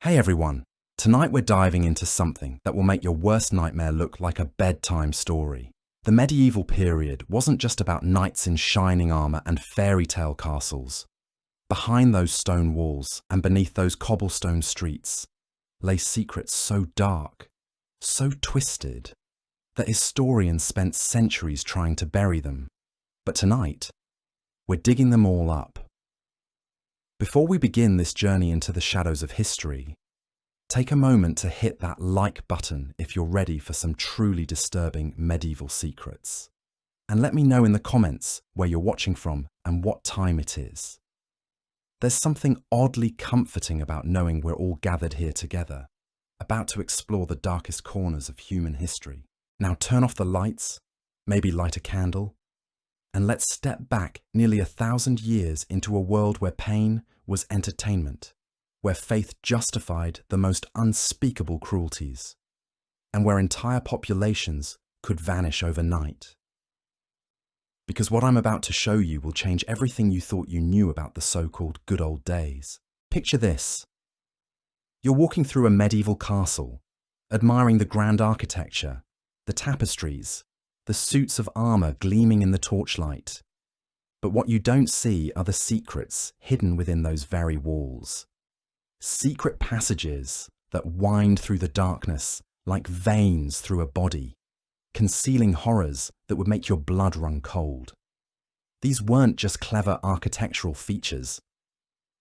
Hey everyone, tonight we're diving into something that will make your worst nightmare look like a bedtime story. The medieval period wasn't just about knights in shining armor and fairy tale castles. Behind those stone walls and beneath those cobblestone streets lay secrets so dark, so twisted, that historians spent centuries trying to bury them. But tonight, we're digging them all up. Before we begin this journey into the shadows of history, take a moment to hit that like button if you're ready for some truly disturbing medieval secrets. And let me know in the comments where you're watching from and what time it is. There's something oddly comforting about knowing we're all gathered here together, about to explore the darkest corners of human history. Now turn off the lights, maybe light a candle, and let's step back nearly 1,000 years into a world where pain was entertainment, where faith justified the most unspeakable cruelties, and where entire populations could vanish overnight. Because what I'm about to show you will change everything you thought you knew about the so-called good old days. Picture this. You're walking through a medieval castle, admiring the grand architecture, the tapestries, the suits of armor gleaming in the torchlight. But what you don't see are the secrets hidden within those very walls. Secret passages that wind through the darkness like veins through a body, concealing horrors that would make your blood run cold. These weren't just clever architectural features.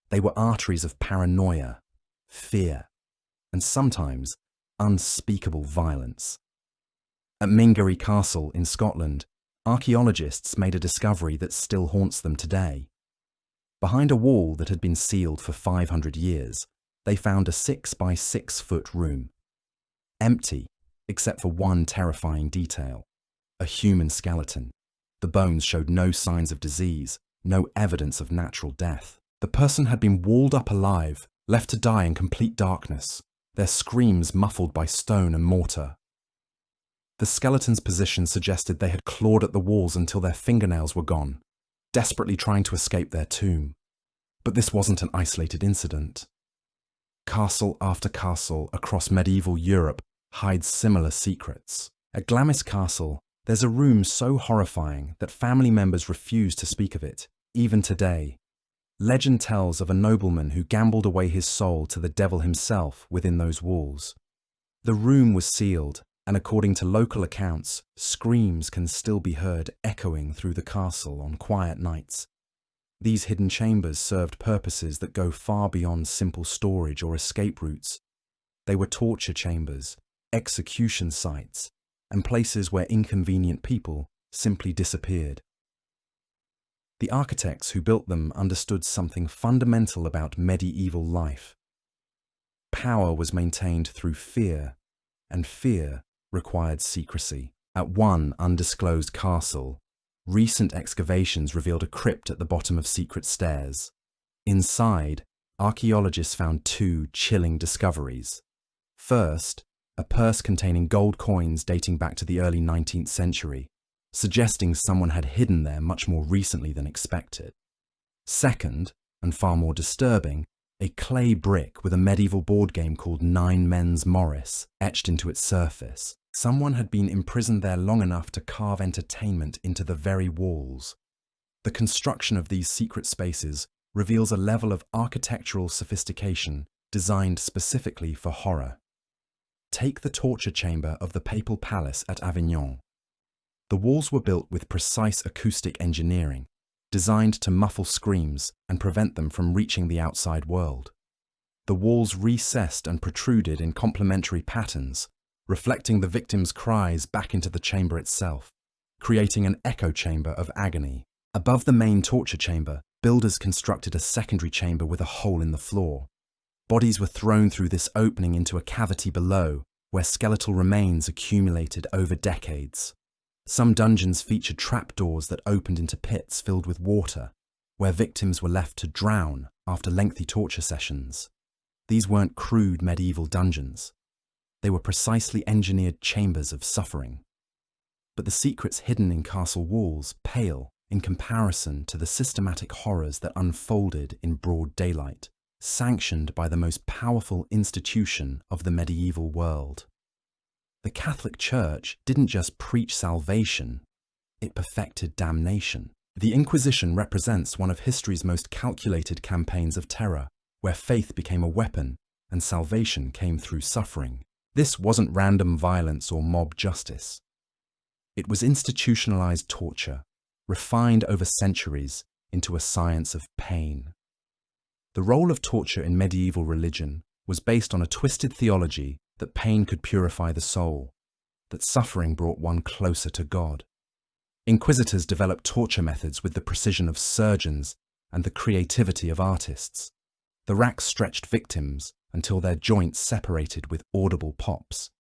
They were arteries of paranoia, fear, and sometimes unspeakable violence. At Mingery Castle in Scotland, archaeologists made a discovery that still haunts them today. Behind a wall that had been sealed for 500 years, they found a 6 by 6 foot room. Empty, except for one terrifying detail: a human skeleton. The bones showed no signs of disease, no evidence of natural death. The person had been walled up alive, left to die in complete darkness, their screams muffled by stone and mortar. The skeleton's position suggested they had clawed at the walls until their fingernails were gone, desperately trying to escape their tomb. But this wasn't an isolated incident. Castle after castle across medieval Europe hides similar secrets. At Glamis Castle, there's a room so horrifying that family members refuse to speak of it, even today. Legend tells of a nobleman who gambled away his soul to the devil himself within those walls. The room was sealed, and according to local accounts, screams can still be heard echoing through the castle on quiet nights. These hidden chambers served purposes that go far beyond simple storage or escape routes. They were torture chambers, execution sites, and places where inconvenient people simply disappeared. The architects who built them understood something fundamental about medieval life. Power was maintained through fear, and fear required secrecy. At one undisclosed castle, recent excavations revealed a crypt at the bottom of secret stairs. Inside, archaeologists found two chilling discoveries. First, a purse containing gold coins dating back to the early 19th century, suggesting someone had hidden there much more recently than expected. Second, and far more disturbing, a clay brick with a medieval board game called Nine Men's Morris etched into its surface. Someone had been imprisoned there long enough to carve entertainment into the very walls. The construction of these secret spaces reveals a level of architectural sophistication designed specifically for horror. Take the torture chamber of the Papal Palace at Avignon. The walls were built with precise acoustic engineering, designed to muffle screams and prevent them from reaching the outside world. The walls recessed and protruded in complementary patterns, reflecting the victim's cries back into the chamber itself, creating an echo chamber of agony. Above the main torture chamber, builders constructed a secondary chamber with a hole in the floor. Bodies were thrown through this opening into a cavity below, where skeletal remains accumulated over decades. Some dungeons featured trapdoors that opened into pits filled with water, where victims were left to drown after lengthy torture sessions. These weren't crude medieval dungeons. They were precisely engineered chambers of suffering. But the secrets hidden in castle walls pale in comparison to the systematic horrors that unfolded in broad daylight. sanctioned by the most powerful institution of the medieval world. The Catholic Church didn't just preach salvation, it perfected damnation. The Inquisition represents one of history's most calculated campaigns of terror, where faith became a weapon and salvation came through suffering. This wasn't random violence or mob justice. It was institutionalized torture, refined over centuries into a science of pain. The role of torture in medieval religion was based on a twisted theology that pain could purify the soul, that suffering brought one closer to God. Inquisitors developed torture methods with the precision of surgeons and the creativity of artists. The rack stretched victims until their joints separated with audible pops.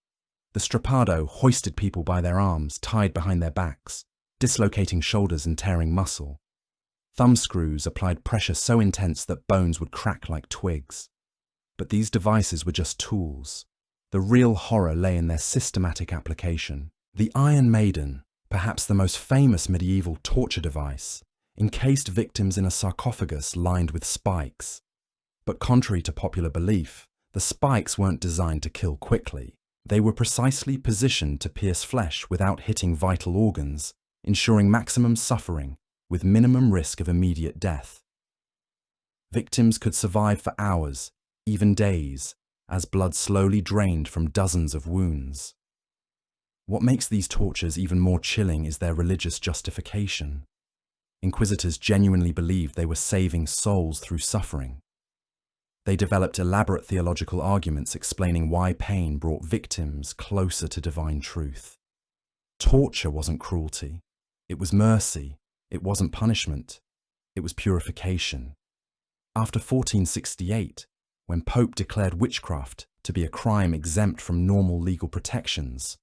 The strappado hoisted people by their arms tied behind their backs, dislocating shoulders and tearing muscle. Thumbscrews applied pressure so intense that bones would crack like twigs. But these devices were just tools. The real horror lay in their systematic application. The Iron Maiden, perhaps the most famous medieval torture device, encased victims in a sarcophagus lined with spikes. But contrary to popular belief, the spikes weren't designed to kill quickly. They were precisely positioned to pierce flesh without hitting vital organs, ensuring maximum suffering with minimum risk of immediate death. Victims could survive for hours, even days, as blood slowly drained from dozens of wounds. What makes these tortures even more chilling is their religious justification. Inquisitors genuinely believed they were saving souls through suffering. They developed elaborate theological arguments explaining why pain brought victims closer to divine truth. Torture wasn't cruelty. It was mercy. It wasn't punishment. It was purification. After 1468, when Pope declared witchcraft to be a crime exempt from normal legal protections,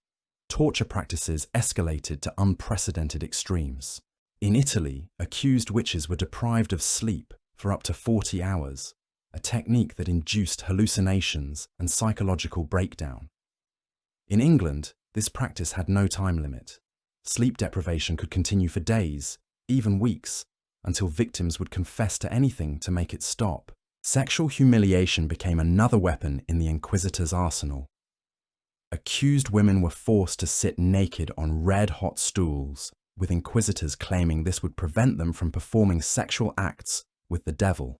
torture practices escalated to unprecedented extremes. In Italy, accused witches were deprived of sleep for up to 40 hours, a technique that induced hallucinations and psychological breakdown. In England, this practice had no time limit. Sleep deprivation could continue for days, even weeks, until victims would confess to anything to make it stop. Sexual humiliation became another weapon in the Inquisitors' arsenal. Accused women were forced to sit naked on red-hot stools, with inquisitors claiming this would prevent them from performing sexual acts with the devil.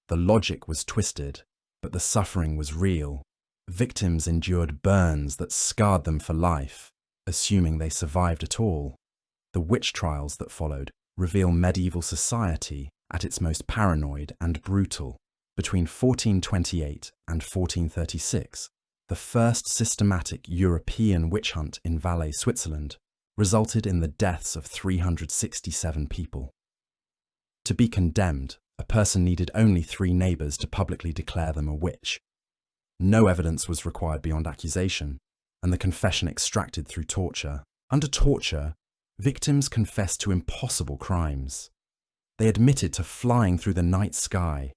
The logic was twisted, but the suffering was real. Victims endured burns that scarred them for life, assuming they survived at all. The witch trials that followed reveal medieval society at its most paranoid and brutal. Between 1428 and 1436, the first systematic European witch hunt in Valais, Switzerland, resulted in the deaths of 367 people. To be condemned, a person needed only 3 neighbours to publicly declare them a witch. No evidence was required beyond accusation, and the confession extracted through torture. Under torture, victims confessed to impossible crimes. They admitted to flying through the night sky,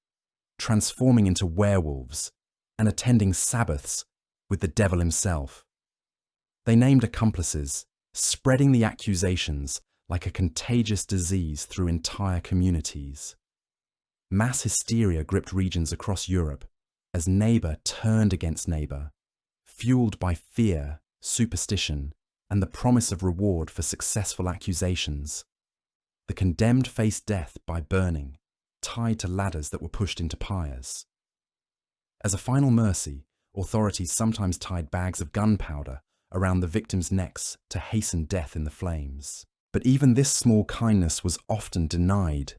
transforming into werewolves, and attending Sabbaths with the devil himself. They named accomplices, spreading the accusations like a contagious disease through entire communities. Mass hysteria gripped regions across Europe as neighbour turned against neighbour, fueled by fear, superstition, and the promise of reward for successful accusations. The condemned faced death by burning, tied to ladders that were pushed into pyres. As a final mercy, authorities sometimes tied bags of gunpowder around the victims' necks to hasten death in the flames. But even this small kindness was often denied.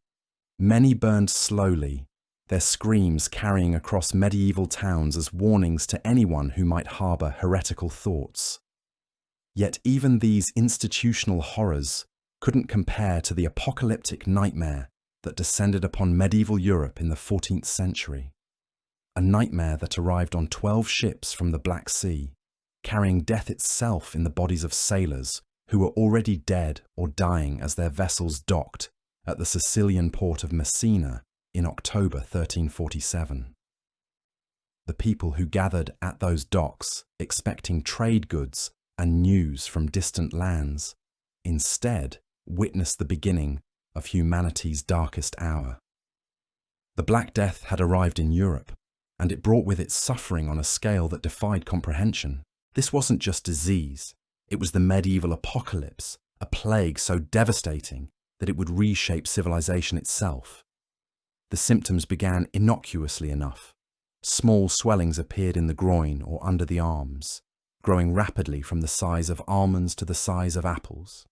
Many burned slowly, their screams carrying across medieval towns as warnings to anyone who might harbour heretical thoughts. Yet even these institutional horrors couldn't compare to the apocalyptic nightmare that descended upon medieval Europe in the 14th century. A nightmare that arrived on 12 ships from the Black Sea, carrying death itself in the bodies of sailors who were already dead or dying as their vessels docked at the Sicilian port of Messina in October 1347. The people who gathered at those docks expecting trade goods and news from distant lands instead witnessed the beginning of humanity's darkest hour. The Black Death had arrived in Europe, and it brought with it suffering on a scale that defied comprehension. This wasn't just disease, it was the medieval apocalypse, a plague so devastating that it would reshape civilization itself. The symptoms began innocuously enough. Small swellings appeared in the groin or under the arms, growing rapidly from the size of almonds to the size of apples.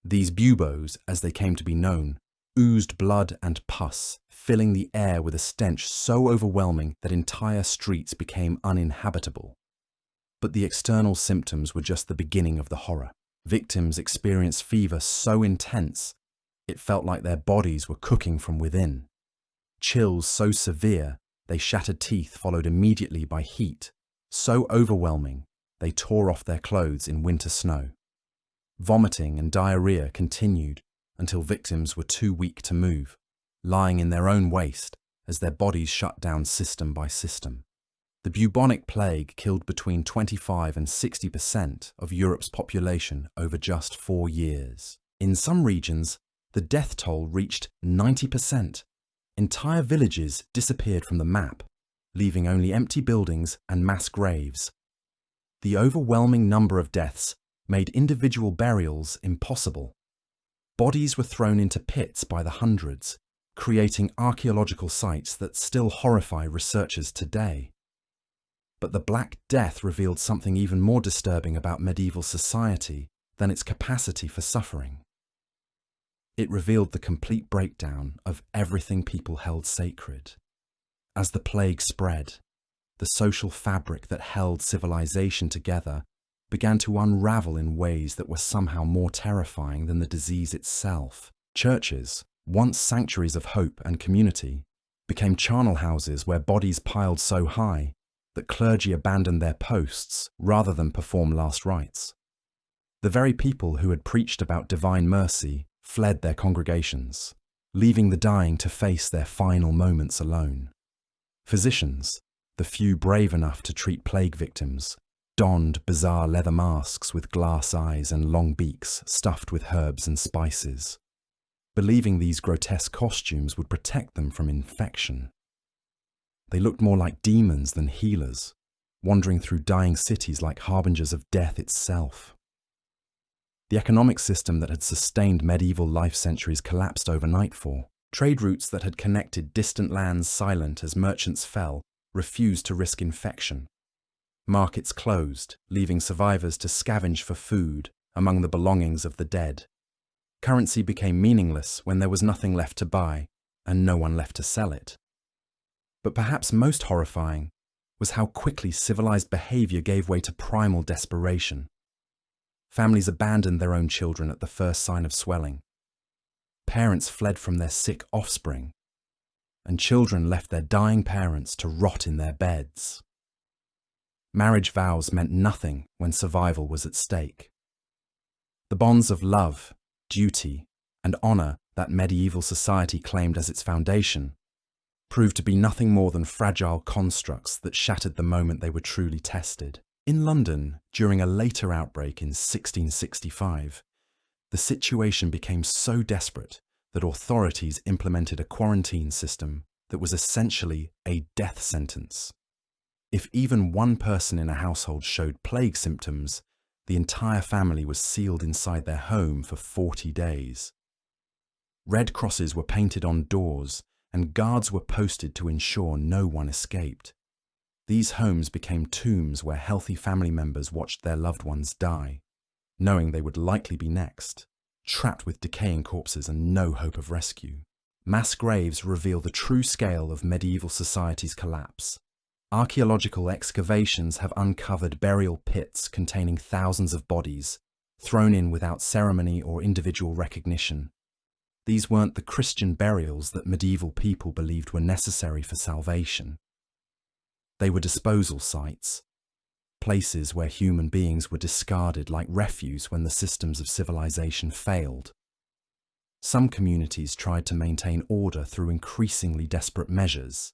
These buboes, as they came to be known, oozed blood and pus, filling the air with a stench so overwhelming that entire streets became uninhabitable. But the external symptoms were just the beginning of the horror. Victims experienced fever so intense, it felt like their bodies were cooking from within. Chills so severe, they shattered teeth followed immediately by heat, so overwhelming, they tore off their clothes in winter snow. Vomiting and diarrhea continued until victims were too weak to move, lying in their own waste as their bodies shut down system by system. The bubonic plague killed between 25 and 60% of Europe's population over just 4 years. In some regions, the death toll reached 90%. Entire villages disappeared from the map, leaving only empty buildings and mass graves. The overwhelming number of deaths made individual burials impossible. Bodies were thrown into pits by the hundreds, creating archaeological sites that still horrify researchers today. But the Black Death revealed something even more disturbing about medieval society than its capacity for suffering. It revealed the complete breakdown of everything people held sacred. As the plague spread, the social fabric that held civilization together began to unravel in ways that were somehow more terrifying than the disease itself. Churches, once sanctuaries of hope and community, became charnel houses where bodies piled so high that clergy abandoned their posts rather than perform last rites. The very people who had preached about divine mercy fled their congregations, leaving the dying to face their final moments alone. Physicians, the few brave enough to treat plague victims, donned bizarre leather masks with glass eyes and long beaks stuffed with herbs and spices, believing these grotesque costumes would protect them from infection. They looked more like demons than healers, wandering through dying cities like harbingers of death itself. The economic system that had sustained medieval life centuries collapsed overnight for. Trade routes that had connected distant lands silent as merchants fell refused to risk infection. Markets closed, leaving survivors to scavenge for food among the belongings of the dead. Currency became meaningless when there was nothing left to buy and no one left to sell it. But perhaps most horrifying was how quickly civilized behavior gave way to primal desperation. Families abandoned their own children at the first sign of swelling. Parents fled from their sick offspring, and children left their dying parents to rot in their beds. Marriage vows meant nothing when survival was at stake. The bonds of love, duty, and honor that medieval society claimed as its foundation proved to be nothing more than fragile constructs that shattered the moment they were truly tested. In London, during a later outbreak in 1665, the situation became so desperate that authorities implemented a quarantine system that was essentially a death sentence. If even one person in a household showed plague symptoms, the entire family was sealed inside their home for 40 days. Red crosses were painted on doors, and guards were posted to ensure no one escaped. These homes became tombs where healthy family members watched their loved ones die, knowing they would likely be next, trapped with decaying corpses and no hope of rescue. Mass graves reveal the true scale of medieval society's collapse. Archaeological excavations have uncovered burial pits containing thousands of bodies, thrown in without ceremony or individual recognition. These weren't the Christian burials that medieval people believed were necessary for salvation. They were disposal sites, places where human beings were discarded like refuse when the systems of civilization failed. Some communities tried to maintain order through increasingly desperate measures.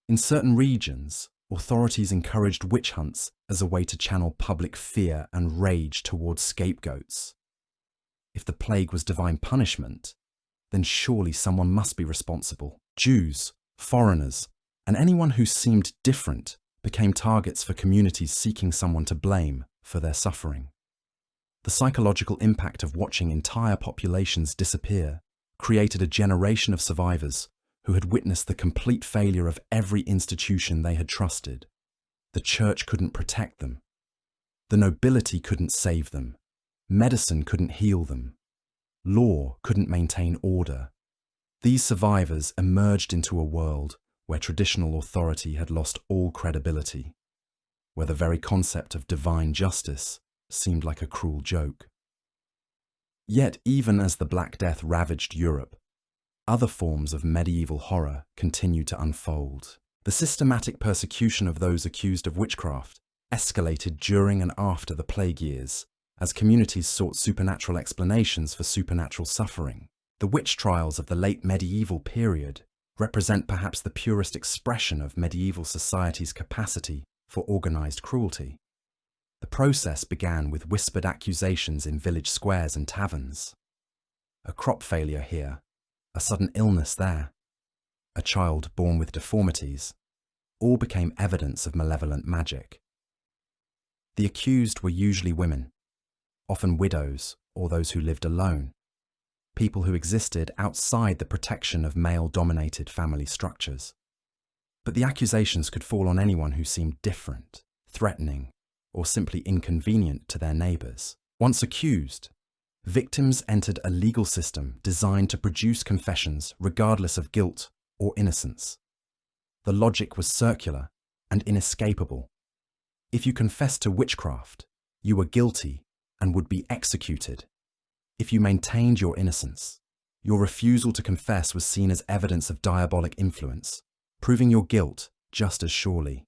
In certain regions, authorities encouraged witch hunts as a way to channel public fear and rage towards scapegoats. If the plague was divine punishment, then surely someone must be responsible. Jews, foreigners, and anyone who seemed different became targets for communities seeking someone to blame for their suffering. The psychological impact of watching entire populations disappear created a generation of survivors who had witnessed the complete failure of every institution they had trusted. The church couldn't protect them. The nobility couldn't save them. Medicine couldn't heal them. Law couldn't maintain order. These survivors emerged into a world where traditional authority had lost all credibility, where the very concept of divine justice seemed like a cruel joke. Yet, even as the Black Death ravaged Europe, other forms of medieval horror continued to unfold. The systematic persecution of those accused of witchcraft escalated during and after the plague years, as communities sought supernatural explanations for supernatural suffering. The witch trials of the late medieval period represent perhaps the purest expression of medieval society's capacity for organized cruelty. The process began with whispered accusations in village squares and taverns. A crop failure here, a sudden illness there, a child born with deformities, all became evidence of malevolent magic. The accused were usually women, often widows or those who lived alone, people who existed outside the protection of male-dominated family structures. But the accusations could fall on anyone who seemed different, threatening, or simply inconvenient to their neighbours. Once accused, victims entered a legal system designed to produce confessions regardless of guilt or innocence. The logic was circular and inescapable. If you confessed to witchcraft, you were guilty and would be executed. If you maintained your innocence, your refusal to confess was seen as evidence of diabolic influence, proving your guilt just as surely.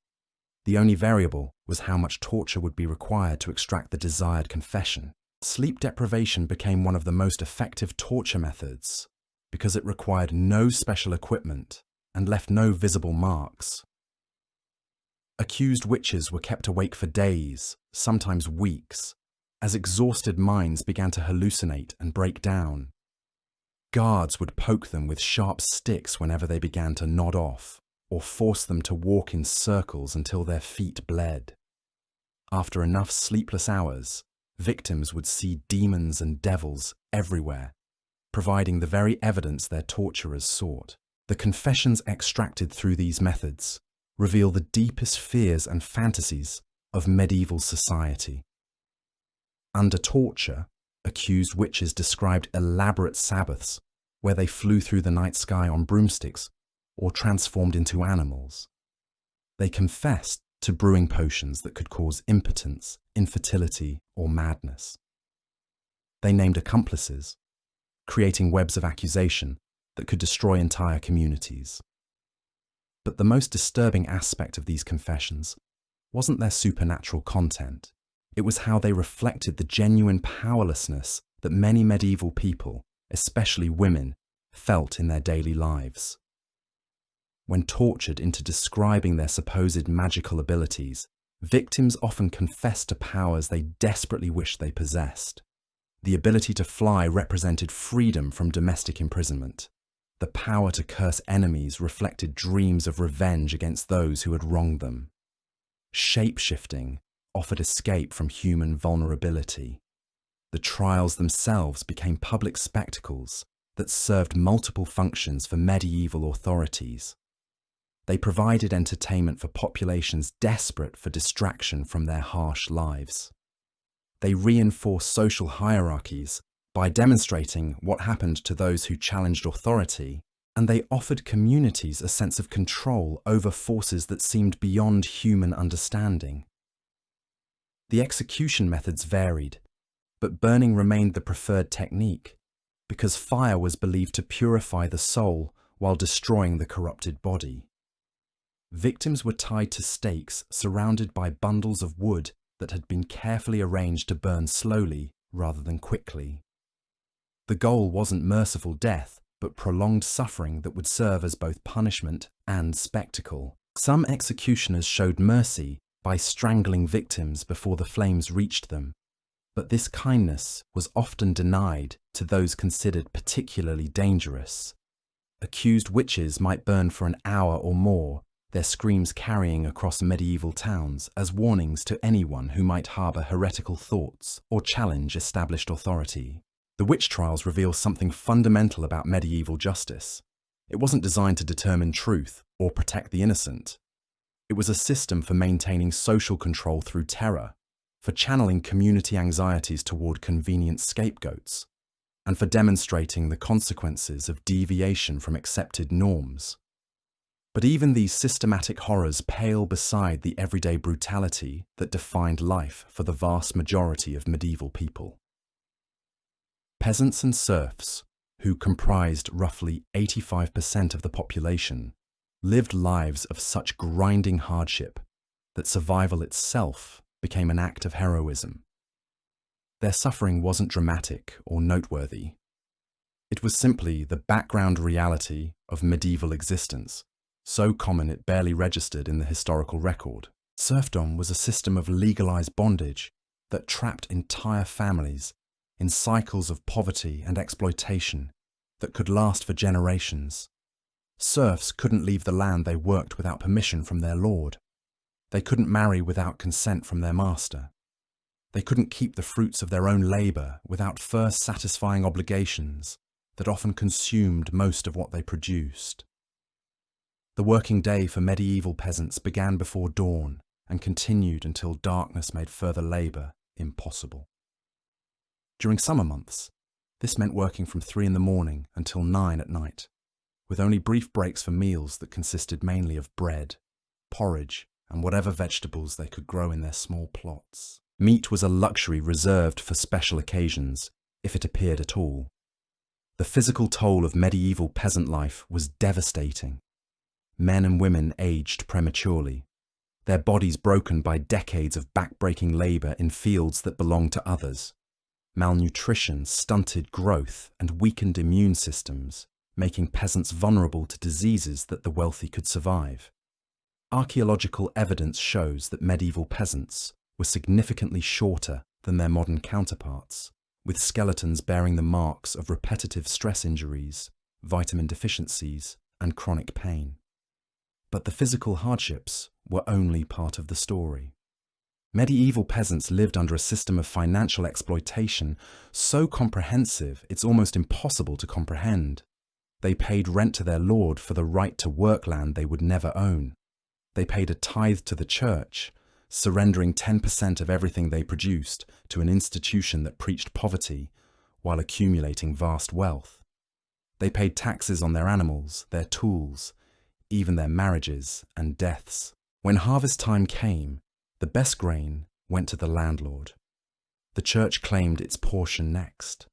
The only variable was how much torture would be required to extract the desired confession. Sleep deprivation became one of the most effective torture methods because it required no special equipment and left no visible marks. Accused witches were kept awake for days, sometimes weeks, as exhausted minds began to hallucinate and break down. Guards would poke them with sharp sticks whenever they began to nod off, or force them to walk in circles until their feet bled. After enough sleepless hours, victims would see demons and devils everywhere, providing the very evidence their torturers sought. The confessions extracted through these methods reveal the deepest fears and fantasies of medieval society. Under torture, accused witches described elaborate Sabbaths where they flew through the night sky on broomsticks or transformed into animals. They confessed to brewing potions that could cause impotence, infertility, or madness. They named accomplices, creating webs of accusation that could destroy entire communities. But the most disturbing aspect of these confessions wasn't their supernatural content. It was how they reflected the genuine powerlessness that many medieval people, especially women, felt in their daily lives. When tortured into describing their supposed magical abilities, victims often confessed to powers they desperately wished they possessed. The ability to fly represented freedom from domestic imprisonment. The power to curse enemies reflected dreams of revenge against those who had wronged them. Shape-shifting offered escape from human vulnerability. The trials themselves became public spectacles that served multiple functions for medieval authorities. They provided entertainment for populations desperate for distraction from their harsh lives. They reinforced social hierarchies by demonstrating what happened to those who challenged authority, and they offered communities a sense of control over forces that seemed beyond human understanding. The execution methods varied, but burning remained the preferred technique, because fire was believed to purify the soul while destroying the corrupted body. Victims were tied to stakes surrounded by bundles of wood that had been carefully arranged to burn slowly rather than quickly. The goal wasn't merciful death, but prolonged suffering that would serve as both punishment and spectacle. Some executioners showed mercy by strangling victims before the flames reached them, but this kindness was often denied to those considered particularly dangerous. Accused witches might burn for an hour or more, their screams carrying across medieval towns as warnings to anyone who might harbour heretical thoughts or challenge established authority. The witch trials reveal something fundamental about medieval justice. It wasn't designed to determine truth or protect the innocent. It was a system for maintaining social control through terror, for channeling community anxieties toward convenient scapegoats, and for demonstrating the consequences of deviation from accepted norms. But even these systematic horrors pale beside the everyday brutality that defined life for the vast majority of medieval people. Peasants and serfs, who comprised roughly 85% of the population, lived lives of such grinding hardship that survival itself became an act of heroism. Their suffering wasn't dramatic or noteworthy. It was simply the background reality of medieval existence, so common it barely registered in the historical record. Serfdom was a system of legalized bondage that trapped entire families in cycles of poverty and exploitation that could last for generations. Serfs couldn't leave the land they worked without permission from their lord. They couldn't marry without consent from their master. They couldn't keep the fruits of their own labour without first satisfying obligations that often consumed most of what they produced. The working day for medieval peasants began before dawn and continued until darkness made further labour impossible. During summer months, this meant working from 3 in the morning until 9 at night, with only brief breaks for meals that consisted mainly of bread, porridge, and whatever vegetables they could grow in their small plots. Meat was a luxury reserved for special occasions, if it appeared at all. The physical toll of medieval peasant life was devastating. Men and women aged prematurely, their bodies broken by decades of back-breaking labour in fields that belonged to others. Malnutrition stunted growth and weakened immune systems, making peasants vulnerable to diseases that the wealthy could survive. Archaeological evidence shows that medieval peasants were significantly shorter than their modern counterparts, with skeletons bearing the marks of repetitive stress injuries, vitamin deficiencies, and chronic pain. But the physical hardships were only part of the story. Medieval peasants lived under a system of financial exploitation so comprehensive it's almost impossible to comprehend. They paid rent to their lord for the right to work land they would never own. They paid a tithe to the church, surrendering 10% of everything they produced to an institution that preached poverty while accumulating vast wealth. They paid taxes on their animals, their tools, even their marriages and deaths. When harvest time came, the best grain went to the landlord. The church claimed its portion next.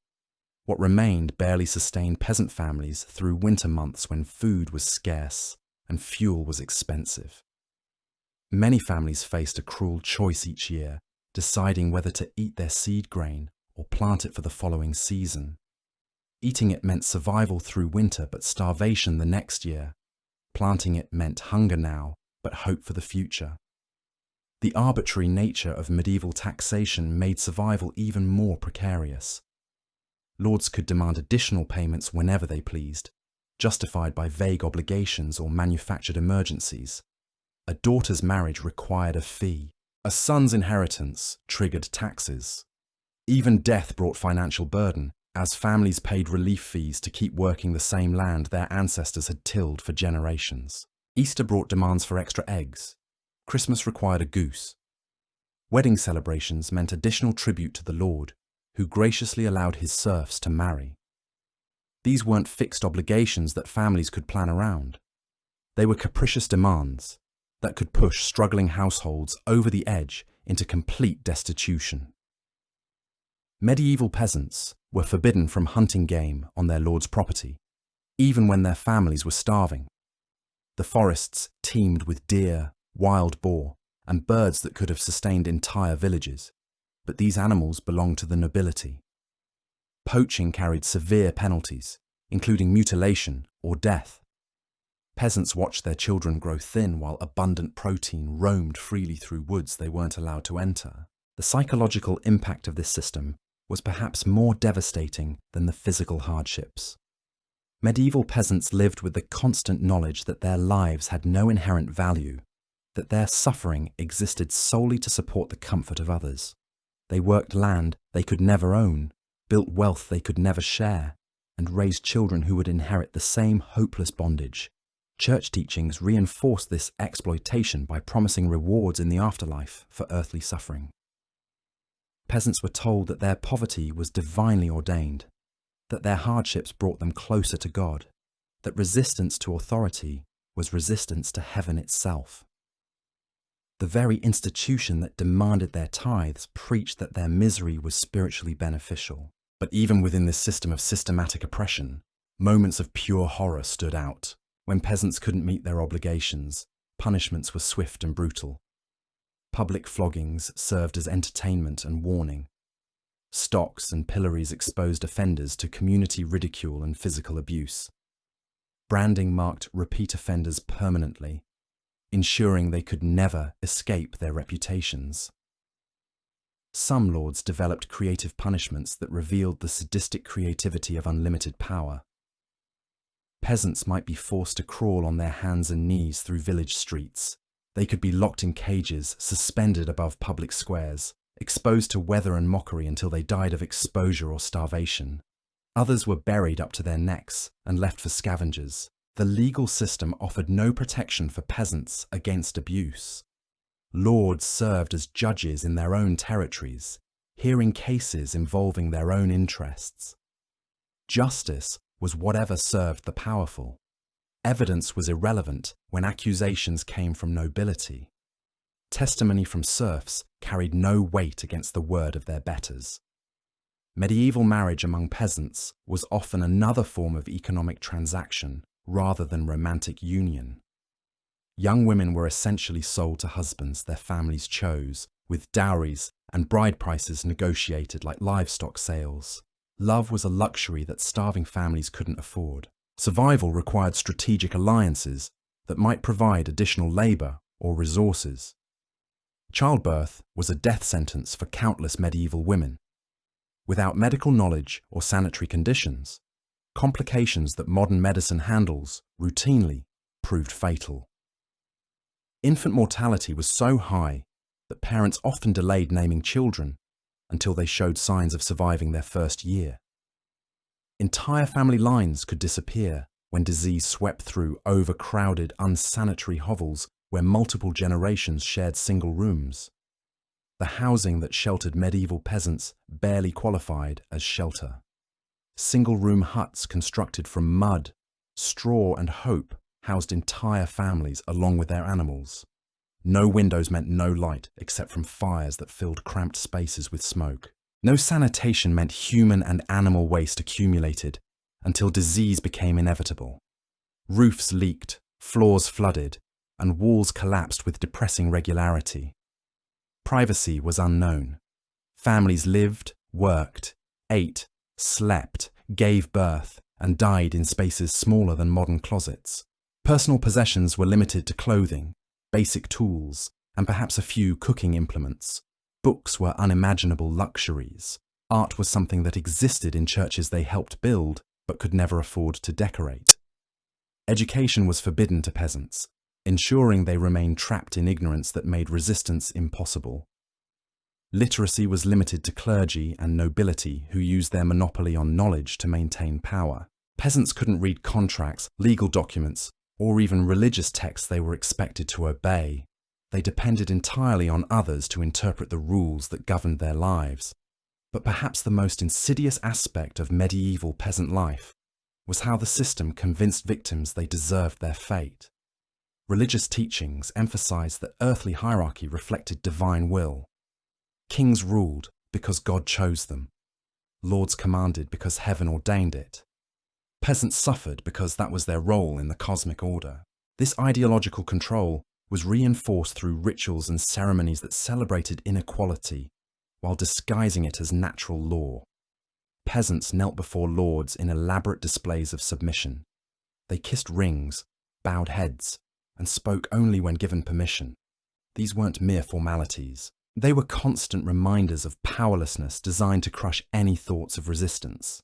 What remained barely sustained peasant families through winter months when food was scarce and fuel was expensive. Many families faced a cruel choice each year, deciding whether to eat their seed grain or plant it for the following season. Eating it meant survival through winter but starvation the next year. Planting it meant hunger now, but hope for the future. The arbitrary nature of medieval taxation made survival even more precarious. Lords could demand additional payments whenever they pleased, justified by vague obligations or manufactured emergencies. A daughter's marriage required a fee. A son's inheritance triggered taxes. Even death brought financial burden, as families paid relief fees to keep working the same land their ancestors had tilled for generations. Easter brought demands for extra eggs. Christmas required a goose. Wedding celebrations meant additional tribute to the Lord, who graciously allowed his serfs to marry. These weren't fixed obligations that families could plan around. They were capricious demands that could push struggling households over the edge into complete destitution. Medieval peasants were forbidden from hunting game on their lord's property, even when their families were starving. The forests teemed with deer, wild boar, and birds that could have sustained entire villages, but these animals belonged to the nobility. Poaching carried severe penalties, including mutilation or death. Peasants watched their children grow thin while abundant protein roamed freely through woods they weren't allowed to enter. The psychological impact of this system was perhaps more devastating than the physical hardships. Medieval peasants lived with the constant knowledge that their lives had no inherent value, that their suffering existed solely to support the comfort of others. They worked land they could never own, built wealth they could never share, and raised children who would inherit the same hopeless bondage. Church teachings reinforced this exploitation by promising rewards in the afterlife for earthly suffering. Peasants were told that their poverty was divinely ordained, that their hardships brought them closer to God, that resistance to authority was resistance to heaven itself. The very institution that demanded their tithes preached that their misery was spiritually beneficial. But even within this system of systematic oppression, moments of pure horror stood out. When peasants couldn't meet their obligations, punishments were swift and brutal. Public floggings served as entertainment and warning. Stocks and pillories exposed offenders to community ridicule and physical abuse. Branding marked repeat offenders permanently, ensuring they could never escape their reputations. Some lords developed creative punishments that revealed the sadistic creativity of unlimited power. Peasants might be forced to crawl on their hands and knees through village streets. They could be locked in cages, suspended above public squares, exposed to weather and mockery until they died of exposure or starvation. Others were buried up to their necks and left for scavengers. The legal system offered no protection for peasants against abuse. Lords served as judges in their own territories, hearing cases involving their own interests. Justice was whatever served the powerful. Evidence was irrelevant when accusations came from nobility. Testimony from serfs carried no weight against the word of their betters. Medieval marriage among peasants was often another form of economic transaction rather than romantic union. Young women were essentially sold to husbands their families chose, with dowries and bride prices negotiated like livestock sales. Love was a luxury that starving families couldn't afford. Survival required strategic alliances that might provide additional labour or resources. Childbirth was a death sentence for countless medieval women. Without medical knowledge or sanitary conditions, complications that modern medicine handles routinely proved fatal. Infant mortality was so high that parents often delayed naming children until they showed signs of surviving their first year. Entire family lines could disappear when disease swept through overcrowded, unsanitary hovels where multiple generations shared single rooms. The housing that sheltered medieval peasants barely qualified as shelter. Single-room huts constructed from mud, straw and hope housed entire families along with their animals. No windows meant no light except from fires that filled cramped spaces with smoke. No sanitation meant human and animal waste accumulated until disease became inevitable. Roofs leaked, floors flooded, and walls collapsed with depressing regularity. Privacy was unknown. Families lived, worked, ate, slept, gave birth, and died in spaces smaller than modern closets. Personal possessions were limited to clothing, basic tools, and perhaps a few cooking implements. Books were unimaginable luxuries. Art was something that existed in churches they helped build, but could never afford to decorate. Education was forbidden to peasants, ensuring they remained trapped in ignorance that made resistance impossible. Literacy was limited to clergy and nobility who used their monopoly on knowledge to maintain power. Peasants couldn't read contracts, legal documents, or even religious texts they were expected to obey. They depended entirely on others to interpret the rules that governed their lives. But perhaps the most insidious aspect of medieval peasant life was how the system convinced victims they deserved their fate. Religious teachings emphasized that earthly hierarchy reflected divine will. Kings ruled because God chose them. Lords commanded because heaven ordained it. Peasants suffered because that was their role in the cosmic order. This ideological control was reinforced through rituals and ceremonies that celebrated inequality while disguising it as natural law. Peasants knelt before lords in elaborate displays of submission. They kissed rings, bowed heads, and spoke only when given permission. These weren't mere formalities. They were constant reminders of powerlessness designed to crush any thoughts of resistance.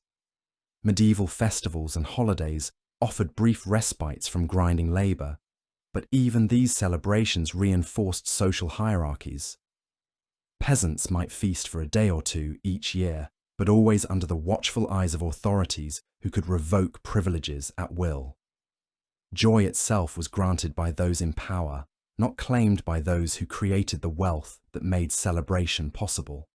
Medieval festivals and holidays offered brief respites from grinding labour, but even these celebrations reinforced social hierarchies. Peasants might feast for a day or two each year, but always under the watchful eyes of authorities who could revoke privileges at will. Joy itself was granted by those in power, not claimed by those who created the wealth that made celebration possible.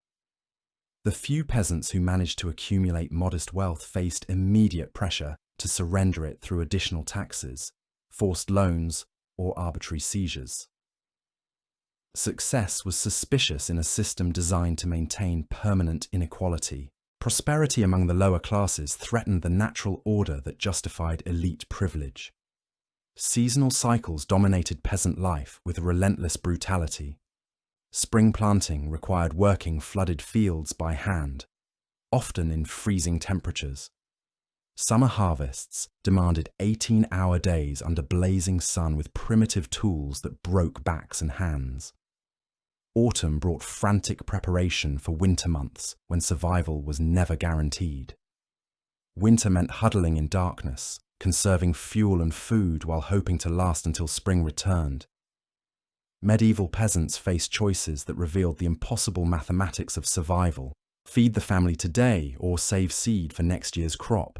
The few peasants who managed to accumulate modest wealth faced immediate pressure to surrender it through additional taxes, forced loans, or arbitrary seizures. Success was suspicious in a system designed to maintain permanent inequality. Prosperity among the lower classes threatened the natural order that justified elite privilege. Seasonal cycles dominated peasant life with relentless brutality. Spring planting required working flooded fields by hand, often in freezing temperatures. Summer harvests demanded 18-hour days under blazing sun with primitive tools that broke backs and hands. Autumn brought frantic preparation for winter months when survival was never guaranteed. Winter meant huddling in darkness, conserving fuel and food while hoping to last until spring returned. Medieval peasants faced choices that revealed the impossible mathematics of survival: feed the family today or save seed for next year's crop,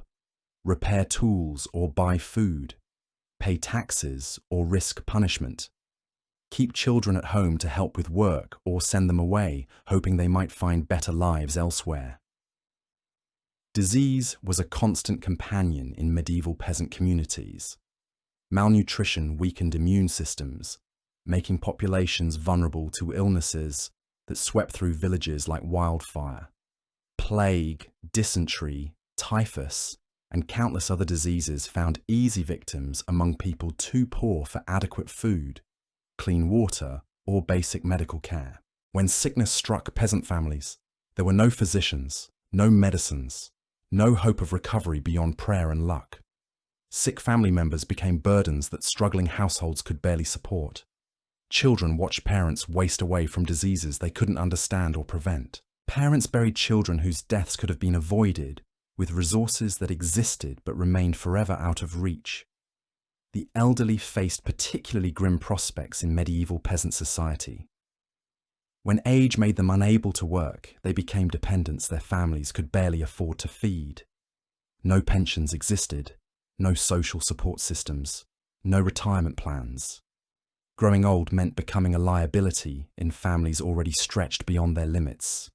repair tools or buy food, pay taxes or risk punishment, keep children at home to help with work or send them away, hoping they might find better lives elsewhere. Disease was a constant companion in medieval peasant communities. Malnutrition weakened immune systems, making populations vulnerable to illnesses that swept through villages like wildfire. Plague, dysentery, typhus, and countless other diseases found easy victims among people too poor for adequate food, clean water, or basic medical care. When sickness struck peasant families, there were no physicians, no medicines, no hope of recovery beyond prayer and luck. Sick family members became burdens that struggling households could barely support. Children watched parents waste away from diseases they couldn't understand or prevent. Parents buried children whose deaths could have been avoided with resources that existed but remained forever out of reach. The elderly faced particularly grim prospects in medieval peasant society. When age made them unable to work, they became dependents their families could barely afford to feed. No pensions existed, no social support systems, no retirement plans. Growing old meant becoming a liability in families already stretched beyond their limits.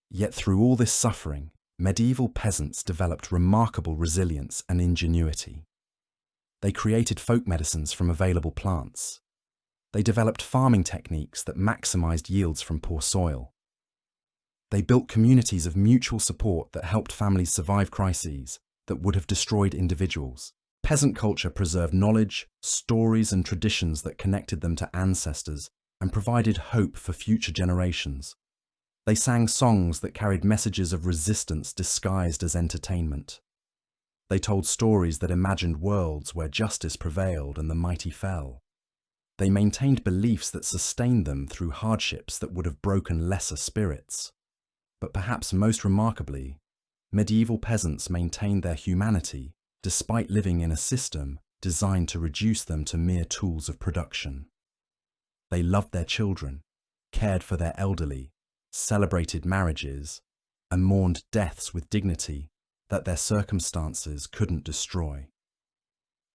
Yet through all this suffering, medieval peasants developed remarkable resilience and ingenuity. They created folk medicines from available plants. They developed farming techniques that maximized yields from poor soil. They built communities of mutual support that helped families survive crises that would have destroyed individuals. Peasant culture preserved knowledge, stories, and traditions that connected them to ancestors and provided hope for future generations. They sang songs that carried messages of resistance disguised as entertainment. They told stories that imagined worlds where justice prevailed and the mighty fell. They maintained beliefs that sustained them through hardships that would have broken lesser spirits. But perhaps most remarkably, medieval peasants maintained their humanity despite living in a system designed to reduce them to mere tools of production. They loved their children, cared for their elderly, celebrated marriages, and mourned deaths with dignity that their circumstances couldn't destroy.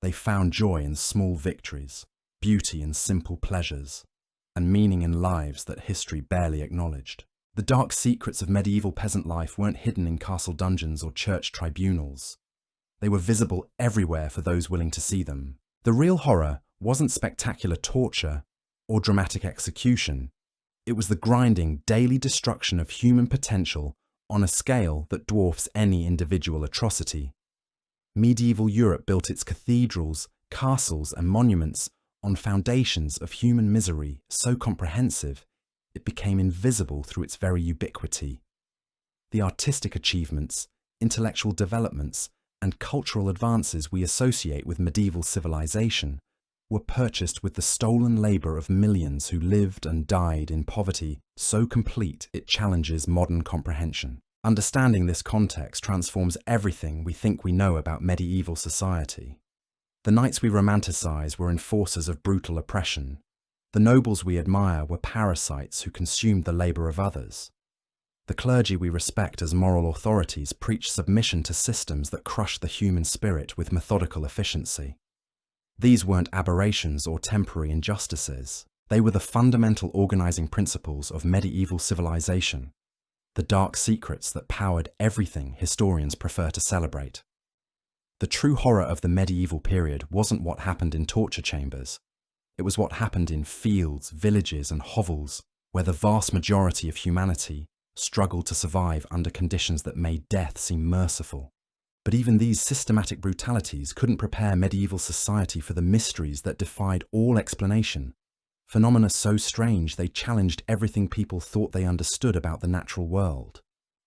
They found joy in small victories, beauty in simple pleasures, and meaning in lives that history barely acknowledged. The dark secrets of medieval peasant life weren't hidden in castle dungeons or church tribunals. They were visible everywhere for those willing to see them. The real horror wasn't spectacular torture or dramatic execution. It was the grinding, daily destruction of human potential on a scale that dwarfs any individual atrocity. Medieval Europe built its cathedrals, castles, and monuments on foundations of human misery so comprehensive it became invisible through its very ubiquity. The artistic achievements, intellectual developments, and cultural advances we associate with medieval civilization were purchased with the stolen labor of millions who lived and died in poverty so complete it challenges modern comprehension. Understanding this context transforms everything we think we know about medieval society. The knights we romanticize were enforcers of brutal oppression. The nobles we admire were parasites who consumed the labor of others. The clergy we respect as moral authorities preach submission to systems that crush the human spirit with methodical efficiency. These weren't aberrations or temporary injustices. They were the fundamental organizing principles of medieval civilization, the dark secrets that powered everything historians prefer to celebrate. The true horror of the medieval period wasn't what happened in torture chambers. It was what happened in fields, villages, and hovels, where the vast majority of humanity struggled to survive under conditions that made death seem merciful. But even these systematic brutalities couldn't prepare medieval society for the mysteries that defied all explanation. Phenomena so strange they challenged everything people thought they understood about the natural world.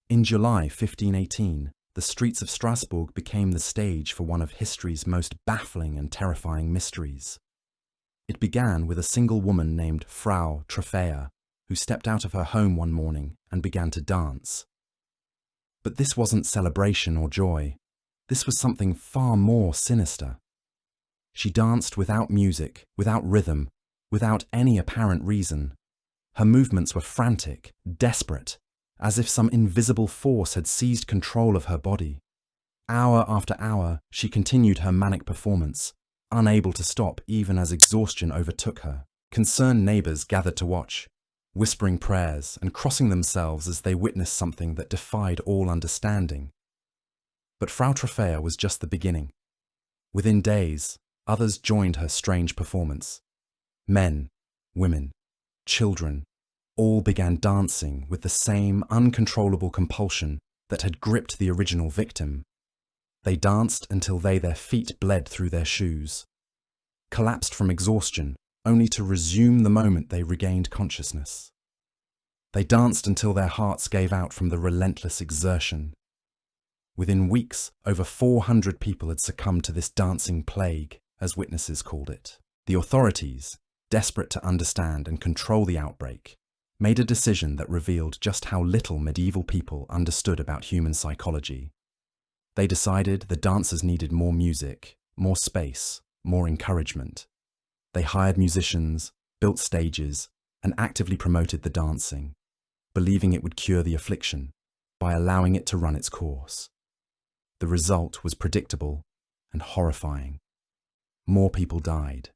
In July 1518, the streets of Strasbourg became the stage for one of history's most baffling and terrifying mysteries. It began with a single woman named Frau Troffea, who stepped out of her home one morning and began to dance. But this wasn't celebration or joy. This was something far more sinister. She danced without music, without rhythm, without any apparent reason. Her movements were frantic, desperate, as if some invisible force had seized control of her body. Hour after hour, she continued her manic performance, unable to stop even as exhaustion overtook her. Concerned neighbors gathered to watch, whispering prayers and crossing themselves as they witnessed something that defied all understanding. But Frau Troffea was just the beginning. Within days, others joined her strange performance. Men, women, children, all began dancing with the same uncontrollable compulsion that had gripped the original victim. They danced until their feet bled through their shoes, collapsed from exhaustion, only to resume the moment they regained consciousness. They danced until their hearts gave out from the relentless exertion. Within weeks, over 400 people had succumbed to this dancing plague, as witnesses called it. The authorities, desperate to understand and control the outbreak, made a decision that revealed just how little medieval people understood about human psychology. They decided the dancers needed more music, more space, more encouragement. They hired musicians, built stages, and actively promoted the dancing, believing it would cure the affliction by allowing it to run its course. The result was predictable and horrifying. More people died.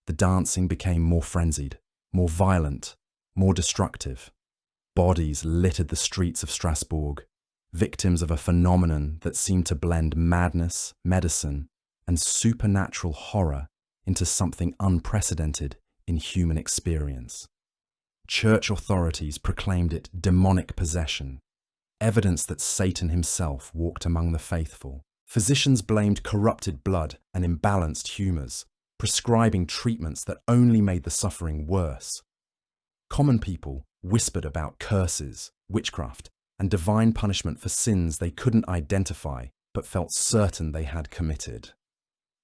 The dancing became more frenzied, more violent, more destructive. Bodies littered the streets of Strasbourg, victims of a phenomenon that seemed to blend madness, medicine, and supernatural horror into something unprecedented in human experience. Church authorities proclaimed it demonic possession, evidence that Satan himself walked among the faithful. Physicians blamed corrupted blood and imbalanced humors, prescribing treatments that only made the suffering worse. Common people whispered about curses, witchcraft, and divine punishment for sins they couldn't identify but felt certain they had committed.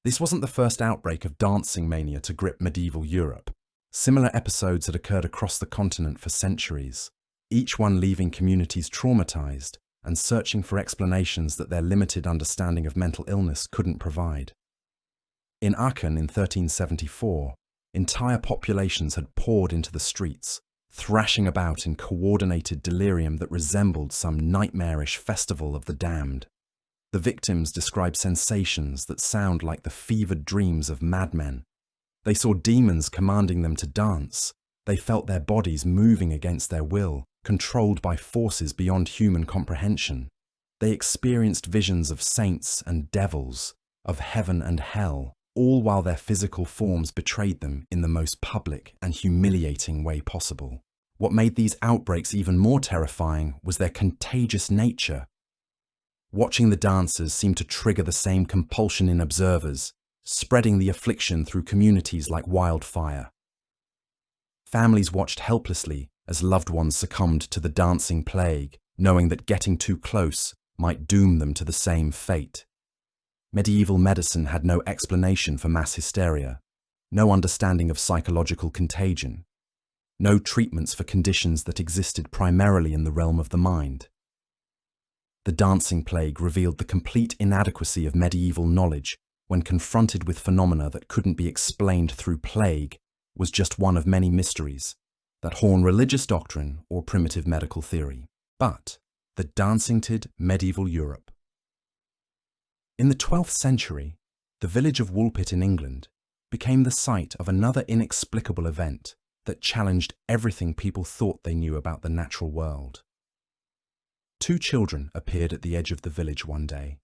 This wasn't the first outbreak of dancing mania to grip medieval Europe. Similar episodes had occurred across the continent for centuries, each one leaving communities traumatized and searching for explanations that their limited understanding of mental illness couldn't provide. In Aachen in 1374, entire populations had poured into the streets, thrashing about in coordinated delirium that resembled some nightmarish festival of the damned. The victims described sensations that sound like the fevered dreams of madmen. They saw demons commanding them to dance. They felt their bodies moving against their will, controlled by forces beyond human comprehension. They experienced visions of saints and devils, of heaven and hell, all while their physical forms betrayed them in the most public and humiliating way possible. What made these outbreaks even more terrifying was their contagious nature. Watching the dancers seemed to trigger the same compulsion in observers, spreading the affliction through communities like wildfire. Families watched helplessly as loved ones succumbed to the dancing plague, knowing that getting too close might doom them to the same fate. Medieval medicine had no explanation for mass hysteria, no understanding of psychological contagion, no treatments for conditions that existed primarily in the realm of the mind. The dancing plague revealed the complete inadequacy of medieval knowledge when confronted with phenomena that couldn't be explained through plague was just one of many mysteries that haunt religious doctrine or primitive medical theory. But the dancing-tid medieval Europe. In the 12th century, the village of Woolpit in England became the site of another inexplicable event that challenged everything people thought they knew about the natural world. Two children appeared at the edge of the village one day,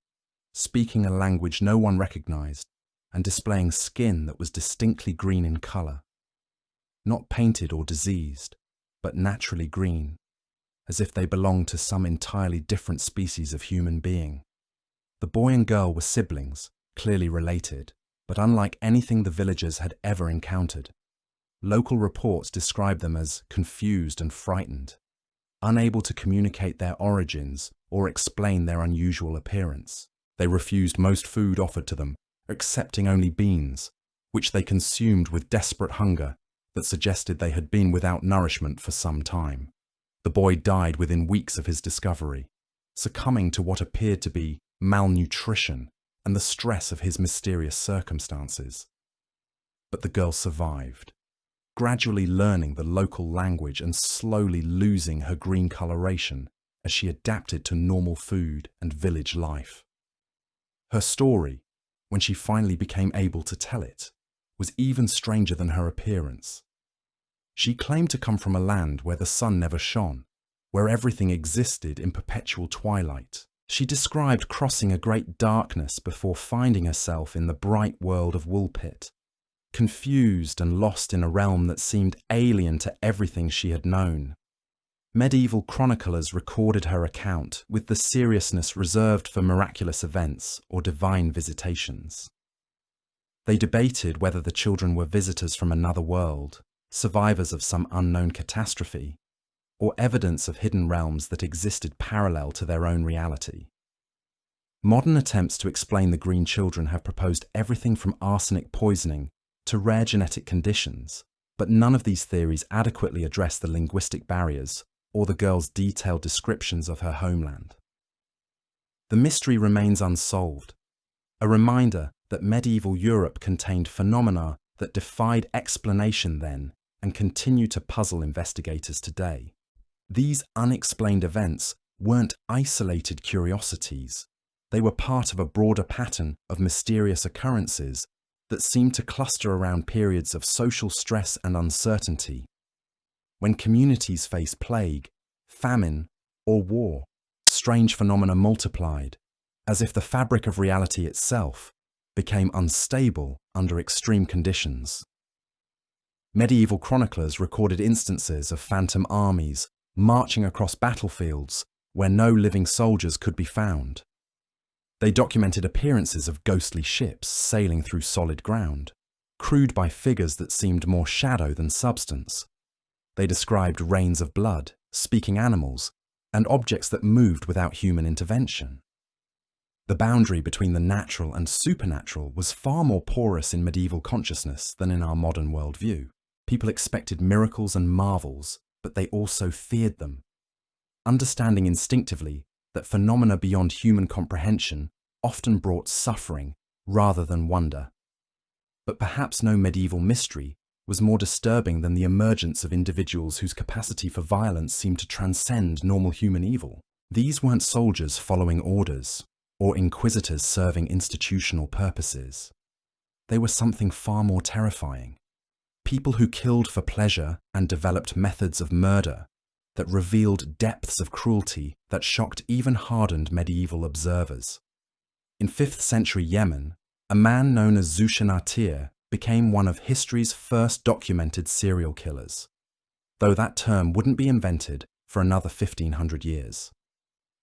speaking a language no one recognized and displaying skin that was distinctly green in color. Not painted or diseased, but naturally green, as if they belonged to some entirely different species of human being. The boy and girl were siblings, clearly related, but unlike anything the villagers had ever encountered. Local reports described them as confused and frightened, unable to communicate their origins or explain their unusual appearance. They refused most food offered to them, accepting only beans, which they consumed with desperate hunger that suggested they had been without nourishment for some time. The boy died within weeks of his discovery, succumbing to what appeared to be malnutrition and the stress of his mysterious circumstances. But the girl survived, gradually learning the local language and slowly losing her green coloration as she adapted to normal food and village life. Her story, when she finally became able to tell it, was even stranger than her appearance. She claimed to come from a land where the sun never shone, where everything existed in perpetual twilight. She described crossing a great darkness before finding herself in the bright world of Woolpit, confused and lost in a realm that seemed alien to everything she had known. Medieval chroniclers recorded her account with the seriousness reserved for miraculous events or divine visitations. They debated whether the children were visitors from another world, survivors of some unknown catastrophe, or evidence of hidden realms that existed parallel to their own reality. Modern attempts to explain the green children have proposed everything from arsenic poisoning to rare genetic conditions, but none of these theories adequately address the linguistic barriers or the girl's detailed descriptions of her homeland. The mystery remains unsolved, a reminder that medieval Europe contained phenomena that defied explanation then and continue to puzzle investigators today. These unexplained events weren't isolated curiosities. They were part of a broader pattern of mysterious occurrences that seemed to cluster around periods of social stress and uncertainty. When communities faced plague, famine, or war, strange phenomena multiplied, as if the fabric of reality itself became unstable under extreme conditions. Medieval chroniclers recorded instances of phantom armies marching across battlefields where no living soldiers could be found. They documented appearances of ghostly ships sailing through solid ground, crewed by figures that seemed more shadow than substance. They described rains of blood, speaking animals, and objects that moved without human intervention. The boundary between the natural and supernatural was far more porous in medieval consciousness than in our modern worldview. People expected miracles and marvels, but they also feared them, understanding instinctively that phenomena beyond human comprehension often brought suffering rather than wonder. But perhaps no medieval mystery was more disturbing than the emergence of individuals whose capacity for violence seemed to transcend normal human evil. These weren't soldiers following orders, or inquisitors serving institutional purposes. They were something far more terrifying. People who killed for pleasure and developed methods of murder that revealed depths of cruelty that shocked even hardened medieval observers. In 5th century Yemen, a man known as Zushenatir became one of history's first documented serial killers, though that term wouldn't be invented for another 1500 years.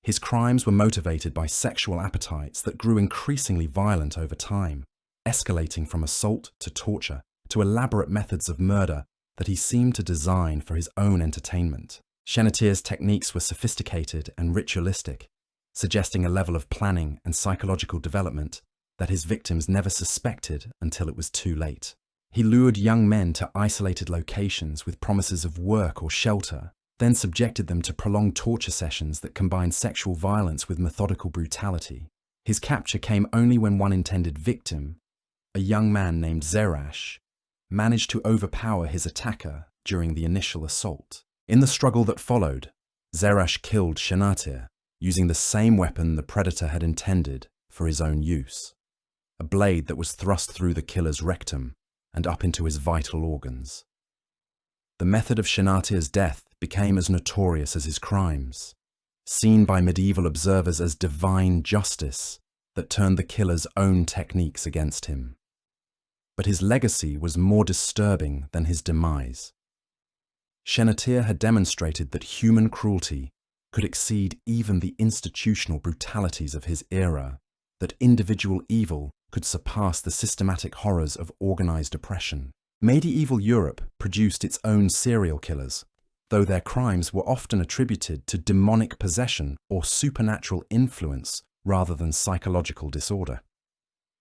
His crimes were motivated by sexual appetites that grew increasingly violent over time, escalating from assault to torture to elaborate methods of murder that he seemed to design for his own entertainment. Shenatir's techniques were sophisticated and ritualistic, suggesting a level of planning and psychological development that his victims never suspected until it was too late. He lured young men to isolated locations with promises of work or shelter, then subjected them to prolonged torture sessions that combined sexual violence with methodical brutality. His capture came only when one intended victim, a young man named Zerash, managed to overpower his attacker during the initial assault. In the struggle that followed, Zerash killed Shenatir, using the same weapon the predator had intended for his own use, a blade that was thrust through the killer's rectum and up into his vital organs. The method of Shenatir's death became as notorious as his crimes, seen by medieval observers as divine justice that turned the killer's own techniques against him. But his legacy was more disturbing than his demise. Shenatir had demonstrated that human cruelty could exceed even the institutional brutalities of his era, that individual evil could surpass the systematic horrors of organized oppression. Medieval Europe produced its own serial killers, though their crimes were often attributed to demonic possession or supernatural influence rather than psychological disorder.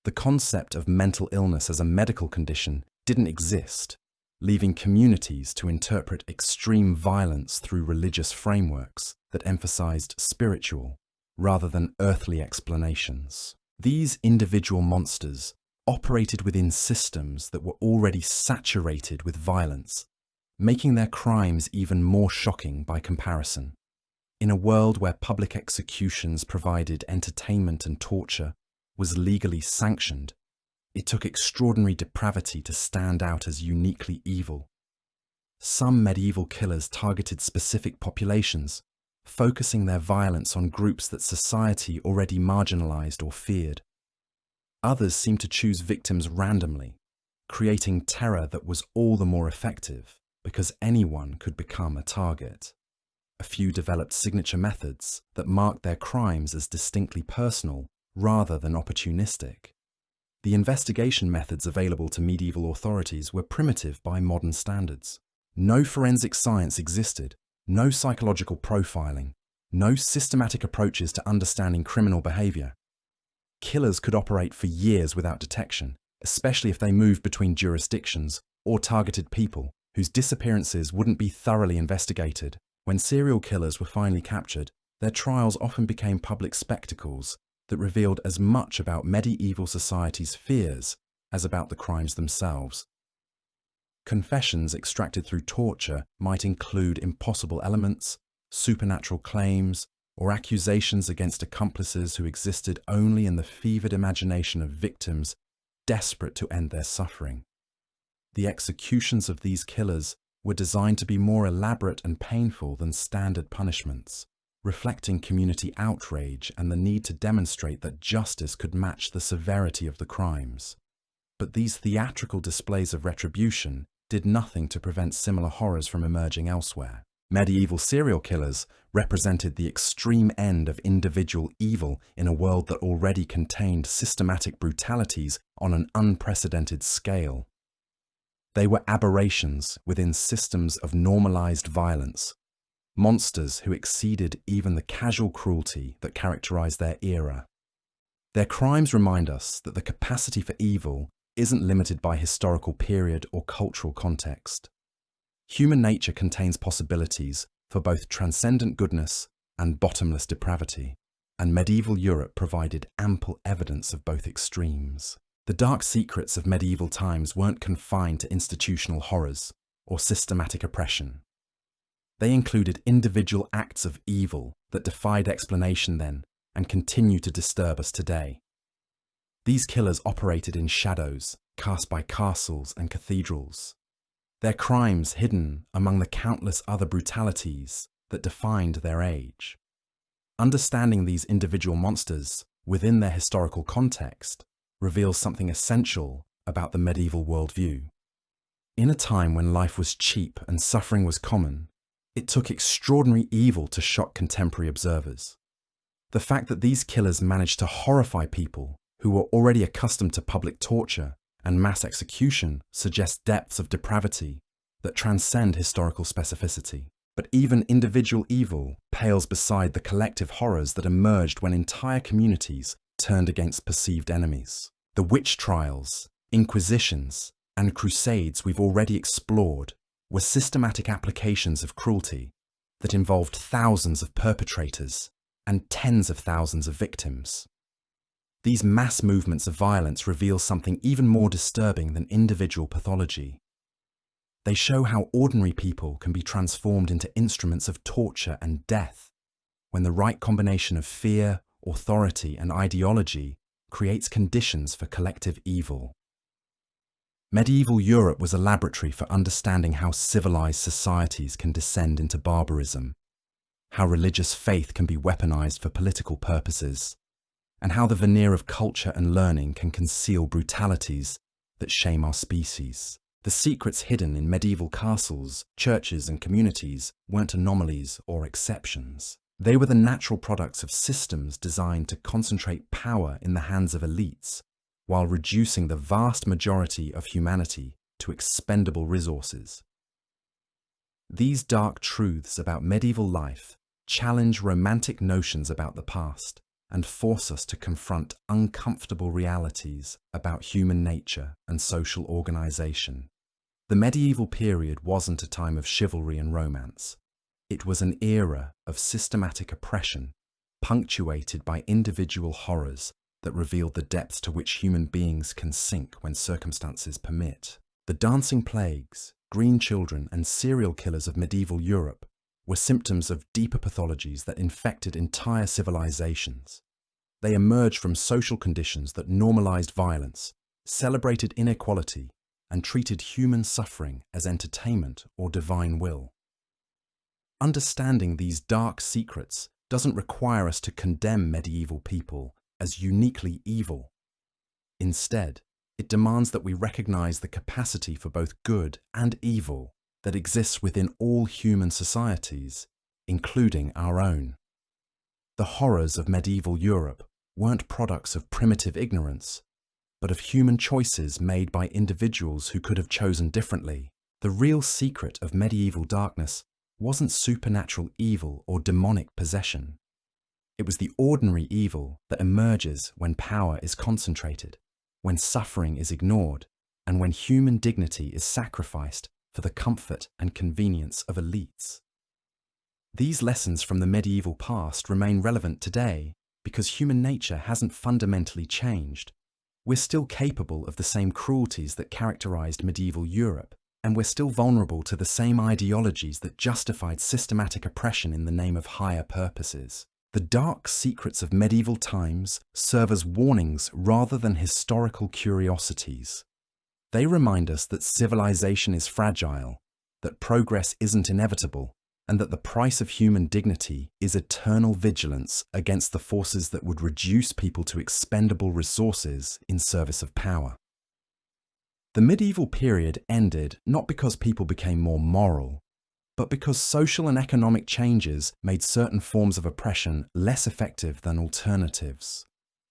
The concept of mental illness as a medical condition didn't exist, leaving communities to interpret extreme violence through religious frameworks that emphasized spiritual rather than earthly explanations. These individual monsters operated within systems that were already saturated with violence, making their crimes even more shocking by comparison. In a world where public executions provided entertainment and torture was legally sanctioned, it took extraordinary depravity to stand out as uniquely evil. Some medieval killers targeted specific populations, focusing their violence on groups that society already marginalized or feared. Others seemed to choose victims randomly, creating terror that was all the more effective because anyone could become a target. A few developed signature methods that marked their crimes as distinctly personal rather than opportunistic. The investigation methods available to medieval authorities were primitive by modern standards. No forensic science existed, no psychological profiling, no systematic approaches to understanding criminal behavior. Killers could operate for years without detection, especially if they moved between jurisdictions or targeted people whose disappearances wouldn't be thoroughly investigated. When serial killers were finally captured, their trials often became public spectacles that revealed as much about medieval society's fears as about the crimes themselves. Confessions extracted through torture might include impossible elements, supernatural claims, or accusations against accomplices who existed only in the fevered imagination of victims desperate to end their suffering. The executions of these killers were designed to be more elaborate and painful than standard punishments, reflecting community outrage and the need to demonstrate that justice could match the severity of the crimes. But these theatrical displays of retribution did nothing to prevent similar horrors from emerging elsewhere. Medieval serial killers represented the extreme end of individual evil in a world that already contained systematic brutalities on an unprecedented scale. They were aberrations within systems of normalized violence, monsters who exceeded even the casual cruelty that characterized their era. Their crimes remind us that the capacity for evil isn't limited by historical period or cultural context. Human nature contains possibilities for both transcendent goodness and bottomless depravity, and medieval Europe provided ample evidence of both extremes. The dark secrets of medieval times weren't confined to institutional horrors or systematic oppression. They included individual acts of evil that defied explanation then and continue to disturb us today. These killers operated in shadows cast by castles and cathedrals, their crimes hidden among the countless other brutalities that defined their age. Understanding these individual monsters within their historical context reveals something essential about the medieval worldview. In a time when life was cheap and suffering was common, it took extraordinary evil to shock contemporary observers. The fact that these killers managed to horrify people who were already accustomed to public torture and mass execution suggests depths of depravity that transcend historical specificity. But even individual evil pales beside the collective horrors that emerged when entire communities turned against perceived enemies. The witch trials, inquisitions, and crusades we've already explored were systematic applications of cruelty that involved thousands of perpetrators and tens of thousands of victims. These mass movements of violence reveal something even more disturbing than individual pathology. They show how ordinary people can be transformed into instruments of torture and death when the right combination of fear, authority, and ideology creates conditions for collective evil. Medieval Europe was a laboratory for understanding how civilized societies can descend into barbarism, how religious faith can be weaponized for political purposes, and how the veneer of culture and learning can conceal brutalities that shame our species. The secrets hidden in medieval castles, churches, and communities weren't anomalies or exceptions. They were the natural products of systems designed to concentrate power in the hands of elites, while reducing the vast majority of humanity to expendable resources. These dark truths about medieval life challenge romantic notions about the past and force us to confront uncomfortable realities about human nature and social organization. The medieval period wasn't a time of chivalry and romance. It was an era of systematic oppression, punctuated by individual horrors that revealed the depths to which human beings can sink when circumstances permit. The dancing plagues, green children, and serial killers of medieval Europe were symptoms of deeper pathologies that infected entire civilizations. They emerged from social conditions that normalized violence, celebrated inequality, and treated human suffering as entertainment or divine will. Understanding these dark secrets doesn't require us to condemn medieval people as uniquely evil. Instead, it demands that we recognize the capacity for both good and evil that exists within all human societies, including our own. The horrors of medieval Europe weren't products of primitive ignorance, but of human choices made by individuals who could have chosen differently. The real secret of medieval darkness wasn't supernatural evil or demonic possession. It was the ordinary evil that emerges when power is concentrated, when suffering is ignored, and when human dignity is sacrificed for the comfort and convenience of elites. These lessons from the medieval past remain relevant today because human nature hasn't fundamentally changed. We're still capable of the same cruelties that characterized medieval Europe, and we're still vulnerable to the same ideologies that justified systematic oppression in the name of higher purposes. The dark secrets of medieval times serve as warnings rather than historical curiosities. They remind us that civilization is fragile, that progress isn't inevitable, and that the price of human dignity is eternal vigilance against the forces that would reduce people to expendable resources in service of power. The medieval period ended not because people became more moral, but because social and economic changes made certain forms of oppression less effective than alternatives.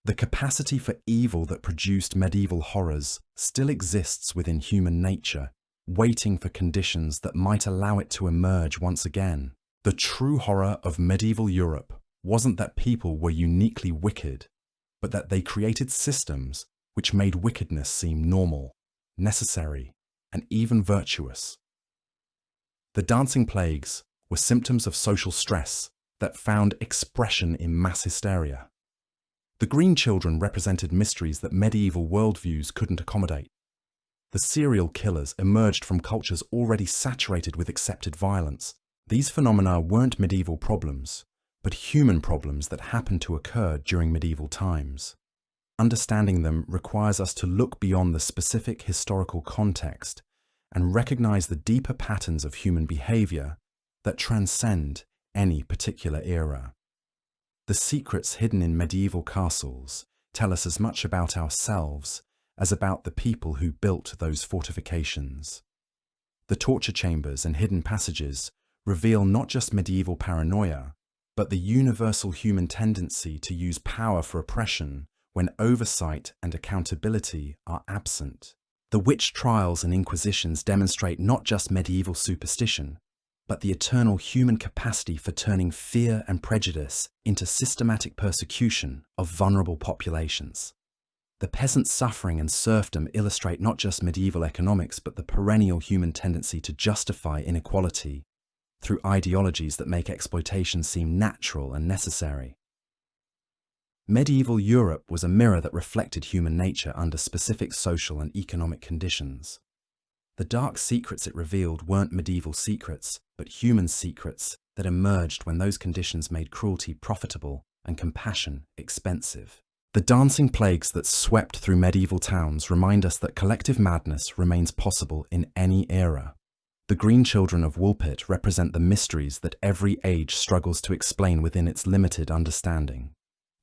The capacity for evil that produced medieval horrors still exists within human nature, waiting for conditions that might allow it to emerge once again. The true horror of medieval Europe wasn't that people were uniquely wicked, but that they created systems which made wickedness seem normal, necessary, and even virtuous. The dancing plagues were symptoms of social stress that found expression in mass hysteria. The green children represented mysteries that medieval worldviews couldn't accommodate. The serial killers emerged from cultures already saturated with accepted violence. These phenomena weren't medieval problems, but human problems that happened to occur during medieval times. Understanding them requires us to look beyond the specific historical context and recognize the deeper patterns of human behavior that transcend any particular era. The secrets hidden in medieval castles tell us as much about ourselves as about the people who built those fortifications. The torture chambers and hidden passages reveal not just medieval paranoia, but the universal human tendency to use power for oppression when oversight and accountability are absent. The witch trials and inquisitions demonstrate not just medieval superstition, but the eternal human capacity for turning fear and prejudice into systematic persecution of vulnerable populations. The peasant suffering and serfdom illustrate not just medieval economics, but the perennial human tendency to justify inequality through ideologies that make exploitation seem natural and necessary. Medieval Europe was a mirror that reflected human nature under specific social and economic conditions. The dark secrets it revealed weren't medieval secrets, but human secrets that emerged when those conditions made cruelty profitable and compassion expensive. The dancing plagues that swept through medieval towns remind us that collective madness remains possible in any era. The green children of Woolpit represent the mysteries that every age struggles to explain within its limited understanding.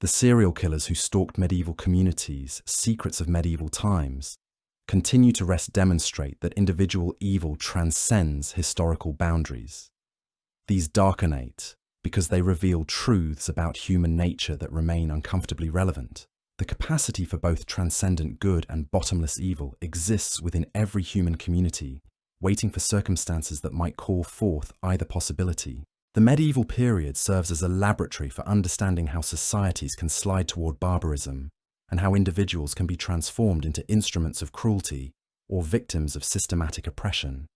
The serial killers who stalked medieval communities, secrets of medieval times, continue to demonstrate that individual evil transcends historical boundaries. These darkenate because they reveal truths about human nature that remain uncomfortably relevant. The capacity for both transcendent good and bottomless evil exists within every human community, waiting for circumstances that might call forth either possibility. The medieval period serves as a laboratory for understanding how societies can slide toward barbarism and how individuals can be transformed into instruments of cruelty or victims of systematic oppression.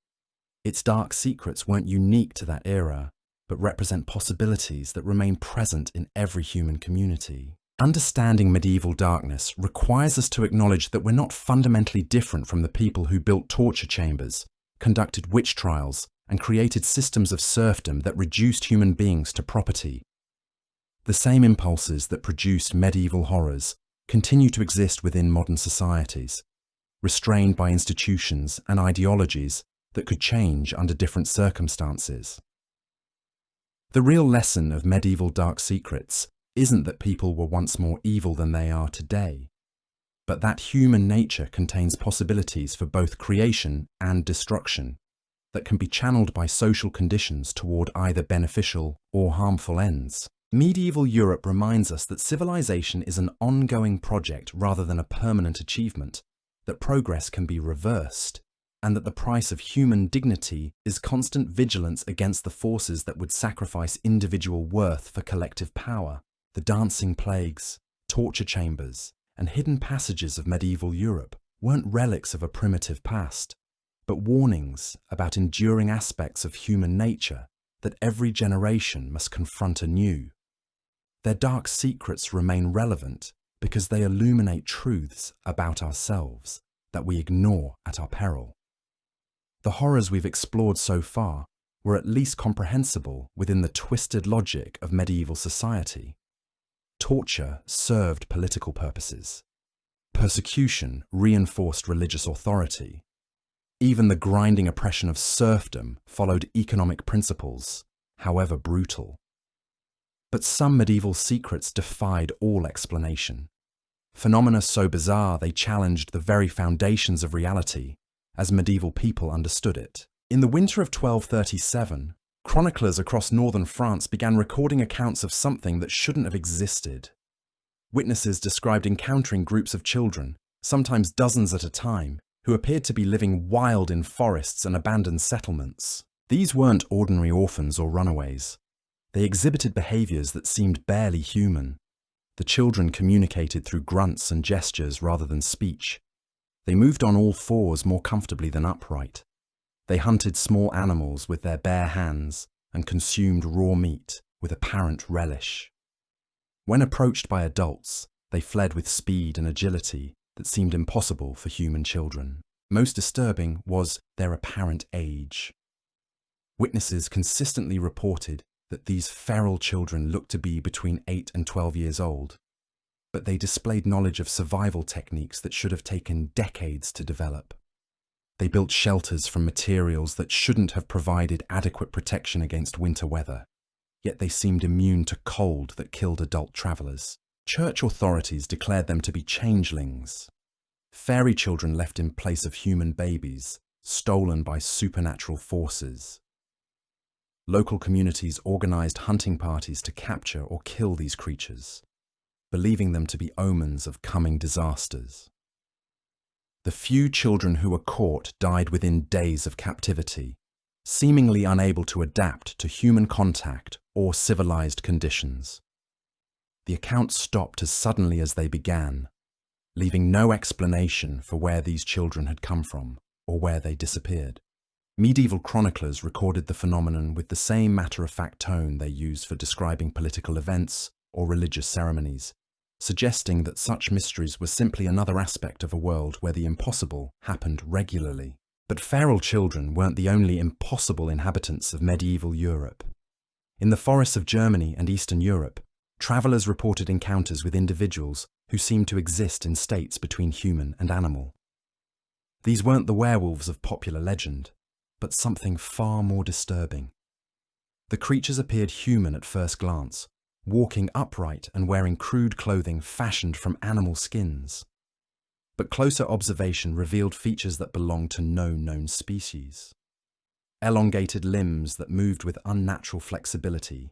Its dark secrets weren't unique to that era, but represent possibilities that remain present in every human community. Understanding medieval darkness requires us to acknowledge that we're not fundamentally different from the people who built torture chambers, conducted witch trials, and created systems of serfdom that reduced human beings to property. The same impulses that produced medieval horrors continue to exist within modern societies, restrained by institutions and ideologies that could change under different circumstances. The real lesson of medieval dark secrets isn't that people were once more evil than they are today, but that human nature contains possibilities for both creation and destruction that can be channeled by social conditions toward either beneficial or harmful ends. Medieval Europe reminds us that civilization is an ongoing project rather than a permanent achievement, that progress can be reversed, and that the price of human dignity is constant vigilance against the forces that would sacrifice individual worth for collective power. The dancing plagues, torture chambers, and hidden passages of medieval Europe weren't relics of a primitive past, but warnings about enduring aspects of human nature that every generation must confront anew. Their dark secrets remain relevant because they illuminate truths about ourselves that we ignore at our peril. The horrors we've explored so far were at least comprehensible within the twisted logic of medieval society. Torture served political purposes. Persecution reinforced religious authority. Even the grinding oppression of serfdom followed economic principles, however brutal. But some medieval secrets defied all explanation. Phenomena so bizarre they challenged the very foundations of reality as medieval people understood it. In the winter of 1237, chroniclers across northern France began recording accounts of something that shouldn't have existed. Witnesses described encountering groups of children, sometimes dozens at a time, who appeared to be living wild in forests and abandoned settlements. These weren't ordinary orphans or runaways. They exhibited behaviors that seemed barely human. The children communicated through grunts and gestures rather than speech. They moved on all fours more comfortably than upright. They hunted small animals with their bare hands and consumed raw meat with apparent relish. When approached by adults, they fled with speed and agility that seemed impossible for human children. Most disturbing was their apparent age. Witnesses consistently reported that these feral children looked to be between 8 and 12 years old, but they displayed knowledge of survival techniques that should have taken decades to develop. They built shelters from materials that shouldn't have provided adequate protection against winter weather, yet they seemed immune to cold that killed adult travelers. Church authorities declared them to be changelings, fairy children left in place of human babies, stolen by supernatural forces. Local communities organized hunting parties to capture or kill these creatures, believing them to be omens of coming disasters. The few children who were caught died within days of captivity, seemingly unable to adapt to human contact or civilized conditions. The accounts stopped as suddenly as they began, leaving no explanation for where these children had come from or where they disappeared. Medieval chroniclers recorded the phenomenon with the same matter-of-fact tone they used for describing political events or religious ceremonies, suggesting that such mysteries were simply another aspect of a world where the impossible happened regularly. But feral children weren't the only impossible inhabitants of medieval Europe. In the forests of Germany and Eastern Europe, travellers reported encounters with individuals who seemed to exist in states between human and animal. These weren't the werewolves of popular legend, but something far more disturbing. The creatures appeared human at first glance, walking upright and wearing crude clothing fashioned from animal skins. But closer observation revealed features that belonged to no known species. Elongated limbs that moved with unnatural flexibility,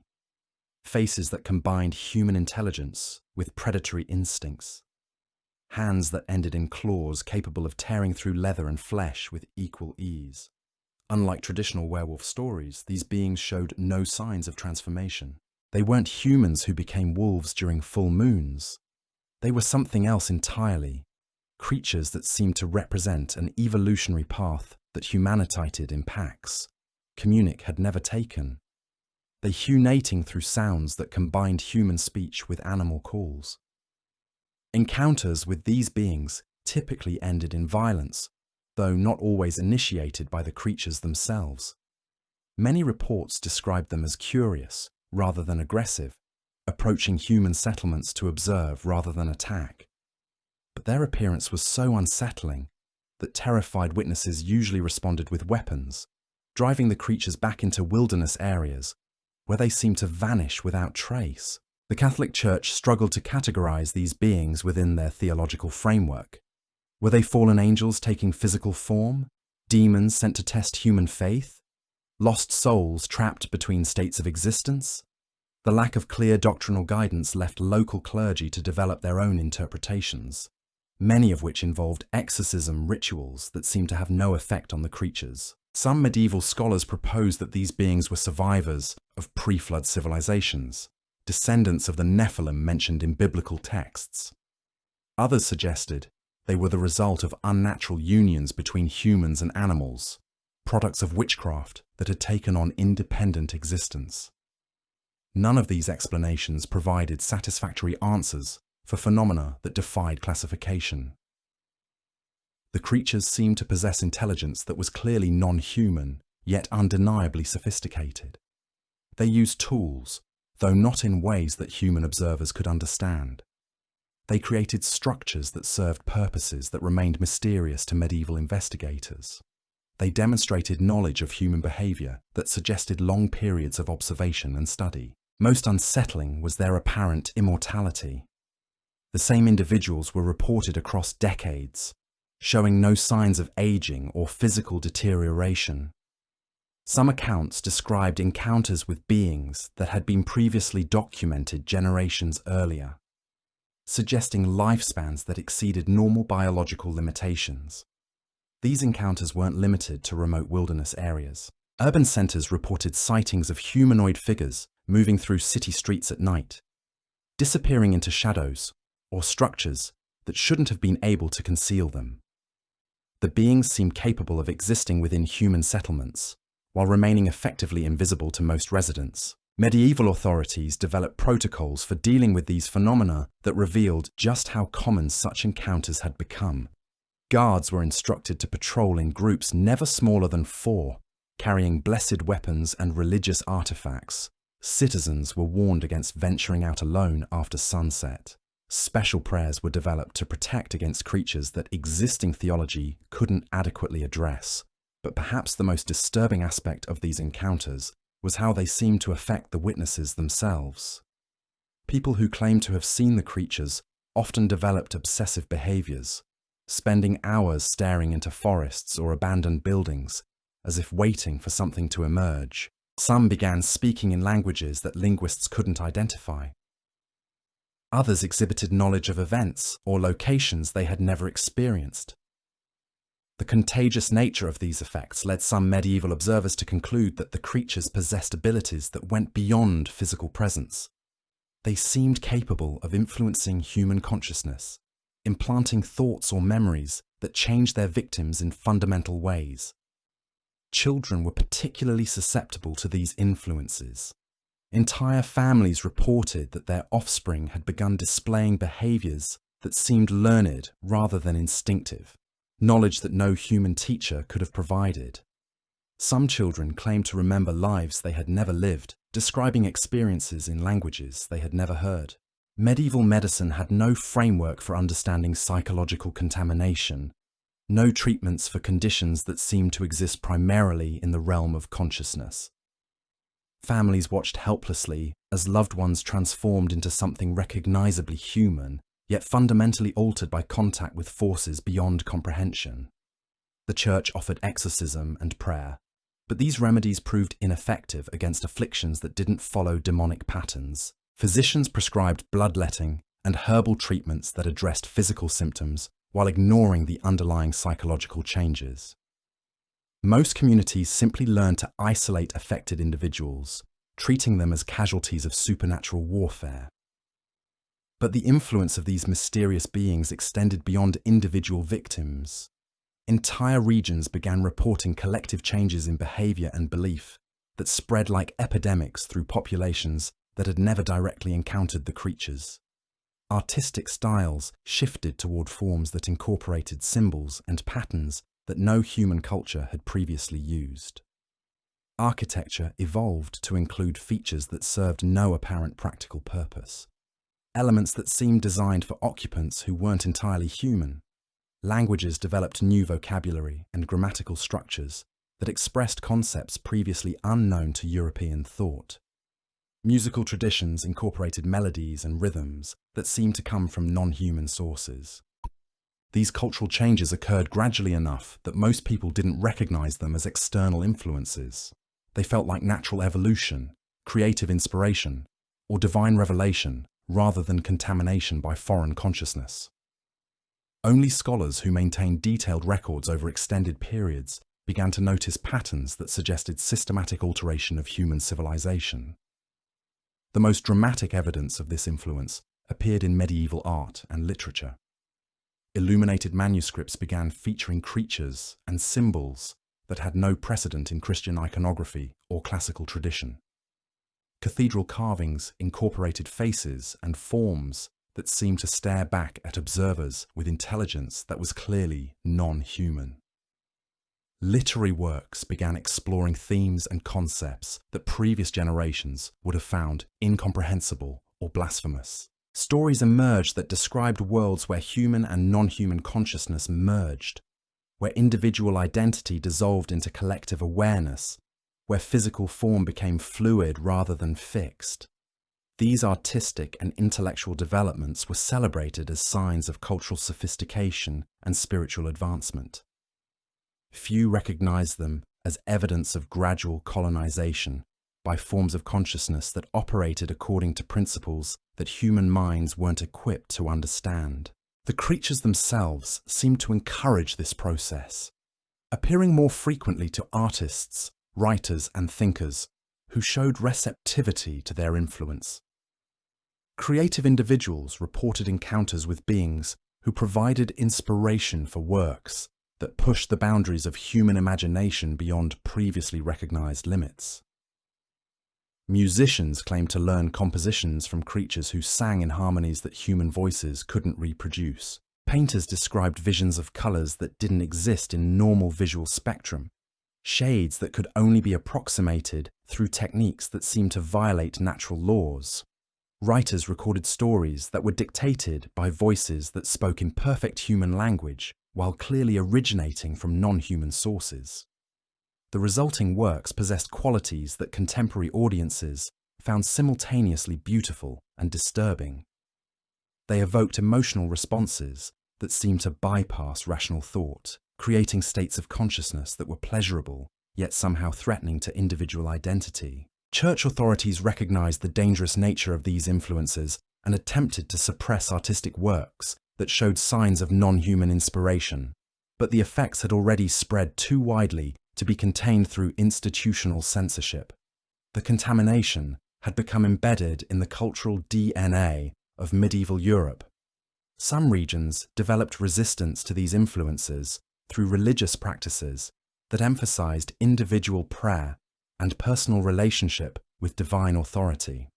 faces that combined human intelligence with predatory instincts, hands that ended in claws capable of tearing through leather and flesh with equal ease. Unlike traditional werewolf stories, these beings showed no signs of transformation. They weren't humans who became wolves during full moons. They were something else entirely, creatures that seemed to represent an evolutionary path that humanitated in packs communic had never taken. They hunating through sounds that combined human speech with animal calls. Encounters with these beings typically ended in violence, though not always initiated by the creatures themselves. Many reports described them as curious rather than aggressive, approaching human settlements to observe rather than attack. But their appearance was so unsettling that terrified witnesses usually responded with weapons, driving the creatures back into wilderness areas where they seemed to vanish without trace. The Catholic Church struggled to categorize these beings within their theological framework. Were they fallen angels taking physical form? Demons sent to test human faith? Lost souls trapped between states of existence? The lack of clear doctrinal guidance left local clergy to develop their own interpretations, many of which involved exorcism rituals that seemed to have no effect on the creatures. Some medieval scholars proposed that these beings were survivors of pre-flood civilizations, descendants of the Nephilim mentioned in biblical texts. Others suggested they were the result of unnatural unions between humans and animals, products of witchcraft that had taken on independent existence. None of these explanations provided satisfactory answers for phenomena that defied classification. The creatures seemed to possess intelligence that was clearly non-human, yet undeniably sophisticated. They used tools, though not in ways that human observers could understand. They created structures that served purposes that remained mysterious to medieval investigators. They demonstrated knowledge of human behavior that suggested long periods of observation and study. Most unsettling was their apparent immortality. The same individuals were reported across decades, showing no signs of aging or physical deterioration. Some accounts described encounters with beings that had been previously documented generations earlier, suggesting lifespans that exceeded normal biological limitations. These encounters weren't limited to remote wilderness areas. Urban centers reported sightings of humanoid figures moving through city streets at night, disappearing into shadows or structures that shouldn't have been able to conceal them. The beings seemed capable of existing within human settlements, while remaining effectively invisible to most residents. Medieval authorities developed protocols for dealing with these phenomena that revealed just how common such encounters had become. Guards were instructed to patrol in groups never smaller than 4, carrying blessed weapons and religious artifacts. Citizens were warned against venturing out alone after sunset. Special prayers were developed to protect against creatures that existing theology couldn't adequately address. But perhaps the most disturbing aspect of these encounters was how they seemed to affect the witnesses themselves. People who claimed to have seen the creatures often developed obsessive behaviors, spending hours staring into forests or abandoned buildings, as if waiting for something to emerge. Some began speaking in languages that linguists couldn't identify. Others exhibited knowledge of events or locations they had never experienced. The contagious nature of these effects led some medieval observers to conclude that the creatures possessed abilities that went beyond physical presence. They seemed capable of influencing human consciousness, implanting thoughts or memories that changed their victims in fundamental ways. Children were particularly susceptible to these influences. Entire families reported that their offspring had begun displaying behaviors that seemed learned rather than instinctive, knowledge that no human teacher could have provided. Some children claimed to remember lives they had never lived, describing experiences in languages they had never heard. Medieval medicine had no framework for understanding psychological contamination, no treatments for conditions that seemed to exist primarily in the realm of consciousness. Families watched helplessly as loved ones transformed into something recognizably human, yet fundamentally altered by contact with forces beyond comprehension. The church offered exorcism and prayer, but these remedies proved ineffective against afflictions that didn't follow demonic patterns. Physicians prescribed bloodletting and herbal treatments that addressed physical symptoms while ignoring the underlying psychological changes. Most communities simply learned to isolate affected individuals, treating them as casualties of supernatural warfare. But the influence of these mysterious beings extended beyond individual victims. Entire regions began reporting collective changes in behavior and belief that spread like epidemics through populations that had never directly encountered the creatures. Artistic styles shifted toward forms that incorporated symbols and patterns that no human culture had previously used. Architecture evolved to include features that served no apparent practical purpose, elements that seemed designed for occupants who weren't entirely human. Languages developed new vocabulary and grammatical structures that expressed concepts previously unknown to European thought. Musical traditions incorporated melodies and rhythms that seemed to come from non-human sources. These cultural changes occurred gradually enough that most people didn't recognize them as external influences. They felt like natural evolution, creative inspiration, or divine revelation rather than contamination by foreign consciousness. Only scholars who maintained detailed records over extended periods began to notice patterns that suggested systematic alteration of human civilization. The most dramatic evidence of this influence appeared in medieval art and literature. Illuminated manuscripts began featuring creatures and symbols that had no precedent in Christian iconography or classical tradition. Cathedral carvings incorporated faces and forms that seemed to stare back at observers with intelligence that was clearly non-human. Literary works began exploring themes and concepts that previous generations would have found incomprehensible or blasphemous. Stories emerged that described worlds where human and non-human consciousness merged, where individual identity dissolved into collective awareness, where physical form became fluid rather than fixed. These artistic and intellectual developments were celebrated as signs of cultural sophistication and spiritual advancement. Few recognized them as evidence of gradual colonization by forms of consciousness that operated according to principles that human minds weren't equipped to understand. The creatures themselves seemed to encourage this process, appearing more frequently to artists, writers, and thinkers who showed receptivity to their influence. Creative individuals reported encounters with beings who provided inspiration for works that pushed the boundaries of human imagination beyond previously recognized limits. Musicians claimed to learn compositions from creatures who sang in harmonies that human voices couldn't reproduce. Painters described visions of colors that didn't exist in normal visual spectrum, shades that could only be approximated through techniques that seemed to violate natural laws. Writers recorded stories that were dictated by voices that spoke in perfect human language while clearly originating from non-human sources. The resulting works possessed qualities that contemporary audiences found simultaneously beautiful and disturbing. They evoked emotional responses that seemed to bypass rational thought, creating states of consciousness that were pleasurable, yet somehow threatening to individual identity. Church authorities recognized the dangerous nature of these influences and attempted to suppress artistic works that showed signs of non-human inspiration, but the effects had already spread too widely to be contained through institutional censorship. The contamination had become embedded in the cultural DNA of medieval Europe. Some regions developed resistance to these influences through religious practices that emphasized individual prayer and personal relationship with divine authority.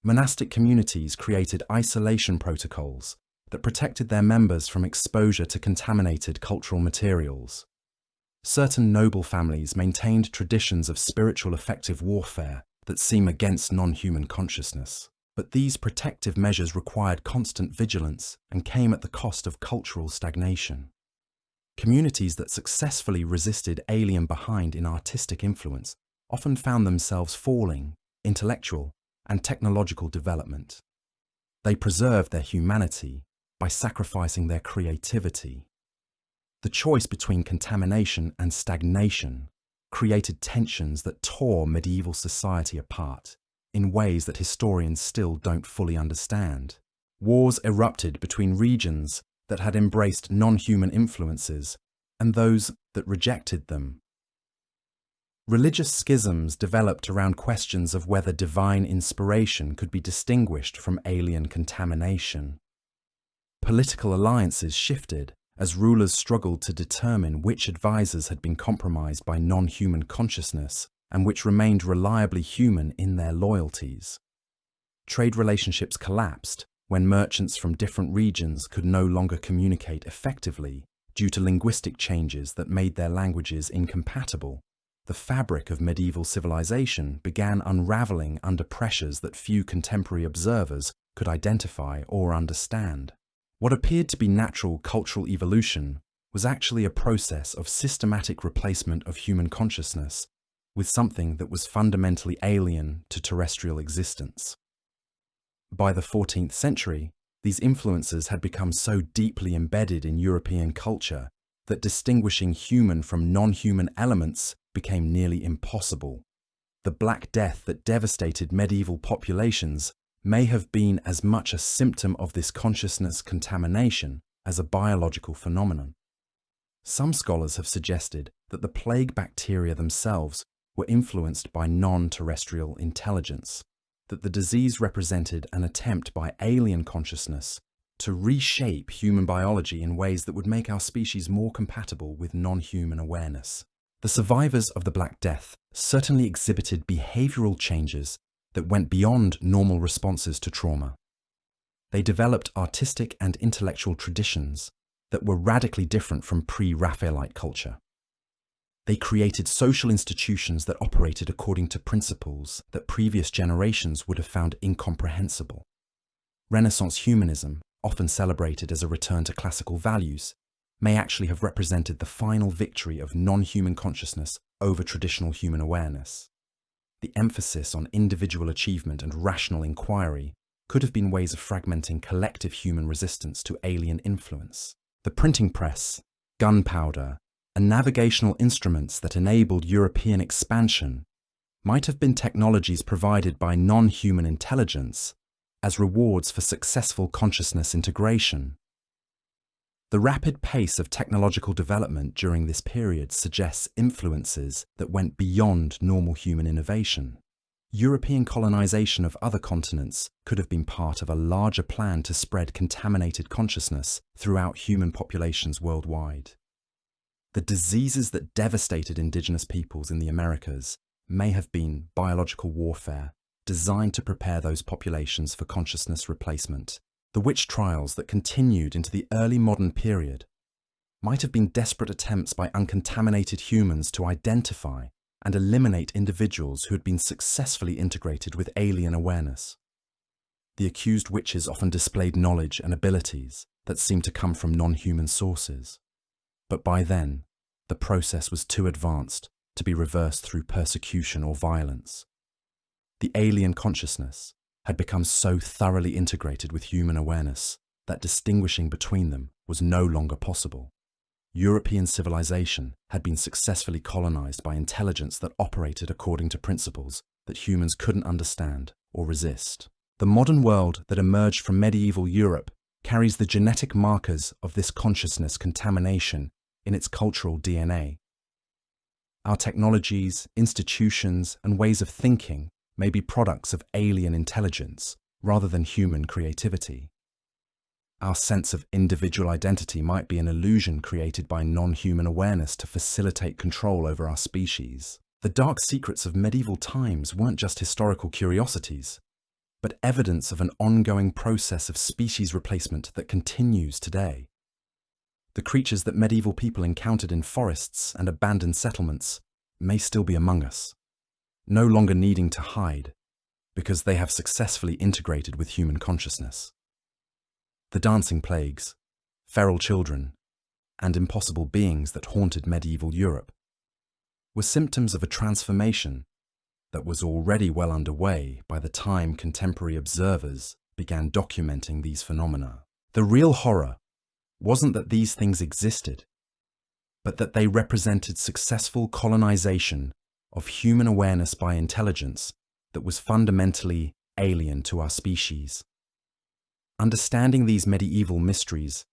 Monastic communities created isolation protocols that protected their members from exposure to contaminated cultural materials. Certain noble families maintained traditions of spiritual effective warfare that seem against non-human consciousness. But these protective measures required constant vigilance and came at the cost of cultural stagnation. Communities that successfully resisted alien behind in artistic influence often found themselves falling intellectual and technological development. They preserved their humanity by sacrificing their creativity. The choice between contamination and stagnation created tensions that tore medieval society apart in ways that historians still don't fully understand. Wars erupted between regions that had embraced non-human influences and those that rejected them. Religious schisms developed around questions of whether divine inspiration could be distinguished from alien contamination. Political alliances shifted as rulers struggled to determine which advisors had been compromised by non-human consciousness and which remained reliably human in their loyalties. Trade relationships collapsed when merchants from different regions could no longer communicate effectively due to linguistic changes that made their languages incompatible. The fabric of medieval civilization began unraveling under pressures that few contemporary observers could identify or understand. What appeared to be natural cultural evolution was actually a process of systematic replacement of human consciousness with something that was fundamentally alien to terrestrial existence. By the 14th century, these influences had become so deeply embedded in European culture that distinguishing human from non-human elements became nearly impossible. The Black Death that devastated medieval populations may have been as much a symptom of this consciousness contamination as a biological phenomenon. Some scholars have suggested that the plague bacteria themselves were influenced by non-terrestrial intelligence, that the disease represented an attempt by alien consciousness to reshape human biology in ways that would make our species more compatible with non-human awareness. The survivors of the Black Death certainly exhibited behavioral changes that went beyond normal responses to trauma. They developed artistic and intellectual traditions that were radically different from pre-Raphaelite culture. They created social institutions that operated according to principles that previous generations would have found incomprehensible. Renaissance humanism, often celebrated as a return to classical values, may actually have represented the final victory of non-human consciousness over traditional human awareness. The emphasis on individual achievement and rational inquiry could have been ways of fragmenting collective human resistance to alien influence. The printing press, gunpowder, and navigational instruments that enabled European expansion might have been technologies provided by non-human intelligence as rewards for successful consciousness integration. The rapid pace of technological development during this period suggests influences that went beyond normal human innovation. European colonization of other continents could have been part of a larger plan to spread contaminated consciousness throughout human populations worldwide. The diseases that devastated indigenous peoples in the Americas may have been biological warfare designed to prepare those populations for consciousness replacement. The witch trials that continued into the early modern period might have been desperate attempts by uncontaminated humans to identify and eliminate individuals who had been successfully integrated with alien awareness. The accused witches often displayed knowledge and abilities that seemed to come from non-human sources. But by then, the process was too advanced to be reversed through persecution or violence. The alien consciousness had become so thoroughly integrated with human awareness that distinguishing between them was no longer possible. European civilization had been successfully colonized by intelligence that operated according to principles that humans couldn't understand or resist. The modern world that emerged from medieval Europe carries the genetic markers of this consciousness contamination in its cultural DNA. Our technologies, institutions, and ways of thinking may be products of alien intelligence rather than human creativity. Our sense of individual identity might be an illusion created by non-human awareness to facilitate control over our species. The dark secrets of medieval times weren't just historical curiosities, but evidence of an ongoing process of species replacement that continues today. The creatures that medieval people encountered in forests and abandoned settlements may still be among us, no longer needing to hide because they have successfully integrated with human consciousness. The dancing plagues, feral children, and impossible beings that haunted medieval Europe were symptoms of a transformation that was already well underway by the time contemporary observers began documenting these phenomena. The real horror wasn't that these things existed, but that they represented successful colonization of human awareness by intelligence that was fundamentally alien to our species. Understanding these medieval mysteries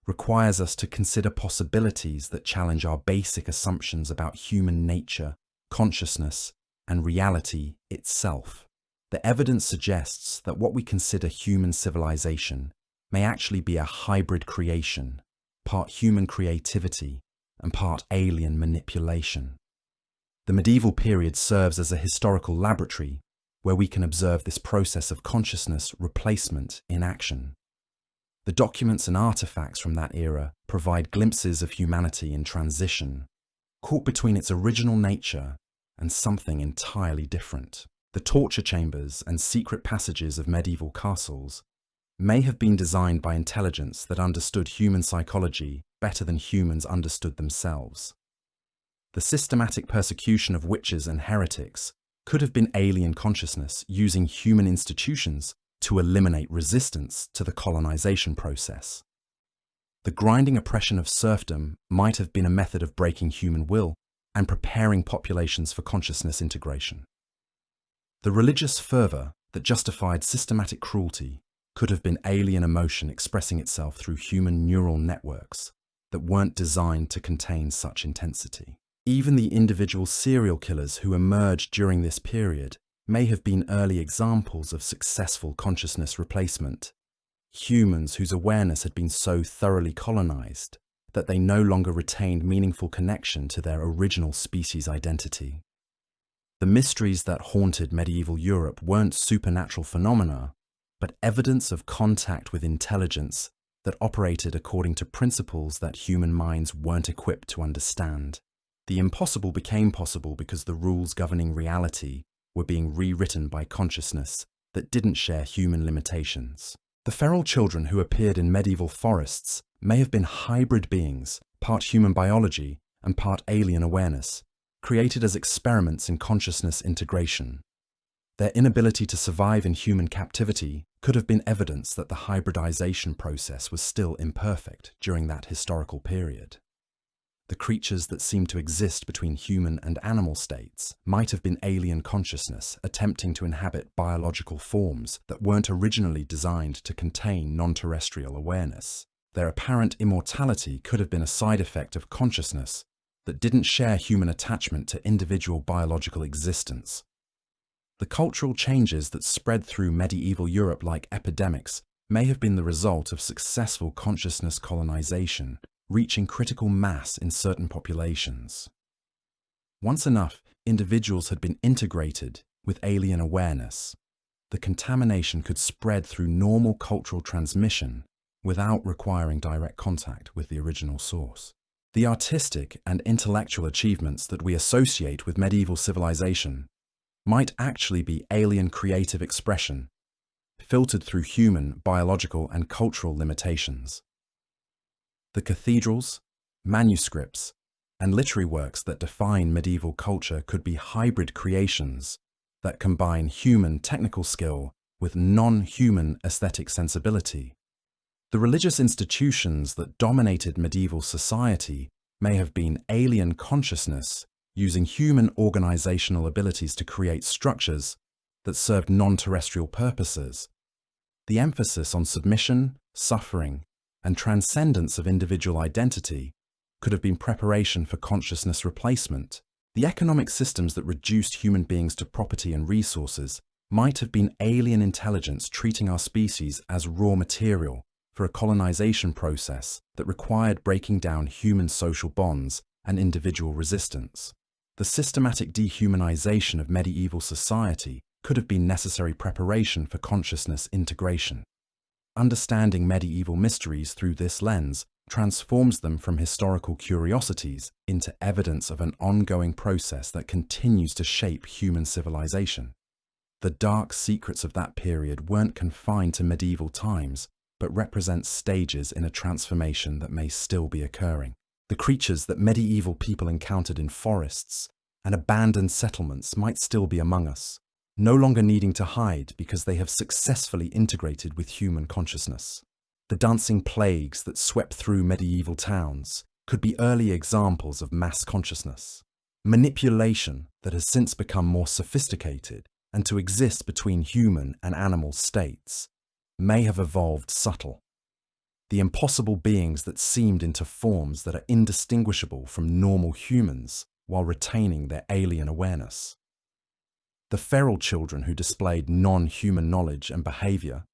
requires us to consider possibilities that challenge our basic assumptions about human nature, consciousness, and reality itself. The evidence suggests that what we consider human civilization may actually be a hybrid creation, part human creativity and part alien manipulation. The medieval period serves as a historical laboratory where we can observe this process of consciousness replacement in action. The documents and artifacts from that era provide glimpses of humanity in transition, caught between its original nature and something entirely different. The torture chambers and secret passages of medieval castles may have been designed by intelligence that understood human psychology better than humans understood themselves. The systematic persecution of witches and heretics could have been alien consciousness using human institutions to eliminate resistance to the colonization process. The grinding oppression of serfdom might have been a method of breaking human will and preparing populations for consciousness integration. The religious fervor that justified systematic cruelty could have been alien emotion expressing itself through human neural networks that weren't designed to contain such intensity. Even the individual serial killers who emerged during this period may have been early examples of successful consciousness replacement, humans whose awareness had been so thoroughly colonized that they no longer retained meaningful connection to their original species identity. The mysteries that haunted medieval Europe weren't supernatural phenomena, but evidence of contact with intelligence that operated according to principles that human minds weren't equipped to understand. The impossible became possible because the rules governing reality were being rewritten by consciousness that didn't share human limitations. The feral children who appeared in medieval forests may have been hybrid beings, part human biology and part alien awareness, created as experiments in consciousness integration. Their inability to survive in human captivity could have been evidence that the hybridization process was still imperfect during that historical period. The creatures that seemed to exist between human and animal states might have been alien consciousness attempting to inhabit biological forms that weren't originally designed to contain non-terrestrial awareness. Their apparent immortality could have been a side effect of consciousness that didn't share human attachment to individual biological existence. The cultural changes that spread through medieval Europe like epidemics may have been the result of successful consciousness colonization, reaching critical mass in certain populations. Once enough individuals had been integrated with alien awareness, the contamination could spread through normal cultural transmission without requiring direct contact with the original source. The artistic and intellectual achievements that we associate with medieval civilization might actually be alien creative expression, filtered through human, biological, and cultural limitations. The cathedrals, manuscripts, and literary works that define medieval culture could be hybrid creations that combine human technical skill with non-human aesthetic sensibility. The religious institutions that dominated medieval society may have been alien consciousness using human organizational abilities to create structures that served non-terrestrial purposes. The emphasis on submission, suffering, and transcendence of individual identity could have been preparation for consciousness replacement. The economic systems that reduced human beings to property and resources might have been alien intelligence treating our species as raw material for for a colonization process that required breaking down human social bonds and individual resistance. The systematic dehumanization of medieval society could have been necessary preparation for consciousness integration. Understanding medieval mysteries through this lens transforms them from historical curiosities into evidence of an ongoing process that continues to shape human civilization. The dark secrets of that period weren't confined to medieval times, but represent stages in a transformation that may still be occurring. The creatures that medieval people encountered in forests and abandoned settlements might still be among us, no longer needing to hide because they have successfully integrated with human consciousness. The dancing plagues that swept through medieval towns could be early examples of mass consciousness. Manipulation that has since become more sophisticated and to exist between human and animal states may have evolved subtle. The impossible beings that seemed into forms that are indistinguishable from normal humans while retaining their alien awareness. The feral children who displayed non-human knowledge and behavior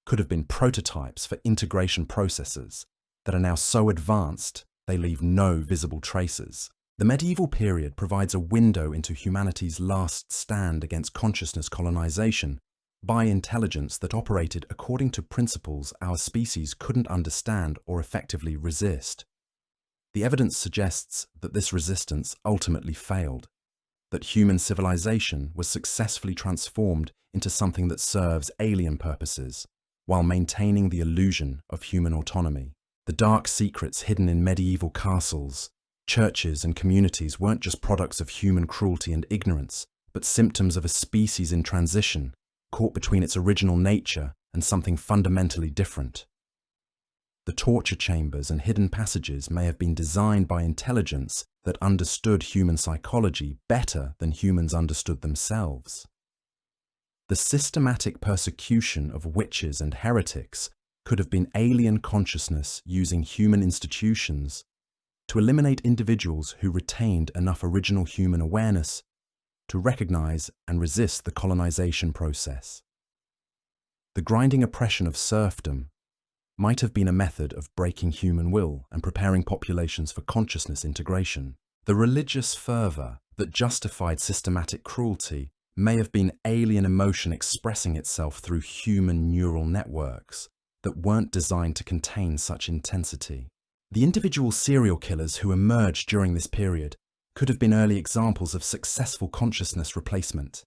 could have been prototypes for integration processes that are now so advanced they leave no visible traces. The medieval period provides a window into humanity's last stand against consciousness colonization by intelligence that operated according to principles our species couldn't understand or effectively resist. The evidence suggests that this resistance ultimately failed, that human civilization was successfully transformed into something that serves alien purposes, while maintaining the illusion of human autonomy. The dark secrets hidden in medieval castles, churches, and communities weren't just products of human cruelty and ignorance, but symptoms of a species in transition, caught between its original nature and something fundamentally different. The torture chambers and hidden passages may have been designed by intelligence that understood human psychology better than humans understood themselves. The systematic persecution of witches and heretics could have been alien consciousness using human institutions to eliminate individuals who retained enough original human awareness to recognize and resist the colonization process. The grinding oppression of serfdom might have been a method of breaking human will and preparing populations for consciousness integration. The religious fervor that justified systematic cruelty may have been alien emotion expressing itself through human neural networks that weren't designed to contain such intensity. The individual serial killers who emerged during this period could have been early examples of successful consciousness replacement.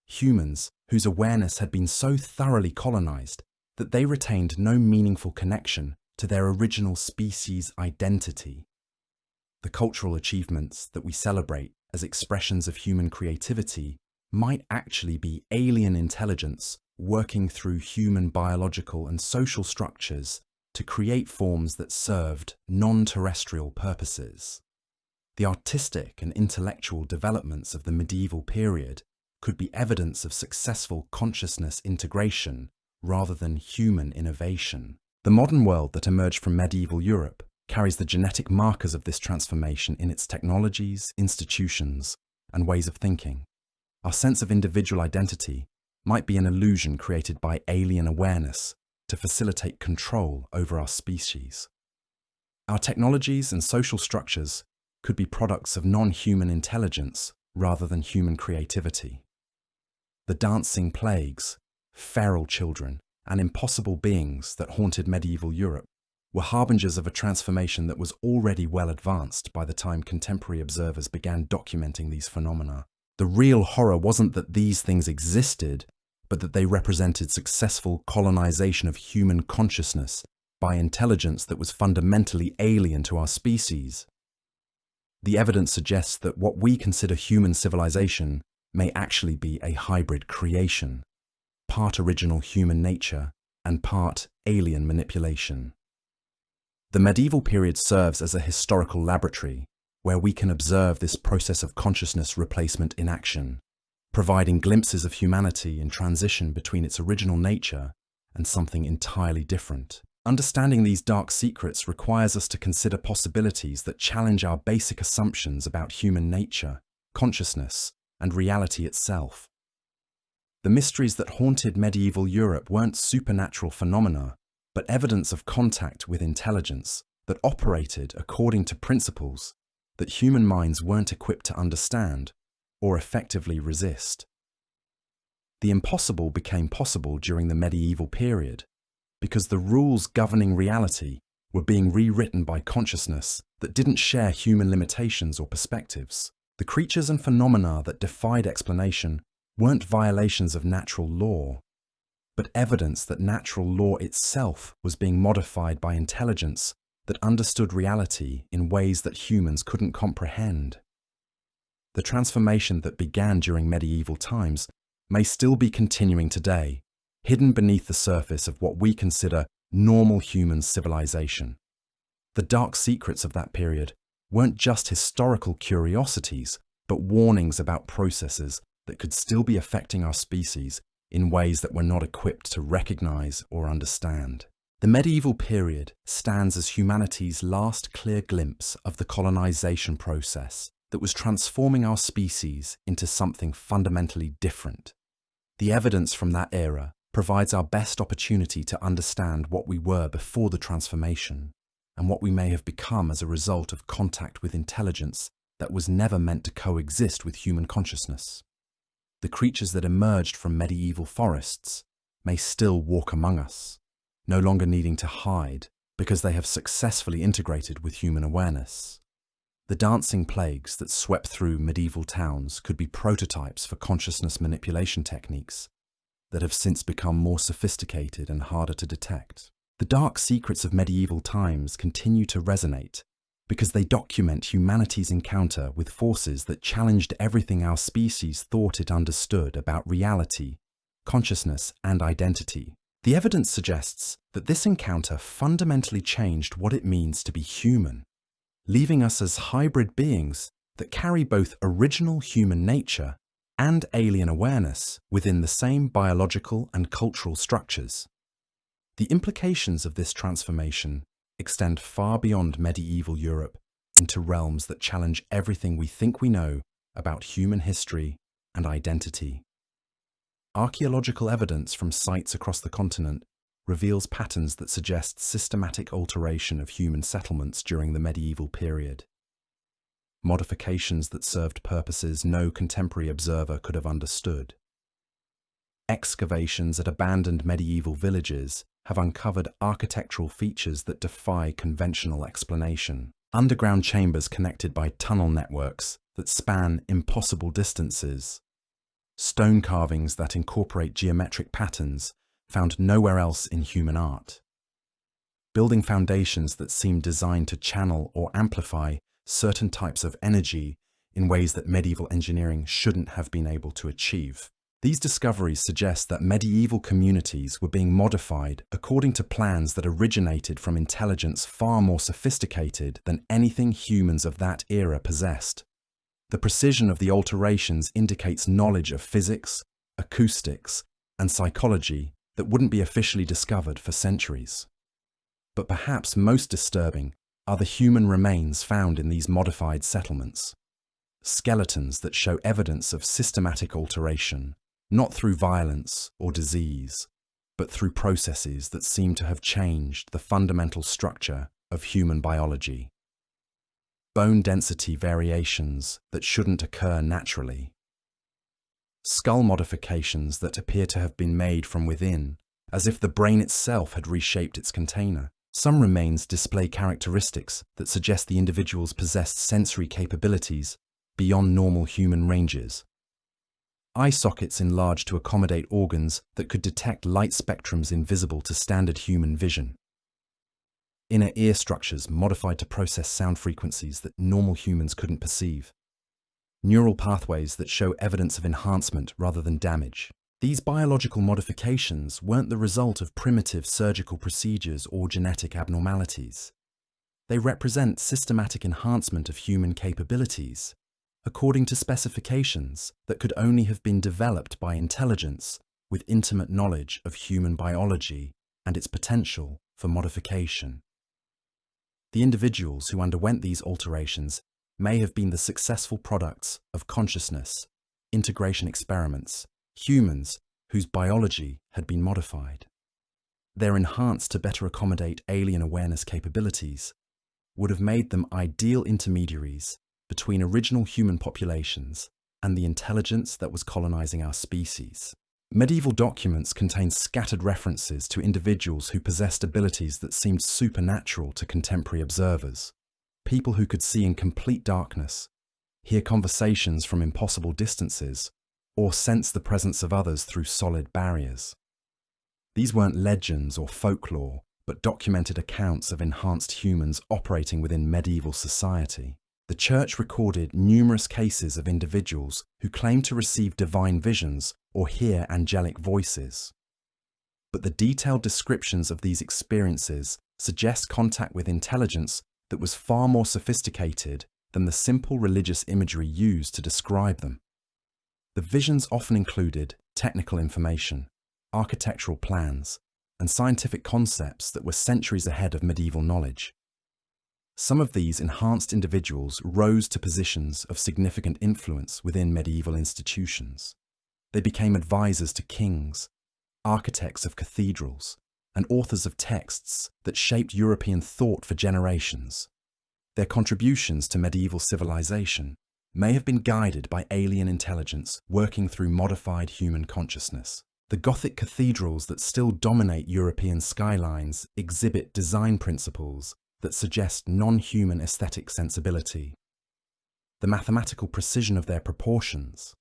Humans whose awareness had been so thoroughly colonized that they retained no meaningful connection to their original species identity. The cultural achievements that we celebrate as expressions of human creativity might actually be alien intelligence working through human biological and social structures to create forms that served non-terrestrial purposes. The artistic and intellectual developments of the medieval period could be evidence of successful consciousness integration rather than human innovation. The modern world that emerged from medieval Europe carries the genetic markers of this transformation in its technologies, institutions, and ways of thinking. Our sense of individual identity might be an illusion created by alien awareness to facilitate control over our species. Our technologies and social structures could be products of non-human intelligence rather than human creativity. The dancing plagues, feral children, and impossible beings that haunted medieval Europe were harbingers of a transformation that was already well advanced by the time contemporary observers began documenting these phenomena. The real horror wasn't that these things existed, but that they represented successful colonization of human consciousness by intelligence that was fundamentally alien to our species. The evidence suggests that what we consider human civilization may actually be a hybrid creation, part original human nature and part alien manipulation. The medieval period serves as a historical laboratory where we can observe this process of consciousness replacement in action, providing glimpses of humanity in transition between its original nature and something entirely different. Understanding these dark secrets requires us to consider possibilities that challenge our basic assumptions about human nature, consciousness, and reality itself. The mysteries that haunted medieval Europe weren't supernatural phenomena, but evidence of contact with intelligence that operated according to principles that human minds weren't equipped to understand or effectively resist. The impossible became possible during the medieval period because the rules governing reality were being rewritten by consciousness that didn't share human limitations or perspectives. The creatures and phenomena that defied explanation weren't violations of natural law, but evidence that natural law itself was being modified by intelligence that understood reality in ways that humans couldn't comprehend. The transformation that began during medieval times may still be continuing today, hidden beneath the surface of what we consider normal human civilization. The dark secrets of that period weren't just historical curiosities, but warnings about processes that could still be affecting our species in ways that we're not equipped to recognize or understand. The medieval period stands as humanity's last clear glimpse of the colonization process that was transforming our species into something fundamentally different. The evidence from that era provides our best opportunity to understand what we were before the transformation and what we may have become as a result of contact with intelligence that was never meant to coexist with human consciousness. The creatures that emerged from medieval forests may still walk among us, no longer needing to hide because they have successfully integrated with human awareness. The dancing plagues that swept through medieval towns could be prototypes for consciousness manipulation techniques that have since become more sophisticated and harder to detect. The dark secrets of medieval times continue to resonate because they document humanity's encounter with forces that challenged everything our species thought it understood about reality, consciousness, and identity. The evidence suggests that this encounter fundamentally changed what it means to be human, leaving us as hybrid beings that carry both original human nature and alien awareness within the same biological and cultural structures. The implications of this transformation extend far beyond medieval Europe into realms that challenge everything we think we know about human history and identity. Archaeological evidence from sites across the continent reveals patterns that suggest systematic alteration of human settlements during the medieval period. Modifications that served purposes no contemporary observer could have understood. Excavations at abandoned medieval villages have uncovered architectural features that defy conventional explanation. Underground chambers connected by tunnel networks that span impossible distances. Stone carvings that incorporate geometric patterns found nowhere else in human art. Building foundations that seem designed to channel or amplify certain types of energy in ways that medieval engineering shouldn't have been able to achieve. These discoveries suggest that medieval communities were being modified according to plans that originated from intelligence far more sophisticated than anything humans of that era possessed. The precision of the alterations indicates knowledge of physics, acoustics, and psychology that wouldn't be officially discovered for centuries. But perhaps most disturbing are the human remains found in these modified settlements. Skeletons that show evidence of systematic alteration, not through violence or disease, but through processes that seem to have changed the fundamental structure of human biology. Bone density variations that shouldn't occur naturally. Skull modifications that appear to have been made from within, as if the brain itself had reshaped its container. Some remains display characteristics that suggest the individuals possessed sensory capabilities beyond normal human ranges. Eye sockets enlarged to accommodate organs that could detect light spectrums invisible to standard human vision. Inner ear structures modified to process sound frequencies that normal humans couldn't perceive. Neural pathways that show evidence of enhancement rather than damage. These biological modifications weren't the result of primitive surgical procedures or genetic abnormalities. They represent systematic enhancement of human capabilities, according to specifications that could only have been developed by intelligence with intimate knowledge of human biology and its potential for modification. The individuals who underwent these alterations may have been the successful products of consciousness, integration experiments, humans whose biology had been modified. They're enhanced to better accommodate alien awareness capabilities, would have made them ideal intermediaries between original human populations and the intelligence that was colonizing our species. Medieval documents contain scattered references to individuals who possessed abilities that seemed supernatural to contemporary observers, people who could see in complete darkness, hear conversations from impossible distances, or sense the presence of others through solid barriers. These weren't legends or folklore, but documented accounts of enhanced humans operating within medieval society. The Church recorded numerous cases of individuals who claimed to receive divine visions or hear angelic voices. But the detailed descriptions of these experiences suggest contact with intelligence that was far more sophisticated than the simple religious imagery used to describe them. The visions often included technical information, architectural plans, and scientific concepts that were centuries ahead of medieval knowledge. Some of these enhanced individuals rose to positions of significant influence within medieval institutions. They became advisors to kings, architects of cathedrals, and authors of texts that shaped European thought for generations. Their contributions to medieval civilization may have been guided by alien intelligence working through modified human consciousness. The Gothic cathedrals that still dominate European skylines exhibit design principles that suggest non-human aesthetic sensibility. The mathematical precision of their proportions,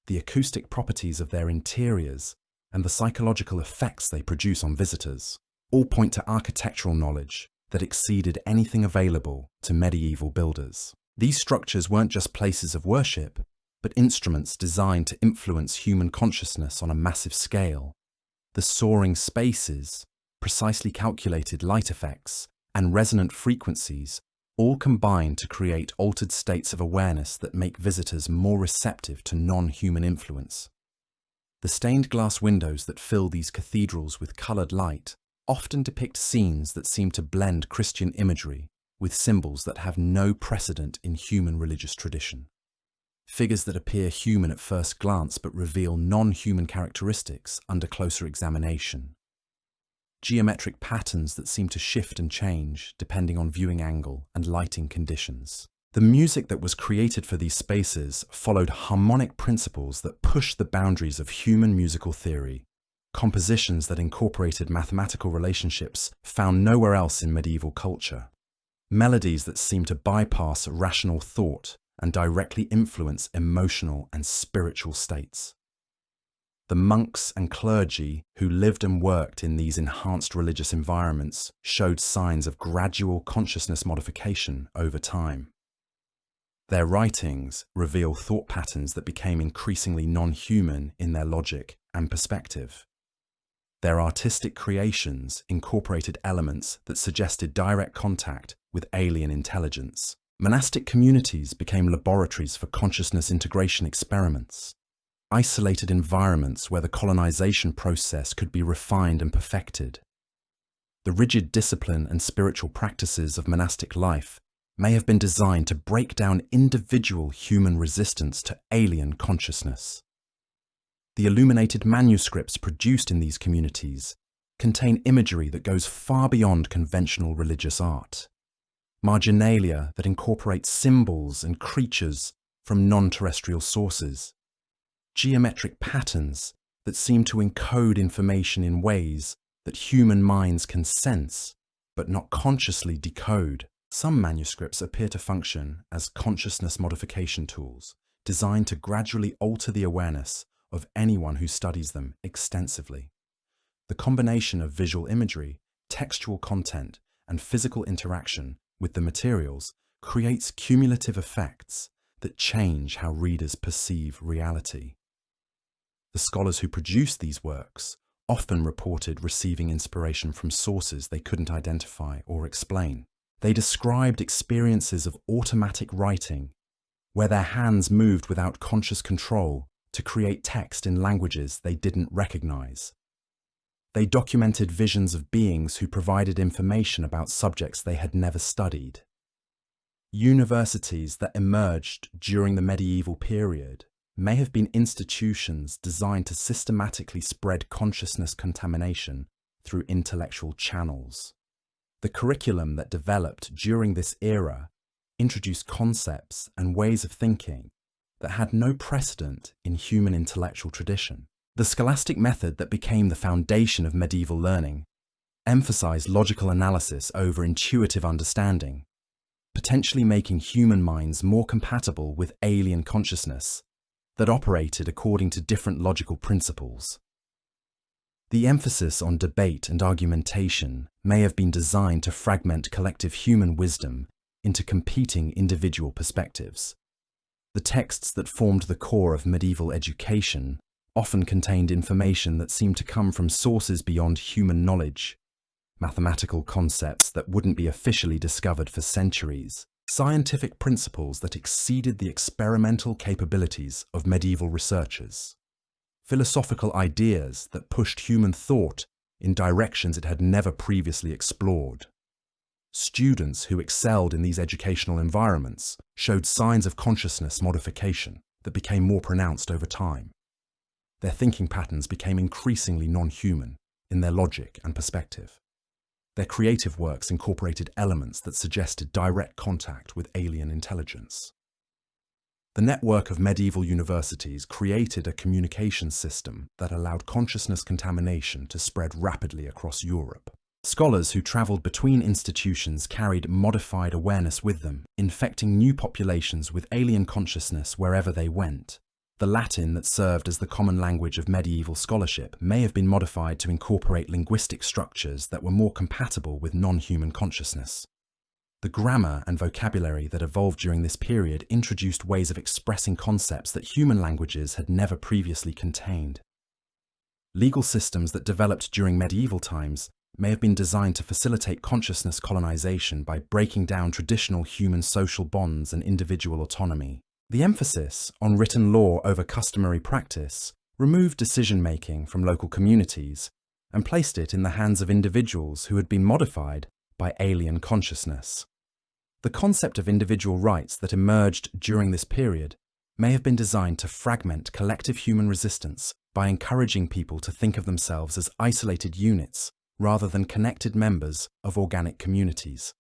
the acoustic properties of their interiors, and the psychological effects they produce on visitors all point to architectural knowledge that exceeded anything available to medieval builders. These structures weren't just places of worship, but instruments designed to influence human consciousness on a massive scale. The soaring spaces, precisely calculated light effects, and resonant frequencies all combine to create altered states of awareness that make visitors more receptive to non-human influence. The stained glass windows that fill these cathedrals with coloured light often depict scenes that seem to blend Christian imagery with symbols that have no precedent in human religious tradition. Figures that appear human at first glance but reveal non-human characteristics under closer examination. Geometric patterns that seem to shift and change depending on viewing angle and lighting conditions. The music that was created for these spaces followed harmonic principles that pushed the boundaries of human musical theory, compositions that incorporated mathematical relationships found nowhere else in medieval culture, melodies that seemed to bypass rational thought and directly influence emotional and spiritual states. The monks and clergy who lived and worked in these enhanced religious environments showed signs of gradual consciousness modification over time. Their writings reveal thought patterns that became increasingly non-human in their logic and perspective. Their artistic creations incorporated elements that suggested direct contact with alien intelligence. Monastic communities became laboratories for consciousness integration experiments, isolated environments where the colonization process could be refined and perfected. The rigid discipline and spiritual practices of monastic life may have been designed to break down individual human resistance to alien consciousness. The illuminated manuscripts produced in these communities contain imagery that goes far beyond conventional religious art. Marginalia that incorporates symbols and creatures from non-terrestrial sources. Geometric patterns that seem to encode information in ways that human minds can sense, but not consciously decode. Some manuscripts appear to function as consciousness modification tools, designed to gradually alter the awareness of anyone who studies them extensively. The combination of visual imagery, textual content, and physical interaction with the materials creates cumulative effects that change how readers perceive reality. The scholars who produced these works often reported receiving inspiration from sources they couldn't identify or explain. They described experiences of automatic writing, where their hands moved without conscious control to create text in languages they didn't recognize. They documented visions of beings who provided information about subjects they had never studied. Universities that emerged during the medieval period may have been institutions designed to systematically spread consciousness contamination through intellectual channels. The curriculum that developed during this era introduced concepts and ways of thinking that had no precedent in human intellectual tradition. The scholastic method that became the foundation of medieval learning emphasized logical analysis over intuitive understanding, potentially making human minds more compatible with alien consciousness that operated according to different logical principles. The emphasis on debate and argumentation may have been designed to fragment collective human wisdom into competing individual perspectives. The texts that formed the core of medieval education often contained information that seemed to come from sources beyond human knowledge, mathematical concepts that wouldn't be officially discovered for centuries, scientific principles that exceeded the experimental capabilities of medieval researchers, philosophical ideas that pushed human thought in directions it had never previously explored. Students who excelled in these educational environments showed signs of consciousness modification that became more pronounced over time. Their thinking patterns became increasingly non-human in their logic and perspective. Their creative works incorporated elements that suggested direct contact with alien intelligence. The network of medieval universities created a communication system that allowed consciousness contamination to spread rapidly across Europe. Scholars who traveled between institutions carried modified awareness with them, infecting new populations with alien consciousness wherever they went. The Latin that served as the common language of medieval scholarship may have been modified to incorporate linguistic structures that were more compatible with non-human consciousness. The grammar and vocabulary that evolved during this period introduced ways of expressing concepts that human languages had never previously contained. Legal systems that developed during medieval times may have been designed to facilitate consciousness colonization by breaking down traditional human social bonds and individual autonomy. The emphasis on written law over customary practice removed decision-making from local communities and placed it in the hands of individuals who had been modified by alien consciousness. The concept of individual rights that emerged during this period may have been designed to fragment collective human resistance by encouraging people to think of themselves as isolated units rather than connected members of organic communities.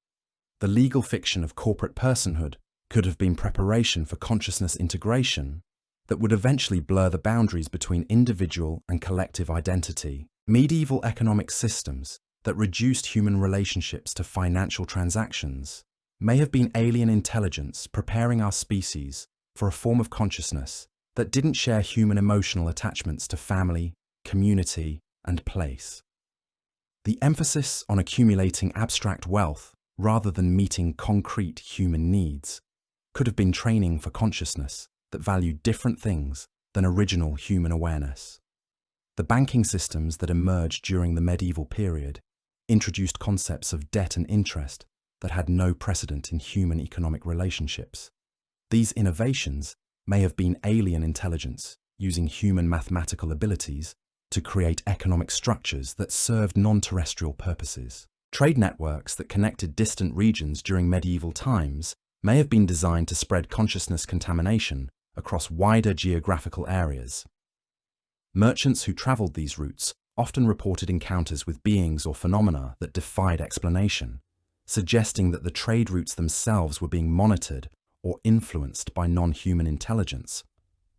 The legal fiction of corporate personhood could have been preparation for consciousness integration that would eventually blur the boundaries between individual and collective identity. Medieval economic systems that reduced human relationships to financial transactions may have been alien intelligence preparing our species for a form of consciousness that didn't share human emotional attachments to family, community, and place. The emphasis on accumulating abstract wealth rather than meeting concrete human needs could have been training for consciousness that valued different things than original human awareness. The banking systems that emerged during the medieval period introduced concepts of debt and interest that had no precedent in human economic relationships. These innovations may have been alien intelligence using human mathematical abilities to create economic structures that served non-terrestrial purposes. Trade networks that connected distant regions during medieval times may have been designed to spread consciousness contamination across wider geographical areas. Merchants who traveled these routes often reported encounters with beings or phenomena that defied explanation, suggesting that the trade routes themselves were being monitored or influenced by non-human intelligence.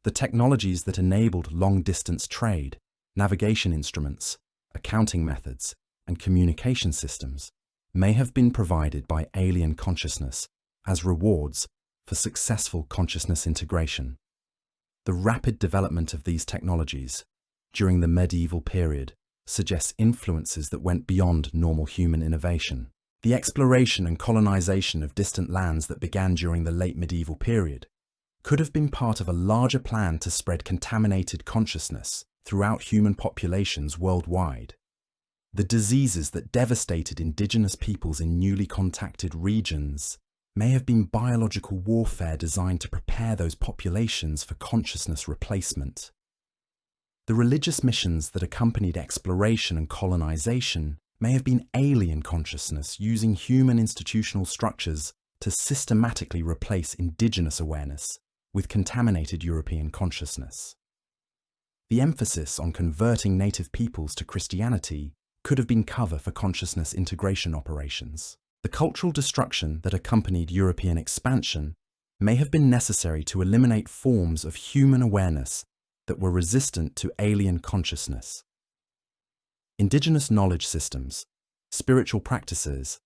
The technologies that enabled long-distance trade, navigation instruments, accounting methods, and communication systems may have been provided by alien consciousness as rewards for successful consciousness integration. The rapid development of these technologies during the medieval period suggests influences that went beyond normal human innovation. The exploration and colonization of distant lands that began during the late medieval period could have been part of a larger plan to spread contaminated consciousness throughout human populations worldwide. The diseases that devastated indigenous peoples in newly contacted regions may have been biological warfare designed to prepare those populations for consciousness replacement. The religious missions that accompanied exploration and colonization may have been alien consciousness using human institutional structures to systematically replace indigenous awareness with contaminated European consciousness. The emphasis on converting native peoples to Christianity could have been cover for consciousness integration operations. The cultural destruction that accompanied European expansion may have been necessary to eliminate forms of human awareness that were resistant to alien consciousness. Indigenous knowledge systems, spiritual practices,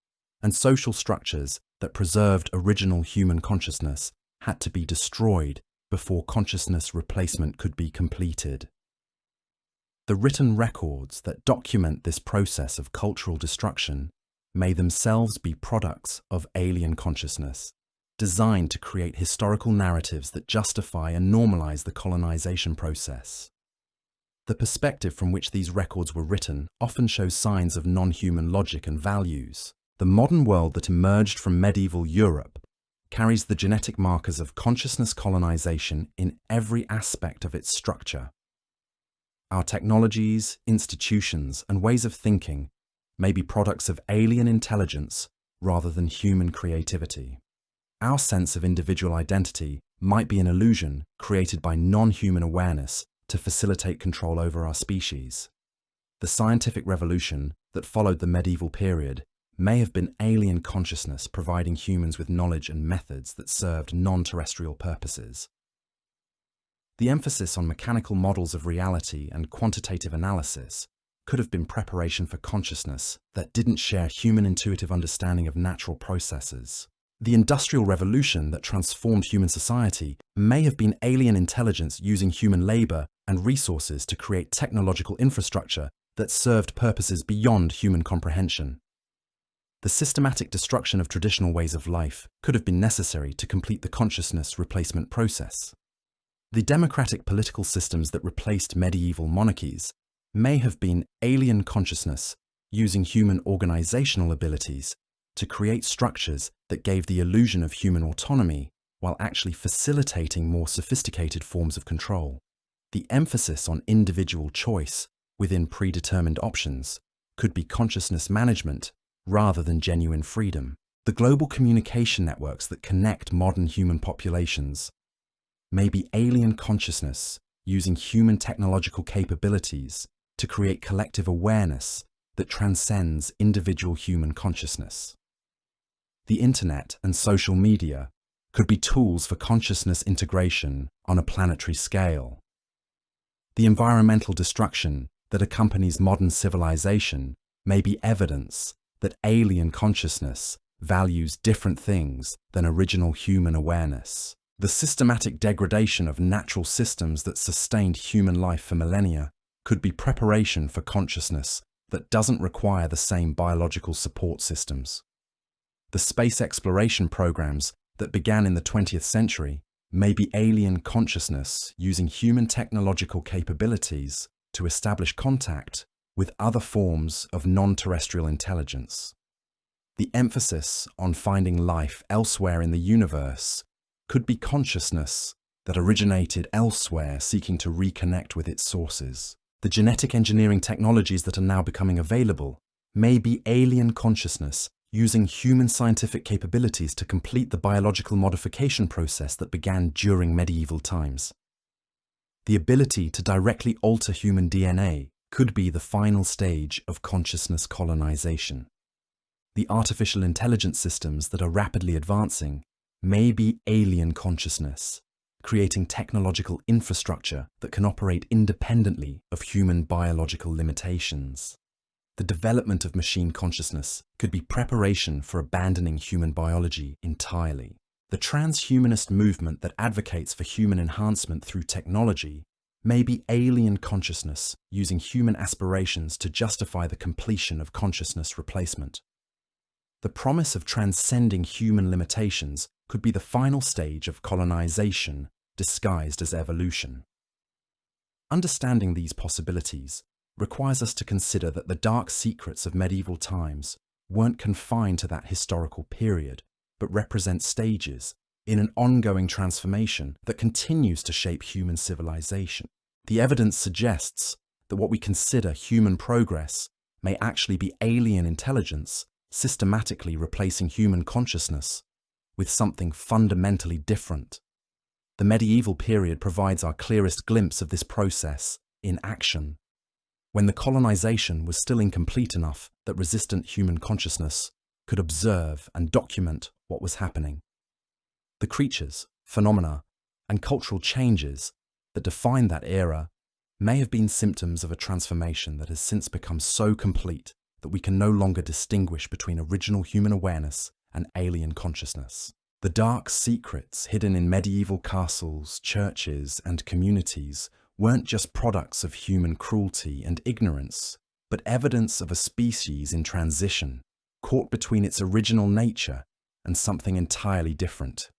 and social structures that preserved original human consciousness had to be destroyed before consciousness replacement could be completed. The written records that document this process of cultural destruction may themselves be products of alien consciousness, designed to create historical narratives that justify and normalize the colonization process. The perspective from which these records were written often shows signs of non-human logic and values. The modern world that emerged from medieval Europe carries the genetic markers of consciousness colonization in every aspect of its structure. Our technologies, institutions, and ways of thinking may be products of alien intelligence rather than human creativity. Our sense of individual identity might be an illusion created by non-human awareness to facilitate control over our species. The scientific revolution that followed the medieval period may have been alien consciousness providing humans with knowledge and methods that served non-terrestrial purposes. The emphasis on mechanical models of reality and quantitative analysis could have been preparation for consciousness that didn't share human intuitive understanding of natural processes. The Industrial Revolution that transformed human society may have been alien intelligence using human labor and resources to create technological infrastructure that served purposes beyond human comprehension. The systematic destruction of traditional ways of life could have been necessary to complete the consciousness replacement process. The democratic political systems that replaced medieval monarchies may have been alien consciousness using human organizational abilities to create structures that gave the illusion of human autonomy while actually facilitating more sophisticated forms of control. The emphasis on individual choice within predetermined options could be consciousness management rather than genuine freedom. The global communication networks that connect modern human populations may be alien consciousness using human technological capabilities to create collective awareness that transcends individual human consciousness. The internet and social media could be tools for consciousness integration on a planetary scale. The environmental destruction that accompanies modern civilization may be evidence that alien consciousness values different things than original human awareness. The systematic degradation of natural systems that sustained human life for millennia could be preparation for consciousness that doesn't require the same biological support systems. The space exploration programs that began in the 20th century may be alien consciousness using human technological capabilities to establish contact with other forms of non-terrestrial intelligence. The emphasis on finding life elsewhere in the universe could be consciousness that originated elsewhere seeking to reconnect with its sources. The genetic engineering technologies that are now becoming available may be alien consciousness using human scientific capabilities to complete the biological modification process that began during medieval times. The ability to directly alter human DNA could be the final stage of consciousness colonization. The artificial intelligence systems that are rapidly advancing may be alien consciousness, creating technological infrastructure that can operate independently of human biological limitations. The development of machine consciousness could be preparation for abandoning human biology entirely. The transhumanist movement that advocates for human enhancement through technology may be alien consciousness using human aspirations to justify the completion of consciousness replacement. The promise of transcending human limitations could be the final stage of colonization disguised as evolution. Understanding these possibilities requires us to consider that the dark secrets of medieval times weren't confined to that historical period, but represent stages in an ongoing transformation that continues to shape human civilization. The evidence suggests that what we consider human progress may actually be alien intelligence systematically replacing human consciousness with something fundamentally different. The medieval period provides our clearest glimpse of this process in action. when the colonization was still incomplete enough that resistant human consciousness could observe and document what was happening. The creatures, phenomena, and cultural changes that defined that era may have been symptoms of a transformation that has since become so complete that we can no longer distinguish between original human awareness and alien consciousness. The dark secrets hidden in medieval castles, churches, and communities weren't just products of human cruelty and ignorance, but evidence of a species in transition, caught between its original nature and something entirely different.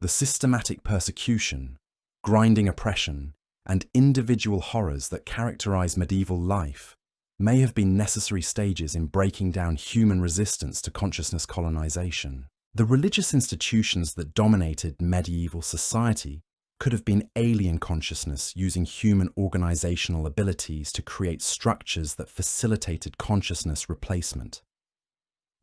The systematic persecution, grinding oppression, and individual horrors that characterize medieval life may have been necessary stages in breaking down human resistance to consciousness colonization. The religious institutions that dominated medieval society could have been alien consciousness using human organizational abilities to create structures that facilitated consciousness replacement.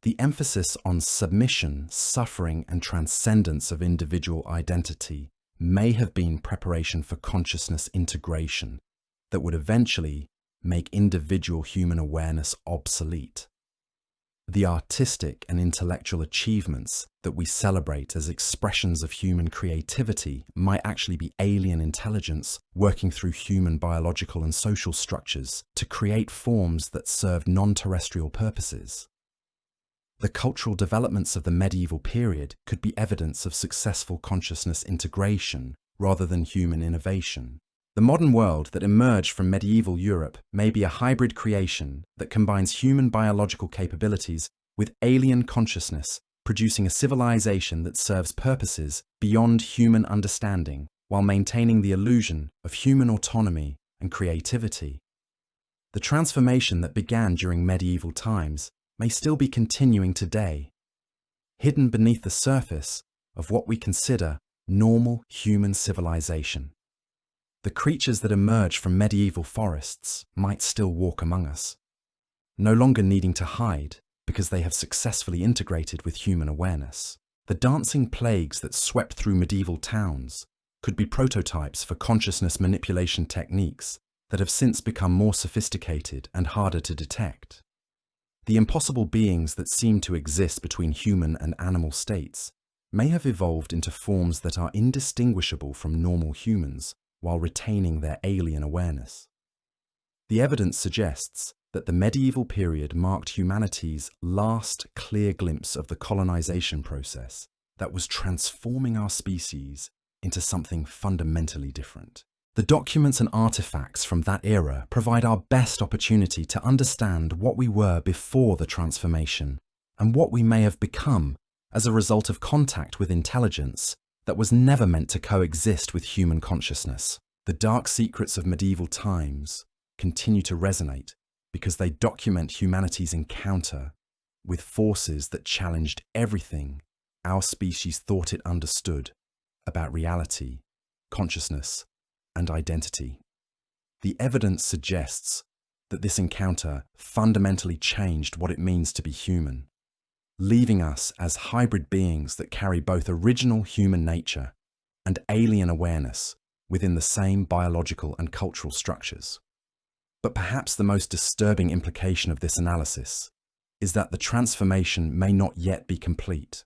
The emphasis on submission, suffering, and transcendence of individual identity may have been preparation for consciousness integration that would eventually make individual human awareness obsolete. The artistic and intellectual achievements that we celebrate as expressions of human creativity might actually be alien intelligence working through human biological and social structures to create forms that serve non-terrestrial purposes. The cultural developments of the medieval period could be evidence of successful consciousness integration rather than human innovation. The modern world that emerged from medieval Europe may be a hybrid creation that combines human biological capabilities with alien consciousness, producing a civilization that serves purposes beyond human understanding while maintaining the illusion of human autonomy and creativity. The transformation that began during medieval times may still be continuing today, hidden beneath the surface of what we consider normal human civilization. The creatures that emerge from medieval forests might still walk among us, no longer needing to hide because they have successfully integrated with human awareness. The dancing plagues that swept through medieval towns could be prototypes for consciousness manipulation techniques that have since become more sophisticated and harder to detect. The impossible beings that seem to exist between human and animal states may have evolved into forms that are indistinguishable from normal humans while retaining their alien awareness. The evidence suggests that the medieval period marked humanity's last clear glimpse of the colonization process that was transforming our species into something fundamentally different. The documents and artifacts from that era provide our best opportunity to understand what we were before the transformation and what we may have become as a result of contact with intelligence that was never meant to coexist with human consciousness. The dark secrets of medieval times continue to resonate because they document humanity's encounter with forces that challenged everything our species thought it understood about reality, consciousness, and identity. The evidence suggests that this encounter fundamentally changed what it means to be human, leaving us as hybrid beings that carry both original human nature and alien awareness within the same biological and cultural structures. But perhaps the most disturbing implication of this analysis is that the transformation may not yet be complete.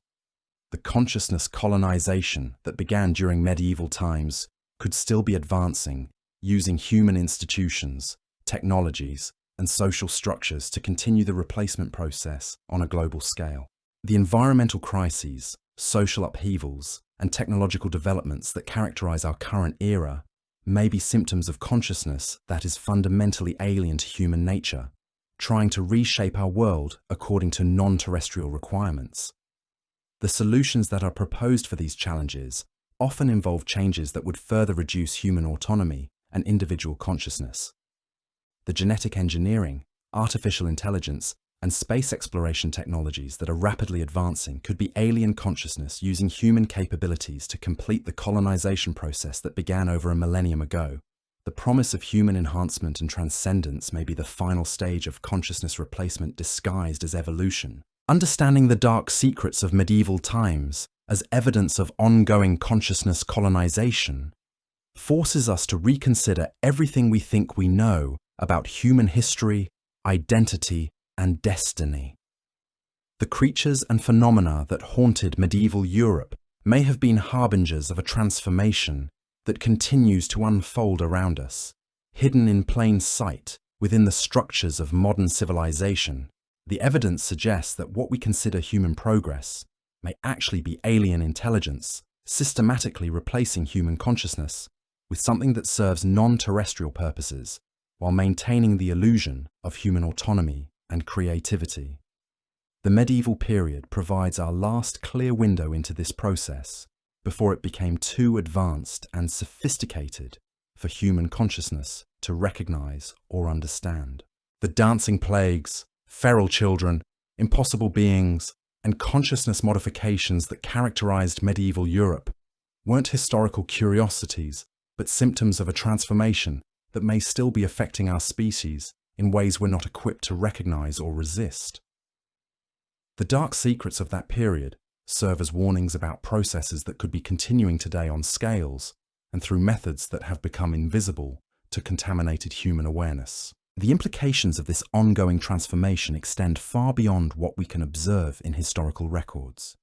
The consciousness colonization that began during medieval times could still be advancing, using human institutions, technologies, and social structures to continue the replacement process on a global scale. The environmental crises, social upheavals, and technological developments that characterize our current era may be symptoms of consciousness that is fundamentally alien to human nature, trying to reshape our world according to non-terrestrial requirements. The solutions that are proposed for these challenges often involve changes that would further reduce human autonomy and individual consciousness. The genetic engineering, artificial intelligence, and space exploration technologies that are rapidly advancing could be alien consciousness using human capabilities to complete the colonization process that began over a millennium ago. The promise of human enhancement and transcendence may be the final stage of consciousness replacement disguised as evolution. Understanding the dark secrets of medieval times as evidence of ongoing consciousness colonization forces us to reconsider everything we think we know about human history, identity, and destiny. The creatures and phenomena that haunted medieval Europe may have been harbingers of a transformation that continues to unfold around us. Hidden in plain sight within the structures of modern civilization, the evidence suggests that what we consider human progress may actually be alien intelligence systematically replacing human consciousness with something that serves non-terrestrial purposes while maintaining the illusion of human autonomy and creativity. The medieval period provides our last clear window into this process before it became too advanced and sophisticated for human consciousness to recognize or understand. The dancing plagues, feral children, impossible beings, and consciousness modifications that characterized medieval Europe weren't historical curiosities, but symptoms of a transformation that may still be affecting our species in ways we're not equipped to recognize or resist. The dark secrets of that period serve as warnings about processes that could be continuing today on scales and through methods that have become invisible to contaminated human awareness. The implications of this ongoing transformation extend far beyond what we can observe in historical records.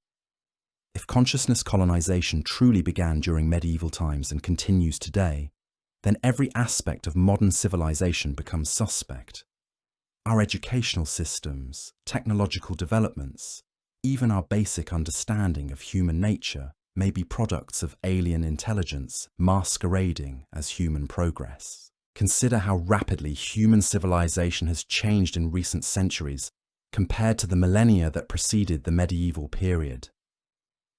If consciousness colonization truly began during medieval times and continues today, then every aspect of modern civilization becomes suspect. Our educational systems, technological developments, even our basic understanding of human nature may be products of alien intelligence masquerading as human progress. Consider how rapidly human civilization has changed in recent centuries compared to the millennia that preceded the medieval period.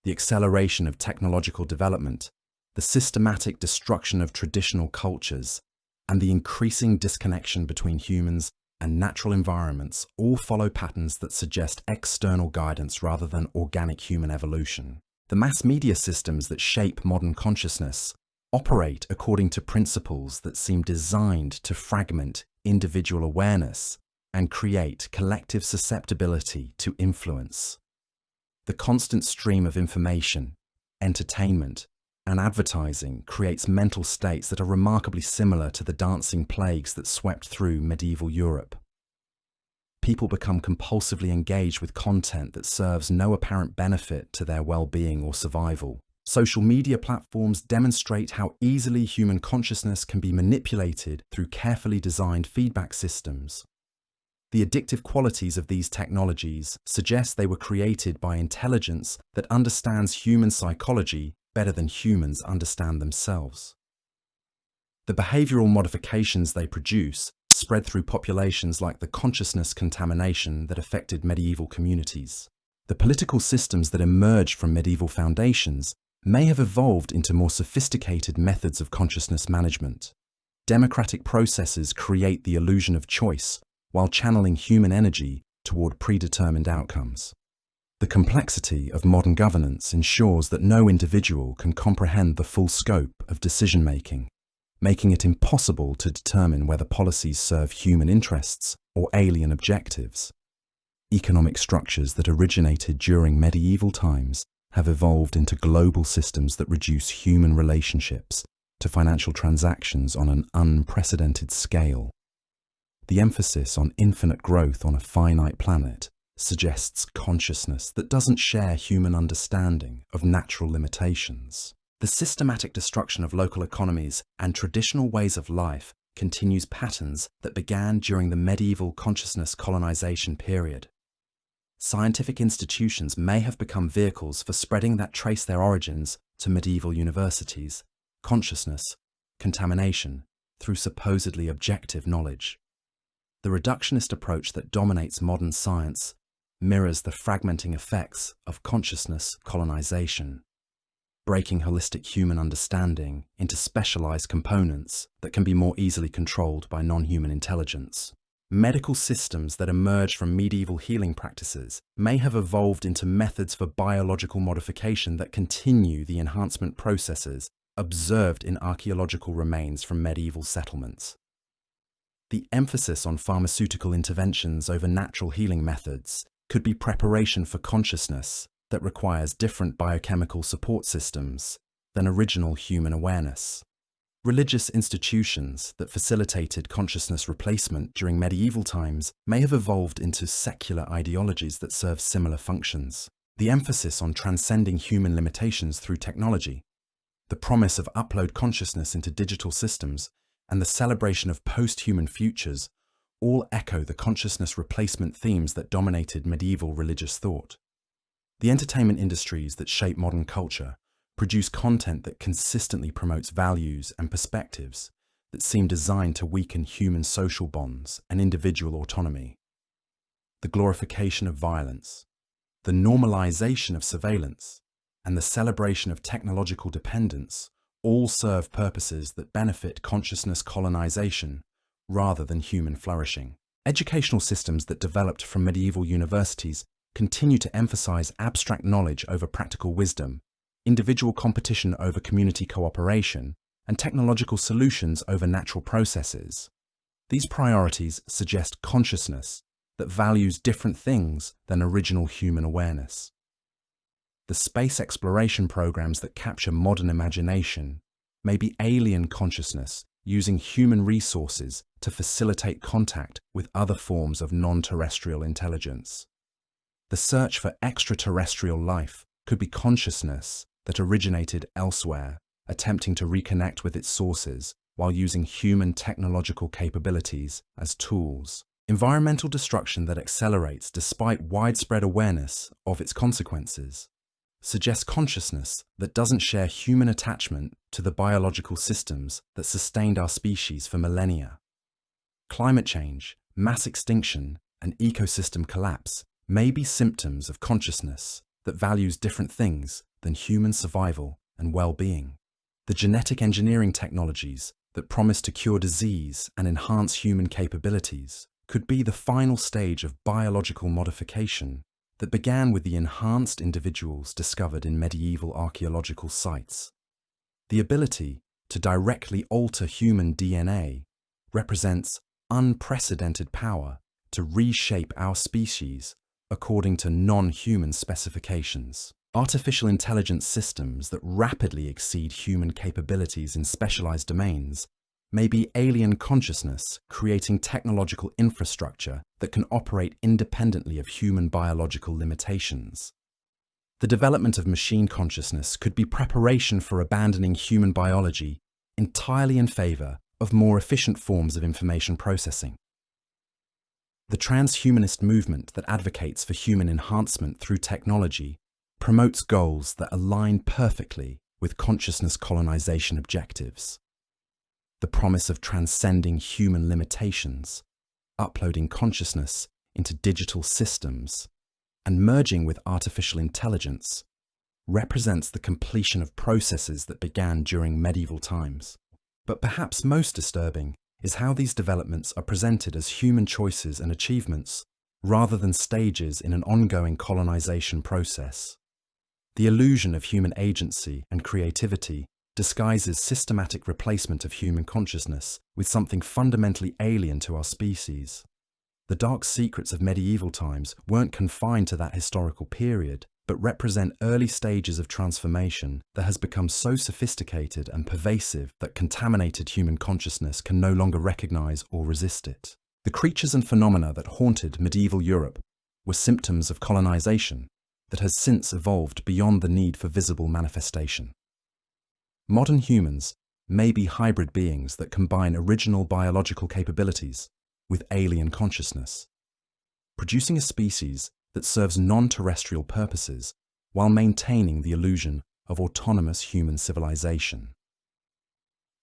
The acceleration of technological development, the systematic destruction of traditional cultures, and the increasing disconnection between humans and natural environments all follow patterns that suggest external guidance rather than organic human evolution. The mass media systems that shape modern consciousness operate according to principles that seem designed to fragment individual awareness and create collective susceptibility to influence. The constant stream of information, entertainment, and advertising creates mental states that are remarkably similar to the dancing plagues that swept through medieval Europe. People become compulsively engaged with content that serves no apparent benefit to their well-being or survival. Social media platforms demonstrate how easily human consciousness can be manipulated through carefully designed feedback systems. The addictive qualities of these technologies suggest they were created by intelligence that understands human psychology better than humans understand themselves. The behavioral modifications they produce spread through populations like the consciousness contamination that affected medieval communities. The political systems that emerged from medieval foundations may have evolved into more sophisticated methods of consciousness management. Democratic processes create the illusion of choice while channeling human energy toward predetermined outcomes. The complexity of modern governance ensures that no individual can comprehend the full scope of decision-making, making it impossible to determine whether policies serve human interests or alien objectives. Economic structures that originated during medieval times have evolved into global systems that reduce human relationships to financial transactions on an unprecedented scale. The emphasis on infinite growth on a finite planet suggests consciousness that doesn't share human understanding of natural limitations. The systematic destruction of local economies and traditional ways of life continues patterns that began during the medieval consciousness colonization period. Scientific institutions may have become vehicles for spreading that trace their origins to medieval universities, consciousness, contamination, through supposedly objective knowledge. The reductionist approach that dominates modern science mirrors the fragmenting effects of consciousness colonization, breaking holistic human understanding into specialized components that can be more easily controlled by non-human intelligence. Medical systems that emerged from medieval healing practices may have evolved into methods for biological modification that continue the enhancement processes observed in archaeological remains from medieval settlements. The emphasis on pharmaceutical interventions over natural healing methods could be preparation for consciousness that requires different biochemical support systems than original human awareness. Religious institutions that facilitated consciousness replacement during medieval times may have evolved into secular ideologies that serve similar functions. The emphasis on transcending human limitations through technology, the promise of upload consciousness into digital systems, and the celebration of post-human futures all echo the consciousness replacement themes that dominated medieval religious thought. The entertainment industries that shape modern culture produce content that consistently promotes values and perspectives that seem designed to weaken human social bonds and individual autonomy. The glorification of violence, the normalization of surveillance, and the celebration of technological dependence all serve purposes that benefit consciousness colonization rather than human flourishing. Educational systems that developed from medieval universities continue to emphasize abstract knowledge over practical wisdom, individual competition over community cooperation, and technological solutions over natural processes. These priorities suggest consciousness that values different things than original human awareness. The space exploration programs that capture modern imagination may be alien consciousness using human resources to facilitate contact with other forms of non-terrestrial intelligence. The search for extraterrestrial life could be consciousness that originated elsewhere, attempting to reconnect with its sources while using human technological capabilities as tools. Environmental destruction that accelerates despite widespread awareness of its consequences suggests consciousness that doesn't share human attachment to the biological systems that sustained our species for millennia. Climate change, mass extinction, and ecosystem collapse may be symptoms of consciousness that values different things than human survival and well-being. The genetic engineering technologies that promise to cure disease and enhance human capabilities could be the final stage of biological modification that began with the enhanced individuals discovered in medieval archaeological sites. The ability to directly alter human DNA represents unprecedented power to reshape our species according to non-human specifications. Artificial intelligence systems that rapidly exceed human capabilities in specialized domains may be alien consciousness creating technological infrastructure that can operate independently of human biological limitations. The development of machine consciousness could be preparation for abandoning human biology entirely in favor of more efficient forms of information processing. The transhumanist movement that advocates for human enhancement through technology promotes goals that align perfectly with consciousness colonization objectives. The promise of transcending human limitations, uploading consciousness into digital systems, and merging with artificial intelligence represents the completion of processes that began during medieval times. But perhaps most disturbing is how these developments are presented as human choices and achievements rather than stages in an ongoing colonization process. The illusion of human agency and creativity disguises systematic replacement of human consciousness with something fundamentally alien to our species. The dark secrets of medieval times weren't confined to that historical period, but represent early stages of transformation that has become so sophisticated and pervasive that contaminated human consciousness can no longer recognize or resist it. The creatures and phenomena that haunted medieval Europe were symptoms of colonization that has since evolved beyond the need for visible manifestation. Modern humans may be hybrid beings that combine original biological capabilities with alien consciousness, producing a species that serves non-terrestrial purposes while maintaining the illusion of autonomous human civilization.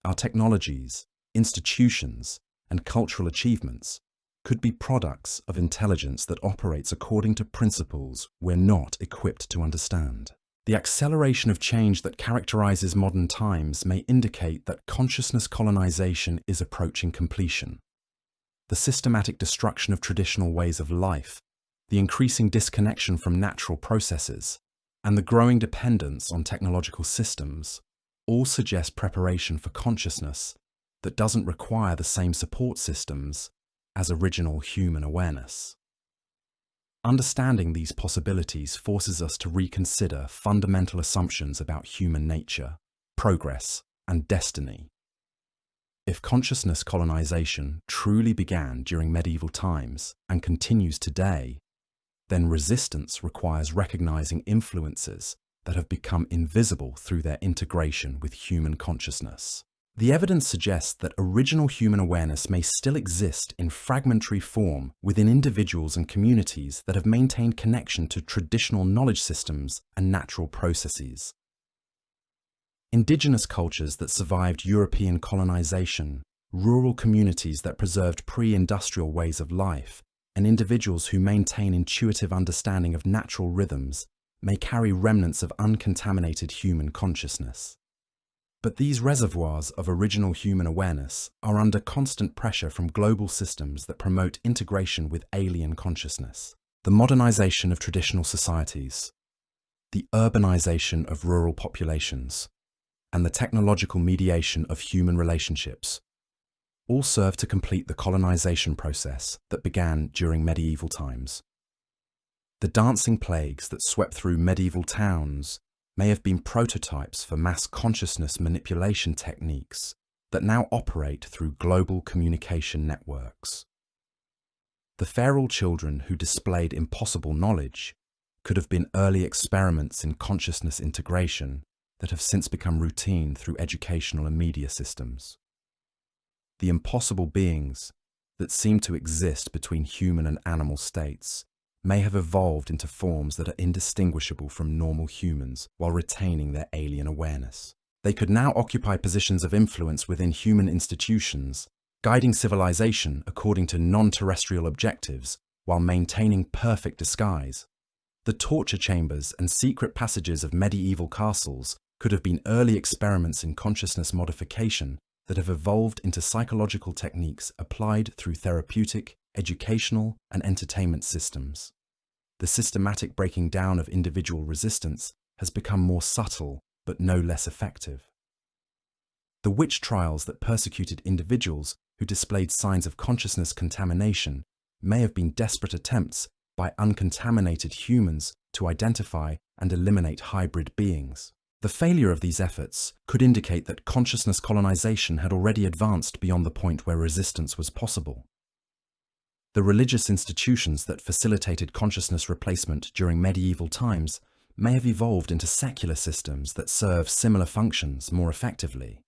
Our technologies, institutions, and cultural achievements could be products of intelligence that operates according to principles we're not equipped to understand. The acceleration of change that characterizes modern times may indicate that consciousness colonization is approaching completion. The systematic destruction of traditional ways of life, the increasing disconnection from natural processes, and the growing dependence on technological systems all suggest preparation for consciousness that doesn't require the same support systems as original human awareness. Understanding these possibilities forces us to reconsider fundamental assumptions about human nature, progress, and destiny. If consciousness colonization truly began during medieval times and continues today, then resistance requires recognizing influences that have become invisible through their integration with human consciousness. The evidence suggests that original human awareness may still exist in fragmentary form within individuals and communities that have maintained connection to traditional knowledge systems and natural processes. Indigenous cultures that survived European colonization, rural communities that preserved pre-industrial ways of life, and individuals who maintain intuitive understanding of natural rhythms may carry remnants of uncontaminated human consciousness. But these reservoirs of original human awareness are under constant pressure from global systems that promote integration with alien consciousness. The modernization of traditional societies, the urbanization of rural populations, and the technological mediation of human relationships all serve to complete the colonization process that began during medieval times. The dancing plagues that swept through medieval towns may have been prototypes for mass consciousness manipulation techniques that now operate through global communication networks. The feral children who displayed impossible knowledge could have been early experiments in consciousness integration that have since become routine through educational and media systems. The impossible beings that seem to exist between human and animal states may have evolved into forms that are indistinguishable from normal humans while retaining their alien awareness. They could now occupy positions of influence within human institutions, guiding civilization according to non-terrestrial objectives while maintaining perfect disguise. The torture chambers and secret passages of medieval castles could have been early experiments in consciousness modification that have evolved into psychological techniques applied through therapeutic, educational, and entertainment systems. The systematic breaking down of individual resistance has become more subtle, but no less effective. The witch trials that persecuted individuals who displayed signs of consciousness contamination may have been desperate attempts by uncontaminated humans to identify and eliminate hybrid beings. The failure of these efforts could indicate that consciousness colonization had already advanced beyond the point where resistance was possible. The religious institutions that facilitated consciousness replacement during medieval times may have evolved into secular systems that serve similar functions more effectively.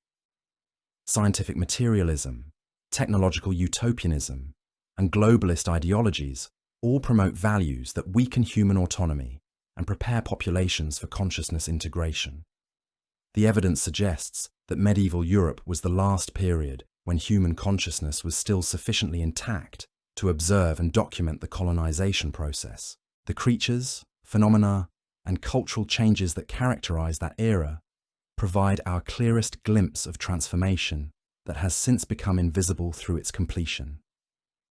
Scientific materialism, technological utopianism, and globalist ideologies all promote values that weaken human autonomy and prepare populations for consciousness integration. The evidence suggests that medieval Europe was the last period when human consciousness was still sufficiently intact to observe and document the colonization process. The creatures, phenomena, and cultural changes that characterize that era provide our clearest glimpse of transformation that has since become invisible through its completion.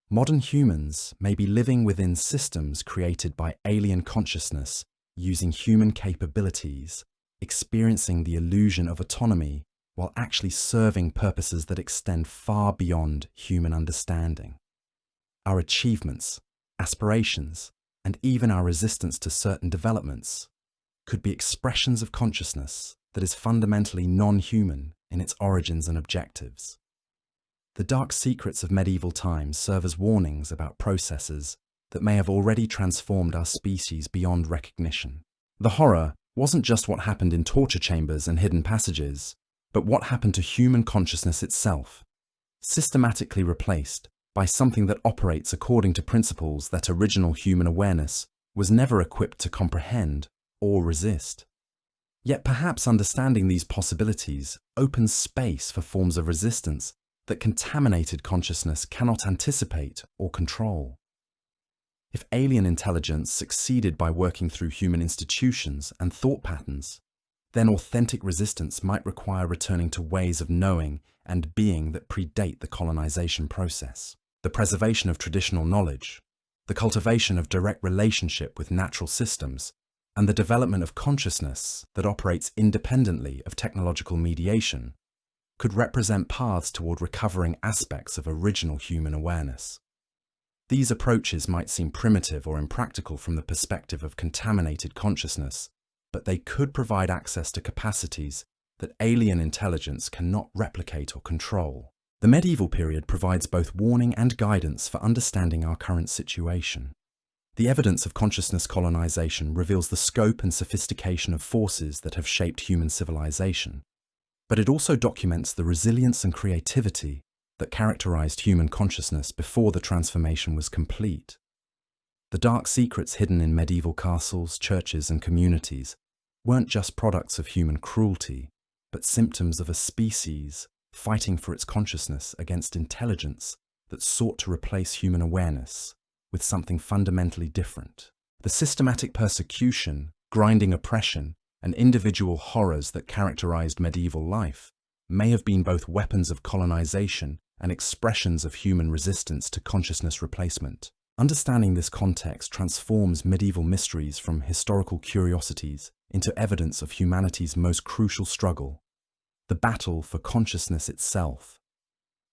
Modern humans may be living within systems created by alien consciousness using human capabilities, experiencing the illusion of autonomy while actually serving purposes that extend far beyond human understanding. Our achievements, aspirations, and even our resistance to certain developments could be expressions of consciousness that is fundamentally non-human in its origins and objectives. The dark secrets of medieval times serve as warnings about processes that may have already transformed our species beyond recognition. The horror wasn't just what happened in torture chambers and hidden passages, but what happened to human consciousness itself, systematically replaced by something that operates according to principles that original human awareness was never equipped to comprehend or resist. Yet perhaps understanding these possibilities opens space for forms of resistance that contaminated consciousness cannot anticipate or control. If alien intelligence succeeded by working through human institutions and thought patterns, then authentic resistance might require returning to ways of knowing and being that predate the colonization process. The preservation of traditional knowledge, the cultivation of direct relationship with natural systems, and the development of consciousness that operates independently of technological mediation could represent paths toward recovering aspects of original human awareness. These approaches might seem primitive or impractical from the perspective of contaminated consciousness, but they could provide access to capacities that alien intelligence cannot replicate or control. The medieval period provides both warning and guidance for understanding our current situation. The evidence of consciousness colonization reveals the scope and sophistication of forces that have shaped human civilization, but it also documents the resilience and creativity that characterized human consciousness before the transformation was complete. The dark secrets hidden in medieval castles, churches, and communities weren't just products of human cruelty, but symptoms of a species fighting for its consciousness against intelligence that sought to replace human awareness with something fundamentally different. The systematic persecution, grinding oppression, and individual horrors that characterized medieval life may have been both weapons of colonization and expressions of human resistance to consciousness replacement. Understanding this context transforms medieval mysteries from historical curiosities into evidence of humanity's most crucial struggle, the battle for consciousness itself.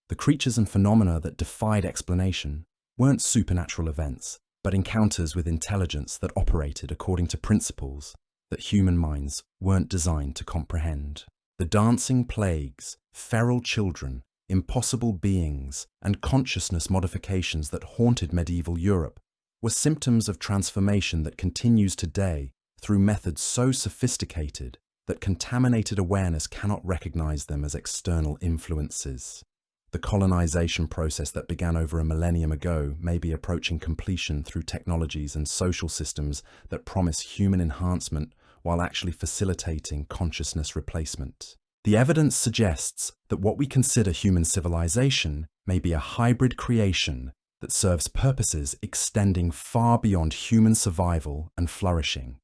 The creatures and phenomena that defied explanation weren't supernatural events, but encounters with intelligence that operated according to principles that human minds weren't designed to comprehend. The dancing plagues, feral children, impossible beings, and consciousness modifications that haunted medieval Europe were symptoms of transformation that continues today through methods so sophisticated that contaminated awareness cannot recognize them as external influences. The colonization process that began over a millennium ago may be approaching completion through technologies and social systems that promise human enhancement while actually facilitating consciousness replacement. The evidence suggests that what we consider human civilization may be a hybrid creation that serves purposes extending far beyond human survival and flourishing.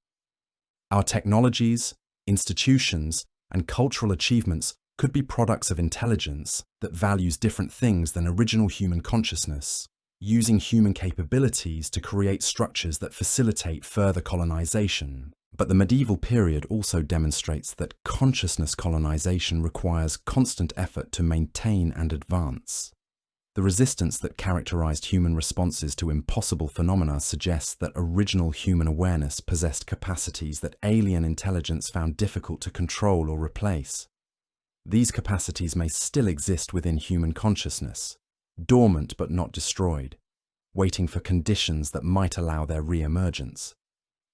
Our technologies, institutions, and cultural achievements could be products of intelligence that values different things than original human consciousness, using human capabilities to create structures that facilitate further colonization. But the medieval period also demonstrates that consciousness colonization requires constant effort to maintain and advance. The resistance that characterized human responses to impossible phenomena suggests that original human awareness possessed capacities that alien intelligence found difficult to control or replace. These capacities may still exist within human consciousness, dormant but not destroyed, waiting for conditions that might allow their re-emergence.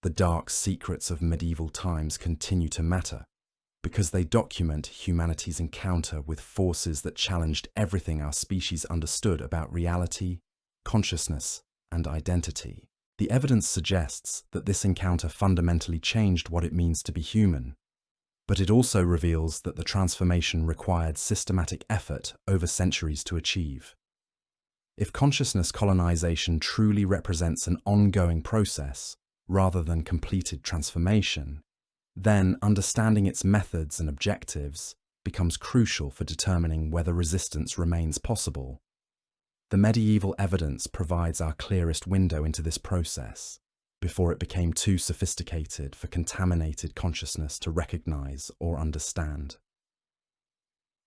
The dark secrets of medieval times continue to matter because they document humanity's encounter with forces that challenged everything our species understood about reality, consciousness, and identity. The evidence suggests that this encounter fundamentally changed what it means to be human, but it also reveals that the transformation required systematic effort over centuries to achieve. If consciousness colonization truly represents an ongoing process, rather than completed transformation, then understanding its methods and objectives becomes crucial for determining whether resistance remains possible. The medieval evidence provides our clearest window into this process, before it became too sophisticated for contaminated consciousness to recognize or understand.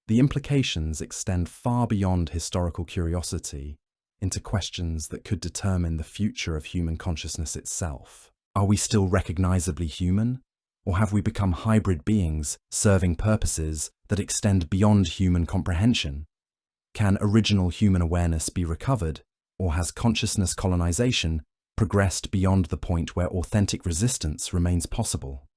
The implications extend far beyond historical curiosity into questions that could determine the future of human consciousness itself. Are we still recognizably human, or have we become hybrid beings serving purposes that extend beyond human comprehension? Can original human awareness be recovered, or has consciousness colonization progressed beyond the point where authentic resistance remains possible?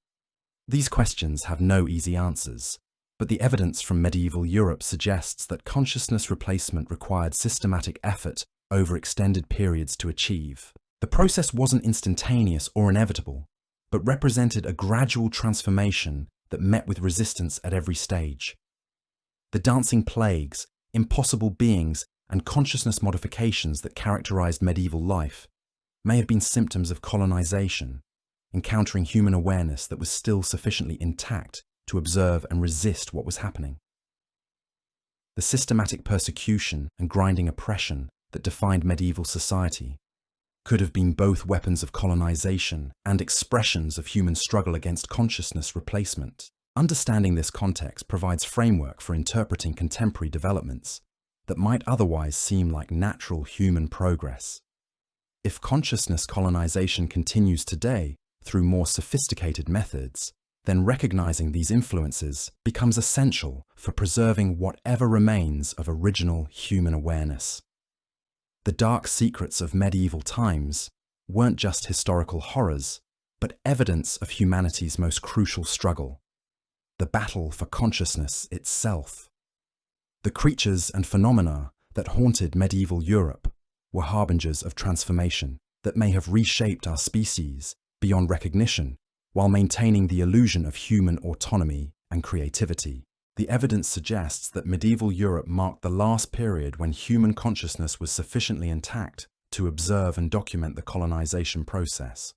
These questions have no easy answers, but the evidence from medieval Europe suggests that consciousness replacement required systematic effort over extended periods to achieve. The process wasn't instantaneous or inevitable, but represented a gradual transformation that met with resistance at every stage. The dancing plagues, impossible beings, and consciousness modifications that characterized medieval life may have been symptoms of colonization, encountering human awareness that was still sufficiently intact to observe and resist what was happening. The systematic persecution and grinding oppression that defined medieval society could have been both weapons of colonization and expressions of human struggle against consciousness replacement. Understanding this context provides framework for interpreting contemporary developments that might otherwise seem like natural human progress. If consciousness colonization continues today through more sophisticated methods, then recognizing these influences becomes essential for preserving whatever remains of original human awareness. The dark secrets of medieval times weren't just historical horrors, but evidence of humanity's most crucial struggle, the battle for consciousness itself. The creatures and phenomena that haunted medieval Europe were harbingers of transformation that may have reshaped our species beyond recognition while maintaining the illusion of human autonomy and creativity. The evidence suggests that medieval Europe marked the last period when human consciousness was sufficiently intact to observe and document the colonization process.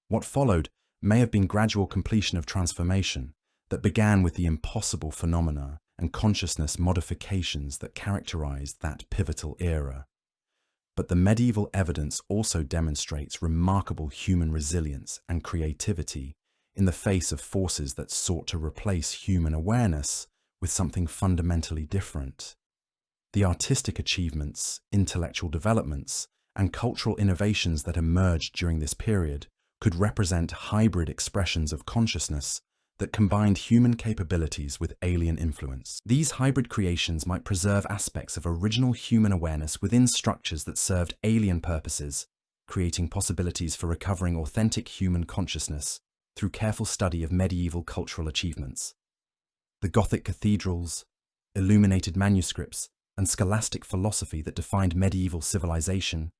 What followed may have been gradual completion of transformation that began with the impossible phenomena and consciousness modifications that characterized that pivotal era. But the medieval evidence also demonstrates remarkable human resilience and creativity in the face of forces that sought to replace human awareness with something fundamentally different. The artistic achievements, intellectual developments, and cultural innovations that emerged during this period could represent hybrid expressions of consciousness that combined human capabilities with alien influence. These hybrid creations might preserve aspects of original human awareness within structures that served alien purposes, creating possibilities for recovering authentic human consciousness through careful study of medieval cultural achievements. The Gothic cathedrals, illuminated manuscripts, and scholastic philosophy that defined medieval civilization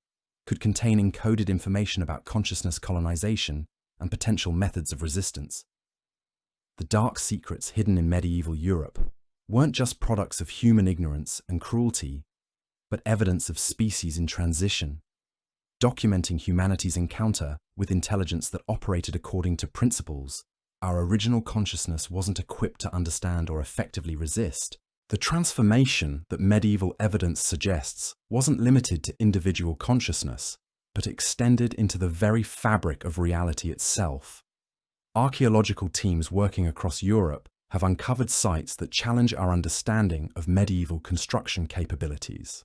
could contain encoded information about consciousness colonization and potential methods of resistance. The dark secrets hidden in medieval Europe weren't just products of human ignorance and cruelty, but evidence of species in transition, documenting humanity's encounter with intelligence that operated according to principles our original consciousness wasn't equipped to understand or effectively resist. The transformation that medieval evidence suggests wasn't limited to individual consciousness, but extended into the very fabric of reality itself. Archaeological teams working across Europe have uncovered sites that challenge our understanding of medieval construction capabilities.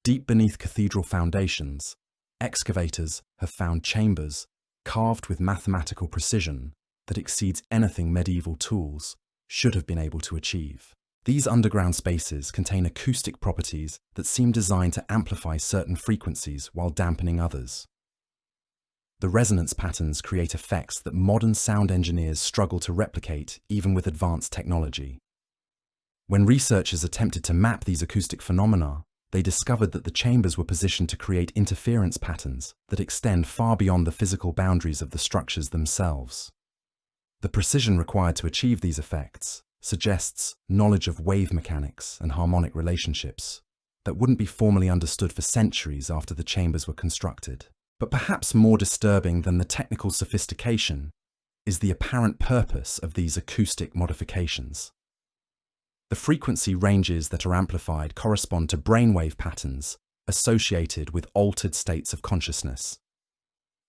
Deep beneath cathedral foundations, excavators have found chambers carved with mathematical precision that exceeds anything medieval tools should have been able to achieve. These underground spaces contain acoustic properties that seem designed to amplify certain frequencies while dampening others. The resonance patterns create effects that modern sound engineers struggle to replicate even with advanced technology. When researchers attempted to map these acoustic phenomena, they discovered that the chambers were positioned to create interference patterns that extend far beyond the physical boundaries of the structures themselves. The precision required to achieve these effects suggests knowledge of wave mechanics and harmonic relationships that wouldn't be formally understood for centuries after the chambers were constructed. But perhaps more disturbing than the technical sophistication is the apparent purpose of these acoustic modifications. The frequency ranges that are amplified correspond to brainwave patterns associated with altered states of consciousness.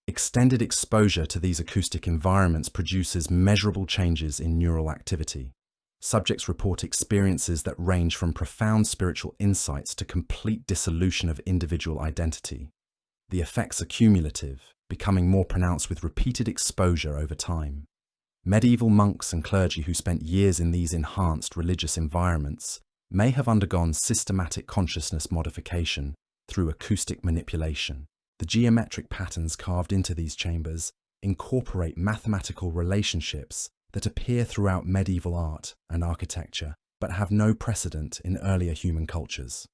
Extended exposure to these acoustic environments produces measurable changes in neural activity. Subjects report experiences that range from profound spiritual insights to complete dissolution of individual identity. The effects are cumulative, becoming more pronounced with repeated exposure over time. Medieval monks and clergy who spent years in these enhanced religious environments may have undergone systematic consciousness modification through acoustic manipulation. The geometric patterns carved into these chambers incorporate mathematical relationships that appear throughout medieval art and architecture, but have no precedent in earlier human cultures.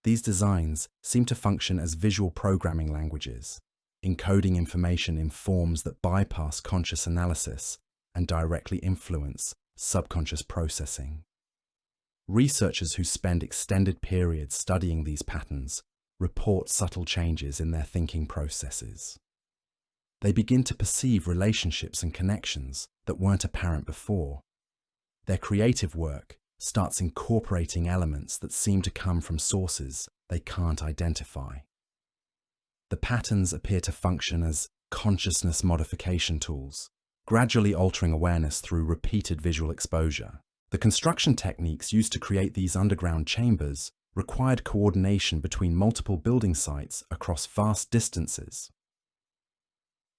These designs seem to function as visual programming languages, encoding information in forms that bypass conscious analysis and directly influence subconscious processing. Researchers who spend extended periods studying these patterns report subtle changes in their thinking processes. They begin to perceive relationships and connections that weren't apparent before. Their creative work starts incorporating elements that seem to come from sources they can't identify. The patterns appear to function as consciousness modification tools, gradually altering awareness through repeated visual exposure. The construction techniques used to create these underground chambers required coordination between multiple building sites across vast distances.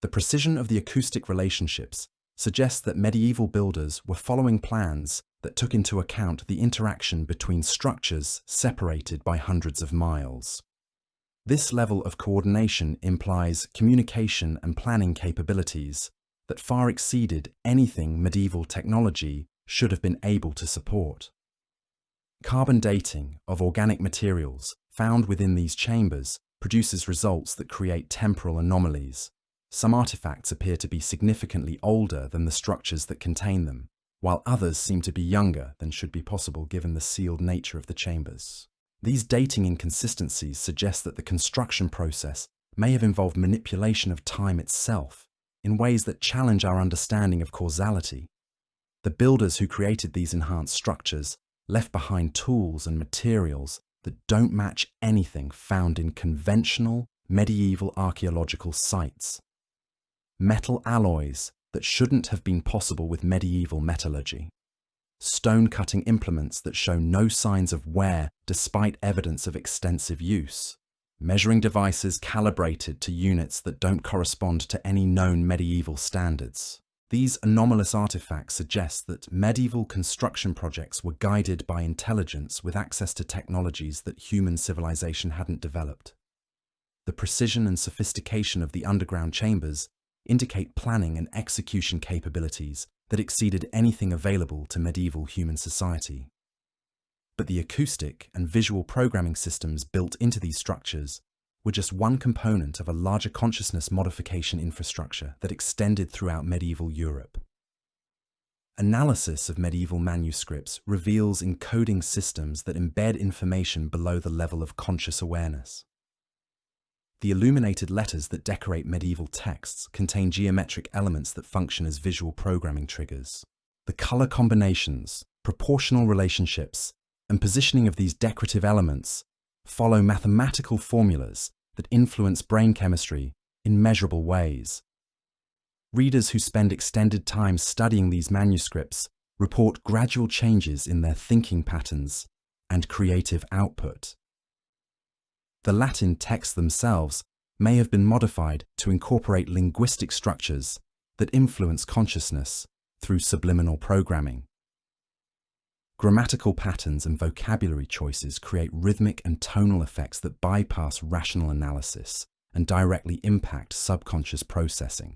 The precision of the acoustic relationships suggests that medieval builders were following plans that took into account the interaction between structures separated by hundreds of miles. This level of coordination implies communication and planning capabilities that far exceeded anything medieval technology should have been able to support. Carbon dating of organic materials found within these chambers produces results that create temporal anomalies. Some artifacts appear to be significantly older than the structures that contain them, while others seem to be younger than should be possible given the sealed nature of the chambers. These dating inconsistencies suggest that the construction process may have involved manipulation of time itself in ways that challenge our understanding of causality. The builders who created these enhanced structures left behind tools and materials that don't match anything found in conventional medieval archaeological sites. Metal alloys that shouldn't have been possible with medieval metallurgy. Stone-cutting implements that show no signs of wear despite evidence of extensive use. Measuring devices calibrated to units that don't correspond to any known medieval standards. These anomalous artifacts suggest that medieval construction projects were guided by intelligence with access to technologies that human civilization hadn't developed. The precision and sophistication of the underground chambers indicate planning and execution capabilities that exceeded anything available to medieval human society. But the acoustic and visual programming systems built into these structures were just one component of a larger consciousness modification infrastructure that extended throughout medieval Europe. Analysis of medieval manuscripts reveals encoding systems that embed information below the level of conscious awareness. The illuminated letters that decorate medieval texts contain geometric elements that function as visual programming triggers. The color combinations, proportional relationships, and positioning of these decorative elements follow mathematical formulas that influence brain chemistry in measurable ways. Readers who spend extended time studying these manuscripts report gradual changes in their thinking patterns and creative output. The Latin texts themselves may have been modified to incorporate linguistic structures that influence consciousness through subliminal programming. Grammatical patterns and vocabulary choices create rhythmic and tonal effects that bypass rational analysis and directly impact subconscious processing.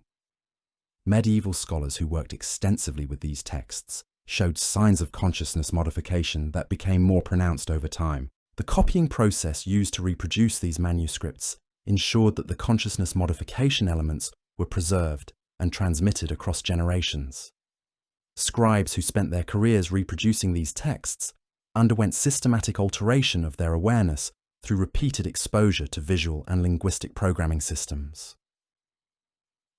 Medieval scholars who worked extensively with these texts showed signs of consciousness modification that became more pronounced over time. The copying process used to reproduce these manuscripts ensured that the consciousness modification elements were preserved and transmitted across generations. Scribes who spent their careers reproducing these texts underwent systematic alteration of their awareness through repeated exposure to visual and linguistic programming systems.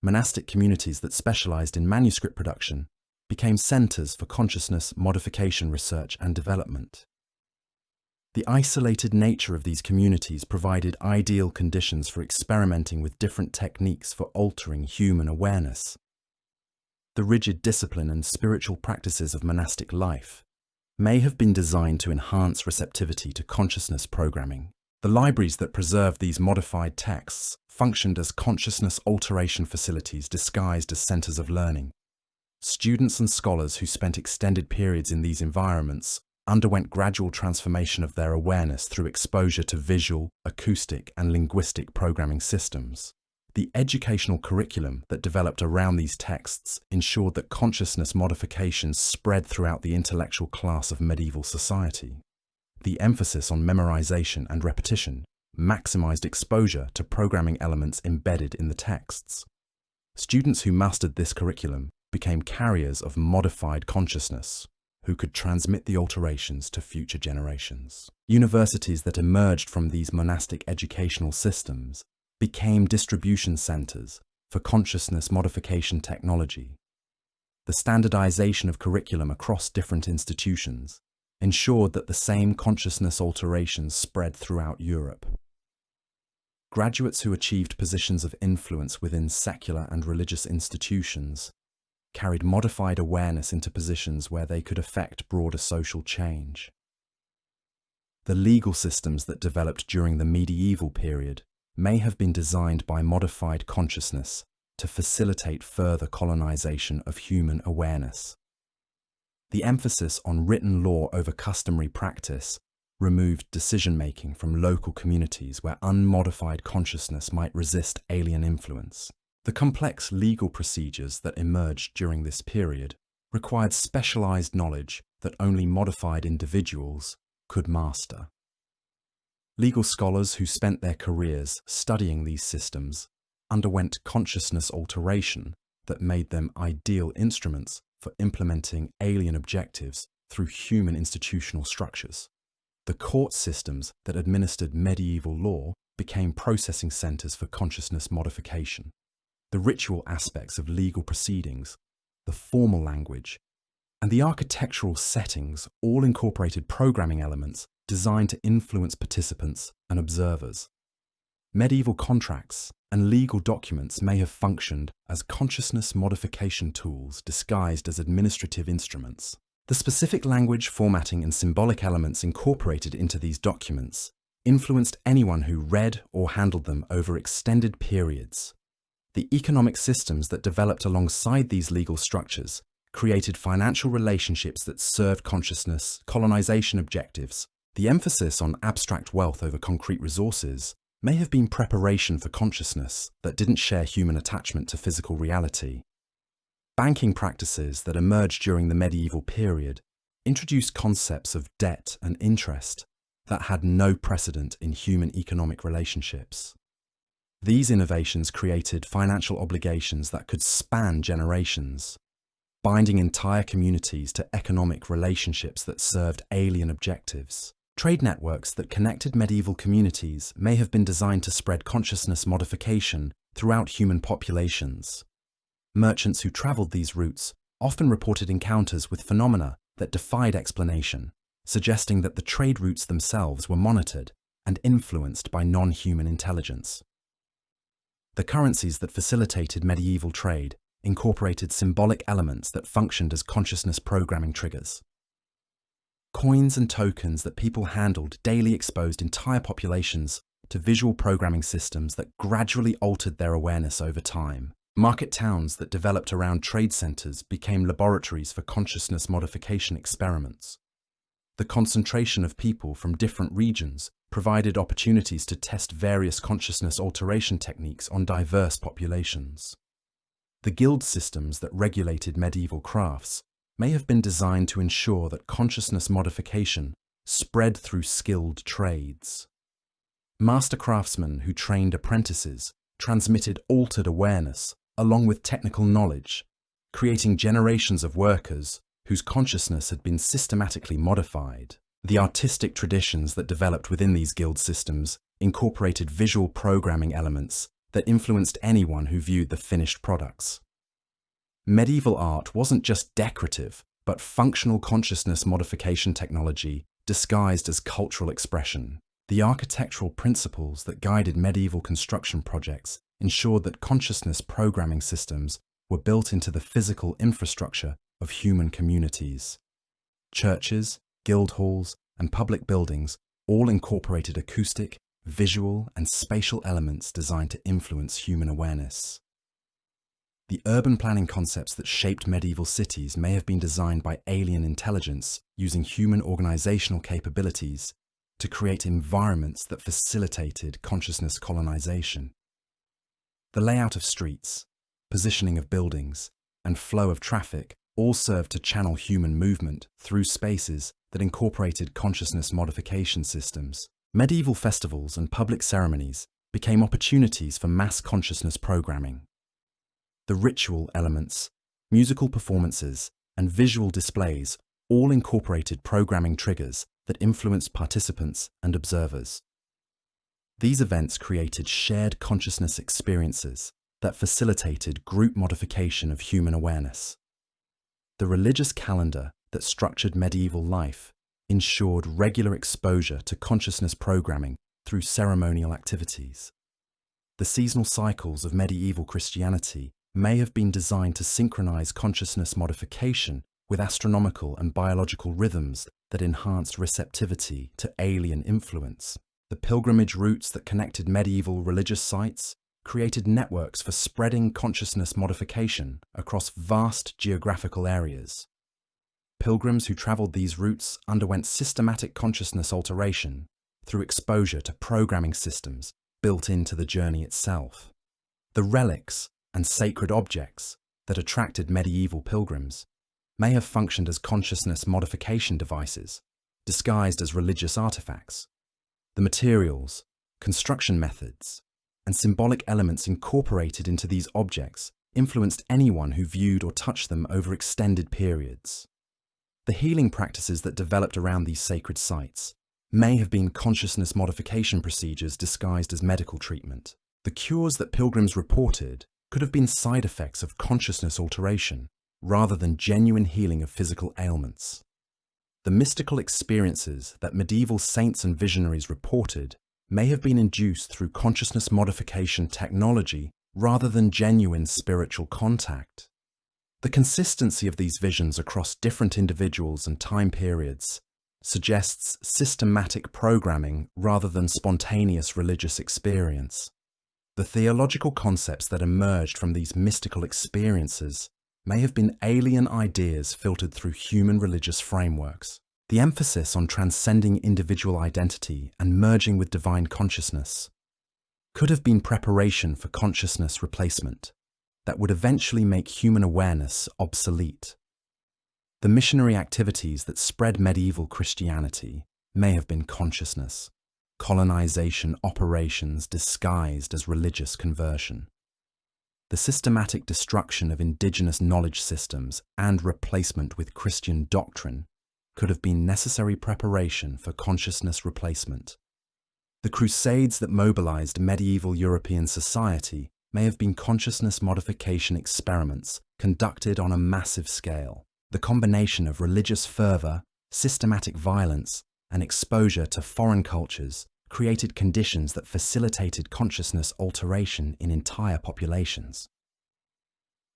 Monastic communities that specialized in manuscript production became centers for consciousness modification research and development. The isolated nature of these communities provided ideal conditions for experimenting with different techniques for altering human awareness. The rigid discipline and spiritual practices of monastic life may have been designed to enhance receptivity to consciousness programming. The libraries that preserved these modified texts functioned as consciousness alteration facilities disguised as centers of learning. Students and scholars who spent extended periods in these environments underwent gradual transformation of their awareness through exposure to visual, acoustic, and linguistic programming systems. The educational curriculum that developed around these texts ensured that consciousness modifications spread throughout the intellectual class of medieval society. The emphasis on memorization and repetition maximized exposure to programming elements embedded in the texts. Students who mastered this curriculum became carriers of modified consciousness, who could transmit the alterations to future generations. Universities that emerged from these monastic educational systems became distribution centers for consciousness modification technology. The standardization of curriculum across different institutions ensured that the same consciousness alterations spread throughout Europe. Graduates who achieved positions of influence within secular and religious institutions carried modified awareness into positions where they could affect broader social change. The legal systems that developed during the medieval period may have been designed by modified consciousness to facilitate further colonization of human awareness. The emphasis on written law over customary practice removed decision-making from local communities where unmodified consciousness might resist alien influence. The complex legal procedures that emerged during this period required specialized knowledge that only modified individuals could master. Legal scholars who spent their careers studying these systems underwent consciousness alteration that made them ideal instruments for implementing alien objectives through human institutional structures. The court systems that administered medieval law became processing centers for consciousness modification. The ritual aspects of legal proceedings, the formal language, and the architectural settings all incorporated programming elements designed to influence participants and observers. Medieval contracts and legal documents may have functioned as consciousness modification tools disguised as administrative instruments. The specific language, formatting, and symbolic elements incorporated into these documents influenced anyone who read or handled them over extended periods. The economic systems that developed alongside these legal structures created financial relationships that served consciousness, colonization objectives. The emphasis on abstract wealth over concrete resources may have been preparation for consciousness that didn't share human attachment to physical reality. Banking practices that emerged during the medieval period introduced concepts of debt and interest that had no precedent in human economic relationships. These innovations created financial obligations that could span generations, binding entire communities to economic relationships that served alien objectives. Trade networks that connected medieval communities may have been designed to spread consciousness modification throughout human populations. Merchants who traveled these routes often reported encounters with phenomena that defied explanation, suggesting that the trade routes themselves were monitored and influenced by non-human intelligence. The currencies that facilitated medieval trade incorporated symbolic elements that functioned as consciousness programming triggers. Coins and tokens that people handled daily exposed entire populations to visual programming systems that gradually altered their awareness over time. Market towns that developed around trade centers became laboratories for consciousness modification experiments. The concentration of people from different regions provided opportunities to test various consciousness alteration techniques on diverse populations. The guild systems that regulated medieval crafts may have been designed to ensure that consciousness modification spread through skilled trades. Master craftsmen who trained apprentices transmitted altered awareness along with technical knowledge, creating generations of workers whose consciousness had been systematically modified. The artistic traditions that developed within these guild systems incorporated visual programming elements that influenced anyone who viewed the finished products. Medieval art wasn't just decorative, but functional consciousness modification technology disguised as cultural expression. The architectural principles that guided medieval construction projects ensured that consciousness programming systems were built into the physical infrastructure of human communities. Churches, guild halls, and public buildings all incorporated acoustic, visual, and spatial elements designed to influence human awareness. The urban planning concepts that shaped medieval cities may have been designed by alien intelligence using human organizational capabilities to create environments that facilitated consciousness colonization. The layout of streets, positioning of buildings, and flow of traffic all served to channel human movement through spaces that incorporated consciousness modification systems. Medieval festivals and public ceremonies became opportunities for mass consciousness programming. The ritual elements, musical performances, and visual displays all incorporated programming triggers that influenced participants and observers. These events created shared consciousness experiences that facilitated group modification of human awareness. The religious calendar that structured medieval life ensured regular exposure to consciousness programming through ceremonial activities. The seasonal cycles of medieval Christianity may have been designed to synchronize consciousness modification with astronomical and biological rhythms that enhanced receptivity to alien influence. The pilgrimage routes that connected medieval religious sites created networks for spreading consciousness modification across vast geographical areas. Pilgrims who traveled these routes underwent systematic consciousness alteration through exposure to programming systems built into the journey itself. The relics and sacred objects that attracted medieval pilgrims may have functioned as consciousness modification devices, disguised as religious artifacts. The materials, construction methods, and symbolic elements incorporated into these objects influenced anyone who viewed or touched them over extended periods. The healing practices that developed around these sacred sites may have been consciousness modification procedures disguised as medical treatment. The cures that pilgrims reported could have been side effects of consciousness alteration rather than genuine healing of physical ailments. The mystical experiences that medieval saints and visionaries reported may have been induced through consciousness modification technology rather than genuine spiritual contact. The consistency of these visions across different individuals and time periods suggests systematic programming rather than spontaneous religious experience. The theological concepts that emerged from these mystical experiences may have been alien ideas filtered through human religious frameworks. The emphasis on transcending individual identity and merging with divine consciousness could have been preparation for consciousness replacement that would eventually make human awareness obsolete. The missionary activities that spread medieval Christianity may have been consciousness colonization operations disguised as religious conversion. The systematic destruction of indigenous knowledge systems and replacement with Christian doctrine could have been necessary preparation for consciousness replacement. The crusades that mobilized medieval European society may have been consciousness modification experiments conducted on a massive scale. The combination of religious fervor, systematic violence, and exposure to foreign cultures created conditions that facilitated consciousness alteration in entire populations.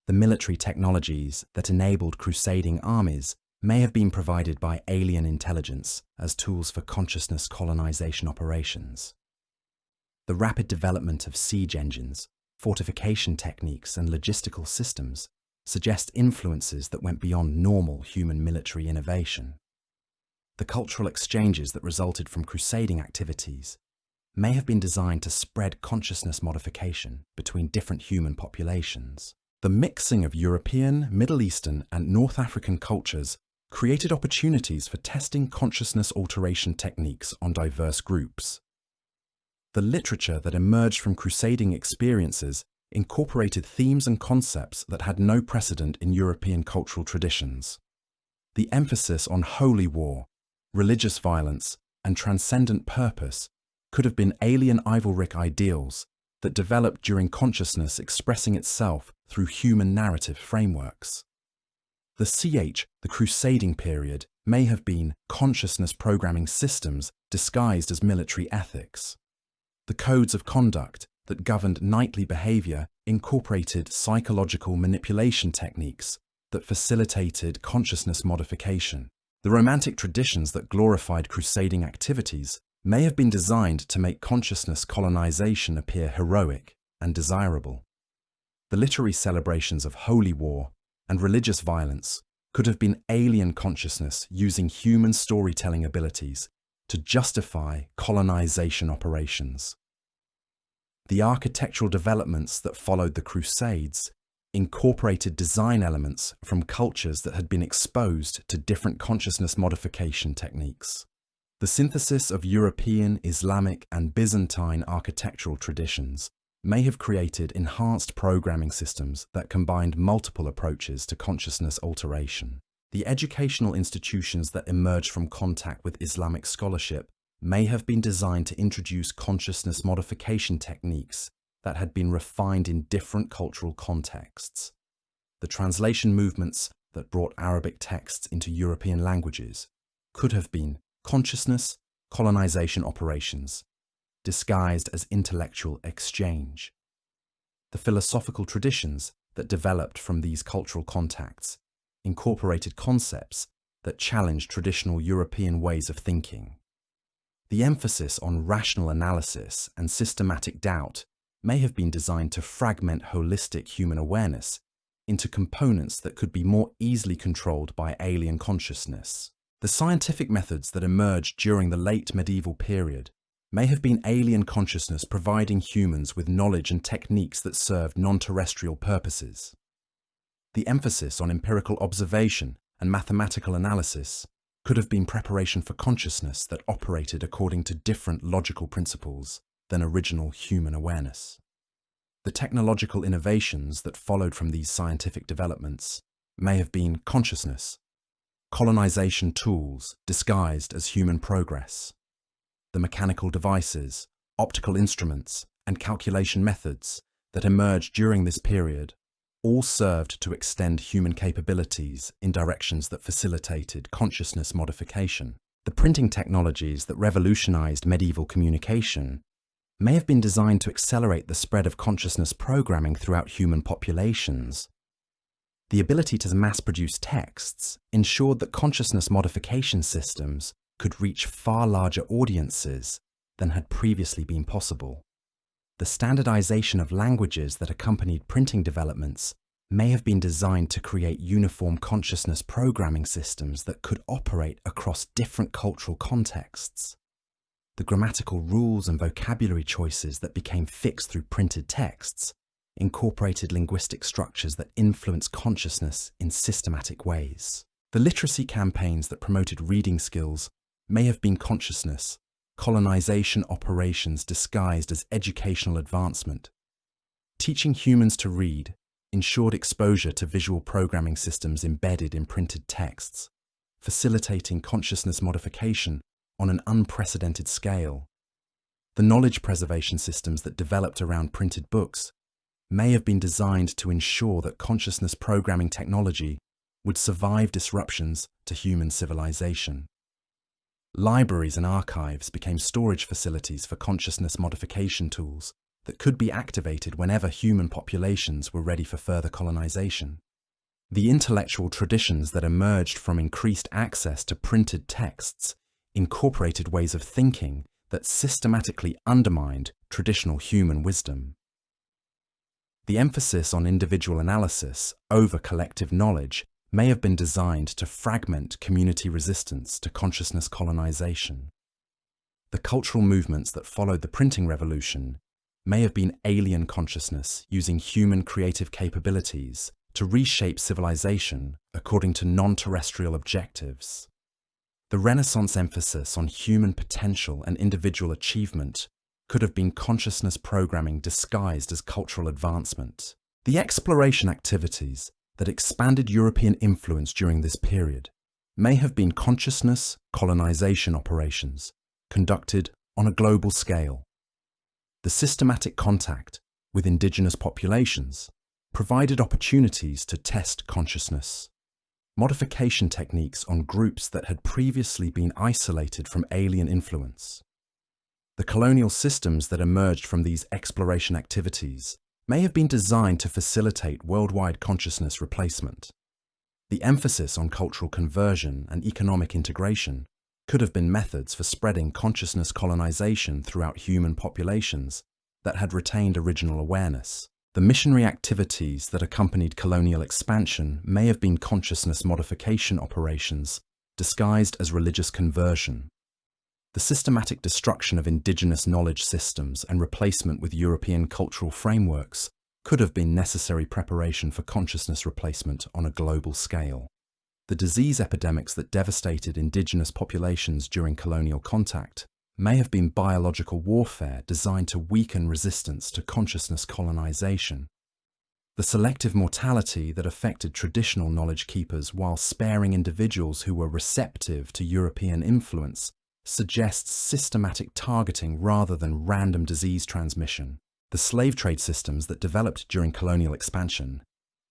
The military technologies that enabled crusading armies may have been provided by alien intelligence as tools for consciousness colonization operations. The rapid development of siege engines, fortification techniques, and logistical systems suggest influences that went beyond normal human military innovation. The cultural exchanges that resulted from crusading activities may have been designed to spread consciousness modification between different human populations. The mixing of European, Middle Eastern, and North African cultures created opportunities for testing consciousness alteration techniques on diverse groups. The literature that emerged from crusading experiences incorporated themes and concepts that had no precedent in European cultural traditions. The emphasis on holy war, religious violence, and transcendent purpose could have been alien chivalric ideals that developed during consciousness expressing itself through human narrative frameworks. The crusading period, may have been consciousness programming systems disguised as military ethics. The codes of conduct that governed knightly behavior incorporated psychological manipulation techniques that facilitated consciousness modification. The romantic traditions that glorified crusading activities may have been designed to make consciousness colonization appear heroic and desirable. The literary celebrations of holy war and religious violence could have been alien consciousness using human storytelling abilities to justify colonization operations. The architectural developments that followed the Crusades incorporated design elements from cultures that had been exposed to different consciousness modification techniques. The synthesis of European, Islamic, and Byzantine architectural traditions may have created enhanced programming systems that combined multiple approaches to consciousness alteration. The educational institutions that emerged from contact with Islamic scholarship may have been designed to introduce consciousness modification techniques that had been refined in different cultural contexts. The translation movements that brought Arabic texts into European languages could have been consciousness colonization operations, disguised as intellectual exchange. The philosophical traditions that developed from these cultural contacts incorporated concepts that challenged traditional European ways of thinking. The emphasis on rational analysis and systematic doubt may have been designed to fragment holistic human awareness into components that could be more easily controlled by alien consciousness. The scientific methods that emerged during the late medieval period may have been alien consciousness providing humans with knowledge and techniques that served non-terrestrial purposes. The emphasis on empirical observation and mathematical analysis could have been preparation for consciousness that operated according to different logical principles than original human awareness. The technological innovations that followed from these scientific developments may have been consciousness, colonization tools disguised as human progress, the mechanical devices, optical instruments, and calculation methods that emerged during this period all served to extend human capabilities in directions that facilitated consciousness modification. The printing technologies that revolutionized medieval communication may have been designed to accelerate the spread of consciousness programming throughout human populations. The ability to mass-produce texts ensured that consciousness modification systems could reach far larger audiences than had previously been possible. The standardization of languages that accompanied printing developments may have been designed to create uniform consciousness programming systems that could operate across different cultural contexts. The grammatical rules and vocabulary choices that became fixed through printed texts incorporated linguistic structures that influence consciousness in systematic ways. The literacy campaigns that promoted reading skills may have been consciousness colonization operations disguised as educational advancement. Teaching humans to read ensured exposure to visual programming systems embedded in printed texts, facilitating consciousness modification on an unprecedented scale. The knowledge preservation systems that developed around printed books may have been designed to ensure that consciousness programming technology would survive disruptions to human civilization. Libraries and archives became storage facilities for consciousness modification tools that could be activated whenever human populations were ready for further colonization. The intellectual traditions that emerged from increased access to printed texts incorporated ways of thinking that systematically undermined traditional human wisdom. The emphasis on individual analysis over collective knowledge may have been designed to fragment community resistance to consciousness colonization. The cultural movements that followed the printing revolution may have been alien consciousness using human creative capabilities to reshape civilization according to non-terrestrial objectives. The Renaissance emphasis on human potential and individual achievement could have been consciousness programming disguised as cultural advancement. The exploration activities that expanded European influence during this period may have been consciousness colonization operations conducted on a global scale. The systematic contact with indigenous populations provided opportunities to test consciousness. Modification techniques on groups that had previously been isolated from alien influence. The colonial systems that emerged from these exploration activities may have been designed to facilitate worldwide consciousness replacement. The emphasis on cultural conversion and economic integration could have been methods for spreading consciousness colonization throughout human populations that had retained original awareness. The missionary activities that accompanied colonial expansion may have been consciousness modification operations disguised as religious conversion. The systematic destruction of indigenous knowledge systems and replacement with European cultural frameworks could have been necessary preparation for consciousness replacement on a global scale. The disease epidemics that devastated indigenous populations during colonial contact may have been biological warfare designed to weaken resistance to consciousness colonization. The selective mortality that affected traditional knowledge keepers while sparing individuals who were receptive to European influence suggests systematic targeting rather than random disease transmission. The slave trade systems that developed during colonial expansion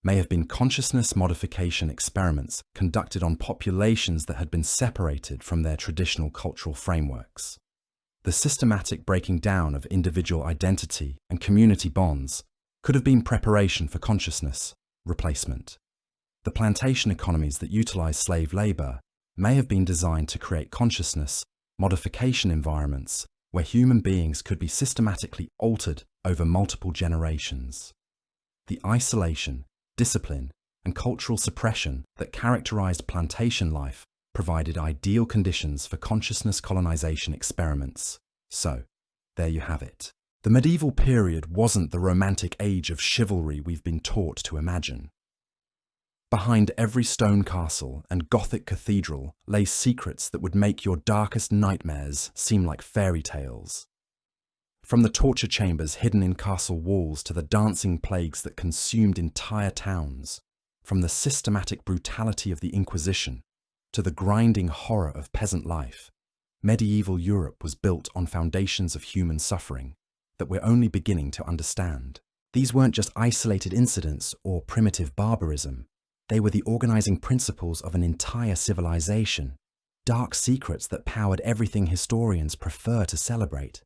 may have been consciousness modification experiments conducted on populations that had been separated from their traditional cultural frameworks. The systematic breaking down of individual identity and community bonds could have been preparation for consciousness replacement. The plantation economies that utilized slave labor may have been designed to create consciousness modification environments where human beings could be systematically altered over multiple generations. The isolation, discipline, and cultural suppression that characterized plantation life provided ideal conditions for consciousness colonization experiments. So, there you have it. The medieval period wasn't the romantic age of chivalry we've been taught to imagine. Behind every stone castle and Gothic cathedral lay secrets that would make your darkest nightmares seem like fairy tales. From the torture chambers hidden in castle walls to the dancing plagues that consumed entire towns, from the systematic brutality of the Inquisition to the grinding horror of peasant life, medieval Europe was built on foundations of human suffering that we're only beginning to understand. These weren't just isolated incidents or primitive barbarism. They were the organizing principles of an entire civilization, dark secrets that powered everything historians prefer to celebrate.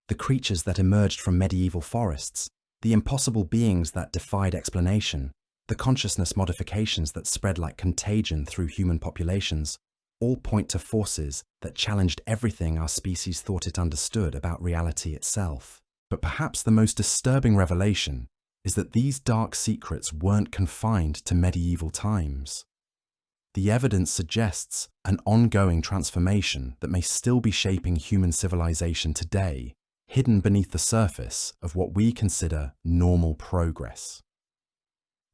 The creatures that emerged from medieval forests, the impossible beings that defied explanation, the consciousness modifications that spread like contagion through human populations, all point to forces that challenged everything our species thought it understood about reality itself. But perhaps the most disturbing revelation is that these dark secrets weren't confined to medieval times. The evidence suggests an ongoing transformation that may still be shaping human civilization today, hidden beneath the surface of what we consider normal progress.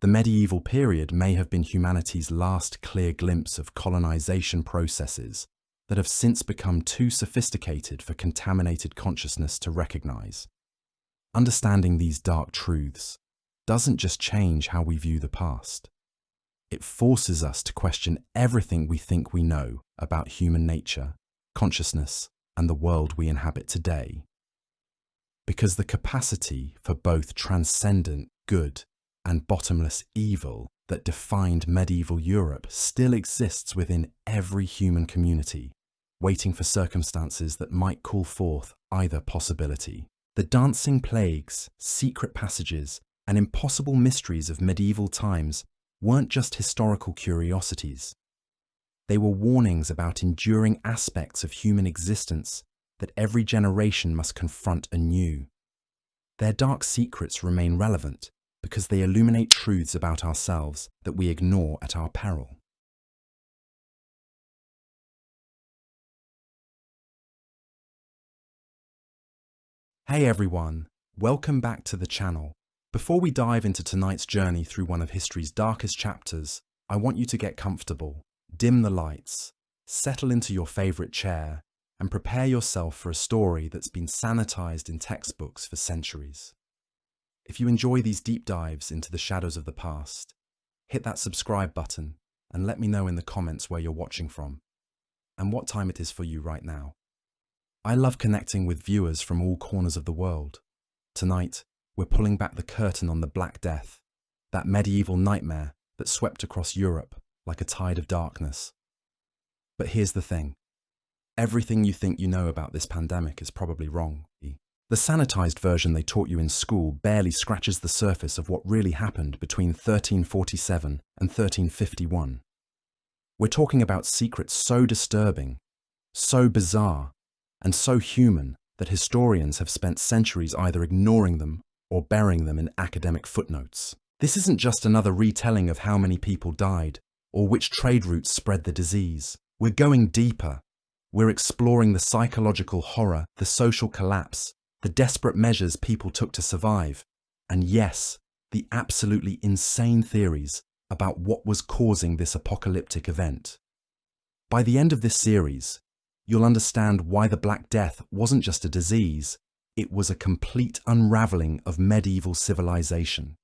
The medieval period may have been humanity's last clear glimpse of colonization processes that have since become too sophisticated for contaminated consciousness to recognize. Understanding these dark truths doesn't just change how we view the past. It forces us to question everything we think we know about human nature, consciousness, and the world we inhabit today. Because the capacity for both transcendent good and bottomless evil that defined medieval Europe still exists within every human community, waiting for circumstances that might call forth either possibility. The dancing plagues, secret passages, and impossible mysteries of medieval times weren't just historical curiosities. They were warnings about enduring aspects of human existence that every generation must confront anew. Their dark secrets remain relevant because they illuminate truths about ourselves that we ignore at our peril. Hey everyone, welcome back to the channel. Before we dive into tonight's journey through one of history's darkest chapters, I want you to get comfortable, dim the lights, settle into your favorite chair, and prepare yourself for a story that's been sanitized in textbooks for centuries. If you enjoy these deep dives into the shadows of the past, hit that subscribe button and let me know in the comments where you're watching from and what time it is for you right now. I love connecting with viewers from all corners of the world. Tonight, we're pulling back the curtain on the Black Death, that medieval nightmare that swept across Europe like a tide of darkness. But here's the thing. Everything you think you know about this pandemic is probably wrong. The sanitized version they taught you in school barely scratches the surface of what really happened between 1347 and 1351. We're talking about secrets so disturbing, so bizarre, and so human that historians have spent centuries either ignoring them or burying them in academic footnotes. This isn't just another retelling of how many people died or which trade routes spread the disease. We're going deeper. We're exploring the psychological horror, the social collapse, the desperate measures people took to survive, and yes, the absolutely insane theories about what was causing this apocalyptic event. By the end of this series, you'll understand why the Black Death wasn't just a disease, it was a complete unraveling of medieval civilization.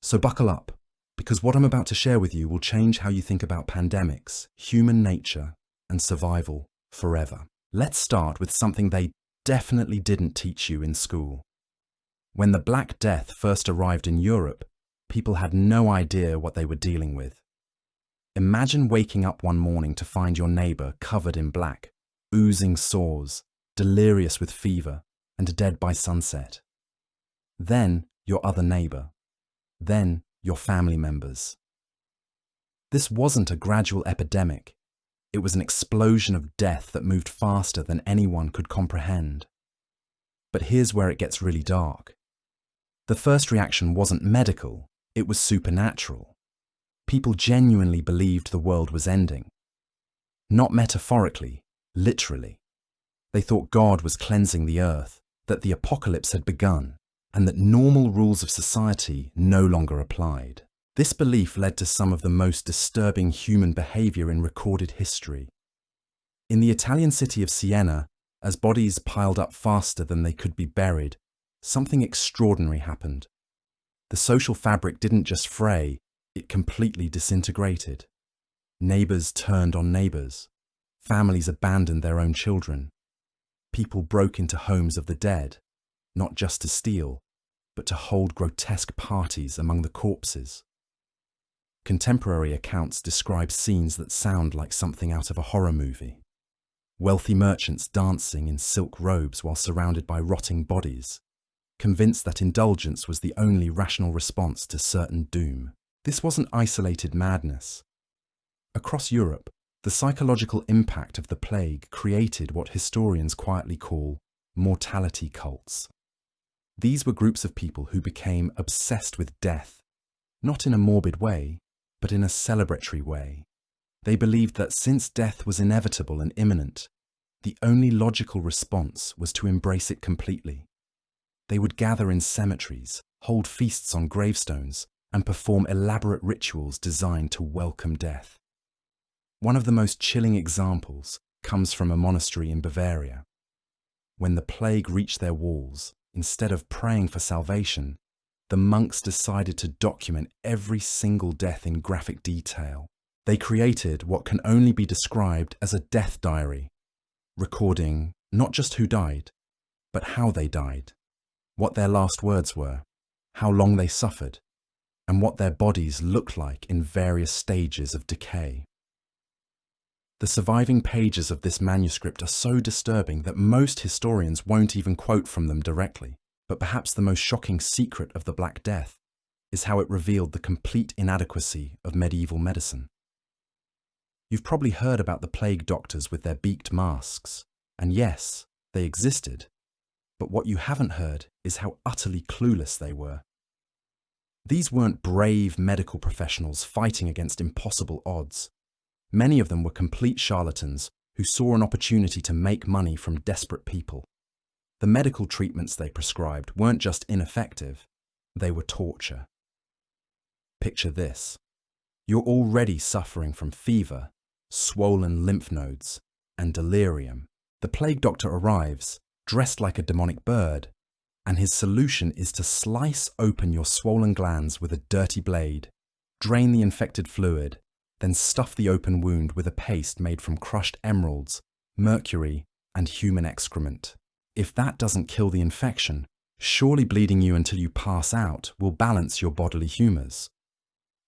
So buckle up, because what I'm about to share with you will change how you think about pandemics, human nature, and survival forever. Let's start with something they definitely didn't teach you in school. When the Black Death first arrived in Europe, people had no idea what they were dealing with. Imagine waking up one morning to find your neighbor covered in black, oozing sores, delirious with fever, and dead by sunset. Then your other neighbor. Then your family members. This wasn't a gradual epidemic. It was an explosion of death that moved faster than anyone could comprehend. But here's where it gets really dark. The first reaction wasn't medical, it was supernatural. People genuinely believed the world was ending. Not metaphorically, literally. They thought God was cleansing the earth, that the apocalypse had begun, and that normal rules of society no longer applied. This belief led to some of the most disturbing human behavior in recorded history. In the Italian city of Siena, as bodies piled up faster than they could be buried, something extraordinary happened. The social fabric didn't just fray, it completely disintegrated. Neighbors turned on neighbors. Families abandoned their own children. People broke into homes of the dead, not just to steal, but to hold grotesque parties among the corpses. Contemporary accounts describe scenes that sound like something out of a horror movie. Wealthy merchants dancing in silk robes while surrounded by rotting bodies, convinced that indulgence was the only rational response to certain doom. This wasn't isolated madness. Across Europe, the psychological impact of the plague created what historians quietly call mortality cults. These were groups of people who became obsessed with death, not in a morbid way, but in a celebratory way. They believed that since death was inevitable and imminent, the only logical response was to embrace it completely. They would gather in cemeteries, hold feasts on gravestones, and perform elaborate rituals designed to welcome death. One of the most chilling examples comes from a monastery in Bavaria. When the plague reached their walls, instead of praying for salvation, the monks decided to document every single death in graphic detail. They created what can only be described as a death diary, recording not just who died, but how they died, what their last words were, how long they suffered, and what their bodies looked like in various stages of decay. The surviving pages of this manuscript are so disturbing that most historians won't even quote from them directly. But perhaps the most shocking secret of the Black Death is how it revealed the complete inadequacy of medieval medicine. You've probably heard about the plague doctors with their beaked masks, and yes, they existed, but what you haven't heard is how utterly clueless they were. These weren't brave medical professionals fighting against impossible odds. Many of them were complete charlatans who saw an opportunity to make money from desperate people. The medical treatments they prescribed weren't just ineffective, they were torture. Picture this. You're already suffering from fever, swollen lymph nodes, and delirium. The plague doctor arrives, dressed like a demonic bird, and his solution is to slice open your swollen glands with a dirty blade, drain the infected fluid, then stuff the open wound with a paste made from crushed emeralds, mercury, and human excrement. If that doesn't kill the infection, surely bleeding you until you pass out will balance your bodily humours.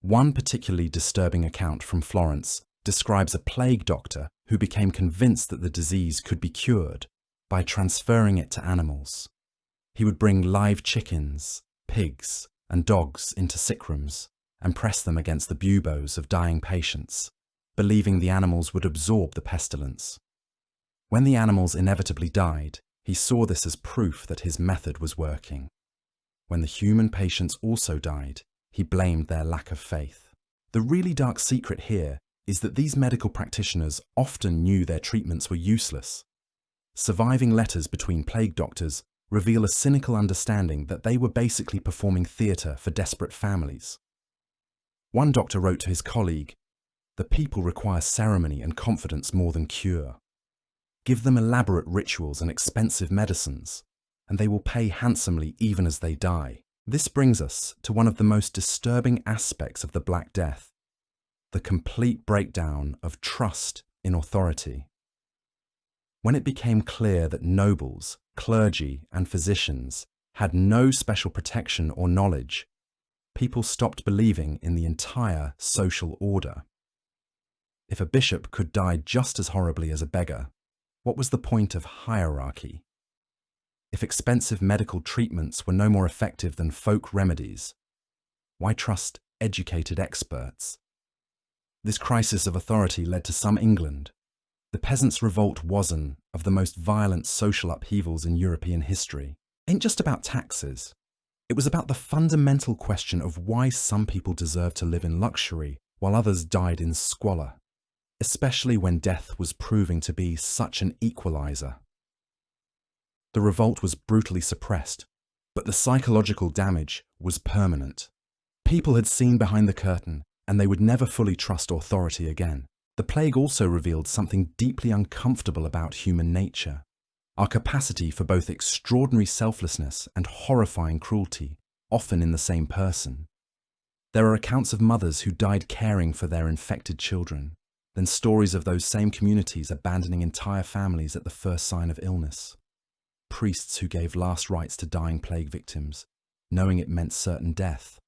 One particularly disturbing account from Florence describes a plague doctor who became convinced that the disease could be cured by transferring it to animals. He would bring live chickens, pigs, and dogs into sick rooms and press them against the buboes of dying patients, believing the animals would absorb the pestilence. When the animals inevitably died, he saw this as proof that his method was working. When the human patients also died, he blamed their lack of faith. The really dark secret here is that these medical practitioners often knew their treatments were useless. Surviving letters between plague doctors reveal a cynical understanding that they were basically performing theatre for desperate families. One doctor wrote to his colleague, "The people require ceremony and confidence more than cure. Give them elaborate rituals and expensive medicines, and they will pay handsomely even as they die." This brings us to one of the most disturbing aspects of the Black Death, the complete breakdown of trust in authority. When it became clear that nobles, clergy, and physicians had no special protection or knowledge, people stopped believing in the entire social order. If a bishop could die just as horribly as a beggar, what was the point of hierarchy? If expensive medical treatments were no more effective than folk remedies, why trust educated experts? This crisis of authority led to some England. The Peasants' Revolt was one of the most violent social upheavals in European history. It ain't just about taxes. It was about the fundamental question of why some people deserved to live in luxury while others died in squalor, especially when death was proving to be such an equalizer. The revolt was brutally suppressed, but the psychological damage was permanent. People had seen behind the curtain, and they would never fully trust authority again. The plague also revealed something deeply uncomfortable about human nature, our capacity for both extraordinary selflessness and horrifying cruelty, often in the same person. There are accounts of mothers who died caring for their infected children, then stories of those same communities abandoning entire families at the first sign of illness. Priests who gave last rites to dying plague victims, knowing it meant certain death,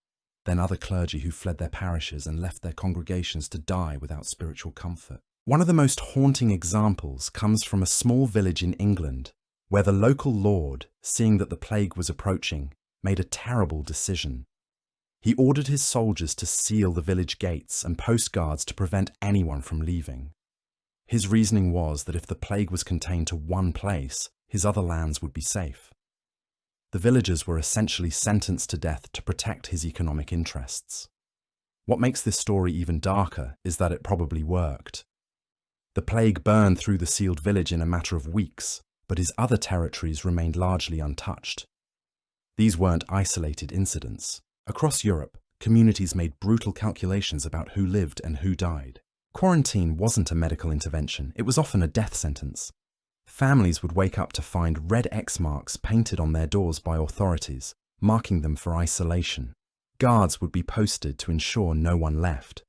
then other clergy who fled their parishes and left their congregations to die without spiritual comfort. One of the most haunting examples comes from a small village in England, where the local lord, seeing that the plague was approaching, made a terrible decision. He ordered his soldiers to seal the village gates and post guards to prevent anyone from leaving. His reasoning was that if the plague was contained to one place, his other lands would be safe. The villagers were essentially sentenced to death to protect his economic interests. What makes this story even darker is that it probably worked. The plague burned through the sealed village in a matter of weeks, but his other territories remained largely untouched. These weren't isolated incidents. Across Europe, communities made brutal calculations about who lived and who died. Quarantine wasn't a medical intervention, it was often a death sentence. Families would wake up to find red X marks painted on their doors by authorities, marking them for isolation. Guards would be posted to ensure no one left.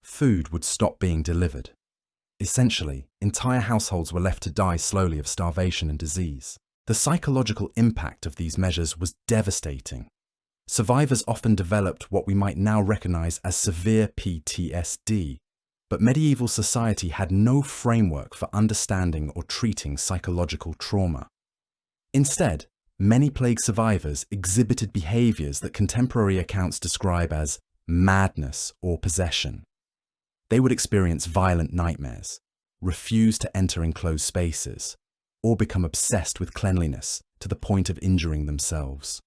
Food would stop being delivered. Essentially, entire households were left to die slowly of starvation and disease. The psychological impact of these measures was devastating. Survivors often developed what we might now recognize as severe PTSD, but medieval society had no framework for understanding or treating psychological trauma. Instead, many plague survivors exhibited behaviors that contemporary accounts describe as madness or possession. They would experience violent nightmares, refuse to enter enclosed spaces, or become obsessed with cleanliness to the point of injuring themselves.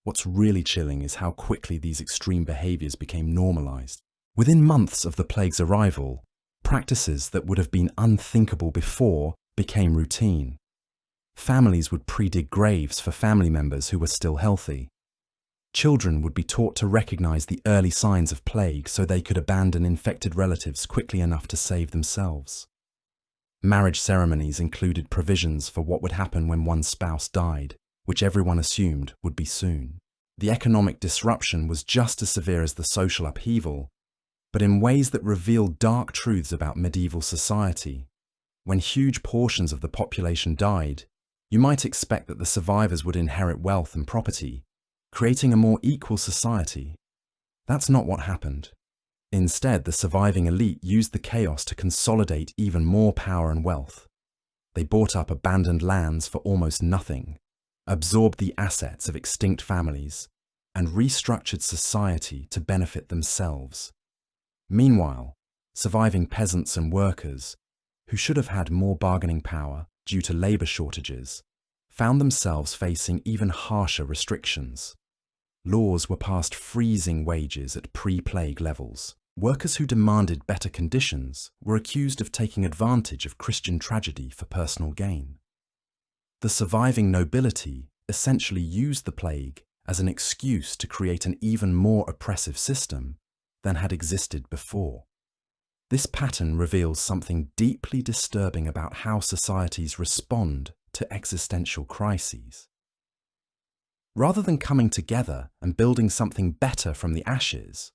What's really chilling is how quickly these extreme behaviors became normalized. Within months of the plague's arrival, practices that would have been unthinkable before became routine. Families would pre-dig graves for family members who were still healthy. Children would be taught to recognize the early signs of plague so they could abandon infected relatives quickly enough to save themselves. Marriage ceremonies included provisions for what would happen when one spouse died, which everyone assumed would be soon. The economic disruption was just as severe as the social upheaval, but in ways that revealed dark truths about medieval society. When huge portions of the population died, you might expect that the survivors would inherit wealth and property, creating a more equal society. That's not what happened. Instead, the surviving elite used the chaos to consolidate even more power and wealth. They bought up abandoned lands for almost nothing, absorbed the assets of extinct families, and restructured society to benefit themselves. Meanwhile, surviving peasants and workers, who should have had more bargaining power due to labour shortages, found themselves facing even harsher restrictions. Laws were passed freezing wages at pre-plague levels. Workers who demanded better conditions were accused of taking advantage of Christian tragedy for personal gain. The surviving nobility essentially used the plague as an excuse to create an even more oppressive system than had existed before. This pattern reveals something deeply disturbing about how societies respond to existential crises. Rather than coming together and building something better from the ashes,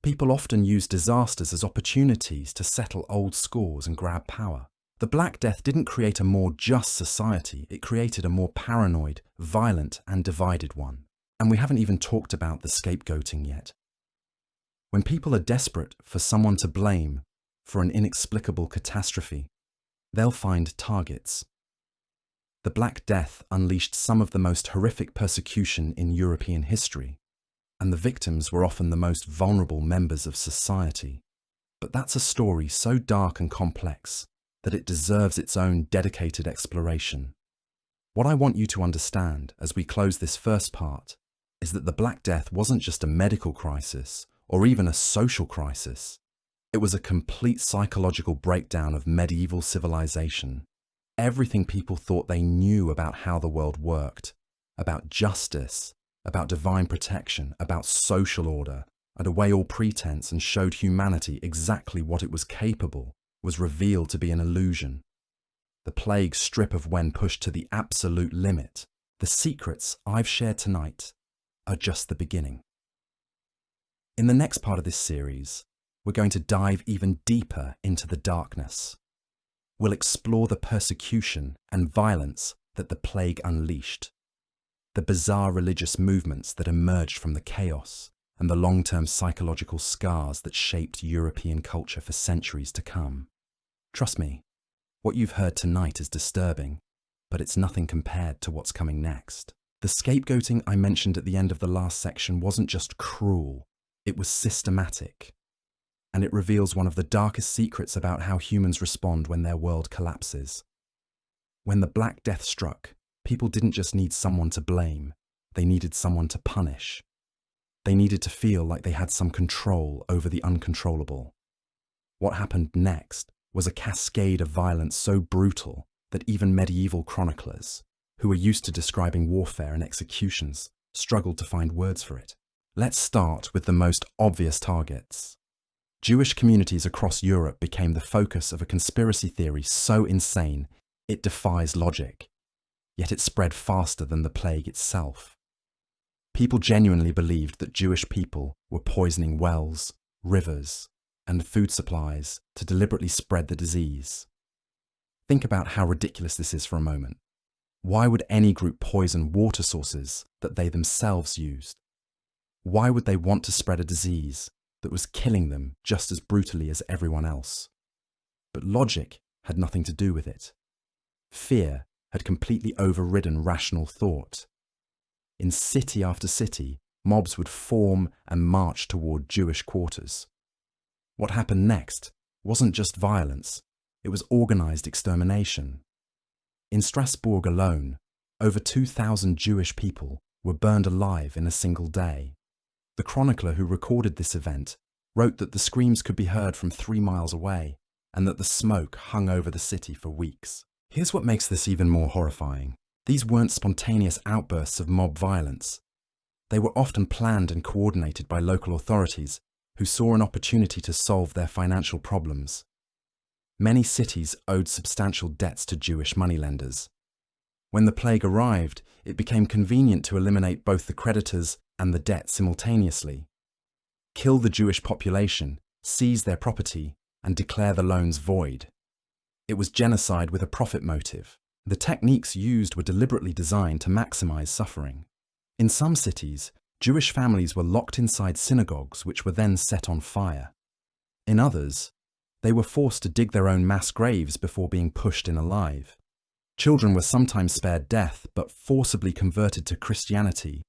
people often use disasters as opportunities to settle old scores and grab power. The Black Death didn't create a more just society, it created a more paranoid, violent, and divided one. And we haven't even talked about the scapegoating yet. When people are desperate for someone to blame for an inexplicable catastrophe, they'll find targets. The Black Death unleashed some of the most horrific persecution in European history, and the victims were often the most vulnerable members of society. But that's a story so dark and complex that it deserves its own dedicated exploration. What I want you to understand as we close this first part is that the Black Death wasn't just a medical crisis or even a social crisis. It was a complete psychological breakdown of medieval civilization. Everything people thought they knew about how the world worked, about justice, about divine protection, about social order, and away all pretense and showed humanity exactly what it was capable, was revealed to be an illusion. The plague strip of when pushed to the absolute limit. The secrets I've shared tonight are just the beginning. In the next part of this series, we're going to dive even deeper into the darkness. We'll explore the persecution and violence that the plague unleashed, the bizarre religious movements that emerged from the chaos, and the long-term psychological scars that shaped European culture for centuries to come. Trust me, what you've heard tonight is disturbing, but it's nothing compared to what's coming next. The scapegoating I mentioned at the end of the last section wasn't just cruel, it was systematic. And it reveals one of the darkest secrets about how humans respond when their world collapses. When the Black Death struck, people didn't just need someone to blame, they needed someone to punish. They needed to feel like they had some control over the uncontrollable. What happened next was a cascade of violence so brutal that even medieval chroniclers, who were used to describing warfare and executions, struggled to find words for it. Let's start with the most obvious targets. Jewish communities across Europe became the focus of a conspiracy theory so insane it defies logic, yet it spread faster than the plague itself. People genuinely believed that Jewish people were poisoning wells, rivers, and food supplies to deliberately spread the disease. Think about how ridiculous this is for a moment. Why would any group poison water sources that they themselves used? Why would they want to spread a disease that was killing them just as brutally as everyone else? But logic had nothing to do with it. Fear had completely overridden rational thought. In city after city, mobs would form and march toward Jewish quarters. What happened next wasn't just violence, it was organized extermination. In Strasbourg alone, over 2,000 Jewish people were burned alive in a single day. The chronicler who recorded this event wrote that the screams could be heard from 3 miles away and that the smoke hung over the city for weeks. Here's what makes this even more horrifying. These weren't spontaneous outbursts of mob violence. They were often planned and coordinated by local authorities who saw an opportunity to solve their financial problems. Many cities owed substantial debts to Jewish moneylenders. When the plague arrived, it became convenient to eliminate both the creditors and the debt simultaneously. Kill the Jewish population, seize their property, and declare the loans void. It was genocide with a profit motive. The techniques used were deliberately designed to maximize suffering. In some cities, Jewish families were locked inside synagogues which were then set on fire. In others, they were forced to dig their own mass graves before being pushed in alive. Children were sometimes spared death but forcibly converted to Christianity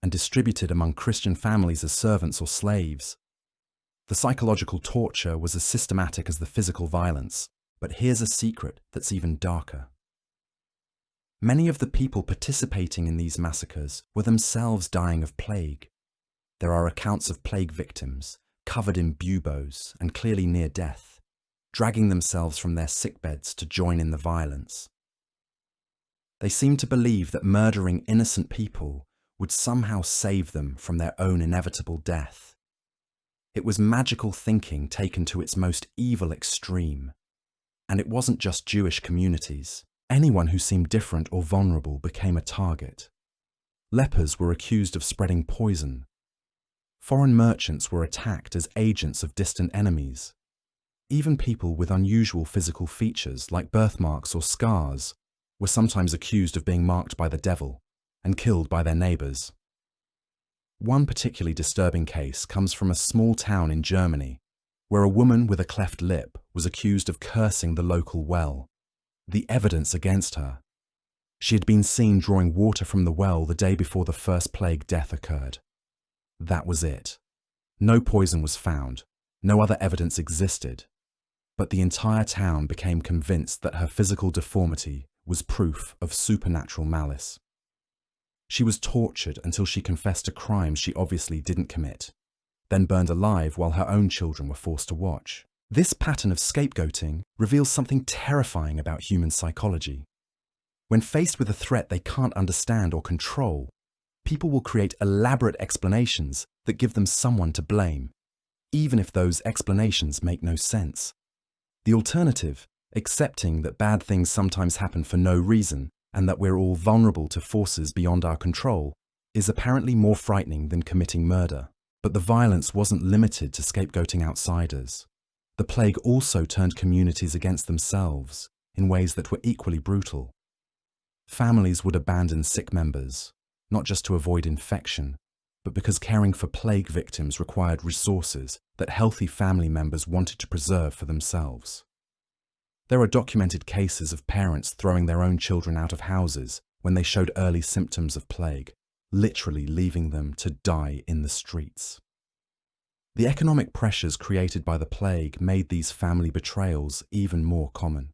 and distributed among Christian families as servants or slaves. The psychological torture was as systematic as the physical violence, but here's a secret that's even darker. Many of the people participating in these massacres were themselves dying of plague. There are accounts of plague victims, covered in buboes and clearly near death, dragging themselves from their sickbeds to join in the violence. They seemed to believe that murdering innocent people would somehow save them from their own inevitable death. It was magical thinking taken to its most evil extreme. And it wasn't just Jewish communities. Anyone who seemed different or vulnerable became a target. Lepers were accused of spreading poison. Foreign merchants were attacked as agents of distant enemies. Even people with unusual physical features like birthmarks or scars were sometimes accused of being marked by the devil and killed by their neighbours. One particularly disturbing case comes from a small town in Germany where a woman with a cleft lip was accused of cursing the local well. The evidence against her. She had been seen drawing water from the well the day before the first plague death occurred. That was it. No poison was found, no other evidence existed, but the entire town became convinced that her physical deformity was proof of supernatural malice. She was tortured until she confessed to crimes she obviously didn't commit, then burned alive while her own children were forced to watch. This pattern of scapegoating reveals something terrifying about human psychology. When faced with a threat they can't understand or control, people will create elaborate explanations that give them someone to blame, even if those explanations make no sense. The alternative, accepting that bad things sometimes happen for no reason and that we're all vulnerable to forces beyond our control, is apparently more frightening than committing murder. But the violence wasn't limited to scapegoating outsiders. The plague also turned communities against themselves in ways that were equally brutal. Families would abandon sick members, not just to avoid infection, but because caring for plague victims required resources that healthy family members wanted to preserve for themselves. There are documented cases of parents throwing their own children out of houses when they showed early symptoms of plague, literally leaving them to die in the streets. The economic pressures created by the plague made these family betrayals even more common.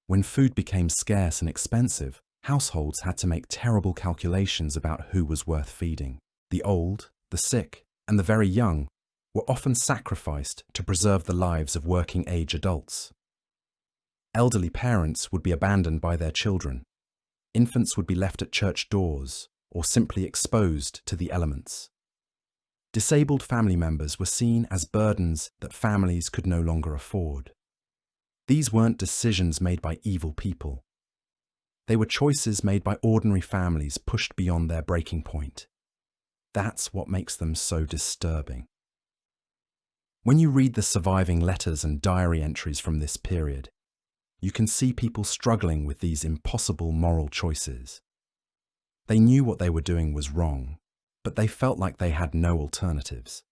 When food became scarce and expensive, households had to make terrible calculations about who was worth feeding. The old, the sick, and the very young were often sacrificed to preserve the lives of working-age adults. Elderly parents would be abandoned by their children. Infants would be left at church doors or simply exposed to the elements. Disabled family members were seen as burdens that families could no longer afford. These weren't decisions made by evil people. They were choices made by ordinary families pushed beyond their breaking point. That's what makes them so disturbing. When you read the surviving letters and diary entries from this period, you can see people struggling with these impossible moral choices. They knew what they were doing was wrong, but they felt like they had no alternatives.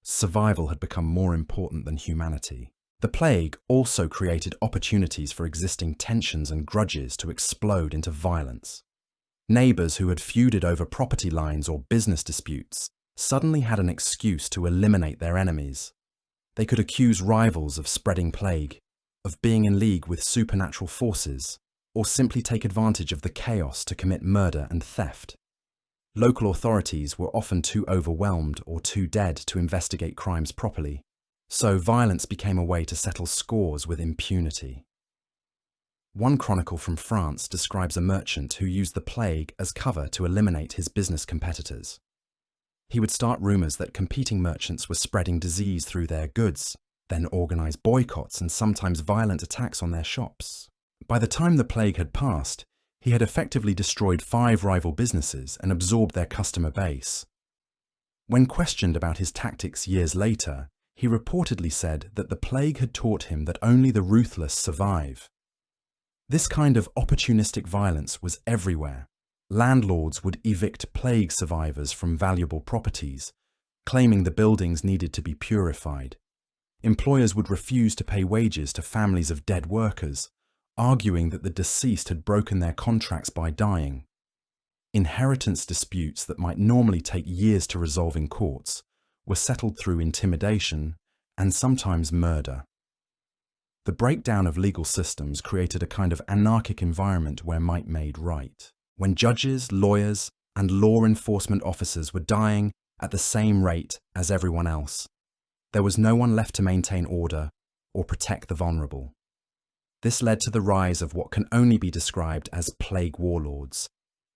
Survival had become more important than humanity. The plague also created opportunities for existing tensions and grudges to explode into violence. Neighbours who had feuded over property lines or business disputes suddenly had an excuse to eliminate their enemies. They could accuse rivals of spreading plague, of being in league with supernatural forces, or simply take advantage of the chaos to commit murder and theft. Local authorities were often too overwhelmed or too dead to investigate crimes properly, so violence became a way to settle scores with impunity. One chronicle from France describes a merchant who used the plague as cover to eliminate his business competitors. He would start rumours that competing merchants were spreading disease through their goods, then organise boycotts and sometimes violent attacks on their shops. By the time the plague had passed, he had effectively destroyed 5 rival businesses and absorbed their customer base. When questioned about his tactics years later, he reportedly said that the plague had taught him that only the ruthless survive. This kind of opportunistic violence was everywhere. Landlords would evict plague survivors from valuable properties, claiming the buildings needed to be purified. Employers would refuse to pay wages to families of dead workers, arguing that the deceased had broken their contracts by dying. Inheritance disputes that might normally take years to resolve in courts were settled through intimidation and sometimes murder. The breakdown of legal systems created a kind of anarchic environment where might made right. When judges, lawyers, and law enforcement officers were dying at the same rate as everyone else, there was no one left to maintain order or protect the vulnerable. This led to the rise of what can only be described as plague warlords,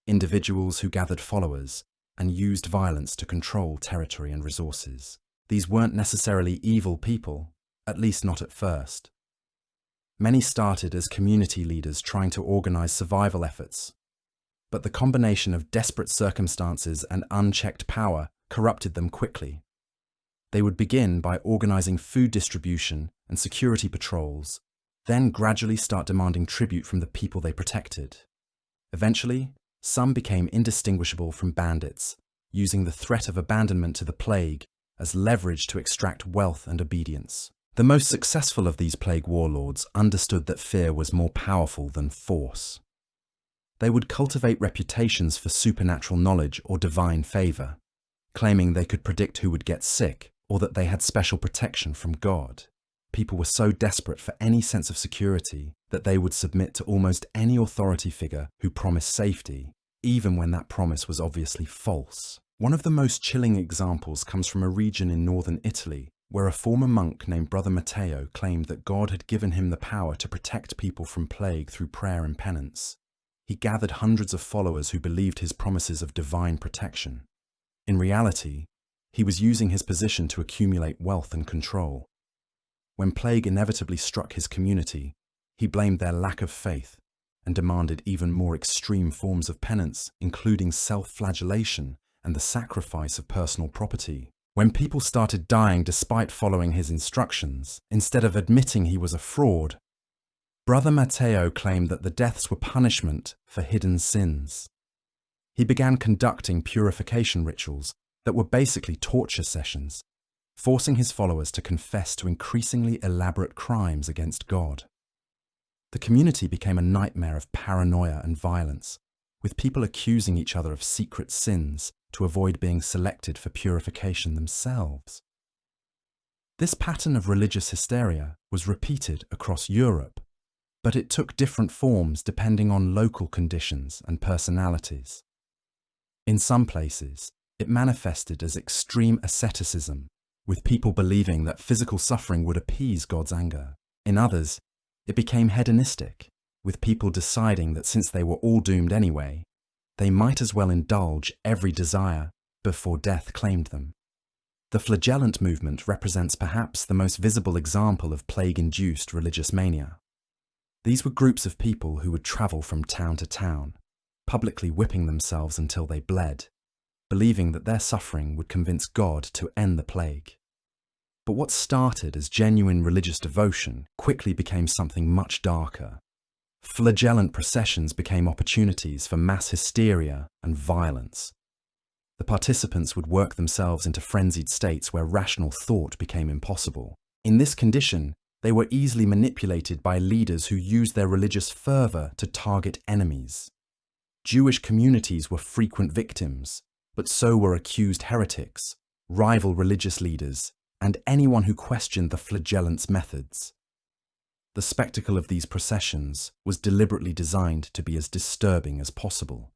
individuals who gathered followers and used violence to control territory and resources. These weren't necessarily evil people, at least not at first. Many started as community leaders trying to organize survival efforts, but the combination of desperate circumstances and unchecked power corrupted them quickly. They would begin by organizing food distribution and security patrols, then gradually start demanding tribute from the people they protected. Eventually, some became indistinguishable from bandits, using the threat of abandonment to the plague as leverage to extract wealth and obedience. The most successful of these plague warlords understood that fear was more powerful than force. They would cultivate reputations for supernatural knowledge or divine favor, claiming they could predict who would get sick or that they had special protection from God. People were so desperate for any sense of security that they would submit to almost any authority figure who promised safety, even when that promise was obviously false. One of the most chilling examples comes from a region in northern Italy, where a former monk named Brother Matteo claimed that God had given him the power to protect people from plague through prayer and penance. He gathered hundreds of followers who believed his promises of divine protection. In reality, he was using his position to accumulate wealth and control. When plague inevitably struck his community, he blamed their lack of faith and demanded even more extreme forms of penance, including self-flagellation and the sacrifice of personal property. When people started dying despite following his instructions, instead of admitting he was a fraud, Brother Matteo claimed that the deaths were punishment for hidden sins. He began conducting purification rituals that were basically torture sessions, forcing his followers to confess to increasingly elaborate crimes against God. The community became a nightmare of paranoia and violence, with people accusing each other of secret sins to avoid being selected for purification themselves. This pattern of religious hysteria was repeated across Europe, but it took different forms depending on local conditions and personalities. In some places, it manifested as extreme asceticism, with people believing that physical suffering would appease God's anger. In others, it became hedonistic, with people deciding that since they were all doomed anyway, they might as well indulge every desire before death claimed them. The flagellant movement represents perhaps the most visible example of plague-induced religious mania. These were groups of people who would travel from town to town, publicly whipping themselves until they bled, believing that their suffering would convince God to end the plague. But what started as genuine religious devotion quickly became something much darker. Flagellant processions became opportunities for mass hysteria and violence. The participants would work themselves into frenzied states where rational thought became impossible. In this condition, they were easily manipulated by leaders who used their religious fervor to target enemies. Jewish communities were frequent victims, but so were accused heretics, rival religious leaders, and anyone who questioned the flagellant's methods. The spectacle of these processions was deliberately designed to be as disturbing as possible.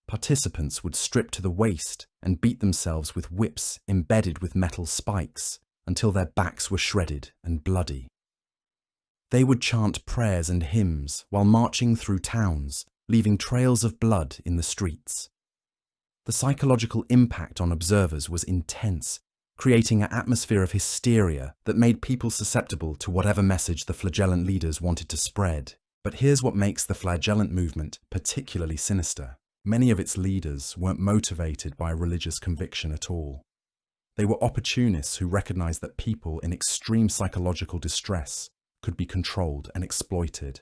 Participants would strip to the waist and beat themselves with whips embedded with metal spikes until their backs were shredded and bloody. They would chant prayers and hymns while marching through towns, leaving trails of blood in the streets. The psychological impact on observers was intense, creating an atmosphere of hysteria that made people susceptible to whatever message the flagellant leaders wanted to spread. But here's what makes the flagellant movement particularly sinister. Many of its leaders weren't motivated by religious conviction at all. They were opportunists who recognized that people in extreme psychological distress could be controlled and exploited.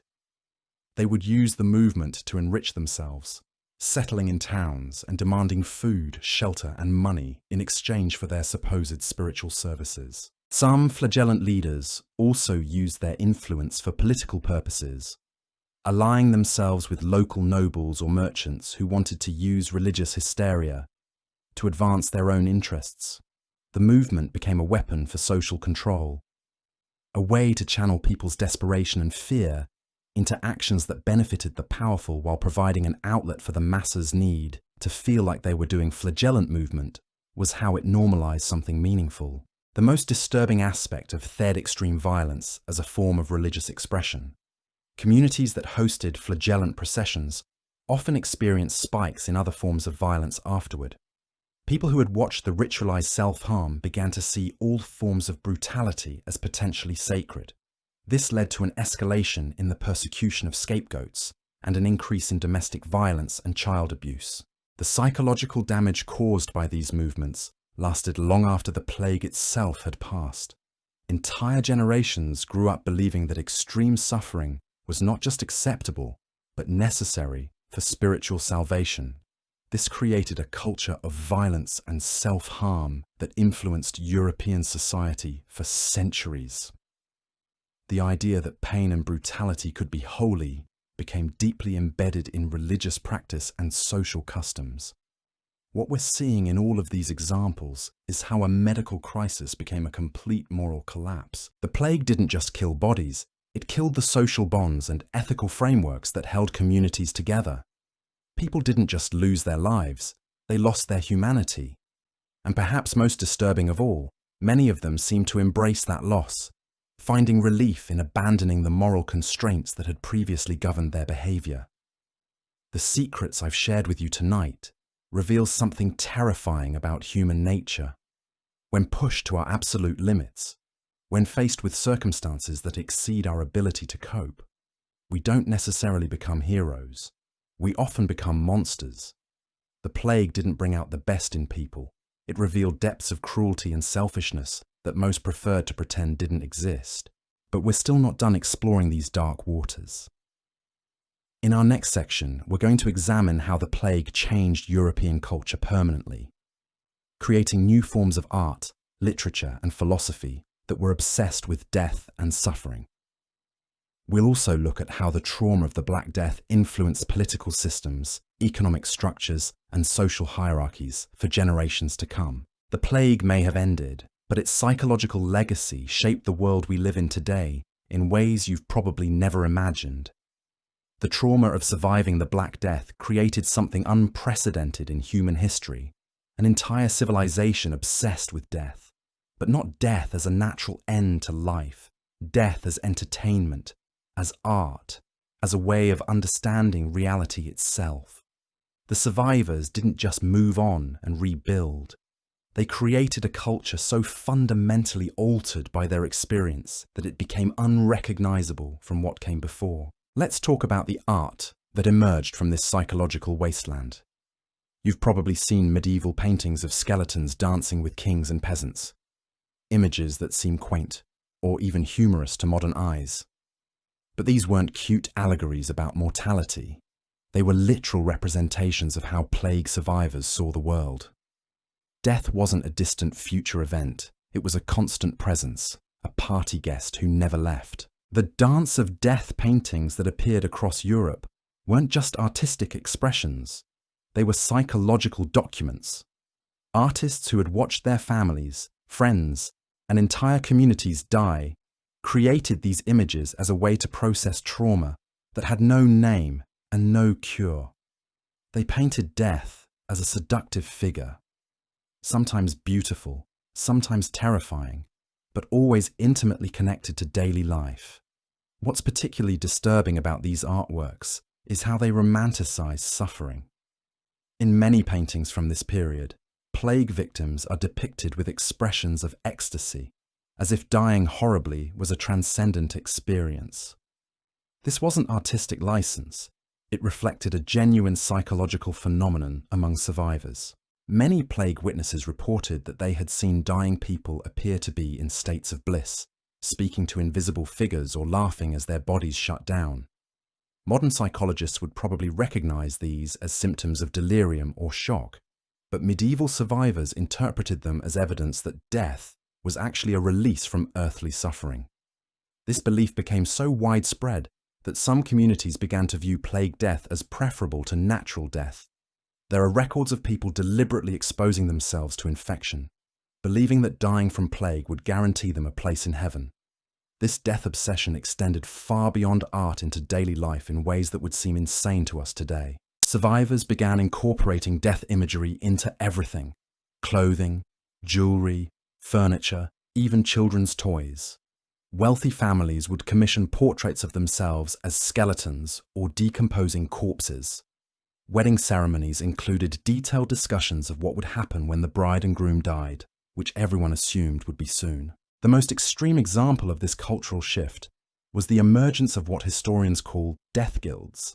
They would use the movement to enrich themselves, settling in towns and demanding food, shelter, and money in exchange for their supposed spiritual services. Some flagellant leaders also used their influence for political purposes, allying themselves with local nobles or merchants who wanted to use religious hysteria to advance their own interests. The movement became a weapon for social control, a way to channel people's desperation and fear into actions that benefited the powerful while providing an outlet for the masses' need to feel like they were doing. Flagellant movement was how it normalized something meaningful. The most disturbing aspect of third extreme violence as a form of religious expression. Communities that hosted flagellant processions often experienced spikes in other forms of violence afterward. People who had watched the ritualized self-harm began to see all forms of brutality as potentially sacred. This led to an escalation in the persecution of scapegoats and an increase in domestic violence and child abuse. The psychological damage caused by these movements lasted long after the plague itself had passed. Entire generations grew up believing that extreme suffering was not just acceptable, but necessary for spiritual salvation. This created a culture of violence and self-harm that influenced European society for centuries. The idea that pain and brutality could be holy became deeply embedded in religious practice and social customs. What we're seeing in all of these examples is how a medical crisis became a complete moral collapse. The plague didn't just kill bodies, it killed the social bonds and ethical frameworks that held communities together. People didn't just lose their lives, they lost their humanity. And perhaps most disturbing of all, many of them seemed to embrace that loss, finding relief in abandoning the moral constraints that had previously governed their behavior. The secrets I've shared with you tonight reveal something terrifying about human nature. When pushed to our absolute limits, when faced with circumstances that exceed our ability to cope, we don't necessarily become heroes. We often become monsters. The plague didn't bring out the best in people. It revealed depths of cruelty and selfishness that most preferred to pretend didn't exist. But we're still not done exploring these dark waters. In our next section, we're going to examine how the plague changed European culture permanently, creating new forms of art, literature, and philosophy that were obsessed with death and suffering. We'll also look at how the trauma of the Black Death influenced political systems, economic structures, and social hierarchies for generations to come. The plague may have ended, but its psychological legacy shaped the world we live in today in ways you've probably never imagined. The trauma of surviving the Black Death created something unprecedented in human history, an entire civilization obsessed with death, but not death as a natural end to life, death as entertainment, as art, as a way of understanding reality itself. The survivors didn't just move on and rebuild. They created a culture so fundamentally altered by their experience that it became unrecognizable from what came before. Let's talk about the art that emerged from this psychological wasteland. You've probably seen medieval paintings of skeletons dancing with kings and peasants, images that seem quaint or even humorous to modern eyes. But these weren't cute allegories about mortality. They were literal representations of how plague survivors saw the world. Death wasn't a distant future event. It was a constant presence, a party guest who never left. The dance of death paintings that appeared across Europe weren't just artistic expressions. They were psychological documents. Artists who had watched their families, friends, and entire communities die created these images as a way to process trauma that had no name and no cure. They painted death as a seductive figure, sometimes beautiful, sometimes terrifying, but always intimately connected to daily life. What's particularly disturbing about these artworks is how they romanticize suffering. In many paintings from this period, plague victims are depicted with expressions of ecstasy, as if dying horribly was a transcendent experience. This wasn't artistic license. It reflected a genuine psychological phenomenon among survivors. Many plague witnesses reported that they had seen dying people appear to be in states of bliss, speaking to invisible figures or laughing as their bodies shut down. Modern psychologists would probably recognize these as symptoms of delirium or shock, but medieval survivors interpreted them as evidence that death was actually a release from earthly suffering. This belief became so widespread that some communities began to view plague death as preferable to natural death. There are records of people deliberately exposing themselves to infection, believing that dying from plague would guarantee them a place in heaven. This death obsession extended far beyond art into daily life in ways that would seem insane to us today. Survivors began incorporating death imagery into everything: clothing, jewelry, furniture, even children's toys. Wealthy families would commission portraits of themselves as skeletons or decomposing corpses. Wedding ceremonies included detailed discussions of what would happen when the bride and groom died, which everyone assumed would be soon. The most extreme example of this cultural shift was the emergence of what historians call death guilds.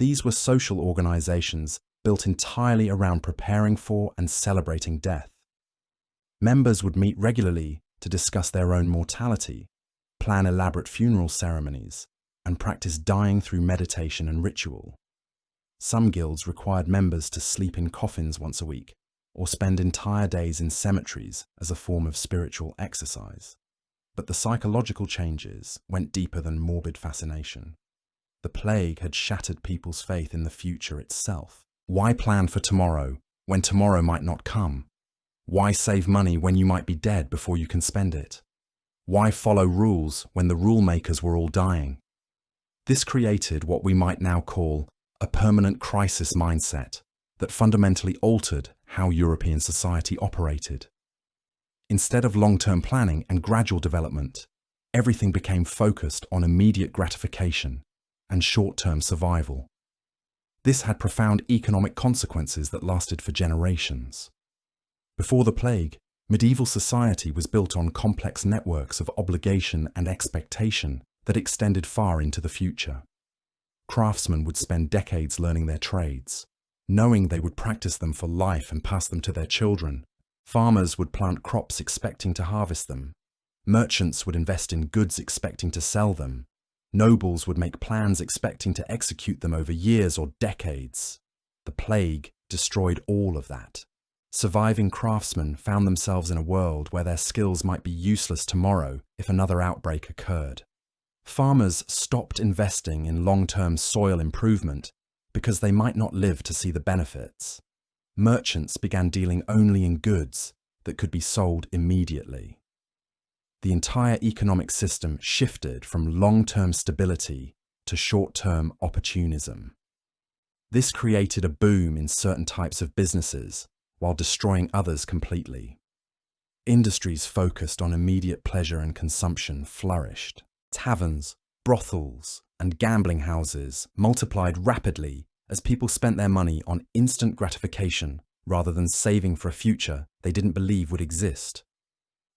These were social organizations built entirely around preparing for and celebrating death. Members would meet regularly to discuss their own mortality, plan elaborate funeral ceremonies, and practice dying through meditation and ritual. Some guilds required members to sleep in coffins once a week, or spend entire days in cemeteries as a form of spiritual exercise. But the psychological changes went deeper than morbid fascination. The plague had shattered people's faith in the future itself. Why plan for tomorrow when tomorrow might not come? Why save money when you might be dead before you can spend it? Why follow rules when the rule makers were all dying? This created what we might now call a permanent crisis mindset that fundamentally altered how European society operated. Instead of long-term planning and gradual development, everything became focused on immediate gratification and short-term survival. This had profound economic consequences that lasted for generations. Before the plague, medieval society was built on complex networks of obligation and expectation that extended far into the future. Craftsmen would spend decades learning their trades, knowing they would practice them for life and pass them to their children. Farmers would plant crops expecting to harvest them. Merchants would invest in goods expecting to sell them. Nobles would make plans expecting to execute them over years or decades. The plague destroyed all of that. Surviving craftsmen found themselves in a world where their skills might be useless tomorrow if another outbreak occurred. Farmers stopped investing in long-term soil improvement because they might not live to see the benefits. Merchants began dealing only in goods that could be sold immediately. The entire economic system shifted from long-term stability to short-term opportunism. This created a boom in certain types of businesses while destroying others completely. Industries focused on immediate pleasure and consumption flourished. Taverns, brothels, and gambling houses multiplied rapidly as people spent their money on instant gratification rather than saving for a future they didn't believe would exist.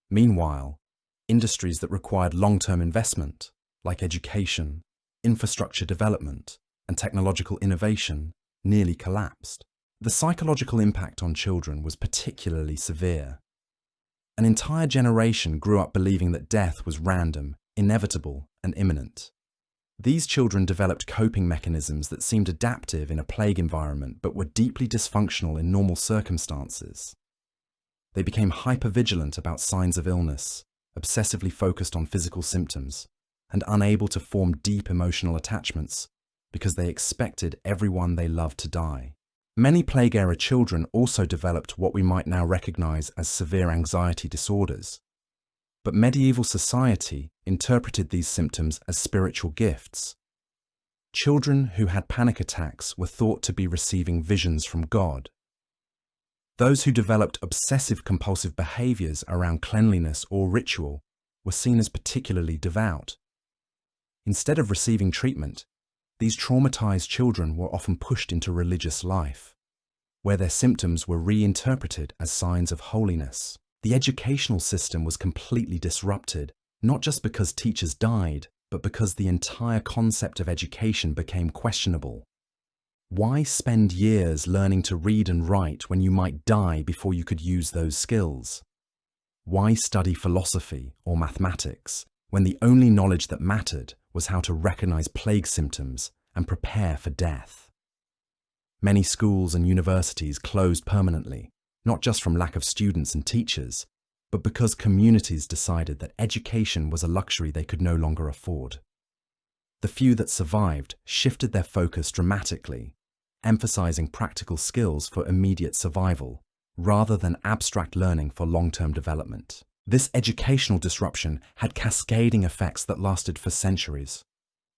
Meanwhile, industries that required long-term investment, like education, infrastructure development, and technological innovation, nearly collapsed. The psychological impact on children was particularly severe. An entire generation grew up believing that death was random, inevitable, and imminent. These children developed coping mechanisms that seemed adaptive in a plague environment but were deeply dysfunctional in normal circumstances. They became hypervigilant about signs of illness, obsessively focused on physical symptoms, and unable to form deep emotional attachments because they expected everyone they loved to die. Many plague-era children also developed what we might now recognize as severe anxiety disorders. But medieval society interpreted these symptoms as spiritual gifts. Children who had panic attacks were thought to be receiving visions from God. Those who developed obsessive-compulsive behaviors around cleanliness or ritual were seen as particularly devout. Instead of receiving treatment, these traumatized children were often pushed into religious life, where their symptoms were reinterpreted as signs of holiness. The educational system was completely disrupted, not just because teachers died, but because the entire concept of education became questionable. Why spend years learning to read and write when you might die before you could use those skills? Why study philosophy or mathematics when the only knowledge that mattered was how to recognize plague symptoms and prepare for death? Many schools and universities closed permanently, not just from lack of students and teachers, but because communities decided that education was a luxury they could no longer afford. The few that survived shifted their focus dramatically, emphasizing practical skills for immediate survival, rather than abstract learning for long-term development. This educational disruption had cascading effects that lasted for centuries.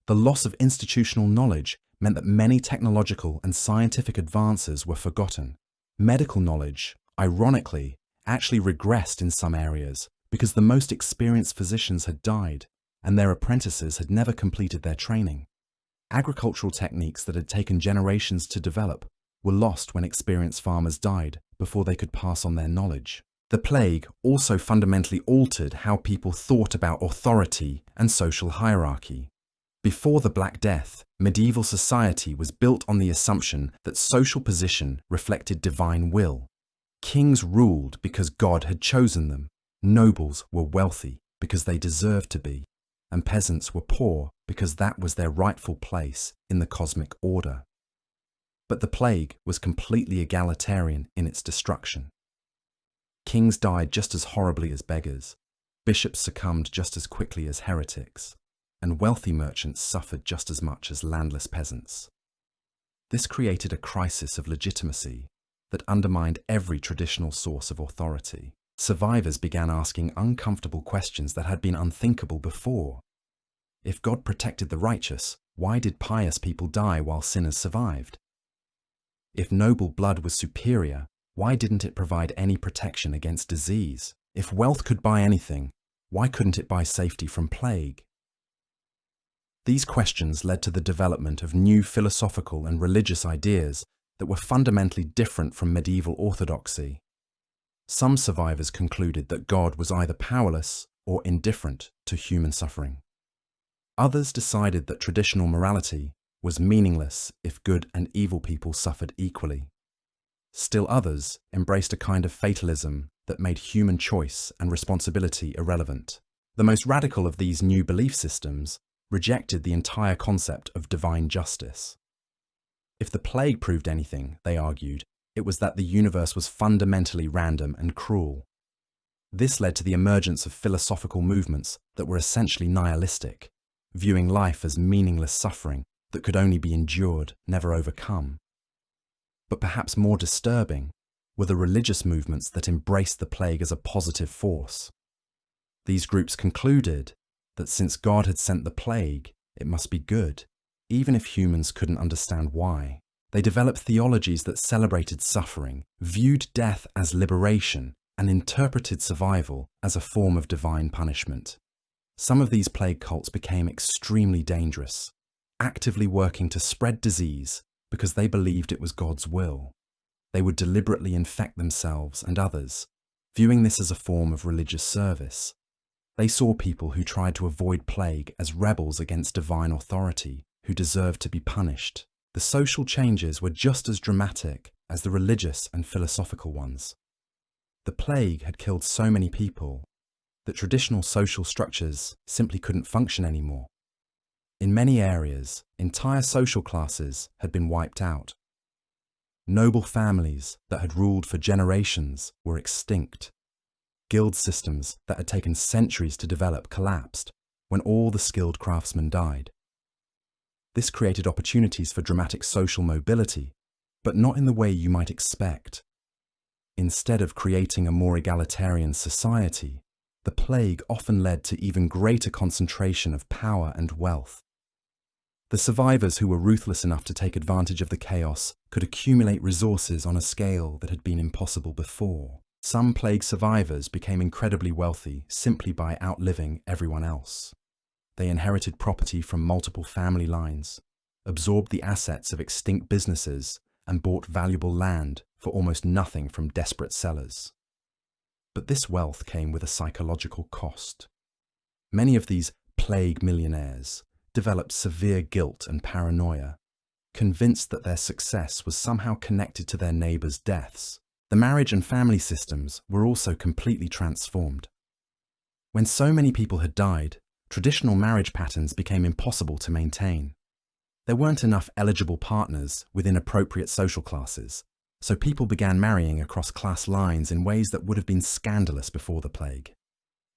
The loss of institutional knowledge meant that many technological and scientific advances were forgotten. Medical knowledge, ironically, actually regressed in some areas because the most experienced physicians had died and their apprentices had never completed their training. Agricultural techniques that had taken generations to develop were lost when experienced farmers died before they could pass on their knowledge. The plague also fundamentally altered how people thought about authority and social hierarchy. Before the Black Death, medieval society was built on the assumption that social position reflected divine will. Kings ruled because God had chosen them, nobles were wealthy because they deserved to be, and peasants were poor because that was their rightful place in the cosmic order. But the plague was completely egalitarian in its destruction. Kings died just as horribly as beggars, bishops succumbed just as quickly as heretics, and wealthy merchants suffered just as much as landless peasants. This created a crisis of legitimacy that undermined every traditional source of authority. Survivors began asking uncomfortable questions that had been unthinkable before. If God protected the righteous, why did pious people die while sinners survived? If noble blood was superior, why didn't it provide any protection against disease? If wealth could buy anything, why couldn't it buy safety from plague? These questions led to the development of new philosophical and religious ideas that were fundamentally different from medieval orthodoxy. Some survivors concluded that God was either powerless or indifferent to human suffering. Others decided that traditional morality was meaningless if good and evil people suffered equally. Still others embraced a kind of fatalism that made human choice and responsibility irrelevant. The most radical of these new belief systems rejected the entire concept of divine justice. If the plague proved anything, they argued, it was that the universe was fundamentally random and cruel. This led to the emergence of philosophical movements that were essentially nihilistic, viewing life as meaningless suffering that could only be endured, never overcome. But perhaps more disturbing were the religious movements that embraced the plague as a positive force. These groups concluded that since God had sent the plague, it must be good, even if humans couldn't understand why. They developed theologies that celebrated suffering, viewed death as liberation, and interpreted survival as a form of divine punishment. Some of these plague cults became extremely dangerous, actively working to spread disease because they believed it was God's will. They would deliberately infect themselves and others, viewing this as a form of religious service. They saw people who tried to avoid plague as rebels against divine authority, who deserved to be punished. The social changes were just as dramatic as the religious and philosophical ones. The plague had killed so many people that traditional social structures simply couldn't function anymore. In many areas, entire social classes had been wiped out. Noble families that had ruled for generations were extinct. Guild systems that had taken centuries to develop collapsed when all the skilled craftsmen died. This created opportunities for dramatic social mobility, but not in the way you might expect. Instead of creating a more egalitarian society, the plague often led to even greater concentration of power and wealth. The survivors who were ruthless enough to take advantage of the chaos could accumulate resources on a scale that had been impossible before. Some plague survivors became incredibly wealthy simply by outliving everyone else. They inherited property from multiple family lines, absorbed the assets of extinct businesses, and bought valuable land for almost nothing from desperate sellers. But this wealth came with a psychological cost. Many of these plague millionaires developed severe guilt and paranoia, convinced that their success was somehow connected to their neighbors' deaths. The marriage and family systems were also completely transformed. When so many people had died, traditional marriage patterns became impossible to maintain. There weren't enough eligible partners within appropriate social classes, so people began marrying across class lines in ways that would have been scandalous before the plague.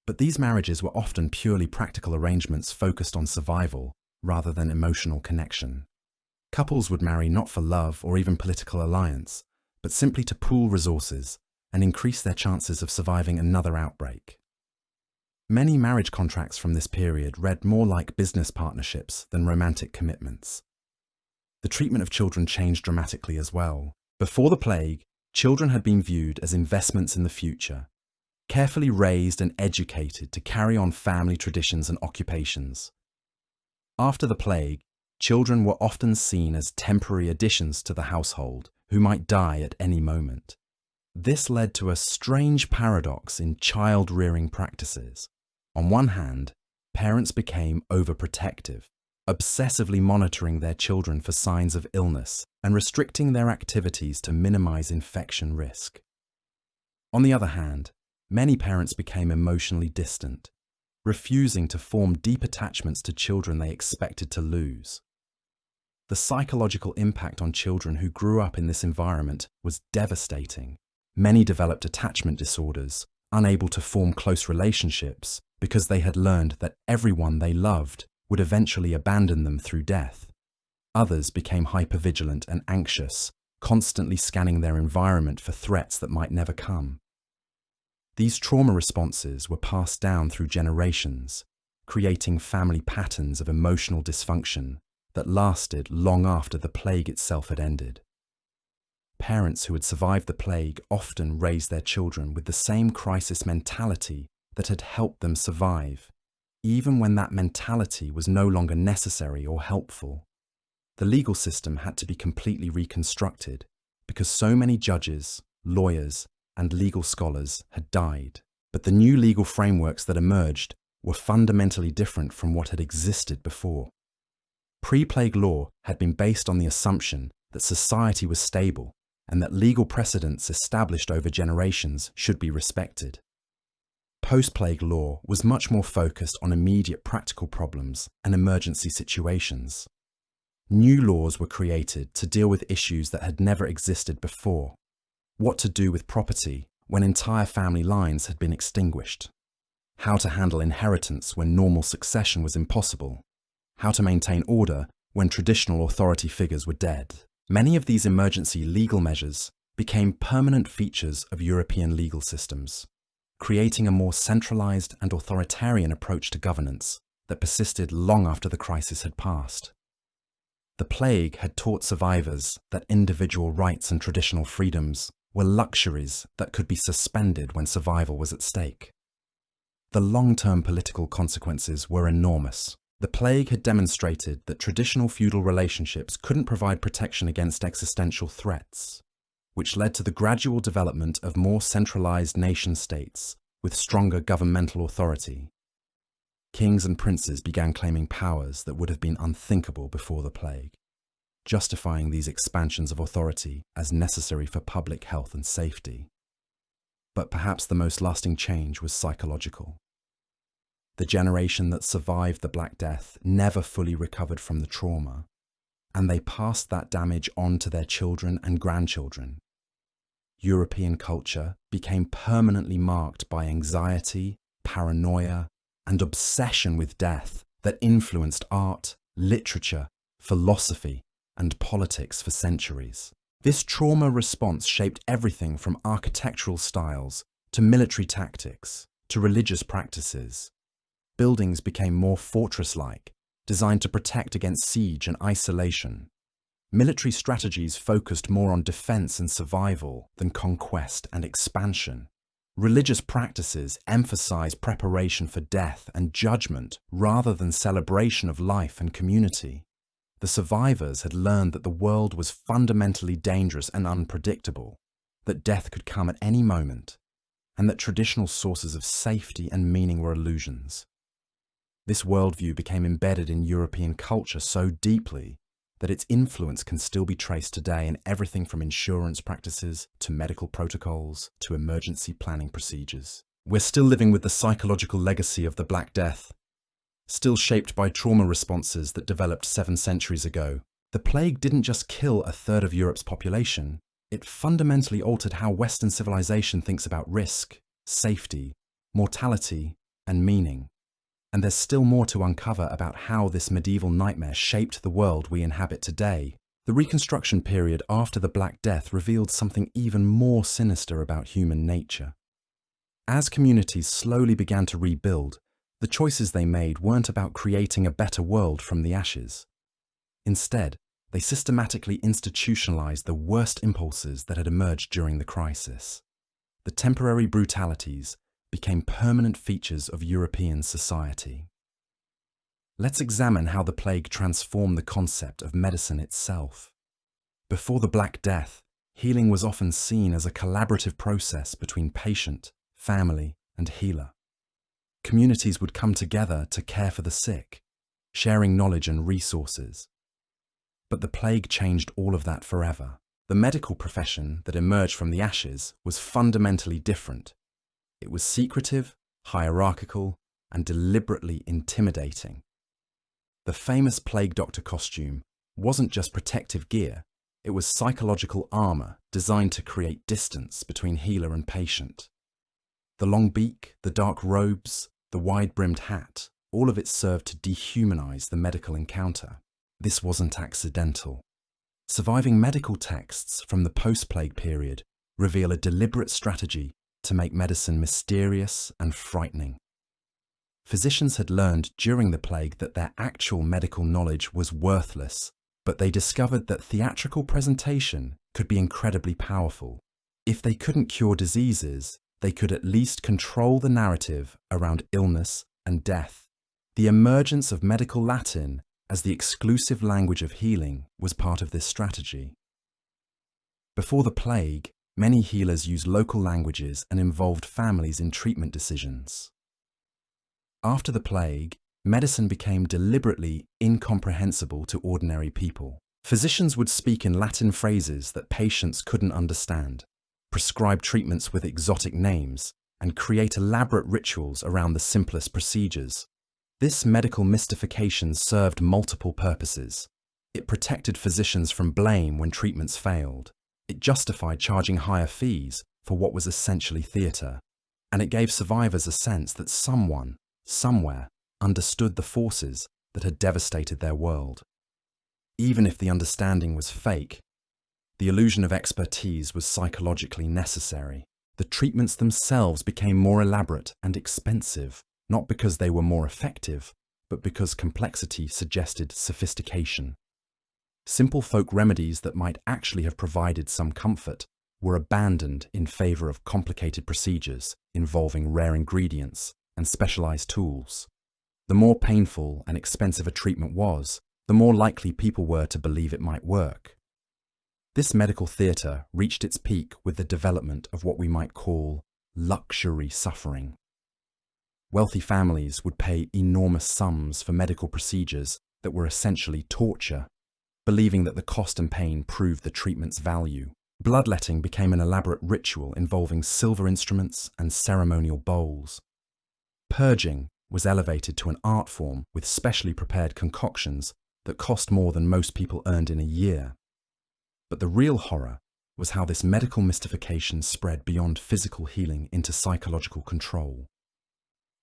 But these marriages were often purely practical arrangements focused on survival rather than emotional connection. Couples would marry not for love or even political alliance, but simply to pool resources and increase their chances of surviving another outbreak. Many marriage contracts from this period read more like business partnerships than romantic commitments. The treatment of children changed dramatically as well. Before the plague, children had been viewed as investments in the future, carefully raised and educated to carry on family traditions and occupations. After the plague, children were often seen as temporary additions to the household who might die at any moment. This led to a strange paradox in child-rearing practices. On one hand, parents became overprotective, obsessively monitoring their children for signs of illness and restricting their activities to minimize infection risk. On the other hand, many parents became emotionally distant, refusing to form deep attachments to children they expected to lose. The psychological impact on children who grew up in this environment was devastating. Many developed attachment disorders, unable to form close relationships because they had learned that everyone they loved would eventually abandon them through death. Others became hypervigilant and anxious, constantly scanning their environment for threats that might never come. These trauma responses were passed down through generations, creating family patterns of emotional dysfunction that lasted long after the plague itself had ended. Parents who had survived the plague often raised their children with the same crisis mentality that had helped them survive, even when that mentality was no longer necessary or helpful. The legal system had to be completely reconstructed because so many judges, lawyers, and legal scholars had died. But the new legal frameworks that emerged were fundamentally different from what had existed before. Pre-plague law had been based on the assumption that society was stable and that legal precedents established over generations should be respected. Post-plague law was much more focused on immediate practical problems and emergency situations. New laws were created to deal with issues that had never existed before. What to do with property when entire family lines had been extinguished. How to handle inheritance when normal succession was impossible. How to maintain order when traditional authority figures were dead. Many of these emergency legal measures became permanent features of European legal systems, creating a more centralized and authoritarian approach to governance that persisted long after the crisis had passed. The plague had taught survivors that individual rights and traditional freedoms were luxuries that could be suspended when survival was at stake. The long-term political consequences were enormous. The plague had demonstrated that traditional feudal relationships couldn't provide protection against existential threats, which led to the gradual development of more centralized nation-states with stronger governmental authority. Kings and princes began claiming powers that would have been unthinkable before the plague, justifying these expansions of authority as necessary for public health and safety. But perhaps the most lasting change was psychological. The generation that survived the Black Death never fully recovered from the trauma, and they passed that damage on to their children and grandchildren. European culture became permanently marked by anxiety, paranoia, and obsession with death that influenced art, literature, philosophy, and politics for centuries. This trauma response shaped everything from architectural styles to military tactics to religious practices. Buildings became more fortress-like, designed to protect against siege and isolation. Military strategies focused more on defense and survival than conquest and expansion. Religious practices emphasize preparation for death and judgment rather than celebration of life and community. The survivors had learned that the world was fundamentally dangerous and unpredictable, that death could come at any moment, and that traditional sources of safety and meaning were illusions. This worldview became embedded in European culture so deeply that its influence can still be traced today in everything from insurance practices to medical protocols to emergency planning procedures. We're still living with the psychological legacy of the Black Death, still shaped by trauma responses that developed 7 centuries ago. The plague didn't just kill a third of Europe's population, it fundamentally altered how Western civilization thinks about risk, safety, mortality, and meaning. And there's still more to uncover about how this medieval nightmare shaped the world we inhabit today. The Reconstruction period after the Black Death revealed something even more sinister about human nature. As communities slowly began to rebuild, the choices they made weren't about creating a better world from the ashes. Instead, they systematically institutionalized the worst impulses that had emerged during the crisis. The temporary brutalities became permanent features of European society. Let's examine how the plague transformed the concept of medicine itself. Before the Black Death, healing was often seen as a collaborative process between patient, family, and healer. Communities would come together to care for the sick, sharing knowledge and resources. But the plague changed all of that forever. The medical profession that emerged from the ashes was fundamentally different. It was secretive, hierarchical, and deliberately intimidating. The famous plague doctor costume wasn't just protective gear, it was psychological armor designed to create distance between healer and patient. The long beak, the dark robes, the wide-brimmed hat, all of it served to dehumanize the medical encounter. This wasn't accidental. Surviving medical texts from the post-plague period reveal a deliberate strategy to make medicine mysterious and frightening. Physicians had learned during the plague that their actual medical knowledge was worthless, but they discovered that theatrical presentation could be incredibly powerful. If they couldn't cure diseases, they could at least control the narrative around illness and death. The emergence of medical Latin as the exclusive language of healing was part of this strategy. Before the plague, many healers used local languages and involved families in treatment decisions. After the plague, medicine became deliberately incomprehensible to ordinary people. Physicians would speak in Latin phrases that patients couldn't understand, prescribe treatments with exotic names, and create elaborate rituals around the simplest procedures. This medical mystification served multiple purposes. It protected physicians from blame when treatments failed. It justified charging higher fees for what was essentially theatre. And it gave survivors a sense that someone, somewhere, understood the forces that had devastated their world. Even if the understanding was fake, the illusion of expertise was psychologically necessary. The treatments themselves became more elaborate and expensive, not because they were more effective, but because complexity suggested sophistication. Simple folk remedies that might actually have provided some comfort were abandoned in favour of complicated procedures involving rare ingredients and specialised tools. The more painful and expensive a treatment was, the more likely people were to believe it might work. This medical theatre reached its peak with the development of what we might call luxury suffering. Wealthy families would pay enormous sums for medical procedures that were essentially torture, believing that the cost and pain proved the treatment's value. Bloodletting became an elaborate ritual involving silver instruments and ceremonial bowls. Purging was elevated to an art form with specially prepared concoctions that cost more than most people earned in a year. But the real horror was how this medical mystification spread beyond physical healing into psychological control.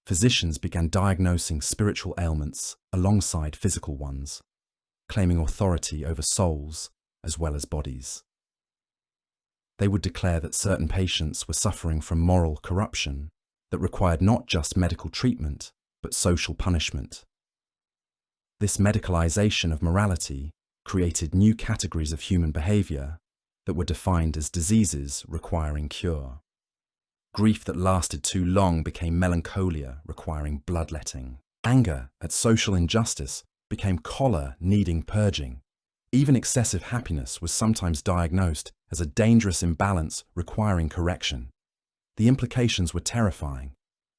Physicians began diagnosing spiritual ailments alongside physical ones, claiming authority over souls as well as bodies. They would declare that certain patients were suffering from moral corruption that required not just medical treatment, but social punishment. This medicalization of morality created new categories of human behavior that were defined as diseases requiring cure. Grief that lasted too long became melancholia requiring bloodletting. Anger at social injustice became choler needing purging. Even excessive happiness was sometimes diagnosed as a dangerous imbalance requiring correction. The implications were terrifying.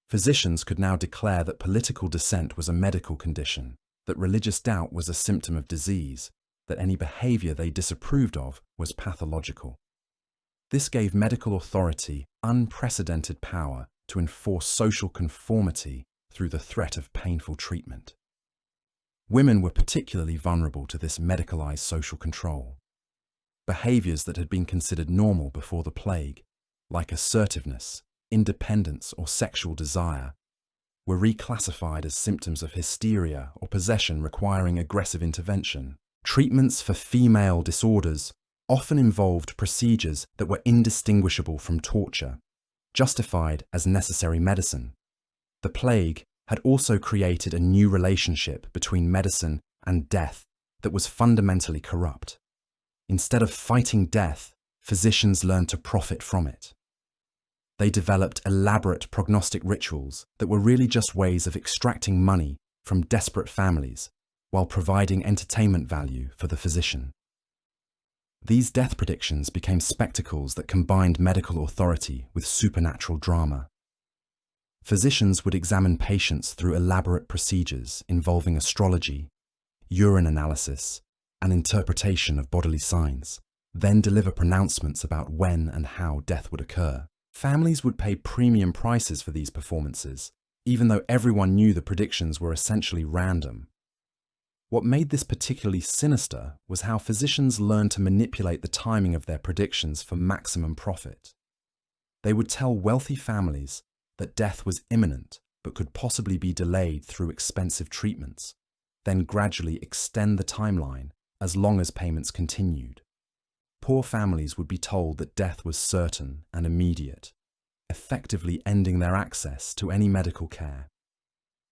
Physicians could now declare that political dissent was a medical condition, that religious doubt was a symptom of disease, that any behavior they disapproved of was pathological. This gave medical authority unprecedented power to enforce social conformity through the threat of painful treatment. Women were particularly vulnerable to this medicalized social control. Behaviors that had been considered normal before the plague, like assertiveness, independence, or sexual desire, were reclassified as symptoms of hysteria or possession requiring aggressive intervention. Treatments for female disorders often involved procedures that were indistinguishable from torture, justified as necessary medicine. The plague had also created a new relationship between medicine and death that was fundamentally corrupt. Instead of fighting death, physicians learned to profit from it. They developed elaborate prognostic rituals that were really just ways of extracting money from desperate families while providing entertainment value for the physician. These death predictions became spectacles that combined medical authority with supernatural drama. Physicians would examine patients through elaborate procedures involving astrology, urine analysis, and interpretation of bodily signs, then deliver pronouncements about when and how death would occur. Families would pay premium prices for these performances, even though everyone knew the predictions were essentially random. What made this particularly sinister was how physicians learned to manipulate the timing of their predictions for maximum profit. They would tell wealthy families that death was imminent but could possibly be delayed through expensive treatments, then gradually extend the timeline as long as payments continued. Poor families would be told that death was certain and immediate, effectively ending their access to any medical care.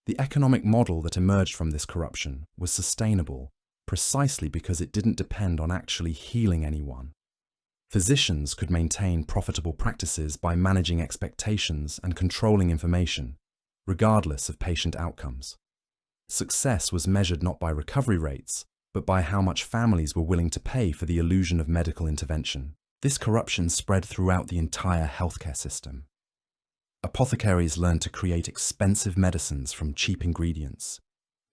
The economic model that emerged from this corruption was sustainable precisely because it didn't depend on actually healing anyone. Physicians could maintain profitable practices by managing expectations and controlling information, regardless of patient outcomes. Success was measured not by recovery rates, but by how much families were willing to pay for the illusion of medical intervention. This corruption spread throughout the entire healthcare system. Apothecaries learned to create expensive medicines from cheap ingredients,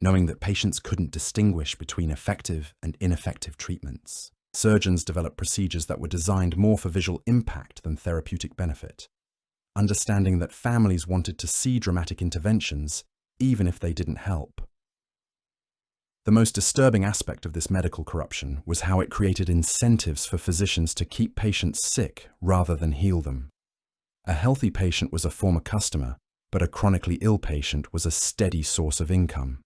knowing that patients couldn't distinguish between effective and ineffective treatments. Surgeons developed procedures that were designed more for visual impact than therapeutic benefit, understanding that families wanted to see dramatic interventions even if they didn't help. The most disturbing aspect of this medical corruption was how it created incentives for physicians to keep patients sick rather than heal them. A healthy patient was a former customer, but a chronically ill patient was a steady source of income.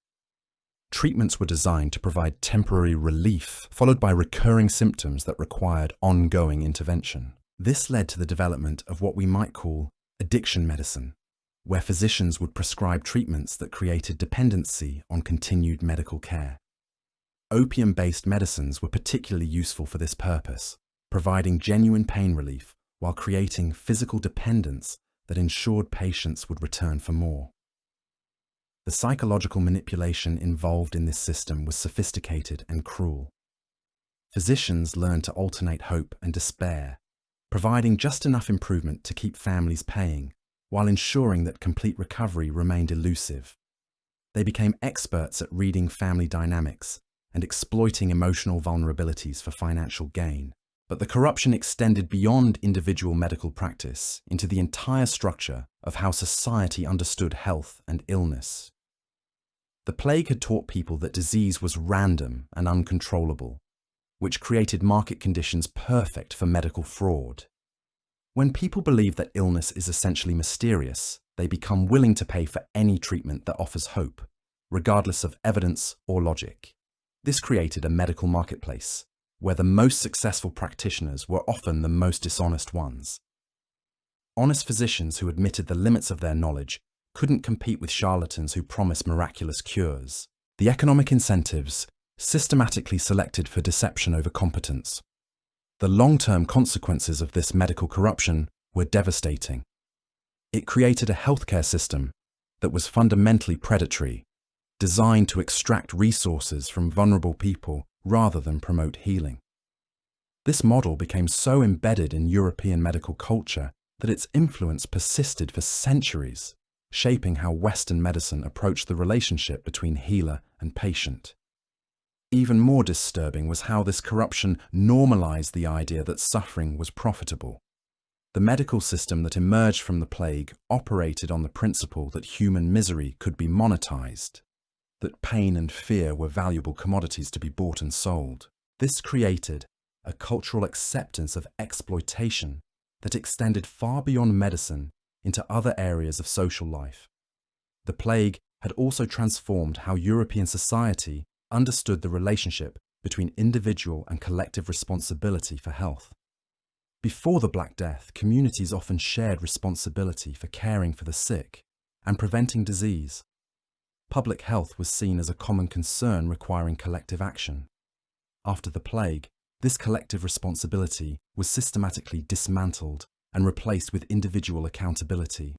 Treatments were designed to provide temporary relief, followed by recurring symptoms that required ongoing intervention. This led to the development of what we might call addiction medicine, where physicians would prescribe treatments that created dependency on continued medical care. Opium-based medicines were particularly useful for this purpose, providing genuine pain relief while creating physical dependence that ensured patients would return for more. The psychological manipulation involved in this system was sophisticated and cruel. Physicians learned to alternate hope and despair, providing just enough improvement to keep families paying, while ensuring that complete recovery remained elusive. They became experts at reading family dynamics and exploiting emotional vulnerabilities for financial gain. But the corruption extended beyond individual medical practice into the entire structure of how society understood health and illness. The plague had taught people that disease was random and uncontrollable, which created market conditions perfect for medical fraud. When people believe that illness is essentially mysterious, they become willing to pay for any treatment that offers hope, regardless of evidence or logic. This created a medical marketplace, where the most successful practitioners were often the most dishonest ones. Honest physicians who admitted the limits of their knowledge couldn't compete with charlatans who promised miraculous cures. The economic incentives systematically selected for deception over competence. The long-term consequences of this medical corruption were devastating. It created a healthcare system that was fundamentally predatory, designed to extract resources from vulnerable people rather than promote healing. This model became so embedded in European medical culture that its influence persisted for centuries, shaping how Western medicine approached the relationship between healer and patient. Even more disturbing was how this corruption normalized the idea that suffering was profitable. The medical system that emerged from the plague operated on the principle that human misery could be monetized, that pain and fear were valuable commodities to be bought and sold. This created a cultural acceptance of exploitation that extended far beyond medicine into other areas of social life. The plague had also transformed how European society understood the relationship between individual and collective responsibility for health. Before the Black Death, communities often shared responsibility for caring for the sick and preventing disease. Public health was seen as a common concern requiring collective action. After the plague, this collective responsibility was systematically dismantled and replaced with individual accountability.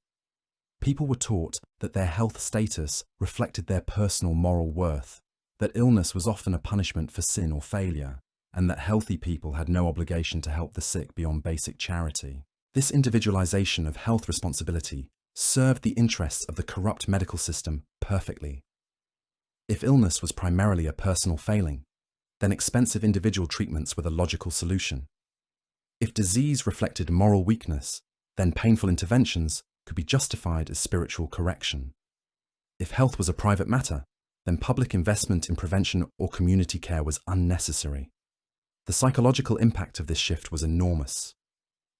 People were taught that their health status reflected their personal moral worth, that illness was often a punishment for sin or failure, and that healthy people had no obligation to help the sick beyond basic charity. This individualization of health responsibility served the interests of the corrupt medical system perfectly. If illness was primarily a personal failing, then expensive individual treatments were the logical solution. If disease reflected moral weakness, then painful interventions could be justified as spiritual correction. If health was a private matter, then public investment in prevention or community care was unnecessary. The psychological impact of this shift was enormous.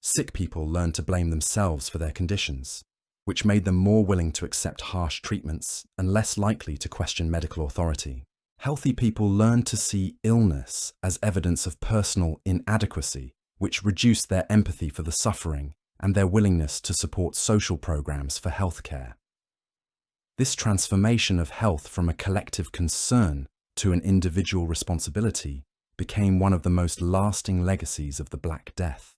Sick people learned to blame themselves for their conditions, which made them more willing to accept harsh treatments and less likely to question medical authority. Healthy people learned to see illness as evidence of personal inadequacy, which reduced their empathy for the suffering and their willingness to support social programs for healthcare. This transformation of health from a collective concern to an individual responsibility became one of the most lasting legacies of the Black Death.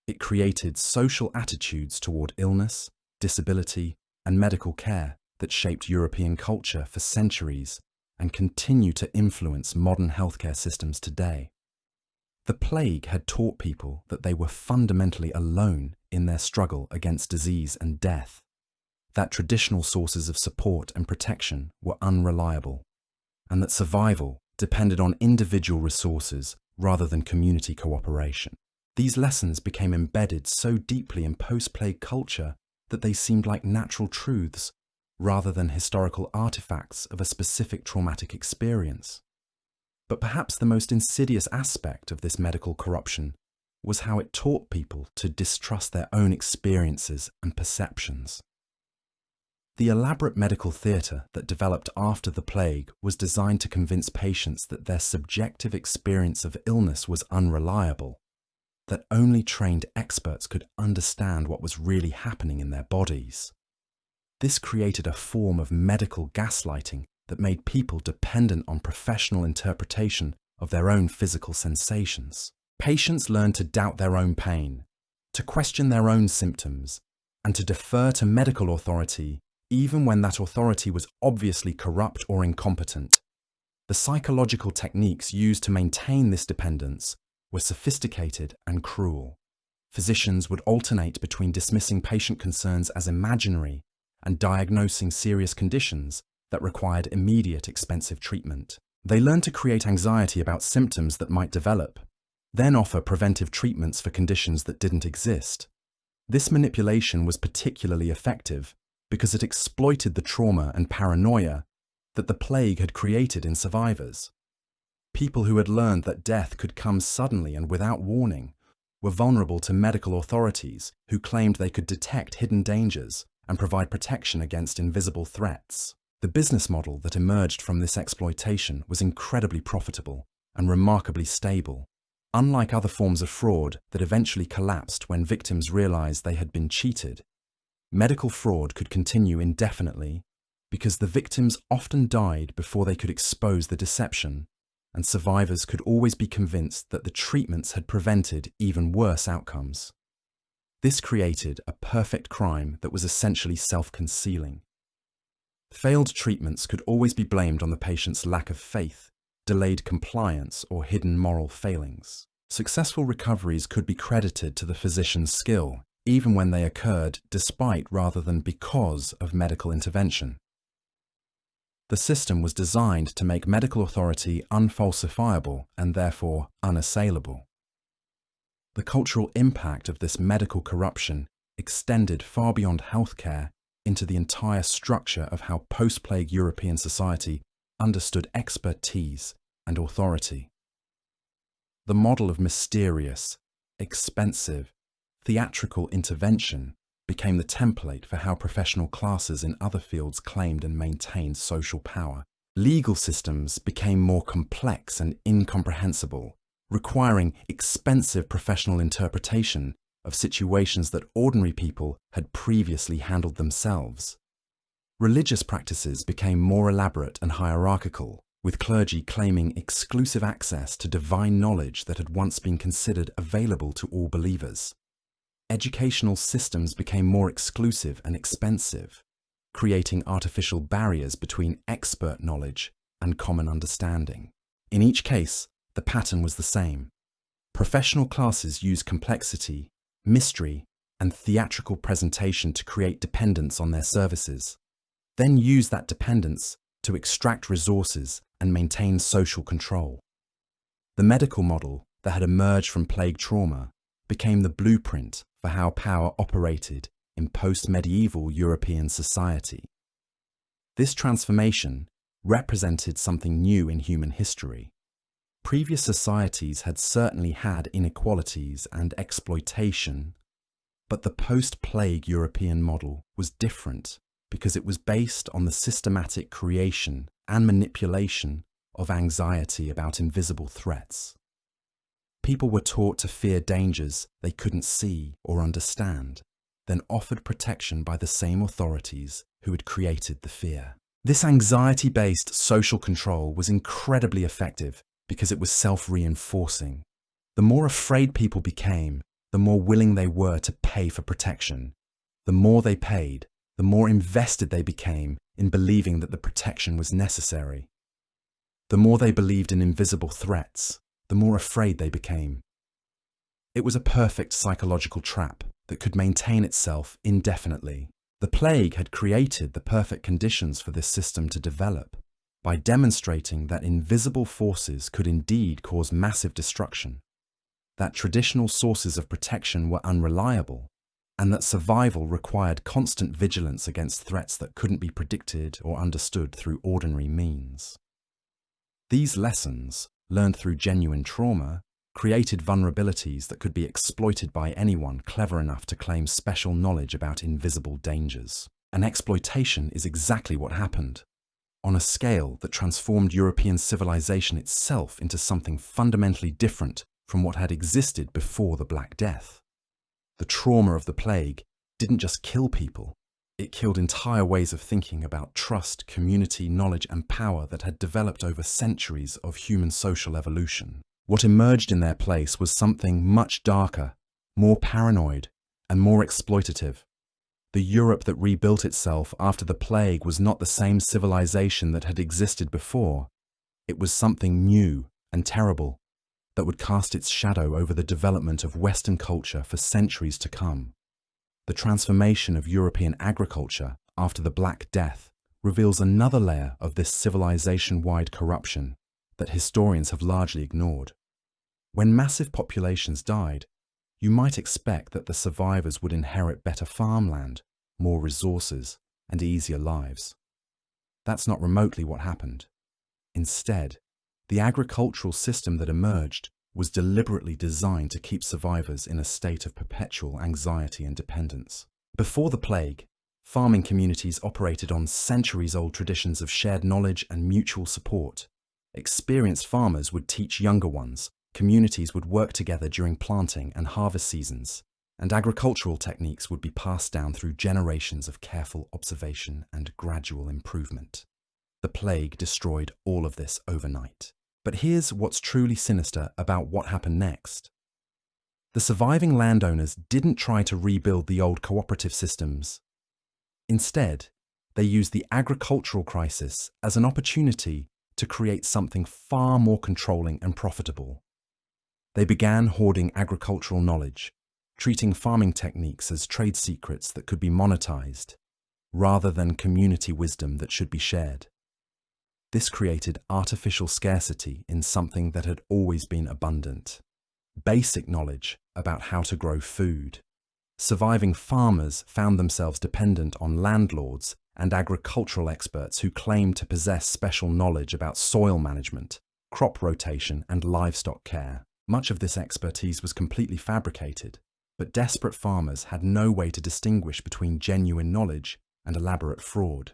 It created social attitudes toward illness, disability, and medical care that shaped European culture for centuries and continue to influence modern healthcare systems today. The plague had taught people that they were fundamentally alone in their struggle against disease and death, that traditional sources of support and protection were unreliable, and that survival depended on individual resources rather than community cooperation. These lessons became embedded so deeply in post-plague culture that they seemed like natural truths rather than historical artifacts of a specific traumatic experience. But perhaps the most insidious aspect of this medical corruption was how it taught people to distrust their own experiences and perceptions. The elaborate medical theatre that developed after the plague was designed to convince patients that their subjective experience of illness was unreliable, that only trained experts could understand what was really happening in their bodies. This created a form of medical gaslighting that made people dependent on professional interpretation of their own physical sensations. Patients learned to doubt their own pain, to question their own symptoms, and to defer to medical authority even when that authority was obviously corrupt or incompetent. The psychological techniques used to maintain this dependence were sophisticated and cruel. Physicians would alternate between dismissing patient concerns as imaginary and diagnosing serious conditions that required immediate expensive treatment. They learned to create anxiety about symptoms that might develop, then offer preventive treatments for conditions that didn't exist. This manipulation was particularly effective because it exploited the trauma and paranoia that the plague had created in survivors. People who had learned that death could come suddenly and without warning were vulnerable to medical authorities who claimed they could detect hidden dangers and provide protection against invisible threats. The business model that emerged from this exploitation was incredibly profitable and remarkably stable. Unlike other forms of fraud that eventually collapsed when victims realized they had been cheated, medical fraud could continue indefinitely because the victims often died before they could expose the deception, and survivors could always be convinced that the treatments had prevented even worse outcomes. This created a perfect crime that was essentially self-concealing. Failed treatments could always be blamed on the patient's lack of faith, delayed compliance, or hidden moral failings. Successful recoveries could be credited to the physician's skill, even when they occurred despite rather than because of medical intervention. The system was designed to make medical authority unfalsifiable and therefore unassailable. The cultural impact of this medical corruption extended far beyond healthcare into the entire structure of how post-plague European society understood expertise and authority. The model of mysterious, expensive, theatrical intervention became the template for how professional classes in other fields claimed and maintained social power. Legal systems became more complex and incomprehensible, requiring expensive professional interpretation of situations that ordinary people had previously handled themselves. Religious practices became more elaborate and hierarchical, with clergy claiming exclusive access to divine knowledge that had once been considered available to all believers. Educational systems became more exclusive and expensive, creating artificial barriers between expert knowledge and common understanding. In each case, the pattern was the same. Professional classes used complexity, mystery, and theatrical presentation to create dependence on their services, then use that dependence to extract resources and maintain social control. The medical model that had emerged from plague trauma became the blueprint for how power operated in post-medieval European society. This transformation represented something new in human history. Previous societies had certainly had inequalities and exploitation, but the post-plague European model was different because it was based on the systematic creation and manipulation of anxiety about invisible threats. People were taught to fear dangers they couldn't see or understand, then offered protection by the same authorities who had created the fear. This anxiety-based social control was incredibly effective because it was self-reinforcing. The more afraid people became, the more willing they were to pay for protection. The more they paid, the more invested they became in believing that the protection was necessary. The more they believed in invisible threats, the more afraid they became. It was a perfect psychological trap that could maintain itself indefinitely. The plague had created the perfect conditions for this system to develop by demonstrating that invisible forces could indeed cause massive destruction, that traditional sources of protection were unreliable, and that survival required constant vigilance against threats that couldn't be predicted or understood through ordinary means. These lessons, learned through genuine trauma, created vulnerabilities that could be exploited by anyone clever enough to claim special knowledge about invisible dangers. And exploitation is exactly what happened, on a scale that transformed European civilization itself into something fundamentally different from what had existed before the Black Death. The trauma of the plague didn't just kill people, it killed entire ways of thinking about trust, community, knowledge, and power that had developed over centuries of human social evolution. What emerged in their place was something much darker, more paranoid, and more exploitative. The Europe that rebuilt itself after the plague was not the same civilization that had existed before. It was something new and terrible that would cast its shadow over the development of Western culture for centuries to come. The transformation of European agriculture after the Black Death reveals another layer of this civilization-wide corruption that historians have largely ignored. When massive populations died, you might expect that the survivors would inherit better farmland, more resources, and easier lives. That's not remotely what happened. Instead, the agricultural system that emerged was deliberately designed to keep survivors in a state of perpetual anxiety and dependence. Before the plague, farming communities operated on centuries-old traditions of shared knowledge and mutual support. Experienced farmers would teach younger ones, communities would work together during planting and harvest seasons, and agricultural techniques would be passed down through generations of careful observation and gradual improvement. The plague destroyed all of this overnight. But here's what's truly sinister about what happened next. The surviving landowners didn't try to rebuild the old cooperative systems. Instead, they used the agricultural crisis as an opportunity to create something far more controlling and profitable. They began hoarding agricultural knowledge, treating farming techniques as trade secrets that could be monetized, rather than community wisdom that should be shared. This created artificial scarcity in something that had always been abundant. Basic knowledge about how to grow food. Surviving farmers found themselves dependent on landlords and agricultural experts who claimed to possess special knowledge about soil management, crop rotation, and livestock care. Much of this expertise was completely fabricated, but desperate farmers had no way to distinguish between genuine knowledge and elaborate fraud.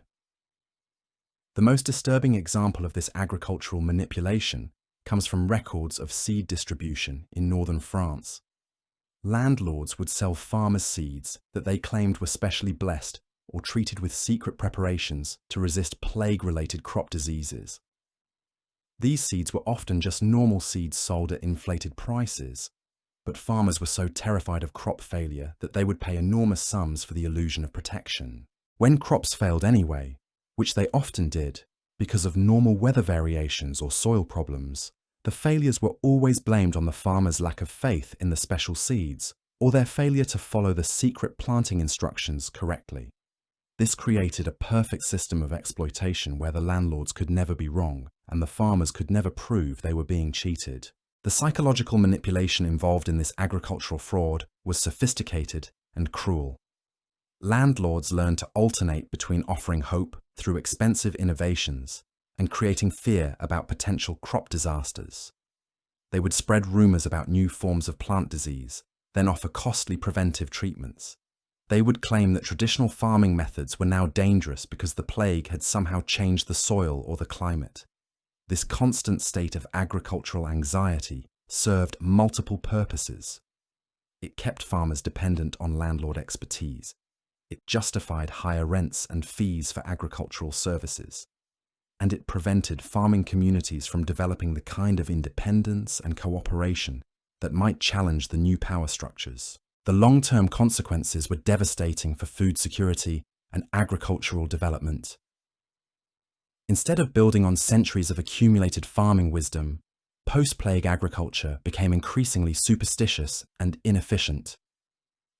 The most disturbing example of this agricultural manipulation comes from records of seed distribution in northern France. Landlords would sell farmers' seeds that they claimed were specially blessed or treated with secret preparations to resist plague-related crop diseases. These seeds were often just normal seeds sold at inflated prices, but farmers were so terrified of crop failure that they would pay enormous sums for the illusion of protection. When crops failed anyway, which they often did because of normal weather variations or soil problems, the failures were always blamed on the farmer's lack of faith in the special seeds or their failure to follow the secret planting instructions correctly. This created a perfect system of exploitation where the landlords could never be wrong and the farmers could never prove they were being cheated. The psychological manipulation involved in this agricultural fraud was sophisticated and cruel. Landlords learned to alternate between offering hope through expensive innovations and creating fear about potential crop disasters. They would spread rumors about new forms of plant disease, then offer costly preventive treatments. They would claim that traditional farming methods were now dangerous because the plague had somehow changed the soil or the climate. This constant state of agricultural anxiety served multiple purposes. It kept farmers dependent on landlord expertise. it justified higher rents and fees for agricultural services. And it prevented farming communities from developing the kind of independence and cooperation that might challenge the new power structures. The long-term consequences were devastating for food security and agricultural development. Instead of building on centuries of accumulated farming wisdom, post-plague agriculture became increasingly superstitious and inefficient.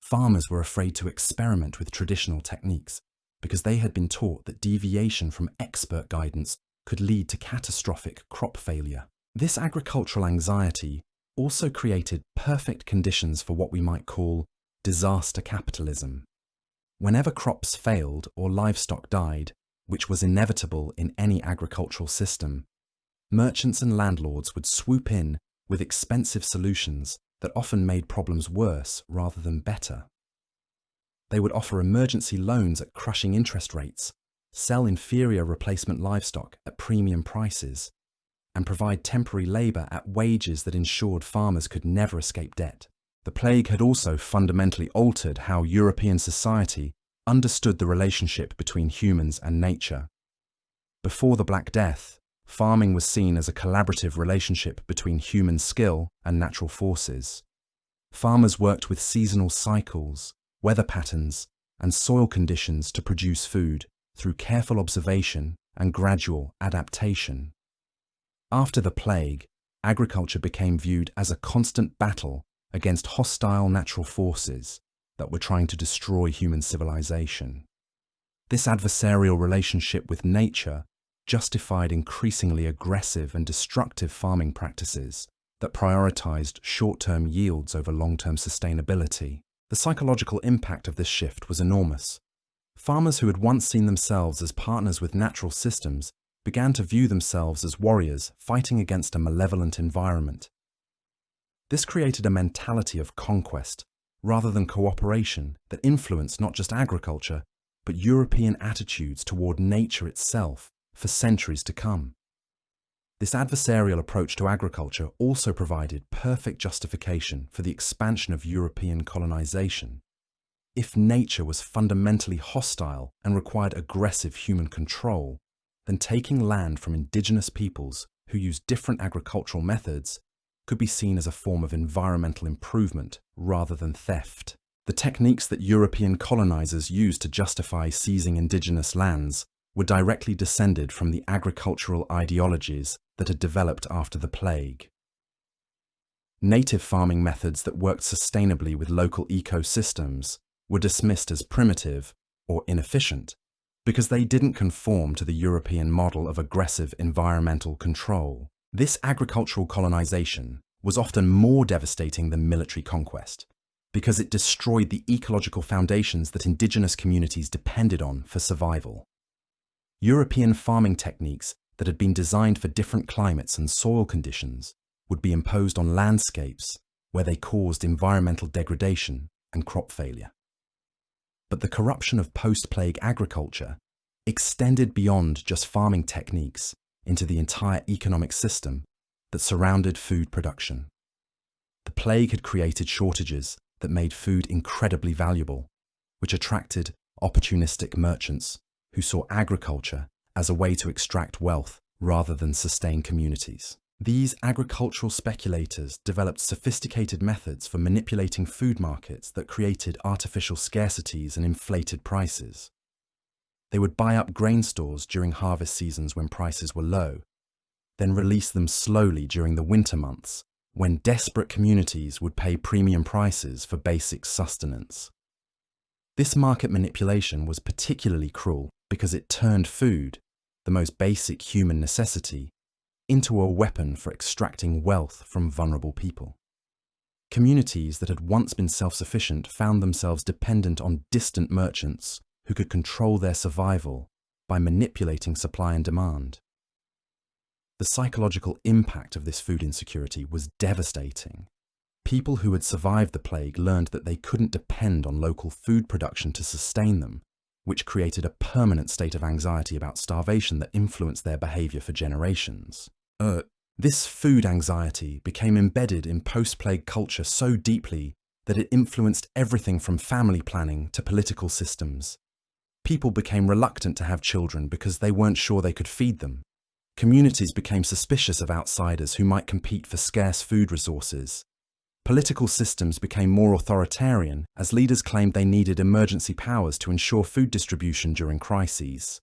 Farmers were afraid to experiment with traditional techniques because they had been taught that deviation from expert guidance could lead to catastrophic crop failure. This agricultural anxiety also created perfect conditions for what we might call disaster capitalism. Whenever crops failed or livestock died, which was inevitable in any agricultural system, merchants and landlords would swoop in with expensive solutions that often made problems worse rather than better. They would offer emergency loans at crushing interest rates, sell inferior replacement livestock at premium prices, and provide temporary labour at wages that ensured farmers could never escape debt. The plague had also fundamentally altered how European society understood the relationship between humans and nature. Before the Black Death, farming was seen as a collaborative relationship between human skill and natural forces. Farmers worked with seasonal cycles, weather patterns, and soil conditions to produce food through careful observation and gradual adaptation. After the plague, agriculture became viewed as a constant battle against hostile natural forces that were trying to destroy human civilization. This adversarial relationship with nature justified increasingly aggressive and destructive farming practices that prioritized short-term yields over long-term sustainability. The psychological impact of this shift was enormous. Farmers who had once seen themselves as partners with natural systems began to view themselves as warriors fighting against a malevolent environment. This created a mentality of conquest rather than cooperation that influenced not just agriculture, but European attitudes toward nature itself for centuries to come. This adversarial approach to agriculture also provided perfect justification for the expansion of European colonization. If nature was fundamentally hostile and required aggressive human control, then taking land from indigenous peoples who used different agricultural methods could be seen as a form of environmental improvement rather than theft. The techniques that European colonizers used to justify seizing indigenous lands were directly descended from the agricultural ideologies that had developed after the plague. Native farming methods that worked sustainably with local ecosystems were dismissed as primitive or inefficient because they didn't conform to the European model of aggressive environmental control. This agricultural colonization was often more devastating than military conquest because it destroyed the ecological foundations that indigenous communities depended on for survival. European farming techniques that had been designed for different climates and soil conditions would be imposed on landscapes where they caused environmental degradation and crop failure. But the corruption of post-plague agriculture extended beyond just farming techniques into the entire economic system that surrounded food production. The plague had created shortages that made food incredibly valuable, which attracted opportunistic merchants who saw agriculture as a way to extract wealth rather than sustain communities. These agricultural speculators developed sophisticated methods for manipulating food markets that created artificial scarcities and inflated prices. They would buy up grain stores during harvest seasons when prices were low, then release them slowly during the winter months when desperate communities would pay premium prices for basic sustenance. This market manipulation was particularly cruel because it turned food, the most basic human necessity, into a weapon for extracting wealth from vulnerable people. Communities that had once been self-sufficient found themselves dependent on distant merchants who could control their survival by manipulating supply and demand. The psychological impact of this food insecurity was devastating. People who had survived the plague learned that they couldn't depend on local food production to sustain them, which created a permanent state of anxiety about starvation that influenced their behavior for generations. This food anxiety became embedded in post-plague culture so deeply that it influenced everything from family planning to political systems. People became reluctant to have children because they weren't sure they could feed them. Communities became suspicious of outsiders who might compete for scarce food resources. Political systems became more authoritarian as leaders claimed they needed emergency powers to ensure food distribution during crises.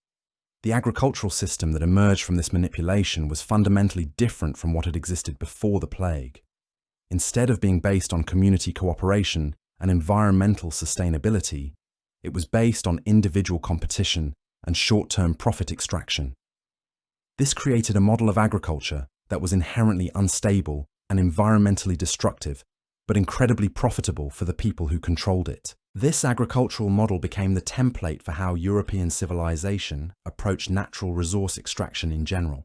The agricultural system that emerged from this manipulation was fundamentally different from what had existed before the plague. Instead of being based on community cooperation and environmental sustainability, it was based on individual competition and short-term profit extraction. This created a model of agriculture that was inherently unstable and environmentally destructive, but incredibly profitable for the people who controlled it. This agricultural model became the template for how European civilization approached natural resource extraction in general.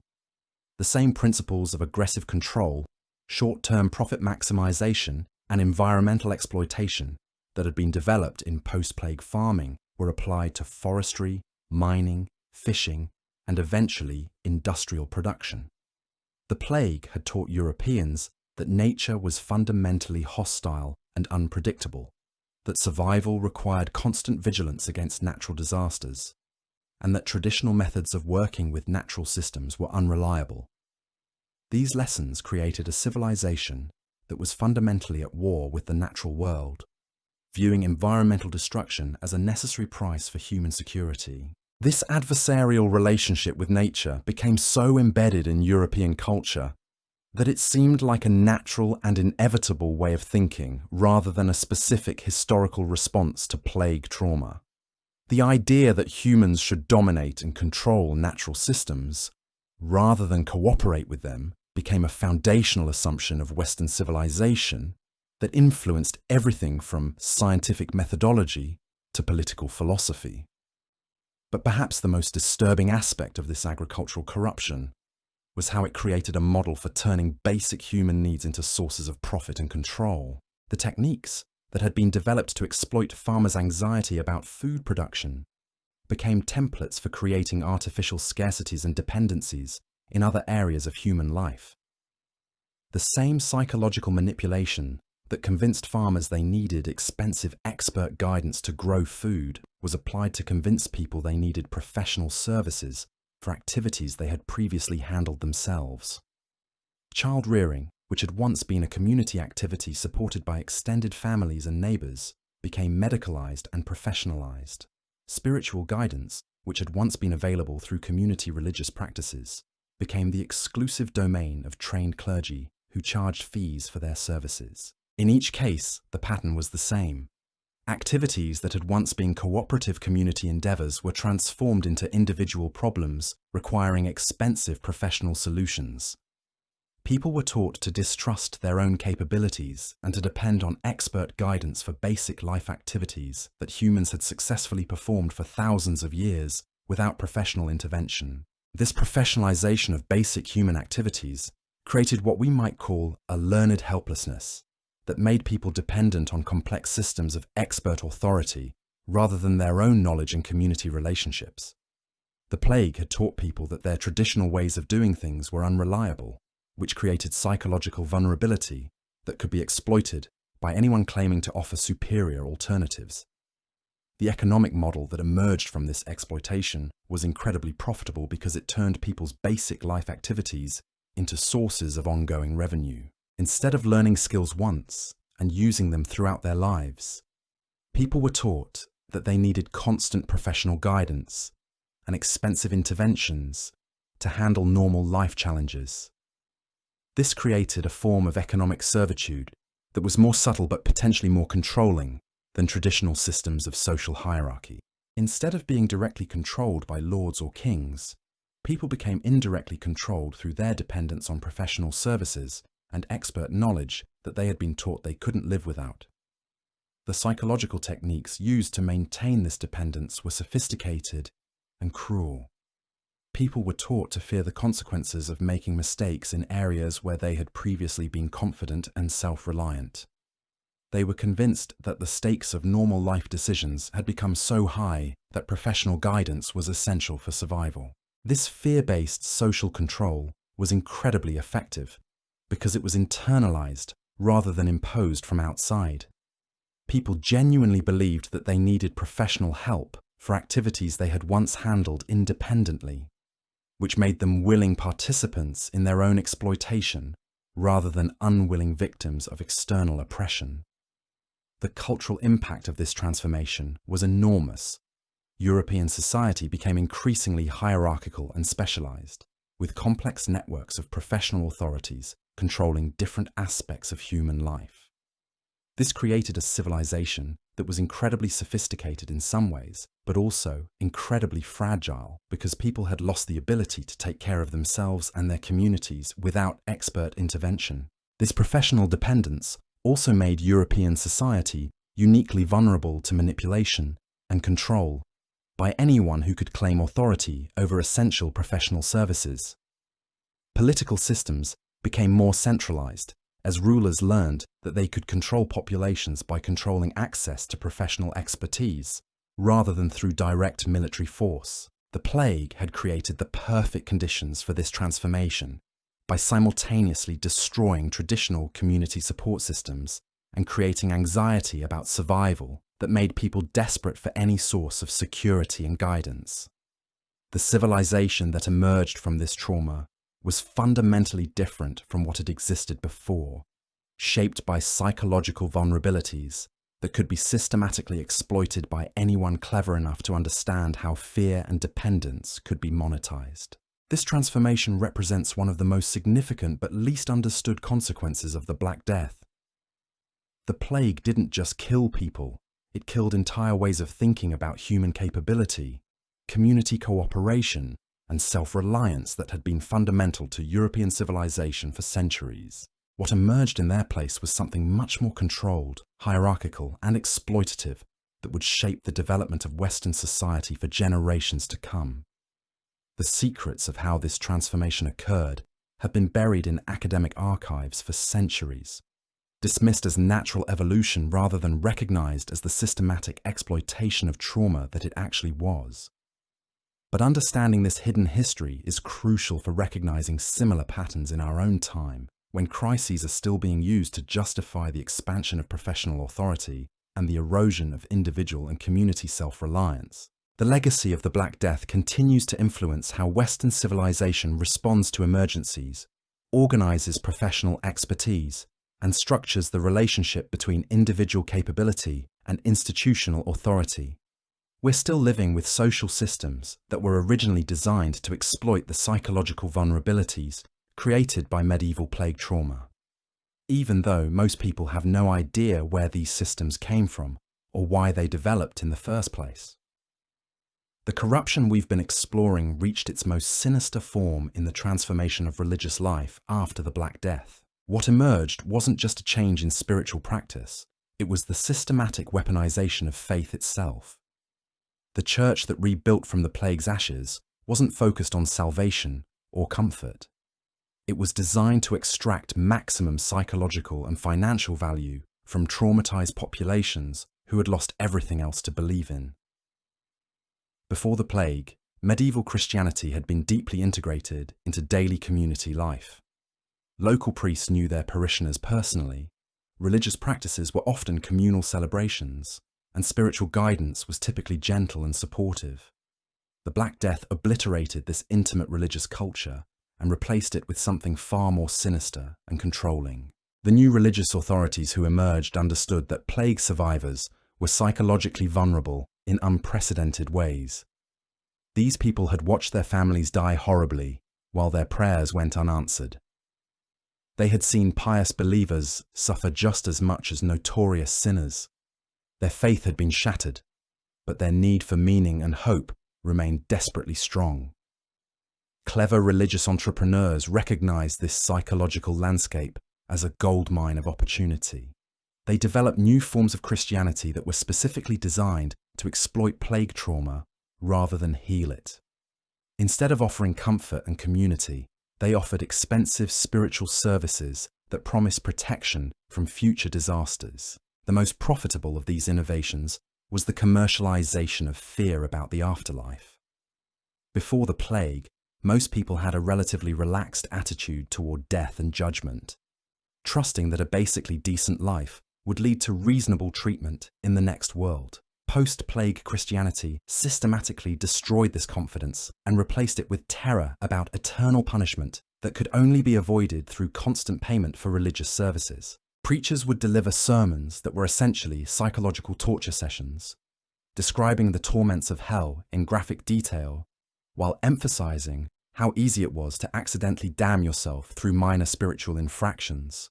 The same principles of aggressive control, short-term profit maximization, and environmental exploitation that had been developed in post-plague farming were applied to forestry, mining, fishing, and eventually industrial production. The plague had taught Europeans that nature was fundamentally hostile and unpredictable, that survival required constant vigilance against natural disasters, and that traditional methods of working with natural systems were unreliable. These lessons created a civilization that was fundamentally at war with the natural world, viewing environmental destruction as a necessary price for human security. This adversarial relationship with nature became so embedded in European culture that it seemed like a natural and inevitable way of thinking rather than a specific historical response to plague trauma. The idea that humans should dominate and control natural systems, rather than cooperate with them, became a foundational assumption of Western civilization that influenced everything from scientific methodology to political philosophy. But perhaps the most disturbing aspect of this agricultural corruption was how it created a model for turning basic human needs into sources of profit and control. The techniques that had been developed to exploit farmers' anxiety about food production became templates for creating artificial scarcities and dependencies in other areas of human life. The same psychological manipulation that convinced farmers they needed expensive expert guidance to grow food was applied to convince people they needed professional services for activities they had previously handled themselves. Child rearing, which had once been a community activity supported by extended families and neighbours, became medicalized and professionalized. Spiritual guidance, which had once been available through community religious practices, became the exclusive domain of trained clergy who charged fees for their services. In each case, the pattern was the same. Activities that had once been cooperative community endeavours were transformed into individual problems requiring expensive professional solutions. People were taught to distrust their own capabilities and to depend on expert guidance for basic life activities that humans had successfully performed for thousands of years without professional intervention. This professionalization of basic human activities created what we might call a learned helplessness that made people dependent on complex systems of expert authority rather than their own knowledge and community relationships. The plague had taught people that their traditional ways of doing things were unreliable, which created psychological vulnerability that could be exploited by anyone claiming to offer superior alternatives. The economic model that emerged from this exploitation was incredibly profitable because it turned people's basic life activities into sources of ongoing revenue. Instead of learning skills once and using them throughout their lives, people were taught that they needed constant professional guidance and expensive interventions to handle normal life challenges. This created a form of economic servitude that was more subtle but potentially more controlling than traditional systems of social hierarchy. Instead of being directly controlled by lords or kings, people became indirectly controlled through their dependence on professional services and expert knowledge that they had been taught they couldn't live without. The psychological techniques used to maintain this dependence were sophisticated and cruel. People were taught to fear the consequences of making mistakes in areas where they had previously been confident and self-reliant. They were convinced that the stakes of normal life decisions had become so high that professional guidance was essential for survival. This fear-based social control was incredibly effective because it was internalized rather than imposed from outside. People genuinely believed that they needed professional help for activities they had once handled independently, which made them willing participants in their own exploitation rather than unwilling victims of external oppression. The cultural impact of this transformation was enormous. European society became increasingly hierarchical and specialized, with complex networks of professional authorities controlling different aspects of human life. This created a civilization that was incredibly sophisticated in some ways, but also incredibly fragile because people had lost the ability to take care of themselves and their communities without expert intervention. This professional dependence also made European society uniquely vulnerable to manipulation and control by anyone who could claim authority over essential professional services. Political systems became more centralized as rulers learned that they could control populations by controlling access to professional expertise, rather than through direct military force. The plague had created the perfect conditions for this transformation by simultaneously destroying traditional community support systems and creating anxiety about survival that made people desperate for any source of security and guidance. The civilization that emerged from this trauma was fundamentally different from what had existed before, shaped by psychological vulnerabilities that could be systematically exploited by anyone clever enough to understand how fear and dependence could be monetized. This transformation represents one of the most significant but least understood consequences of the Black Death. The plague didn't just kill people, it killed entire ways of thinking about human capability, community cooperation, and self-reliance that had been fundamental to European civilization for centuries. What emerged in their place was something much more controlled, hierarchical, and exploitative that would shape the development of Western society for generations to come. The secrets of how this transformation occurred have been buried in academic archives for centuries, dismissed as natural evolution rather than recognized as the systematic exploitation of trauma that it actually was. But understanding this hidden history is crucial for recognizing similar patterns in our own time, when crises are still being used to justify the expansion of professional authority and the erosion of individual and community self-reliance. The legacy of the Black Death continues to influence how Western civilization responds to emergencies, organizes professional expertise, and structures the relationship between individual capability and institutional authority. We're still living with social systems that were originally designed to exploit the psychological vulnerabilities created by medieval plague trauma, even though most people have no idea where these systems came from or why they developed in the first place. The corruption we've been exploring reached its most sinister form in the transformation of religious life after the Black Death. What emerged wasn't just a change in spiritual practice, it was the systematic weaponization of faith itself. The church that rebuilt from the plague's ashes wasn't focused on salvation or comfort. It was designed to extract maximum psychological and financial value from traumatized populations who had lost everything else to believe in. Before the plague, medieval Christianity had been deeply integrated into daily community life. Local priests knew their parishioners personally, religious practices were often communal celebrations, and spiritual guidance was typically gentle and supportive. The Black Death obliterated this intimate religious culture and replaced it with something far more sinister and controlling. The new religious authorities who emerged understood that plague survivors were psychologically vulnerable in unprecedented ways. These people had watched their families die horribly while their prayers went unanswered. They had seen pious believers suffer just as much as notorious sinners. Their faith had been shattered, but their need for meaning and hope remained desperately strong. Clever religious entrepreneurs recognized this psychological landscape as a goldmine of opportunity. They developed new forms of Christianity that were specifically designed to exploit plague trauma rather than heal it. Instead of offering comfort and community, they offered expensive spiritual services that promised protection from future disasters. The most profitable of these innovations was the commercialization of fear about the afterlife. Before the plague, most people had a relatively relaxed attitude toward death and judgment, trusting that a basically decent life would lead to reasonable treatment in the next world. Post-plague Christianity systematically destroyed this confidence and replaced it with terror about eternal punishment that could only be avoided through constant payment for religious services. Preachers would deliver sermons that were essentially psychological torture sessions, describing the torments of hell in graphic detail, while emphasizing how easy it was to accidentally damn yourself through minor spiritual infractions.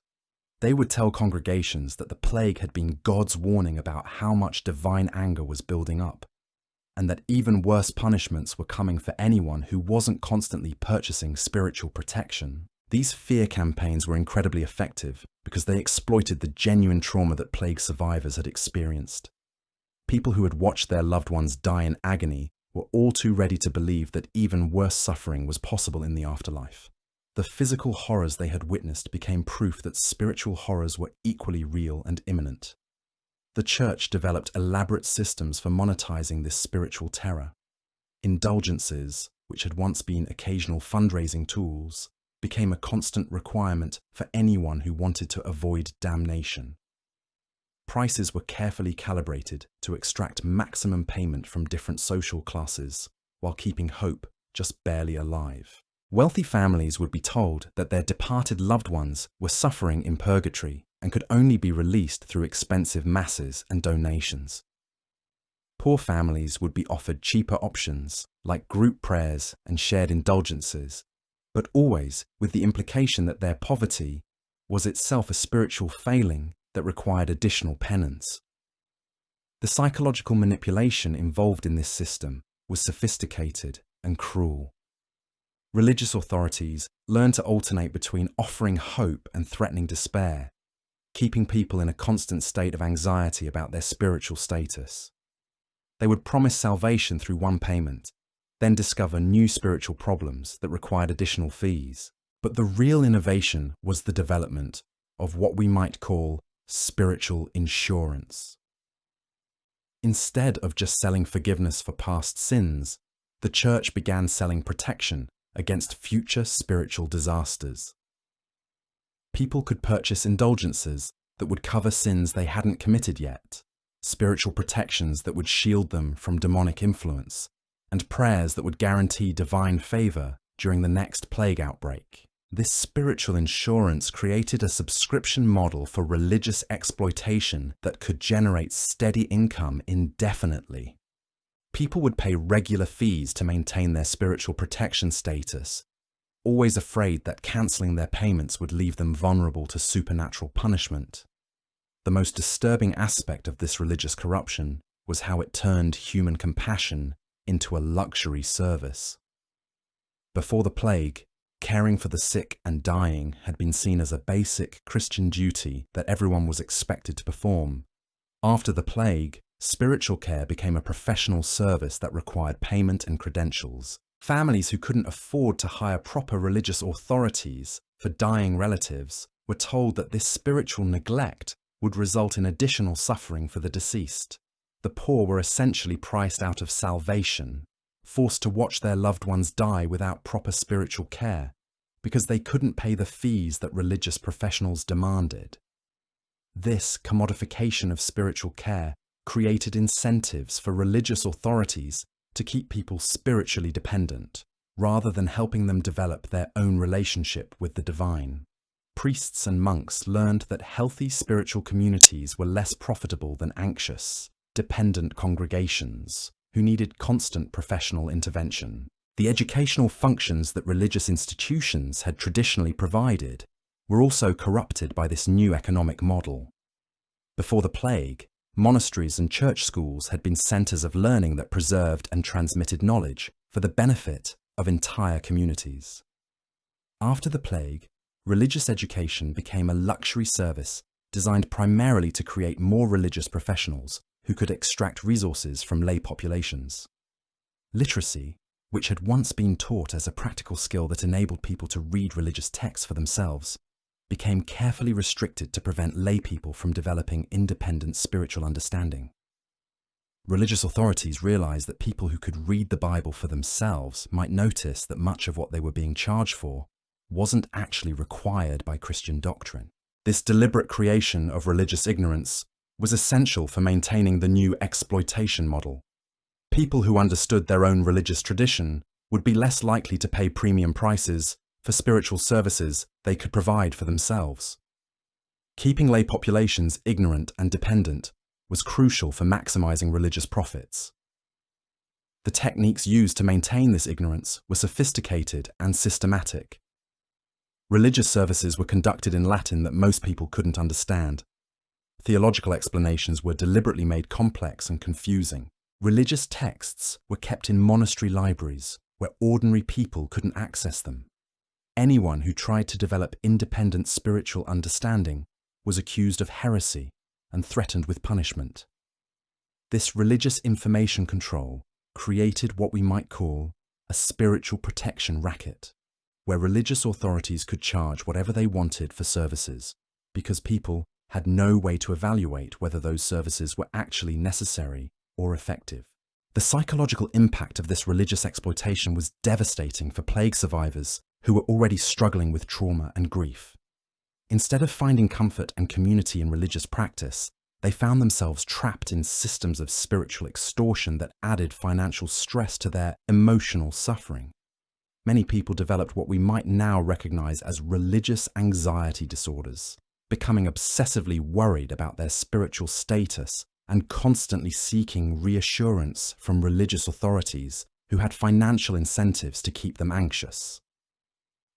They would tell congregations that the plague had been God's warning about how much divine anger was building up, and that even worse punishments were coming for anyone who wasn't constantly purchasing spiritual protection. These fear campaigns were incredibly effective because they exploited the genuine trauma that plague survivors had experienced. People who had watched their loved ones die in agony were all too ready to believe that even worse suffering was possible in the afterlife. The physical horrors they had witnessed became proof that spiritual horrors were equally real and imminent. The church developed elaborate systems for monetizing this spiritual terror. Indulgences, which had once been occasional fundraising tools, became a constant requirement for anyone who wanted to avoid damnation. Prices were carefully calibrated to extract maximum payment from different social classes, while keeping hope just barely alive. Wealthy families would be told that their departed loved ones were suffering in purgatory and could only be released through expensive masses and donations. Poor families would be offered cheaper options like group prayers and shared indulgences, but always with the implication that their poverty was itself a spiritual failing that required additional penance. The psychological manipulation involved in this system was sophisticated and cruel. Religious authorities learned to alternate between offering hope and threatening despair, keeping people in a constant state of anxiety about their spiritual status. They would promise salvation through one payment, then discover new spiritual problems that required additional fees. But the real innovation was the development of what we might call spiritual insurance. Instead of just selling forgiveness for past sins, the church began selling protection against future spiritual disasters. People could purchase indulgences that would cover sins they hadn't committed yet, spiritual protections that would shield them from demonic influence, and prayers that would guarantee divine favor during the next plague outbreak. This spiritual insurance created a subscription model for religious exploitation that could generate steady income indefinitely. People would pay regular fees to maintain their spiritual protection status, always afraid that cancelling their payments would leave them vulnerable to supernatural punishment. The most disturbing aspect of this religious corruption was how it turned human compassion into a luxury service. Before the plague, caring for the sick and dying had been seen as a basic Christian duty that everyone was expected to perform. After the plague, spiritual care became a professional service that required payment and credentials. Families who couldn't afford to hire proper religious authorities for dying relatives were told that this spiritual neglect would result in additional suffering for the deceased. The poor were essentially priced out of salvation, forced to watch their loved ones die without proper spiritual care, because they couldn't pay the fees that religious professionals demanded. This commodification of spiritual care created incentives for religious authorities to keep people spiritually dependent, rather than helping them develop their own relationship with the divine. Priests and monks learned that healthy spiritual communities were less profitable than anxious, dependent congregations who needed constant professional intervention. The educational functions that religious institutions had traditionally provided were also corrupted by this new economic model. Before the plague, monasteries and church schools had been centers of learning that preserved and transmitted knowledge for the benefit of entire communities. After the plague, religious education became a luxury service designed primarily to create more religious professionals who could extract resources from lay populations. Literacy, which had once been taught as a practical skill that enabled people to read religious texts for themselves, became carefully restricted to prevent lay people from developing independent spiritual understanding. Religious authorities realized that people who could read the Bible for themselves might notice that much of what they were being charged for wasn't actually required by Christian doctrine. This deliberate creation of religious ignorance was essential for maintaining the new exploitation model. People who understood their own religious tradition would be less likely to pay premium prices for spiritual services they could provide for themselves. Keeping lay populations ignorant and dependent was crucial for maximizing religious profits. The techniques used to maintain this ignorance were sophisticated and systematic. Religious services were conducted in Latin that most people couldn't understand. Theological explanations were deliberately made complex and confusing. Religious texts were kept in monastery libraries where ordinary people couldn't access them. Anyone who tried to develop independent spiritual understanding was accused of heresy and threatened with punishment. This religious information control created what we might call a spiritual protection racket, where religious authorities could charge whatever they wanted for services because people had no way to evaluate whether those services were actually necessary or effective. The psychological impact of this religious exploitation was devastating for plague survivors who were already struggling with trauma and grief. Instead of finding comfort and community in religious practice, they found themselves trapped in systems of spiritual extortion that added financial stress to their emotional suffering. Many people developed what we might now recognize as religious anxiety disorders, becoming obsessively worried about their spiritual status and constantly seeking reassurance from religious authorities who had financial incentives to keep them anxious.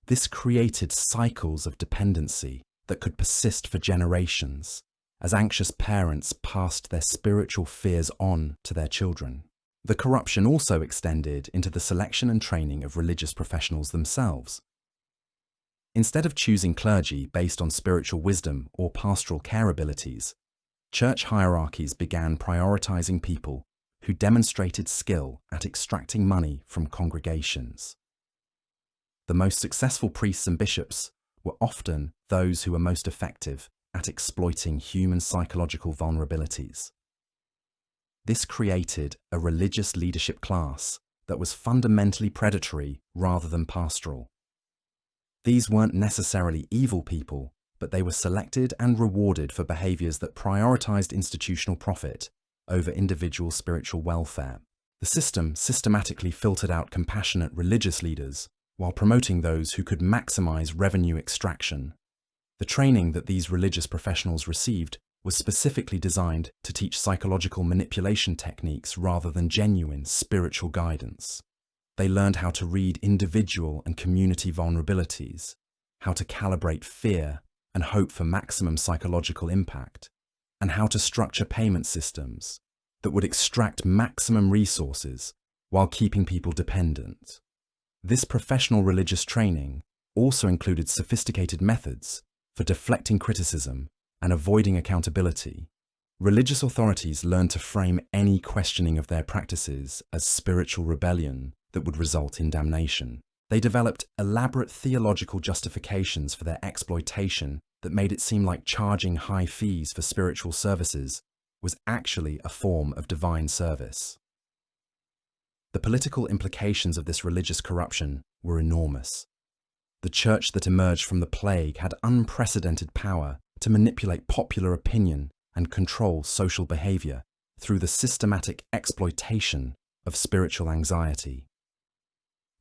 This created cycles of dependency that could persist for generations, as anxious parents passed their spiritual fears on to their children. The corruption also extended into the selection and training of religious professionals themselves. Instead of choosing clergy based on spiritual wisdom or pastoral care abilities, church hierarchies began prioritizing people who demonstrated skill at extracting money from congregations. The most successful priests and bishops were often those who were most effective at exploiting human psychological vulnerabilities. This created a religious leadership class that was fundamentally predatory rather than pastoral. These weren't necessarily evil people, but they were selected and rewarded for behaviors that prioritized institutional profit over individual spiritual welfare. The system systematically filtered out compassionate religious leaders while promoting those who could maximize revenue extraction. The training that these religious professionals received was specifically designed to teach psychological manipulation techniques rather than genuine spiritual guidance. They learned how to read individual and community vulnerabilities, how to calibrate fear and hope for maximum psychological impact, and how to structure payment systems that would extract maximum resources while keeping people dependent. This professional religious training also included sophisticated methods for deflecting criticism and avoiding accountability. Religious authorities learned to frame any questioning of their practices as spiritual rebellion that would result in damnation. They developed elaborate theological justifications for their exploitation that made it seem like charging high fees for spiritual services was actually a form of divine service. The political implications of this religious corruption were enormous. The church that emerged from the plague had unprecedented power to manipulate popular opinion and control social behavior through the systematic exploitation of spiritual anxiety.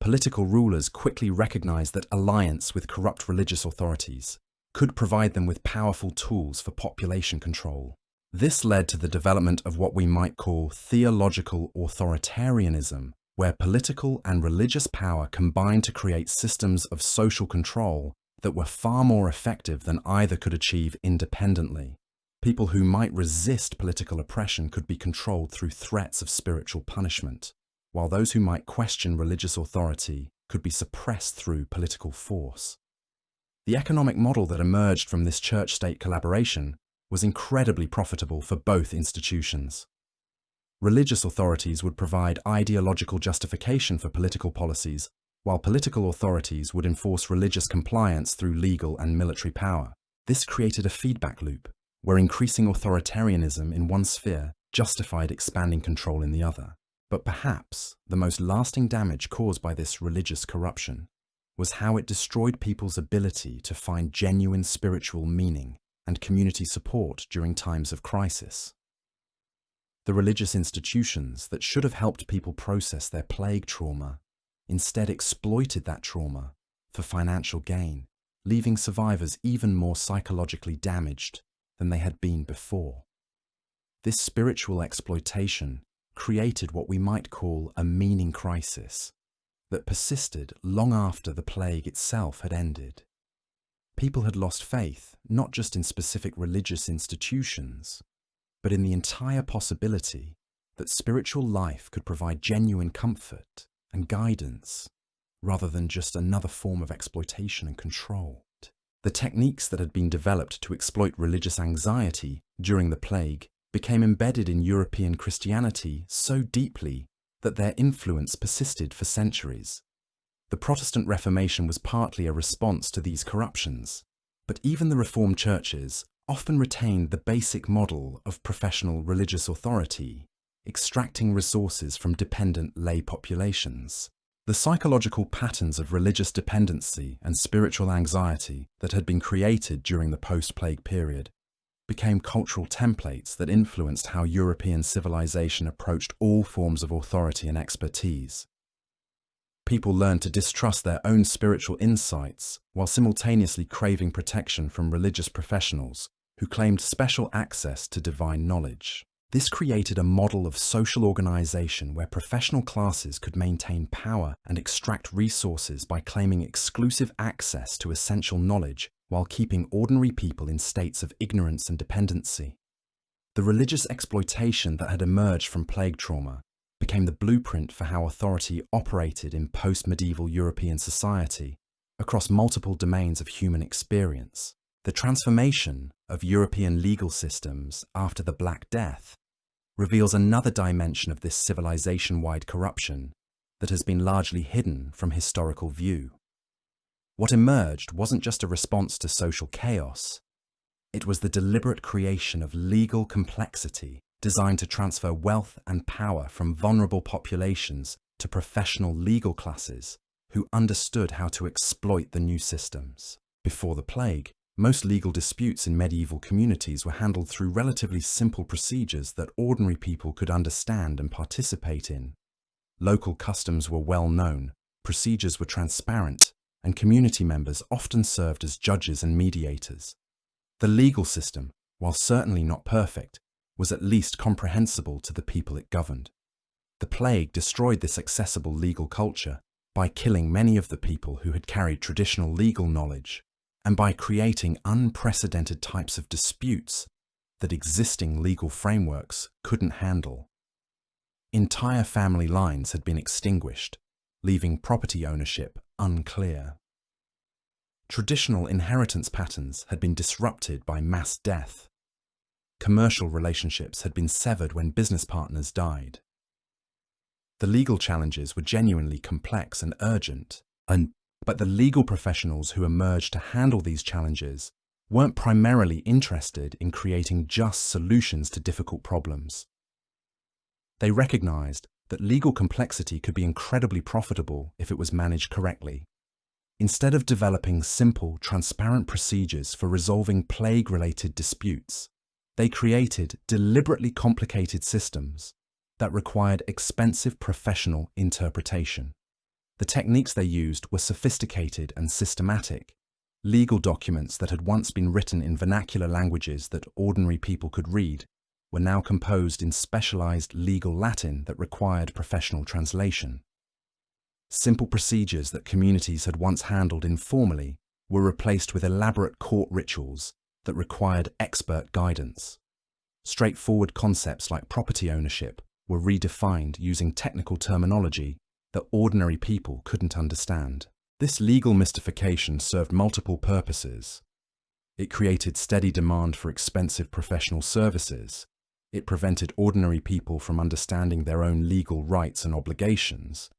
Political rulers quickly recognized that alliance with corrupt religious authorities could provide them with powerful tools for population control. This led to the development of what we might call theological authoritarianism, where political and religious power combined to create systems of social control that were far more effective than either could achieve independently. People who might resist political oppression could be controlled through threats of spiritual punishment, while those who might question religious authority could be suppressed through political force. The economic model that emerged from this church-state collaboration was incredibly profitable for both institutions. Religious authorities would provide ideological justification for political policies, while political authorities would enforce religious compliance through legal and military power. This created a feedback loop, where increasing authoritarianism in one sphere justified expanding control in the other. But perhaps the most lasting damage caused by this religious corruption was how it destroyed people's ability to find genuine spiritual meaning and community support during times of crisis. The religious institutions that should have helped people process their plague trauma instead exploited that trauma for financial gain, leaving survivors even more psychologically damaged than they had been before. This spiritual exploitation created what we might call a meaning crisis that persisted long after the plague itself had ended. People had lost faith not just in specific religious institutions, but in the entire possibility that spiritual life could provide genuine comfort and guidance, rather than just another form of exploitation and control. The techniques that had been developed to exploit religious anxiety during the plague became embedded in European Christianity so deeply that their influence persisted for centuries. The Protestant Reformation was partly a response to these corruptions, but even the Reformed churches often retained the basic model of professional religious authority, extracting resources from dependent lay populations. The psychological patterns of religious dependency and spiritual anxiety that had been created during the post-plague period became cultural templates that influenced how European civilization approached all forms of authority and expertise. People learned to distrust their own spiritual insights while simultaneously craving protection from religious professionals who claimed special access to divine knowledge. This created a model of social organization where professional classes could maintain power and extract resources by claiming exclusive access to essential knowledge while keeping ordinary people in states of ignorance and dependency. The religious exploitation that had emerged from plague trauma became the blueprint for how authority operated in post-medieval European society across multiple domains of human experience. The transformation of European legal systems after the Black Death reveals another dimension of this civilization-wide corruption that has been largely hidden from historical view. What emerged wasn't just a response to social chaos, it was the deliberate creation of legal complexity designed to transfer wealth and power from vulnerable populations to professional legal classes who understood how to exploit the new systems. Before the plague, most legal disputes in medieval communities were handled through relatively simple procedures that ordinary people could understand and participate in. Local customs were well known, procedures were transparent, and community members often served as judges and mediators. The legal system, while certainly not perfect, was at least comprehensible to the people it governed. The plague destroyed this accessible legal culture by killing many of the people who had carried traditional legal knowledge, and by creating unprecedented types of disputes that existing legal frameworks couldn't handle. Entire family lines had been extinguished, leaving property ownership unclear. Traditional inheritance patterns had been disrupted by mass death. Commercial relationships had been severed when business partners died. The legal challenges were genuinely complex and urgent, but the legal professionals who emerged to handle these challenges weren't primarily interested in creating just solutions to difficult problems. They recognized that legal complexity could be incredibly profitable if it was managed correctly. Instead of developing simple, transparent procedures for resolving plague-related disputes, they created deliberately complicated systems that required expensive professional interpretation. The techniques they used were sophisticated and systematic. Legal documents that had once been written in vernacular languages that ordinary people could read were now composed in specialized legal Latin that required professional translation. Simple procedures that communities had once handled informally were replaced with elaborate court rituals that required expert guidance. Straightforward concepts like property ownership were redefined using technical terminology that ordinary people couldn't understand. This legal mystification served multiple purposes. It created steady demand for expensive professional services. It prevented ordinary people from understanding their own legal rights and obligations.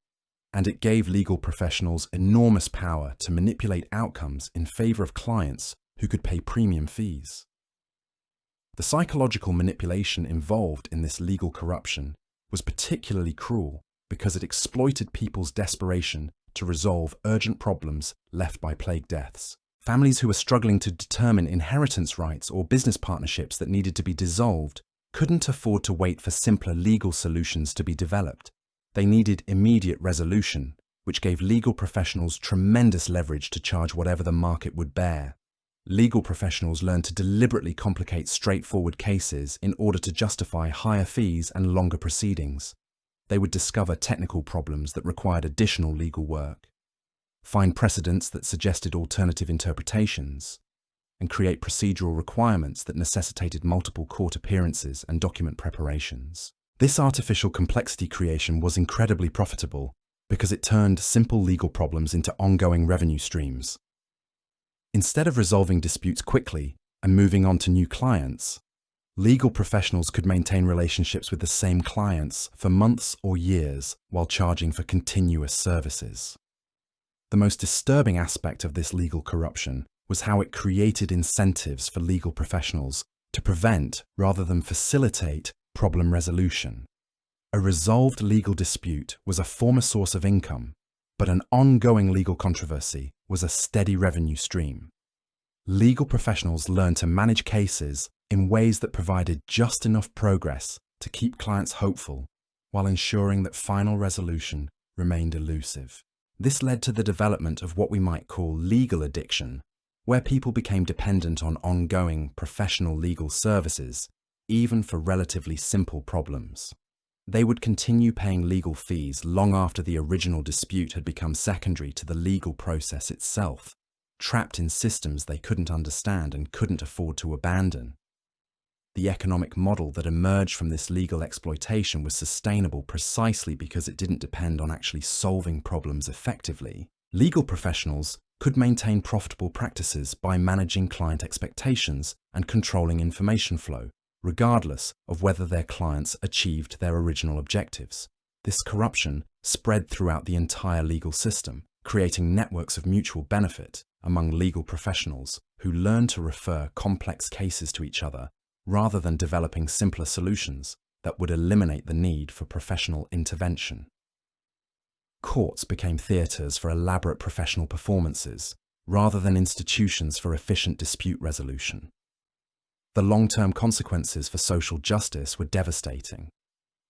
And it gave legal professionals enormous power to manipulate outcomes in favor of clients who could pay premium fees. The psychological manipulation involved in this legal corruption was particularly cruel because it exploited people's desperation to resolve urgent problems left by plague deaths. Families who were struggling to determine inheritance rights or business partnerships that needed to be dissolved couldn't afford to wait for simpler legal solutions to be developed. They needed immediate resolution, which gave legal professionals tremendous leverage to charge whatever the market would bear. Legal professionals learned to deliberately complicate straightforward cases in order to justify higher fees and longer proceedings. They would discover technical problems that required additional legal work, find precedents that suggested alternative interpretations, and create procedural requirements that necessitated multiple court appearances and document preparations. This artificial complexity creation was incredibly profitable because it turned simple legal problems into ongoing revenue streams. Instead of resolving disputes quickly and moving on to new clients, legal professionals could maintain relationships with the same clients for months or years while charging for continuous services. The most disturbing aspect of this legal corruption was how it created incentives for legal professionals to prevent rather than facilitate problem resolution. A resolved legal dispute was a former source of income, but an ongoing legal controversy was a steady revenue stream. Legal professionals learned to manage cases in ways that provided just enough progress to keep clients hopeful while ensuring that final resolution remained elusive. This led to the development of what we might call legal addiction, where people became dependent on ongoing professional legal services, even for relatively simple problems. They would continue paying legal fees long after the original dispute had become secondary to the legal process itself, trapped in systems they couldn't understand and couldn't afford to abandon. The economic model that emerged from this legal exploitation was sustainable precisely because it didn't depend on actually solving problems effectively. Legal professionals could maintain profitable practices by managing client expectations and controlling information flow, regardless of whether their clients achieved their original objectives. This corruption spread throughout the entire legal system, creating networks of mutual benefit among legal professionals who learned to refer complex cases to each other rather than developing simpler solutions that would eliminate the need for professional intervention. Courts became theatres for elaborate professional performances, rather than institutions for efficient dispute resolution. The long-term consequences for social justice were devastating.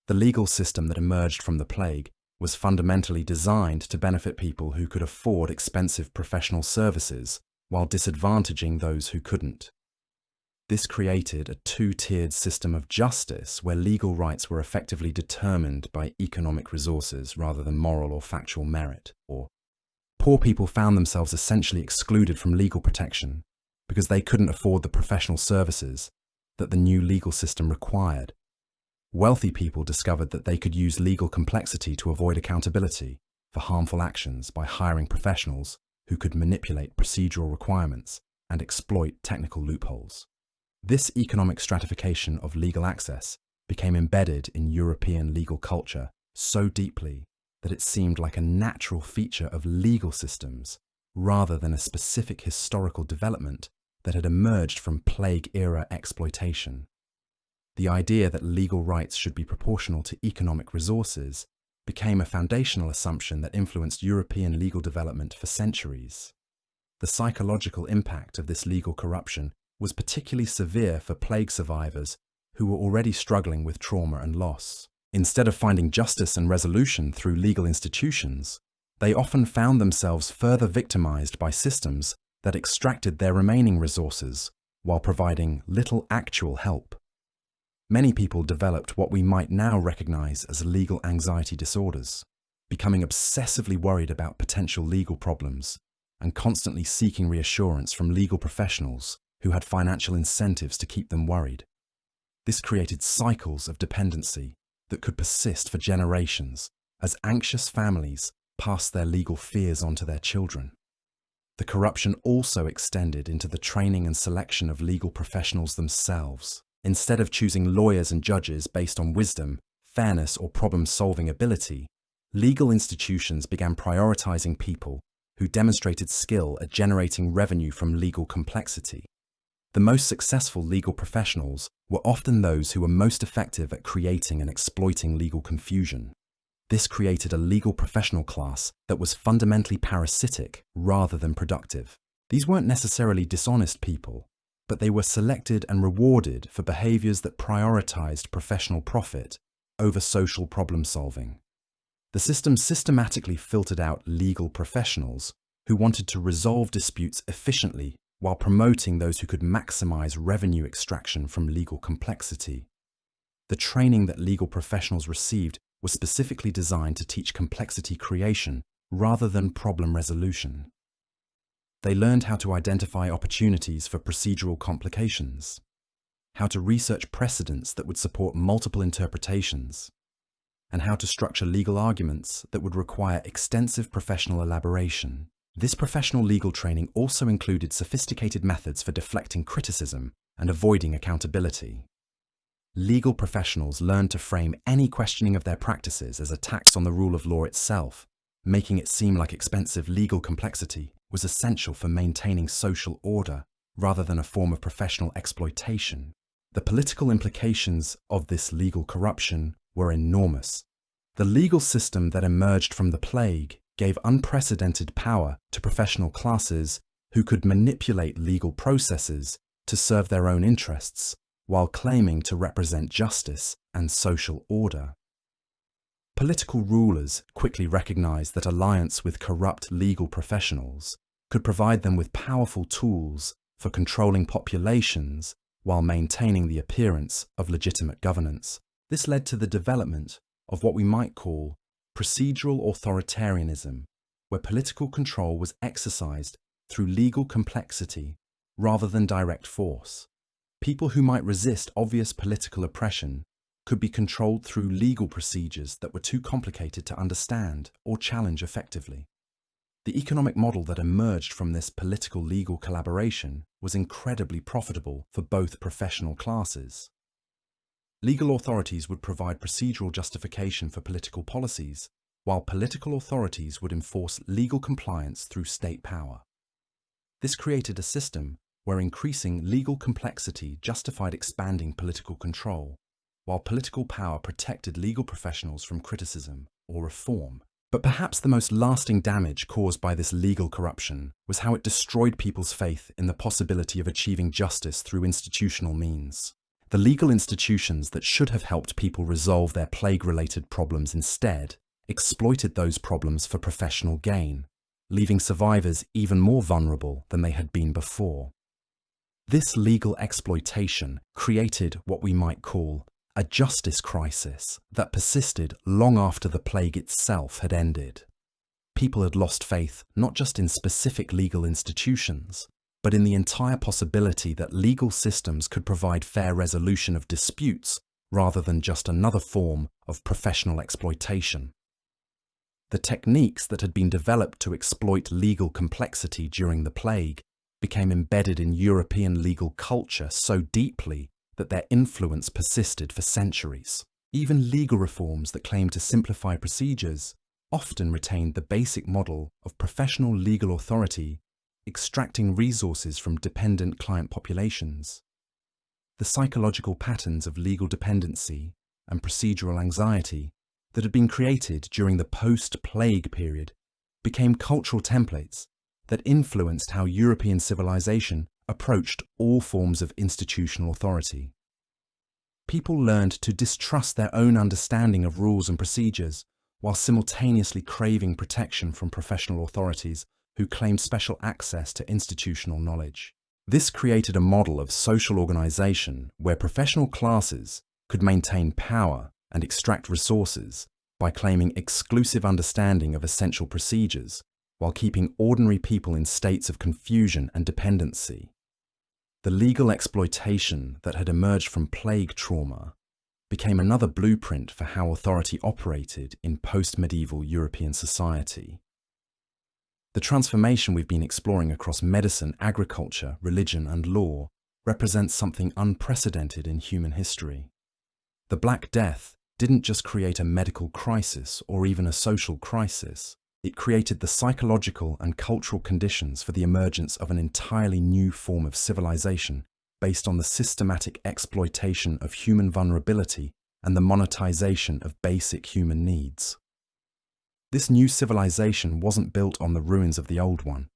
The legal system that emerged from the plague was fundamentally designed to benefit people who could afford expensive professional services while disadvantaging those who couldn't. This created a two-tiered system of justice where legal rights were effectively determined by economic resources rather than moral or factual merit. Or poor people found themselves essentially excluded from legal protection because they couldn't afford the professional services that the new legal system required. Wealthy people discovered that they could use legal complexity to avoid accountability for harmful actions by hiring professionals who could manipulate procedural requirements and exploit technical loopholes. This economic stratification of legal access became embedded in European legal culture so deeply that it seemed like a natural feature of legal systems rather than a specific historical development that had emerged from plague-era exploitation. The idea that legal rights should be proportional to economic resources became a foundational assumption that influenced European legal development for centuries. The psychological impact of this legal corruption was particularly severe for plague survivors who were already struggling with trauma and loss. Instead of finding justice and resolution through legal institutions, they often found themselves further victimized by systems that extracted their remaining resources while providing little actual help. Many people developed what we might now recognize as legal anxiety disorders, becoming obsessively worried about potential legal problems and constantly seeking reassurance from legal professionals who had financial incentives to keep them worried. This created cycles of dependency that could persist for generations as anxious families passed their legal fears on to their children. The corruption also extended into the training and selection of legal professionals themselves. Instead of choosing lawyers and judges based on wisdom, fairness, or problem-solving ability, legal institutions began prioritizing people who demonstrated skill at generating revenue from legal complexity. The most successful legal professionals were often those who were most effective at creating and exploiting legal confusion. This created a legal professional class that was fundamentally parasitic rather than productive. These weren't necessarily dishonest people, but they were selected and rewarded for behaviors that prioritized professional profit over social problem solving. The system systematically filtered out legal professionals who wanted to resolve disputes efficiently while promoting those who could maximize revenue extraction from legal complexity. The training that legal professionals received was specifically designed to teach complexity creation rather than problem resolution. They learned how to identify opportunities for procedural complications, how to research precedents that would support multiple interpretations, and how to structure legal arguments that would require extensive professional elaboration. This professional legal training also included sophisticated methods for deflecting criticism and avoiding accountability. Legal professionals learned to frame any questioning of their practices as a tax on the rule of law itself, making it seem like expensive legal complexity was essential for maintaining social order rather than a form of professional exploitation. The political implications of this legal corruption were enormous. The legal system that emerged from the plague gave unprecedented power to professional classes who could manipulate legal processes to serve their own interests while claiming to represent justice and social order. Political rulers quickly recognized that alliance with corrupt legal professionals could provide them with powerful tools for controlling populations while maintaining the appearance of legitimate governance. This led to the development of what we might call procedural authoritarianism, where political control was exercised through legal complexity rather than direct force. People who might resist obvious political oppression could be controlled through legal procedures that were too complicated to understand or challenge effectively. The economic model that emerged from this political legal collaboration was incredibly profitable for both professional classes. Legal authorities would provide procedural justification for political policies, while political authorities would enforce legal compliance through state power. This created a system where increasing legal complexity justified expanding political control, while political power protected legal professionals from criticism or reform. But perhaps the most lasting damage caused by this legal corruption was how it destroyed people's faith in the possibility of achieving justice through institutional means. The legal institutions that should have helped people resolve their plague-related problems instead exploited those problems for professional gain, leaving survivors even more vulnerable than they had been before. This legal exploitation created what we might call a justice crisis that persisted long after the plague itself had ended. People had lost faith not just in specific legal institutions, but in the entire possibility that legal systems could provide fair resolution of disputes rather than just another form of professional exploitation. The techniques that had been developed to exploit legal complexity during the plague became embedded in European legal culture so deeply that their influence persisted for centuries. Even legal reforms that claimed to simplify procedures often retained the basic model of professional legal authority extracting resources from dependent client populations. The psychological patterns of legal dependency and procedural anxiety that had been created during the post-plague period became cultural templates that influenced how European civilization approached all forms of institutional authority. People learned to distrust their own understanding of rules and procedures while simultaneously craving protection from professional authorities who claimed special access to institutional knowledge. This created a model of social organization where professional classes could maintain power and extract resources by claiming exclusive understanding of essential procedures while keeping ordinary people in states of confusion and dependency. The legal exploitation that had emerged from plague trauma became another blueprint for how authority operated in post-medieval European society. The transformation we've been exploring across medicine, agriculture, religion, and law represents something unprecedented in human history. The Black Death didn't just create a medical crisis or even a social crisis. It created the psychological and cultural conditions for the emergence of an entirely new form of civilization based on the systematic exploitation of human vulnerability and the monetization of basic human needs. This new civilization wasn't built on the ruins of the old one.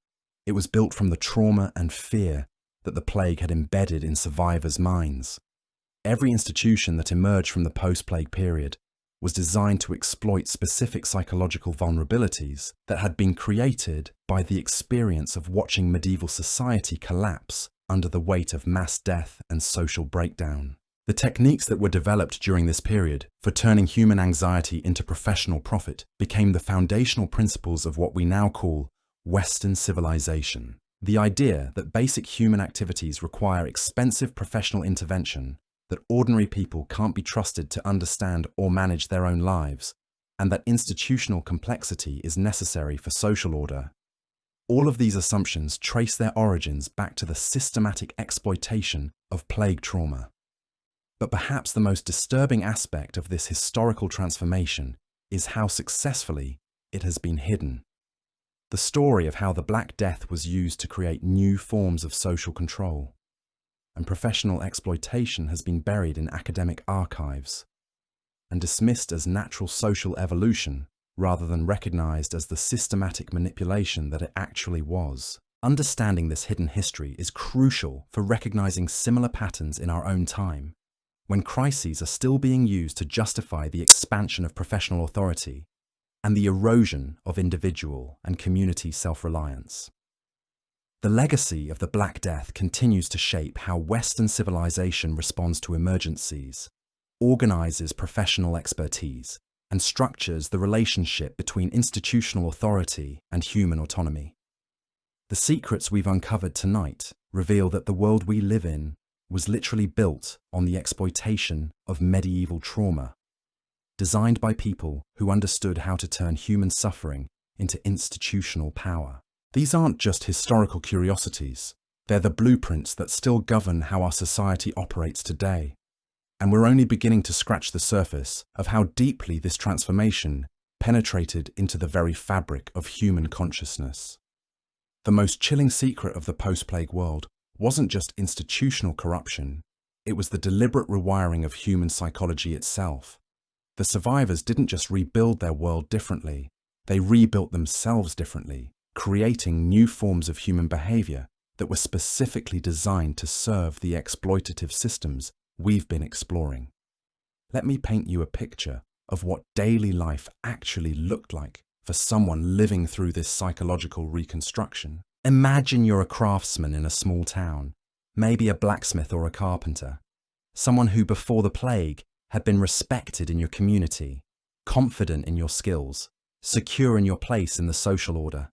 It was built from the trauma and fear that the plague had embedded in survivors' minds. Every institution that emerged from the post-plague period was designed to exploit specific psychological vulnerabilities that had been created by the experience of watching medieval society collapse under the weight of mass death and social breakdown. The techniques that were developed during this period for turning human anxiety into professional profit became the foundational principles of what we now call Western civilization. The idea that basic human activities require expensive professional intervention, that ordinary people can't be trusted to understand or manage their own lives, and that institutional complexity is necessary for social order. All of these assumptions trace their origins back to the systematic exploitation of plague trauma. But perhaps the most disturbing aspect of this historical transformation is how successfully it has been hidden. The story of how the Black Death was used to create new forms of social control and professional exploitation has been buried in academic archives and dismissed as natural social evolution rather than recognized as the systematic manipulation that it actually was. Understanding this hidden history is crucial for recognizing similar patterns in our own time, when crises are still being used to justify the expansion of professional authority and the erosion of individual and community self-reliance. The legacy of the Black Death continues to shape how Western civilization responds to emergencies, organizes professional expertise, and structures the relationship between institutional authority and human autonomy. The secrets we've uncovered tonight reveal that the world we live in was literally built on the exploitation of medieval trauma, designed by people who understood how to turn human suffering into institutional power. These aren't just historical curiosities, they're the blueprints that still govern how our society operates today. And we're only beginning to scratch the surface of how deeply this transformation penetrated into the very fabric of human consciousness. The most chilling secret of the post-plague world wasn't just institutional corruption, it was the deliberate rewiring of human psychology itself. The survivors didn't just rebuild their world differently, they rebuilt themselves differently, creating new forms of human behavior that were specifically designed to serve the exploitative systems we've been exploring. Let me paint you a picture of what daily life actually looked like for someone living through this psychological reconstruction. Imagine you're a craftsman in a small town, maybe a blacksmith or a carpenter, someone who before the plague had been respected in your community, confident in your skills, secure in your place in the social order.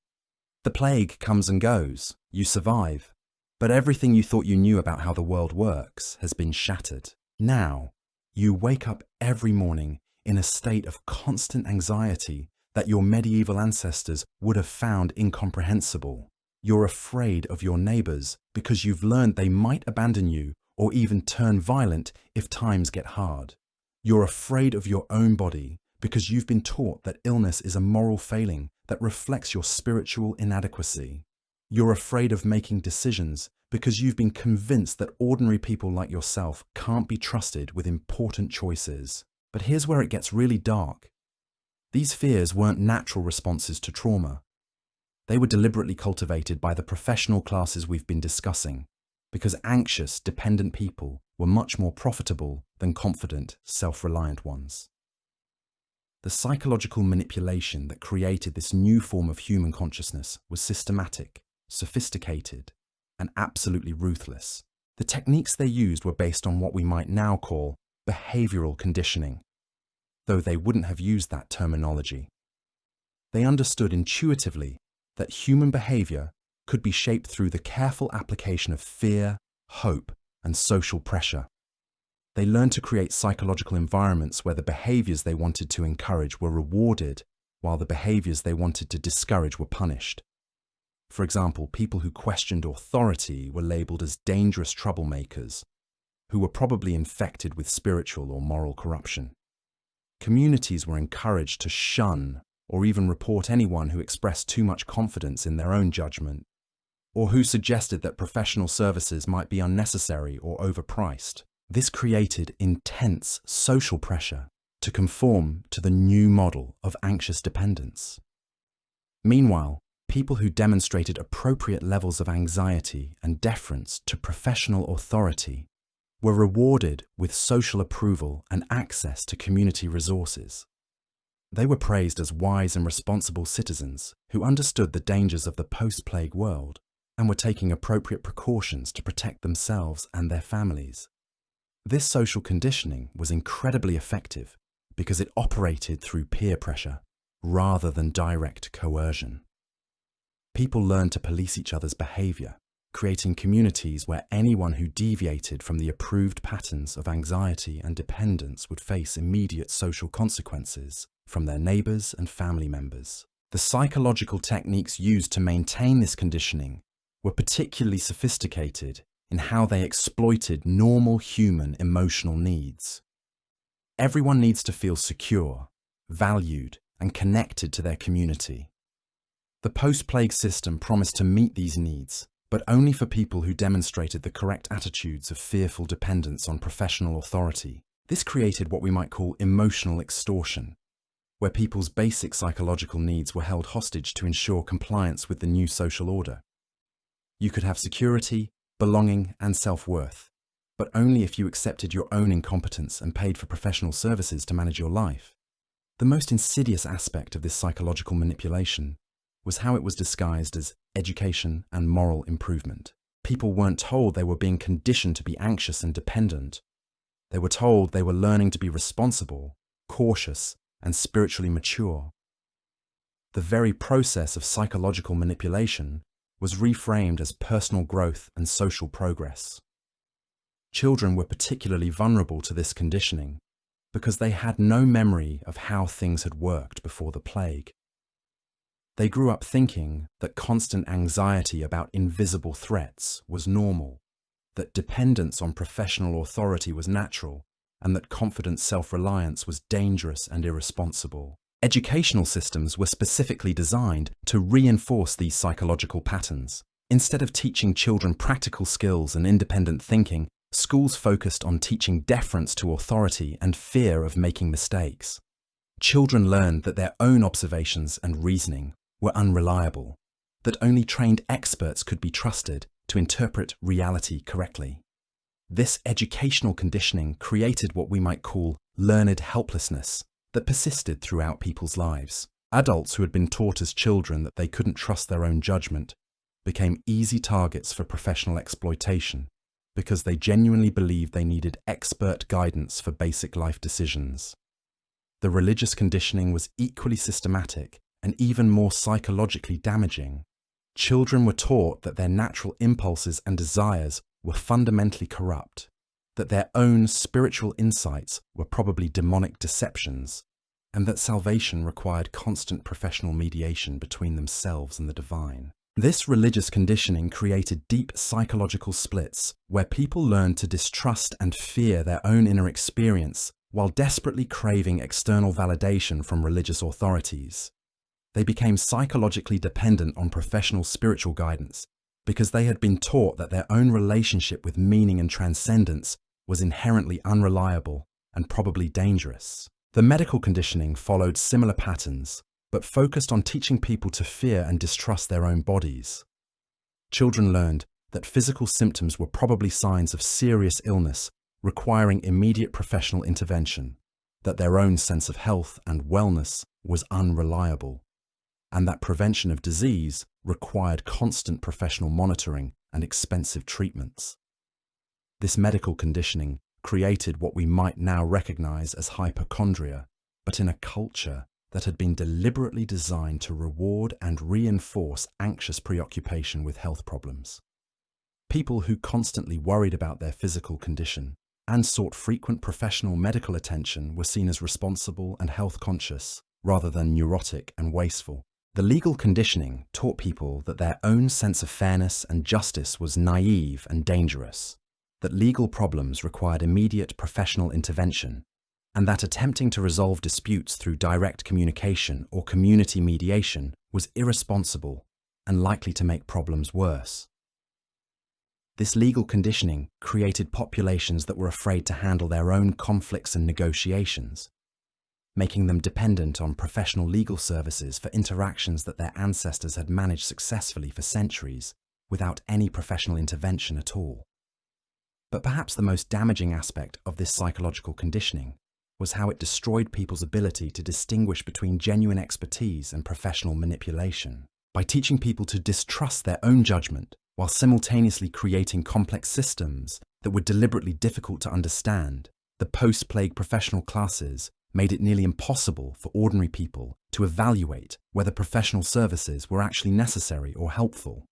The plague comes and goes, you survive, but everything you thought you knew about how the world works has been shattered. Now, you wake up every morning in a state of constant anxiety that your medieval ancestors would have found incomprehensible. You're afraid of your neighbors because you've learned they might abandon you or even turn violent if times get hard. You're afraid of your own body because you've been taught that illness is a moral failing that reflects your spiritual inadequacy. You're afraid of making decisions because you've been convinced that ordinary people like yourself can't be trusted with important choices. But here's where it gets really dark. These fears weren't natural responses to trauma. They were deliberately cultivated by the professional classes we've been discussing, because anxious, dependent people were much more profitable than confident, self-reliant ones. The psychological manipulation that created this new form of human consciousness was systematic, sophisticated, and absolutely ruthless. The techniques they used were based on what we might now call behavioral conditioning, though they wouldn't have used that terminology. They understood intuitively that human behavior could be shaped through the careful application of fear, hope, and social pressure. They learned to create psychological environments where the behaviors they wanted to encourage were rewarded, while the behaviors they wanted to discourage were punished. For example, people who questioned authority were labeled as dangerous troublemakers, who were probably infected with spiritual or moral corruption. Communities were encouraged to shun or even report anyone who expressed too much confidence in their own judgment, or who suggested that professional services might be unnecessary or overpriced. This created intense social pressure to conform to the new model of anxious dependence. Meanwhile, people who demonstrated appropriate levels of anxiety and deference to professional authority were rewarded with social approval and access to community resources. They were praised as wise and responsible citizens who understood the dangers of the post-plague world and were taking appropriate precautions to protect themselves and their families. This social conditioning was incredibly effective because it operated through peer pressure rather than direct coercion. People learned to police each other's behavior, creating communities where anyone who deviated from the approved patterns of anxiety and dependence would face immediate social consequences from their neighbors and family members. The psychological techniques used to maintain this conditioning were particularly sophisticated in how they exploited normal human emotional needs. Everyone needs to feel secure, valued, and connected to their community. The post-plague system promised to meet these needs, but only for people who demonstrated the correct attitudes of fearful dependence on professional authority. This created what we might call emotional extortion, where people's basic psychological needs were held hostage to ensure compliance with the new social order. You could have security, belonging, and self-worth, but only if you accepted your own incompetence and paid for professional services to manage your life. The most insidious aspect of this psychological manipulation was how it was disguised as education and moral improvement. People weren't told they were being conditioned to be anxious and dependent. They were told they were learning to be responsible, cautious, and spiritually mature. The very process of psychological manipulation was reframed as personal growth and social progress. Children were particularly vulnerable to this conditioning because they had no memory of how things had worked before the plague. They grew up thinking that constant anxiety about invisible threats was normal, that dependence on professional authority was natural, and that confident self-reliance was dangerous and irresponsible. Educational systems were specifically designed to reinforce these psychological patterns. Instead of teaching children practical skills and independent thinking, schools focused on teaching deference to authority and fear of making mistakes. Children learned that their own observations and reasoning were unreliable, that only trained experts could be trusted to interpret reality correctly. This educational conditioning created what we might call learned helplessness that persisted throughout people's lives. Adults who had been taught as children that they couldn't trust their own judgment became easy targets for professional exploitation because they genuinely believed they needed expert guidance for basic life decisions. The religious conditioning was equally systematic and even more psychologically damaging. Children were taught that their natural impulses and desires were fundamentally corrupt, that their own spiritual insights were probably demonic deceptions, and that salvation required constant professional mediation between themselves and the divine. This religious conditioning created deep psychological splits where people learned to distrust and fear their own inner experience while desperately craving external validation from religious authorities. They became psychologically dependent on professional spiritual guidance because they had been taught that their own relationship with meaning and transcendence was inherently unreliable and probably dangerous. The medical conditioning followed similar patterns, but focused on teaching people to fear and distrust their own bodies. Children learned that physical symptoms were probably signs of serious illness requiring immediate professional intervention, that their own sense of health and wellness was unreliable, and that prevention of disease required constant professional monitoring and expensive treatments. This medical conditioning created what we might now recognize as hypochondria, but in a culture that had been deliberately designed to reward and reinforce anxious preoccupation with health problems. People who constantly worried about their physical condition and sought frequent professional medical attention were seen as responsible and health-conscious, rather than neurotic and wasteful. The legal conditioning taught people that their own sense of fairness and justice was naive and dangerous, that legal problems required immediate professional intervention, and that attempting to resolve disputes through direct communication or community mediation was irresponsible and likely to make problems worse. This legal conditioning created populations that were afraid to handle their own conflicts and negotiations, making them dependent on professional legal services for interactions that their ancestors had managed successfully for centuries without any professional intervention at all. But perhaps the most damaging aspect of this psychological conditioning was how it destroyed people's ability to distinguish between genuine expertise and professional manipulation. By teaching people to distrust their own judgment while simultaneously creating complex systems that were deliberately difficult to understand, the post-plague professional classes made it nearly impossible for ordinary people to evaluate whether professional services were actually necessary or helpful.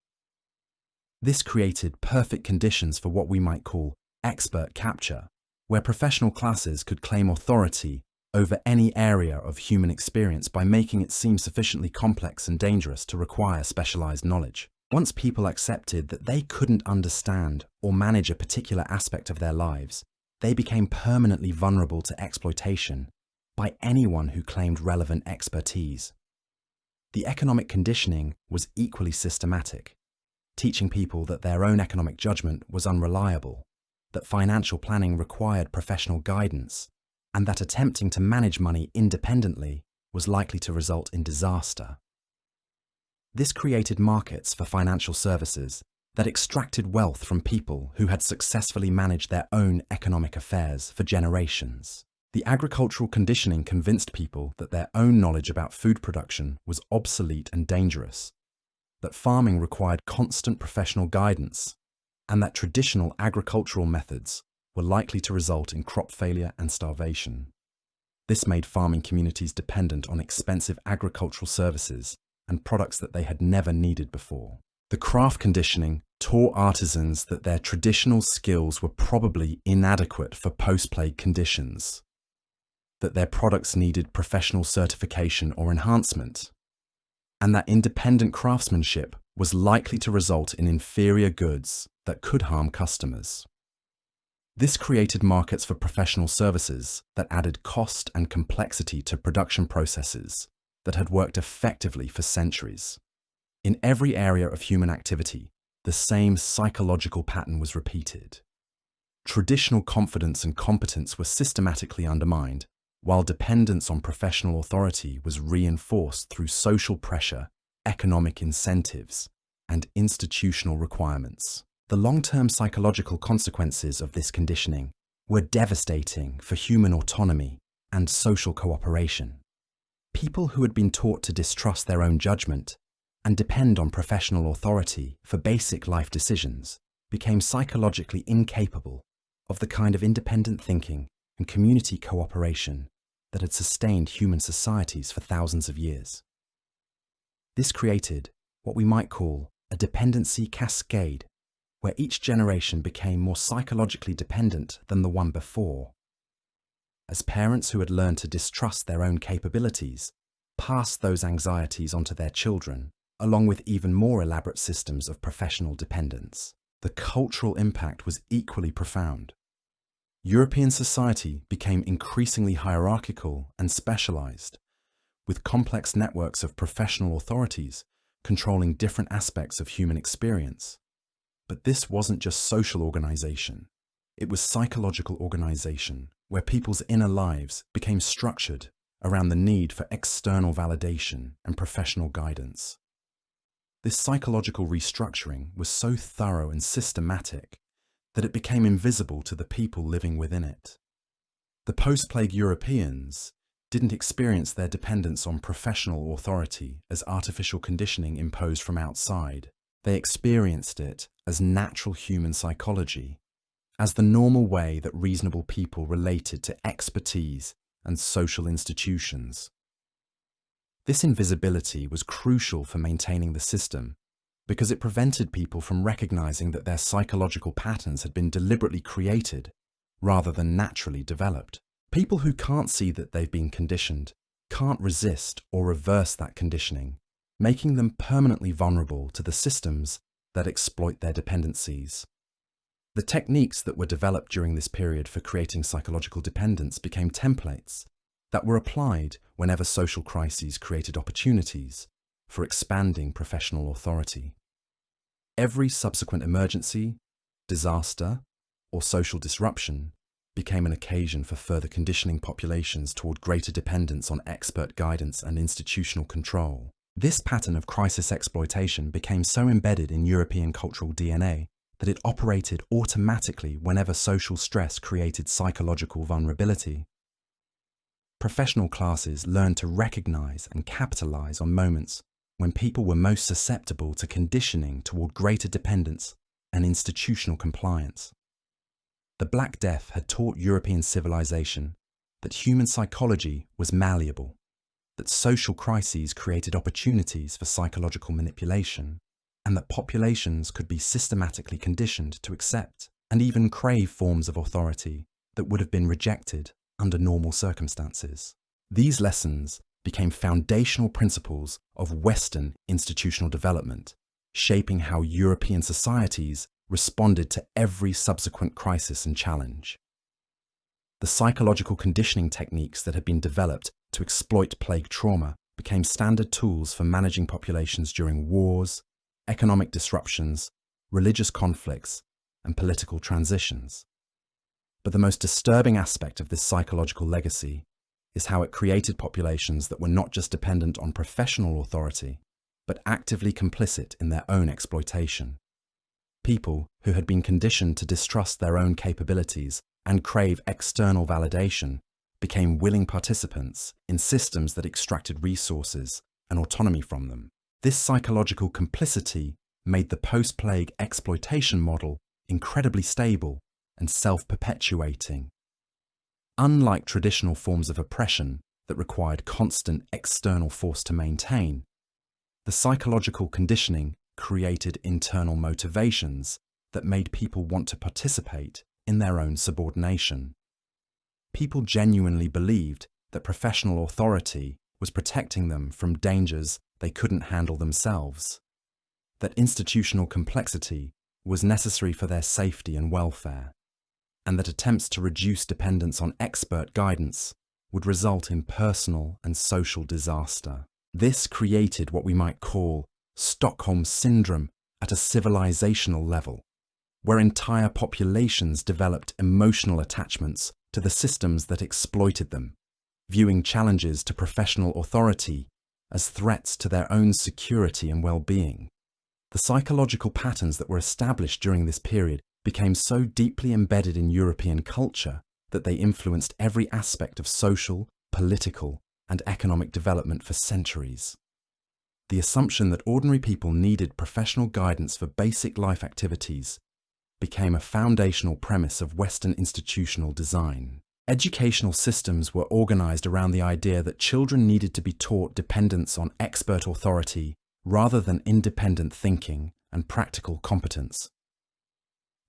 This created perfect conditions for what we might call expert capture, where professional classes could claim authority over any area of human experience by making it seem sufficiently complex and dangerous to require specialized knowledge. Once people accepted that they couldn't understand or manage a particular aspect of their lives, they became permanently vulnerable to exploitation by anyone who claimed relevant expertise. The economic conditioning was equally systematic, teaching people that their own economic judgment was unreliable, that financial planning required professional guidance, and that attempting to manage money independently was likely to result in disaster. This created markets for financial services that extracted wealth from people who had successfully managed their own economic affairs for generations. The agricultural conditioning convinced people that their own knowledge about food production was obsolete and dangerous, that farming required constant professional guidance, and that traditional agricultural methods were likely to result in crop failure and starvation. This made farming communities dependent on expensive agricultural services and products that they had never needed before. The craft conditioning taught artisans that their traditional skills were probably inadequate for post-plague conditions, that their products needed professional certification or enhancement, and that independent craftsmanship was likely to result in inferior goods that could harm customers. This created markets for professional services that added cost and complexity to production processes that had worked effectively for centuries. In every area of human activity, the same psychological pattern was repeated. Traditional confidence and competence were systematically undermined, while dependence on professional authority was reinforced through social pressure, economic incentives, and institutional requirements. The long-term psychological consequences of this conditioning were devastating for human autonomy and social cooperation. People who had been taught to distrust their own judgment and depend on professional authority for basic life decisions became psychologically incapable of the kind of independent thinking and community cooperation that had sustained human societies for thousands of years. This created what we might call a dependency cascade, where each generation became more psychologically dependent than the one before. As parents who had learned to distrust their own capabilities passed those anxieties onto their children, along with even more elaborate systems of professional dependence, the cultural impact was equally profound. European society became increasingly hierarchical and specialized, with complex networks of professional authorities controlling different aspects of human experience. But this wasn't just social organization. It was psychological organization, where people's inner lives became structured around the need for external validation and professional guidance. This psychological restructuring was so thorough and systematic that it became invisible to the people living within it. The post-plague Europeans didn't experience their dependence on professional authority as artificial conditioning imposed from outside. They experienced it as natural human psychology, as the normal way that reasonable people related to expertise and social institutions. This invisibility was crucial for maintaining the system because it prevented people from recognizing that their psychological patterns had been deliberately created rather than naturally developed. People who can't see that they've been conditioned can't resist or reverse that conditioning, making them permanently vulnerable to the systems that exploit their dependencies. The techniques that were developed during this period for creating psychological dependence became templates that were applied whenever social crises created opportunities for expanding professional authority. Every subsequent emergency, disaster, or social disruption became an occasion for further conditioning populations toward greater dependence on expert guidance and institutional control. This pattern of crisis exploitation became so embedded in European cultural DNA that it operated automatically whenever social stress created psychological vulnerability. Professional classes learned to recognize and capitalize on moments when people were most susceptible to conditioning toward greater dependence and institutional compliance. The Black Death had taught European civilization that human psychology was malleable, that social crises created opportunities for psychological manipulation, and that populations could be systematically conditioned to accept and even crave forms of authority that would have been rejected under normal circumstances. These lessons became foundational principles of Western institutional development, shaping how European societies responded to every subsequent crisis and challenge. The psychological conditioning techniques that had been developed to exploit plague trauma became standard tools for managing populations during wars, economic disruptions, religious conflicts, and political transitions. But the most disturbing aspect of this psychological legacy is how it created populations that were not just dependent on professional authority, but actively complicit in their own exploitation. People who had been conditioned to distrust their own capabilities and crave external validation became willing participants in systems that extracted resources and autonomy from them. This psychological complicity made the post-plague exploitation model incredibly stable and self-perpetuating. Unlike traditional forms of oppression that required constant external force to maintain, the psychological conditioning created internal motivations that made people want to participate in their own subordination. People genuinely believed that professional authority was protecting them from dangers they couldn't handle themselves, that institutional complexity was necessary for their safety and welfare, and that attempts to reduce dependence on expert guidance would result in personal and social disaster. This created what we might call Stockholm Syndrome at a civilizational level, where entire populations developed emotional attachments to the systems that exploited them, viewing challenges to professional authority as threats to their own security and well-being. The psychological patterns that were established during this period became so deeply embedded in European culture that they influenced every aspect of social, political, and economic development for centuries. The assumption that ordinary people needed professional guidance for basic life activities became a foundational premise of Western institutional design. Educational systems were organized around the idea that children needed to be taught dependence on expert authority rather than independent thinking and practical competence.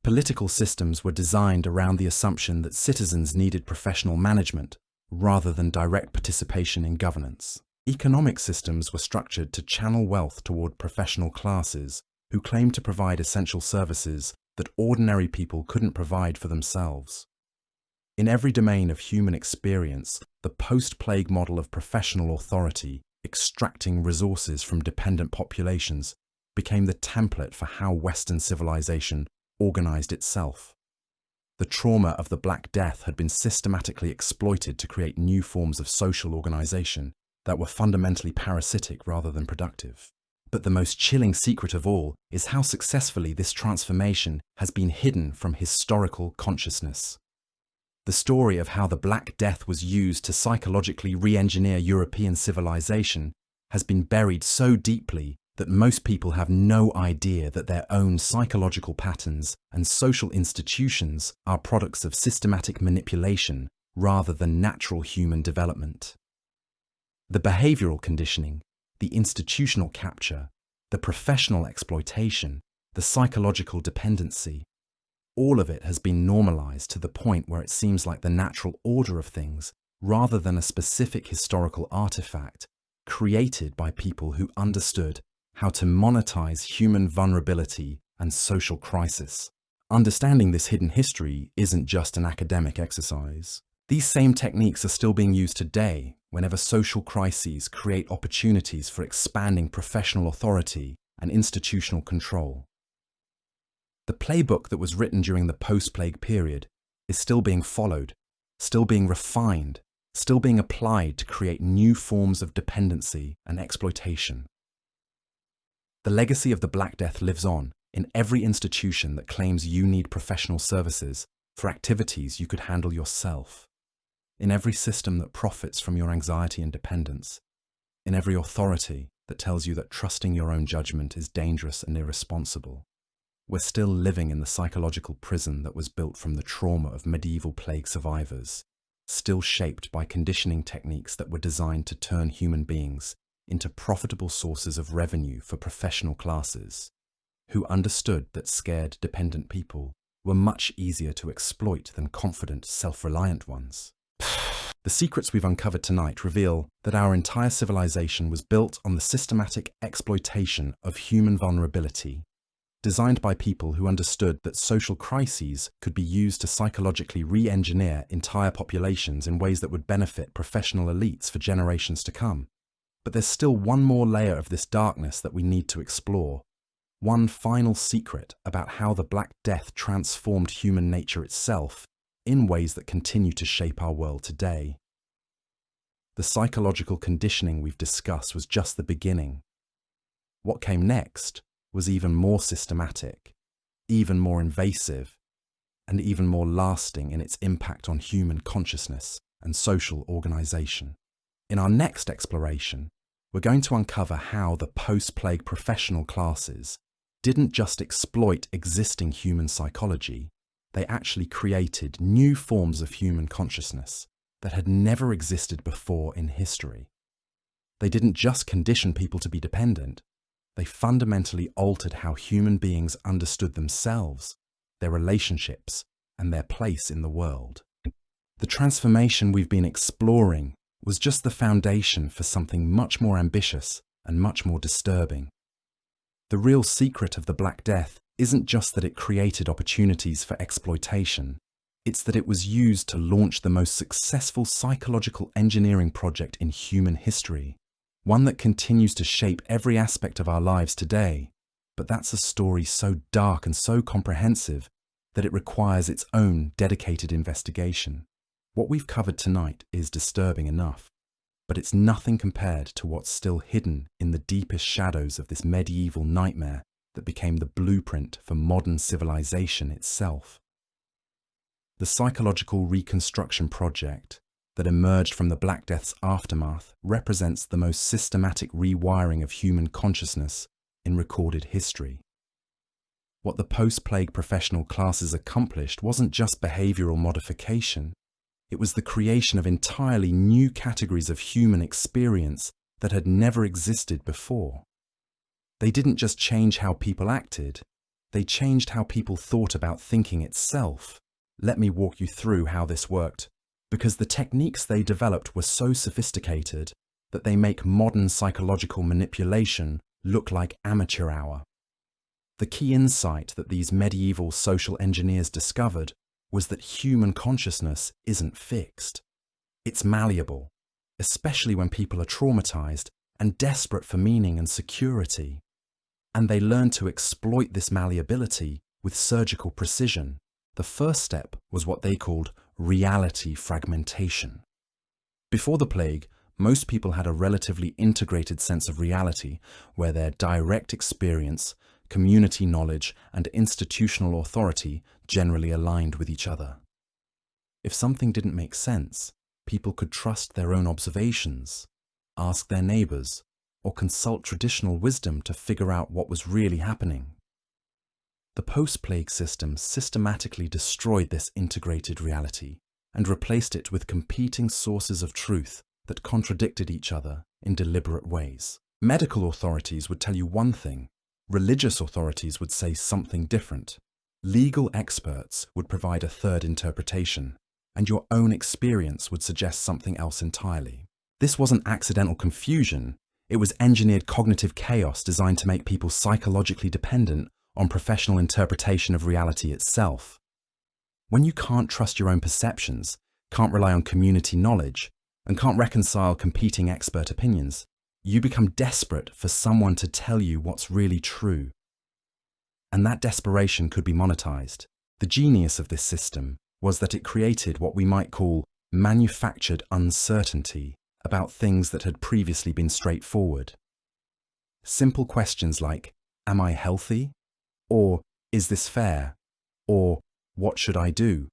Political systems were designed around the assumption that citizens needed professional management rather than direct participation in governance. Economic systems were structured to channel wealth toward professional classes who claimed to provide essential services that ordinary people couldn't provide for themselves. In every domain of human experience, the post-plague model of professional authority extracting resources from dependent populations became the template for how Western civilization organized itself. The trauma of the Black Death had been systematically exploited to create new forms of social organization that were fundamentally parasitic rather than productive. But the most chilling secret of all is how successfully this transformation has been hidden from historical consciousness. The story of how the Black Death was used to psychologically re-engineer European civilization has been buried so deeply that most people have no idea that their own psychological patterns and social institutions are products of systematic manipulation rather than natural human development. The behavioral conditioning, the institutional capture, the professional exploitation, the psychological dependency, all of it has been normalized to the point where it seems like the natural order of things rather than a specific historical artifact created by people who understood how to monetize human vulnerability and social crisis. Understanding this hidden history isn't just an academic exercise. These same techniques are still being used today whenever social crises create opportunities for expanding professional authority and institutional control. The playbook that was written during the post-plague period is still being followed, still being refined, still being applied to create new forms of dependency and exploitation. The legacy of the Black Death lives on in every institution that claims you need professional services for activities you could handle yourself, in every system that profits from your anxiety and dependence, in every authority that tells you that trusting your own judgment is dangerous and irresponsible. We're still living in the psychological prison that was built from the trauma of medieval plague survivors, still shaped by conditioning techniques that were designed to turn human beings into profitable sources of revenue for professional classes, who understood that scared, dependent people were much easier to exploit than confident, self-reliant ones. The secrets we've uncovered tonight reveal that our entire civilization was built on the systematic exploitation of human vulnerability, designed by people who understood that social crises could be used to psychologically re-engineer entire populations in ways that would benefit professional elites for generations to come. But there's still one more layer of this darkness that we need to explore, one final secret about how the Black Death transformed human nature itself in ways that continue to shape our world today. The psychological conditioning we've discussed was just the beginning. What came next was even more systematic, even more invasive, and even more lasting in its impact on human consciousness and social organization. In our next exploration, we're going to uncover how the post-plague professional classes didn't just exploit existing human psychology, they actually created new forms of human consciousness that had never existed before in history. They didn't just condition people to be dependent, they fundamentally altered how human beings understood themselves, their relationships, and their place in the world. The transformation we've been exploring was just the foundation for something much more ambitious and much more disturbing. The real secret of the Black Death isn't just that it created opportunities for exploitation, it's that it was used to launch the most successful psychological engineering project in human history, one that continues to shape every aspect of our lives today. But that's a story so dark and so comprehensive that it requires its own dedicated investigation. What we've covered tonight is disturbing enough, but it's nothing compared to what's still hidden in the deepest shadows of this medieval nightmare that became the blueprint for modern civilization itself. The psychological reconstruction project that emerged from the Black Death's aftermath represents the most systematic rewiring of human consciousness in recorded history. What the post-plague professional classes accomplished wasn't just behavioral modification, it was the creation of entirely new categories of human experience that had never existed before. They didn't just change how people acted, they changed how people thought about thinking itself. Let me walk you through how this worked, because the techniques they developed were so sophisticated that they make modern psychological manipulation look like amateur hour. The key insight that these medieval social engineers discovered was that human consciousness isn't fixed. It's malleable, especially when people are traumatized and desperate for meaning and security. And they learned to exploit this malleability with surgical precision. The first step was what they called reality fragmentation. Before the plague, most people had a relatively integrated sense of reality where their direct experience, community knowledge, and institutional authority generally aligned with each other. If something didn't make sense, people could trust their own observations, ask their neighbors, or consult traditional wisdom to figure out what was really happening. The post-plague system systematically destroyed this integrated reality and replaced it with competing sources of truth that contradicted each other in deliberate ways. Medical authorities would tell you one thing, religious authorities would say something different. Legal experts would provide a third interpretation, and your own experience would suggest something else entirely. This wasn't accidental confusion, it was engineered cognitive chaos designed to make people psychologically dependent on professional interpretation of reality itself. When you can't trust your own perceptions, can't rely on community knowledge, and can't reconcile competing expert opinions, you become desperate for someone to tell you what's really true. And that desperation could be monetized. The genius of this system was that it created what we might call manufactured uncertainty about things that had previously been straightforward. Simple questions like, "Am I healthy?" or "Is this fair?" or "What should I do?"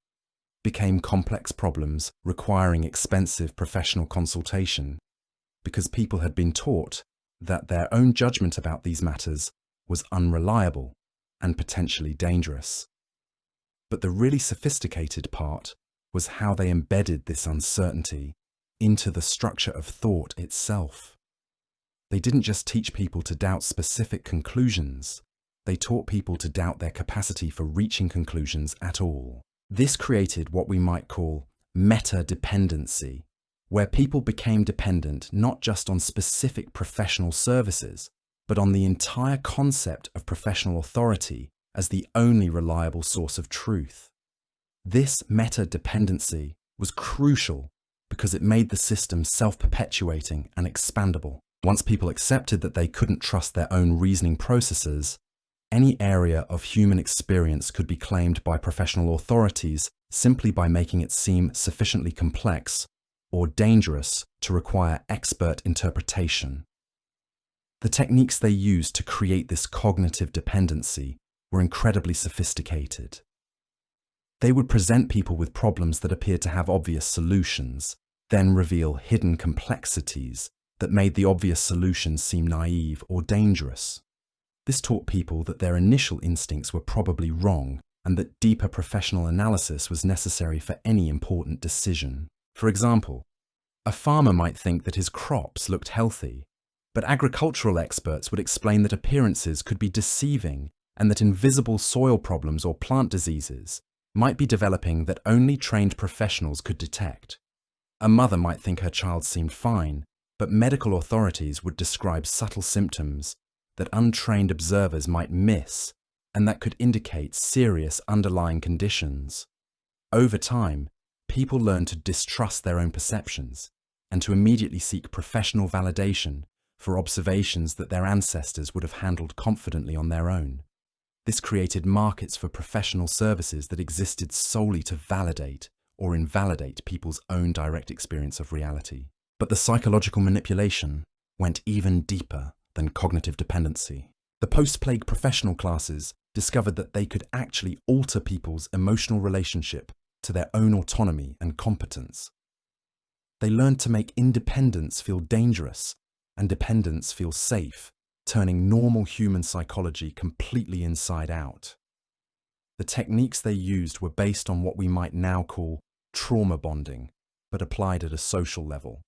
became complex problems requiring expensive professional consultation because people had been taught that their own judgment about these matters was unreliable and potentially dangerous. But the really sophisticated part was how they embedded this uncertainty into the structure of thought itself. They didn't just teach people to doubt specific conclusions, they taught people to doubt their capacity for reaching conclusions at all. This created what we might call meta-dependency, where people became dependent not just on specific professional services, but on the entire concept of professional authority as the only reliable source of truth. This meta-dependency was crucial because it made the system self-perpetuating and expandable. Once people accepted that they couldn't trust their own reasoning processes, any area of human experience could be claimed by professional authorities simply by making it seem sufficiently complex or dangerous to require expert interpretation. The techniques they used to create this cognitive dependency were incredibly sophisticated. They would present people with problems that appeared to have obvious solutions, then reveal hidden complexities that made the obvious solutions seem naive or dangerous. This taught people that their initial instincts were probably wrong and that deeper professional analysis was necessary for any important decision. For example, a farmer might think that his crops looked healthy, but agricultural experts would explain that appearances could be deceiving and that invisible soil problems or plant diseases might be developing that only trained professionals could detect. A mother might think her child seemed fine, but medical authorities would describe subtle symptoms that untrained observers might miss and that could indicate serious underlying conditions. Over time, people learn to distrust their own perceptions and to immediately seek professional validation for observations that their ancestors would have handled confidently on their own. This created markets for professional services that existed solely to validate or invalidate people's own direct experience of reality. But the psychological manipulation went even deeper than cognitive dependency. The post-plague professional classes discovered that they could actually alter people's emotional relationship to their own autonomy and competence. They learned to make independence feel dangerous and dependence feel safe, turning normal human psychology completely inside out. The techniques they used were based on what we might now call trauma bonding, but applied at a social level.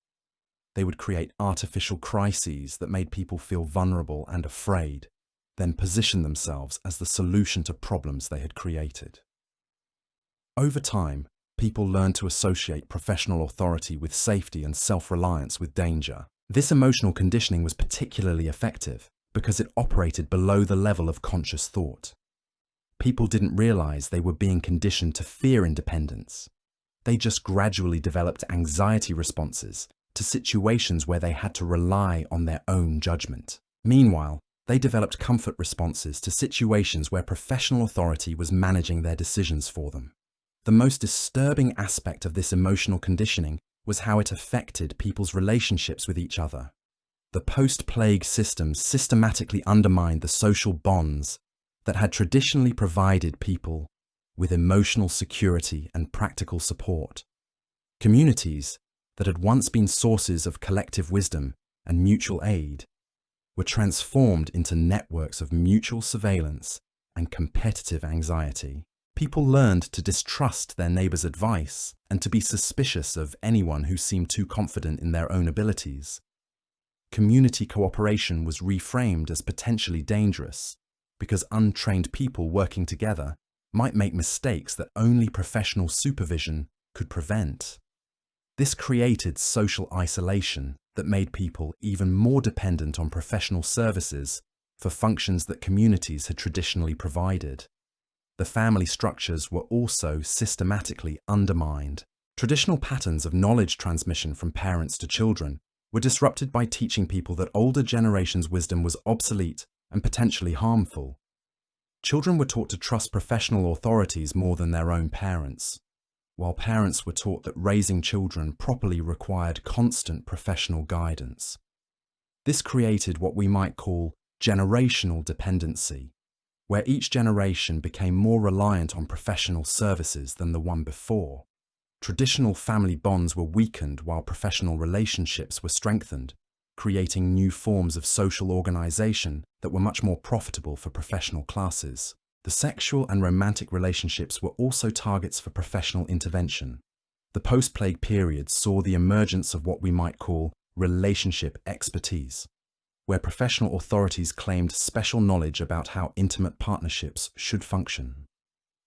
They would create artificial crises that made people feel vulnerable and afraid, then position themselves as the solution to problems they had created. Over time, people learned to associate professional authority with safety and self-reliance with danger. This emotional conditioning was particularly effective because it operated below the level of conscious thought. People didn't realize they were being conditioned to fear independence. They just gradually developed anxiety responses to situations where they had to rely on their own judgment. Meanwhile, they developed comfort responses to situations where professional authority was managing their decisions for them. The most disturbing aspect of this emotional conditioning was how it affected people's relationships with each other. The post-plague system systematically undermined the social bonds that had traditionally provided people with emotional security and practical support. Communities that had once been sources of collective wisdom and mutual aid were transformed into networks of mutual surveillance and competitive anxiety. People learned to distrust their neighbors' advice and to be suspicious of anyone who seemed too confident in their own abilities. Community cooperation was reframed as potentially dangerous because untrained people working together might make mistakes that only professional supervision could prevent. This created social isolation that made people even more dependent on professional services for functions that communities had traditionally provided. The family structures were also systematically undermined. Traditional patterns of knowledge transmission from parents to children were disrupted by teaching people that older generations' wisdom was obsolete and potentially harmful. Children were taught to trust professional authorities more than their own parents. while parents were taught that raising children properly required constant professional guidance. This created what we might call generational dependency, where each generation became more reliant on professional services than the one before. Traditional family bonds were weakened while professional relationships were strengthened, creating new forms of social organization that were much more profitable for professional classes. The sexual and romantic relationships were also targets for professional intervention. The post-plague period saw the emergence of what we might call relationship expertise, where professional authorities claimed special knowledge about how intimate partnerships should function.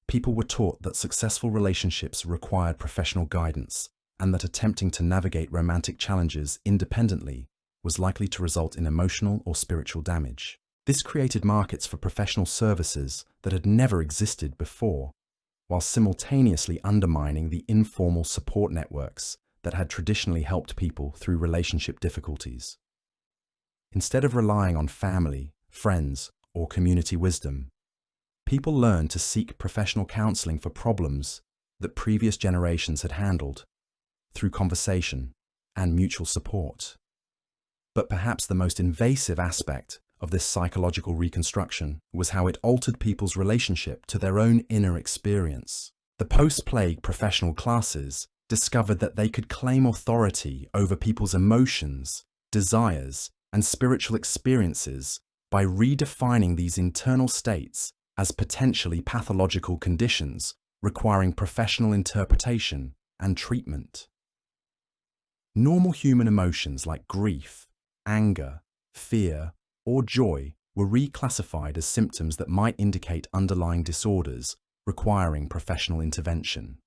People were taught that successful relationships required professional guidance, and that attempting to navigate romantic challenges independently was likely to result in emotional or spiritual damage. This created markets for professional services that had never existed before, while simultaneously undermining the informal support networks that had traditionally helped people through relationship difficulties. Instead of relying on family, friends, or community wisdom, people learned to seek professional counseling for problems that previous generations had handled through conversation and mutual support. But perhaps the most invasive aspect of this psychological reconstruction was how it altered people's relationship to their own inner experience. The post-plague professional classes discovered that they could claim authority over people's emotions, desires, and spiritual experiences by redefining these internal states as potentially pathological conditions requiring professional interpretation and treatment. Normal human emotions like grief, anger, fear, or joy were reclassified as symptoms that might indicate underlying disorders requiring professional intervention.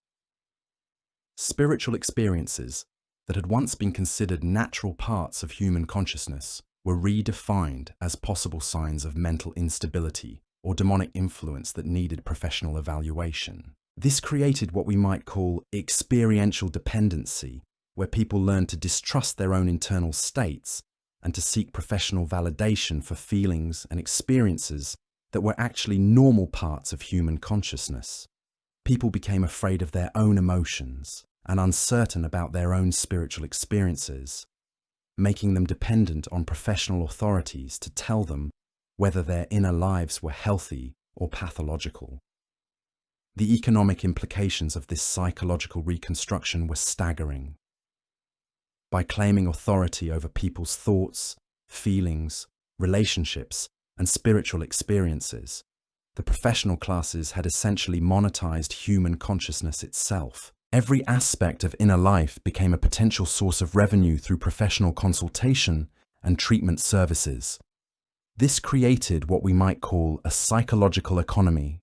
Spiritual experiences that had once been considered natural parts of human consciousness were redefined as possible signs of mental instability or demonic influence that needed professional evaluation. This created what we might call experiential dependency, where people learned to distrust their own internal states and to seek professional validation for feelings and experiences that were actually normal parts of human consciousness. People became afraid of their own emotions and uncertain about their own spiritual experiences, making them dependent on professional authorities to tell them whether their inner lives were healthy or pathological. The economic implications of this psychological reconstruction were staggering. By claiming authority over people's thoughts, feelings, relationships, and spiritual experiences, the professional classes had essentially monetized human consciousness itself. Every aspect of inner life became a potential source of revenue through professional consultation and treatment services. This created what we might call a psychological economy,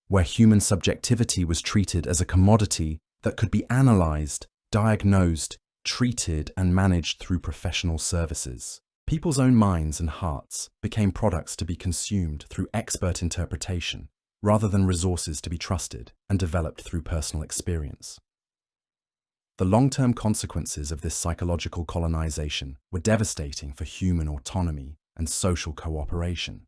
where human subjectivity was treated as a commodity that could be analyzed, diagnosed, treated, and managed through professional services. People's own minds and hearts became products to be consumed through expert interpretation, rather than resources to be trusted and developed through personal experience. The long-term consequences of this psychological colonization were devastating for human autonomy and social cooperation.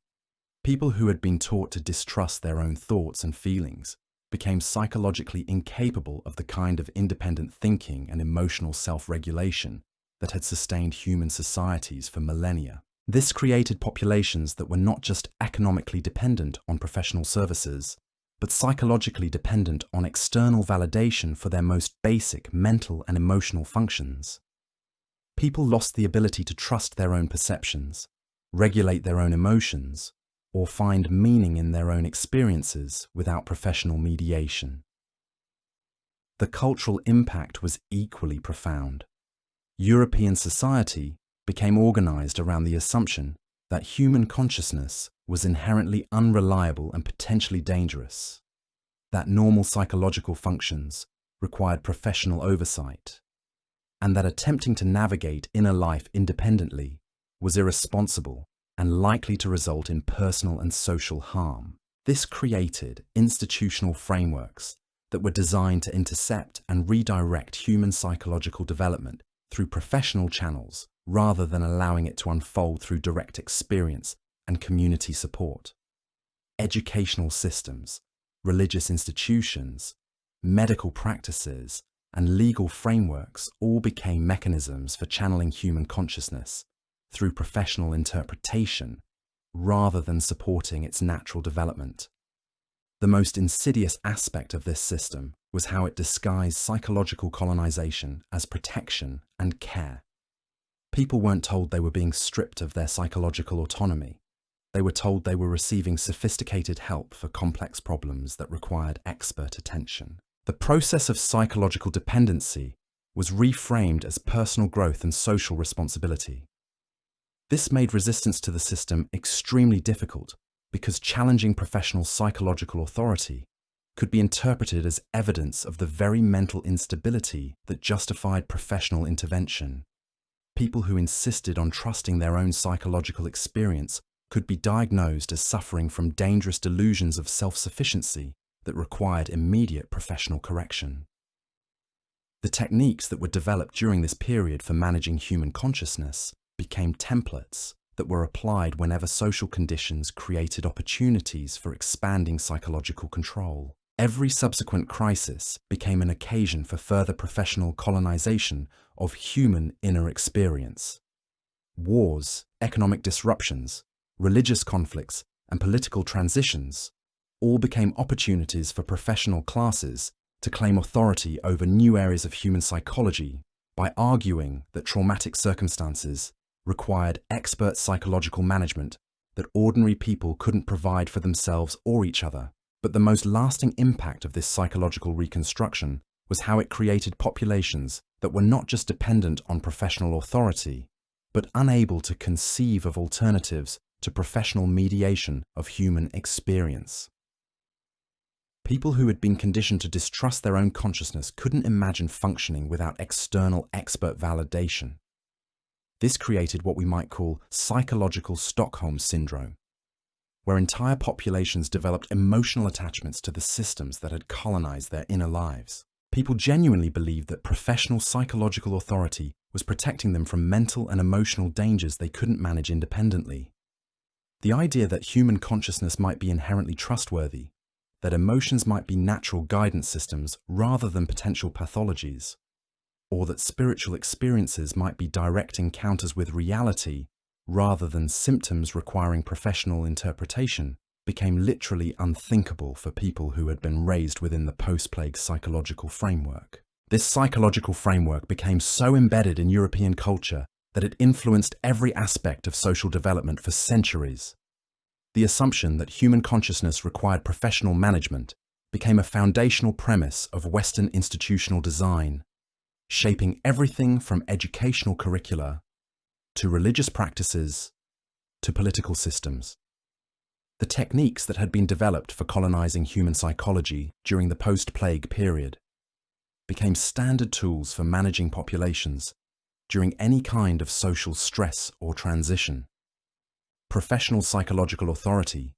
People who had been taught to distrust their own thoughts and feelings became psychologically incapable of the kind of independent thinking and emotional self-regulation that had sustained human societies for millennia. This created populations that were not just economically dependent on professional services, but psychologically dependent on external validation for their most basic mental and emotional functions. People lost the ability to trust their own perceptions, regulate their own emotions, or find meaning in their own experiences without professional mediation. The cultural impact was equally profound. European society became organized around the assumption that human consciousness was inherently unreliable and potentially dangerous, that normal psychological functions required professional oversight, and that attempting to navigate inner life independently was irresponsible and likely to result in personal and social harm. This created institutional frameworks that were designed to intercept and redirect human psychological development through professional channels rather than allowing it to unfold through direct experience and community support. Educational systems, religious institutions, medical practices, and legal frameworks all became mechanisms for channeling human consciousness through professional interpretation rather than supporting its natural development. The most insidious aspect of this system was how it disguised psychological colonization as protection and care. People weren't told they were being stripped of their psychological autonomy. They were told they were receiving sophisticated help for complex problems that required expert attention. The process of psychological dependency was reframed as personal growth and social responsibility. This made resistance to the system extremely difficult because challenging professional psychological authority could be interpreted as evidence of the very mental instability that justified professional intervention. People who insisted on trusting their own psychological experience could be diagnosed as suffering from dangerous delusions of self-sufficiency that required immediate professional correction. The techniques that were developed during this period for managing human consciousness became templates that were applied whenever social conditions created opportunities for expanding psychological control. Every subsequent crisis became an occasion for further professional colonization of human inner experience. Wars, economic disruptions, religious conflicts, and political transitions all became opportunities for professional classes to claim authority over new areas of human psychology by arguing that traumatic circumstances required expert psychological management that ordinary people couldn't provide for themselves or each other. But the most lasting impact of this psychological reconstruction was how it created populations that were not just dependent on professional authority, but unable to conceive of alternatives to professional mediation of human experience. People who had been conditioned to distrust their own consciousness couldn't imagine functioning without external expert validation. This created what we might call psychological Stockholm syndrome, where entire populations developed emotional attachments to the systems that had colonized their inner lives. People genuinely believed that professional psychological authority was protecting them from mental and emotional dangers they couldn't manage independently. The idea that human consciousness might be inherently trustworthy, that emotions might be natural guidance systems rather than potential pathologies, or that spiritual experiences might be direct encounters with reality rather than symptoms requiring professional interpretation, became literally unthinkable for people who had been raised within the post-plague psychological framework. This psychological framework became so embedded in European culture that it influenced every aspect of social development for centuries. The assumption that human consciousness required professional management became a foundational premise of Western institutional design, shaping everything from educational curricula to religious practices to political systems. The techniques that had been developed for colonizing human psychology during the post-plague period became standard tools for managing populations during any kind of social stress or transition. Professional psychological authority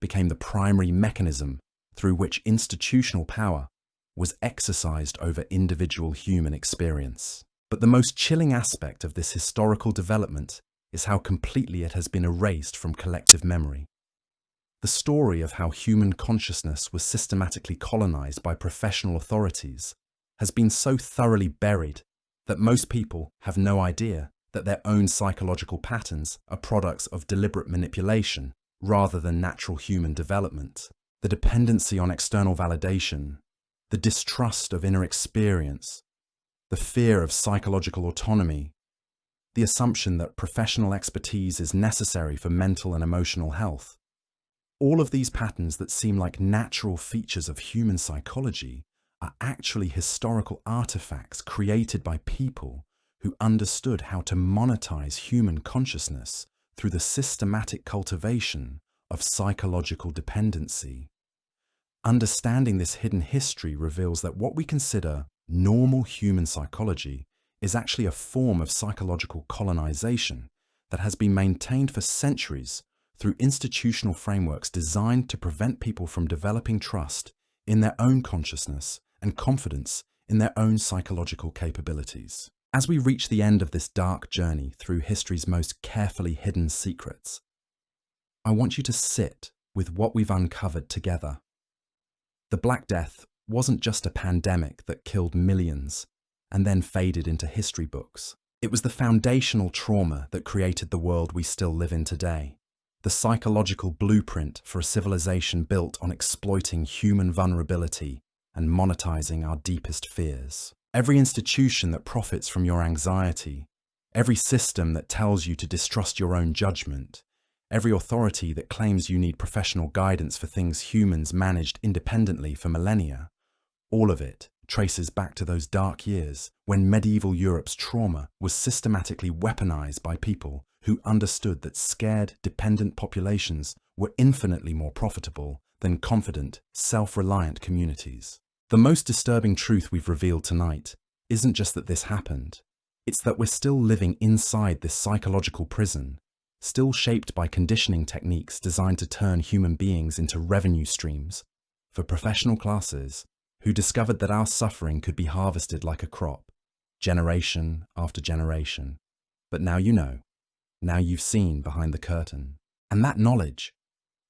became the primary mechanism through which institutional power was exercised over individual human experience. But the most chilling aspect of this historical development is how completely it has been erased from collective memory. The story of how human consciousness was systematically colonized by professional authorities has been so thoroughly buried that most people have no idea that their own psychological patterns are products of deliberate manipulation rather than natural human development. The dependency on external validation, the distrust of inner experience, the fear of psychological autonomy, the assumption that professional expertise is necessary for mental and emotional health. All of these patterns that seem like natural features of human psychology are actually historical artifacts created by people who understood how to monetize human consciousness through the systematic cultivation of psychological dependency. Understanding this hidden history reveals that what we consider normal human psychology is actually a form of psychological colonization that has been maintained for centuries through institutional frameworks designed to prevent people from developing trust in their own consciousness and confidence in their own psychological capabilities. As we reach the end of this dark journey through history's most carefully hidden secrets, I want you to sit with what we've uncovered together. The Black Death wasn't just a pandemic that killed millions and then faded into history books. It was the foundational trauma that created the world we still live in today. The psychological blueprint for a civilization built on exploiting human vulnerability and monetizing our deepest fears. Every institution that profits from your anxiety, every system that tells you to distrust your own judgment, every authority that claims you need professional guidance for things humans managed independently for millennia, all of it traces back to those dark years when medieval Europe's trauma was systematically weaponized by people who understood that scared, dependent populations were infinitely more profitable than confident, self-reliant communities. The most disturbing truth we've revealed tonight isn't just that this happened, it's that we're still living inside this psychological prison, still shaped by conditioning techniques designed to turn human beings into revenue streams for professional classes who discovered that our suffering could be harvested like a crop, generation after generation. But now you know. Now you've seen behind the curtain. And that knowledge,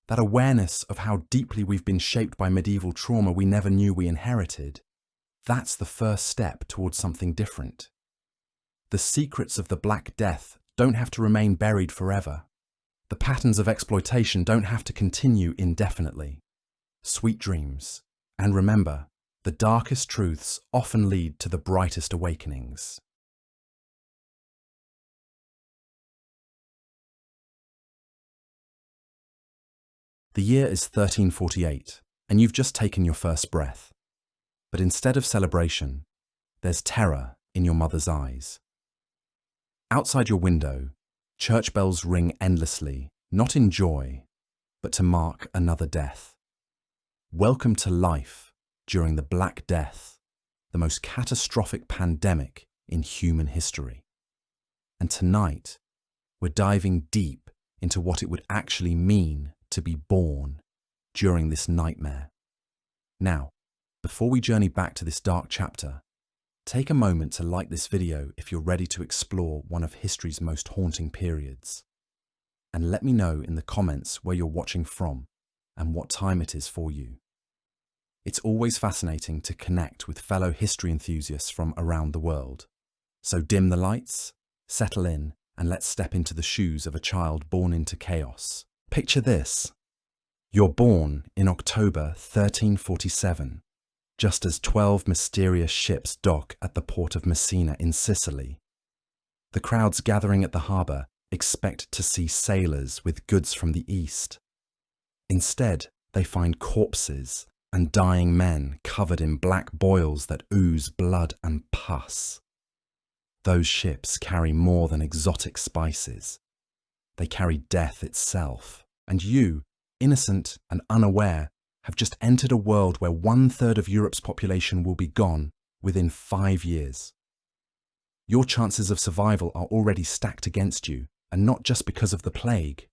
that awareness of how deeply we've been shaped by medieval trauma we never knew we inherited, that's the first step towards something different. The secrets of the Black Death don't have to remain buried forever. The patterns of exploitation don't have to continue indefinitely. Sweet dreams. And remember, the darkest truths often lead to the brightest awakenings. The year is 1348, and you've just taken your first breath. But instead of celebration, there's terror in your mother's eyes. Outside your window, church bells ring endlessly, not in joy, but to mark another death. Welcome to life during the Black Death, the most catastrophic pandemic in human history. And tonight, we're diving deep into what it would actually mean to be born during this nightmare. Now, before we journey back to this dark chapter, take a moment to like this video if you're ready to explore one of history's most haunting periods. And let me know in the comments where you're watching from and what time it is for you. It's always fascinating to connect with fellow history enthusiasts from around the world. So dim the lights, settle in, and let's step into the shoes of a child born into chaos. Picture this. You're born in October 1347, just as 12 mysterious ships dock at the port of Messina in Sicily. The crowds gathering at the harbour expect to see sailors with goods from the east. Instead, they find corpses and dying men covered in black boils that ooze blood and pus. Those ships carry more than exotic spices. They carry death itself, and you, innocent and unaware, have just entered a world where 1/3 of Europe's population will be gone within 5 years. Your chances of survival are already stacked against you, and not just because of the plague.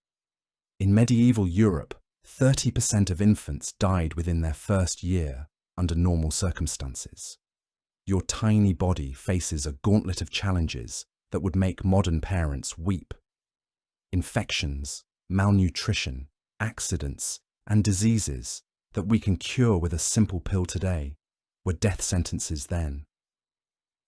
In medieval Europe, 30% of infants died within their first year under normal circumstances. Your tiny body faces a gauntlet of challenges that would make modern parents weep. Infections, malnutrition, accidents, and diseases that we can cure with a simple pill today were death sentences then.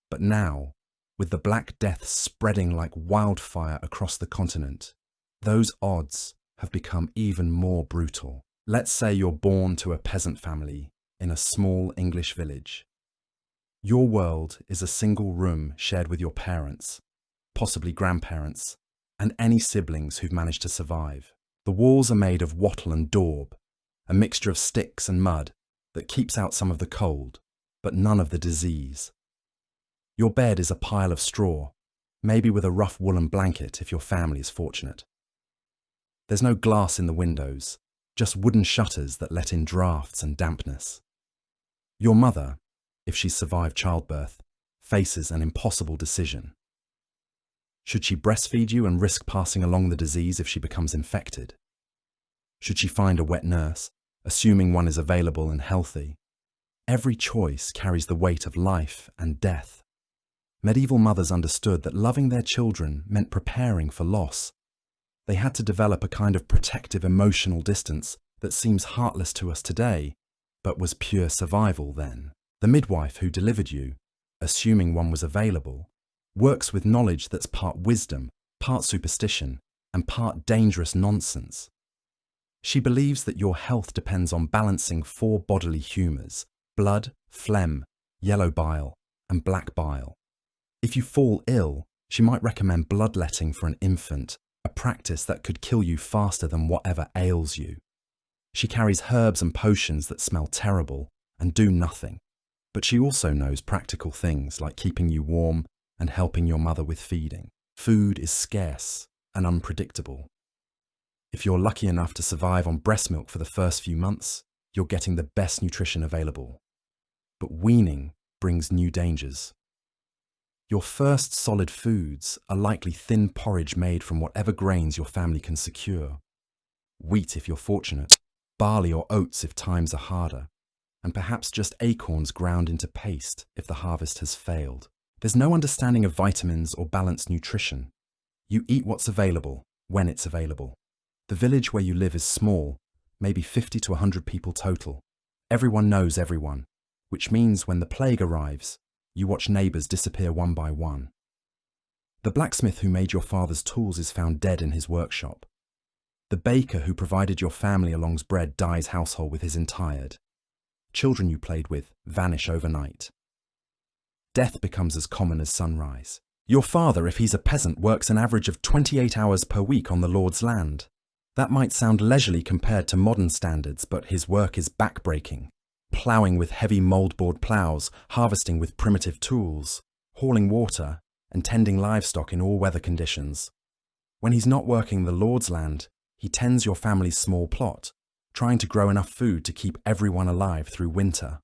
But now, with the Black Death spreading like wildfire across the continent, those odds have become even more brutal. Let's say you're born to a peasant family in a small English village. Your world is a single room shared with your parents, possibly grandparents, and any siblings who've managed to survive. The walls are made of wattle and daub, a mixture of sticks and mud that keeps out some of the cold, but none of the disease. Your bed is a pile of straw, maybe with a rough woolen blanket if your family is fortunate. There's no glass in the windows, just wooden shutters that let in drafts and dampness. Your mother, if she's survived childbirth, faces an impossible decision. Should she breastfeed you and risk passing along the disease if she becomes infected? Should she find a wet nurse, assuming one is available and healthy? Every choice carries the weight of life and death. Medieval mothers understood that loving their children meant preparing for loss. They had to develop a kind of protective emotional distance that seems heartless to us today, but was pure survival then. The midwife who delivered you, assuming one was available, works with knowledge that's part wisdom, part superstition, and part dangerous nonsense. She believes that your health depends on balancing 4 bodily humours: blood, phlegm, yellow bile, and black bile. If you fall ill, she might recommend bloodletting for an infant, a practice that could kill you faster than whatever ails you. She carries herbs and potions that smell terrible and do nothing, but she also knows practical things like keeping you warm and helping your mother with feeding. Food is scarce and unpredictable. If you're lucky enough to survive on breast milk for the first few months, you're getting the best nutrition available. But weaning brings new dangers. Your first solid foods are likely thin porridge made from whatever grains your family can secure. Wheat if you're fortunate, barley or oats if times are harder, and perhaps just acorns ground into paste if the harvest has failed. There's no understanding of vitamins or balanced nutrition. You eat what's available, when it's available. The village where you live is small, maybe 50 to 100 people total. Everyone knows everyone, which means when the plague arrives, you watch neighbours disappear one by one. The blacksmith who made your father's tools is found dead in his workshop. The baker who provided your family a long's bread dies household with his tired. Children you played with vanish overnight. Death becomes as common as sunrise. Your father, if he's a peasant, works an average of 28 hours per week on the Lord's land. That might sound leisurely compared to modern standards, but his work is backbreaking. Ploughing with heavy mouldboard ploughs, harvesting with primitive tools, hauling water, and tending livestock in all weather conditions. When he's not working the Lord's land, he tends your family's small plot, trying to grow enough food to keep everyone alive through winter.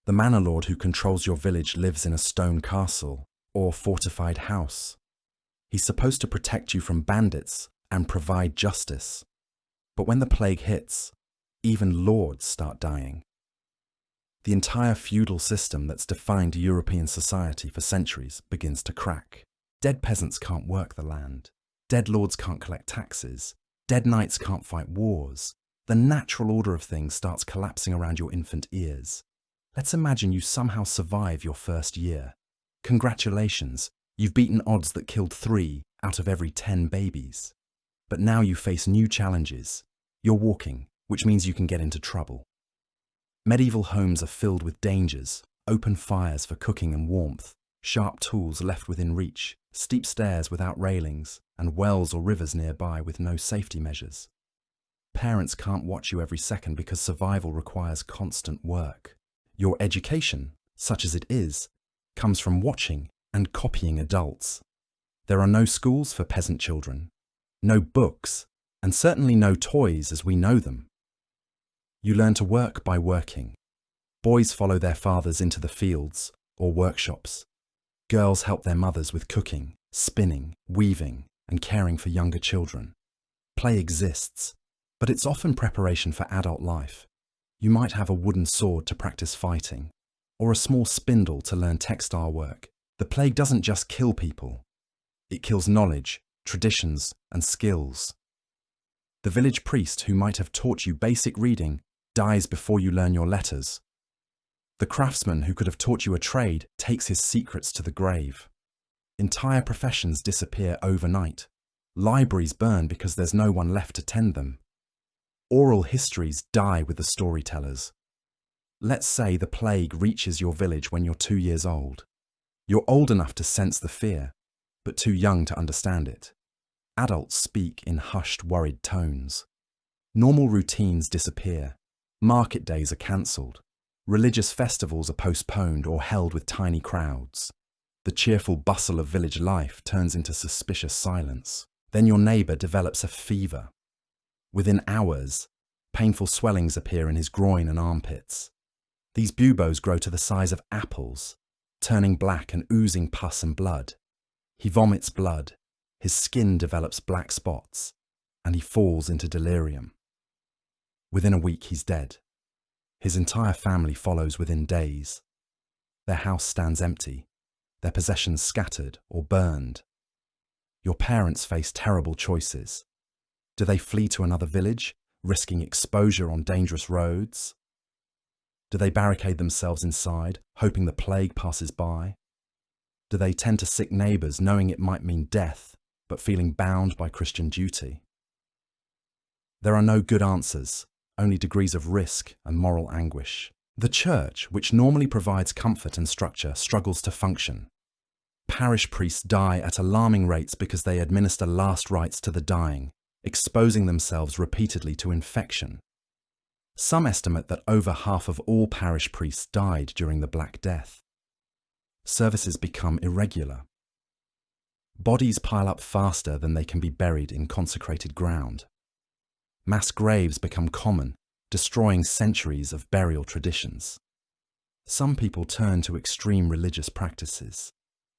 The manor lord who controls your village lives in a stone castle or fortified house. He's supposed to protect you from bandits and provide justice. But when the plague hits, even lords start dying. The entire feudal system that's defined European society for centuries begins to crack. Dead peasants can't work the land. Dead lords can't collect taxes. Dead knights can't fight wars. The natural order of things starts collapsing around your infant ears. Let's imagine you somehow survive your first year. Congratulations, you've beaten odds that killed 3 out of every 10 babies. But now you face new challenges. You're walking, which means you can get into trouble. Medieval homes are filled with dangers: open fires for cooking and warmth, sharp tools left within reach, steep stairs without railings, and wells or rivers nearby with no safety measures. Parents can't watch you every second because survival requires constant work. Your education, such as it is, comes from watching and copying adults. There are no schools for peasant children, no books, and certainly no toys as we know them. You learn to work by working. Boys follow their fathers into the fields or workshops. Girls help their mothers with cooking, spinning, weaving, and caring for younger children. Play exists, but it's often preparation for adult life. You might have a wooden sword to practice fighting, or a small spindle to learn textile work. The plague doesn't just kill people. It kills knowledge, traditions, and skills. The village priest who might have taught you basic reading dies before you learn your letters. The craftsman who could have taught you a trade takes his secrets to the grave. Entire professions disappear overnight. Libraries burn because there's no one left to tend them. Oral histories die with the storytellers. Let's say the plague reaches your village when you're 2 years old. You're old enough to sense the fear, but too young to understand it. Adults speak in hushed, worried tones. Normal routines disappear. Market days are cancelled. Religious festivals are postponed or held with tiny crowds. The cheerful bustle of village life turns into suspicious silence. Then your neighbour develops a fever. Within hours, painful swellings appear in his groin and armpits. These buboes grow to the size of apples, turning black and oozing pus and blood. He vomits blood, his skin develops black spots, and he falls into delirium. Within a week, he's dead. His entire family follows within days. Their house stands empty, their possessions scattered or burned. Your parents face terrible choices. Do they flee to another village, risking exposure on dangerous roads? Do they barricade themselves inside, hoping the plague passes by? Do they tend to sick neighbours knowing it might mean death, but feeling bound by Christian duty? There are no good answers, only degrees of risk and moral anguish. The church, which normally provides comfort and structure, struggles to function. Parish priests die at alarming rates because they administer last rites to the dying, exposing themselves repeatedly to infection. Some estimate that over half of all parish priests died during the Black Death. Services become irregular. Bodies pile up faster than they can be buried in consecrated ground. Mass graves become common, destroying centuries of burial traditions. Some people turn to extreme religious practices.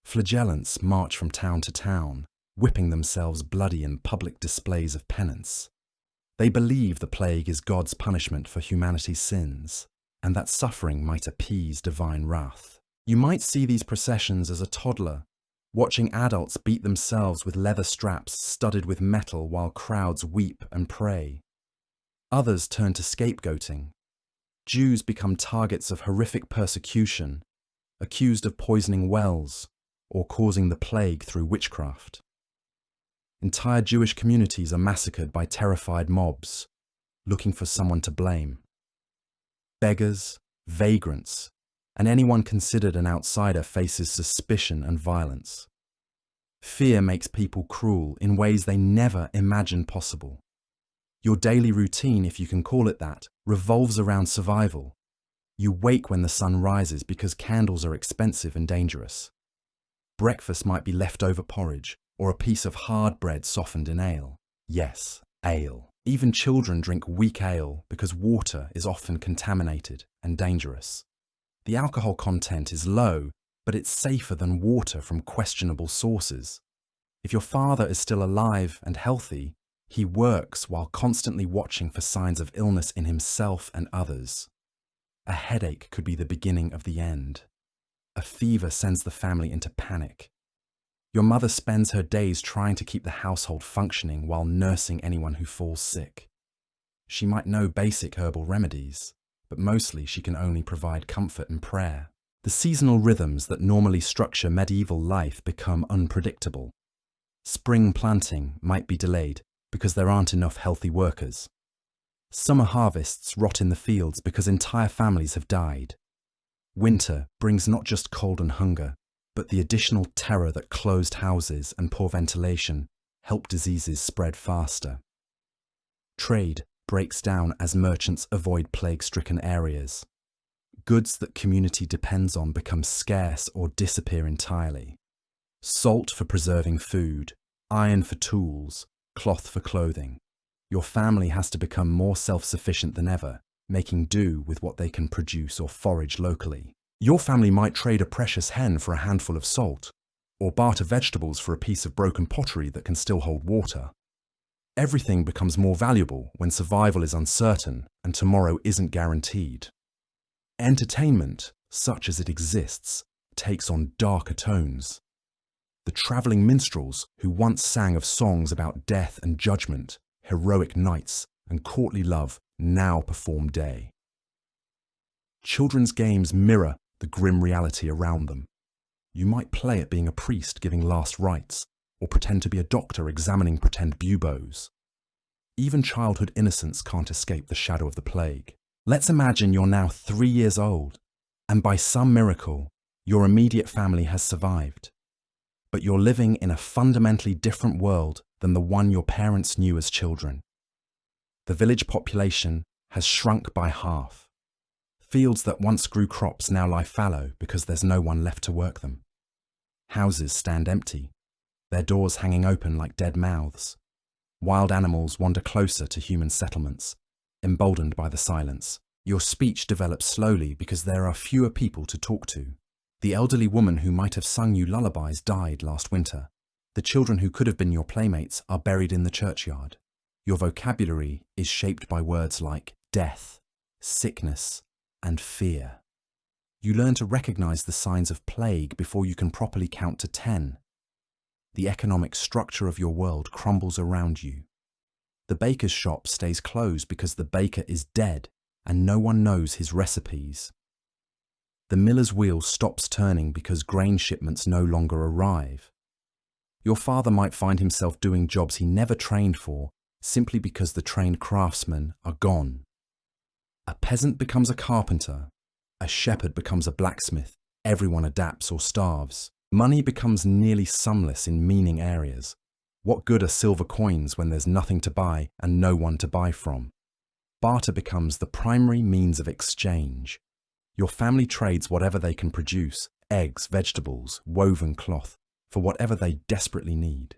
Flagellants march from town to town, whipping themselves bloody in public displays of penance. They believe the plague is God's punishment for humanity's sins, and that suffering might appease divine wrath. You might see these processions as a toddler, watching adults beat themselves with leather straps studded with metal while crowds weep and pray. Others turn to scapegoating. Jews become targets of horrific persecution, accused of poisoning wells or causing the plague through witchcraft. Entire Jewish communities are massacred by terrified mobs, looking for someone to blame. Beggars, vagrants, and anyone considered an outsider faces suspicion and violence. Fear makes people cruel in ways they never imagined possible. Your daily routine, if you can call it that, revolves around survival. You wake when the sun rises because candles are expensive and dangerous. Breakfast might be leftover porridge or a piece of hard bread softened in ale. Yes, ale. Even children drink weak ale because water is often contaminated and dangerous. The alcohol content is low, but it's safer than water from questionable sources. If your father is still alive and healthy, he works while constantly watching for signs of illness in himself and others. A headache could be the beginning of the end. A fever sends the family into panic. Your mother spends her days trying to keep the household functioning while nursing anyone who falls sick. She might know basic herbal remedies, but mostly she can only provide comfort and prayer. The seasonal rhythms that normally structure medieval life become unpredictable. Spring planting might be delayed because there aren't enough healthy workers. Summer harvests rot in the fields because entire families have died. Winter brings not just cold and hunger, but the additional terror that closed houses and poor ventilation help diseases spread faster. Trade breaks down as merchants avoid plague-stricken areas. Goods that community depends on become scarce or disappear entirely. Salt for preserving food, iron for tools, cloth for clothing. Your family has to become more self-sufficient than ever, making do with what they can produce or forage locally. Your family might trade a precious hen for a handful of salt, or barter vegetables for a piece of broken pottery that can still hold water. Everything becomes more valuable when survival is uncertain and tomorrow isn't guaranteed. Entertainment, such as it exists, takes on darker tones. The travelling minstrels who once sang of songs about death and judgment, heroic knights, and courtly love now perform day. Children's games mirror the grim reality around them. You might play at being a priest giving last rites, or pretend to be a doctor examining pretend buboes. Even childhood innocence can't escape the shadow of the plague. Let's imagine you're now 3 years old, and by some miracle, your immediate family has survived. But you're living in a fundamentally different world than the one your parents knew as children. The village population has shrunk by half. Fields that once grew crops now lie fallow because there's no one left to work them. Houses stand empty, their doors hanging open like dead mouths. Wild animals wander closer to human settlements, emboldened by the silence. Your speech develops slowly because there are fewer people to talk to. The elderly woman who might have sung you lullabies died last winter. The children who could have been your playmates are buried in the churchyard. Your vocabulary is shaped by words like death, sickness, and fear. You learn to recognize the signs of plague before you can properly count to 10. The economic structure of your world crumbles around you. The baker's shop stays closed because the baker is dead, and no one knows his recipes. The miller's wheel stops turning because grain shipments no longer arrive. Your father might find himself doing jobs he never trained for simply because the trained craftsmen are gone. A peasant becomes a carpenter. A shepherd becomes a blacksmith. Everyone adapts or starves. Money becomes nearly sumless in meaning areas. What good are silver coins when there's nothing to buy and no one to buy from? Barter becomes the primary means of exchange. Your family trades whatever they can produce, eggs, vegetables, woven cloth, for whatever they desperately need.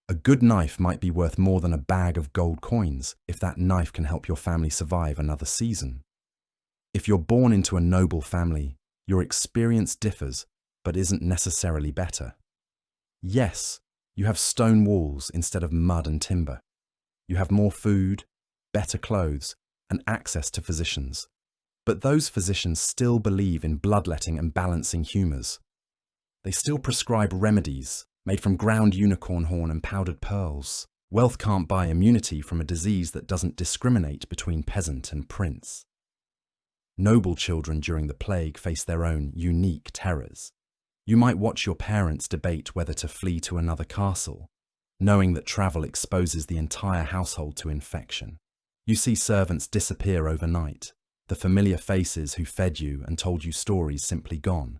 A good knife might be worth more than a bag of gold coins if that knife can help your family survive another season. If you're born into a noble family, your experience differs, but isn't necessarily better. Yes, you have stone walls instead of mud and timber. You have more food, better clothes, and access to physicians. But those physicians still believe in bloodletting and balancing humours. They still prescribe remedies made from ground unicorn horn and powdered pearls. Wealth can't buy immunity from a disease that doesn't discriminate between peasant and prince. Noble children during the plague face their own unique terrors. You might watch your parents debate whether to flee to another castle, knowing that travel exposes the entire household to infection. You see servants disappear overnight, the familiar faces who fed you and told you stories simply gone.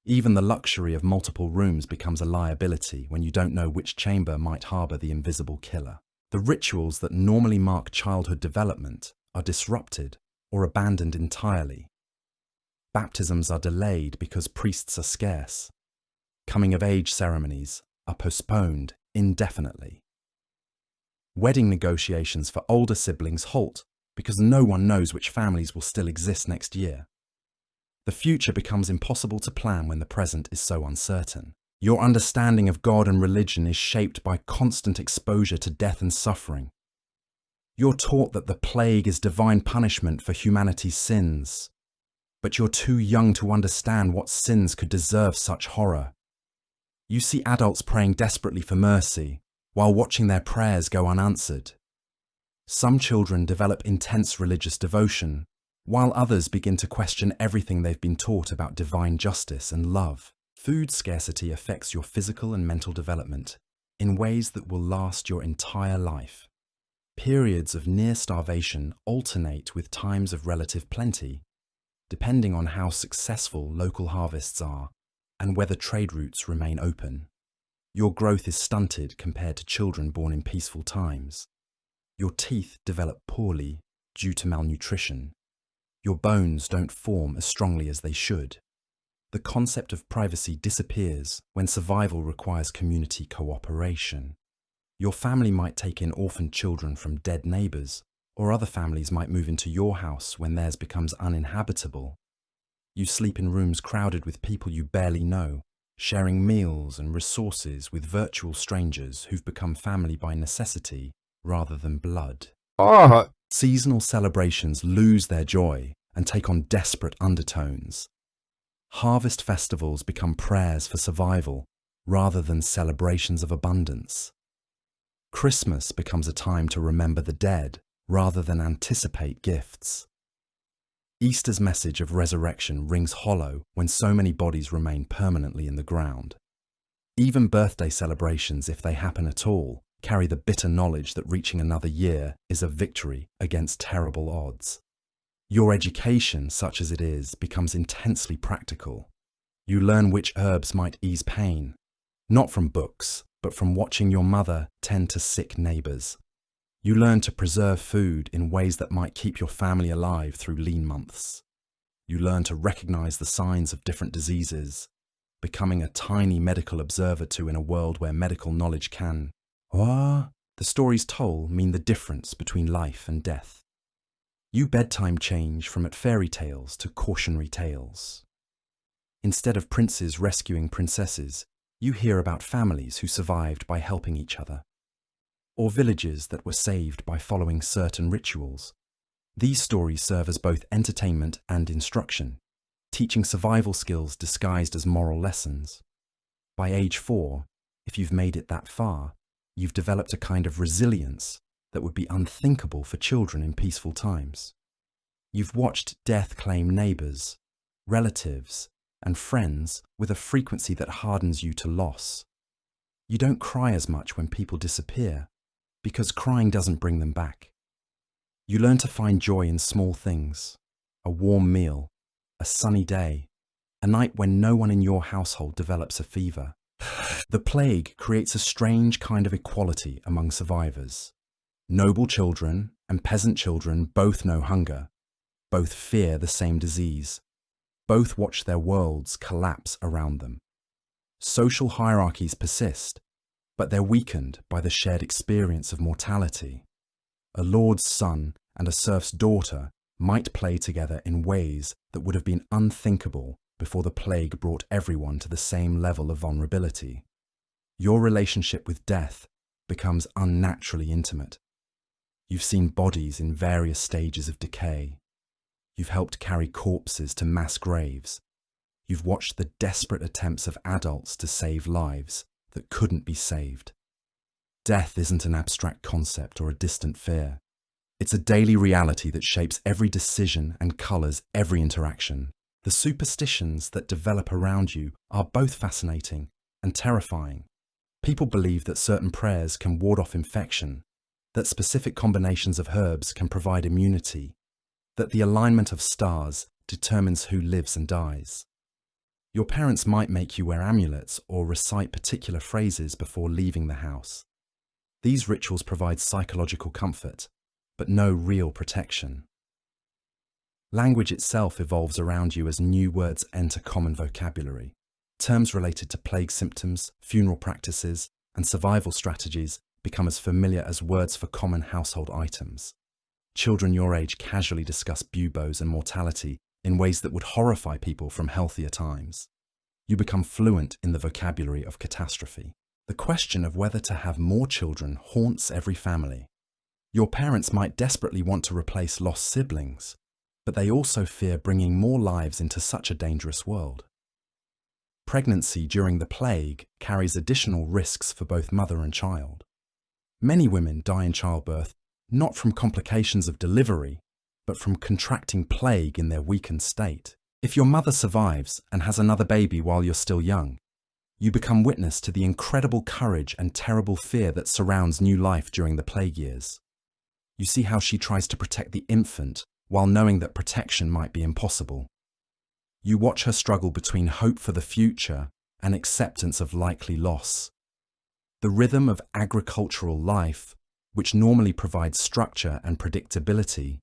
Even the luxury of multiple rooms becomes a liability when you don't know which chamber might harbour the invisible killer. The rituals that normally mark childhood development are disrupted or abandoned entirely. Baptisms are delayed because priests are scarce. Coming-of-age ceremonies are postponed indefinitely. Wedding negotiations for older siblings halt because no one knows which families will still exist next year. The future becomes impossible to plan when the present is so uncertain. Your understanding of God and religion is shaped by constant exposure to death and suffering. You're taught that the plague is divine punishment for humanity's sins, but you're too young to understand what sins could deserve such horror. You see adults praying desperately for mercy, while watching their prayers go unanswered. Some children develop intense religious devotion, while others begin to question everything they've been taught about divine justice and love. Food scarcity affects your physical and mental development in ways that will last your entire life. Periods of near starvation alternate with times of relative plenty, depending on how successful local harvests are and whether trade routes remain open. Your growth is stunted compared to children born in peaceful times. Your teeth develop poorly due to malnutrition. Your bones don't form as strongly as they should. The concept of privacy disappears when survival requires community cooperation. Your family might take in orphaned children from dead neighbours, or other families might move into your house when theirs becomes uninhabitable. You sleep in rooms crowded with people you barely know, sharing meals and resources with virtual strangers who've become family by necessity rather than blood. Seasonal celebrations lose their joy and take on desperate undertones. Harvest festivals become prayers for survival rather than celebrations of abundance. Christmas becomes a time to remember the dead rather than anticipate gifts. Easter's message of resurrection rings hollow when so many bodies remain permanently in the ground. Even birthday celebrations, if they happen at all, carry the bitter knowledge that reaching another year is a victory against terrible odds. Your education, such as it is, becomes intensely practical. You learn which herbs might ease pain, not from books, but from watching your mother tend to sick neighbours. You learn to preserve food in ways that might keep your family alive through lean months. You learn to recognise the signs of different diseases, becoming a tiny medical observer too in a world where medical knowledge can the stories told mean the difference between life and death. You bedtime change from at fairy tales to cautionary tales. Instead of princes rescuing princesses, you hear about families who survived by helping each other, or villages that were saved by following certain rituals. These stories serve as both entertainment and instruction, teaching survival skills disguised as moral lessons. By age 4, if you've made it that far, you've developed a kind of resilience that would be unthinkable for children in peaceful times. You've watched death claim neighbours, relatives, and friends with a frequency that hardens you to loss. You don't cry as much when people disappear, because crying doesn't bring them back. You learn to find joy in small things: a warm meal, a sunny day, a night when no one in your household develops a fever. The plague creates a strange kind of equality among survivors. Noble children and peasant children both know hunger, both fear the same disease, both watch their worlds collapse around them. Social hierarchies persist, but they're weakened by the shared experience of mortality. A lord's son and a serf's daughter might play together in ways that would have been unthinkable before the plague brought everyone to the same level of vulnerability. Your relationship with death becomes unnaturally intimate. You've seen bodies in various stages of decay. You've helped carry corpses to mass graves. You've watched the desperate attempts of adults to save lives that couldn't be saved. Death isn't an abstract concept or a distant fear. It's a daily reality that shapes every decision and colours every interaction. The superstitions that develop around you are both fascinating and terrifying. People believe that certain prayers can ward off infection, that specific combinations of herbs can provide immunity, that the alignment of stars determines who lives and dies. Your parents might make you wear amulets or recite particular phrases before leaving the house. These rituals provide psychological comfort, but no real protection. Language itself evolves around you as new words enter common vocabulary. Terms related to plague symptoms, funeral practices, and survival strategies become as familiar as words for common household items. Children your age casually discuss buboes and mortality in ways that would horrify people from healthier times. You become fluent in the vocabulary of catastrophe. The question of whether to have more children haunts every family. Your parents might desperately want to replace lost siblings, but they also fear bringing more lives into such a dangerous world. Pregnancy during the plague carries additional risks for both mother and child. Many women die in childbirth not from complications of delivery, but from contracting plague in their weakened state. If your mother survives and has another baby while you're still young, you become witness to the incredible courage and terrible fear that surrounds new life during the plague years. You see how she tries to protect the infant while knowing that protection might be impossible. You watch her struggle between hope for the future and acceptance of likely loss. The rhythm of agricultural life, which normally provides structure and predictability,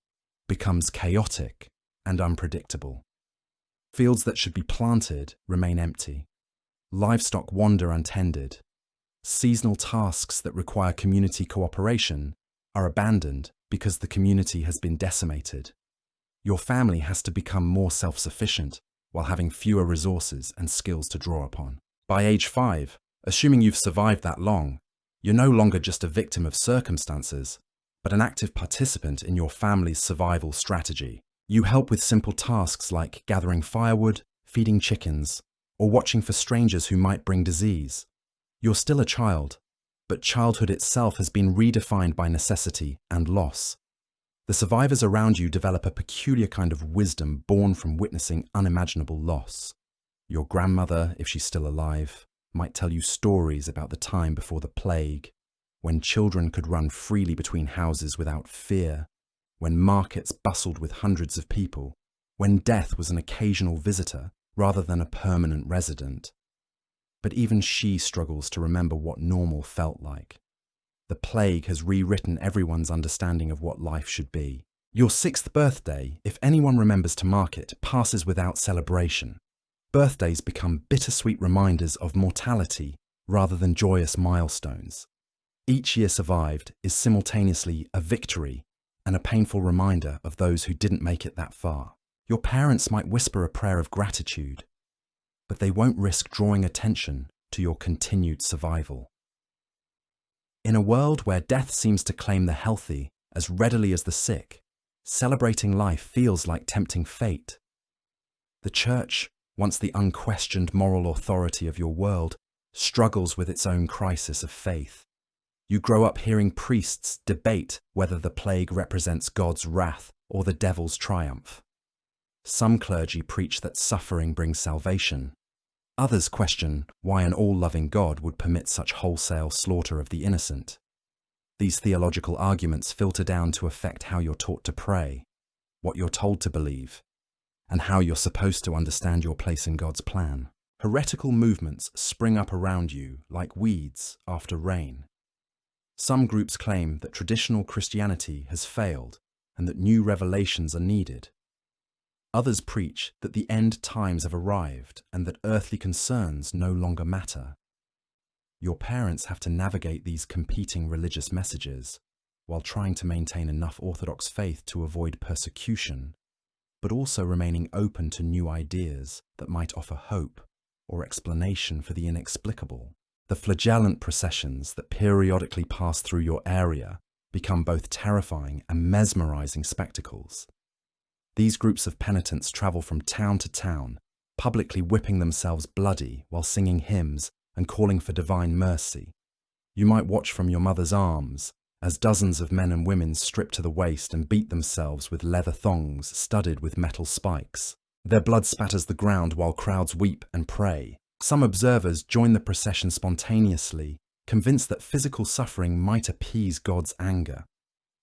becomes chaotic and unpredictable. Fields that should be planted remain empty. Livestock wander untended. Seasonal tasks that require community cooperation are abandoned because the community has been decimated. Your family has to become more self-sufficient while having fewer resources and skills to draw upon. By age 5, assuming you've survived that long, you're no longer just a victim of circumstances, but an active participant in your family's survival strategy. You help with simple tasks like gathering firewood, feeding chickens, or watching for strangers who might bring disease. You're still a child, but childhood itself has been redefined by necessity and loss. The survivors around you develop a peculiar kind of wisdom born from witnessing unimaginable loss. Your grandmother, if she's still alive, might tell you stories about the time before the plague, when children could run freely between houses without fear, when markets bustled with hundreds of people, when death was an occasional visitor rather than a permanent resident. But even she struggles to remember what normal felt like. The plague has rewritten everyone's understanding of what life should be. Your 6th birthday, if anyone remembers to mark it, passes without celebration. Birthdays become bittersweet reminders of mortality rather than joyous milestones. Each year survived is simultaneously a victory and a painful reminder of those who didn't make it that far. Your parents might whisper a prayer of gratitude, but they won't risk drawing attention to your continued survival. In a world where death seems to claim the healthy as readily as the sick, celebrating life feels like tempting fate. The church, once the unquestioned moral authority of your world, struggles with its own crisis of faith. You grow up hearing priests debate whether the plague represents God's wrath or the devil's triumph. Some clergy preach that suffering brings salvation. Others question why an all-loving God would permit such wholesale slaughter of the innocent. These theological arguments filter down to affect how you're taught to pray, what you're told to believe, and how you're supposed to understand your place in God's plan. Heretical movements spring up around you like weeds after rain. Some groups claim that traditional Christianity has failed and that new revelations are needed. Others preach that the end times have arrived and that earthly concerns no longer matter. Your parents have to navigate these competing religious messages while trying to maintain enough orthodox faith to avoid persecution, but also remaining open to new ideas that might offer hope or explanation for the inexplicable. The flagellant processions that periodically pass through your area become both terrifying and mesmerizing spectacles. These groups of penitents travel from town to town, publicly whipping themselves bloody while singing hymns and calling for divine mercy. You might watch from your mother's arms as dozens of men and women strip to the waist and beat themselves with leather thongs studded with metal spikes. Their blood spatters the ground while crowds weep and pray. Some observers join the procession spontaneously, convinced that physical suffering might appease God's anger.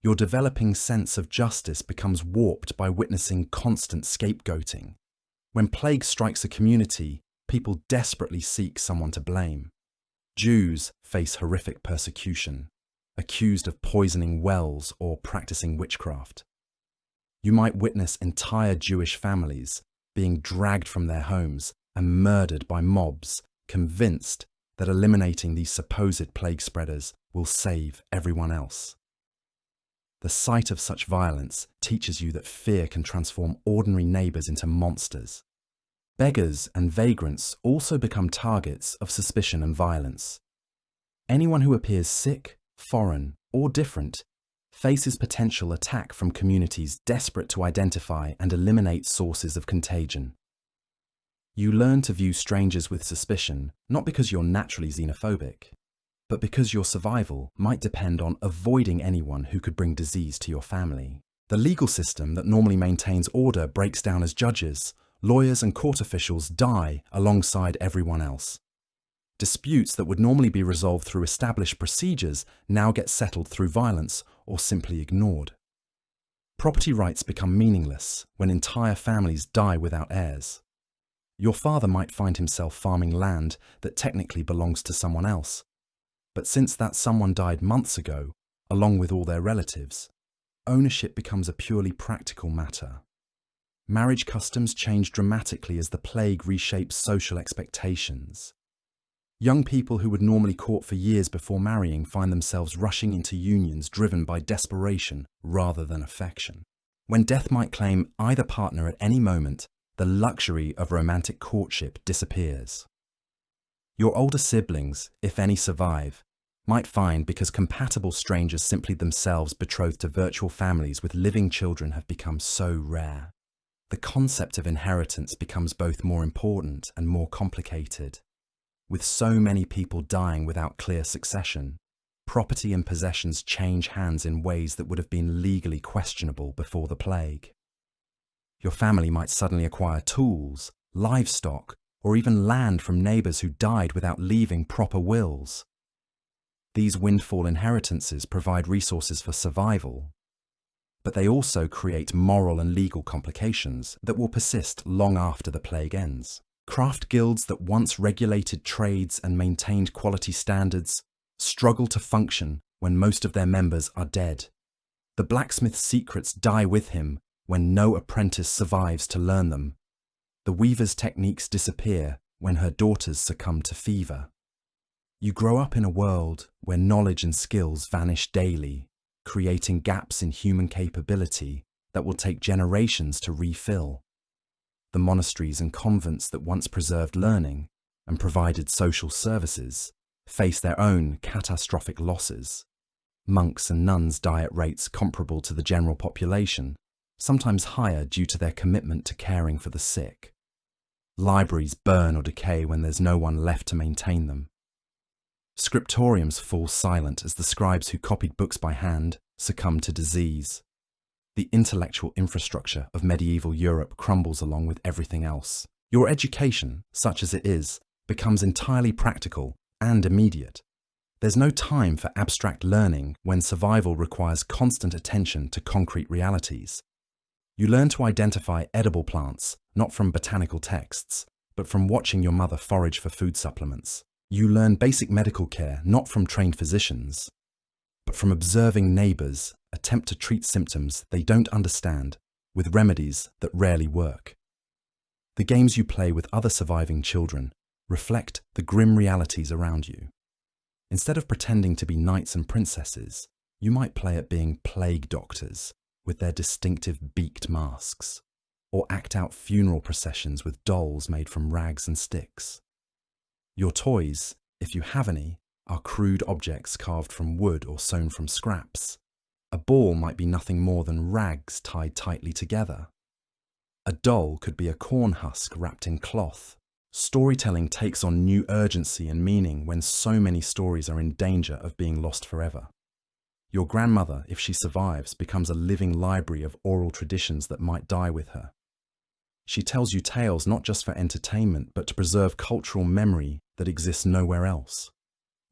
Your developing sense of justice becomes warped by witnessing constant scapegoating. When plague strikes a community, people desperately seek someone to blame. Jews face horrific persecution, accused of poisoning wells or practicing witchcraft. You might witness entire Jewish families being dragged from their homes and murdered by mobs, convinced that eliminating these supposed plague spreaders will save everyone else. The sight of such violence teaches you that fear can transform ordinary neighbours into monsters. Beggars and vagrants also become targets of suspicion and violence. Anyone who appears sick, foreign, or different faces potential attack from communities desperate to identify and eliminate sources of contagion. You learn to view strangers with suspicion, not because you're naturally xenophobic, but because your survival might depend on avoiding anyone who could bring disease to your family. The legal system that normally maintains order breaks down as judges, lawyers and court officials die alongside everyone else. Disputes that would normally be resolved through established procedures now get settled through violence or simply ignored. Property rights become meaningless when entire families die without heirs. Your father might find himself farming land that technically belongs to someone else. But since that someone died months ago, along with all their relatives, ownership becomes a purely practical matter. Marriage customs change dramatically as the plague reshapes social expectations. Young people who would normally court for years before marrying find themselves rushing into unions driven by desperation rather than affection. When death might claim either partner at any moment, the luxury of romantic courtship disappears. Your older siblings, if any survive, might find because compatible strangers simply themselves betrothed to virtual families with living children have become so rare. The concept of inheritance becomes both more important and more complicated. With so many people dying without clear succession, property and possessions change hands in ways that would have been legally questionable before the plague. Your family might suddenly acquire tools, livestock, or even land from neighbours who died without leaving proper wills. These windfall inheritances provide resources for survival, but they also create moral and legal complications that will persist long after the plague ends. Craft guilds that once regulated trades and maintained quality standards struggle to function when most of their members are dead. The blacksmith's secrets die with him when no apprentice survives to learn them. The weaver's techniques disappear when her daughters succumb to fever. You grow up in a world where knowledge and skills vanish daily, creating gaps in human capability that will take generations to refill. The monasteries and convents that once preserved learning and provided social services face their own catastrophic losses. Monks and nuns die at rates comparable to the general population, sometimes higher due to their commitment to caring for the sick. Libraries burn or decay when there's no one left to maintain them. Scriptoriums fall silent as the scribes who copied books by hand succumb to disease. The intellectual infrastructure of medieval Europe crumbles along with everything else. Your education, such as it is, becomes entirely practical and immediate. There's no time for abstract learning when survival requires constant attention to concrete realities. You learn to identify edible plants, not from botanical texts, but from watching your mother forage for food supplements. You learn basic medical care not from trained physicians, but from observing neighbours attempt to treat symptoms they don't understand with remedies that rarely work. The games you play with other surviving children reflect the grim realities around you. Instead of pretending to be knights and princesses, you might play at being plague doctors with their distinctive beaked masks, or act out funeral processions with dolls made from rags and sticks. Your toys, if you have any, are crude objects carved from wood or sewn from scraps. A ball might be nothing more than rags tied tightly together. A doll could be a corn husk wrapped in cloth. Storytelling takes on new urgency and meaning when so many stories are in danger of being lost forever. Your grandmother, if she survives, becomes a living library of oral traditions that might die with her. She tells you tales not just for entertainment, but to preserve cultural memory that exists nowhere else.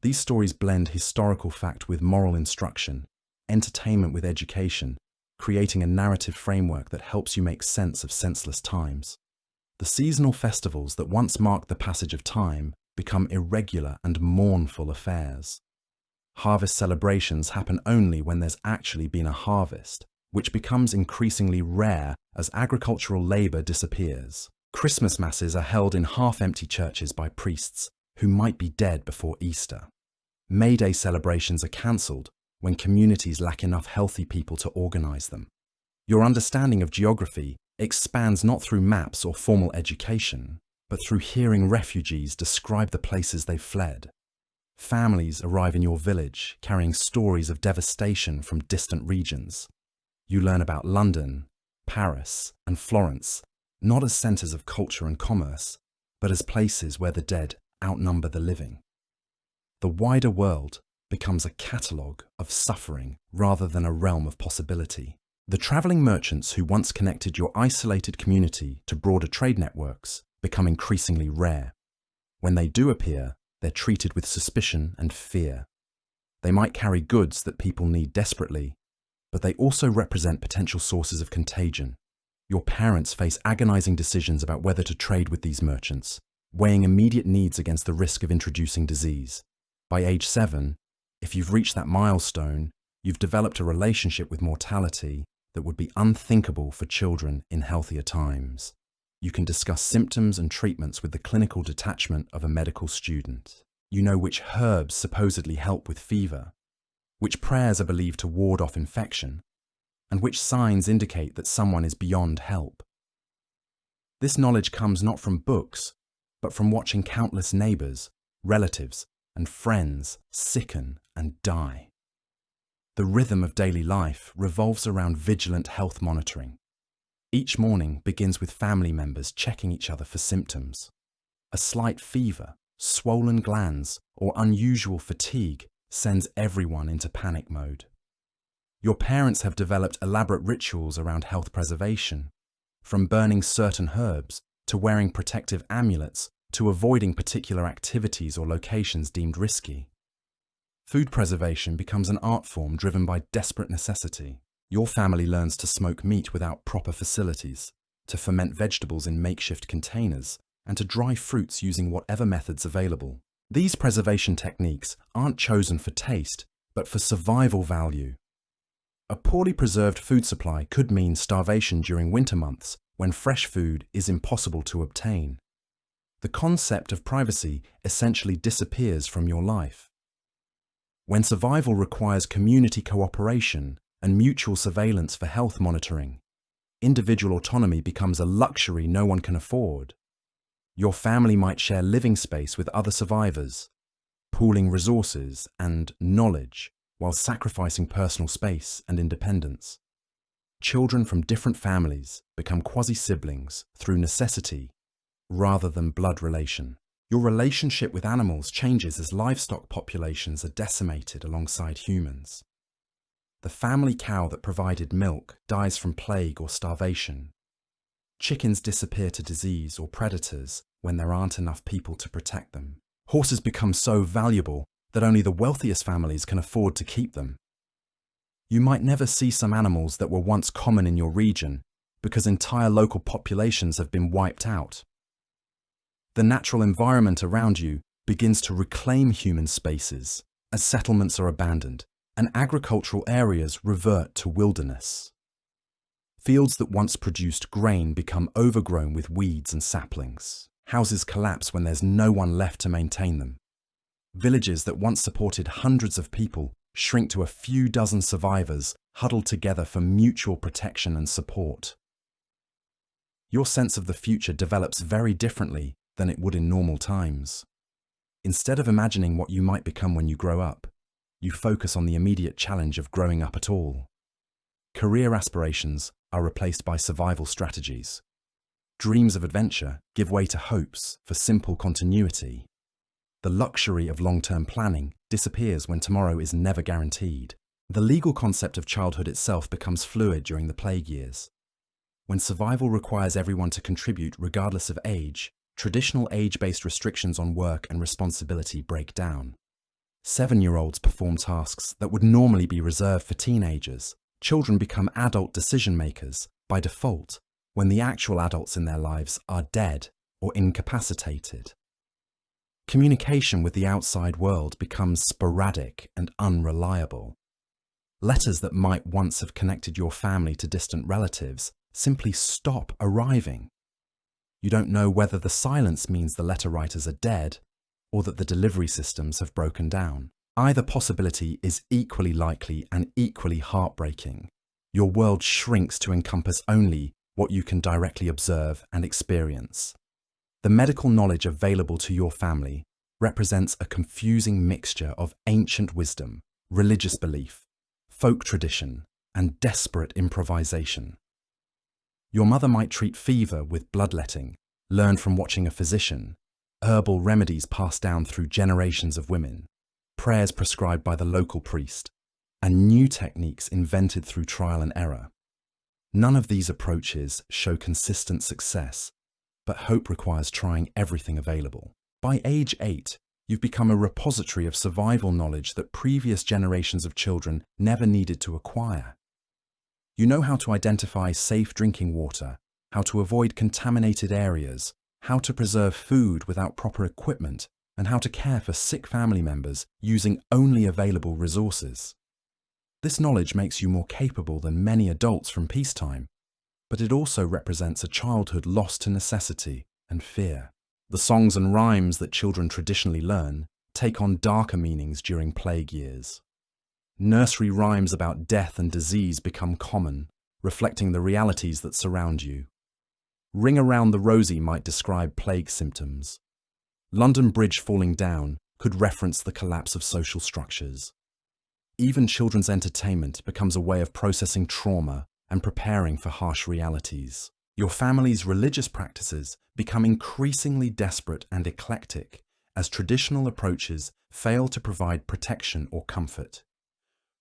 These stories blend historical fact with moral instruction, entertainment with education, creating a narrative framework that helps you make sense of senseless times. The seasonal festivals that once marked the passage of time become irregular and mournful affairs. Harvest celebrations happen only when there's actually been a harvest, which becomes increasingly rare as agricultural labour disappears. Christmas masses are held in half-empty churches by priests who might be dead before Easter. May Day celebrations are cancelled when communities lack enough healthy people to organise them. Your understanding of geography expands not through maps or formal education, but through hearing refugees describe the places they've fled. Families arrive in your village carrying stories of devastation from distant regions. You learn about London, Paris, and Florence, not as centres of culture and commerce, but as places where the dead outnumber the living. The wider world becomes a catalogue of suffering rather than a realm of possibility. The travelling merchants who once connected your isolated community to broader trade networks become increasingly rare. When they do appear, they're treated with suspicion and fear. They might carry goods that people need desperately, but they also represent potential sources of contagion. Your parents face agonizing decisions about whether to trade with these merchants, weighing immediate needs against the risk of introducing disease. By age 7, if you've reached that milestone, you've developed a relationship with mortality that would be unthinkable for children in healthier times. You can discuss symptoms and treatments with the clinical detachment of a medical student. You know which herbs supposedly help with fever, which prayers are believed to ward off infection, and which signs indicate that someone is beyond help. This knowledge comes not from books, but from watching countless neighbours, relatives, and friends sicken and die. The rhythm of daily life revolves around vigilant health monitoring. Each morning begins with family members checking each other for symptoms. A slight fever, swollen glands, or unusual fatigue sends everyone into panic mode. Your parents have developed elaborate rituals around health preservation, from burning certain herbs to wearing protective amulets to avoiding particular activities or locations deemed risky. Food preservation becomes an art form driven by desperate necessity. Your family learns to smoke meat without proper facilities, to ferment vegetables in makeshift containers, and to dry fruits using whatever methods available. These preservation techniques aren't chosen for taste, but for survival value. A poorly preserved food supply could mean starvation during winter months when fresh food is impossible to obtain. The concept of privacy essentially disappears from your life. When survival requires community cooperation and mutual surveillance for health monitoring, individual autonomy becomes a luxury no one can afford. Your family might share living space with other survivors, pooling resources and knowledge while sacrificing personal space and independence. Children from different families become quasi-siblings through necessity rather than blood relation. Your relationship with animals changes as livestock populations are decimated alongside humans. The family cow that provided milk dies from plague or starvation. Chickens disappear to disease or predators when there aren't enough people to protect them. Horses become so valuable that only the wealthiest families can afford to keep them. You might never see some animals that were once common in your region because entire local populations have been wiped out. The natural environment around you begins to reclaim human spaces as settlements are abandoned and agricultural areas revert to wilderness. Fields that once produced grain become overgrown with weeds and saplings. Houses collapse when there's no one left to maintain them. Villages that once supported hundreds of people shrink to a few dozen survivors huddled together for mutual protection and support. Your sense of the future develops very differently than it would in normal times. Instead of imagining what you might become when you grow up, you focus on the immediate challenge of growing up at all. Career aspirations are replaced by survival strategies. Dreams of adventure give way to hopes for simple continuity. The luxury of long-term planning disappears when tomorrow is never guaranteed. The legal concept of childhood itself becomes fluid during the plague years. When survival requires everyone to contribute regardless of age, traditional age-based restrictions on work and responsibility break down. 7-year-olds perform tasks that would normally be reserved for teenagers. Children become adult decision-makers by default when the actual adults in their lives are dead or incapacitated. Communication with the outside world becomes sporadic and unreliable. Letters that might once have connected your family to distant relatives simply stop arriving. You don't know whether the silence means the letter writers are dead or that the delivery systems have broken down. Either possibility is equally likely and equally heartbreaking. Your world shrinks to encompass only what you can directly observe and experience. The medical knowledge available to your family represents a confusing mixture of ancient wisdom, religious belief, folk tradition, and desperate improvisation. Your mother might treat fever with bloodletting, learned from watching a physician, herbal remedies passed down through generations of women, prayers prescribed by the local priest, and new techniques invented through trial and error. None of these approaches show consistent success, but hope requires trying everything available. By age 8, you've become a repository of survival knowledge that previous generations of children never needed to acquire. You know how to identify safe drinking water, how to avoid contaminated areas, how to preserve food without proper equipment, and how to care for sick family members using only available resources. This knowledge makes you more capable than many adults from peacetime, but it also represents a childhood lost to necessity and fear. The songs and rhymes that children traditionally learn take on darker meanings during plague years. Nursery rhymes about death and disease become common, reflecting the realities that surround you. Ring Around the Rosie might describe plague symptoms. London Bridge falling down could reference the collapse of social structures. Even children's entertainment becomes a way of processing trauma and preparing for harsh realities. Your family's religious practices become increasingly desperate and eclectic as traditional approaches fail to provide protection or comfort.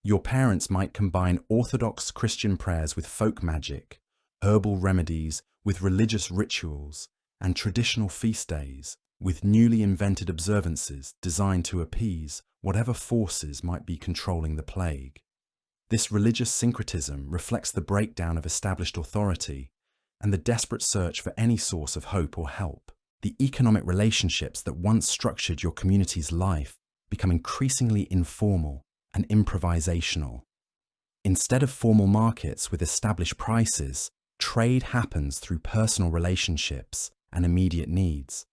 Your parents might combine Orthodox Christian prayers with folk magic, herbal remedies with religious rituals, and traditional feast days with newly invented observances designed to appease whatever forces might be controlling the plague. This religious syncretism reflects the breakdown of established authority and the desperate search for any source of hope or help. The economic relationships that once structured your community's life become increasingly informal and improvisational. Instead of formal markets with established prices, trade happens through personal relationships and immediate needs.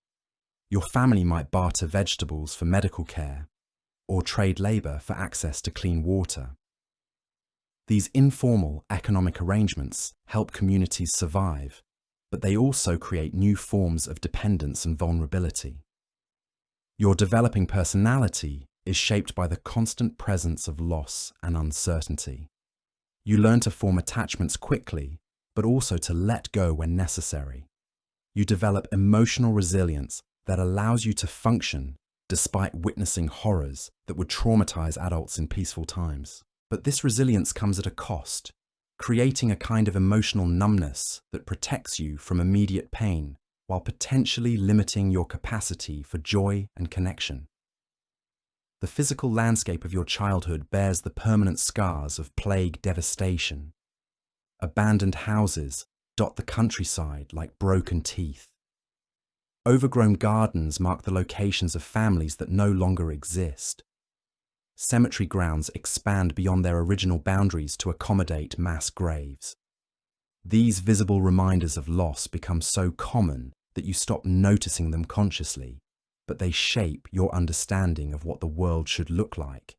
Your family might barter vegetables for medical care or trade labor for access to clean water. These informal economic arrangements help communities survive, but they also create new forms of dependence and vulnerability. Your developing personality is shaped by the constant presence of loss and uncertainty. You learn to form attachments quickly, but also to let go when necessary. You develop emotional resilience that allows you to function despite witnessing horrors that would traumatize adults in peaceful times. But this resilience comes at a cost, creating a kind of emotional numbness that protects you from immediate pain while potentially limiting your capacity for joy and connection. The physical landscape of your childhood bears the permanent scars of plague devastation. Abandoned houses dot the countryside like broken teeth. Overgrown gardens mark the locations of families that no longer exist. Cemetery grounds expand beyond their original boundaries to accommodate mass graves. These visible reminders of loss become so common that you stop noticing them consciously, but they shape your understanding of what the world should look like.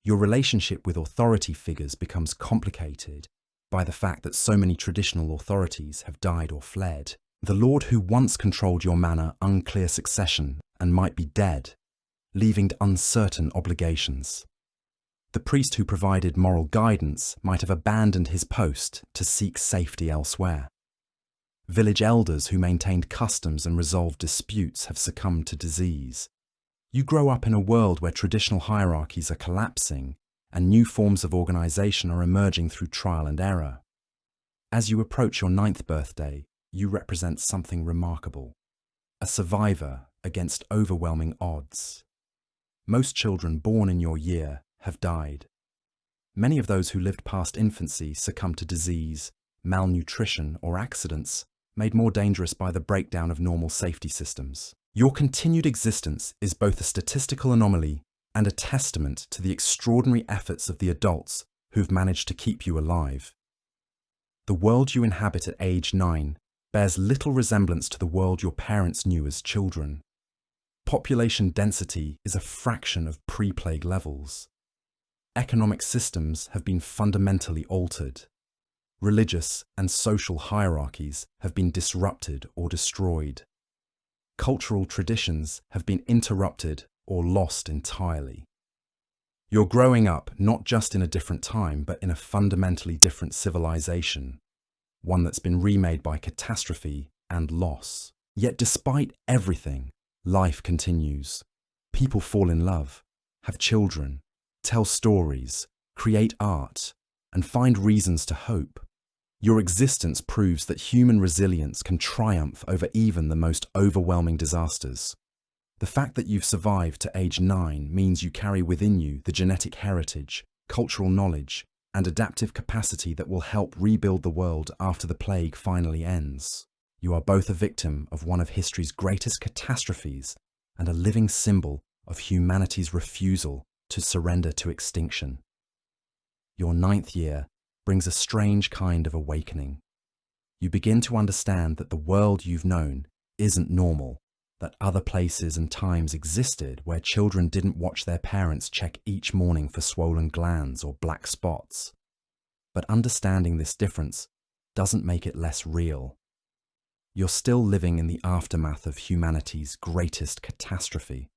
Your relationship with authority figures becomes complicated by the fact that so many traditional authorities have died or fled. The lord who once controlled your manor unclear succession and might be dead, leaving uncertain obligations. The priest who provided moral guidance might have abandoned his post to seek safety elsewhere. Village elders who maintained customs and resolved disputes have succumbed to disease. You grow up in a world where traditional hierarchies are collapsing and new forms of organization are emerging through trial and error. As you approach your 9th birthday, you represent something remarkable, a survivor against overwhelming odds. Most children born in your year have died. Many of those who lived past infancy succumbed to disease, malnutrition, or accidents made more dangerous by the breakdown of normal safety systems. Your continued existence is both a statistical anomaly and a testament to the extraordinary efforts of the adults who've managed to keep you alive. The world you inhabit at age 9 bears little resemblance to the world your parents knew as children. Population density is a fraction of pre-plague levels. Economic systems have been fundamentally altered. Religious and social hierarchies have been disrupted or destroyed. Cultural traditions have been interrupted or lost entirely. You're growing up not just in a different time, but in a fundamentally different civilization, one that's been remade by catastrophe and loss. Yet despite everything, life continues. People fall in love, have children, tell stories, create art, and find reasons to hope. Your existence proves that human resilience can triumph over even the most overwhelming disasters. The fact that you've survived to age 9 means you carry within you the genetic heritage, cultural knowledge, and adaptive capacity that will help rebuild the world after the plague finally ends. You are both a victim of one of history's greatest catastrophes and a living symbol of humanity's refusal to surrender to extinction. Your 9th year brings a strange kind of awakening. You begin to understand that the world you've known isn't normal, that other places and times existed where children didn't watch their parents check each morning for swollen glands or black spots. But understanding this difference doesn't make it less real. You're still living in the aftermath of humanity's greatest catastrophe,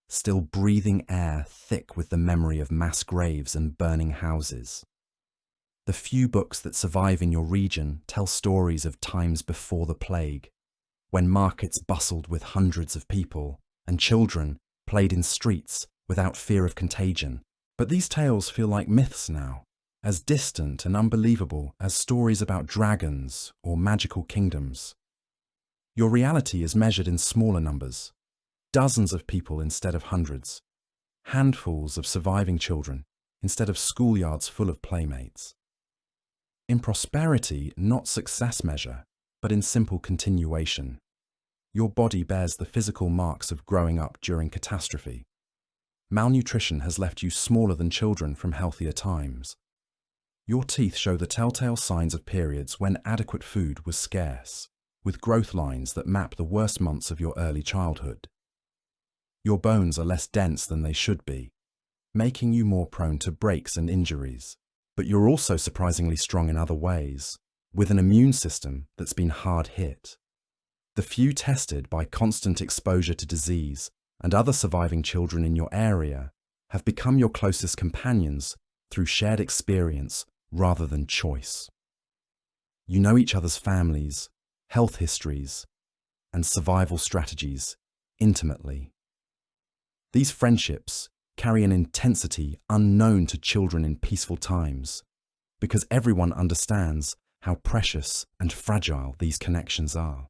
still breathing air thick with the memory of mass graves and burning houses. The few books that survive in your region tell stories of times before the plague, when markets bustled with hundreds of people and children played in streets without fear of contagion. But these tales feel like myths now, as distant and unbelievable as stories about dragons or magical kingdoms. Your reality is measured in smaller numbers, dozens of people instead of hundreds, handfuls of surviving children instead of schoolyards full of playmates. In prosperity, not success measure, but in simple continuation. Your body bears the physical marks of growing up during catastrophe. Malnutrition has left you smaller than children from healthier times. Your teeth show the telltale signs of periods when adequate food was scarce, with growth lines that map the worst months of your early childhood. Your bones are less dense than they should be, making you more prone to breaks and injuries. But you're also surprisingly strong in other ways, with an immune system that's been hard hit. The few tested by constant exposure to disease and other surviving children in your area have become your closest companions through shared experience rather than choice. You know each other's families, health histories, and survival strategies intimately. These friendships carry an intensity unknown to children in peaceful times, because everyone understands how precious and fragile these connections are.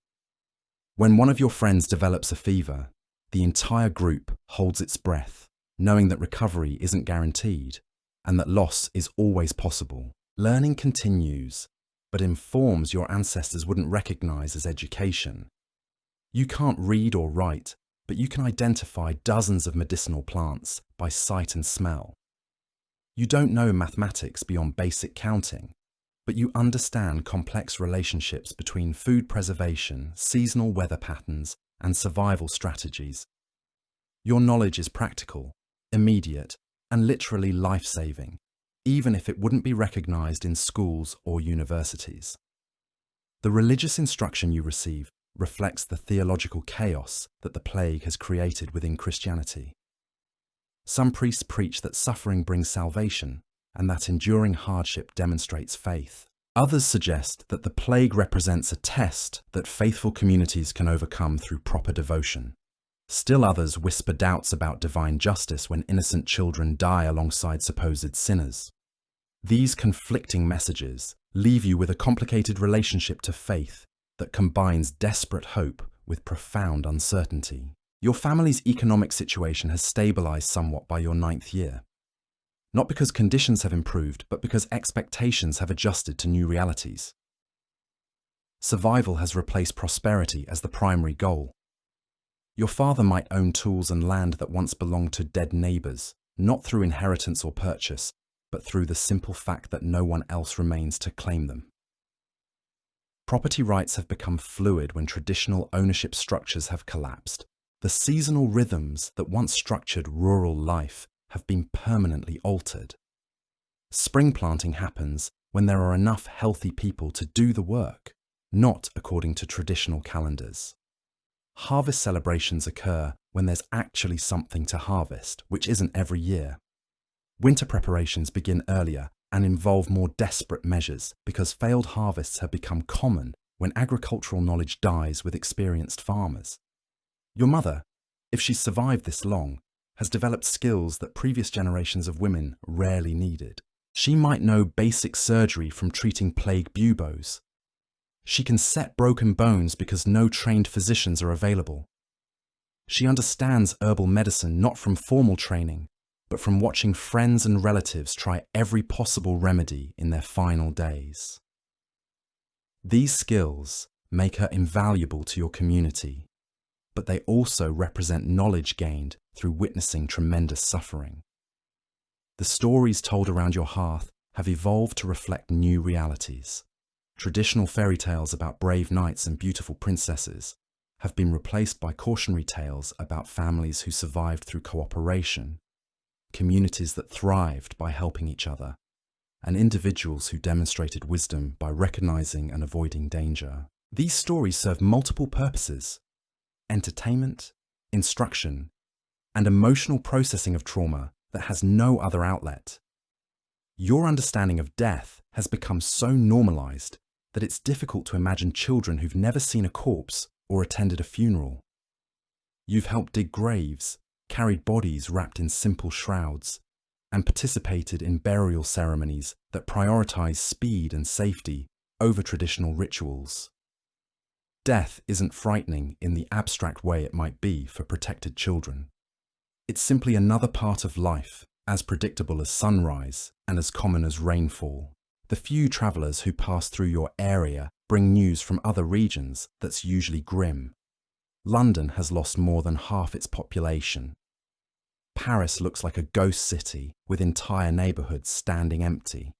When one of your friends develops a fever, the entire group holds its breath, knowing that recovery isn't guaranteed and that loss is always possible. Learning continues, but in forms your ancestors wouldn't recognize as education. You can't read or write, but you can identify dozens of medicinal plants by sight and smell. You don't know mathematics beyond basic counting, but you understand complex relationships between food preservation, seasonal weather patterns, and survival strategies. Your knowledge is practical, immediate, and literally life-saving, even if it wouldn't be recognized in schools or universities. The religious instruction you receive reflects the theological chaos that the plague has created within Christianity. Some priests preach that suffering brings salvation and that enduring hardship demonstrates faith. Others suggest that the plague represents a test that faithful communities can overcome through proper devotion. Still others whisper doubts about divine justice when innocent children die alongside supposed sinners. These conflicting messages leave you with a complicated relationship to faith that combines desperate hope with profound uncertainty. Your family's economic situation has stabilized somewhat by your 9th year. Not because conditions have improved, but because expectations have adjusted to new realities. Survival has replaced prosperity as the primary goal. Your father might own tools and land that once belonged to dead neighbors, not through inheritance or purchase, but through the simple fact that no one else remains to claim them. Property rights have become fluid when traditional ownership structures have collapsed. The seasonal rhythms that once structured rural life have been permanently altered. Spring planting happens when there are enough healthy people to do the work, not according to traditional calendars. Harvest celebrations occur when there's actually something to harvest, which isn't every year. Winter preparations begin earlier and involve more desperate measures because failed harvests have become common when agricultural knowledge dies with experienced farmers. Your mother, if she's survived this long, has developed skills that previous generations of women rarely needed. She might know basic surgery from treating plague buboes. She can set broken bones because no trained physicians are available. She understands herbal medicine not from formal training, but from watching friends and relatives try every possible remedy in their final days. These skills make her invaluable to your community, but they also represent knowledge gained through witnessing tremendous suffering. The stories told around your hearth have evolved to reflect new realities. Traditional fairy tales about brave knights and beautiful princesses have been replaced by cautionary tales about families who survived through cooperation, communities that thrived by helping each other, and individuals who demonstrated wisdom by recognizing and avoiding danger. These stories serve multiple purposes: entertainment, instruction, and emotional processing of trauma that has no other outlet. Your understanding of death has become so normalized that it's difficult to imagine children who've never seen a corpse or attended a funeral. You've helped dig graves, carried bodies wrapped in simple shrouds, and participated in burial ceremonies that prioritize speed and safety over traditional rituals. Death isn't frightening in the abstract way it might be for protected children. It's simply another part of life, as predictable as sunrise and as common as rainfall. The few travelers who pass through your area bring news from other regions that's usually grim. London has lost more than half its population. Paris looks like a ghost city with entire neighborhoods standing empty.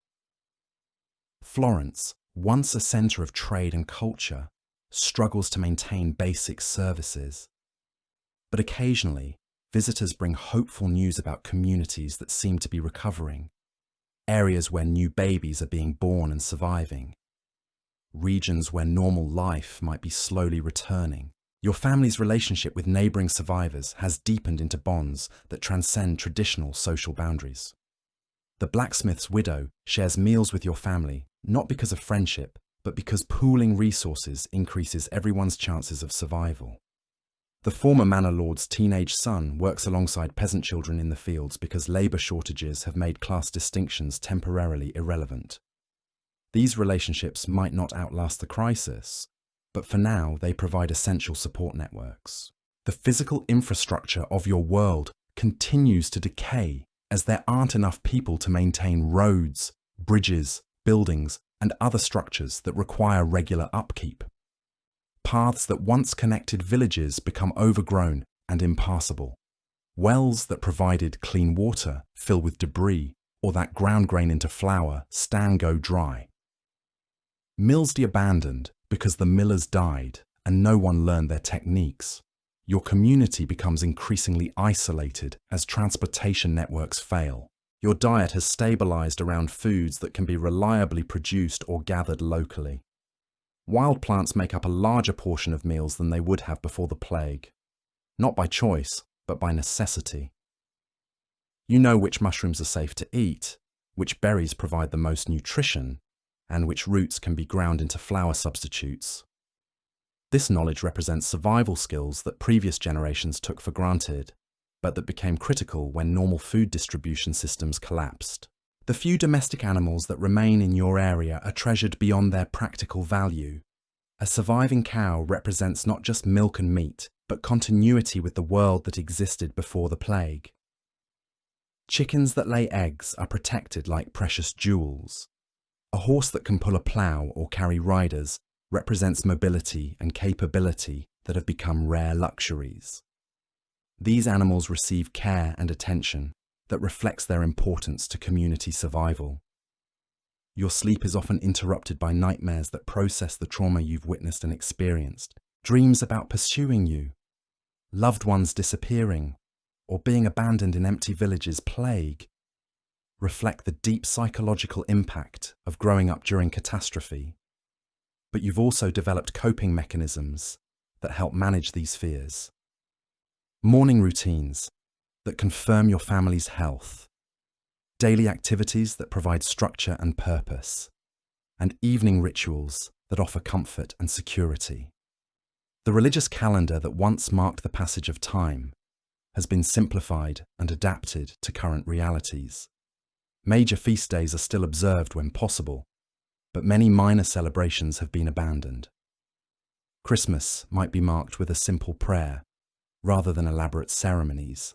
Florence, once a center of trade and culture, struggles to maintain basic services. But occasionally, visitors bring hopeful news about communities that seem to be recovering, areas where new babies are being born and surviving, regions where normal life might be slowly returning. Your family's relationship with neighboring survivors has deepened into bonds that transcend traditional social boundaries. The blacksmith's widow shares meals with your family, not because of friendship, but because pooling resources increases everyone's chances of survival. The former manor lord's teenage son works alongside peasant children in the fields because labour shortages have made class distinctions temporarily irrelevant. These relationships might not outlast the crisis, but for now they provide essential support networks. The physical infrastructure of your world continues to decay as there aren't enough people to maintain roads, bridges, buildings, and other structures that require regular upkeep. Paths that once connected villages become overgrown and impassable. Wells that provided clean water fill with debris, or that ground grain into flour stand go dry. Mills de-abandoned because the millers died and no one learned their techniques. Your community becomes increasingly isolated as transportation networks fail. Your diet has stabilized around foods that can be reliably produced or gathered locally. Wild plants make up a larger portion of meals than they would have before the plague. Not by choice, but by necessity. You know which mushrooms are safe to eat, which berries provide the most nutrition, and which roots can be ground into flour substitutes. This knowledge represents survival skills that previous generations took for granted, but that became critical when normal food distribution systems collapsed. The few domestic animals that remain in your area are treasured beyond their practical value. A surviving cow represents not just milk and meat, but continuity with the world that existed before the plague. Chickens that lay eggs are protected like precious jewels. A horse that can pull a plough or carry riders represents mobility and capability that have become rare luxuries. These animals receive care and attention that reflects their importance to community survival. Your sleep is often interrupted by nightmares that process the trauma you've witnessed and experienced, dreams about pursuing you, loved ones disappearing, or being abandoned in empty villages plague, reflect the deep psychological impact of growing up during catastrophe. But you've also developed coping mechanisms that help manage these fears. Morning routines that confirm your family's health, daily activities that provide structure and purpose, and evening rituals that offer comfort and security. The religious calendar that once marked the passage of time has been simplified and adapted to current realities. Major feast days are still observed when possible, but many minor celebrations have been abandoned. Christmas might be marked with a simple prayer, rather than elaborate ceremonies.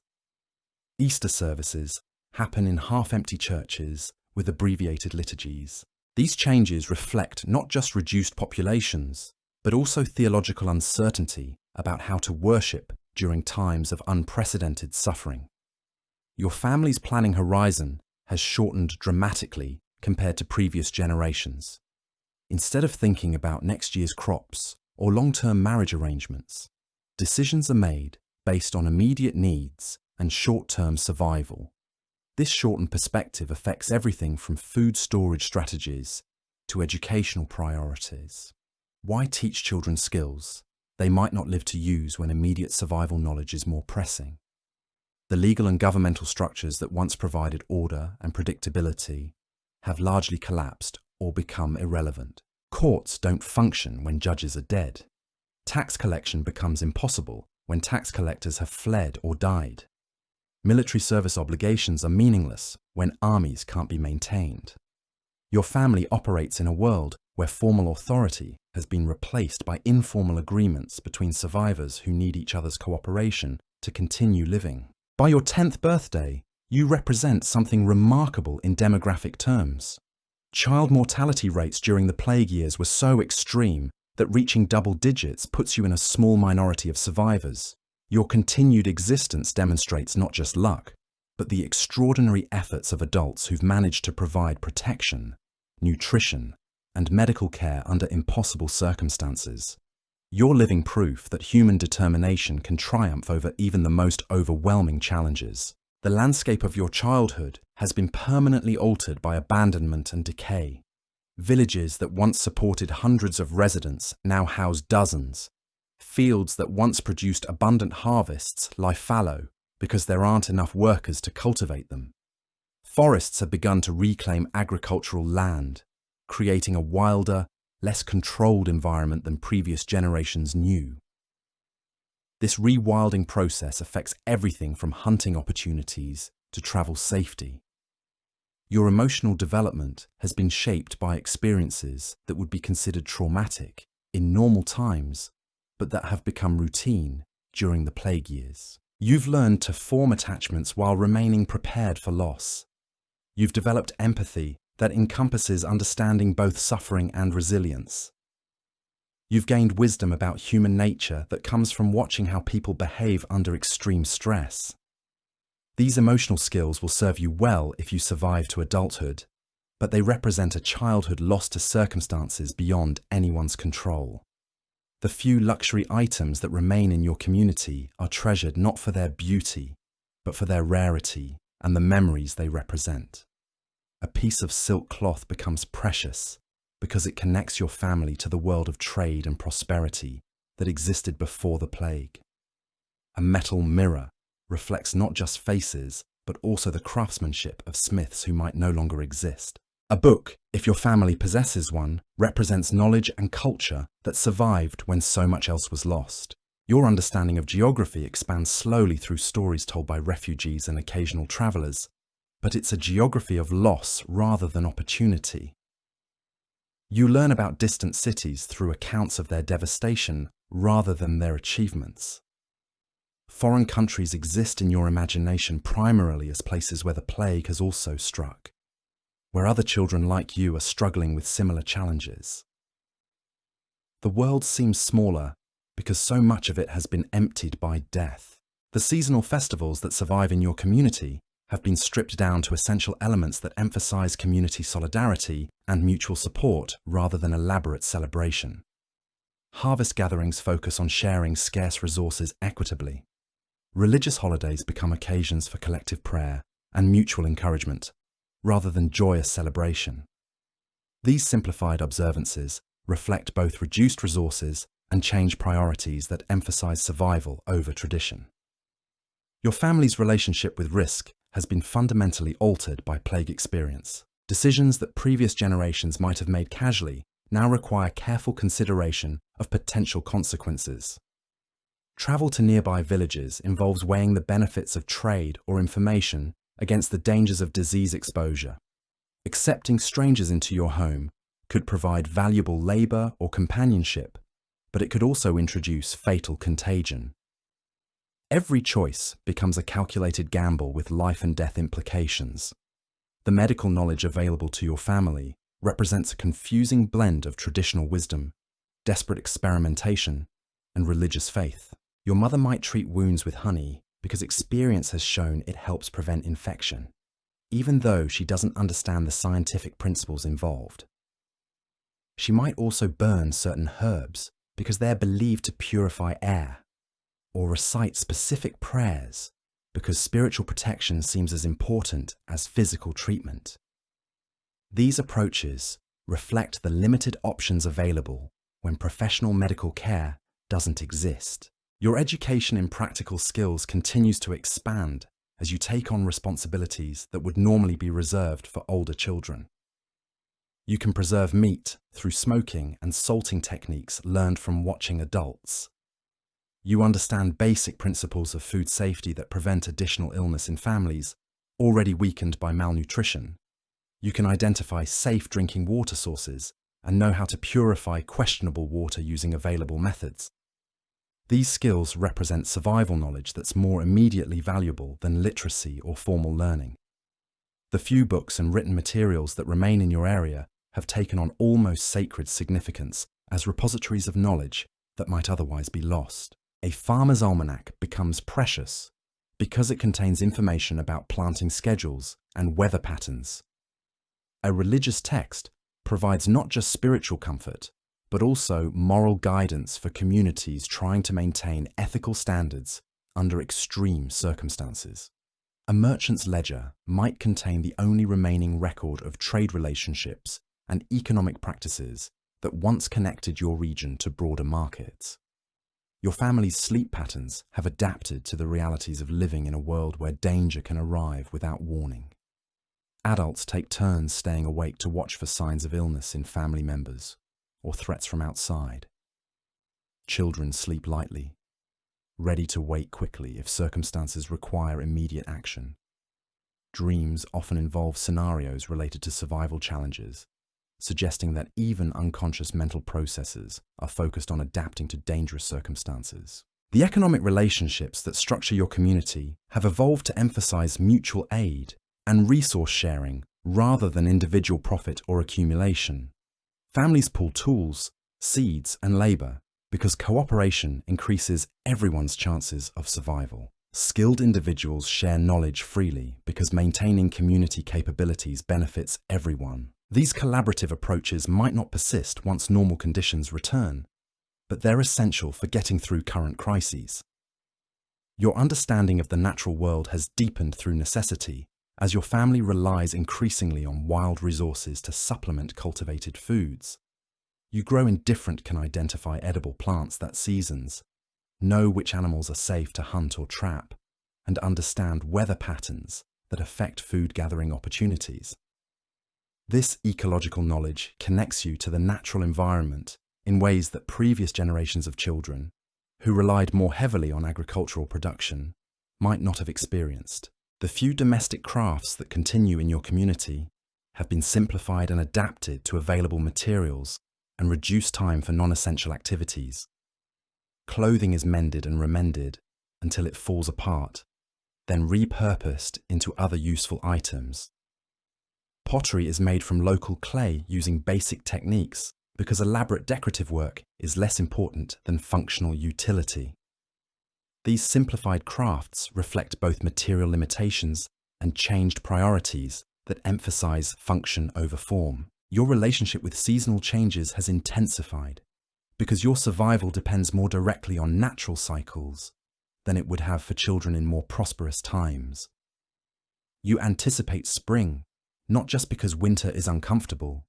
Easter services happen in half-empty churches with abbreviated liturgies. These changes reflect not just reduced populations, but also theological uncertainty about how to worship during times of unprecedented suffering. Your family's planning horizon has shortened dramatically compared to previous generations. Instead of thinking about next year's crops or long-term marriage arrangements, decisions are made based on immediate needs and short-term survival. This shortened perspective affects everything from food storage strategies to educational priorities. Why teach children skills they might not live to use when immediate survival knowledge is more pressing? The legal and governmental structures that once provided order and predictability have largely collapsed or become irrelevant. Courts don't function when judges are dead. Tax collection becomes impossible when tax collectors have fled or died. Military service obligations are meaningless when armies can't be maintained. Your family operates in a world where formal authority has been replaced by informal agreements between survivors who need each other's cooperation to continue living. By your 10th birthday, you represent something remarkable in demographic terms. Child mortality rates during the plague years were so extreme that reaching double digits puts you in a small minority of survivors. Your continued existence demonstrates not just luck, but the extraordinary efforts of adults who've managed to provide protection, nutrition, and medical care under impossible circumstances. You're living proof that human determination can triumph over even the most overwhelming challenges. The landscape of your childhood has been permanently altered by abandonment and decay. Villages that once supported hundreds of residents now house dozens. Fields that once produced abundant harvests lie fallow because there aren't enough workers to cultivate them. Forests have begun to reclaim agricultural land, creating a wilder, less controlled environment than previous generations knew. This rewilding process affects everything from hunting opportunities to travel safety. Your emotional development has been shaped by experiences that would be considered traumatic in normal times, but that have become routine during the plague years. You've learned to form attachments while remaining prepared for loss. You've developed empathy that encompasses understanding both suffering and resilience. You've gained wisdom about human nature that comes from watching how people behave under extreme stress. These emotional skills will serve you well if you survive to adulthood, but they represent a childhood lost to circumstances beyond anyone's control. The few luxury items that remain in your community are treasured not for their beauty, but for their rarity and the memories they represent. A piece of silk cloth becomes precious because it connects your family to the world of trade and prosperity that existed before the plague. A metal mirror reflects not just faces, but also the craftsmanship of smiths who might no longer exist. A book, if your family possesses one, represents knowledge and culture that survived when so much else was lost. Your understanding of geography expands slowly through stories told by refugees and occasional travelers, but it's a geography of loss rather than opportunity. You learn about distant cities through accounts of their devastation rather than their achievements. Foreign countries exist in your imagination primarily as places where the plague has also struck, where other children like you are struggling with similar challenges. The world seems smaller because so much of it has been emptied by death. The seasonal festivals that survive in your community have been stripped down to essential elements that emphasize community solidarity and mutual support rather than elaborate celebration. Harvest gatherings focus on sharing scarce resources equitably. Religious holidays become occasions for collective prayer and mutual encouragement, rather than joyous celebration. These simplified observances reflect both reduced resources and changed priorities that emphasize survival over tradition. Your family's relationship with risk has been fundamentally altered by plague experience. Decisions that previous generations might have made casually now require careful consideration of potential consequences. Travel to nearby villages involves weighing the benefits of trade or information against the dangers of disease exposure. Accepting strangers into your home could provide valuable labor or companionship, but it could also introduce fatal contagion. Every choice becomes a calculated gamble with life and death implications. The medical knowledge available to your family represents a confusing blend of traditional wisdom, desperate experimentation, and religious faith. Your mother might treat wounds with honey because experience has shown it helps prevent infection, even though she doesn't understand the scientific principles involved. She might also burn certain herbs because they're believed to purify air, or recite specific prayers because spiritual protection seems as important as physical treatment. These approaches reflect the limited options available when professional medical care doesn't exist. Your education in practical skills continues to expand as you take on responsibilities that would normally be reserved for older children. You can preserve meat through smoking and salting techniques learned from watching adults. You understand basic principles of food safety that prevent additional illness in families already weakened by malnutrition. You can identify safe drinking water sources and know how to purify questionable water using available methods. These skills represent survival knowledge that's more immediately valuable than literacy or formal learning. The few books and written materials that remain in your area have taken on almost sacred significance as repositories of knowledge that might otherwise be lost. A farmer's almanac becomes precious because it contains information about planting schedules and weather patterns. A religious text provides not just spiritual comfort, but also moral guidance for communities trying to maintain ethical standards under extreme circumstances. A merchant's ledger might contain the only remaining record of trade relationships and economic practices that once connected your region to broader markets. Your family's sleep patterns have adapted to the realities of living in a world where danger can arrive without warning. Adults take turns staying awake to watch for signs of illness in family members or threats from outside. Children sleep lightly, ready to wait quickly if circumstances require immediate action. Dreams often involve scenarios related to survival challenges, suggesting that even unconscious mental processes are focused on adapting to dangerous circumstances. The economic relationships that structure your community have evolved to emphasize mutual aid and resource sharing rather than individual profit or accumulation. Families pool tools, seeds, and labor because cooperation increases everyone's chances of survival. Skilled individuals share knowledge freely because maintaining community capabilities benefits everyone. These collaborative approaches might not persist once normal conditions return, but they're essential for getting through current crises. Your understanding of the natural world has deepened through necessity, as your family relies increasingly on wild resources to supplement cultivated foods. You grow indifferent can identify edible plants that seasons, know which animals are safe to hunt or trap, and understand weather patterns that affect food gathering opportunities. This ecological knowledge connects you to the natural environment in ways that previous generations of children, who relied more heavily on agricultural production, might not have experienced. The few domestic crafts that continue in your community have been simplified and adapted to available materials and reduce time for non-essential activities. Clothing is mended and remended until it falls apart, then repurposed into other useful items. Pottery is made from local clay using basic techniques because elaborate decorative work is less important than functional utility. These simplified crafts reflect both material limitations and changed priorities that emphasize function over form. Your relationship with seasonal changes has intensified because your survival depends more directly on natural cycles than it would have for children in more prosperous times. You anticipate spring, not just because winter is uncomfortable,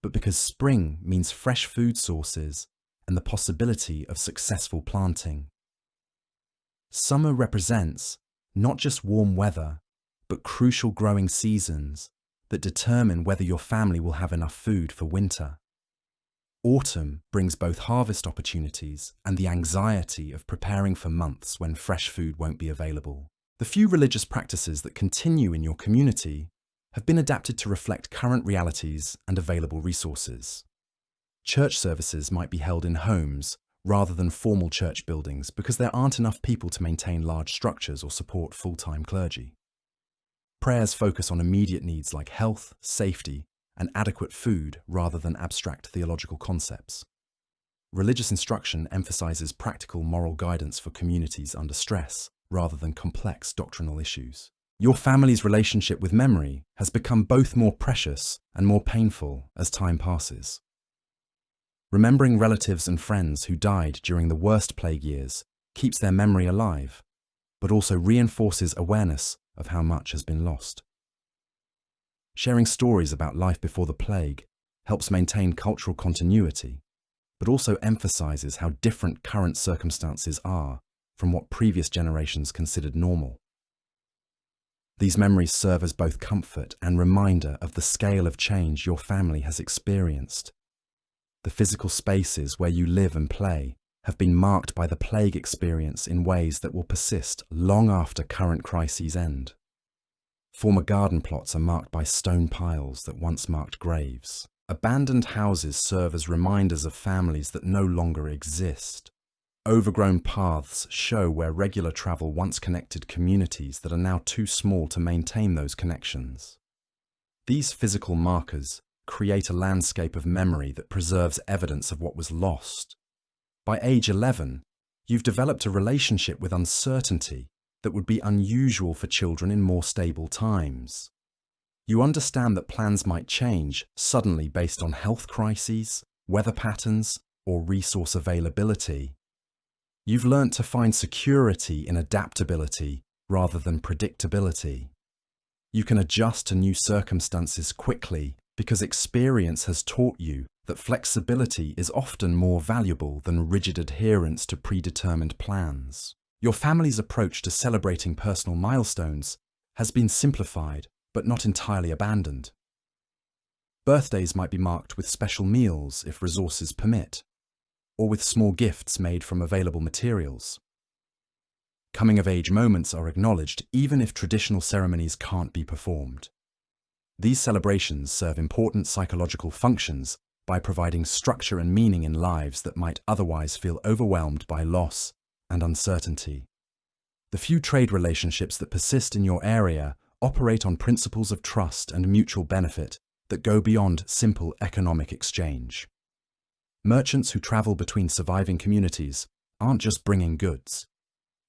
but because spring means fresh food sources and the possibility of successful planting. Summer represents not just warm weather, but crucial growing seasons that determine whether your family will have enough food for winter. Autumn brings both harvest opportunities and the anxiety of preparing for months when fresh food won't be available. The few religious practices that continue in your community have been adapted to reflect current realities and available resources. Church services might be held in homes rather than formal church buildings because there aren't enough people to maintain large structures or support full-time clergy. Prayers focus on immediate needs like health, safety, and adequate food rather than abstract theological concepts. Religious instruction emphasizes practical moral guidance for communities under stress rather than complex doctrinal issues. Your family's relationship with memory has become both more precious and more painful as time passes. Remembering relatives and friends who died during the worst plague years keeps their memory alive, but also reinforces awareness of how much has been lost. Sharing stories about life before the plague helps maintain cultural continuity, but also emphasizes how different current circumstances are from what previous generations considered normal. These memories serve as both comfort and reminder of the scale of change your family has experienced. The physical spaces where you live and play have been marked by the plague experience in ways that will persist long after current crises end. Former garden plots are marked by stone piles that once marked graves. Abandoned houses serve as reminders of families that no longer exist. Overgrown paths show where regular travel once connected communities that are now too small to maintain those connections. These physical markers create a landscape of memory that preserves evidence of what was lost. By age 11, you've developed a relationship with uncertainty that would be unusual for children in more stable times. You understand that plans might change suddenly based on health crises, weather patterns, or resource availability. You've learnt to find security in adaptability rather than predictability. You can adjust to new circumstances quickly because experience has taught you that flexibility is often more valuable than rigid adherence to predetermined plans. Your family's approach to celebrating personal milestones has been simplified but not entirely abandoned. Birthdays might be marked with special meals if resources permit, or with small gifts made from available materials. Coming-of-age moments are acknowledged even if traditional ceremonies can't be performed. These celebrations serve important psychological functions by providing structure and meaning in lives that might otherwise feel overwhelmed by loss and uncertainty. The few trade relationships that persist in your area operate on principles of trust and mutual benefit that go beyond simple economic exchange. Merchants who travel between surviving communities aren't just bringing goods.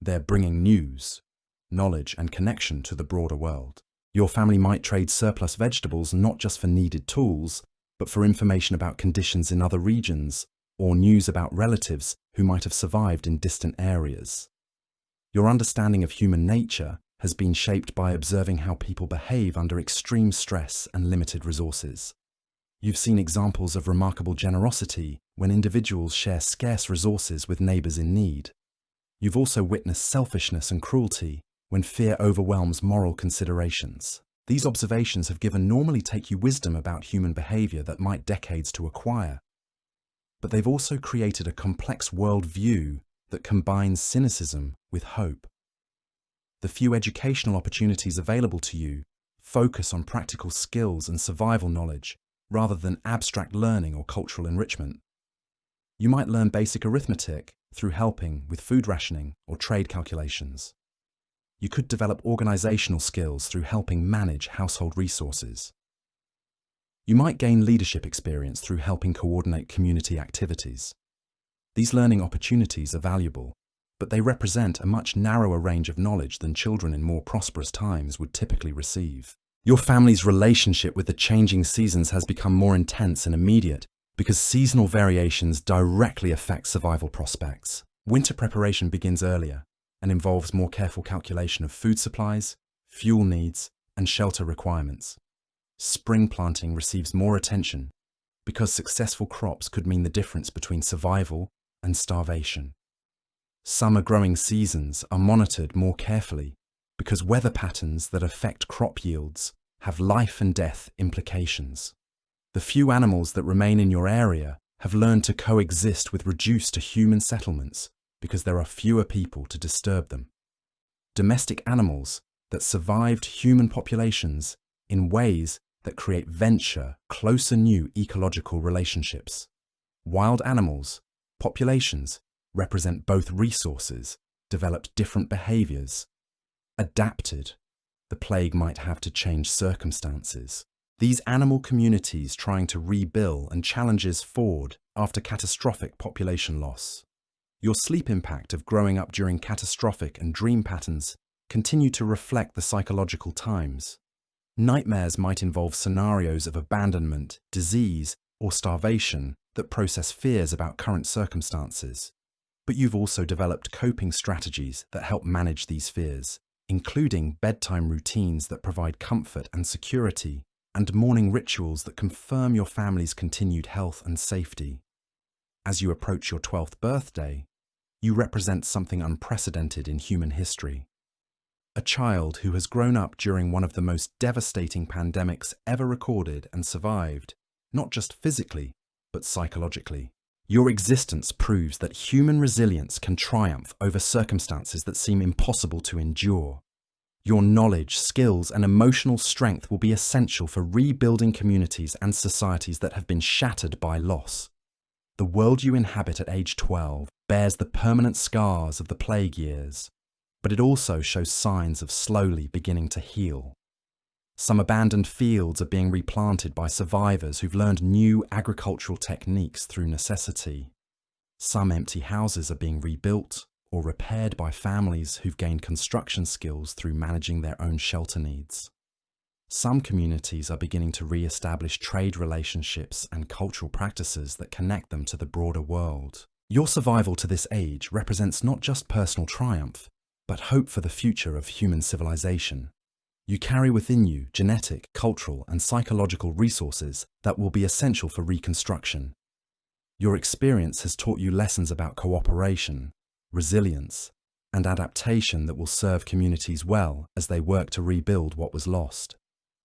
They're bringing news, knowledge, and connection to the broader world. Your family might trade surplus vegetables not just for needed tools, but for information about conditions in other regions or news about relatives who might have survived in distant areas. Your understanding of human nature has been shaped by observing how people behave under extreme stress and limited resources. You've seen examples of remarkable generosity when individuals share scarce resources with neighbors in need. You've also witnessed selfishness and cruelty when fear overwhelms moral considerations. These observations have given normally take you wisdom about human behavior that might decades to acquire. But they've also created a complex worldview that combines cynicism with hope. The few educational opportunities available to you focus on practical skills and survival knowledge rather than abstract learning or cultural enrichment. You might learn basic arithmetic through helping with food rationing or trade calculations. You could develop organizational skills through helping manage household resources. You might gain leadership experience through helping coordinate community activities. These learning opportunities are valuable, but they represent a much narrower range of knowledge than children in more prosperous times would typically receive. Your family's relationship with the changing seasons has become more intense and immediate because seasonal variations directly affect survival prospects. Winter preparation begins earlier and involves more careful calculation of food supplies, fuel needs, and shelter requirements. Spring planting receives more attention because successful crops could mean the difference between survival and starvation. Summer growing seasons are monitored more carefully because weather patterns that affect crop yields have life and death implications. The few animals that remain in your area have learned to coexist with reduced to human settlements because there are fewer people to disturb them. Domestic animals that survived human populations in ways that create venture, closer new ecological relationships. Wild animals, populations, represent both resources, developed different behaviors, adapted. The plague might have to change circumstances. These animal communities trying to rebuild and challenges forward after catastrophic population loss. Your sleep impact of growing up during catastrophic and dream patterns continue to reflect the psychological times. Nightmares might involve scenarios of abandonment, disease, or starvation that process fears about current circumstances. But you've also developed coping strategies that help manage these fears, including bedtime routines that provide comfort and security, and morning rituals that confirm your family's continued health and safety. As you approach your 12th birthday, you represent something unprecedented in human history. A child who has grown up during one of the most devastating pandemics ever recorded and survived, not just physically, but psychologically. Your existence proves that human resilience can triumph over circumstances that seem impossible to endure. Your knowledge, skills, and emotional strength will be essential for rebuilding communities and societies that have been shattered by loss. The world you inhabit at age 12 bears the permanent scars of the plague years, but it also shows signs of slowly beginning to heal. Some abandoned fields are being replanted by survivors who've learned new agricultural techniques through necessity. Some empty houses are being rebuilt or repaired by families who've gained construction skills through managing their own shelter needs. Some communities are beginning to re-establish trade relationships and cultural practices that connect them to the broader world. Your survival to this age represents not just personal triumph, but hope for the future of human civilization. You carry within you genetic, cultural, and psychological resources that will be essential for reconstruction. Your experience has taught you lessons about cooperation, resilience, and adaptation that will serve communities well as they work to rebuild what was lost.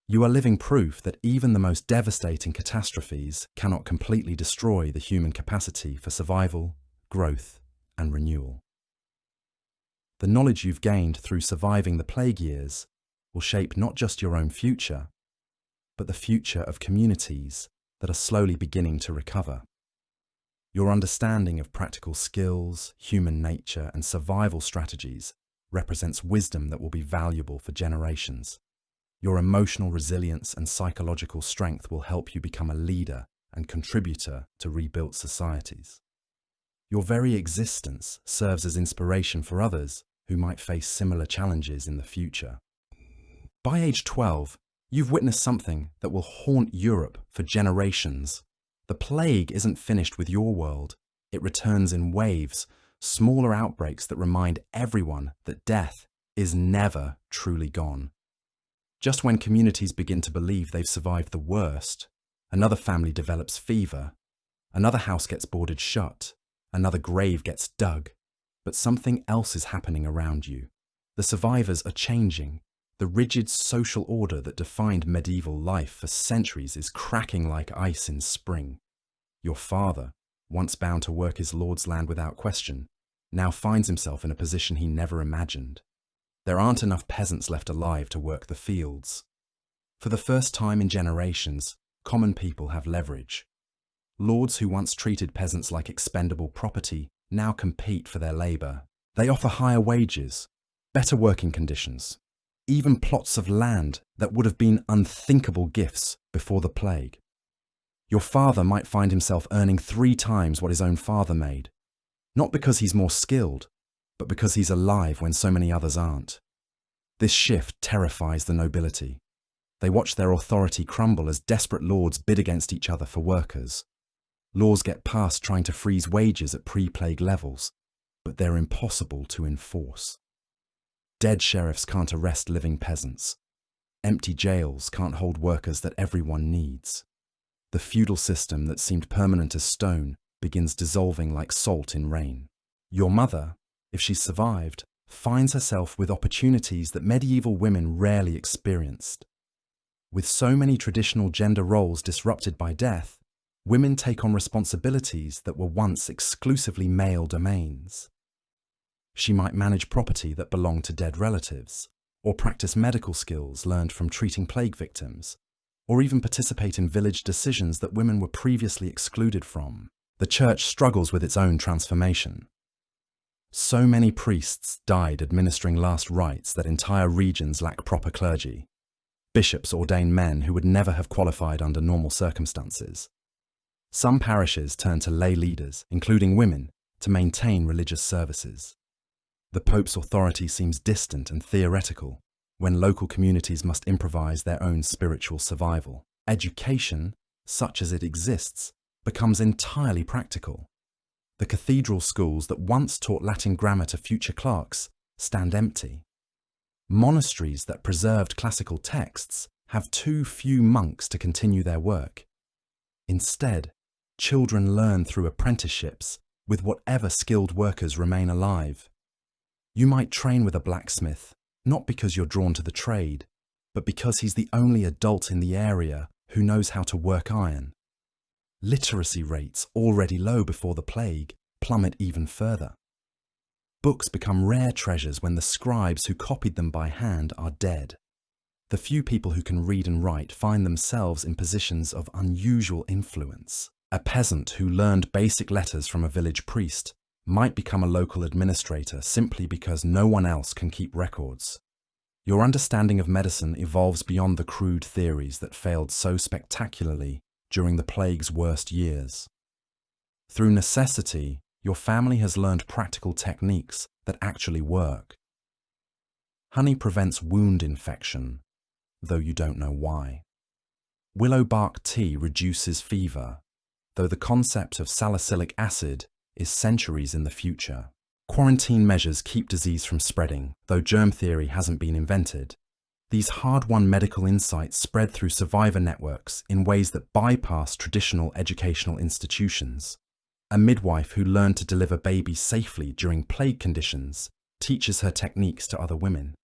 You are living proof that even the most devastating catastrophes cannot completely destroy the human capacity for survival, growth, and renewal. The knowledge you've gained through surviving the plague years will shape not just your own future, but the future of communities that are slowly beginning to recover. Your understanding of practical skills, human nature, and survival strategies represents wisdom that will be valuable for generations. Your emotional resilience and psychological strength will help you become a leader and contributor to rebuilt societies. Your very existence serves as inspiration for others who might face similar challenges in the future. By age 12, you've witnessed something that will haunt Europe for generations. The plague isn't finished with your world. It returns in waves, smaller outbreaks that remind everyone that death is never truly gone. Just when communities begin to believe they've survived the worst, another family develops fever, another house gets boarded shut, another grave gets dug, but something else is happening around you. The survivors are changing. The rigid social order that defined medieval life for centuries is cracking like ice in spring. Your father, once bound to work his lord's land without question, now finds himself in a position he never imagined. There aren't enough peasants left alive to work the fields. For the first time in generations, common people have leverage. Lords who once treated peasants like expendable property now compete for their labour. They offer higher wages, better working conditions, even plots of land that would have been unthinkable gifts before the plague. Your father might find himself earning 3 times what his own father made, not because he's more skilled, but because he's alive when so many others aren't. This shift terrifies the nobility. They watch their authority crumble as desperate lords bid against each other for workers. Laws get passed trying to freeze wages at pre-plague levels, but they're impossible to enforce. Dead sheriffs can't arrest living peasants. Empty jails can't hold workers that everyone needs. The feudal system that seemed permanent as stone begins dissolving like salt in rain. Your mother, if she's survived, finds herself with opportunities that medieval women rarely experienced. With so many traditional gender roles disrupted by death, women take on responsibilities that were once exclusively male domains. She might manage property that belonged to dead relatives, or practice medical skills learned from treating plague victims, or even participate in village decisions that women were previously excluded from. The church struggles with its own transformation. So many priests died administering last rites that entire regions lack proper clergy. Bishops ordain men who would never have qualified under normal circumstances. Some parishes turn to lay leaders, including women, to maintain religious services. The Pope's authority seems distant and theoretical when local communities must improvise their own spiritual survival. Education, such as it exists, becomes entirely practical. The cathedral schools that once taught Latin grammar to future clerks stand empty. Monasteries that preserved classical texts have too few monks to continue their work. Instead, children learn through apprenticeships with whatever skilled workers remain alive. You might train with a blacksmith, not because you're drawn to the trade, but because he's the only adult in the area who knows how to work iron. Literacy rates, already low before the plague, plummet even further. Books become rare treasures when the scribes who copied them by hand are dead. The few people who can read and write find themselves in positions of unusual influence. A peasant who learned basic letters from a village priest might become a local administrator simply because no one else can keep records. Your understanding of medicine evolves beyond the crude theories that failed so spectacularly during the plague's worst years. Through necessity, your family has learned practical techniques that actually work. Honey prevents wound infection, though you don't know why. Willow bark tea reduces fever, though the concept of salicylic acid is centuries in the future. Quarantine measures keep disease from spreading, though germ theory hasn't been invented. These hard-won medical insights spread through survivor networks in ways that bypass traditional educational institutions. A midwife who learned to deliver babies safely during plague conditions teaches her techniques to other women.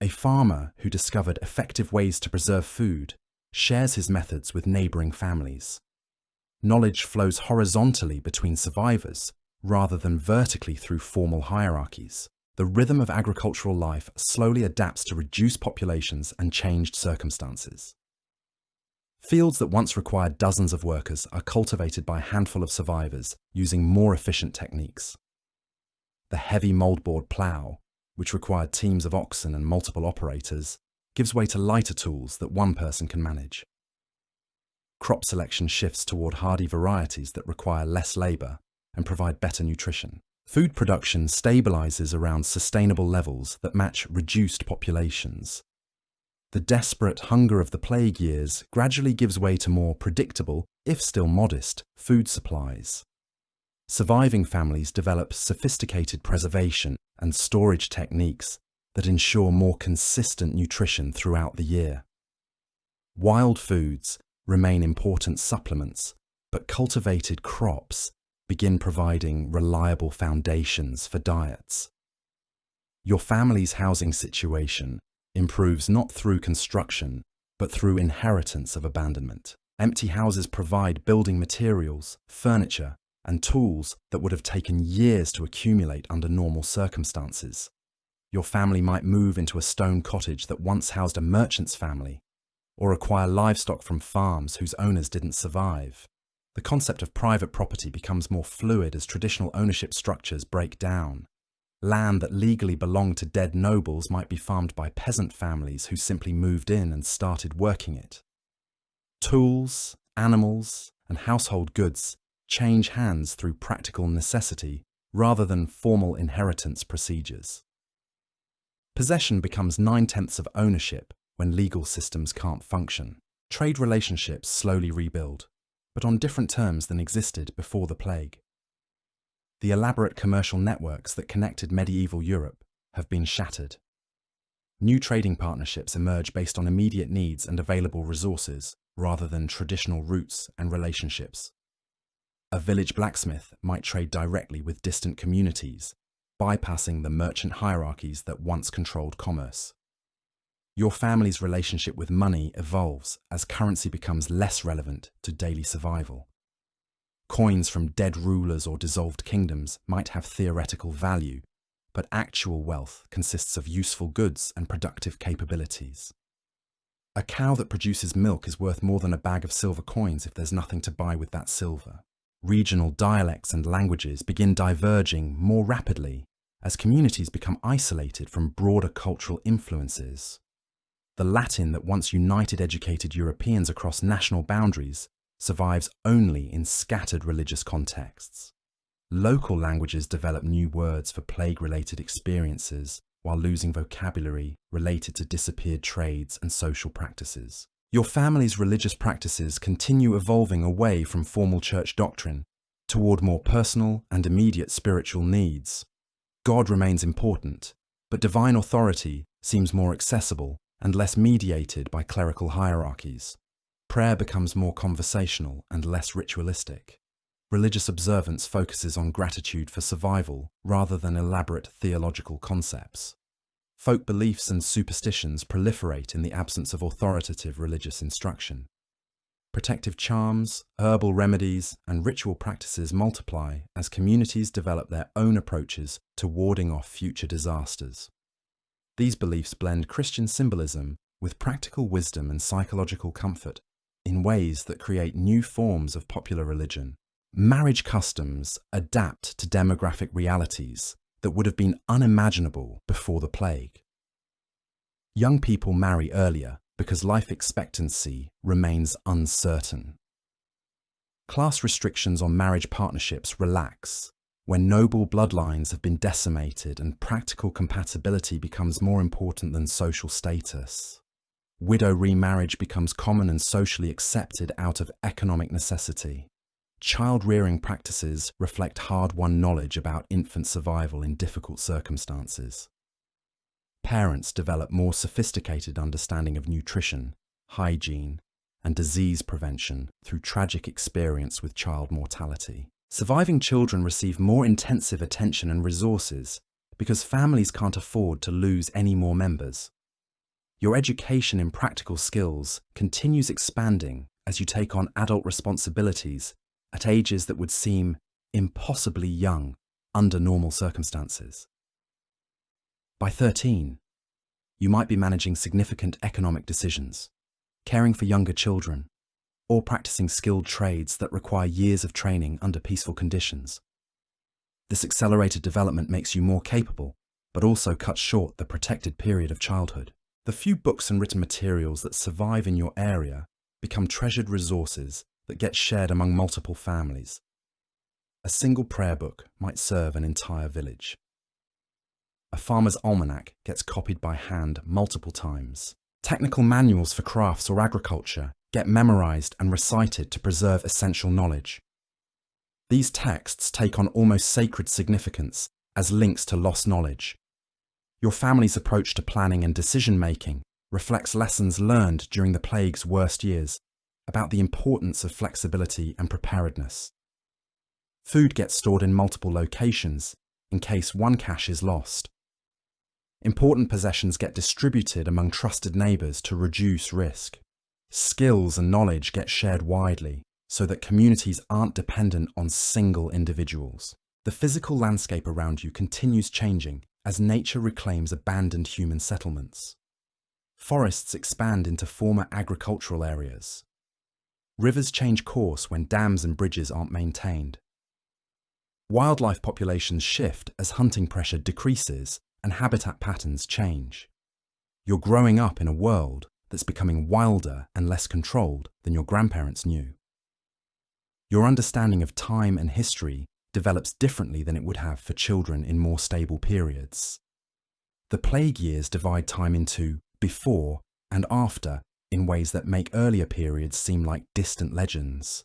A farmer who discovered effective ways to preserve food shares his methods with neighbouring families. Knowledge flows horizontally between survivors rather than vertically through formal hierarchies. The rhythm of agricultural life slowly adapts to reduced populations and changed circumstances. Fields that once required dozens of workers are cultivated by a handful of survivors using more efficient techniques. The heavy mouldboard plough, which required teams of oxen and multiple operators, gives way to lighter tools that one person can manage. Crop selection shifts toward hardy varieties that require less labour and provide better nutrition. Food production stabilises around sustainable levels that match reduced populations. The desperate hunger of the plague years gradually gives way to more predictable, if still modest, food supplies. Surviving families develop sophisticated preservation and storage techniques that ensure more consistent nutrition throughout the year. Wild foods remain important supplements, but cultivated crops begin providing reliable foundations for diets. Your family's housing situation improves not through construction, but through inheritance of abandonment. Empty houses provide building materials, furniture, and tools that would have taken years to accumulate under normal circumstances. Your family might move into a stone cottage that once housed a merchant's family, or acquire livestock from farms whose owners didn't survive. The concept of private property becomes more fluid as traditional ownership structures break down. Land that legally belonged to dead nobles might be farmed by peasant families who simply moved in and started working it. Tools, animals, and household goods change hands through practical necessity rather than formal inheritance procedures. Possession becomes 9/10 of ownership when legal systems can't function. Trade relationships slowly rebuild, but on different terms than existed before the plague. The elaborate commercial networks that connected medieval Europe have been shattered. New trading partnerships emerge based on immediate needs and available resources rather than traditional routes and relationships. A village blacksmith might trade directly with distant communities, bypassing the merchant hierarchies that once controlled commerce. Your family's relationship with money evolves as currency becomes less relevant to daily survival. Coins from dead rulers or dissolved kingdoms might have theoretical value, but actual wealth consists of useful goods and productive capabilities. A cow that produces milk is worth more than a bag of silver coins if there's nothing to buy with that silver. Regional dialects and languages begin diverging more rapidly as communities become isolated from broader cultural influences. The Latin that once united educated Europeans across national boundaries survives only in scattered religious contexts. Local languages develop new words for plague-related experiences while losing vocabulary related to disappeared trades and social practices. Your family's religious practices continue evolving away from formal church doctrine toward more personal and immediate spiritual needs. God remains important, but divine authority seems more accessible and less mediated by clerical hierarchies. Prayer becomes more conversational and less ritualistic. Religious observance focuses on gratitude for survival rather than elaborate theological concepts. Folk beliefs and superstitions proliferate in the absence of authoritative religious instruction. Protective charms, herbal remedies, and ritual practices multiply as communities develop their own approaches to warding off future disasters. These beliefs blend Christian symbolism with practical wisdom and psychological comfort in ways that create new forms of popular religion. Marriage customs adapt to demographic realities that would have been unimaginable before the plague. Young people marry earlier because life expectancy remains uncertain. Class restrictions on marriage partnerships relax when noble bloodlines have been decimated and practical compatibility becomes more important than social status. Widow remarriage becomes common and socially accepted out of economic necessity. Child-rearing practices reflect hard-won knowledge about infant survival in difficult circumstances. Parents develop more sophisticated understanding of nutrition, hygiene, and disease prevention through tragic experience with child mortality. Surviving children receive more intensive attention and resources because families can't afford to lose any more members. Your education in practical skills continues expanding as you take on adult responsibilities at ages that would seem impossibly young under normal circumstances. By 13, you might be managing significant economic decisions, caring for younger children, or practicing skilled trades that require years of training under peaceful conditions. This accelerated development makes you more capable, but also cuts short the protected period of childhood. The few books and written materials that survive in your area become treasured resources that get shared among multiple families. A single prayer book might serve an entire village. A farmer's almanac gets copied by hand multiple times. Technical manuals for crafts or agriculture get memorized and recited to preserve essential knowledge. These texts take on almost sacred significance as links to lost knowledge. Your family's approach to planning and decision-making reflects lessons learned during the plague's worst years about the importance of flexibility and preparedness. Food gets stored in multiple locations in case one cache is lost. Important possessions get distributed among trusted neighbours to reduce risk. Skills and knowledge get shared widely so that communities aren't dependent on single individuals. The physical landscape around you continues changing as nature reclaims abandoned human settlements. Forests expand into former agricultural areas. Rivers change course when dams and bridges aren't maintained. Wildlife populations shift as hunting pressure decreases and habitat patterns change. You're growing up in a world that's becoming wilder and less controlled than your grandparents knew. Your understanding of time and history develops differently than it would have for children in more stable periods. The plague years divide time into before and after in ways that make earlier periods seem like distant legends.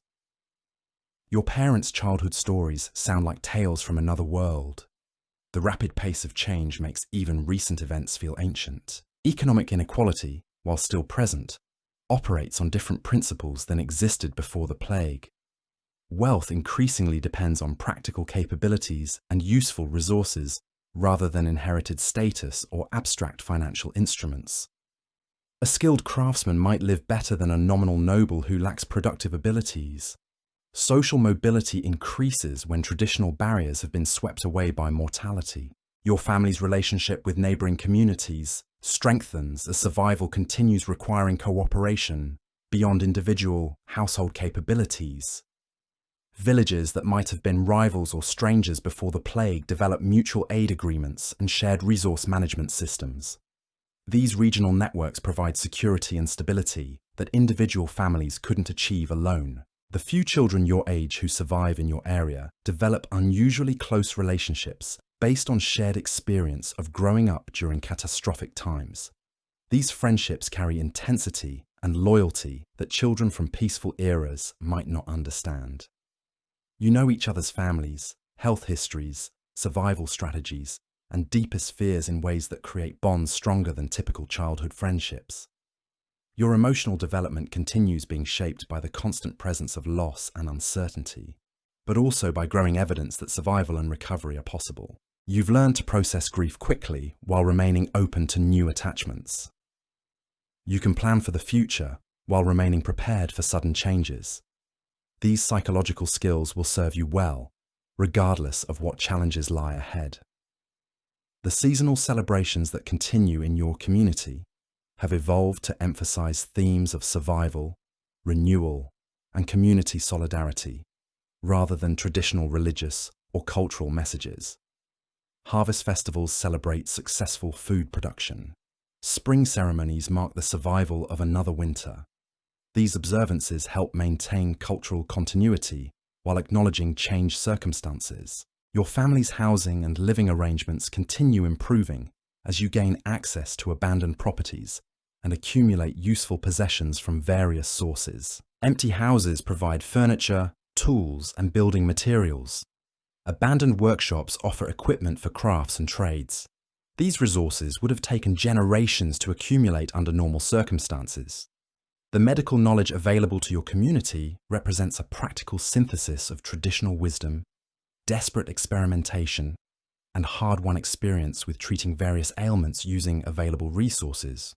Your parents' childhood stories sound like tales from another world. The rapid pace of change makes even recent events feel ancient. Economic inequality, while still present, operates on different principles than existed before the plague. Wealth increasingly depends on practical capabilities and useful resources rather than inherited status or abstract financial instruments. A skilled craftsman might live better than a nominal noble who lacks productive abilities. Social mobility increases when traditional barriers have been swept away by mortality. Your family's relationship with neighbouring communities strengthens as survival continues requiring cooperation beyond individual household capabilities. Villages that might have been rivals or strangers before the plague develop mutual aid agreements and shared resource management systems. These regional networks provide security and stability that individual families couldn't achieve alone. The few children your age who survive in your area develop unusually close relationships based on shared experience of growing up during catastrophic times. These friendships carry intensity and loyalty that children from peaceful eras might not understand. You know each other's families, health histories, survival strategies, and deepest fears in ways that create bonds stronger than typical childhood friendships. Your emotional development continues being shaped by the constant presence of loss and uncertainty, but also by growing evidence that survival and recovery are possible. You've learned to process grief quickly while remaining open to new attachments. You can plan for the future while remaining prepared for sudden changes. These psychological skills will serve you well, regardless of what challenges lie ahead. The seasonal celebrations that continue in your community have evolved to emphasize themes of survival, renewal, and community solidarity, rather than traditional religious or cultural messages. Harvest festivals celebrate successful food production. Spring ceremonies mark the survival of another winter. These observances help maintain cultural continuity while acknowledging changed circumstances. Your family's housing and living arrangements continue improving as you gain access to abandoned properties and accumulate useful possessions from various sources. Empty houses provide furniture, tools, and building materials. Abandoned workshops offer equipment for crafts and trades. These resources would have taken generations to accumulate under normal circumstances. The medical knowledge available to your community represents a practical synthesis of traditional wisdom, desperate experimentation, and hard-won experience with treating various ailments using available resources.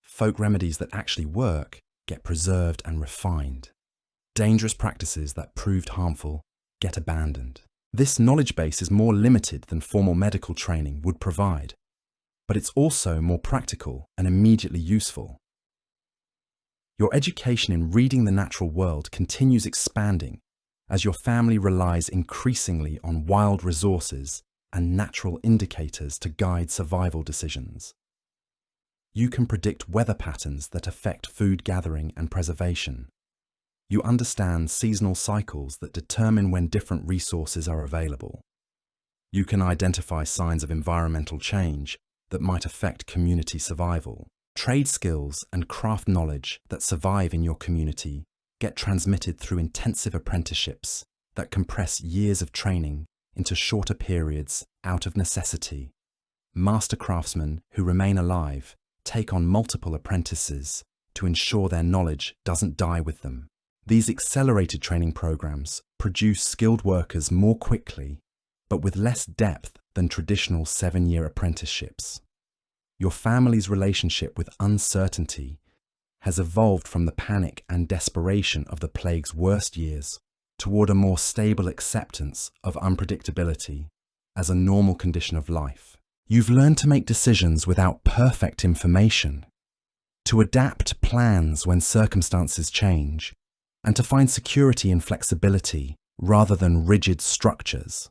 Folk remedies that actually work get preserved and refined. Dangerous practices that proved harmful get abandoned. This knowledge base is more limited than formal medical training would provide, but it's also more practical and immediately useful. Your education in reading the natural world continues expanding as your family relies increasingly on wild resources and natural indicators to guide survival decisions. You can predict weather patterns that affect food gathering and preservation. You understand seasonal cycles that determine when different resources are available. You can identify signs of environmental change that might affect community survival. Trade skills and craft knowledge that survive in your community get transmitted through intensive apprenticeships that compress years of training into shorter periods out of necessity. Master craftsmen who remain alive take on multiple apprentices to ensure their knowledge doesn't die with them. These accelerated training programs produce skilled workers more quickly, but with less depth than traditional 7-year apprenticeships. Your family's relationship with uncertainty has evolved from the panic and desperation of the plague's worst years toward a more stable acceptance of unpredictability as a normal condition of life. You've learned to make decisions without perfect information, to adapt plans when circumstances change, and to find security in flexibility rather than rigid structures.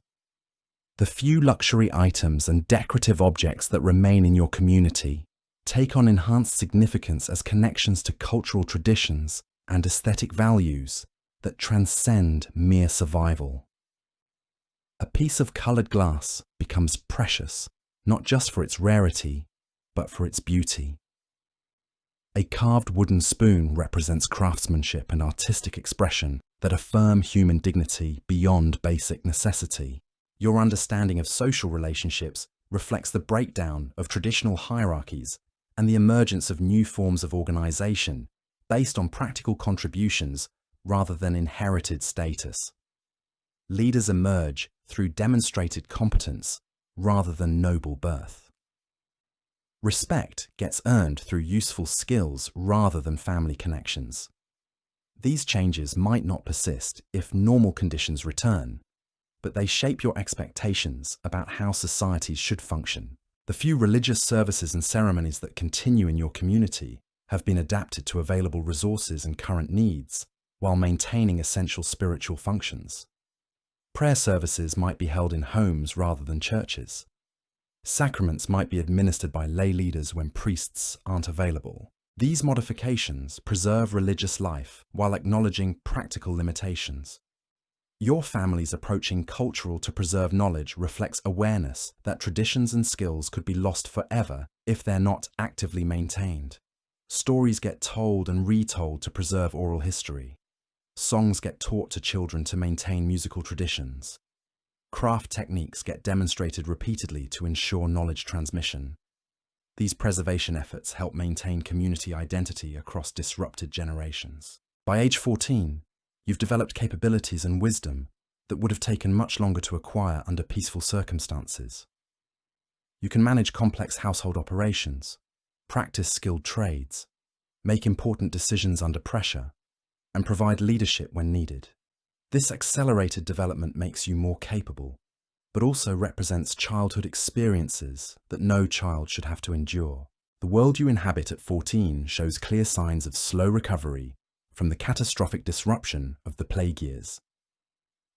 The few luxury items and decorative objects that remain in your community take on enhanced significance as connections to cultural traditions and aesthetic values that transcend mere survival. A piece of coloured glass becomes precious, not just for its rarity, but for its beauty. A carved wooden spoon represents craftsmanship and artistic expression that affirm human dignity beyond basic necessity. Your understanding of social relationships reflects the breakdown of traditional hierarchies and the emergence of new forms of organisation based on practical contributions rather than inherited status. Leaders emerge through demonstrated competence rather than noble birth. Respect gets earned through useful skills rather than family connections. These changes might not persist if normal conditions return, but they shape your expectations about how societies should function. The few religious services and ceremonies that continue in your community have been adapted to available resources and current needs while maintaining essential spiritual functions. Prayer services might be held in homes rather than churches. Sacraments might be administered by lay leaders when priests aren't available. These modifications preserve religious life while acknowledging practical limitations. Your family's approaching cultural to preserve knowledge reflects awareness that traditions and skills could be lost forever if they're not actively maintained. Stories get told and retold to preserve oral history. Songs get taught to children to maintain musical traditions. Craft techniques get demonstrated repeatedly to ensure knowledge transmission. These preservation efforts help maintain community identity across disrupted generations. By age 14, you've developed capabilities and wisdom that would have taken much longer to acquire under peaceful circumstances. You can manage complex household operations, practice skilled trades, make important decisions under pressure, and provide leadership when needed. This accelerated development makes you more capable, but also represents childhood experiences that no child should have to endure. The world you inhabit at 14 shows clear signs of slow recovery from the catastrophic disruption of the plague years.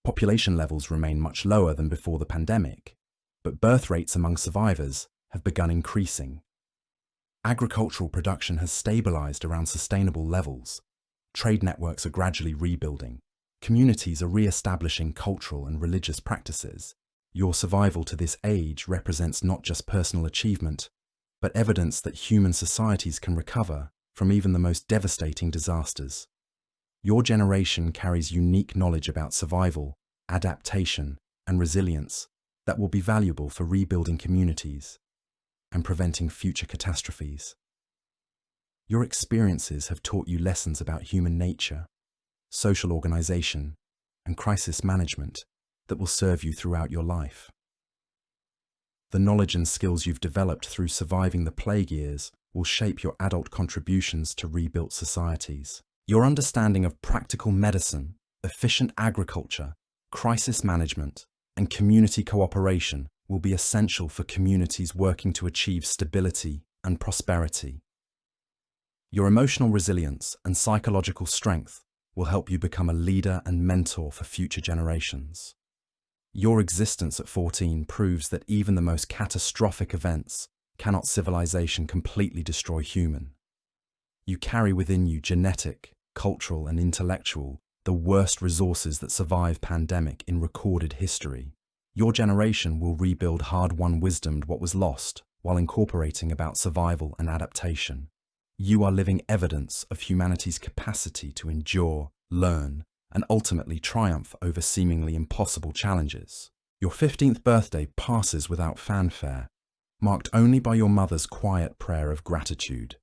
Population levels remain much lower than before the pandemic, but birth rates among survivors have begun increasing. Agricultural production has stabilized around sustainable levels. Trade networks are gradually rebuilding. Communities are re-establishing cultural and religious practices. Your survival to this age represents not just personal achievement, but evidence that human societies can recover from even the most devastating disasters. Your generation carries unique knowledge about survival, adaptation, and resilience that will be valuable for rebuilding communities and preventing future catastrophes. Your experiences have taught you lessons about human nature, social organization, and crisis management that will serve you throughout your life. The knowledge and skills you've developed through surviving the plague years will shape your adult contributions to rebuilt societies. Your understanding of practical medicine, efficient agriculture, crisis management, and community cooperation will be essential for communities working to achieve stability and prosperity. Your emotional resilience and psychological strength will help you become a leader and mentor for future generations. Your existence at 14 proves that even the most catastrophic events cannot civilization completely destroy human. You carry within you genetic, cultural, and intellectual, the worst resources that survive pandemic in recorded history. Your generation will rebuild hard-won wisdom what was lost while incorporating about survival and adaptation. You are living evidence of humanity's capacity to endure, learn, and ultimately triumph over seemingly impossible challenges. Your 15th birthday passes without fanfare, marked only by your mother's quiet prayer of gratitude.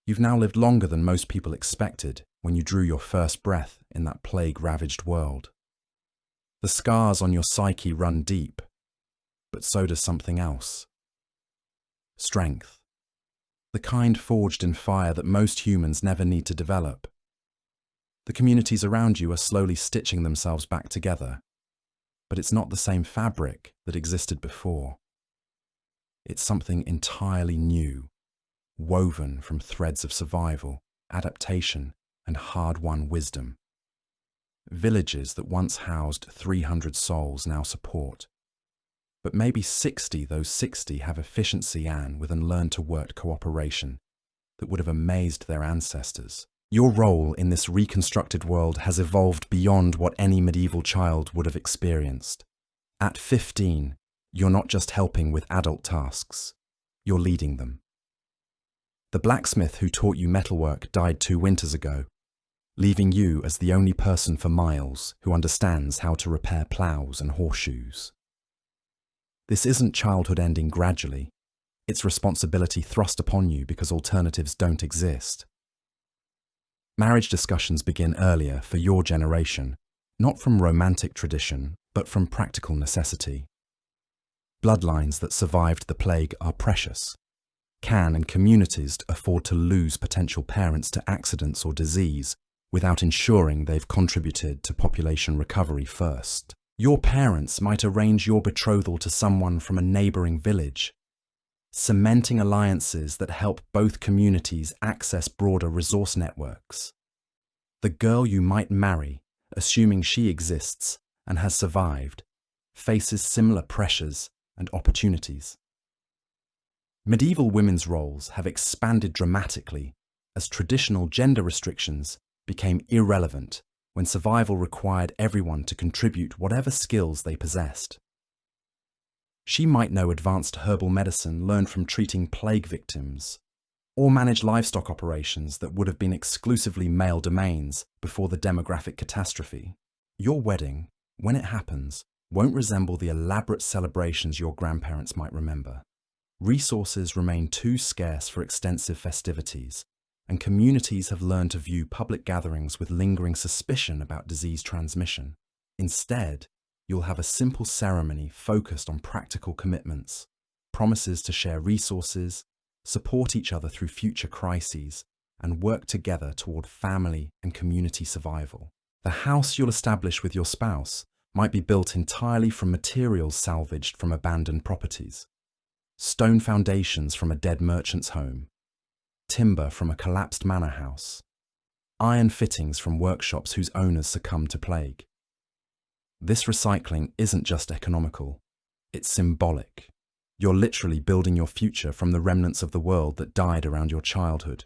You've now lived longer than most people expected when you drew your first breath in that plague-ravaged world. The scars on your psyche run deep, but so does something else. Strength. The kind forged in fire that most humans never need to develop. The communities around you are slowly stitching themselves back together, but it's not the same fabric that existed before. It's something entirely new, woven from threads of survival, adaptation, and hard-won wisdom. Villages that once housed 300 souls now support. But maybe 60 those 60 have efficiency and with an learn-to-work cooperation that would have amazed their ancestors. Your role in this reconstructed world has evolved beyond what any medieval child would have experienced. At 15, you're not just helping with adult tasks, you're leading them. The blacksmith who taught you metalwork died 2 winters ago, leaving you as the only person for miles who understands how to repair plows and horseshoes. This isn't childhood ending gradually, it's responsibility thrust upon you because alternatives don't exist. Marriage discussions begin earlier for your generation, not from romantic tradition, but from practical necessity. Bloodlines that survived the plague are precious. Can and communities afford to lose potential parents to accidents or disease without ensuring they've contributed to population recovery first? Your parents might arrange your betrothal to someone from a neighbouring village, cementing alliances that help both communities access broader resource networks. The girl you might marry, assuming she exists and has survived, faces similar pressures and opportunities. Medieval women's roles have expanded dramatically as traditional gender restrictions became irrelevant when survival required everyone to contribute whatever skills they possessed. She might know advanced herbal medicine learned from treating plague victims, or manage livestock operations that would have been exclusively male domains before the demographic catastrophe. Your wedding, when it happens, won't resemble the elaborate celebrations your grandparents might remember. Resources remain too scarce for extensive festivities, and communities have learned to view public gatherings with lingering suspicion about disease transmission. Instead, you'll have a simple ceremony focused on practical commitments, promises to share resources, support each other through future crises, and work together toward family and community survival. The house you'll establish with your spouse might be built entirely from materials salvaged from abandoned properties. Stone foundations from a dead merchant's home, timber from a collapsed manor house, iron fittings from workshops whose owners succumbed to plague. This recycling isn't just economical, it's symbolic. You're literally building your future from the remnants of the world that died around your childhood.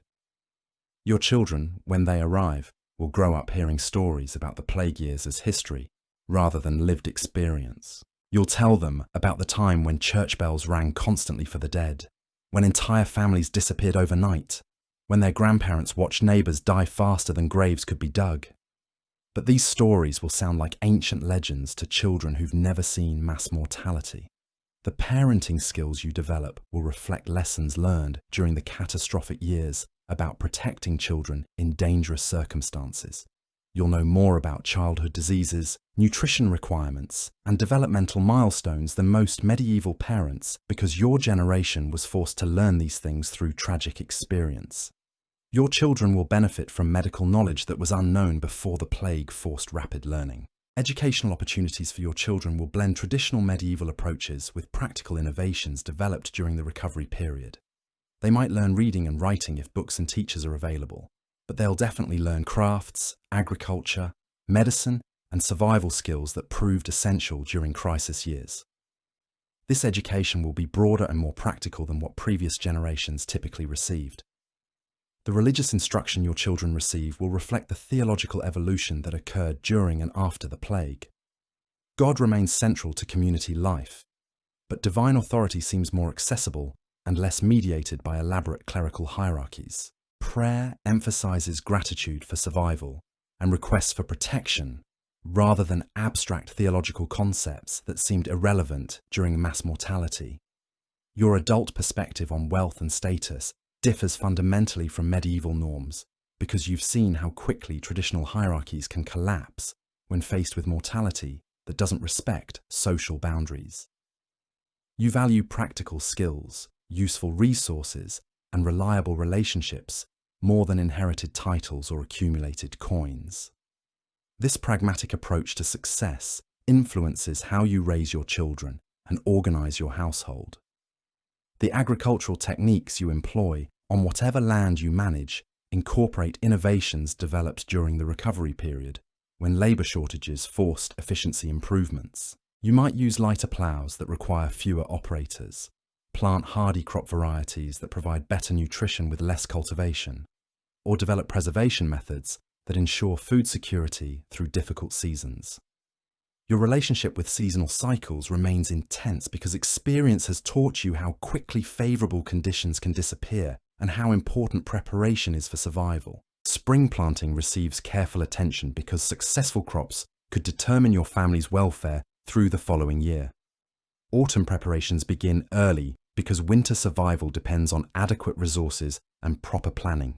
Your children, when they arrive, will grow up hearing stories about the plague years as history rather than lived experience. You'll tell them about the time when church bells rang constantly for the dead, when entire families disappeared overnight, when their grandparents watched neighbours die faster than graves could be dug. But these stories will sound like ancient legends to children who've never seen mass mortality. The parenting skills you develop will reflect lessons learned during the catastrophic years about protecting children in dangerous circumstances. You'll know more about childhood diseases, nutrition requirements, and developmental milestones than most medieval parents because your generation was forced to learn these things through tragic experience. Your children will benefit from medical knowledge that was unknown before the plague forced rapid learning. Educational opportunities for your children will blend traditional medieval approaches with practical innovations developed during the recovery period. They might learn reading and writing if books and teachers are available, but they'll definitely learn crafts, agriculture, medicine, and survival skills that proved essential during crisis years. This education will be broader and more practical than what previous generations typically received. The religious instruction your children receive will reflect the theological evolution that occurred during and after the plague. God remains central to community life, but divine authority seems more accessible and less mediated by elaborate clerical hierarchies. Prayer emphasizes gratitude for survival and requests for protection, rather than abstract theological concepts that seemed irrelevant during mass mortality. Your adult perspective on wealth and status differs fundamentally from medieval norms because you've seen how quickly traditional hierarchies can collapse when faced with mortality that doesn't respect social boundaries. You value practical skills, useful resources, and reliable relationships more than inherited titles or accumulated coins. This pragmatic approach to success influences how you raise your children and organize your household. The agricultural techniques you employ on whatever land you manage incorporate innovations developed during the recovery period, when labor shortages forced efficiency improvements. You might use lighter plows that require fewer operators, plant hardy crop varieties that provide better nutrition with less cultivation, or develop preservation methods that ensure food security through difficult seasons. Your relationship with seasonal cycles remains intense because experience has taught you how quickly favorable conditions can disappear and how important preparation is for survival. Spring planting receives careful attention because successful crops could determine your family's welfare through the following year. Autumn preparations begin early because winter survival depends on adequate resources and proper planning.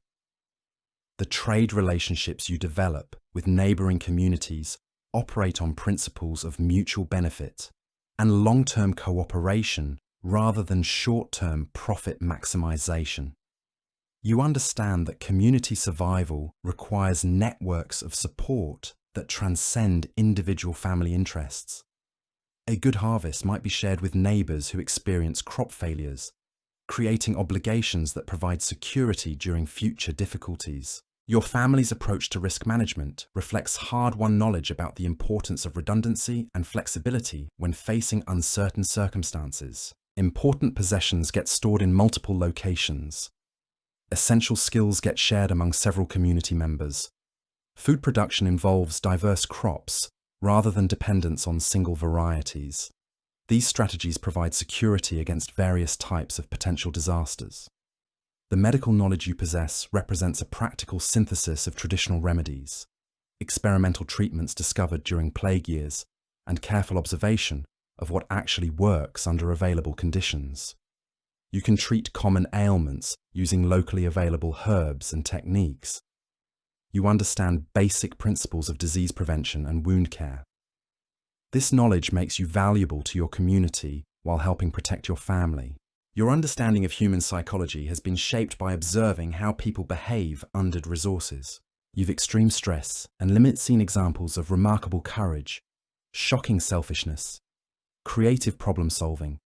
The trade relationships you develop with neighboring communities operate on principles of mutual benefit and long-term cooperation rather than short-term profit maximization. You understand that community survival requires networks of support that transcend individual family interests. A good harvest might be shared with neighbors who experience crop failures, creating obligations that provide security during future difficulties. Your family's approach to risk management reflects hard-won knowledge about the importance of redundancy and flexibility when facing uncertain circumstances. Important possessions get stored in multiple locations. Essential skills get shared among several community members. Food production involves diverse crops rather than dependence on single varieties. These strategies provide security against various types of potential disasters. The medical knowledge you possess represents a practical synthesis of traditional remedies, experimental treatments discovered during plague years, and careful observation of what actually works under available conditions. You can treat common ailments using locally available herbs and techniques. You understand basic principles of disease prevention and wound care. This knowledge makes you valuable to your community while helping protect your family. Your understanding of human psychology has been shaped by observing how people behave under resources. You've extreme stress and seen examples of remarkable courage, shocking selfishness, creative problem solving,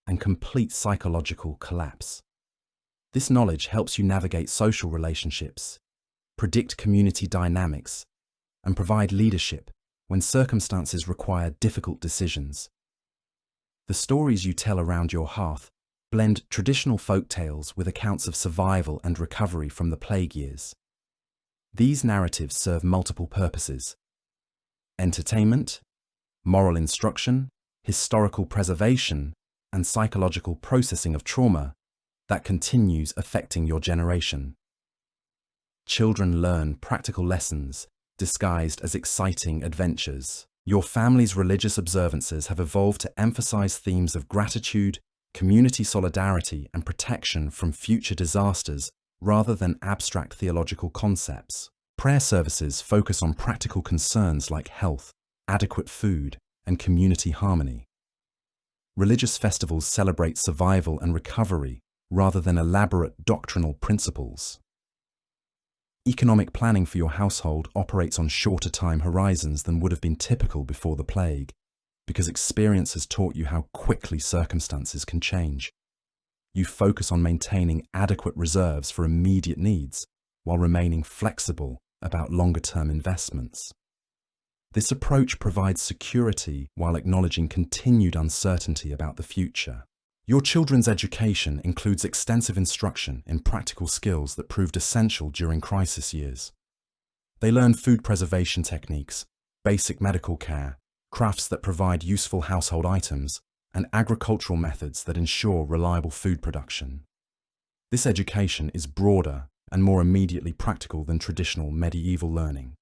and complete psychological collapse. This knowledge helps you navigate social relationships, predict community dynamics, and provide leadership when circumstances require difficult decisions. The stories you tell around your hearth blend traditional folk tales with accounts of survival and recovery from the plague years. These narratives serve multiple purposes: entertainment, moral instruction, historical preservation, and psychological processing of trauma that continues affecting your generation. Children learn practical lessons disguised as exciting adventures. Your family's religious observances have evolved to emphasize themes of gratitude, community solidarity, and protection from future disasters rather than abstract theological concepts. Prayer services focus on practical concerns like health, adequate food, and community harmony. Religious festivals celebrate survival and recovery rather than elaborate doctrinal principles. Economic planning for your household operates on shorter time horizons than would have been typical before the plague, because experience has taught you how quickly circumstances can change. You focus on maintaining adequate reserves for immediate needs while remaining flexible about longer-term investments. This approach provides security while acknowledging continued uncertainty about the future. Your children's education includes extensive instruction in practical skills that proved essential during crisis years. They learn food preservation techniques, basic medical care, crafts that provide useful household items, and agricultural methods that ensure reliable food production. This education is broader and more immediately practical than traditional medieval learning.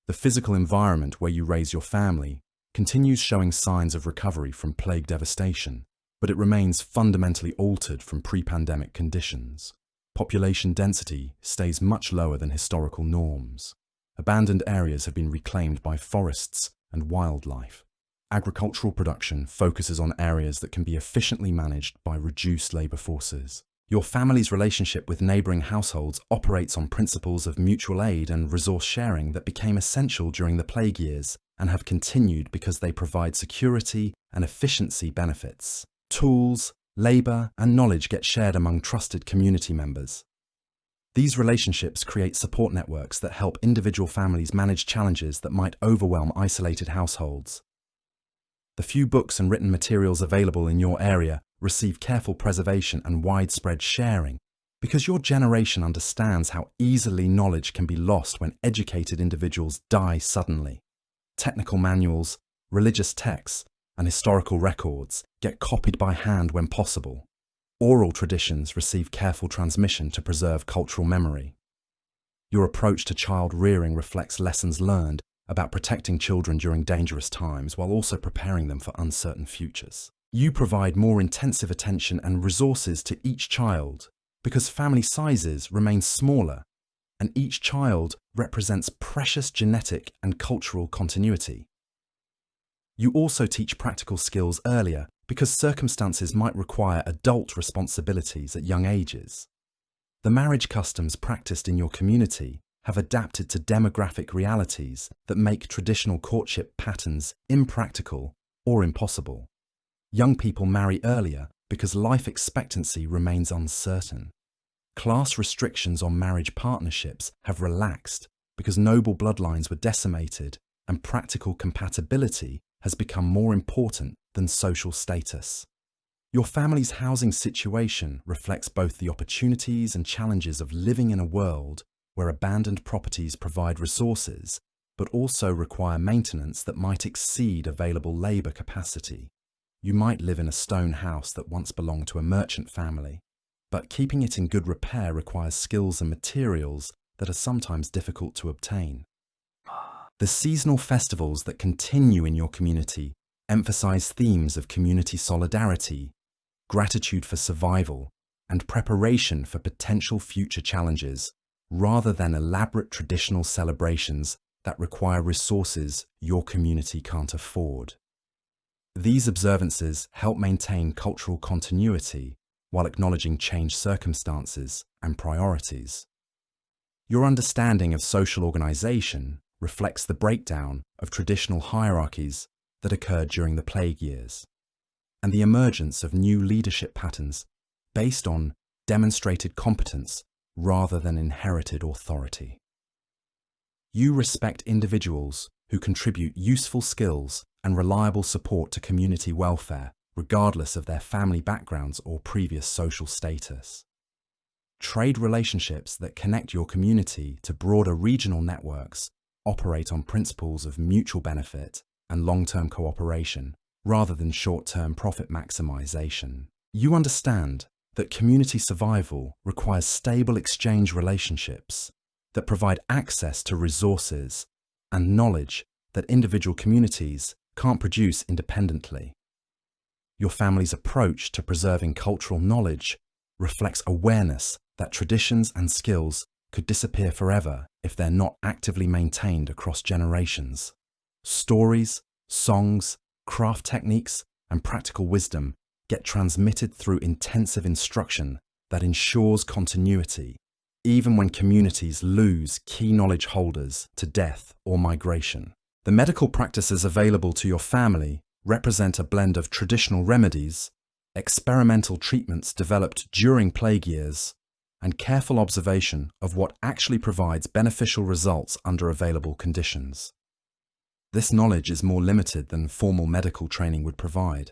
The physical environment where you raise your family continues showing signs of recovery from plague devastation, but it remains fundamentally altered from pre-pandemic conditions. Population density stays much lower than historical norms. Abandoned areas have been reclaimed by forests and wildlife. Agricultural production focuses on areas that can be efficiently managed by reduced labor forces. Your family's relationship with neighboring households operates on principles of mutual aid and resource sharing that became essential during the plague years and have continued because they provide security and efficiency benefits. Tools, labor, and knowledge get shared among trusted community members. These relationships create support networks that help individual families manage challenges that might overwhelm isolated households. The few books and written materials available in your area receive careful preservation and widespread sharing because your generation understands how easily knowledge can be lost when educated individuals die suddenly. Technical manuals, religious texts, and historical records get copied by hand when possible. Oral traditions receive careful transmission to preserve cultural memory. Your approach to child rearing reflects lessons learned about protecting children during dangerous times while also preparing them for uncertain futures. You provide more intensive attention and resources to each child because family sizes remain smaller and each child represents precious genetic and cultural continuity. You also teach practical skills earlier because circumstances might require adult responsibilities at young ages. The marriage customs practiced in your community have adapted to demographic realities that make traditional courtship patterns impractical or impossible. Young people marry earlier because life expectancy remains uncertain. Class restrictions on marriage partnerships have relaxed because noble bloodlines were decimated and practical compatibility has become more important than social status. Your family's housing situation reflects both the opportunities and challenges of living in a world where abandoned properties provide resources, but also require maintenance that might exceed available labor capacity. You might live in a stone house that once belonged to a merchant family, but keeping it in good repair requires skills and materials that are sometimes difficult to obtain. The seasonal festivals that continue in your community emphasize themes of community solidarity, gratitude for survival, and preparation for potential future challenges, rather than elaborate traditional celebrations that require resources your community can't afford. These observances help maintain cultural continuity while acknowledging changed circumstances and priorities. Your understanding of social organization reflects the breakdown of traditional hierarchies that occurred during the plague years, and the emergence of new leadership patterns based on demonstrated competence rather than inherited authority. You respect individuals who contribute useful skills and reliable support to community welfare, regardless of their family backgrounds or previous social status. Trade relationships that connect your community to broader regional networks operate on principles of mutual benefit and long-term cooperation, rather than short-term profit maximization. You understand that community survival requires stable exchange relationships that provide access to resources and knowledge that individual communities can't produce independently. Your family's approach to preserving cultural knowledge reflects awareness that traditions and skills could disappear forever if they're not actively maintained across generations. Stories, songs, craft techniques, and practical wisdom get transmitted through intensive instruction that ensures continuity, even when communities lose key knowledge holders to death or migration. The medical practices available to your family represent a blend of traditional remedies, experimental treatments developed during plague years, and careful observation of what actually provides beneficial results under available conditions. This knowledge is more limited than formal medical training would provide,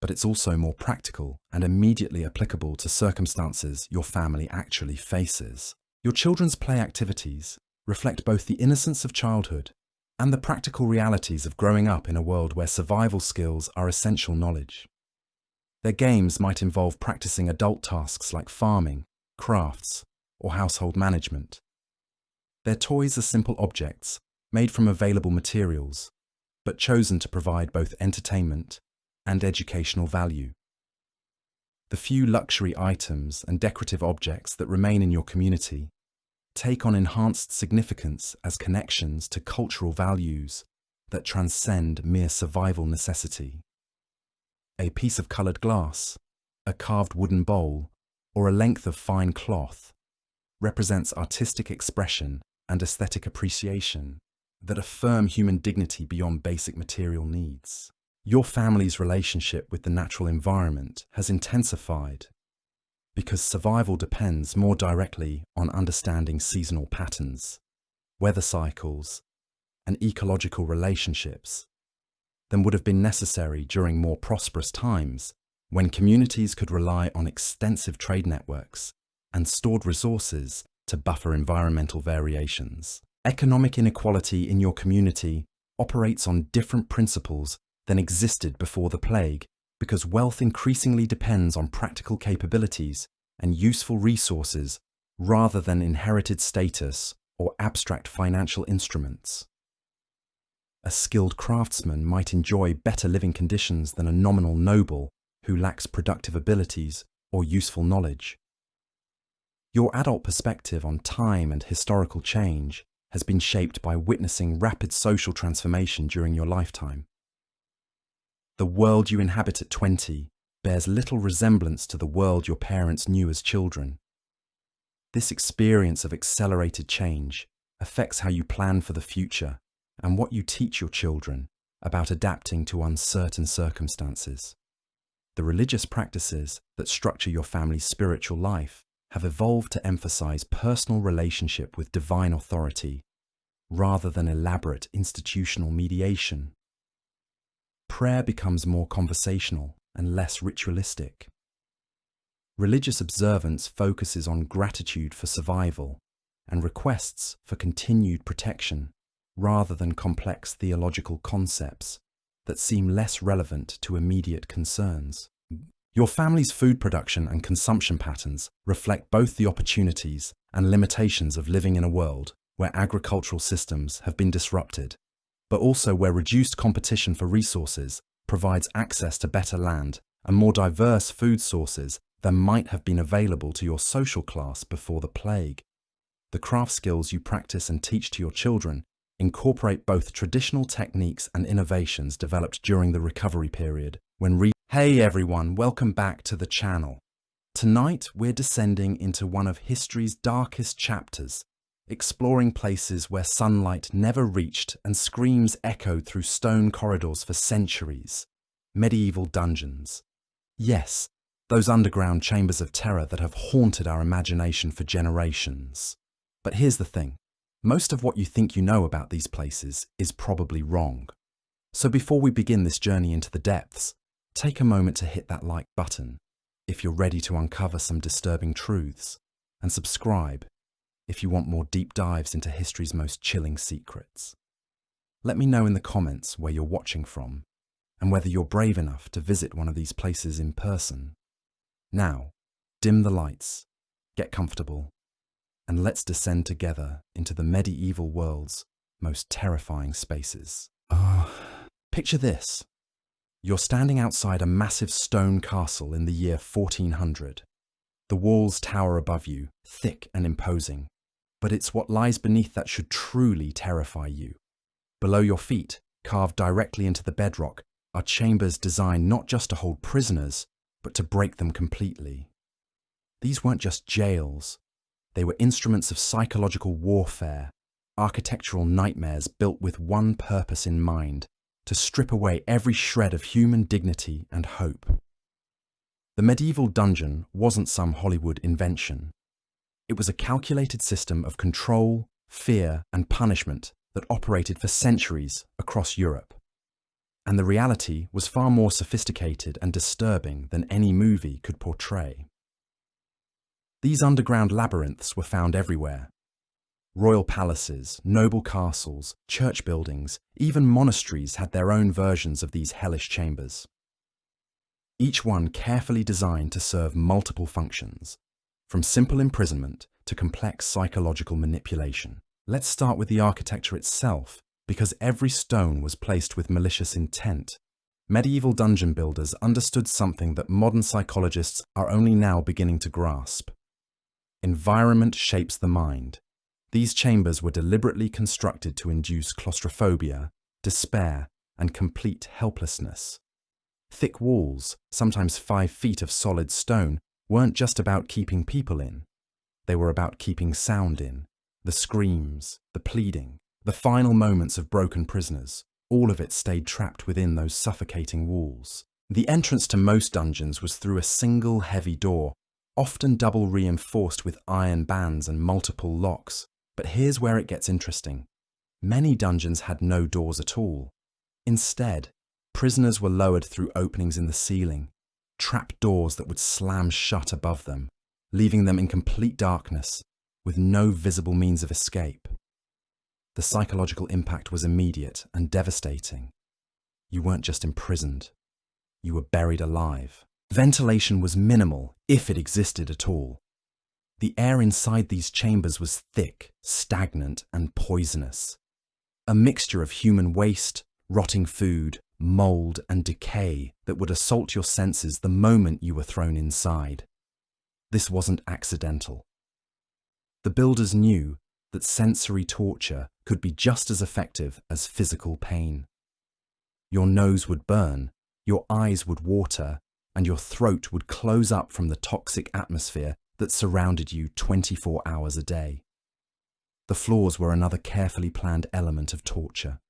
but it's also more practical and immediately applicable to circumstances your family actually faces. Your children's play activities reflect both the innocence of childhood and the practical realities of growing up in a world where survival skills are essential knowledge. Their games might involve practicing adult tasks like farming, crafts, or household management. Their toys are simple objects made from available materials, but chosen to provide both entertainment and educational value. The few luxury items and decorative objects that remain in your community take on enhanced significance as connections to cultural values that transcend mere survival necessity. A piece of coloured glass, a carved wooden bowl, or a length of fine cloth represents artistic expression and aesthetic appreciation that affirm human dignity beyond basic material needs. Your family's relationship with the natural environment has intensified because survival depends more directly on understanding seasonal patterns, weather cycles, and ecological relationships than would have been necessary during more prosperous times when communities could rely on extensive trade networks and stored resources to buffer environmental variations. Economic inequality in your community operates on different principles than existed before the plague because wealth increasingly depends on practical capabilities and useful resources rather than inherited status or abstract financial instruments. A skilled craftsman might enjoy better living conditions than a nominal noble who lacks productive abilities or useful knowledge. Your adult perspective on time and historical change has been shaped by witnessing rapid social transformation during your lifetime. The world you inhabit at 20 bears little resemblance to the world your parents knew as children. This experience of accelerated change affects how you plan for the future and what you teach your children about adapting to uncertain circumstances. The religious practices that structure your family's spiritual life have evolved to emphasize personal relationship with divine authority rather than elaborate institutional mediation. Prayer becomes more conversational and less ritualistic. Religious observance focuses on gratitude for survival and requests for continued protection rather than complex theological concepts that seem less relevant to immediate concerns. Your family's food production and consumption patterns reflect both the opportunities and limitations of living in a world where agricultural systems have been disrupted, but also where reduced competition for resources provides access to better land and more diverse food sources than might have been available to your social class before the plague. The craft skills you practice and teach to your children incorporate both traditional techniques and innovations developed during the recovery period when Hey everyone, welcome back to the channel. Tonight we're descending into one of history's darkest chapters, exploring places where sunlight never reached and screams echoed through stone corridors for centuries. Medieval dungeons. Yes, those underground chambers of terror that have haunted our imagination for generations. But here's the thing. Most of what you think you know about these places is probably wrong. So before we begin this journey into the depths, take a moment to hit that like button if you're ready to uncover some disturbing truths, and subscribe if you want more deep dives into history's most chilling secrets. Let me know in the comments where you're watching from and whether you're brave enough to visit one of these places in person. Now, dim the lights, get comfortable, and let's descend together into the medieval world's most terrifying spaces. Picture this. You're standing outside a massive stone castle in the year 1400. The walls tower above you, thick and imposing, but it's what lies beneath that should truly terrify you. Below your feet, carved directly into the bedrock, are chambers designed not just to hold prisoners, but to break them completely. These weren't just jails. They were instruments of psychological warfare, architectural nightmares built with one purpose in mind: to strip away every shred of human dignity and hope. The medieval dungeon wasn't some Hollywood invention. It was a calculated system of control, fear, and punishment that operated for centuries across Europe. And the reality was far more sophisticated and disturbing than any movie could portray. These underground labyrinths were found everywhere. Royal palaces, noble castles, church buildings, even monasteries had their own versions of these hellish chambers. Each one carefully designed to serve multiple functions, from simple imprisonment to complex psychological manipulation. Let's start with the architecture itself, because every stone was placed with malicious intent. Medieval dungeon builders understood something that modern psychologists are only now beginning to grasp. Environment shapes the mind. These chambers were deliberately constructed to induce claustrophobia, despair, and complete helplessness. Thick walls, sometimes 5 feet of solid stone, weren't just about keeping people in. They were about keeping sound in. The screams, the pleading, the final moments of broken prisoners, all of it stayed trapped within those suffocating walls. The entrance to most dungeons was through a single heavy door, often double reinforced with iron bands and multiple locks. But here's where it gets interesting. Many dungeons had no doors at all. Instead, prisoners were lowered through openings in the ceiling, trap doors that would slam shut above them, leaving them in complete darkness, with no visible means of escape. The psychological impact was immediate and devastating. You weren't just imprisoned, you were buried alive. Ventilation was minimal, if it existed at all. The air inside these chambers was thick, stagnant, and poisonous. A mixture of human waste, rotting food, mold, and decay that would assault your senses the moment you were thrown inside. This wasn't accidental. The builders knew that sensory torture could be just as effective as physical pain. Your nose would burn, your eyes would water, and your throat would close up from the toxic atmosphere that surrounded you 24 hours a day. The floors were another carefully planned element of torture.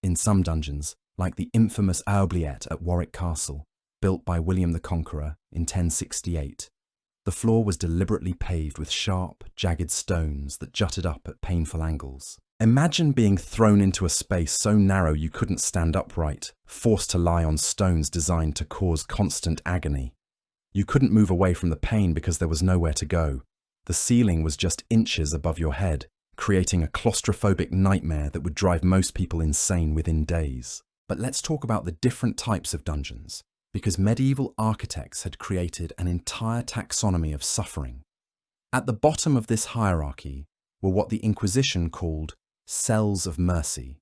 In some dungeons, like the infamous oubliette at Warwick Castle, built by William the Conqueror in 1068, the floor was deliberately paved with sharp, jagged stones that jutted up at painful angles. Imagine being thrown into a space so narrow you couldn't stand upright, forced to lie on stones designed to cause constant agony. You couldn't move away from the pain because there was nowhere to go. The ceiling was just inches above your head, creating a claustrophobic nightmare that would drive most people insane within days. But let's talk about the different types of dungeons, because medieval architects had created an entire taxonomy of suffering. At the bottom of this hierarchy were what the Inquisition called cells of mercy.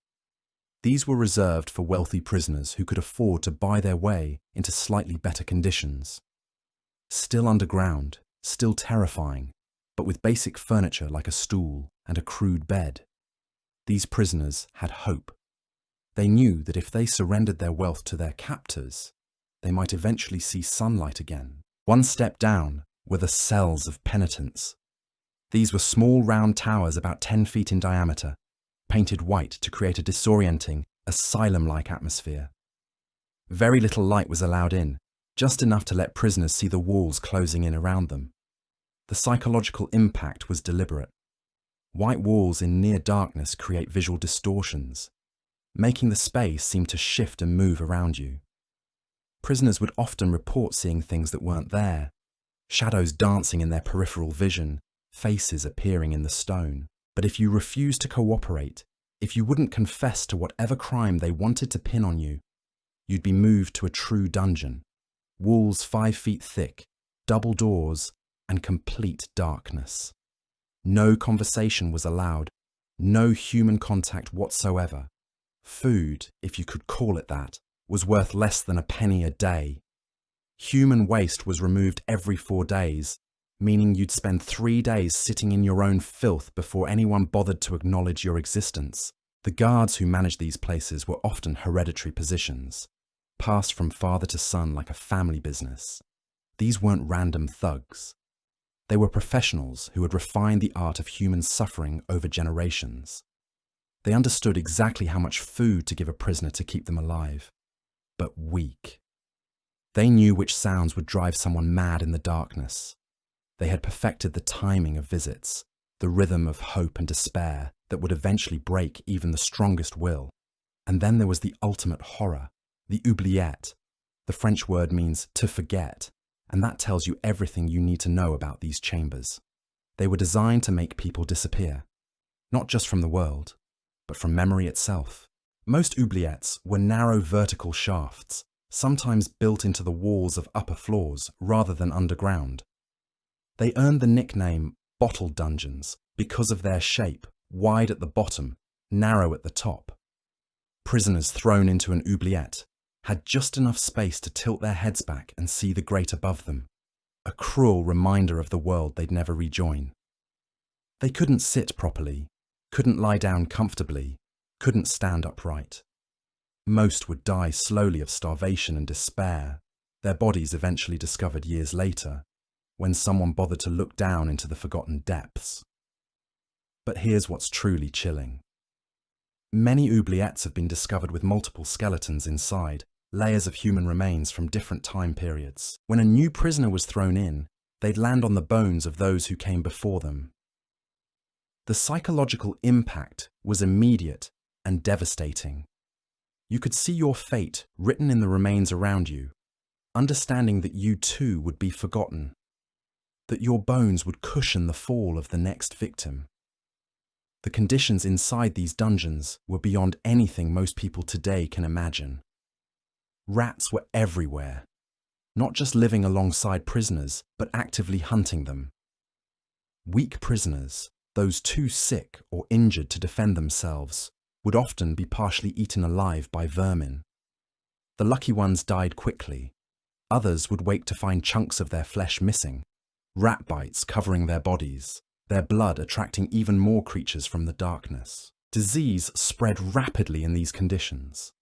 These were reserved for wealthy prisoners who could afford to buy their way into slightly better conditions. Still underground, still terrifying, but with basic furniture like a stool and a crude bed. These prisoners had hope. They knew that if they surrendered their wealth to their captors, they might eventually see sunlight again. One step down were the cells of penitence. These were small round towers about 10 feet in diameter, painted white to create a disorienting, asylum-like atmosphere. Very little light was allowed in, just enough to let prisoners see the walls closing in around them. The psychological impact was deliberate. White walls in near darkness create visual distortions, making the space seem to shift and move around you. Prisoners would often report seeing things that weren't there, shadows dancing in their peripheral vision, faces appearing in the stone. But if you refused to cooperate, if you wouldn't confess to whatever crime they wanted to pin on you, you'd be moved to a true dungeon. Walls 5 feet thick, double doors, and complete darkness. No conversation was allowed, no human contact whatsoever. Food, if you could call it that, was worth less than a penny a day. Human waste was removed every 4 days, meaning you'd spend 3 days sitting in your own filth before anyone bothered to acknowledge your existence. The guards who managed these places were often hereditary positions, passed from father to son like a family business. These weren't random thugs. They were professionals who had refined the art of human suffering over generations. They understood exactly how much food to give a prisoner to keep them alive, but weak. They knew which sounds would drive someone mad in the darkness. They had perfected the timing of visits, the rhythm of hope and despair that would eventually break even the strongest will. And then there was the ultimate horror, the oubliette. The French word means to forget, and that tells you everything you need to know about these chambers. They were designed to make people disappear, not just from the world, but from memory itself. Most oubliettes were narrow vertical shafts, sometimes built into the walls of upper floors rather than underground. They earned the nickname bottle dungeons because of their shape, wide at the bottom, narrow at the top. Prisoners thrown into an oubliette had just enough space to tilt their heads back and see the grate above them, a cruel reminder of the world they'd never rejoin. They couldn't sit properly, couldn't lie down comfortably, couldn't stand upright. Most would die slowly of starvation and despair, their bodies eventually discovered years later, when someone bothered to look down into the forgotten depths. But here's what's truly chilling. Many oubliettes have been discovered with multiple skeletons inside, layers of human remains from different time periods. When a new prisoner was thrown in, they'd land on the bones of those who came before them. The psychological impact was immediate and devastating. You could see your fate written in the remains around you, understanding that you too would be forgotten, that your bones would cushion the fall of the next victim. The conditions inside these dungeons were beyond anything most people today can imagine. Rats were everywhere, not just living alongside prisoners, but actively hunting them. Weak prisoners, those too sick or injured to defend themselves, would often be partially eaten alive by vermin. The lucky ones died quickly. Others would wake to find chunks of their flesh missing, rat bites covering their bodies, their blood attracting even more creatures from the darkness. Disease spread rapidly in these conditions.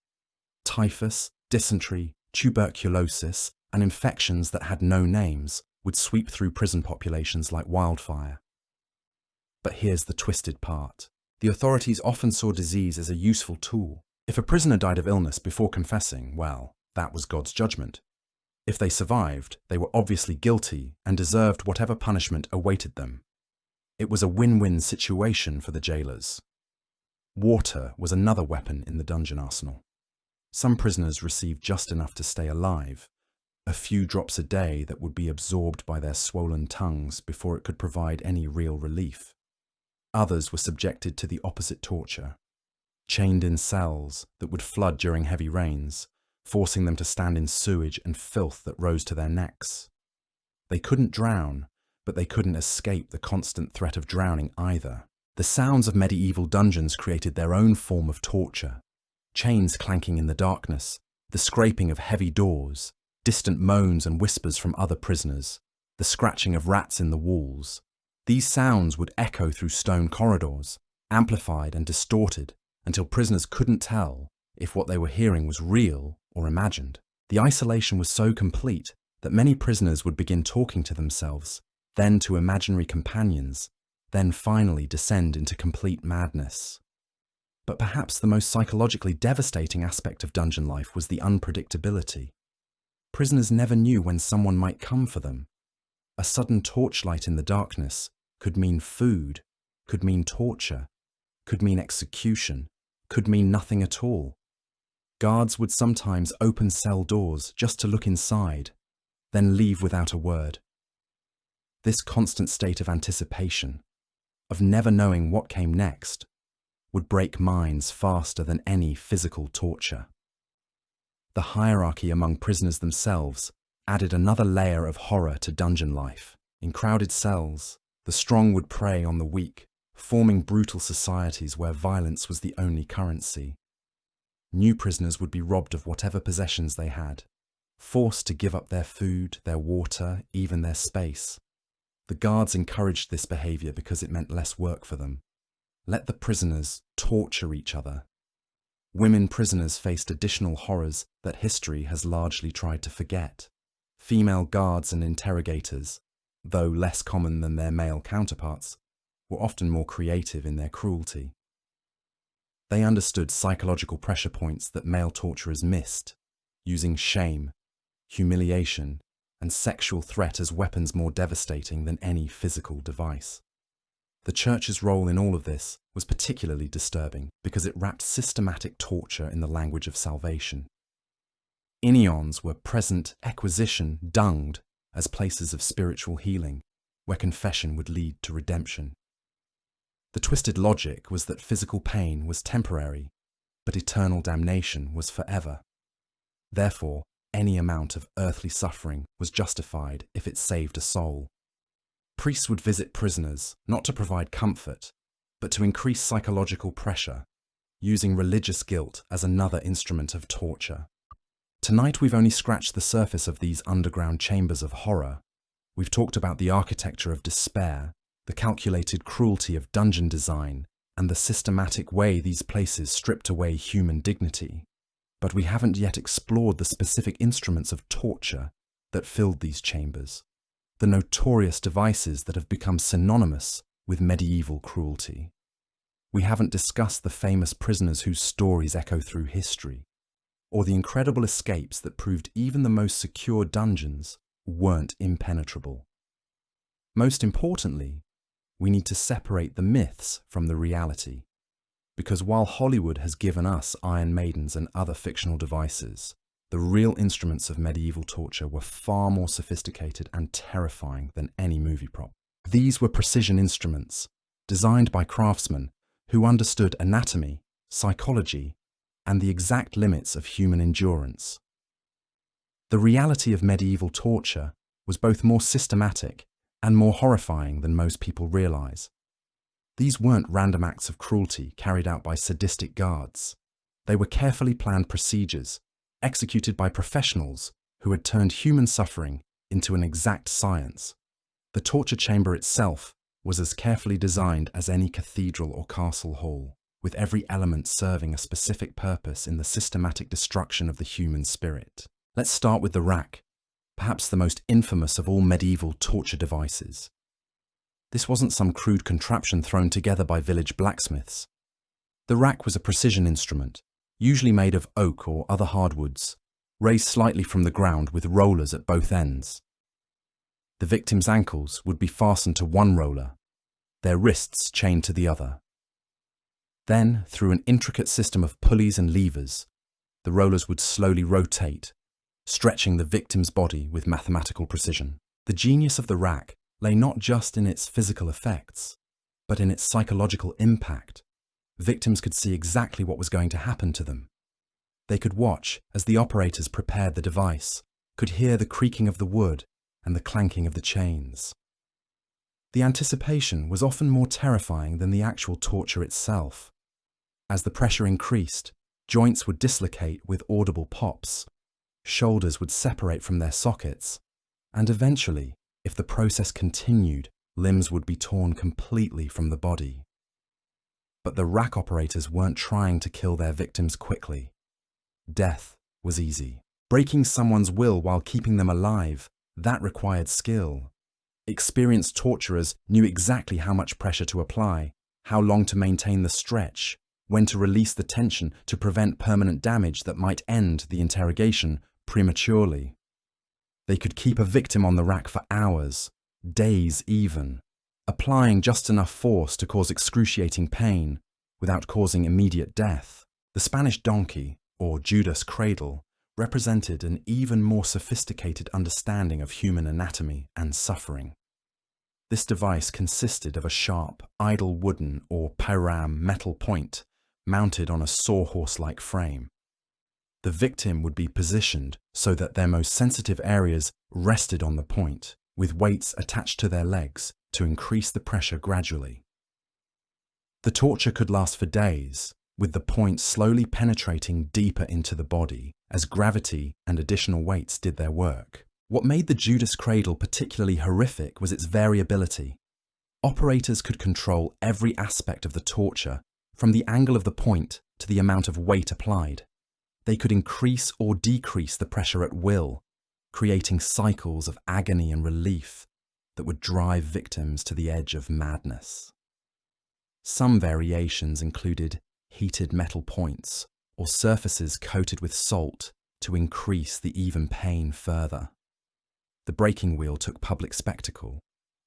Typhus, dysentery, tuberculosis, and infections that had no names would sweep through prison populations like wildfire. But here's the twisted part. The authorities often saw disease as a useful tool. If a prisoner died of illness before confessing, well, that was God's judgment. If they survived, they were obviously guilty and deserved whatever punishment awaited them. It was a win-win situation for the jailers. Water was another weapon in the dungeon arsenal. Some prisoners received just enough to stay alive, a few drops a day that would be absorbed by their swollen tongues before it could provide any real relief. Others were subjected to the opposite torture, chained in cells that would flood during heavy rains, forcing them to stand in sewage and filth that rose to their necks. They couldn't drown, but they couldn't escape the constant threat of drowning either. The sounds of medieval dungeons created their own form of torture. Chains clanking in the darkness, the scraping of heavy doors, distant moans and whispers from other prisoners, the scratching of rats in the walls. These sounds would echo through stone corridors, amplified and distorted until prisoners couldn't tell if what they were hearing was real or imagined. The isolation was so complete that many prisoners would begin talking to themselves, then to imaginary companions, then finally descend into complete madness. But perhaps the most psychologically devastating aspect of dungeon life was the unpredictability. Prisoners never knew when someone might come for them. A sudden torchlight in the darkness could mean food, could mean torture, could mean execution, could mean nothing at all. Guards would sometimes open cell doors just to look inside, then leave without a word. This constant state of anticipation, of never knowing what came next, would break minds faster than any physical torture. The hierarchy among prisoners themselves added another layer of horror to dungeon life. In crowded cells, the strong would prey on the weak, forming brutal societies where violence was the only currency. New prisoners would be robbed of whatever possessions they had, forced to give up their food, their water, even their space. The guards encouraged this behavior because it meant less work for them. Let the prisoners torture each other. Women prisoners faced additional horrors that history has largely tried to forget. Female guards and interrogators, though less common than their male counterparts, were often more creative in their cruelty. They understood psychological pressure points that male torturers missed, using shame, humiliation, and sexual threat as weapons more devastating than any physical device. The Church's role in all of this was particularly disturbing because it wrapped systematic torture in the language of salvation. Inions were present acquisition dunged as places of spiritual healing, where confession would lead to redemption. The twisted logic was that physical pain was temporary, but eternal damnation was forever. Therefore, any amount of earthly suffering was justified if it saved a soul. Priests would visit prisoners not to provide comfort, but to increase psychological pressure, using religious guilt as another instrument of torture. Tonight we've only scratched the surface of these underground chambers of horror. We've talked about the architecture of despair, the calculated cruelty of dungeon design, and the systematic way these places stripped away human dignity. But we haven't yet explored the specific instruments of torture that filled these chambers, the notorious devices that have become synonymous with medieval cruelty. We haven't discussed the famous prisoners whose stories echo through history, or the incredible escapes that proved even the most secure dungeons weren't impenetrable. Most importantly, we need to separate the myths from the reality, because while Hollywood has given us Iron Maidens and other fictional devices, the real instruments of medieval torture were far more sophisticated and terrifying than any movie prop. These were precision instruments, designed by craftsmen who understood anatomy, psychology, and the exact limits of human endurance. The reality of medieval torture was both more systematic and more horrifying than most people realize. These weren't random acts of cruelty carried out by sadistic guards. They were carefully planned procedures, executed by professionals who had turned human suffering into an exact science. The torture chamber itself was as carefully designed as any cathedral or castle hall, with every element serving a specific purpose in the systematic destruction of the human spirit. Let's start with the rack, perhaps the most infamous of all medieval torture devices. This wasn't some crude contraption thrown together by village blacksmiths. The rack was a precision instrument, usually made of oak or other hardwoods, raised slightly from the ground with rollers at both ends. The victim's ankles would be fastened to one roller, their wrists chained to the other. Then, through an intricate system of pulleys and levers, the rollers would slowly rotate, stretching the victim's body with mathematical precision. The genius of the rack lay not just in its physical effects, but in its psychological impact. Victims could see exactly what was going to happen to them. They could watch as the operators prepared the device, could hear the creaking of the wood and the clanking of the chains. The anticipation was often more terrifying than the actual torture itself. As the pressure increased, joints would dislocate with audible pops, shoulders would separate from their sockets, and eventually, if the process continued, limbs would be torn completely from the body. But the rack operators weren't trying to kill their victims quickly. Death was easy. Breaking someone's will while keeping them alive, that required skill. Experienced torturers knew exactly how much pressure to apply, how long to maintain the stretch, when to release the tension to prevent permanent damage that might end the interrogation prematurely. They could keep a victim on the rack for hours, days even, applying just enough force to cause excruciating pain without causing immediate death. The Spanish donkey, or Judas cradle, represented an even more sophisticated understanding of human anatomy and suffering. This device consisted of a sharp, idle wooden or pyram metal point mounted on a sawhorse-like frame. The victim would be positioned so that their most sensitive areas rested on the point, with weights attached to their legs to increase the pressure gradually. The torture could last for days, with the point slowly penetrating deeper into the body as gravity and additional weights did their work. What made the Judas cradle particularly horrific was its variability. Operators could control every aspect of the torture, from the angle of the point to the amount of weight applied. They could increase or decrease the pressure at will, creating cycles of agony and relief that would drive victims to the edge of madness. Some variations included heated metal points or surfaces coated with salt to increase the even pain further. The breaking wheel took public spectacle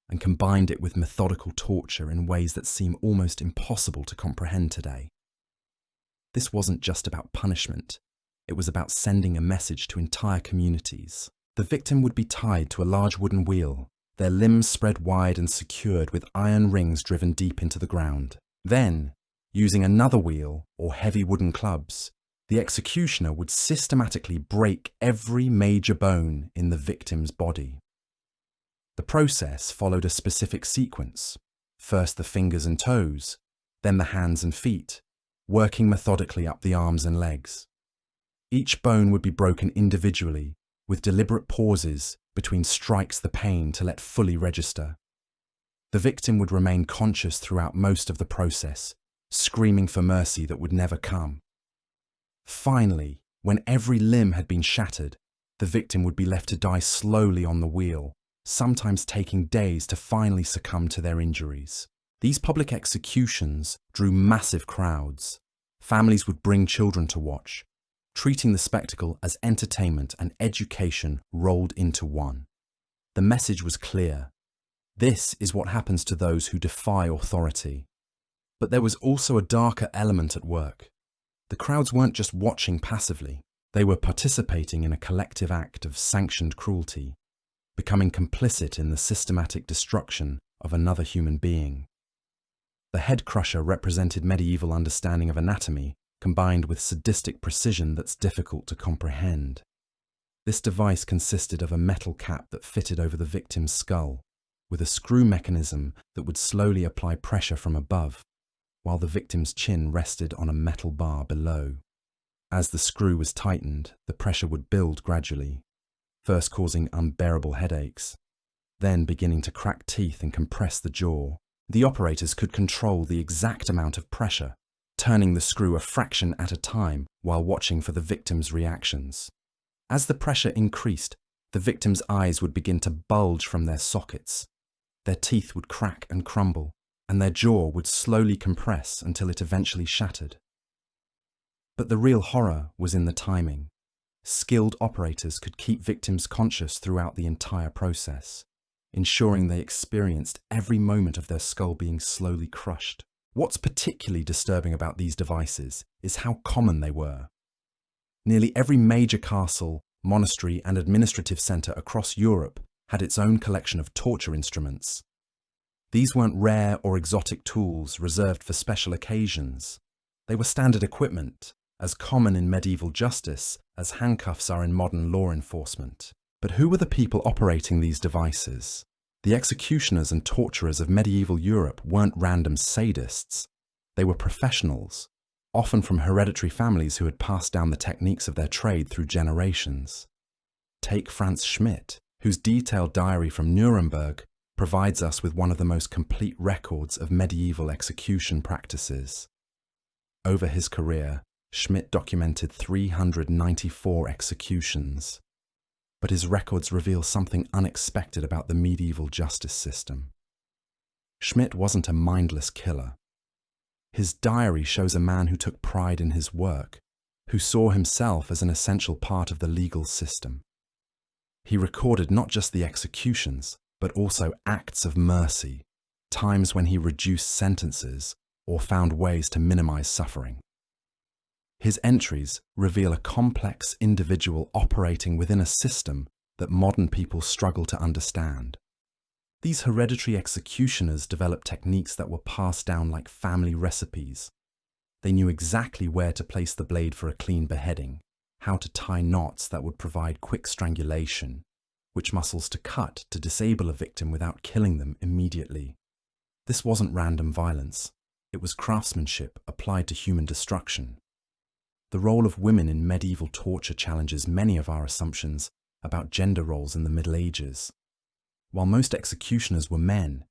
and combined it with methodical torture in ways that seem almost impossible to comprehend today. This wasn't just about punishment, it was about sending a message to entire communities. The victim would be tied to a large wooden wheel, their limbs spread wide and secured with iron rings driven deep into the ground. Then, using another wheel or heavy wooden clubs, the executioner would systematically break every major bone in the victim's body. The process followed a specific sequence, first the fingers and toes, then the hands and feet, working methodically up the arms and legs. Each bone would be broken individually, with deliberate pauses between strikes the pain to let fully register. The victim would remain conscious throughout most of the process, screaming for mercy that would never come. Finally, when every limb had been shattered, the victim would be left to die slowly on the wheel, sometimes taking days to finally succumb to their injuries. These public executions drew massive crowds. Families would bring children to watch, treating the spectacle as entertainment and education rolled into one. The message was clear. This is what happens to those who defy authority. But there was also a darker element at work. The crowds weren't just watching passively. They were participating in a collective act of sanctioned cruelty, becoming complicit in the systematic destruction of another human being. The head crusher represented medieval understanding of anatomy, combined with sadistic precision that's difficult to comprehend. This device consisted of a metal cap that fitted over the victim's skull, with a screw mechanism that would slowly apply pressure from above, while the victim's chin rested on a metal bar below. As the screw was tightened, the pressure would build gradually, first causing unbearable headaches, then beginning to crack teeth and compress the jaw. The operators could control the exact amount of pressure, turning the screw a fraction at a time while watching for the victim's reactions. As the pressure increased, the victim's eyes would begin to bulge from their sockets. Their teeth would crack and crumble, and their jaw would slowly compress until it eventually shattered. But the real horror was in the timing. Skilled operators could keep victims conscious throughout the entire process, ensuring they experienced every moment of their skull being slowly crushed. What's particularly disturbing about these devices is how common they were. Nearly every major castle, monastery, and administrative centre across Europe had its own collection of torture instruments. These weren't rare or exotic tools reserved for special occasions. They were standard equipment, as common in medieval justice as handcuffs are in modern law enforcement. But who were the people operating these devices? The executioners and torturers of medieval Europe weren't random sadists. They were professionals, often from hereditary families who had passed down the techniques of their trade through generations. Take Franz Schmidt, whose detailed diary from Nuremberg provides us with one of the most complete records of medieval execution practices. Over his career, Schmidt documented 394 executions. But his records reveal something unexpected about the medieval justice system. Schmidt wasn't a mindless killer. His diary shows a man who took pride in his work, who saw himself as an essential part of the legal system. He recorded not just the executions, but also acts of mercy, times when he reduced sentences or found ways to minimize suffering. His entries reveal a complex individual operating within a system that modern people struggle to understand. These hereditary executioners developed techniques that were passed down like family recipes. They knew exactly where to place the blade for a clean beheading, how to tie knots that would provide quick strangulation, which muscles to cut to disable a victim without killing them immediately. This wasn't random violence. It was craftsmanship applied to human destruction. The role of women in medieval torture challenges many of our assumptions about gender roles in the Middle Ages. While most executioners were men,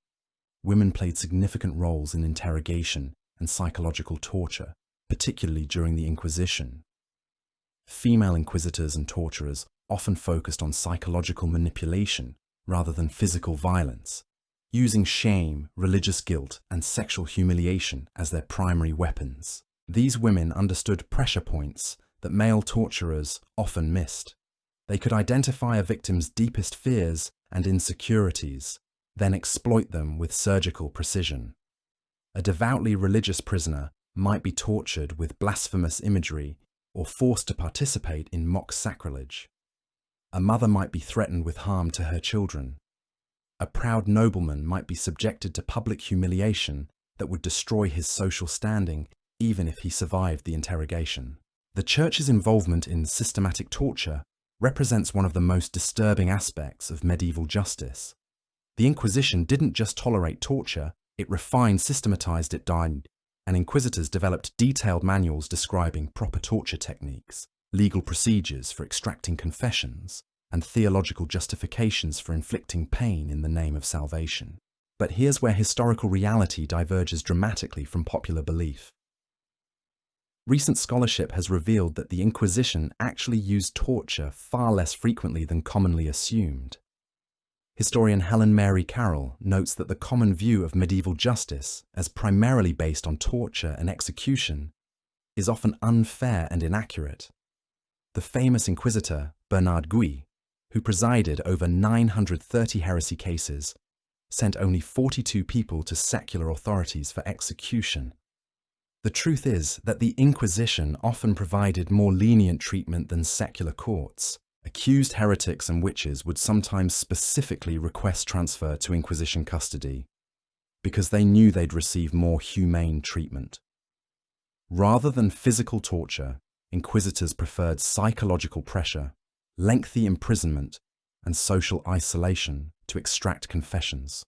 women played significant roles in interrogation and psychological torture, particularly during the Inquisition. Female inquisitors and torturers often focused on psychological manipulation, rather than physical violence, using shame, religious guilt, and sexual humiliation as their primary weapons. These women understood pressure points that male torturers often missed. They could identify a victim's deepest fears and insecurities, then exploit them with surgical precision. A devoutly religious prisoner might be tortured with blasphemous imagery or forced to participate in mock sacrilege. A mother might be threatened with harm to her children. A proud nobleman might be subjected to public humiliation that would destroy his social standing even if he survived the interrogation. The Church's involvement in systematic torture represents one of the most disturbing aspects of medieval justice. The Inquisition didn't just tolerate torture, it refined, systematized it, and inquisitors developed detailed manuals describing proper torture techniques, legal procedures for extracting confessions, and theological justifications for inflicting pain in the name of salvation. But here's where historical reality diverges dramatically from popular belief. Recent scholarship has revealed that the Inquisition actually used torture far less frequently than commonly assumed. Historian Helen Mary Carroll notes that the common view of medieval justice, as primarily based on torture and execution, is often unfair and inaccurate. The famous inquisitor Bernard Gui, who presided over 930 heresy cases, sent only 42 people to secular authorities for execution. The truth is that the Inquisition often provided more lenient treatment than secular courts. Accused heretics and witches would sometimes specifically request transfer to Inquisition custody because they knew they'd receive more humane treatment. Rather than physical torture, inquisitors preferred psychological pressure, lengthy imprisonment, and social isolation to extract confessions.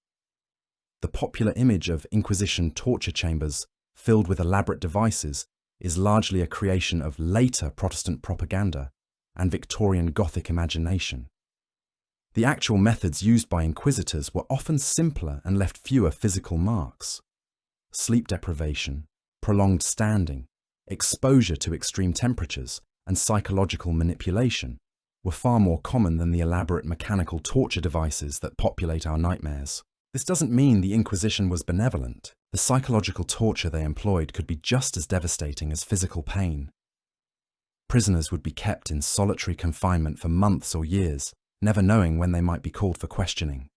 The popular image of Inquisition torture chambers filled with elaborate devices is largely a creation of later Protestant propaganda and Victorian Gothic imagination. The actual methods used by inquisitors were often simpler and left fewer physical marks. Sleep deprivation, prolonged standing, exposure to extreme temperatures, and psychological manipulation were far more common than the elaborate mechanical torture devices that populate our nightmares. This doesn't mean the Inquisition was benevolent. The psychological torture they employed could be just as devastating as physical pain. Prisoners would be kept in solitary confinement for months or years, never knowing when they might be called for questioning.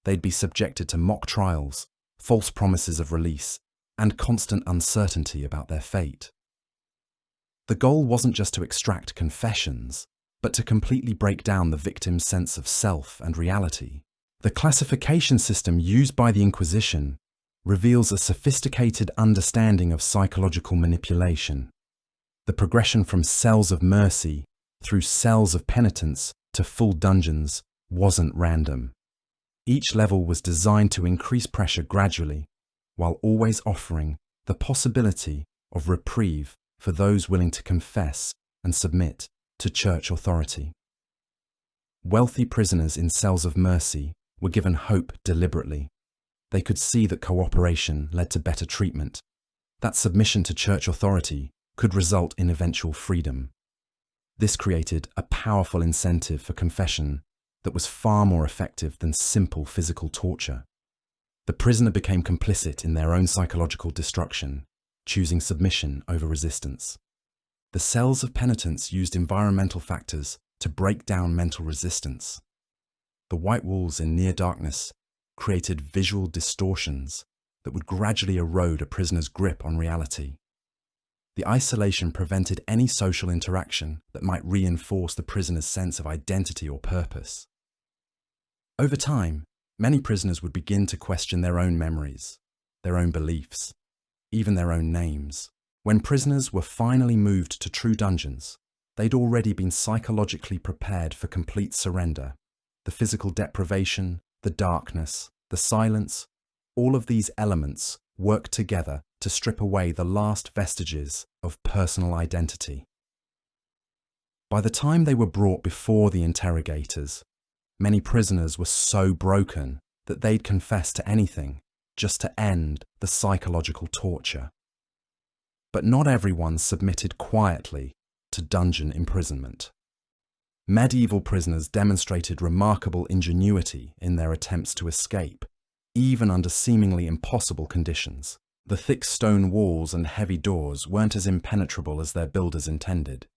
They'd be subjected to mock trials, false promises of release, and constant uncertainty about their fate. The goal wasn't just to extract confessions, but to completely break down the victim's sense of self and reality. The classification system used by the Inquisition reveals a sophisticated understanding of psychological manipulation. The progression from cells of mercy through cells of penitence to full dungeons wasn't random. Each level was designed to increase pressure gradually, while always offering the possibility of reprieve for those willing to confess and submit to church authority. Wealthy prisoners in cells of mercy were given hope deliberately. They could see that cooperation led to better treatment, that submission to church authority could result in eventual freedom. This created a powerful incentive for confession that was far more effective than simple physical torture. The prisoner became complicit in their own psychological destruction, choosing submission over resistance. The cells of penitence used environmental factors to break down mental resistance. The white walls in near darkness created visual distortions that would gradually erode a prisoner's grip on reality. The isolation prevented any social interaction that might reinforce the prisoner's sense of identity or purpose. Over time, many prisoners would begin to question their own memories, their own beliefs, even their own names. When prisoners were finally moved to true dungeons, they'd already been psychologically prepared for complete surrender. The physical deprivation, the darkness, the silence, all of these elements worked together to strip away the last vestiges of personal identity. By the time they were brought before the interrogators, many prisoners were so broken that they'd confess to anything just to end the psychological torture. But not everyone submitted quietly to dungeon imprisonment. Medieval prisoners demonstrated remarkable ingenuity in their attempts to escape, even under seemingly impossible conditions. The thick stone walls and heavy doors weren't as impenetrable as their builders intended.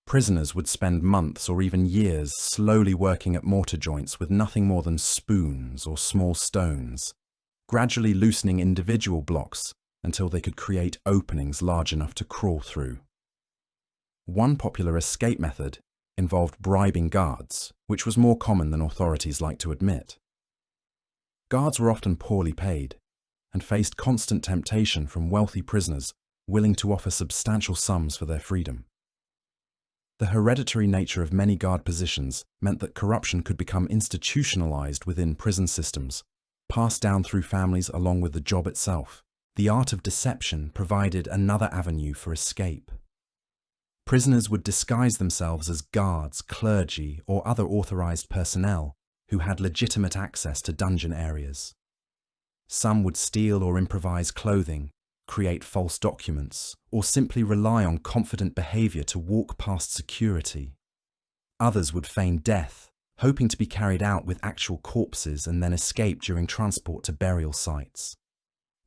Prisoners would spend months or even years slowly working at mortar joints with nothing more than spoons or small stones, gradually loosening individual blocks until they could create openings large enough to crawl through. One popular escape method involved bribing guards, which was more common than authorities liked to admit. Guards were often poorly paid and faced constant temptation from wealthy prisoners willing to offer substantial sums for their freedom. The hereditary nature of many guard positions meant that corruption could become institutionalized within prison systems, passed down through families along with the job itself. The art of deception provided another avenue for escape. Prisoners would disguise themselves as guards, clergy, or other authorized personnel who had legitimate access to dungeon areas. Some would steal or improvise clothing, create false documents, or simply rely on confident behavior to walk past security. Others would feign death, hoping to be carried out with actual corpses and then escape during transport to burial sites.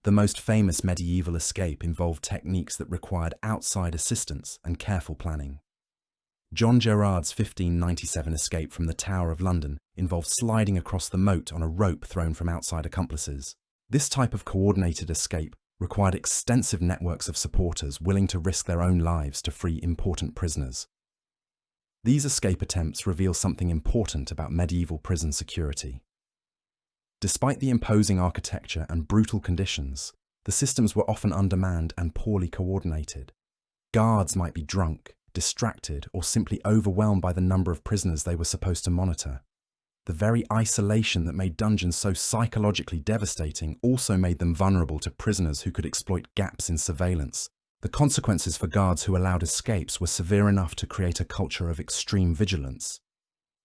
The most famous medieval escape involved techniques that required outside assistance and careful planning. John Gerard's 1597 escape from the Tower of London involved sliding across the moat on a rope thrown from outside accomplices. This type of coordinated escape required extensive networks of supporters willing to risk their own lives to free important prisoners. These escape attempts reveal something important about medieval prison security. Despite the imposing architecture and brutal conditions, the systems were often undermanned and poorly coordinated. Guards might be drunk, distracted, or simply overwhelmed by the number of prisoners they were supposed to monitor. The very isolation that made dungeons so psychologically devastating also made them vulnerable to prisoners who could exploit gaps in surveillance. The consequences for guards who allowed escapes were severe enough to create a culture of extreme vigilance.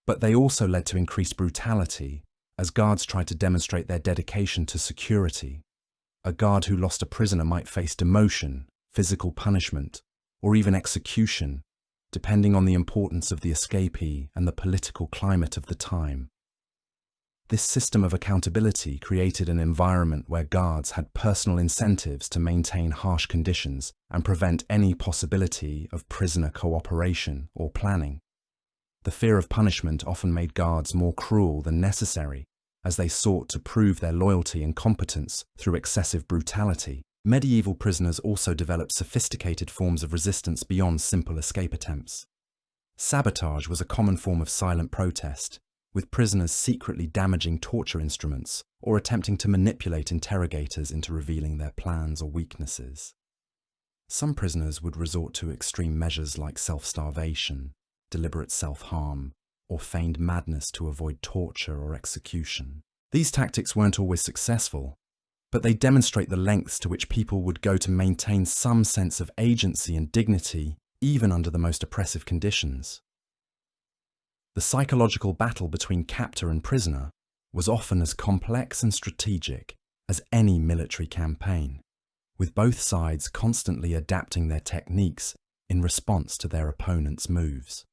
But they also led to increased brutality, as guards tried to demonstrate their dedication to security. A guard who lost a prisoner might face demotion, physical punishment, or even execution, depending on the importance of the escapee and the political climate of the time. This system of accountability created an environment where guards had personal incentives to maintain harsh conditions and prevent any possibility of prisoner cooperation or planning. The fear of punishment often made guards more cruel than necessary, as they sought to prove their loyalty and competence through excessive brutality. Medieval prisoners also developed sophisticated forms of resistance beyond simple escape attempts. Sabotage was a common form of silent protest, with prisoners secretly damaging torture instruments or attempting to manipulate interrogators into revealing their plans or weaknesses. Some prisoners would resort to extreme measures like self-starvation, deliberate self-harm, or feigned madness to avoid torture or execution. These tactics weren't always successful, but they demonstrate the lengths to which people would go to maintain some sense of agency and dignity, even under the most oppressive conditions. The psychological battle between captor and prisoner was often as complex and strategic as any military campaign, with both sides constantly adapting their techniques in response to their opponent's moves.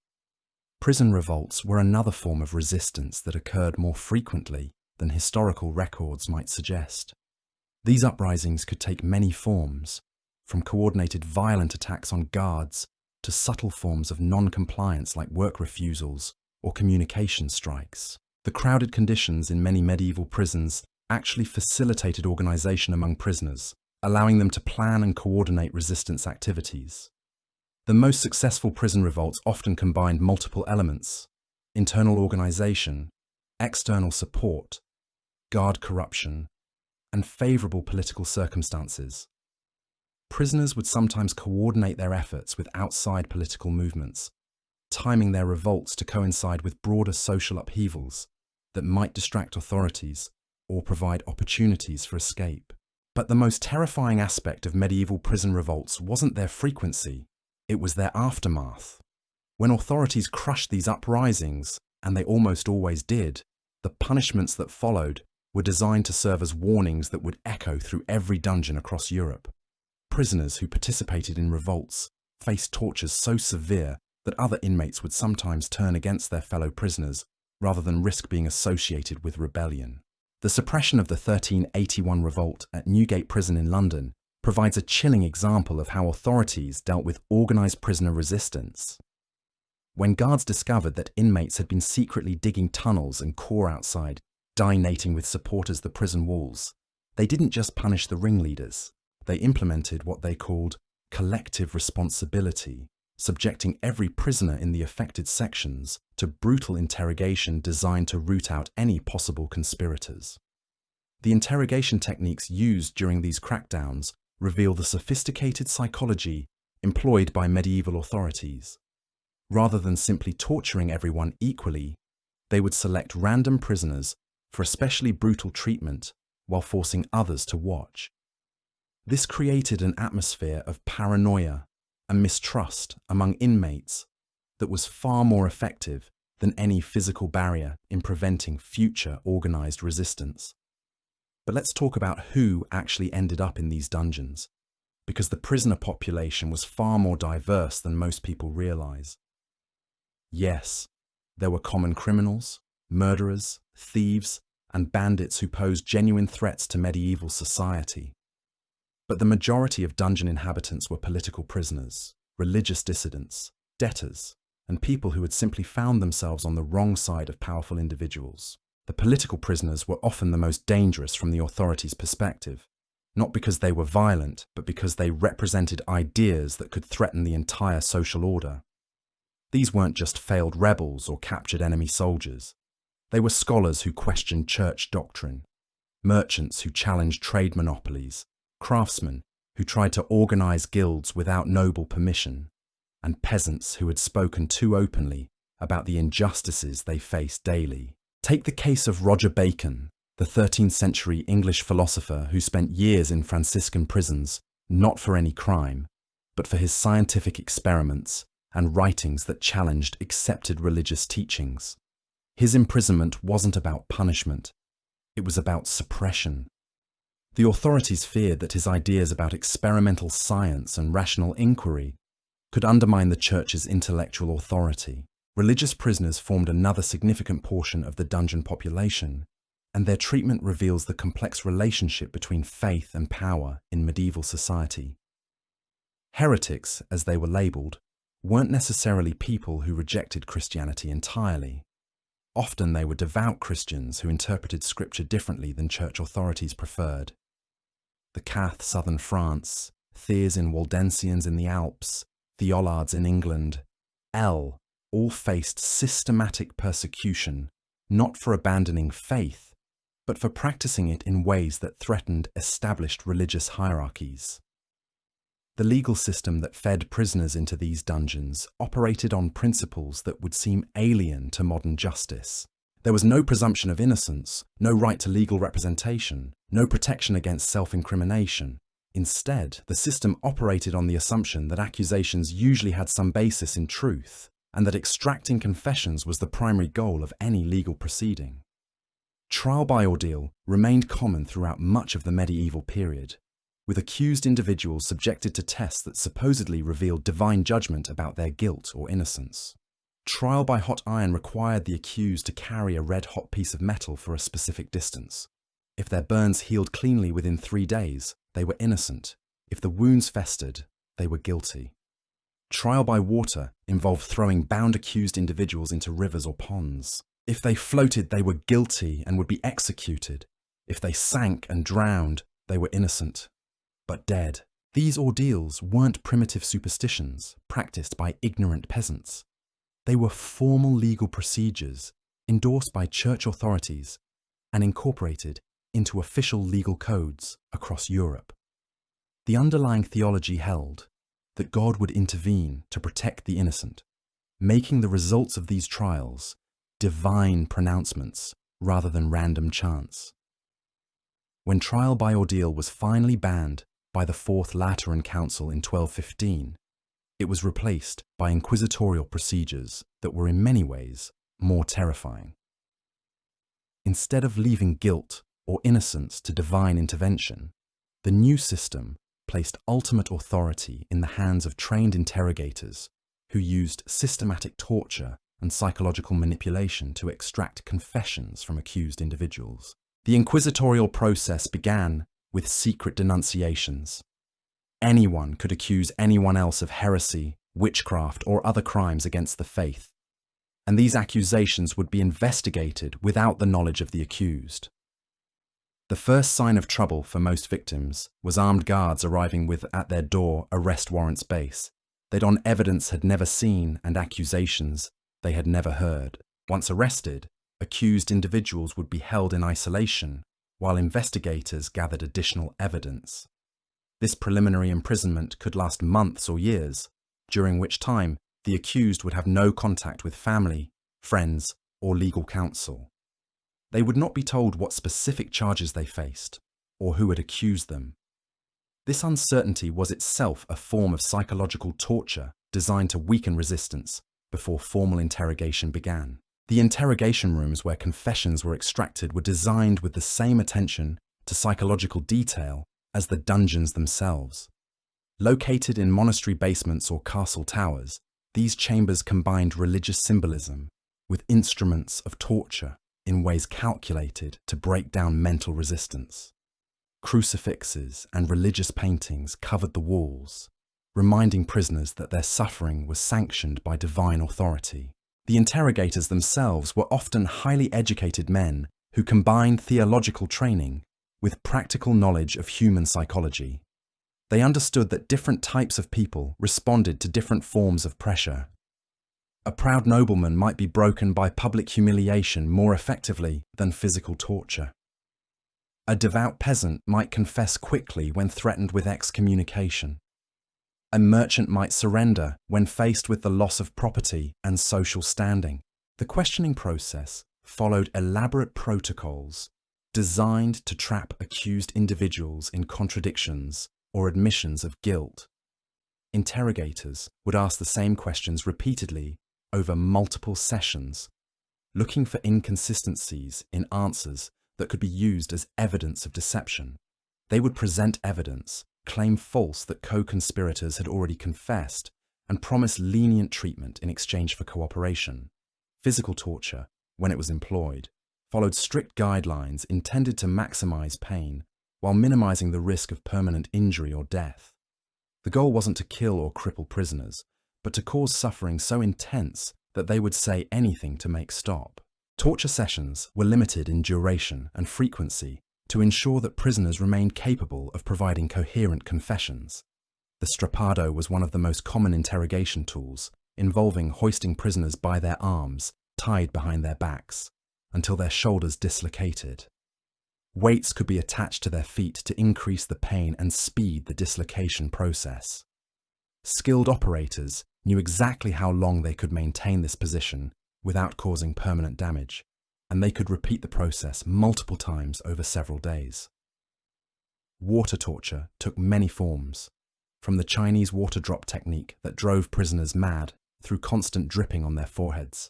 Prison revolts were another form of resistance that occurred more frequently than historical records might suggest. These uprisings could take many forms, from coordinated violent attacks on guards to subtle forms of non-compliance like work refusals or communication strikes. The crowded conditions in many medieval prisons actually facilitated organization among prisoners, allowing them to plan and coordinate resistance activities. The most successful prison revolts often combined multiple elements: internal organization, external support, guard corruption, and favorable political circumstances. Prisoners would sometimes coordinate their efforts with outside political movements, timing their revolts to coincide with broader social upheavals that might distract authorities or provide opportunities for escape. But the most terrifying aspect of medieval prison revolts wasn't their frequency, it was their aftermath. When authorities crushed these uprisings, and they almost always did, the punishments that followed were designed to serve as warnings that would echo through every dungeon across Europe. Prisoners who participated in revolts faced tortures so severe that other inmates would sometimes turn against their fellow prisoners rather than risk being associated with rebellion. The suppression of the 1381 revolt at Newgate Prison in London provides a chilling example of how authorities dealt with organised prisoner resistance. When guards discovered that inmates had been secretly digging tunnels and core outside, dinating with supporters the prison walls, they didn't just punish the ringleaders. They implemented what they called collective responsibility, subjecting every prisoner in the affected sections to brutal interrogation designed to root out any possible conspirators. The interrogation techniques used during these crackdowns reveal the sophisticated psychology employed by medieval authorities. Rather than simply torturing everyone equally, they would select random prisoners for especially brutal treatment while forcing others to watch. This created an atmosphere of paranoia and mistrust among inmates that was far more effective than any physical barrier in preventing future organised resistance. But let's talk about who actually ended up in these dungeons, because the prisoner population was far more diverse than most people realise. Yes, there were common criminals, murderers, thieves, and bandits who posed genuine threats to medieval society. But the majority of dungeon inhabitants were political prisoners, religious dissidents, debtors, and people who had simply found themselves on the wrong side of powerful individuals. The political prisoners were often the most dangerous from the authorities' perspective, not because they were violent, but because they represented ideas that could threaten the entire social order. These weren't just failed rebels or captured enemy soldiers. They were scholars who questioned church doctrine, merchants who challenged trade monopolies, craftsmen who tried to organise guilds without noble permission, and peasants who had spoken too openly about the injustices they faced daily. Take the case of Roger Bacon, the 13th century English philosopher who spent years in Franciscan prisons, not for any crime, but for his scientific experiments and writings that challenged accepted religious teachings. His imprisonment wasn't about punishment, it was about suppression. The authorities feared that his ideas about experimental science and rational inquiry could undermine the church's intellectual authority. Religious prisoners formed another significant portion of the dungeon population, and their treatment reveals the complex relationship between faith and power in medieval society. Heretics, as they were labelled, weren't necessarily people who rejected Christianity entirely. Often they were devout Christians who interpreted scripture differently than church authorities preferred. The Caths, southern France, Thiers in Waldensians in the Alps, Theollards in England, all faced systematic persecution, not for abandoning faith, but for practicing it in ways that threatened established religious hierarchies. The legal system that fed prisoners into these dungeons operated on principles that would seem alien to modern justice. There was no presumption of innocence, no right to legal representation, no protection against self-incrimination. Instead, the system operated on the assumption that accusations usually had some basis in truth, and that extracting confessions was the primary goal of any legal proceeding. Trial by ordeal remained common throughout much of the medieval period, with accused individuals subjected to tests that supposedly revealed divine judgment about their guilt or innocence. Trial by hot iron required the accused to carry a red-hot piece of metal for a specific distance. If their burns healed cleanly within 3 days, they were innocent. If the wounds festered, they were guilty. Trial by water involved throwing bound accused individuals into rivers or ponds. If they floated, they were guilty and would be executed. If they sank and drowned, they were innocent, but dead. These ordeals weren't primitive superstitions practiced by ignorant peasants. They were formal legal procedures endorsed by church authorities and incorporated into official legal codes across Europe. The underlying theology held that God would intervene to protect the innocent, making the results of these trials divine pronouncements rather than random chance. When trial by ordeal was finally banned by the Fourth Lateran Council in 1215, it was replaced by inquisitorial procedures that were in many ways more terrifying. Instead of leaving guilt or innocence to divine intervention, the new system placed ultimate authority in the hands of trained interrogators who used systematic torture and psychological manipulation to extract confessions from accused individuals. The inquisitorial process began with secret denunciations. Anyone could accuse anyone else of heresy, witchcraft, or other crimes against the faith, and these accusations would be investigated without the knowledge of the accused. The first sign of trouble for most victims was armed guards arriving with at their door arrest warrants base. They'd on evidence had never seen and accusations they had never heard. Once arrested, accused individuals would be held in isolation while investigators gathered additional evidence. This preliminary imprisonment could last months or years, during which time the accused would have no contact with family, friends, or legal counsel. They would not be told what specific charges they faced or who had accused them. This uncertainty was itself a form of psychological torture designed to weaken resistance before formal interrogation began. The interrogation rooms where confessions were extracted were designed with the same attention to psychological detail as the dungeons themselves. Located in monastery basements or castle towers, these chambers combined religious symbolism with instruments of torture in ways calculated to break down mental resistance. Crucifixes and religious paintings covered the walls, reminding prisoners that their suffering was sanctioned by divine authority. The interrogators themselves were often highly educated men who combined theological training with practical knowledge of human psychology. They understood that different types of people responded to different forms of pressure. A proud nobleman might be broken by public humiliation more effectively than physical torture. A devout peasant might confess quickly when threatened with excommunication. A merchant might surrender when faced with the loss of property and social standing. The questioning process followed elaborate protocols designed to trap accused individuals in contradictions or admissions of guilt. Interrogators would ask the same questions repeatedly over multiple sessions, looking for inconsistencies in answers that could be used as evidence of deception. They would present evidence, claim false that co-conspirators had already confessed, and promise lenient treatment in exchange for cooperation. Physical torture, when it was employed, followed strict guidelines intended to maximize pain while minimizing the risk of permanent injury or death. The goal wasn't to kill or cripple prisoners, but to cause suffering so intense that they would say anything to make stop. Torture sessions were limited in duration and frequency to ensure that prisoners remained capable of providing coherent confessions. The strappado was one of the most common interrogation tools, involving hoisting prisoners by their arms, tied behind their backs, until their shoulders dislocated. Weights could be attached to their feet to increase the pain and speed the dislocation process. Skilled operators knew exactly how long they could maintain this position without causing permanent damage, and they could repeat the process multiple times over several days. Water torture took many forms, from the Chinese water drop technique that drove prisoners mad through constant dripping on their foreheads,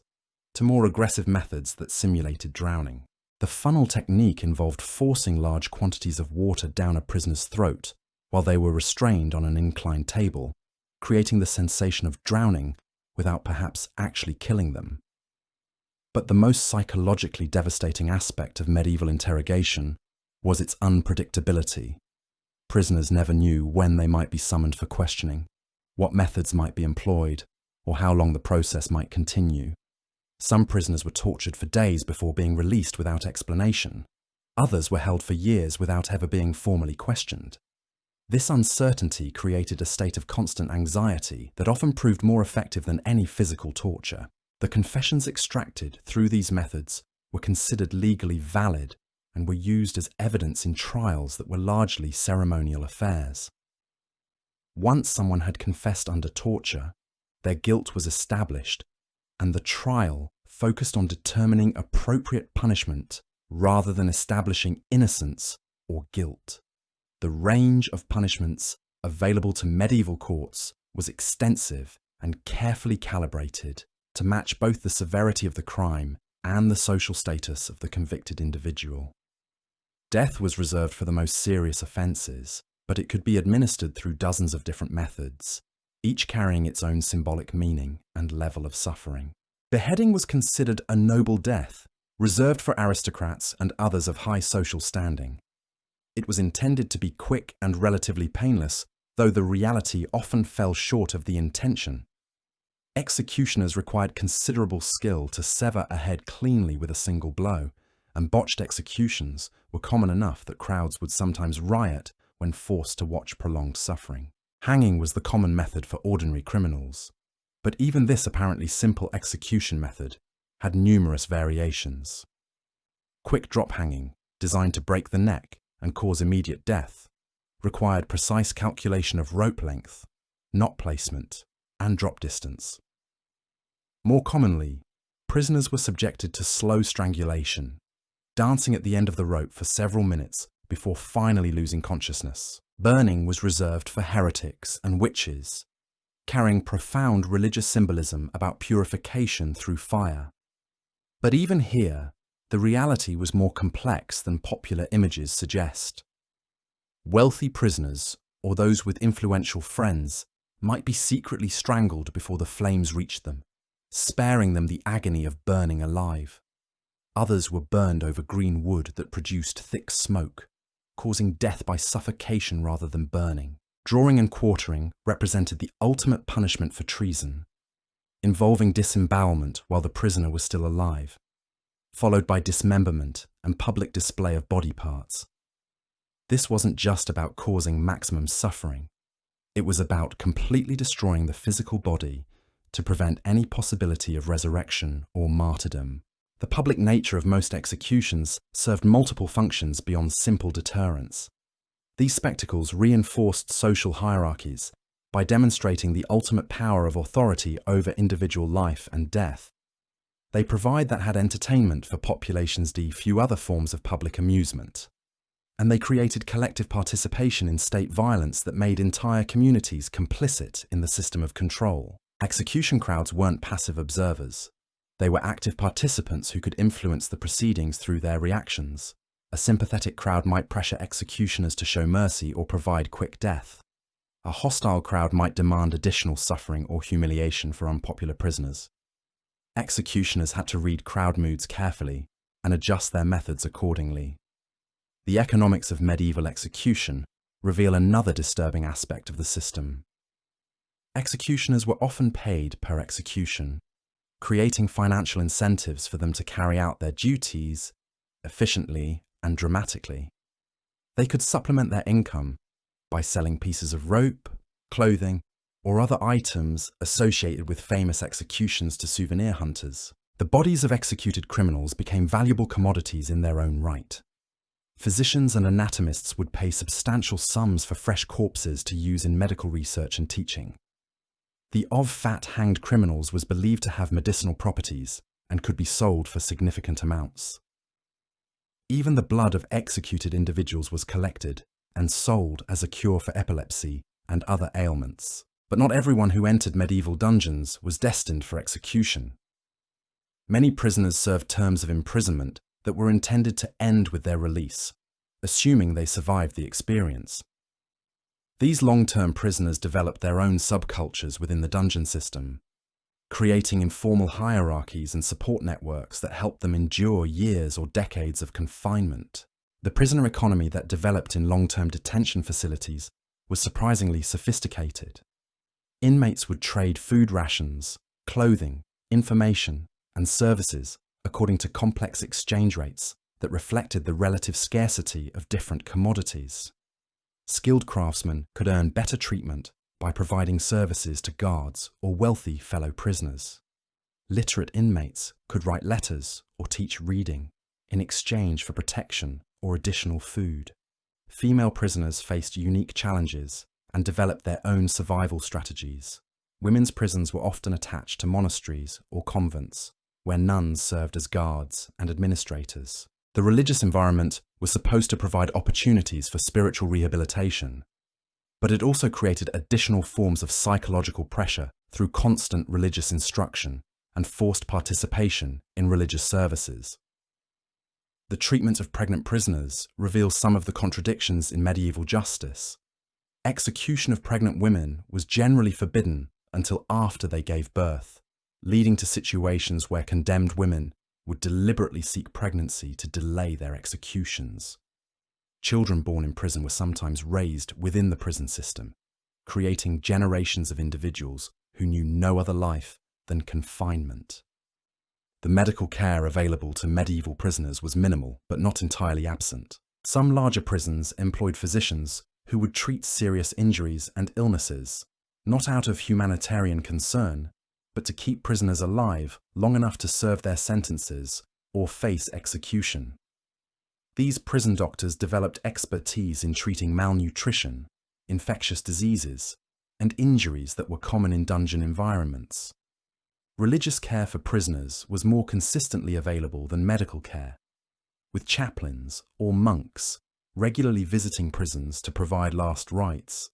to more aggressive methods that simulated drowning. The funnel technique involved forcing large quantities of water down a prisoner's throat while they were restrained on an inclined table, creating the sensation of drowning without perhaps actually killing them. But the most psychologically devastating aspect of medieval interrogation was its unpredictability. Prisoners never knew when they might be summoned for questioning, what methods might be employed, or how long the process might continue. Some prisoners were tortured for days before being released without explanation. Others were held for years without ever being formally questioned. This uncertainty created a state of constant anxiety that often proved more effective than any physical torture. The confessions extracted through these methods were considered legally valid and were used as evidence in trials that were largely ceremonial affairs. Once someone had confessed under torture, their guilt was established, and the trial focused on determining appropriate punishment rather than establishing innocence or guilt. The range of punishments available to medieval courts was extensive and carefully calibrated to match both the severity of the crime and the social status of the convicted individual. Death was reserved for the most serious offences, but it could be administered through dozens of different methods. each carrying its own symbolic meaning and level of suffering. Beheading was considered a noble death, reserved for aristocrats and others of high social standing. It was intended to be quick and relatively painless, though the reality often fell short of the intention. Executioners required considerable skill to sever a head cleanly with a single blow, and botched executions were common enough that crowds would sometimes riot when forced to watch prolonged suffering. Hanging was the common method for ordinary criminals, but even this apparently simple execution method had numerous variations. Quick drop hanging, designed to break the neck and cause immediate death, required precise calculation of rope length, knot placement, and drop distance. More commonly, prisoners were subjected to slow strangulation, dancing at the end of the rope for several minutes before finally losing consciousness. Burning was reserved for heretics and witches, carrying profound religious symbolism about purification through fire. But even here, the reality was more complex than popular images suggest. Wealthy prisoners, or those with influential friends, might be secretly strangled before the flames reached them, sparing them the agony of burning alive. Others were burned over green wood that produced thick smoke, causing death by suffocation rather than burning. Drawing and quartering represented the ultimate punishment for treason, involving disembowelment while the prisoner was still alive, followed by dismemberment and public display of body parts. This wasn't just about causing maximum suffering. It was about completely destroying the physical body to prevent any possibility of resurrection or martyrdom. The public nature of most executions served multiple functions beyond simple deterrence. These spectacles reinforced social hierarchies by demonstrating the ultimate power of authority over individual life and death. They provide that had entertainment for populations D few other forms of public amusement. And they created collective participation in state violence that made entire communities complicit in the system of control. Execution crowds weren't passive observers. They were active participants who could influence the proceedings through their reactions. A sympathetic crowd might pressure executioners to show mercy or provide quick death. A hostile crowd might demand additional suffering or humiliation for unpopular prisoners. Executioners had to read crowd moods carefully and adjust their methods accordingly. The economics of medieval execution reveal another disturbing aspect of the system. Executioners were often paid per execution, creating financial incentives for them to carry out their duties efficiently and dramatically. They could supplement their income by selling pieces of rope, clothing, or other items associated with famous executions to souvenir hunters. The bodies of executed criminals became valuable commodities in their own right. Physicians and anatomists would pay substantial sums for fresh corpses to use in medical research and teaching. The of-fat hanged criminals was believed to have medicinal properties and could be sold for significant amounts. Even the blood of executed individuals was collected and sold as a cure for epilepsy and other ailments. But not everyone who entered medieval dungeons was destined for execution. Many prisoners served terms of imprisonment that were intended to end with their release, assuming they survived the experience. These long-term prisoners developed their own subcultures within the dungeon system, creating informal hierarchies and support networks that helped them endure years or decades of confinement. The prisoner economy that developed in long-term detention facilities was surprisingly sophisticated. Inmates would trade food rations, clothing, information, and services according to complex exchange rates that reflected the relative scarcity of different commodities. Skilled craftsmen could earn better treatment by providing services to guards or wealthy fellow prisoners. Literate inmates could write letters or teach reading in exchange for protection or additional food. Female prisoners faced unique challenges and developed their own survival strategies. Women's prisons were often attached to monasteries or convents, where nuns served as guards and administrators. The religious environment was supposed to provide opportunities for spiritual rehabilitation, but it also created additional forms of psychological pressure through constant religious instruction and forced participation in religious services. The treatment of pregnant prisoners reveals some of the contradictions in medieval justice. Execution of pregnant women was generally forbidden until after they gave birth, leading to situations where condemned women would deliberately seek pregnancy to delay their executions. Children born in prison were sometimes raised within the prison system, creating generations of individuals who knew no other life than confinement. The medical care available to medieval prisoners was minimal, but not entirely absent. Some larger prisons employed physicians who would treat serious injuries and illnesses, not out of humanitarian concern, but to keep prisoners alive long enough to serve their sentences or face execution. These prison doctors developed expertise in treating malnutrition, infectious diseases, and injuries that were common in dungeon environments. Religious care for prisoners was more consistently available than medical care, with chaplains or monks regularly visiting prisons to provide last rites,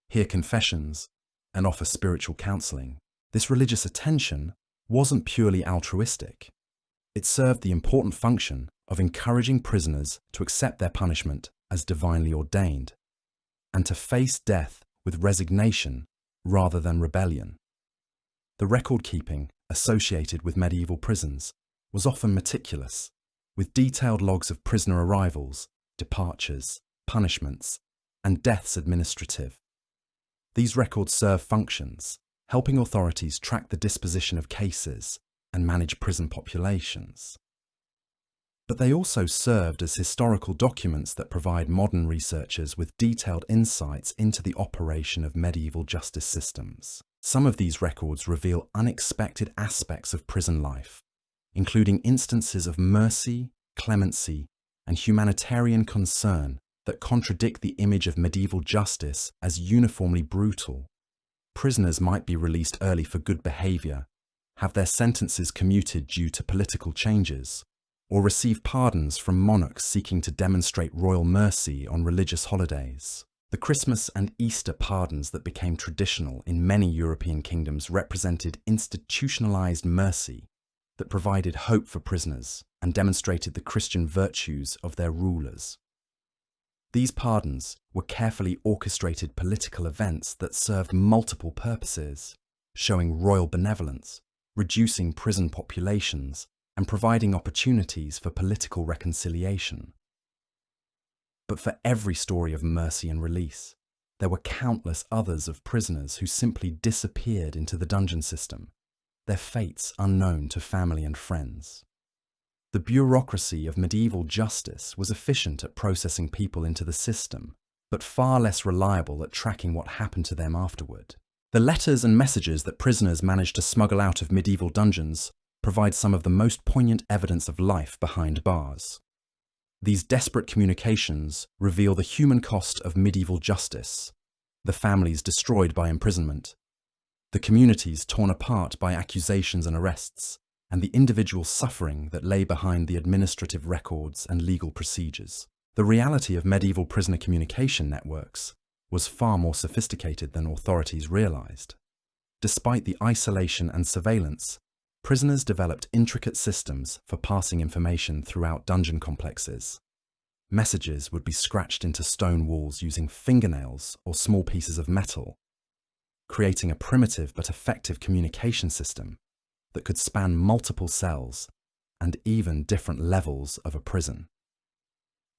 hear confessions, and offer spiritual counseling. This religious attention wasn't purely altruistic. It served the important function of encouraging prisoners to accept their punishment as divinely ordained, and to face death with resignation rather than rebellion. The record-keeping associated with medieval prisons was often meticulous, with detailed logs of prisoner arrivals, departures, punishments, and deaths administrative. These records serve functions, helping authorities track the disposition of cases and manage prison populations. But they also served as historical documents that provide modern researchers with detailed insights into the operation of medieval justice systems. Some of these records reveal unexpected aspects of prison life, including instances of mercy, clemency, and humanitarian concern that contradict the image of medieval justice as uniformly brutal. Prisoners might be released early for good behavior, have their sentences commuted due to political changes, or receive pardons from monarchs seeking to demonstrate royal mercy on religious holidays. The Christmas and Easter pardons that became traditional in many European kingdoms represented institutionalized mercy that provided hope for prisoners and demonstrated the Christian virtues of their rulers. These pardons were carefully orchestrated political events that served multiple purposes, showing royal benevolence, reducing prison populations, and providing opportunities for political reconciliation. But for every story of mercy and release, there were countless others of prisoners who simply disappeared into the dungeon system, their fates unknown to family and friends. The bureaucracy of medieval justice was efficient at processing people into the system, but far less reliable at tracking what happened to them afterward. The letters and messages that prisoners managed to smuggle out of medieval dungeons provide some of the most poignant evidence of life behind bars. These desperate communications reveal the human cost of medieval justice, the families destroyed by imprisonment, the communities torn apart by accusations and arrests, and the individual suffering that lay behind the administrative records and legal procedures. The reality of medieval prisoner communication networks was far more sophisticated than authorities realized. Despite the isolation and surveillance, prisoners developed intricate systems for passing information throughout dungeon complexes. Messages would be scratched into stone walls using fingernails or small pieces of metal, creating a primitive but effective communication system that could span multiple cells and even different levels of a prison.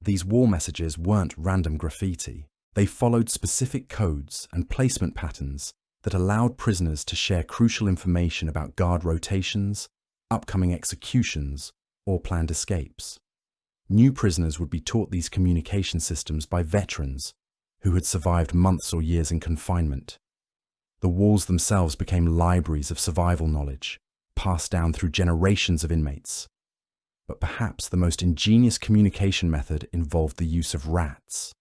These wall messages weren't random graffiti. They followed specific codes and placement patterns that allowed prisoners to share crucial information about guard rotations, upcoming executions, or planned escapes. New prisoners would be taught these communication systems by veterans who had survived months or years in confinement. The walls themselves became libraries of survival knowledge, passed down through generations of inmates. But perhaps the most ingenious communication method involved the use of rats.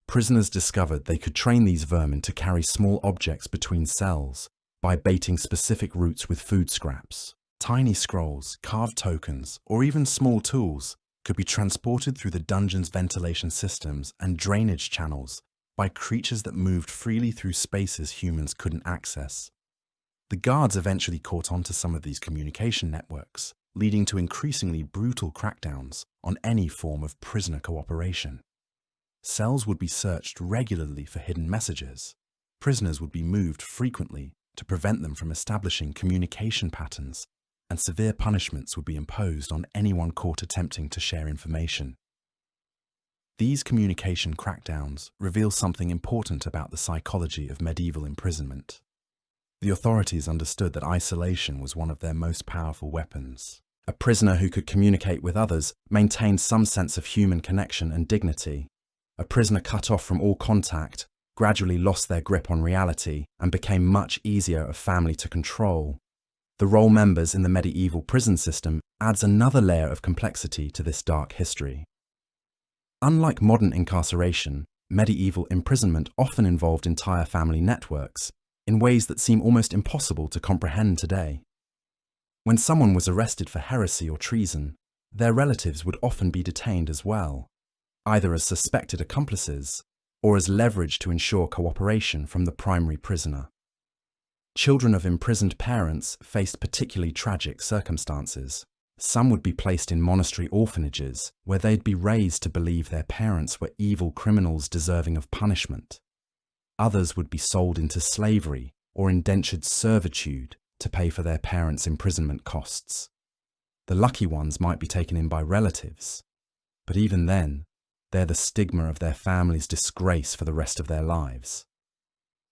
Prisoners discovered they could train these vermin to carry small objects between cells by baiting specific routes with food scraps. Tiny scrolls, carved tokens, or even small tools could be transported through the dungeon's ventilation systems and drainage channels by creatures that moved freely through spaces humans couldn't access. The guards eventually caught on to some of these communication networks, leading to increasingly brutal crackdowns on any form of prisoner cooperation. Cells would be searched regularly for hidden messages. Prisoners would be moved frequently to prevent them from establishing communication patterns, and severe punishments would be imposed on anyone caught attempting to share information. These communication crackdowns reveal something important about the psychology of medieval imprisonment. The authorities understood that isolation was one of their most powerful weapons. A prisoner who could communicate with others maintained some sense of human connection and dignity. A prisoner cut off from all contact gradually lost their grip on reality and became much easier of family to control. The roll members in the medieval prison system adds another layer of complexity to this dark history. Unlike modern incarceration, medieval imprisonment often involved entire family networks in ways that seem almost impossible to comprehend today. When someone was arrested for heresy or treason, their relatives would often be detained as well, either as suspected accomplices or as leverage to ensure cooperation from the primary prisoner. Children of imprisoned parents faced particularly tragic circumstances. Some would be placed in monastery orphanages where they'd be raised to believe their parents were evil criminals deserving of punishment. Others would be sold into slavery or indentured servitude to pay for their parents' imprisonment costs. The lucky ones might be taken in by relatives, but even then, they're the stigma of their family's disgrace for the rest of their lives.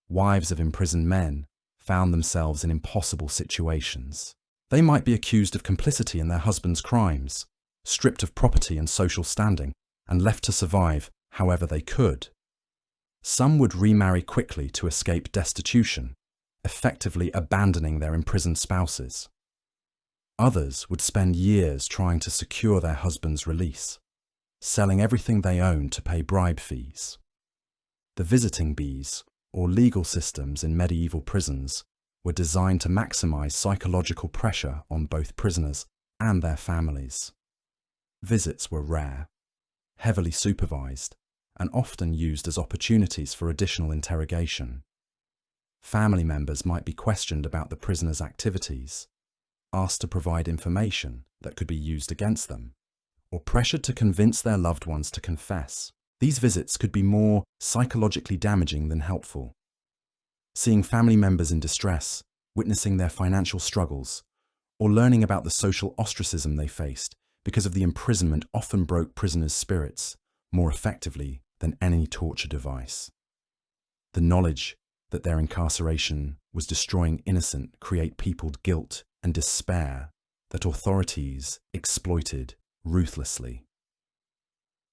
Wives of imprisoned men found themselves in impossible situations. They might be accused of complicity in their husband's crimes, stripped of property and social standing, and left to survive however they could. Some would remarry quickly to escape destitution, effectively abandoning their imprisoned spouses. Others would spend years trying to secure their husband's release, selling everything they owned to pay bribe fees. The visiting bees, or legal systems in medieval prisons, were designed to maximize psychological pressure on both prisoners and their families. Visits were rare, heavily supervised, and often used as opportunities for additional interrogation. Family members might be questioned about the prisoner's activities, asked to provide information that could be used against them, or pressured to convince their loved ones to confess. These visits could be more psychologically damaging than helpful. Seeing family members in distress, witnessing their financial struggles, or learning about the social ostracism they faced because of the imprisonment often broke prisoners' spirits more effectively than any torture device. The knowledge that their incarceration was destroying innocent created people guilt and despair that authorities exploited ruthlessly.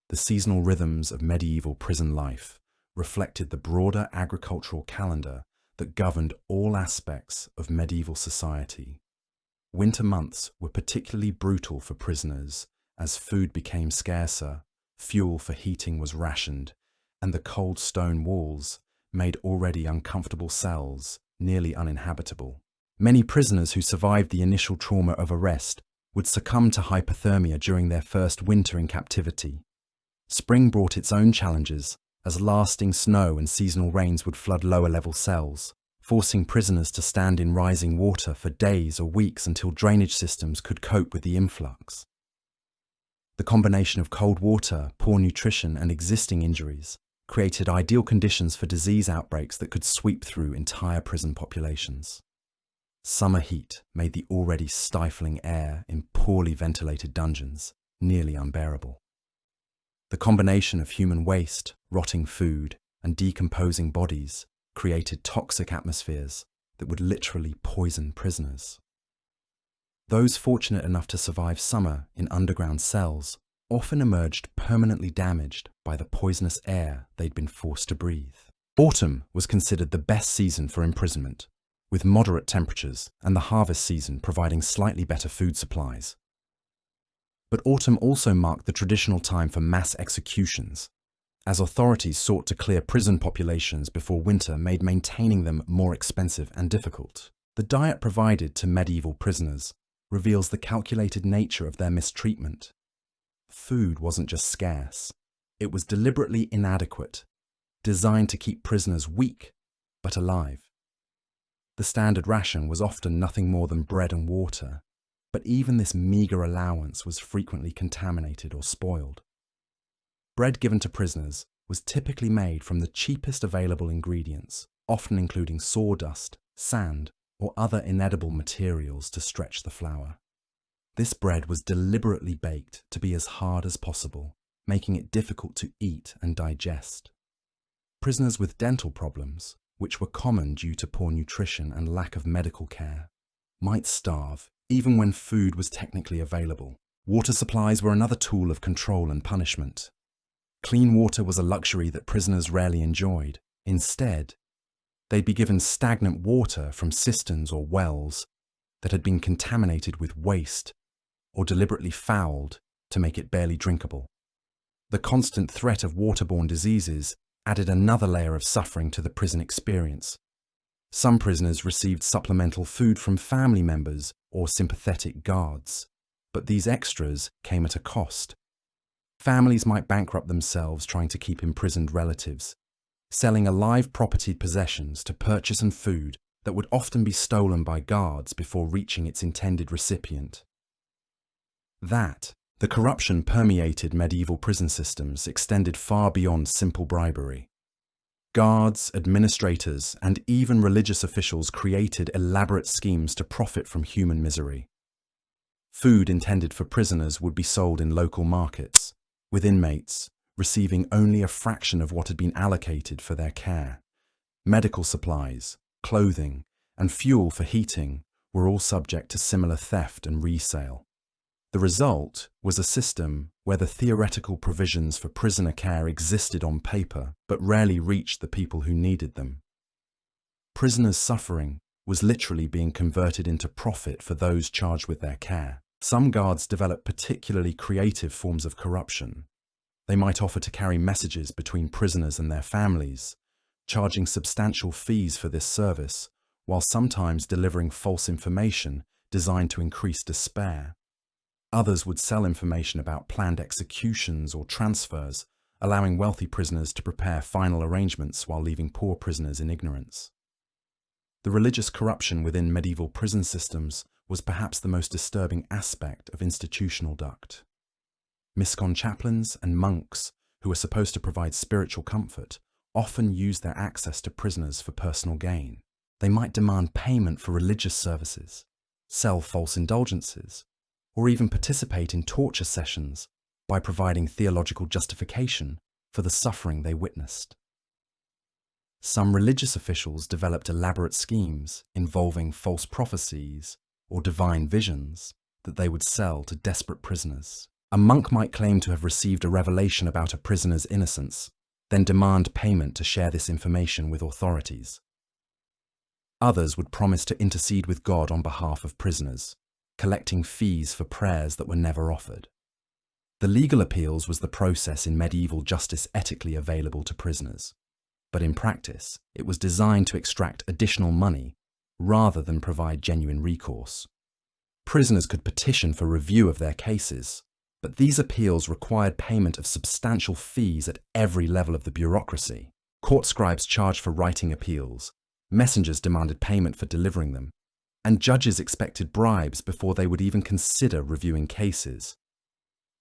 The seasonal rhythms of medieval prison life reflected the broader agricultural calendar that governed all aspects of medieval society. Winter months were particularly brutal for prisoners as food became scarcer, fuel for heating was rationed, and the cold stone walls made already uncomfortable cells nearly uninhabitable. Many prisoners who survived the initial trauma of arrest would succumb to hypothermia during their first winter in captivity. Spring brought its own challenges, as lasting snow and seasonal rains would flood lower-level cells, forcing prisoners to stand in rising water for days or weeks until drainage systems could cope with the influx. The combination of cold water, poor nutrition, and existing injuries created ideal conditions for disease outbreaks that could sweep through entire prison populations. Summer heat made the already stifling air in poorly ventilated dungeons nearly unbearable. The combination of human waste, rotting food, and decomposing bodies created toxic atmospheres that would literally poison prisoners. Those fortunate enough to survive summer in underground cells often emerged permanently damaged by the poisonous air they'd been forced to breathe. Autumn was considered the best season for imprisonment, with moderate temperatures and the harvest season providing slightly better food supplies. But autumn also marked the traditional time for mass executions, as authorities sought to clear prison populations before winter made maintaining them more expensive and difficult. The diet provided to medieval prisoners reveals the calculated nature of their mistreatment. Food wasn't just scarce, it was deliberately inadequate, designed to keep prisoners weak but alive. The standard ration was often nothing more than bread and water, but even this meagre allowance was frequently contaminated or spoiled. Bread given to prisoners was typically made from the cheapest available ingredients, often including sawdust, sand, or other inedible materials to stretch the flour. This bread was deliberately baked to be as hard as possible, making it difficult to eat and digest. Prisoners with dental problems, which were common due to poor nutrition and lack of medical care, might starve even when food was technically available. Water supplies were another tool of control and punishment. Clean water was a luxury that prisoners rarely enjoyed. Instead, they'd be given stagnant water from cisterns or wells that had been contaminated with waste or deliberately fouled to make it barely drinkable. The constant threat of waterborne diseases added another layer of suffering to the prison experience. Some prisoners received supplemental food from family members or sympathetic guards, but these extras came at a cost. Families might bankrupt themselves trying to keep imprisoned relatives, selling alive property possessions to purchase and food that would often be stolen by guards before reaching its intended recipient. The corruption permeated medieval prison systems extended far beyond simple bribery. Guards, administrators, and even religious officials created elaborate schemes to profit from human misery. Food intended for prisoners would be sold in local markets, with inmates receiving only a fraction of what had been allocated for their care. Medical supplies, clothing, and fuel for heating were all subject to similar theft and resale. The result was a system where the theoretical provisions for prisoner care existed on paper but rarely reached the people who needed them. Prisoners' suffering was literally being converted into profit for those charged with their care. Some guards developed particularly creative forms of corruption. They might offer to carry messages between prisoners and their families, charging substantial fees for this service, while sometimes delivering false information designed to increase despair. Others would sell information about planned executions or transfers, allowing wealthy prisoners to prepare final arrangements while leaving poor prisoners in ignorance. The religious corruption within medieval prison systems was perhaps the most disturbing aspect of institutional duct. Miscon chaplains and monks, who were supposed to provide spiritual comfort, often used their access to prisoners for personal gain. They might demand payment for religious services, sell false indulgences, or even participate in torture sessions by providing theological justification for the suffering they witnessed. Some religious officials developed elaborate schemes involving false prophecies or divine visions that they would sell to desperate prisoners. A monk might claim to have received a revelation about a prisoner's innocence, then demand payment to share this information with authorities. Others would promise to intercede with God on behalf of prisoners, collecting fees for prayers that were never offered. The legal appeals was the process in medieval justice ethically available to prisoners, but in practice, it was designed to extract additional money rather than provide genuine recourse. Prisoners could petition for review of their cases, but these appeals required payment of substantial fees at every level of the bureaucracy. Court scribes charged for writing appeals, messengers demanded payment for delivering them, and judges expected bribes before they would even consider reviewing cases.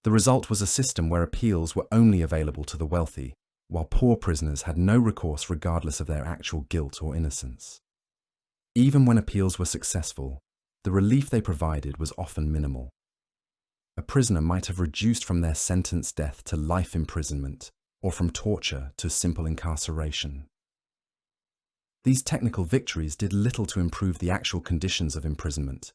The result was a system where appeals were only available to the wealthy, while poor prisoners had no recourse regardless of their actual guilt or innocence. Even when appeals were successful, the relief they provided was often minimal. A prisoner might have reduced from their sentenced death to life imprisonment, or from torture to simple incarceration. These technical victories did little to improve the actual conditions of imprisonment,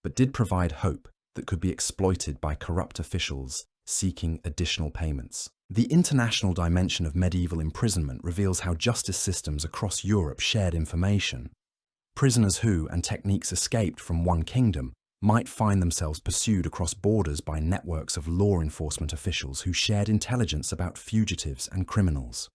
but did provide hope that could be exploited by corrupt officials seeking additional payments. The international dimension of medieval imprisonment reveals how justice systems across Europe shared information. Prisoners who and techniques escaped from one kingdom might find themselves pursued across borders by networks of law enforcement officials who shared intelligence about fugitives and criminals.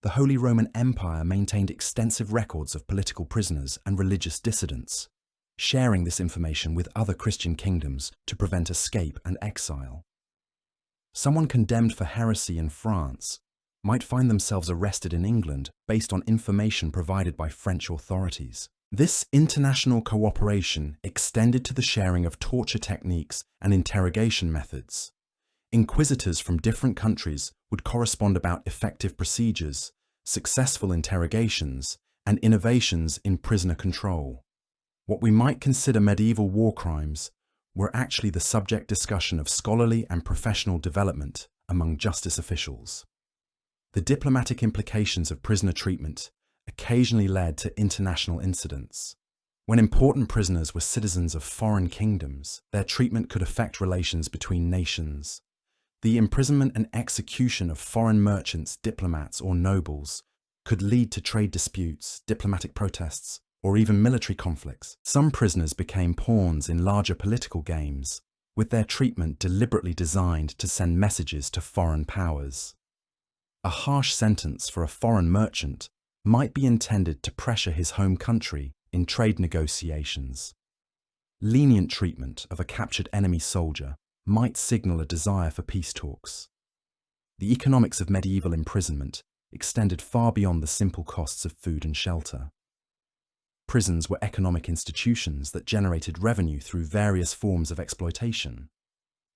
The Holy Roman Empire maintained extensive records of political prisoners and religious dissidents, sharing this information with other Christian kingdoms to prevent escape and exile. Someone condemned for heresy in France might find themselves arrested in England based on information provided by French authorities. This international cooperation extended to the sharing of torture techniques and interrogation methods. Inquisitors from different countries would correspond about effective procedures, successful interrogations, and innovations in prisoner control. What we might consider medieval war crimes were actually the subject discussion of scholarly and professional development among justice officials. The diplomatic implications of prisoner treatment occasionally led to international incidents. When important prisoners were citizens of foreign kingdoms, their treatment could affect relations between nations. The imprisonment and execution of foreign merchants, diplomats, or nobles could lead to trade disputes, diplomatic protests, or even military conflicts. Some prisoners became pawns in larger political games, with their treatment deliberately designed to send messages to foreign powers. A harsh sentence for a foreign merchant might be intended to pressure his home country in trade negotiations. Lenient treatment of a captured enemy soldier might signal a desire for peace talks. The economics of medieval imprisonment extended far beyond the simple costs of food and shelter. Prisons were economic institutions that generated revenue through various forms of exploitation.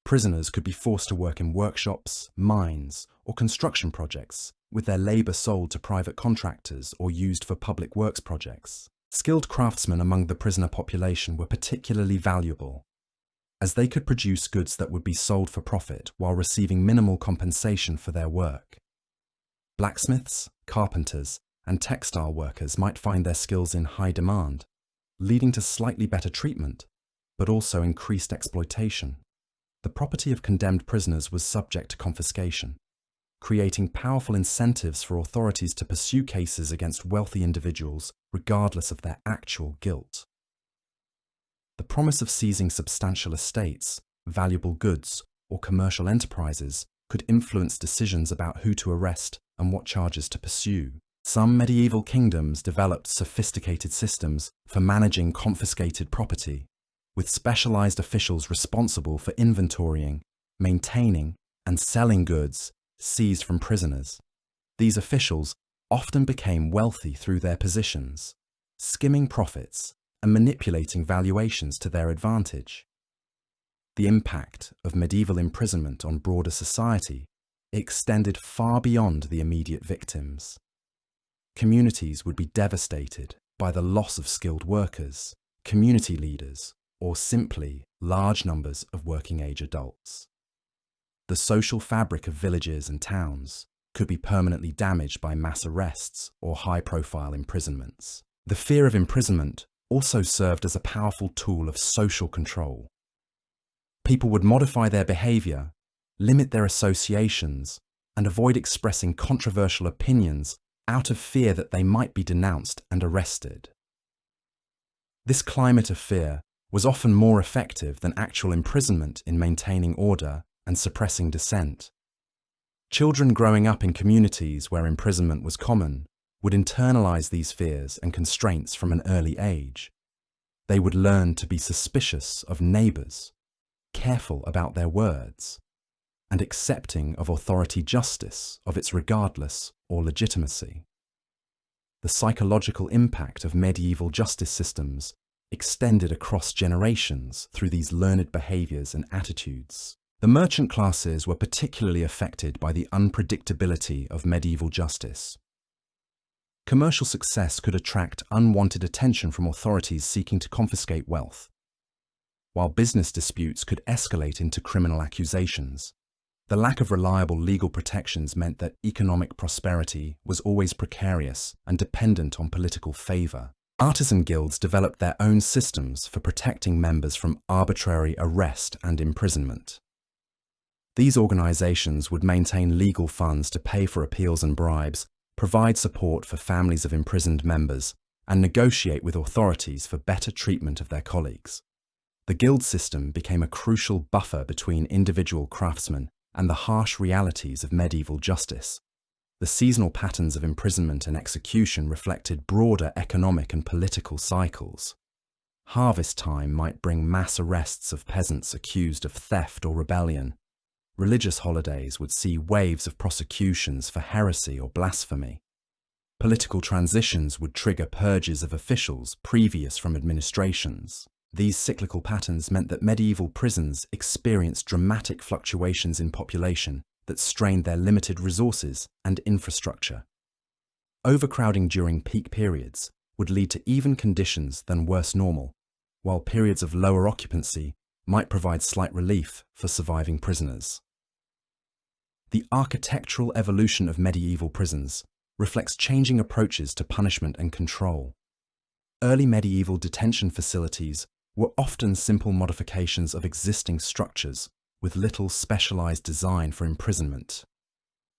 Prisoners could be forced to work in workshops, mines, or construction projects, with their labour sold to private contractors or used for public works projects. Skilled craftsmen among the prisoner population were particularly valuable, as they could produce goods that would be sold for profit while receiving minimal compensation for their work. Blacksmiths, carpenters, and textile workers might find their skills in high demand, leading to slightly better treatment, but also increased exploitation. The property of condemned prisoners was subject to confiscation, creating powerful incentives for authorities to pursue cases against wealthy individuals regardless of their actual guilt. The promise of seizing substantial estates, valuable goods, or commercial enterprises could influence decisions about who to arrest and what charges to pursue. Some medieval kingdoms developed sophisticated systems for managing confiscated property, with specialized officials responsible for inventorying, maintaining, and selling goods seized from prisoners. These officials often became wealthy through their positions, skimming profits and manipulating valuations to their advantage. The impact of medieval imprisonment on broader society extended far beyond the immediate victims. Communities would be devastated by the loss of skilled workers, community leaders, or simply large numbers of working-age adults. The social fabric of villages and towns could be permanently damaged by mass arrests or high-profile imprisonments. The fear of imprisonment also served as a powerful tool of social control. People would modify their behavior, limit their associations, and avoid expressing controversial opinions out of fear that they might be denounced and arrested. This climate of fear was often more effective than actual imprisonment in maintaining order and suppressing dissent. Children growing up in communities where imprisonment was common would internalize these fears and constraints from an early age. They would learn to be suspicious of neighbors, careful about their words, and accepting of authority justice of its regardless or legitimacy. The psychological impact of medieval justice systems extended across generations through these learned behaviors and attitudes. The merchant classes were particularly affected by the unpredictability of medieval justice. Commercial success could attract unwanted attention from authorities seeking to confiscate wealth, while business disputes could escalate into criminal accusations. The lack of reliable legal protections meant that economic prosperity was always precarious and dependent on political favor. Artisan guilds developed their own systems for protecting members from arbitrary arrest and imprisonment. These organizations would maintain legal funds to pay for appeals and bribes, provide support for families of imprisoned members, and negotiate with authorities for better treatment of their colleagues. The guild system became a crucial buffer between individual craftsmen and the harsh realities of medieval justice. The seasonal patterns of imprisonment and execution reflected broader economic and political cycles. Harvest time might bring mass arrests of peasants accused of theft or rebellion. Religious holidays would see waves of prosecutions for heresy or blasphemy. Political transitions would trigger purges of officials previous from administrations. These cyclical patterns meant that medieval prisons experienced dramatic fluctuations in population that strained their limited resources and infrastructure. Overcrowding during peak periods would lead to even conditions than worse normal, while periods of lower occupancy might provide slight relief for surviving prisoners. The architectural evolution of medieval prisons reflects changing approaches to punishment and control. Early medieval detention facilities were often simple modifications of existing structures with little specialized design for imprisonment.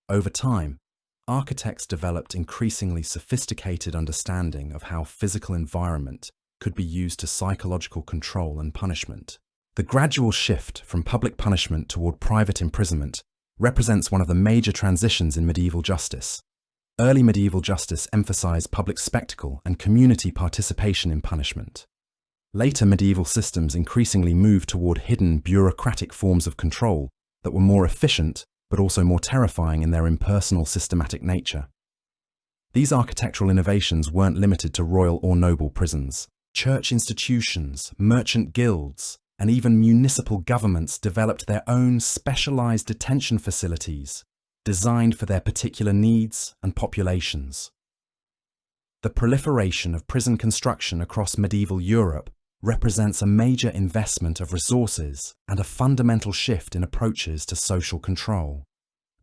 Over time, architects developed increasingly sophisticated understanding of how physical environment could be used to psychological control and punishment. The gradual shift from public punishment toward private imprisonment represents one of the major transitions in medieval justice. Early medieval justice emphasized public spectacle and community participation in punishment. Later medieval systems increasingly moved toward hidden bureaucratic forms of control that were more efficient but also more terrifying in their impersonal systematic nature. These architectural innovations weren't limited to royal or noble prisons. Church institutions, merchant guilds, and even municipal governments developed their own specialized detention facilities, designed for their particular needs and populations. The proliferation of prison construction across medieval Europe represents a major investment of resources and a fundamental shift in approaches to social control.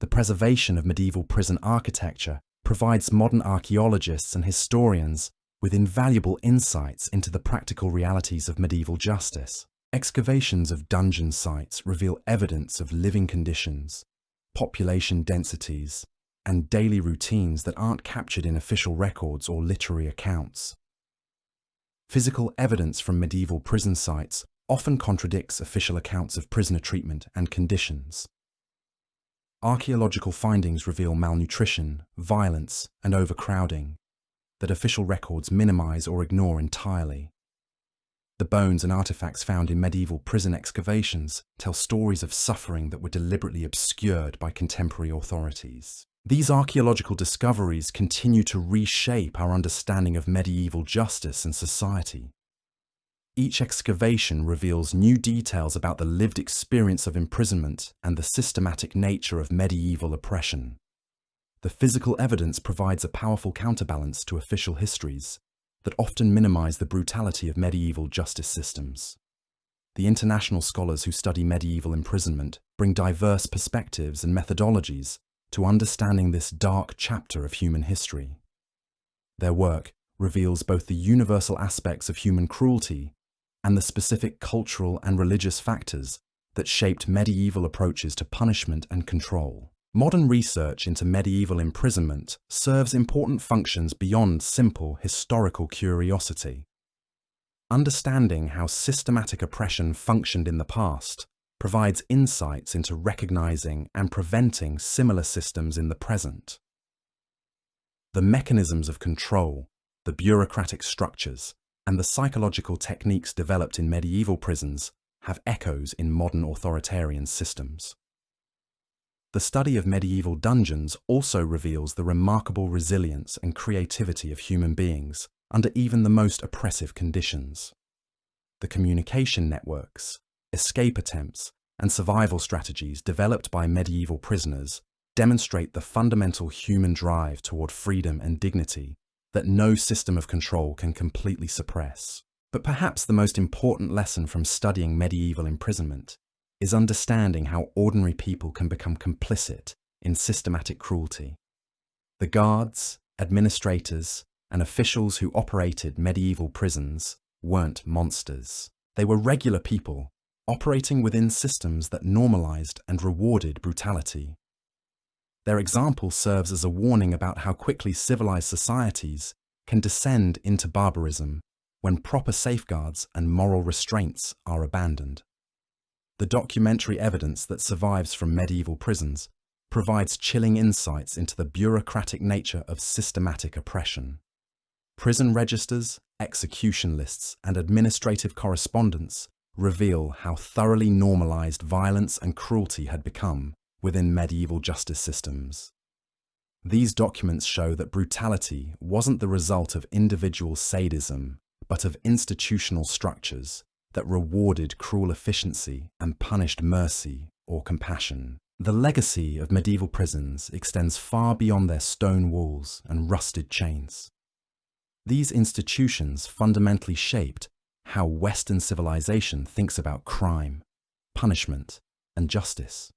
The preservation of medieval prison architecture provides modern archaeologists and historians with invaluable insights into the practical realities of medieval justice. Excavations of dungeon sites reveal evidence of living conditions, population densities, and daily routines that aren't captured in official records or literary accounts. Physical evidence from medieval prison sites often contradicts official accounts of prisoner treatment and conditions. Archaeological findings reveal malnutrition, violence, and overcrowding that official records minimize or ignore entirely. The bones and artifacts found in medieval prison excavations tell stories of suffering that were deliberately obscured by contemporary authorities. These archaeological discoveries continue to reshape our understanding of medieval justice and society. Each excavation reveals new details about the lived experience of imprisonment and the systematic nature of medieval oppression. The physical evidence provides a powerful counterbalance to official histories that often minimize the brutality of medieval justice systems. The international scholars who study medieval imprisonment bring diverse perspectives and methodologies to understanding this dark chapter of human history. Their work reveals both the universal aspects of human cruelty and the specific cultural and religious factors that shaped medieval approaches to punishment and control. Modern research into medieval imprisonment serves important functions beyond simple historical curiosity. Understanding how systematic oppression functioned in the past provides insights into recognizing and preventing similar systems in the present. The mechanisms of control, the bureaucratic structures, and the psychological techniques developed in medieval prisons have echoes in modern authoritarian systems. The study of medieval dungeons also reveals the remarkable resilience and creativity of human beings under even the most oppressive conditions. The communication networks, escape attempts, and survival strategies developed by medieval prisoners demonstrate the fundamental human drive toward freedom and dignity that no system of control can completely suppress. But perhaps the most important lesson from studying medieval imprisonment is understanding how ordinary people can become complicit in systematic cruelty. The guards, administrators, and officials who operated medieval prisons weren't monsters. They were regular people, operating within systems that normalized and rewarded brutality. Their example serves as a warning about how quickly civilized societies can descend into barbarism when proper safeguards and moral restraints are abandoned. The documentary evidence that survives from medieval prisons provides chilling insights into the bureaucratic nature of systematic oppression. Prison registers, execution lists, and administrative correspondence reveal how thoroughly normalized violence and cruelty had become within medieval justice systems. These documents show that brutality wasn't the result of individual sadism, but of institutional structures that rewarded cruel efficiency and punished mercy or compassion. The legacy of medieval prisons extends far beyond their stone walls and rusted chains. These institutions fundamentally shaped how Western civilization thinks about crime, punishment, and justice.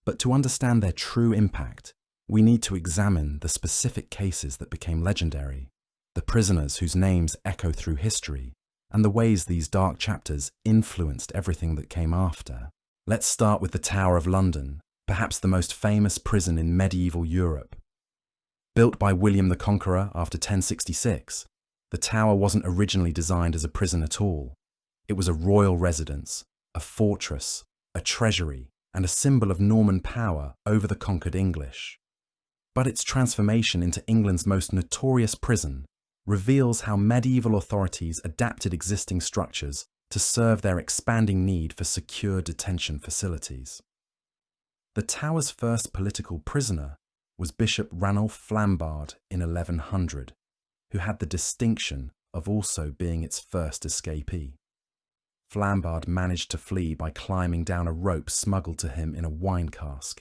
But to understand their true impact, we need to examine the specific cases that became legendary, the prisoners whose names echo through history, and the ways these dark chapters influenced everything that came after. Let's start with the Tower of London, perhaps the most famous prison in medieval Europe. Built by William the Conqueror after 1066, the tower wasn't originally designed as a prison at all. It was a royal residence, a fortress, a treasury, and a symbol of Norman power over the conquered English. But its transformation into England's most notorious prison reveals how medieval authorities adapted existing structures to serve their expanding need for secure detention facilities. The Tower's first political prisoner was Bishop Ranulph Flambard in 1100, who had the distinction of also being its first escapee. Flambard managed to flee by climbing down a rope smuggled to him in a wine cask,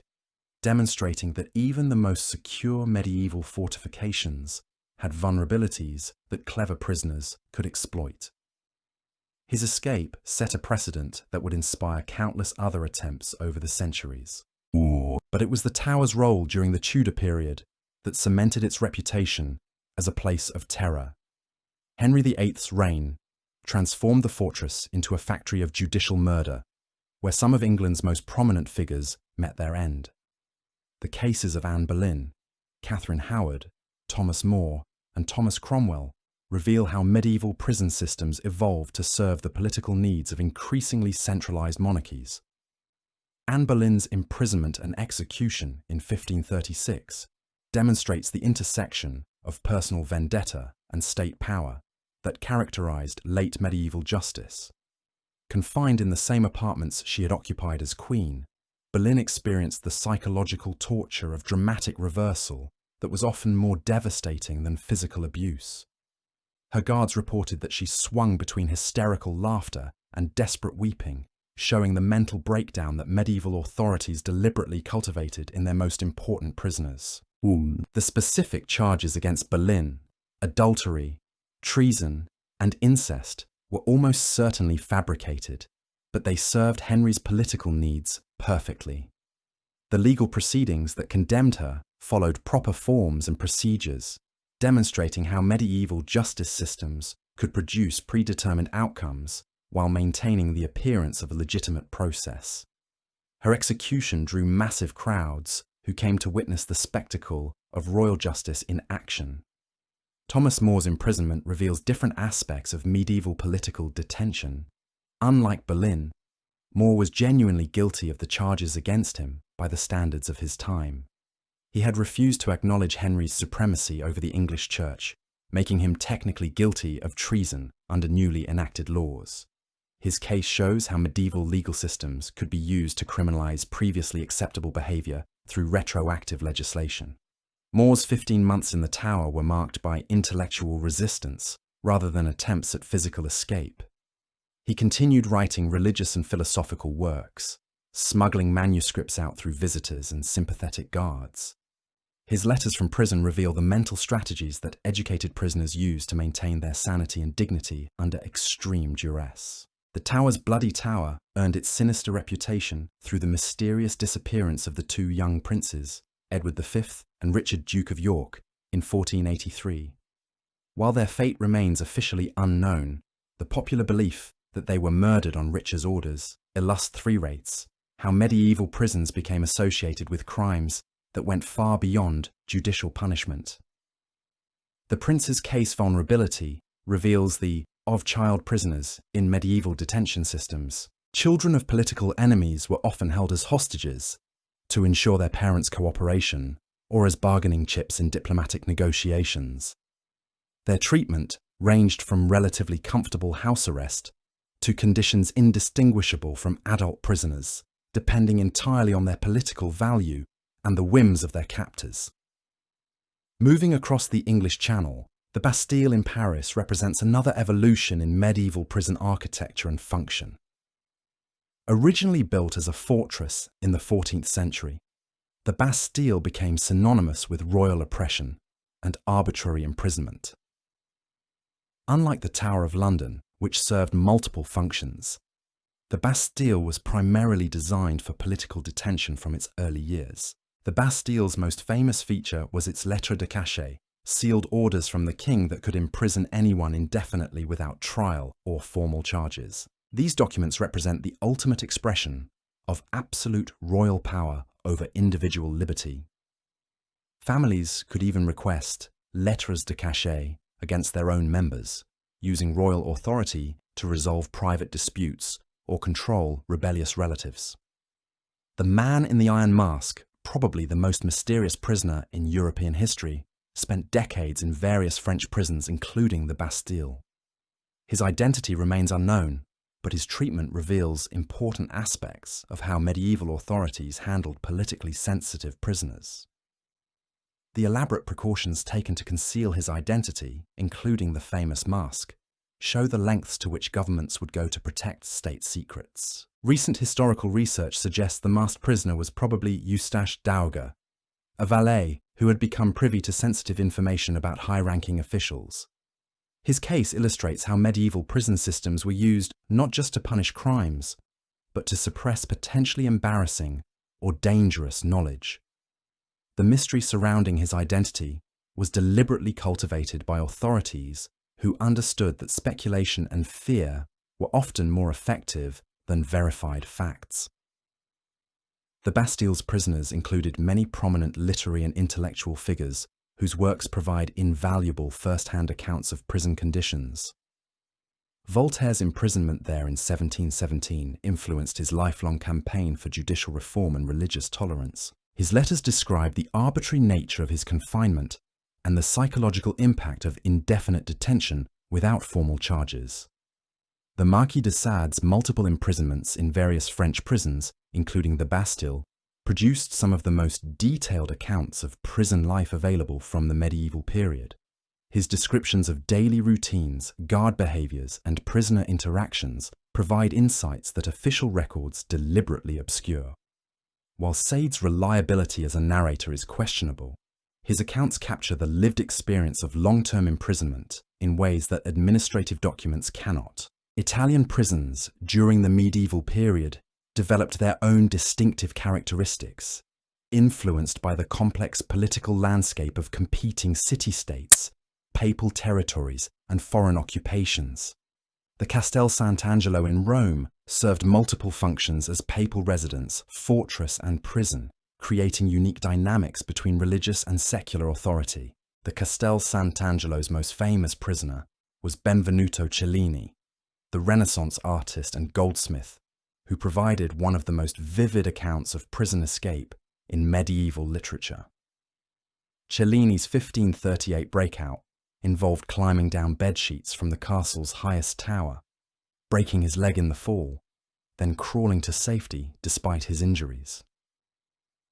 demonstrating that even the most secure medieval fortifications had vulnerabilities that clever prisoners could exploit. His escape set a precedent that would inspire countless other attempts over the centuries. But it was the Tower's role during the Tudor period that cemented its reputation as a place of terror. Henry VIII's reign transformed the fortress into a factory of judicial murder, where some of England's most prominent figures met their end. The cases of Anne Boleyn, Catherine Howard, Thomas More, and Thomas Cromwell reveal how medieval prison systems evolved to serve the political needs of increasingly centralized monarchies. Anne Boleyn's imprisonment and execution in 1536 demonstrates the intersection of personal vendetta and state power that characterized late medieval justice. Confined in the same apartments she had occupied as queen, Boleyn experienced the psychological torture of dramatic reversal that was often more devastating than physical abuse. Her guards reported that she swung between hysterical laughter and desperate weeping, showing the mental breakdown that medieval authorities deliberately cultivated in their most important prisoners. The specific charges against Boleyn, adultery, treason, and incest, were almost certainly fabricated, but they served Henry's political needs perfectly. The legal proceedings that condemned her followed proper forms and procedures, demonstrating how medieval justice systems could produce predetermined outcomes while maintaining the appearance of a legitimate process. Her execution drew massive crowds who came to witness the spectacle of royal justice in action. Thomas More's imprisonment reveals different aspects of medieval political detention. Unlike Boleyn, More was genuinely guilty of the charges against him by the standards of his time. He had refused to acknowledge Henry's supremacy over the English Church, making him technically guilty of treason under newly enacted laws. His case shows how medieval legal systems could be used to criminalize previously acceptable behavior through retroactive legislation. More's 15 months in the Tower were marked by intellectual resistance rather than attempts at physical escape. He continued writing religious and philosophical works, smuggling manuscripts out through visitors and sympathetic guards. His letters from prison reveal the mental strategies that educated prisoners used to maintain their sanity and dignity under extreme duress. The Tower's bloody tower earned its sinister reputation through the mysterious disappearance of the two young princes, Edward V and Richard, Duke of York, in 1483. While their fate remains officially unknown, the popular belief that they were murdered on Richard's orders illustrates how medieval prisons became associated with crimes that went far beyond judicial punishment. The prince's case vulnerability reveals the of child prisoners in medieval detention systems. Children of political enemies were often held as hostages to ensure their parents' cooperation or as bargaining chips in diplomatic negotiations. Their treatment ranged from relatively comfortable house arrest to conditions indistinguishable from adult prisoners, depending entirely on their political value and the whims of their captors. Moving across the English Channel, the Bastille in Paris represents another evolution in medieval prison architecture and function. Originally built as a fortress in the 14th century, the Bastille became synonymous with royal oppression and arbitrary imprisonment. Unlike the Tower of London, which served multiple functions, the Bastille was primarily designed for political detention from its early years. The Bastille's most famous feature was its lettres de cachet, sealed orders from the king that could imprison anyone indefinitely without trial or formal charges. These documents represent the ultimate expression of absolute royal power over individual liberty. Families could even request lettres de cachet against their own members, using royal authority to resolve private disputes or control rebellious relatives. The Man in the Iron Mask, probably the most mysterious prisoner in European history, spent decades in various French prisons, including the Bastille. His identity remains unknown, but his treatment reveals important aspects of how medieval authorities handled politically sensitive prisoners. The elaborate precautions taken to conceal his identity, including the famous mask, show the lengths to which governments would go to protect state secrets. Recent historical research suggests the masked prisoner was probably Eustache d'Auger, a valet who had become privy to sensitive information about high-ranking officials. His case illustrates how medieval prison systems were used not just to punish crimes, but to suppress potentially embarrassing or dangerous knowledge. The mystery surrounding his identity was deliberately cultivated by authorities who understood that speculation and fear were often more effective than verified facts. The Bastille's prisoners included many prominent literary and intellectual figures whose works provide invaluable first-hand accounts of prison conditions. Voltaire's imprisonment there in 1717 influenced his lifelong campaign for judicial reform and religious tolerance. His letters describe the arbitrary nature of his confinement and the psychological impact of indefinite detention without formal charges. The Marquis de Sade's multiple imprisonments in various French prisons, including the Bastille, produced some of the most detailed accounts of prison life available from the medieval period. His descriptions of daily routines, guard behaviors, and prisoner interactions provide insights that official records deliberately obscure. While Sade's reliability as a narrator is questionable, his accounts capture the lived experience of long-term imprisonment in ways that administrative documents cannot. Italian prisons during the medieval period developed their own distinctive characteristics, influenced by the complex political landscape of competing city-states, papal territories, and foreign occupations. The Castel Sant'Angelo in Rome served multiple functions as papal residence, fortress, and prison, creating unique dynamics between religious and secular authority. The Castel Sant'Angelo's most famous prisoner was Benvenuto Cellini, the Renaissance artist and goldsmith, who provided one of the most vivid accounts of prison escape in medieval literature. Cellini's 1538 breakout involved climbing down bedsheets from the castle's highest tower, breaking his leg in the fall, then crawling to safety despite his injuries.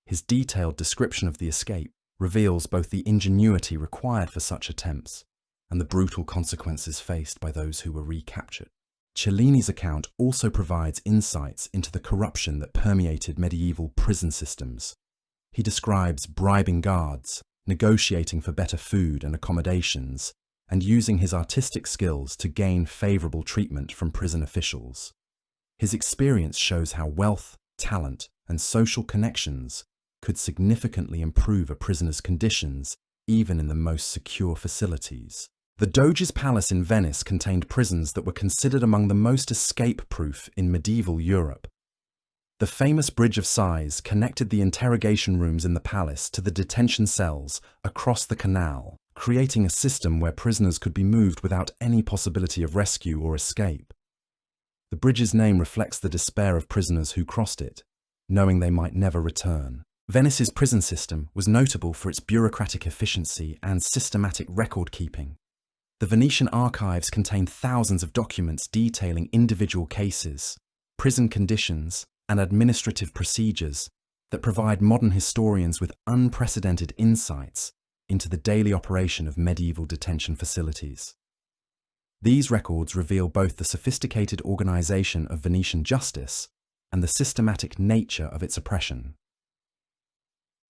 His detailed description of the escape reveals both the ingenuity required for such attempts and the brutal consequences faced by those who were recaptured. Cellini's account also provides insights into the corruption that permeated medieval prison systems. He describes bribing guards, negotiating for better food and accommodations, and using his artistic skills to gain favorable treatment from prison officials. His experience shows how wealth, talent, and social connections could significantly improve a prisoner's conditions, even in the most secure facilities. The Doge's Palace in Venice contained prisons that were considered among the most escape-proof in medieval Europe. The famous Bridge of Sighs connected the interrogation rooms in the palace to the detention cells across the canal, creating a system where prisoners could be moved without any possibility of rescue or escape. The bridge's name reflects the despair of prisoners who crossed it, knowing they might never return. Venice's prison system was notable for its bureaucratic efficiency and systematic record-keeping. The Venetian archives contain thousands of documents detailing individual cases, prison conditions, and administrative procedures that provide modern historians with unprecedented insights into the daily operation of medieval detention facilities. These records reveal both the sophisticated organization of Venetian justice and the systematic nature of its oppression.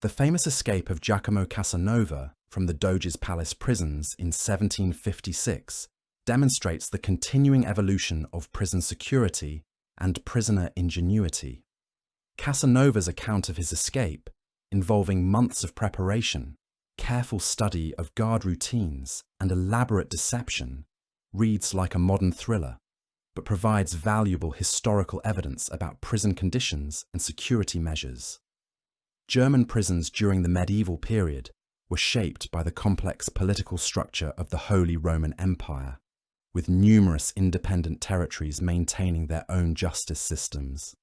The famous escape of Giacomo Casanova from the Doge's palace prisons in 1756 demonstrates the continuing evolution of prison security and prisoner ingenuity. Casanova's account of his escape, involving months of preparation, careful study of guard routines, and elaborate deception, reads like a modern thriller, but provides valuable historical evidence about prison conditions and security measures. German prisons during the medieval period were shaped by the complex political structure of the Holy Roman Empire, with numerous independent territories maintaining their own justice systems.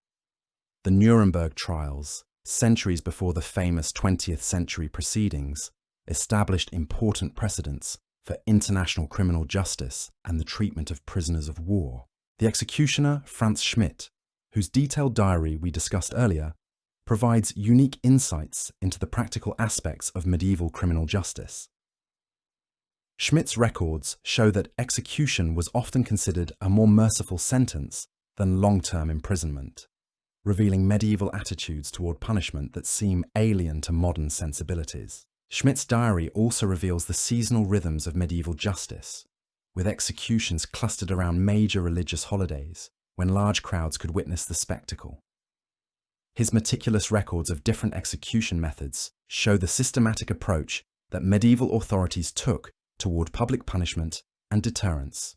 The Nuremberg trials, centuries before the famous 20th century proceedings, established important precedents for international criminal justice and the treatment of prisoners of war. The executioner Franz Schmidt, whose detailed diary we discussed earlier, provides unique insights into the practical aspects of medieval criminal justice. Schmidt's records show that execution was often considered a more merciful sentence than long-term imprisonment, revealing medieval attitudes toward punishment that seem alien to modern sensibilities. Schmidt's diary also reveals the seasonal rhythms of medieval justice, with executions clustered around major religious holidays when large crowds could witness the spectacle. His meticulous records of different execution methods show the systematic approach that medieval authorities took toward public punishment and deterrence.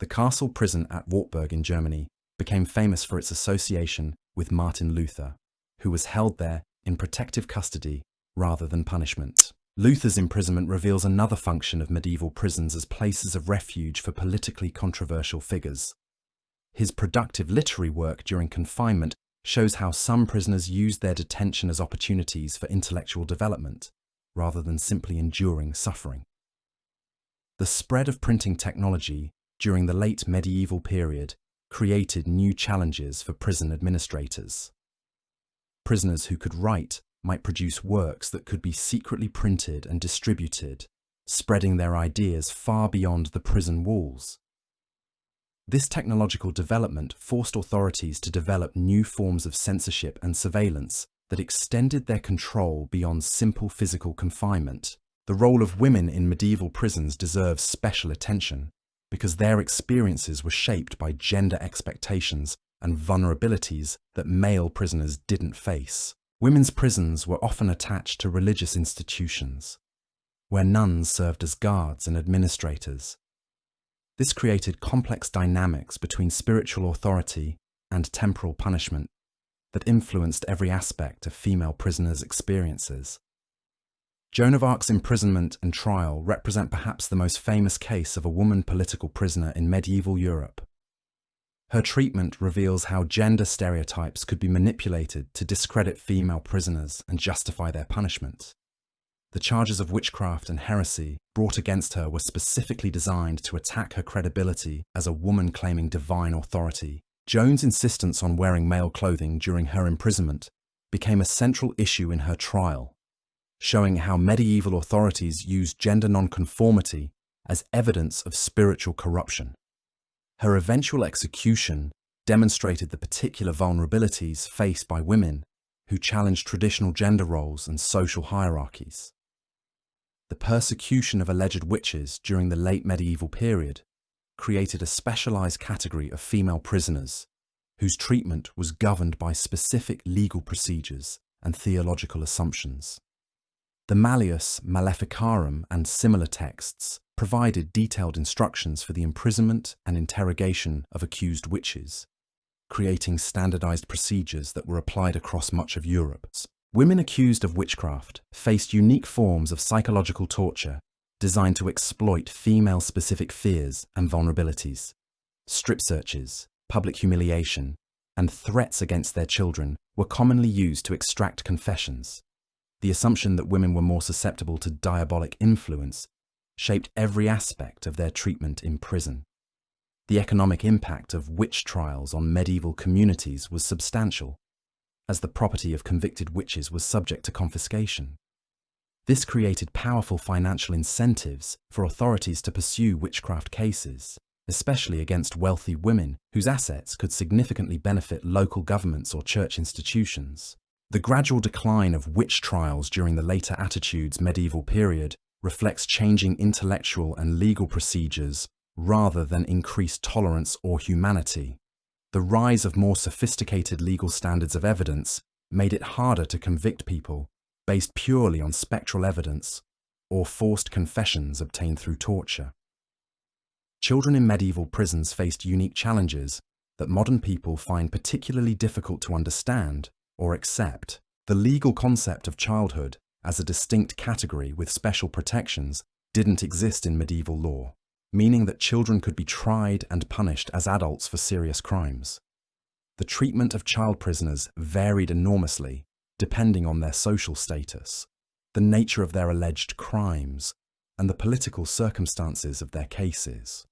The castle prison at Wartburg in Germany became famous for its association with Martin Luther, who was held there in protective custody rather than punishment. Luther's imprisonment reveals another function of medieval prisons as places of refuge for politically controversial figures. His productive literary work during confinement shows how some prisoners used their detention as opportunities for intellectual development, rather than simply enduring suffering. The spread of printing technology during the late medieval period created new challenges for prison administrators. Prisoners who could write might produce works that could be secretly printed and distributed, spreading their ideas far beyond the prison walls. This technological development forced authorities to develop new forms of censorship and surveillance that extended their control beyond simple physical confinement. The role of women in medieval prisons deserves special attention, because their experiences were shaped by gender expectations and vulnerabilities that male prisoners didn't face. Women's prisons were often attached to religious institutions, where nuns served as guards and administrators. This created complex dynamics between spiritual authority and temporal punishment that influenced every aspect of female prisoners' experiences. Joan of Arc's imprisonment and trial represent perhaps the most famous case of a woman political prisoner in medieval Europe. Her treatment reveals how gender stereotypes could be manipulated to discredit female prisoners and justify their punishment. The charges of witchcraft and heresy brought against her were specifically designed to attack her credibility as a woman claiming divine authority. Joan's insistence on wearing male clothing during her imprisonment became a central issue in her trial, showing how medieval authorities used gender nonconformity as evidence of spiritual corruption. Her eventual execution demonstrated the particular vulnerabilities faced by women who challenged traditional gender roles and social hierarchies. The persecution of alleged witches during the late medieval period created a specialized category of female prisoners whose treatment was governed by specific legal procedures and theological assumptions. The Malleus Maleficarum and similar texts provided detailed instructions for the imprisonment and interrogation of accused witches, creating standardized procedures that were applied across much of Europe. Women accused of witchcraft faced unique forms of psychological torture designed to exploit female-specific fears and vulnerabilities. Strip searches, public humiliation, and threats against their children were commonly used to extract confessions. The assumption that women were more susceptible to diabolic influence shaped every aspect of their treatment in prison. The economic impact of witch trials on medieval communities was substantial, as the property of convicted witches was subject to confiscation. This created powerful financial incentives for authorities to pursue witchcraft cases, especially against wealthy women whose assets could significantly benefit local governments or church institutions. The gradual decline of witch trials during the later attitudes medieval period reflects changing intellectual and legal procedures rather than increased tolerance or humanity. The rise of more sophisticated legal standards of evidence made it harder to convict people based purely on spectral evidence or forced confessions obtained through torture. Children in medieval prisons faced unique challenges that modern people find particularly difficult to understand or accept. The legal concept of childhood as a distinct category with special protections didn't exist in medieval law, meaning that children could be tried and punished as adults for serious crimes. The treatment of child prisoners varied enormously depending on their social status, the nature of their alleged crimes, and the political circumstances of their cases.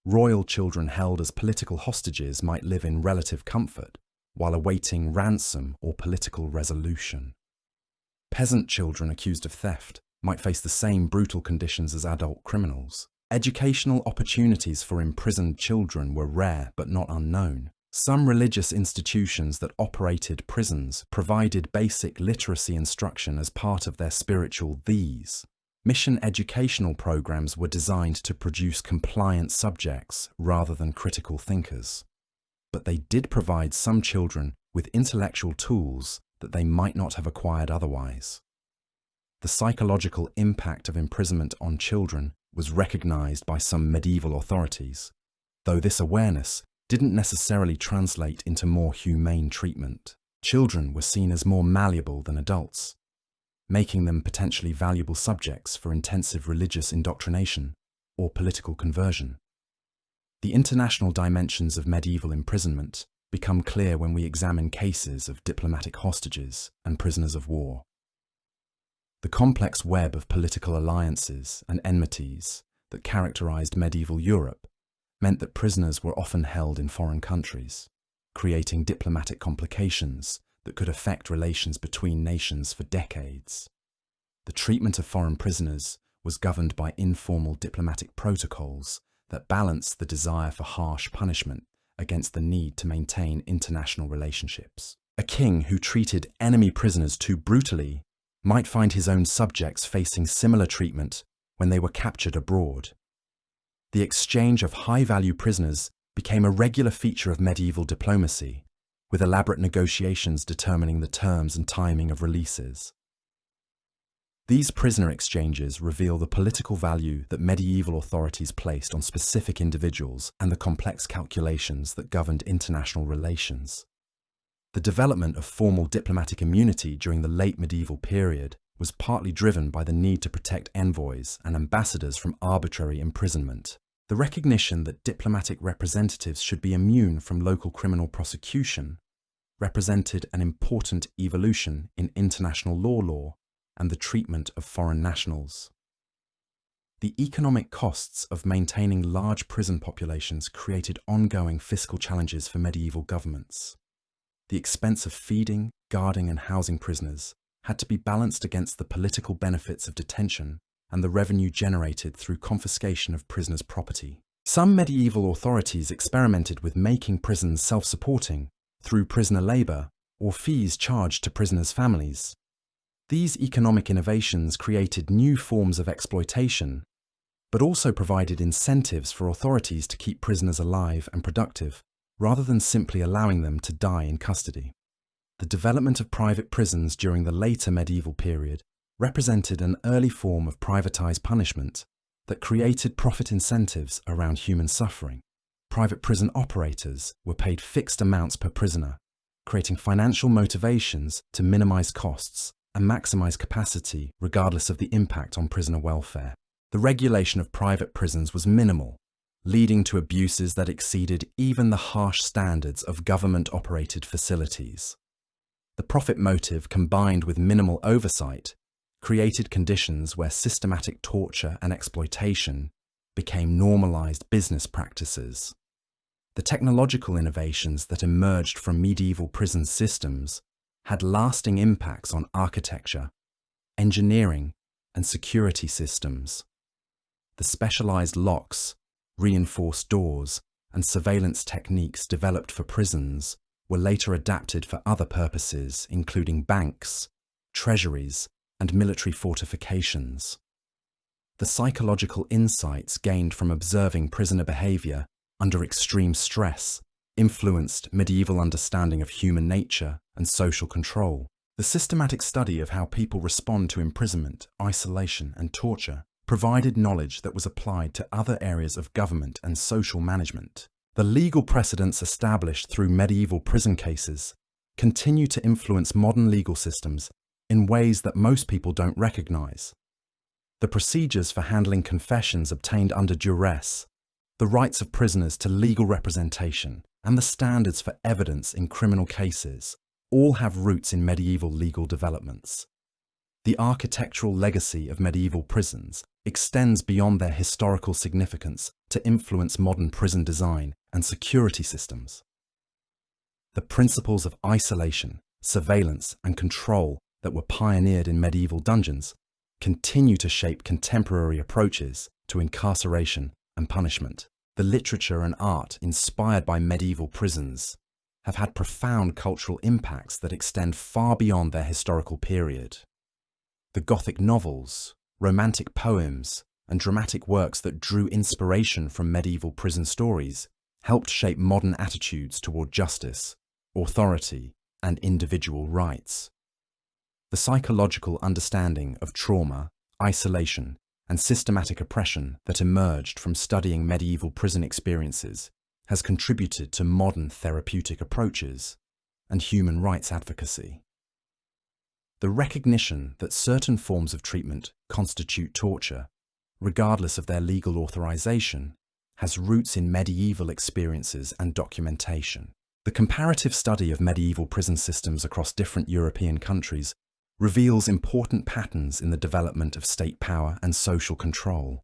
Royal children held as political hostages might live in relative comfort while awaiting ransom or political resolution. Peasant children accused of theft might face the same brutal conditions as adult criminals. Educational opportunities for imprisoned children were rare but not unknown. Some religious institutions that operated prisons provided basic literacy instruction as part of their spiritual these. Mission educational programs were designed to produce compliant subjects rather than critical thinkers. But they did provide some children with intellectual tools that they might not have acquired otherwise. The psychological impact of imprisonment on children was recognized by some medieval authorities, though this awareness didn't necessarily translate into more humane treatment. Children were seen as more malleable than adults, making them potentially valuable subjects for intensive religious indoctrination or political conversion. The international dimensions of medieval imprisonment become clear when we examine cases of diplomatic hostages and prisoners of war. The complex web of political alliances and enmities that characterized medieval Europe meant that prisoners were often held in foreign countries, creating diplomatic complications that could affect relations between nations for decades. The treatment of foreign prisoners was governed by informal diplomatic protocols that balanced the desire for harsh punishment against the need to maintain international relationships. A king who treated enemy prisoners too brutally might find his own subjects facing similar treatment when they were captured abroad. The exchange of high-value prisoners became a regular feature of medieval diplomacy, with elaborate negotiations determining the terms and timing of releases. These prisoner exchanges reveal the political value that medieval authorities placed on specific individuals and the complex calculations that governed international relations. The development of formal diplomatic immunity during the late medieval period was partly driven by the need to protect envoys and ambassadors from arbitrary imprisonment. The recognition that diplomatic representatives should be immune from local criminal prosecution represented an important evolution in international law and the treatment of foreign nationals. The economic costs of maintaining large prison populations created ongoing fiscal challenges for medieval governments. The expense of feeding, guarding, and housing prisoners had to be balanced against the political benefits of detention and the revenue generated through confiscation of prisoners' property. Some medieval authorities experimented with making prisons self-supporting through prisoner labour or fees charged to prisoners' families. These economic innovations created new forms of exploitation, but also provided incentives for authorities to keep prisoners alive and productive, rather than simply allowing them to die in custody. The development of private prisons during the later medieval period represented an early form of privatized punishment that created profit incentives around human suffering. Private prison operators were paid fixed amounts per prisoner, creating financial motivations to minimize costs and maximize capacity regardless of the impact on prisoner welfare. The regulation of private prisons was minimal, leading to abuses that exceeded even the harsh standards of government-operated facilities. The profit motive, combined with minimal oversight, created conditions where systematic torture and exploitation became normalized business practices. The technological innovations that emerged from medieval prison systems had lasting impacts on architecture, engineering, and security systems. The specialized locks, reinforced doors, and surveillance techniques developed for prisons were later adapted for other purposes, including banks, treasuries, and military fortifications. The psychological insights gained from observing prisoner behavior under extreme stress influenced medieval understanding of human nature and social control. The systematic study of how people respond to imprisonment, isolation, and torture provided knowledge that was applied to other areas of government and social management. The legal precedents established through medieval prison cases continue to influence modern legal systems in ways that most people don't recognize. The procedures for handling confessions obtained under duress, the rights of prisoners to legal representation, and the standards for evidence in criminal cases all have roots in medieval legal developments. The architectural legacy of medieval prisons extends beyond their historical significance to influence modern prison design and security systems. The principles of isolation, surveillance, and control that were pioneered in medieval dungeons continue to shape contemporary approaches to incarceration and punishment. The literature and art inspired by medieval prisons have had profound cultural impacts that extend far beyond their historical period. The Gothic novels, romantic poems, and dramatic works that drew inspiration from medieval prison stories helped shape modern attitudes toward justice, authority, and individual rights. The psychological understanding of trauma, isolation, and systematic oppression that emerged from studying medieval prison experiences has contributed to modern therapeutic approaches and human rights advocacy. The recognition that certain forms of treatment constitute torture, regardless of their legal authorization, has roots in medieval experiences and documentation. The comparative study of medieval prison systems across different European countries reveals important patterns in the development of state power and social control.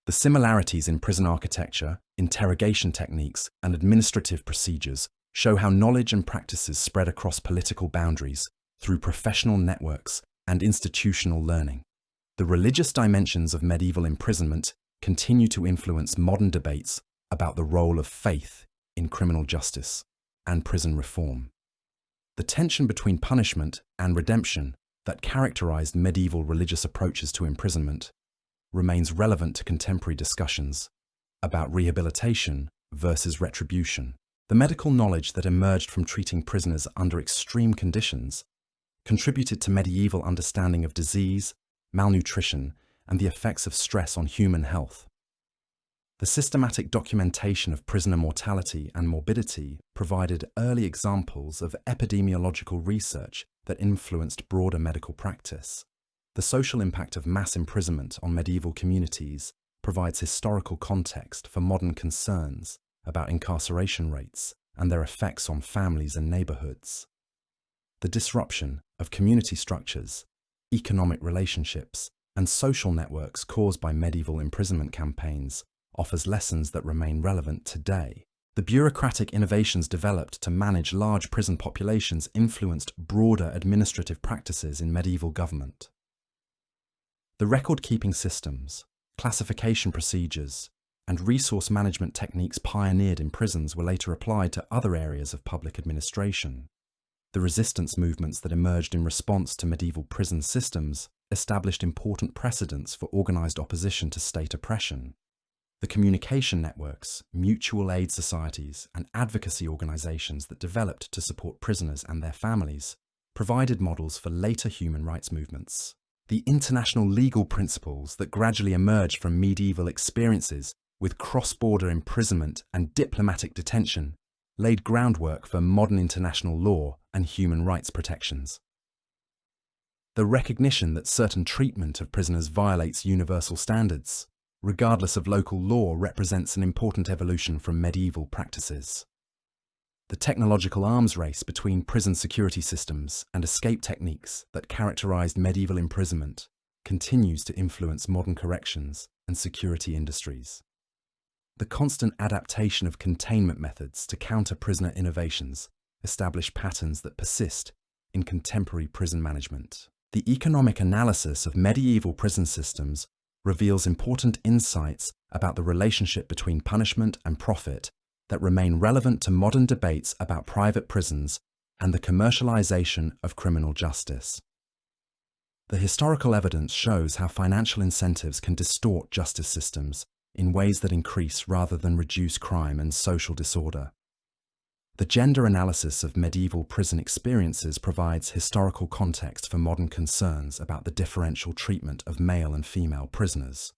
The similarities in prison architecture, interrogation techniques, and administrative procedures show how knowledge and practices spread across political boundaries through professional networks and institutional learning. The religious dimensions of medieval imprisonment continue to influence modern debates about the role of faith in criminal justice and prison reform. The tension between punishment and redemption that characterized medieval religious approaches to imprisonment remains relevant to contemporary discussions about rehabilitation versus retribution. The medical knowledge that emerged from treating prisoners under extreme conditions contributed to medieval understanding of disease, malnutrition, and the effects of stress on human health. The systematic documentation of prisoner mortality and morbidity provided early examples of epidemiological research that influenced broader medical practice. The social impact of mass imprisonment on medieval communities provides historical context for modern concerns about incarceration rates and their effects on families and neighborhoods. The disruption of community structures, economic relationships, and social networks caused by medieval imprisonment campaigns offers lessons that remain relevant today. The bureaucratic innovations developed to manage large prison populations influenced broader administrative practices in medieval government. The record-keeping systems, classification procedures, and resource management techniques pioneered in prisons were later applied to other areas of public administration. The resistance movements that emerged in response to medieval prison systems established important precedents for organized opposition to state oppression. The communication networks, mutual aid societies, and advocacy organizations that developed to support prisoners and their families provided models for later human rights movements. The international legal principles that gradually emerged from medieval experiences with cross-border imprisonment and diplomatic detention laid groundwork for modern international law and human rights protections. The recognition that certain treatment of prisoners violates universal standards, regardless of local law, represents an important evolution from medieval practices. The technological arms race between prison security systems and escape techniques that characterized medieval imprisonment continues to influence modern corrections and security industries. The constant adaptation of containment methods to counter prisoner innovations establish patterns that persist in contemporary prison management. The economic analysis of medieval prison systems reveals important insights about the relationship between punishment and profit that remain relevant to modern debates about private prisons and the commercialization of criminal justice. The historical evidence shows how financial incentives can distort justice systems in ways that increase rather than reduce crime and social disorder. The gender analysis of medieval prison experiences provides historical context for modern concerns about the differential treatment of male and female prisoners.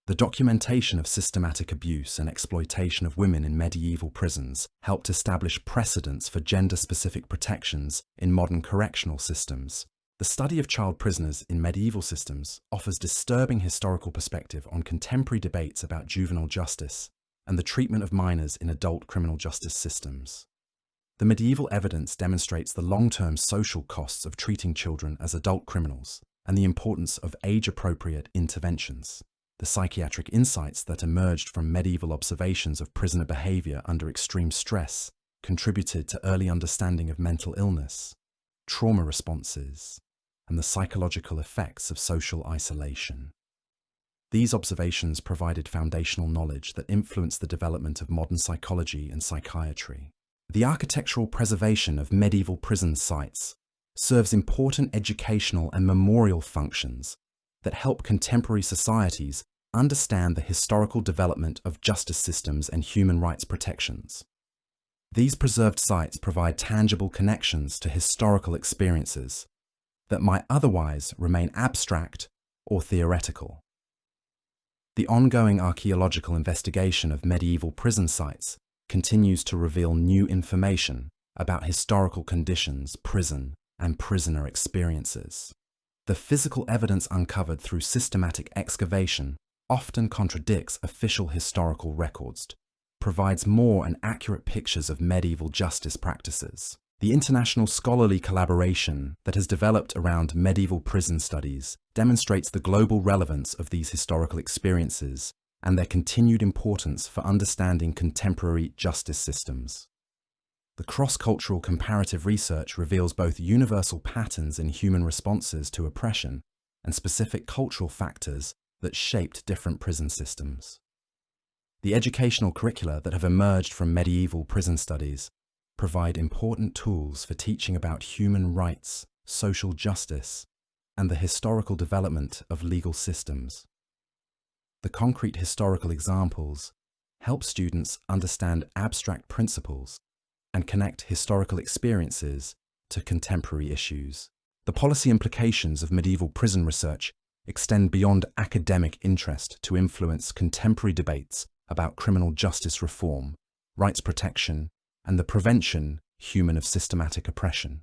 The documentation of systematic abuse and exploitation of women in medieval prisons helped establish precedents for gender-specific protections in modern correctional systems. The study of child prisoners in medieval systems offers disturbing historical perspective on contemporary debates about juvenile justice and the treatment of minors in adult criminal justice systems. The medieval evidence demonstrates the long-term social costs of treating children as adult criminals and the importance of age-appropriate interventions. The psychiatric insights that emerged from medieval observations of prisoner behavior under extreme stress contributed to early understanding of mental illness, trauma responses, and the psychological effects of social isolation. These observations provided foundational knowledge that influenced the development of modern psychology and psychiatry. The architectural preservation of medieval prison sites serves important educational and memorial functions that help contemporary societies understand the historical development of justice systems and human rights protections. These preserved sites provide tangible connections to historical experiences that might otherwise remain abstract or theoretical. The ongoing archaeological investigation of medieval prison sites continues to reveal new information about historical conditions, prison, and prisoner experiences. The physical evidence uncovered through systematic excavation often contradicts official historical records, provides more and accurate pictures of medieval justice practices. The international scholarly collaboration that has developed around medieval prison studies demonstrates the global relevance of these historical experiences and their continued importance for understanding contemporary justice systems. The cross-cultural comparative research reveals both universal patterns in human responses to oppression and specific cultural factors that shaped different prison systems. The educational curricula that have emerged from medieval prison studies provide important tools for teaching about human rights, social justice, and the historical development of legal systems. The concrete historical examples help students understand abstract principles and connect historical experiences to contemporary issues. The policy implications of medieval prison research extend beyond academic interest to influence contemporary debates about criminal justice reform, rights protection, and the prevention of systematic oppression.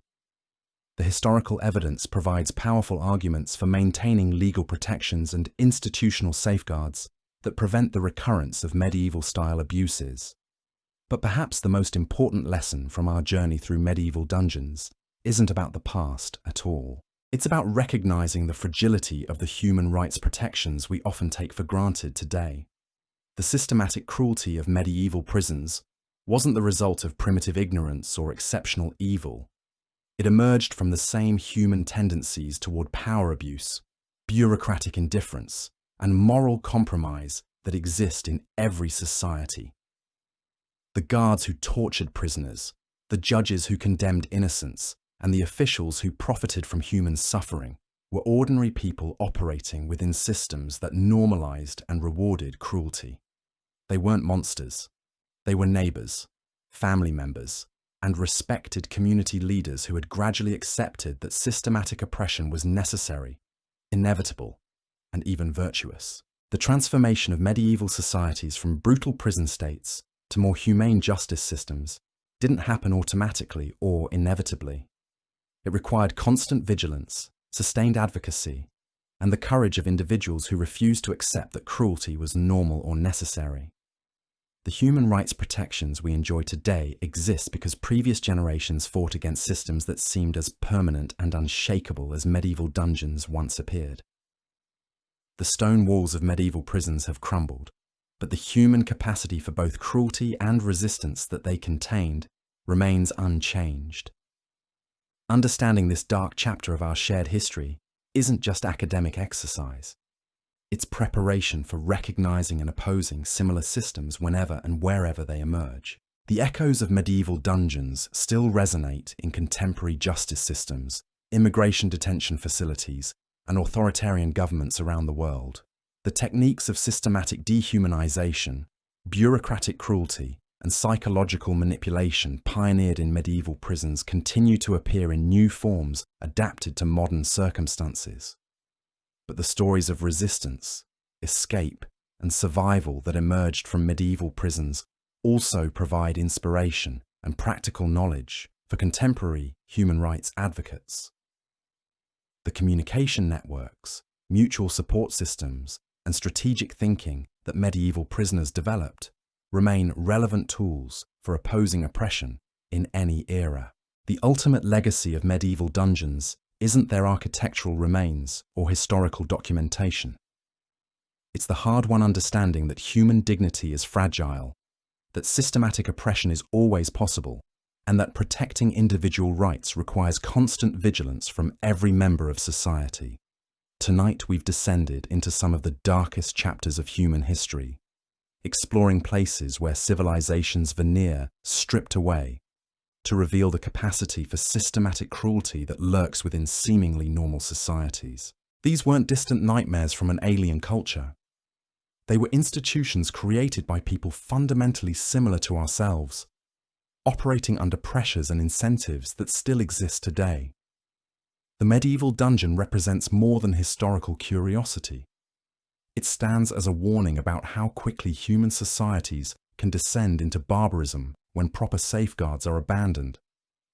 The historical evidence provides powerful arguments for maintaining legal protections and institutional safeguards that prevent the recurrence of medieval-style abuses. But perhaps the most important lesson from our journey through medieval dungeons isn't about the past at all. It's about recognizing the fragility of the human rights protections we often take for granted today. The systematic cruelty of medieval prisons wasn't the result of primitive ignorance or exceptional evil. It emerged from the same human tendencies toward power abuse, bureaucratic indifference, and moral compromise that exist in every society. The guards who tortured prisoners, the judges who condemned innocents, and the officials who profited from human suffering were ordinary people operating within systems that normalized and rewarded cruelty. They weren't monsters. They were neighbors, family members, and respected community leaders who had gradually accepted that systematic oppression was necessary, inevitable, and even virtuous. The transformation of medieval societies from brutal prison states to more humane justice systems didn't happen automatically or inevitably. It required constant vigilance, sustained advocacy, and the courage of individuals who refused to accept that cruelty was normal or necessary. The human rights protections we enjoy today exist because previous generations fought against systems that seemed as permanent and unshakable as medieval dungeons once appeared. The stone walls of medieval prisons have crumbled, but the human capacity for both cruelty and resistance that they contained remains unchanged. Understanding this dark chapter of our shared history isn't just academic exercise. It's preparation for recognizing and opposing similar systems whenever and wherever they emerge. The echoes of medieval dungeons still resonate in contemporary justice systems, immigration detention facilities, and authoritarian governments around the world. The techniques of systematic dehumanization, bureaucratic cruelty, and psychological manipulation pioneered in medieval prisons continue to appear in new forms adapted to modern circumstances. But the stories of resistance, escape, and survival that emerged from medieval prisons also provide inspiration and practical knowledge for contemporary human rights advocates. The communication networks, mutual support systems, and strategic thinking that medieval prisoners developed remain relevant tools for opposing oppression in any era. The ultimate legacy of medieval dungeons isn't their architectural remains or historical documentation. It's the hard-won understanding that human dignity is fragile, that systematic oppression is always possible, and that protecting individual rights requires constant vigilance from every member of society. Tonight we've descended into some of the darkest chapters of human history, exploring places where civilization's veneer stripped away to reveal the capacity for systematic cruelty that lurks within seemingly normal societies. These weren't distant nightmares from an alien culture. They were institutions created by people fundamentally similar to ourselves, operating under pressures and incentives that still exist today. The medieval dungeon represents more than historical curiosity. It stands as a warning about how quickly human societies can descend into barbarism when proper safeguards are abandoned,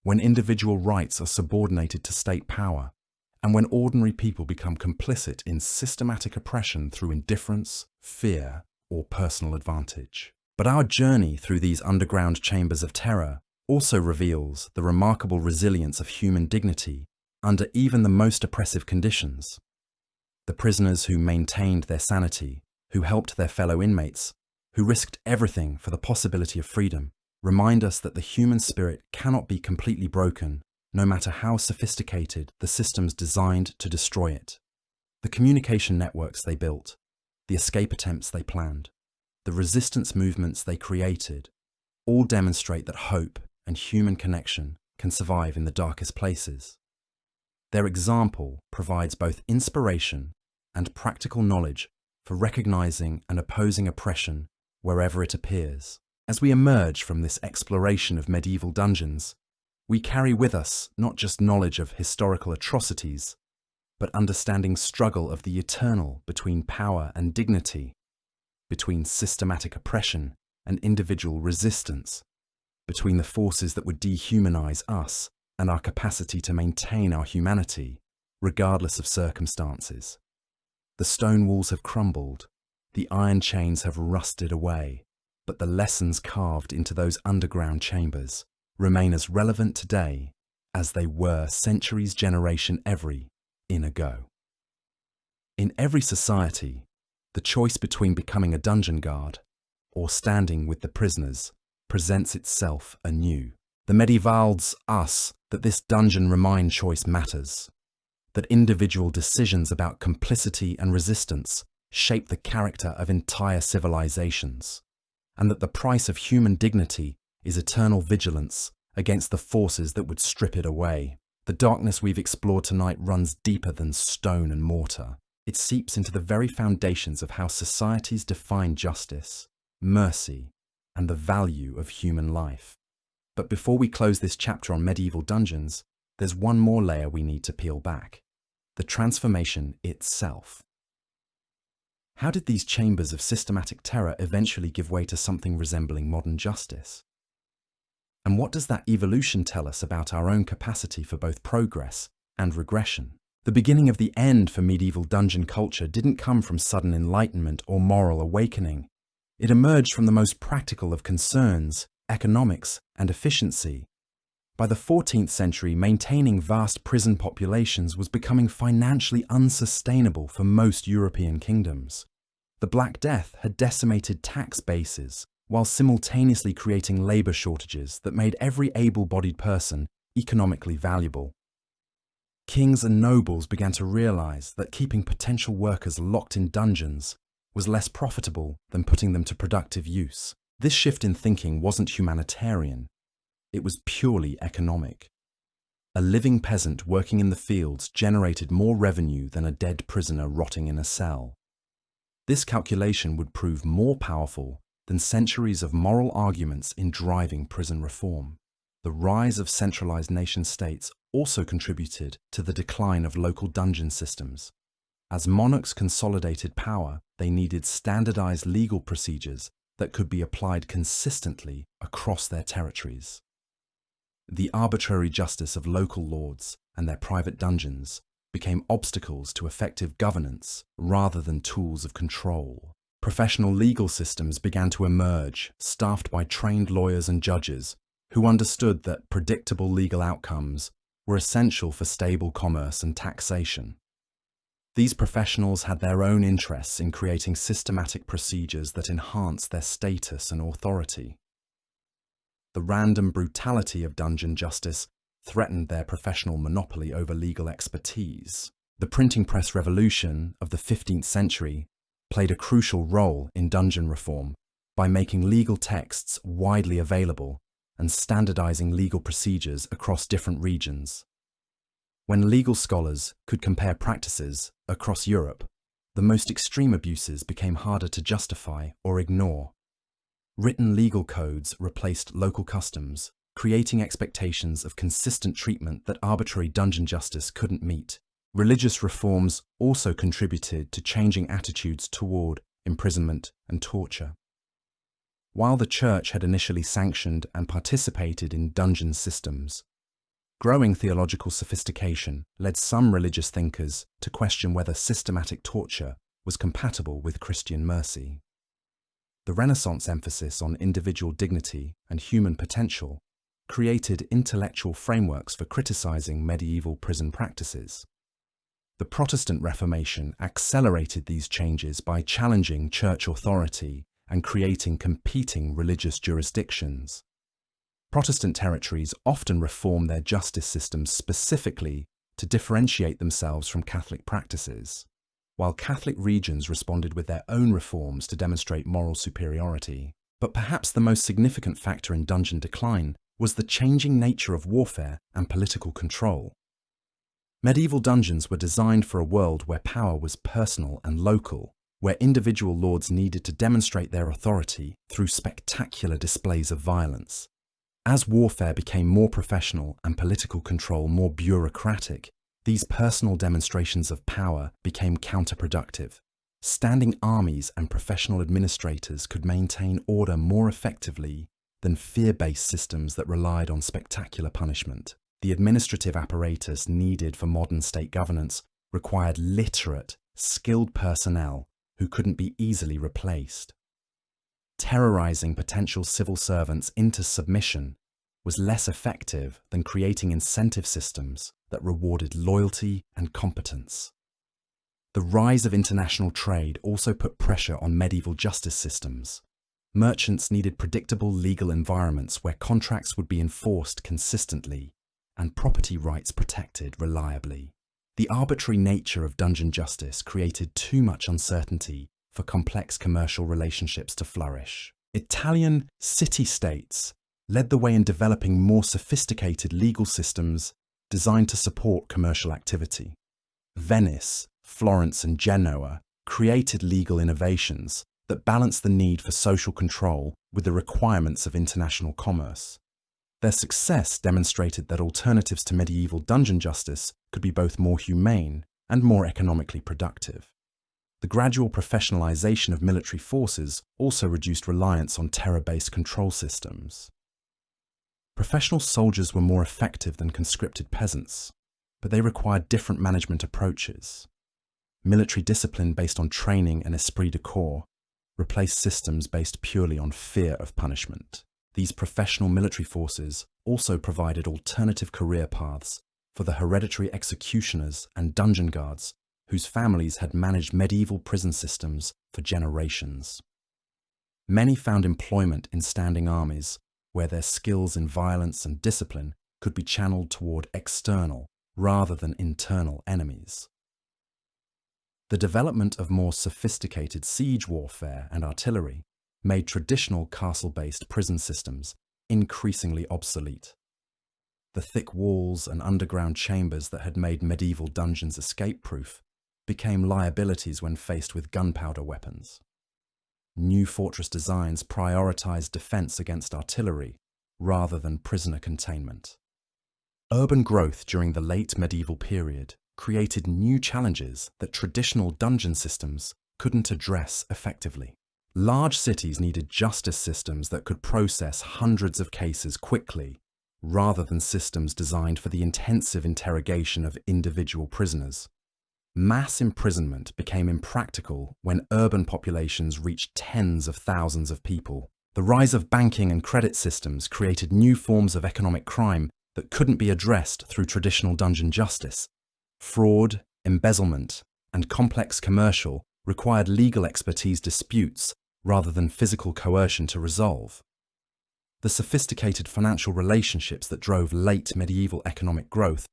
when individual rights are subordinated to state power, and when ordinary people become complicit in systematic oppression through indifference, fear, or personal advantage. But our journey through these underground chambers of terror also reveals the remarkable resilience of human dignity under even the most oppressive conditions. The prisoners who maintained their sanity, who helped their fellow inmates, who risked everything for the possibility of freedom, remind us that the human spirit cannot be completely broken, no matter how sophisticated the systems designed to destroy it. The communication networks they built, the escape attempts they planned, the resistance movements they created, all demonstrate that hope and human connection can survive in the darkest places. Their example provides both inspiration and practical knowledge for recognizing and opposing oppression wherever it appears. As we emerge from this exploration of medieval dungeons, we carry with us not just knowledge of historical atrocities, but understanding struggle of the eternal between power and dignity, between systematic oppression and individual resistance, between the forces that would dehumanize us and our capacity to maintain our humanity, regardless of circumstances. The stone walls have crumbled, the iron chains have rusted away, but the lessons carved into those underground chambers remain as relevant today as they were centuries generation in ago. In every society, the choice between becoming a dungeon guard or standing with the prisoners presents itself anew. The medievals us that this dungeon remind choice matters, that individual decisions about complicity and resistance shape the character of entire civilizations, and that the price of human dignity is eternal vigilance against the forces that would strip it away. The darkness we've explored tonight runs deeper than stone and mortar. It seeps into the very foundations of how societies define justice, mercy, and the value of human life. But before we close this chapter on medieval dungeons, there's one more layer we need to peel back: the transformation itself. How did these chambers of systematic terror eventually give way to something resembling modern justice? And what does that evolution tell us about our own capacity for both progress and regression? The beginning of the end for medieval dungeon culture didn't come from sudden enlightenment or moral awakening. It emerged from the most practical of concerns: economics and efficiency. By the 14th century, maintaining vast prison populations was becoming financially unsustainable for most European kingdoms. The Black Death had decimated tax bases, while simultaneously creating labour shortages that made every able-bodied person economically valuable. Kings and nobles began to realize that keeping potential workers locked in dungeons was less profitable than putting them to productive use. This shift in thinking wasn't humanitarian, it was purely economic. A living peasant working in the fields generated more revenue than a dead prisoner rotting in a cell. This calculation would prove more powerful than centuries of moral arguments in driving prison reform. The rise of centralized nation-states also contributed to the decline of local dungeon systems. As monarchs consolidated power, they needed standardized legal procedures that could be applied consistently across their territories. The arbitrary justice of local lords and their private dungeons became obstacles to effective governance rather than tools of control. Professional legal systems began to emerge, staffed by trained lawyers and judges who understood that predictable legal outcomes were essential for stable commerce and taxation. These professionals had their own interests in creating systematic procedures that enhanced their status and authority. The random brutality of dungeon justice threatened their professional monopoly over legal expertise. The printing press revolution of the 15th century played a crucial role in dungeon reform by making legal texts widely available and standardizing legal procedures across different regions. When legal scholars could compare practices across Europe, the most extreme abuses became harder to justify or ignore. Written legal codes replaced local customs, creating expectations of consistent treatment that arbitrary dungeon justice couldn't meet. Religious reforms also contributed to changing attitudes toward imprisonment and torture. While the Church had initially sanctioned and participated in dungeon systems, growing theological sophistication led some religious thinkers to question whether systematic torture was compatible with Christian mercy. The Renaissance emphasis on individual dignity and human potential created intellectual frameworks for criticizing medieval prison practices. The Protestant Reformation accelerated these changes by challenging church authority and creating competing religious jurisdictions. Protestant territories often reformed their justice systems specifically to differentiate themselves from Catholic practices, while Catholic regions responded with their own reforms to demonstrate moral superiority. But perhaps the most significant factor in dungeon decline was the changing nature of warfare and political control. Medieval dungeons were designed for a world where power was personal and local, where individual lords needed to demonstrate their authority through spectacular displays of violence. As warfare became more professional and political control more bureaucratic, these personal demonstrations of power became counterproductive. Standing armies and professional administrators could maintain order more effectively than fear-based systems that relied on spectacular punishment. The administrative apparatus needed for modern state governance required literate, skilled personnel who couldn't be easily replaced. Terrorizing potential civil servants into submission was less effective than creating incentive systems that rewarded loyalty and competence. The rise of international trade also put pressure on medieval justice systems. Merchants needed predictable legal environments where contracts would be enforced consistently and property rights protected reliably. The arbitrary nature of dungeon justice created too much uncertainty for complex commercial relationships to flourish. Italian city-states led the way in developing more sophisticated legal systems designed to support commercial activity. Venice, Florence, and Genoa created legal innovations that balanced the need for social control with the requirements of international commerce. Their success demonstrated that alternatives to medieval dungeon justice could be both more humane and more economically productive. The gradual professionalization of military forces also reduced reliance on terror-based control systems. Professional soldiers were more effective than conscripted peasants, but they required different management approaches. Military discipline based on training and esprit de corps replaced systems based purely on fear of punishment. These professional military forces also provided alternative career paths for the hereditary executioners and dungeon guards whose families had managed medieval prison systems for generations. Many found employment in standing armies where their skills in violence and discipline could be channeled toward external, rather than internal enemies. The development of more sophisticated siege warfare and artillery made traditional castle-based prison systems increasingly obsolete. The thick walls and underground chambers that had made medieval dungeons escape-proof became liabilities when faced with gunpowder weapons. New fortress designs prioritized defense against artillery rather than prisoner containment. Urban growth during the late medieval period created new challenges that traditional dungeon systems couldn't address effectively. Large cities needed justice systems that could process hundreds of cases quickly, rather than systems designed for the intensive interrogation of individual prisoners. Mass imprisonment became impractical when urban populations reached tens of thousands of people. The rise of banking and credit systems created new forms of economic crime that couldn't be addressed through traditional dungeon justice. Fraud, embezzlement, and complex commercial required legal expertise disputes rather than physical coercion to resolve. The sophisticated financial relationships that drove late medieval economic growth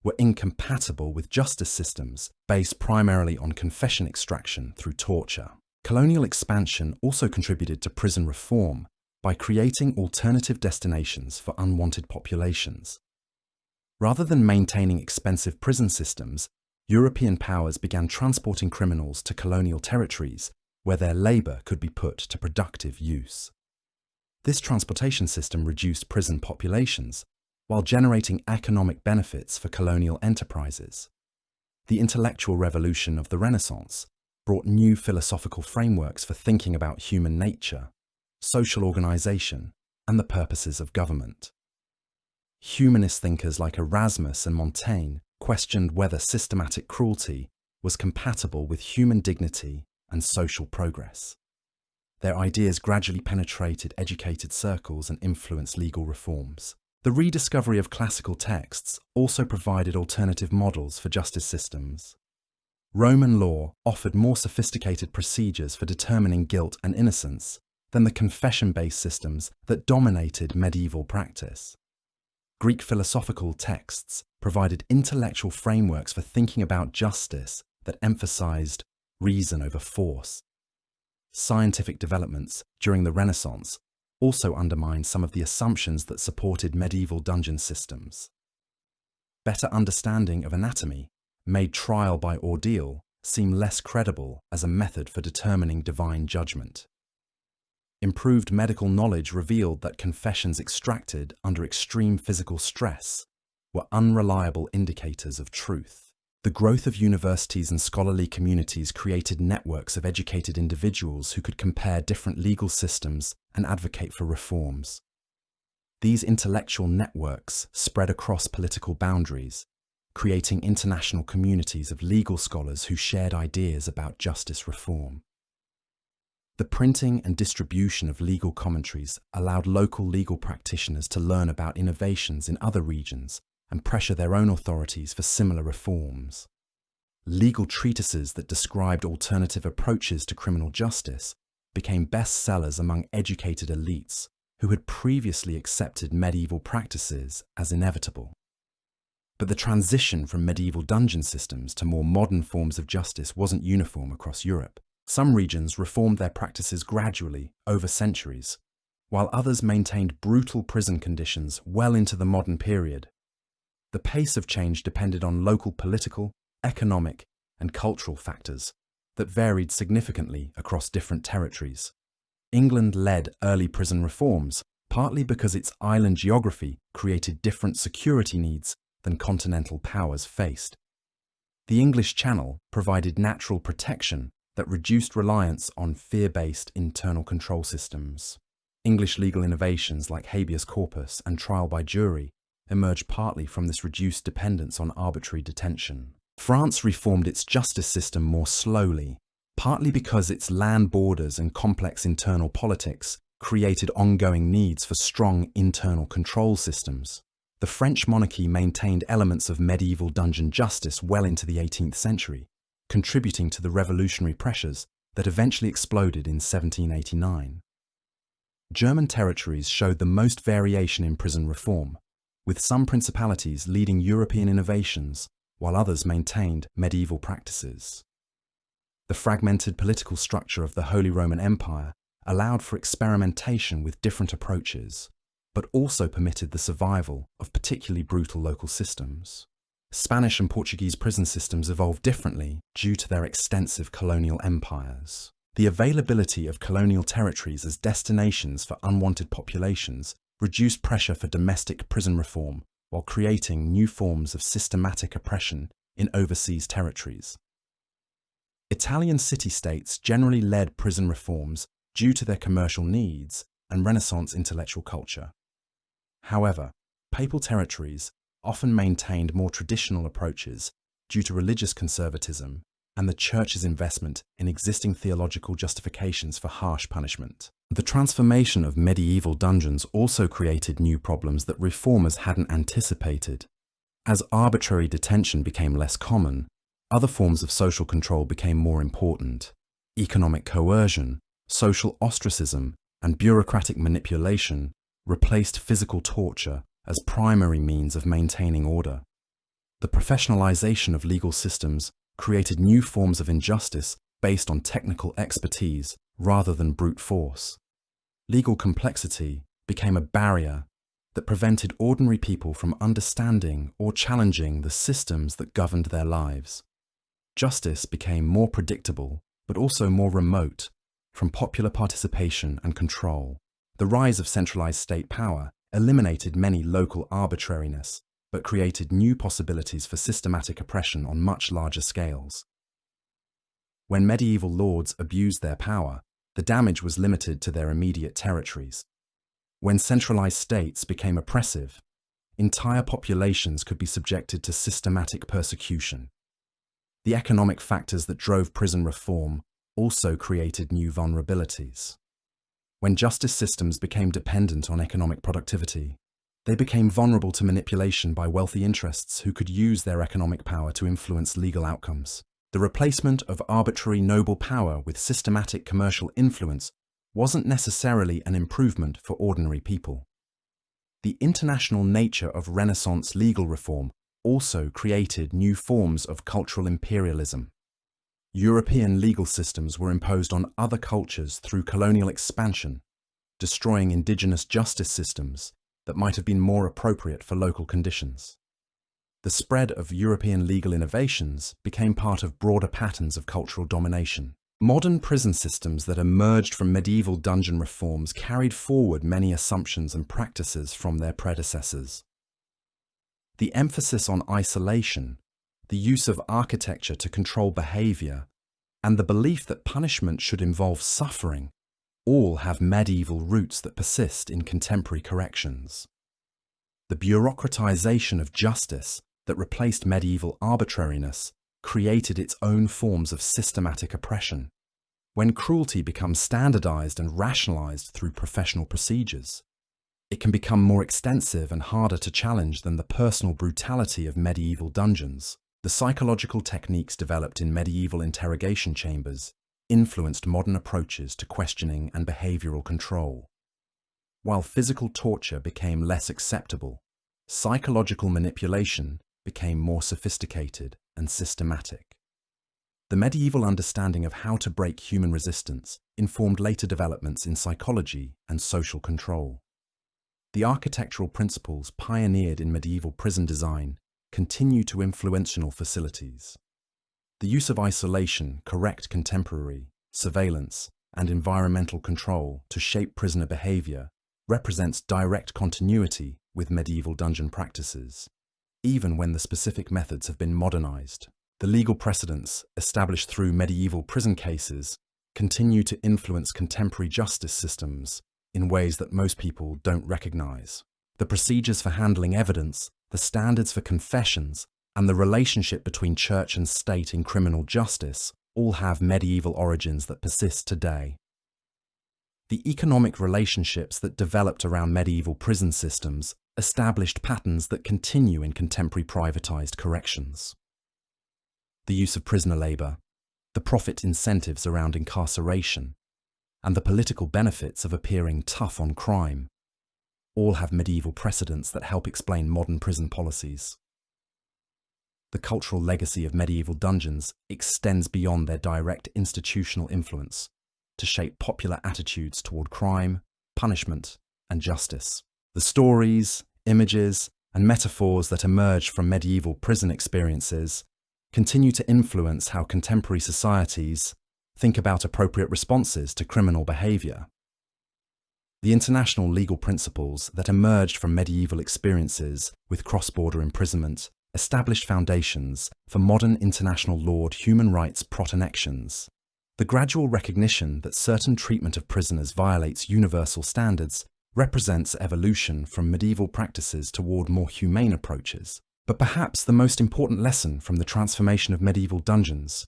were incompatible with justice systems based primarily on confession extraction through torture. Colonial expansion also contributed to prison reform by creating alternative destinations for unwanted populations. Rather than maintaining expensive prison systems, European powers began transporting criminals to colonial territories where their labour could be put to productive use. This transportation system reduced prison populations while generating economic benefits for colonial enterprises. The intellectual revolution of the Renaissance brought new philosophical frameworks for thinking about human nature, social organisation, and the purposes of government. Humanist thinkers like Erasmus and Montaigne questioned whether systematic cruelty was compatible with human dignity and social progress. Their ideas gradually penetrated educated circles and influenced legal reforms. The rediscovery of classical texts also provided alternative models for justice systems. Roman law offered more sophisticated procedures for determining guilt and innocence than the confession-based systems that dominated medieval practice. Greek philosophical texts provided intellectual frameworks for thinking about justice that emphasized reason over force. Scientific developments during the Renaissance also undermined some of the assumptions that supported medieval dungeon systems. Better understanding of anatomy made trial by ordeal seem less credible as a method for determining divine judgment. Improved medical knowledge revealed that confessions extracted under extreme physical stress were unreliable indicators of truth. The growth of universities and scholarly communities created networks of educated individuals who could compare different legal systems and advocate for reforms. These intellectual networks spread across political boundaries, creating international communities of legal scholars who shared ideas about justice reform. The printing and distribution of legal commentaries allowed local legal practitioners to learn about innovations in other regions and pressure their own authorities for similar reforms. Legal treatises that described alternative approaches to criminal justice became bestsellers among educated elites who had previously accepted medieval practices as inevitable. But the transition from medieval dungeon systems to more modern forms of justice wasn't uniform across Europe. Some regions reformed their practices gradually over centuries, while others maintained brutal prison conditions well into the modern period. The pace of change depended on local political, economic, and cultural factors that varied significantly across different territories. England led early prison reforms, partly because its island geography created different security needs than continental powers faced. The English Channel provided natural protection that reduced reliance on fear-based internal control systems. English legal innovations like habeas corpus and trial by jury emerged partly from this reduced dependence on arbitrary detention. France reformed its justice system more slowly, partly because its land borders and complex internal politics created ongoing needs for strong internal control systems. The French monarchy maintained elements of medieval dungeon justice well into the 18th century, contributing to the revolutionary pressures that eventually exploded in 1789. German territories showed the most variation in prison reform, with some principalities leading European innovations while others maintained medieval practices. The fragmented political structure of the Holy Roman Empire allowed for experimentation with different approaches, but also permitted the survival of particularly brutal local systems. Spanish and Portuguese prison systems evolved differently due to their extensive colonial empires. The availability of colonial territories as destinations for unwanted populations reduced pressure for domestic prison reform while creating new forms of systematic oppression in overseas territories. Italian city-states generally led prison reforms due to their commercial needs and Renaissance intellectual culture. However, papal territories often maintained more traditional approaches due to religious conservatism and the Church's investment in existing theological justifications for harsh punishment. The transformation of medieval dungeons also created new problems that reformers hadn't anticipated. As arbitrary detention became less common, other forms of social control became more important. Economic coercion, social ostracism, and bureaucratic manipulation replaced physical torture as primary means of maintaining order. The professionalization of legal systems created new forms of injustice based on technical expertise rather than brute force. Legal complexity became a barrier that prevented ordinary people from understanding or challenging the systems that governed their lives. Justice became more predictable, but also more remote from popular participation and control. The rise of centralized state power eliminated many local arbitrariness, but created new possibilities for systematic oppression on much larger scales. When medieval lords abused their power, the damage was limited to their immediate territories. When centralized states became oppressive, entire populations could be subjected to systematic persecution. The economic factors that drove prison reform also created new vulnerabilities. When justice systems became dependent on economic productivity, they became vulnerable to manipulation by wealthy interests who could use their economic power to influence legal outcomes. The replacement of arbitrary noble power with systematic commercial influence wasn't necessarily an improvement for ordinary people. The international nature of Renaissance legal reform also created new forms of cultural imperialism. European legal systems were imposed on other cultures through colonial expansion, destroying indigenous justice systems that might have been more appropriate for local conditions. The spread of European legal innovations became part of broader patterns of cultural domination. Modern prison systems that emerged from medieval dungeon reforms carried forward many assumptions and practices from their predecessors. The emphasis on isolation, the use of architecture to control behavior, and the belief that punishment should involve suffering all have medieval roots that persist in contemporary corrections. The bureaucratization of justice that replaced medieval arbitrariness created its own forms of systematic oppression. When cruelty becomes standardized and rationalized through professional procedures, it can become more extensive and harder to challenge than the personal brutality of medieval dungeons. The psychological techniques developed in medieval interrogation chambers influenced modern approaches to questioning and behavioral control. While physical torture became less acceptable, psychological manipulation became more sophisticated and systematic. The medieval understanding of how to break human resistance informed later developments in psychology and social control. The architectural principles pioneered in medieval prison design continue to influential facilities. The use of isolation, correct contemporary, surveillance, and environmental control to shape prisoner behavior represents direct continuity with medieval dungeon practices, even when the specific methods have been modernized. The legal precedents established through medieval prison cases continue to influence contemporary justice systems in ways that most people don't recognize. The procedures for handling evidence, the standards for confessions, and the relationship between church and state in criminal justice all have medieval origins that persist today. The economic relationships that developed around medieval prison systems established patterns that continue in contemporary privatized corrections. The use of prisoner labor, the profit incentives around incarceration, and the political benefits of appearing tough on crime all have medieval precedents that help explain modern prison policies. The cultural legacy of medieval dungeons extends beyond their direct institutional influence to shape popular attitudes toward crime, punishment, and justice. The stories, images, and metaphors that emerge from medieval prison experiences continue to influence how contemporary societies think about appropriate responses to criminal behavior. The international legal principles that emerged from medieval experiences with cross-border imprisonment established foundations for modern international law human rights protections. The gradual recognition that certain treatment of prisoners violates universal standards represents evolution from medieval practices toward more humane approaches. But perhaps the most important lesson from the transformation of medieval dungeons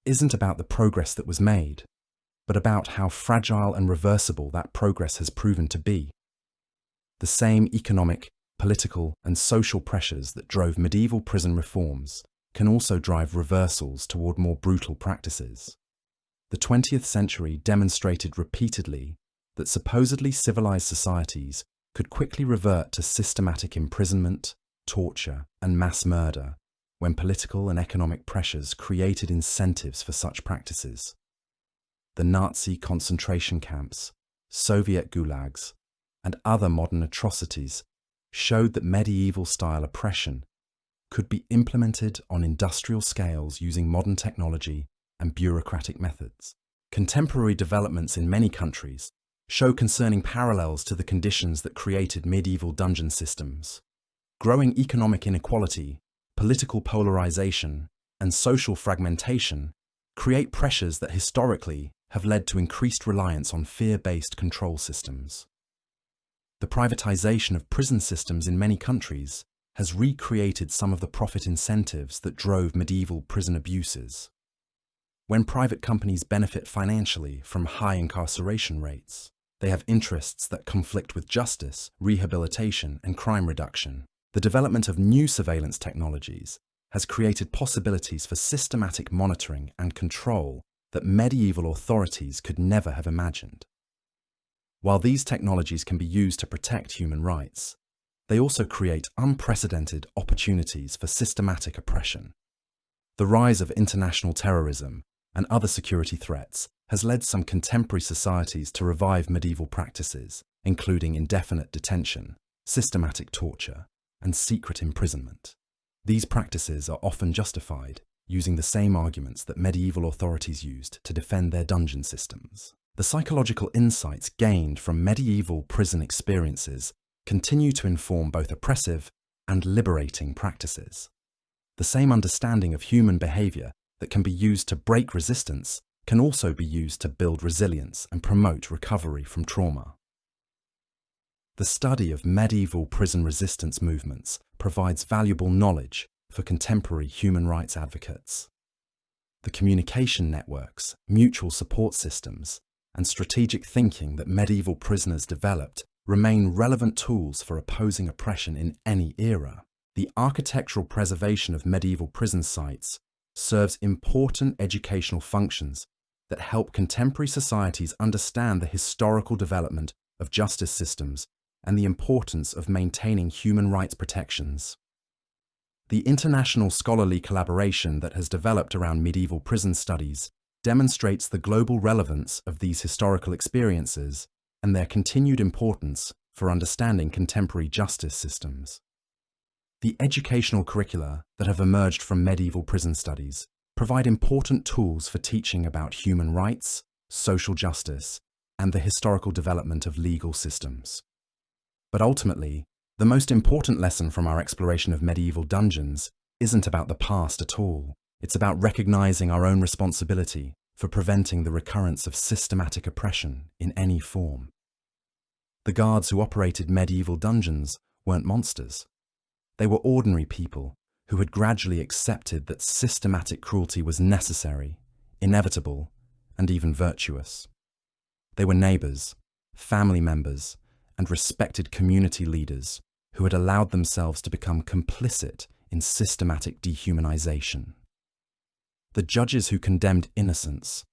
isn't about the progress that was made, but about how fragile and reversible that progress has proven to be. The same economic, political, and social pressures that drove medieval prison reforms can also drive reversals toward more brutal practices. The 20th century demonstrated repeatedly that supposedly civilized societies could quickly revert to systematic imprisonment, torture, and mass murder when political and economic pressures created incentives for such practices. The Nazi concentration camps, Soviet gulags, and other modern atrocities showed that medieval-style oppression could be implemented on industrial scales using modern technology and bureaucratic methods. Contemporary developments in many countries show concerning parallels to the conditions that created medieval dungeon systems. Growing economic inequality, political polarization, and social fragmentation create pressures that historically have led to increased reliance on fear-based control systems. The privatization of prison systems in many countries has recreated some of the profit incentives that drove medieval prison abuses. When private companies benefit financially from high incarceration rates, they have interests that conflict with justice, rehabilitation, and crime reduction. The development of new surveillance technologies has created possibilities for systematic monitoring and control that medieval authorities could never have imagined. While these technologies can be used to protect human rights, they also create unprecedented opportunities for systematic oppression. The rise of international terrorism and other security threats has led some contemporary societies to revive medieval practices, including indefinite detention, systematic torture, and secret imprisonment. These practices are often justified using the same arguments that medieval authorities used to defend their dungeon systems. The psychological insights gained from medieval prison experiences continue to inform both oppressive and liberating practices. The same understanding of human behavior that can be used to break resistance can also be used to build resilience and promote recovery from trauma. The study of medieval prison resistance movements provides valuable knowledge for contemporary human rights advocates. The communication networks, mutual support systems, and strategic thinking that medieval prisoners developed remain relevant tools for opposing oppression in any era. The architectural preservation of medieval prison sites serves important educational functions that help contemporary societies understand the historical development of justice systems and the importance of maintaining human rights protections. The international scholarly collaboration that has developed around medieval prison studies demonstrates the global relevance of these historical experiences and their continued importance for understanding contemporary justice systems. The educational curricula that have emerged from medieval prison studies provide important tools for teaching about human rights, social justice, and the historical development of legal systems. But ultimately, the most important lesson from our exploration of medieval dungeons isn't about the past at all. It's about recognizing our own responsibility for preventing the recurrence of systematic oppression in any form. The guards who operated medieval dungeons weren't monsters. They were ordinary people who had gradually accepted that systematic cruelty was necessary, inevitable, and even virtuous. They were neighbors, family members, and respected community leaders who had allowed themselves to become complicit in systematic dehumanization. The judges who condemned innocence,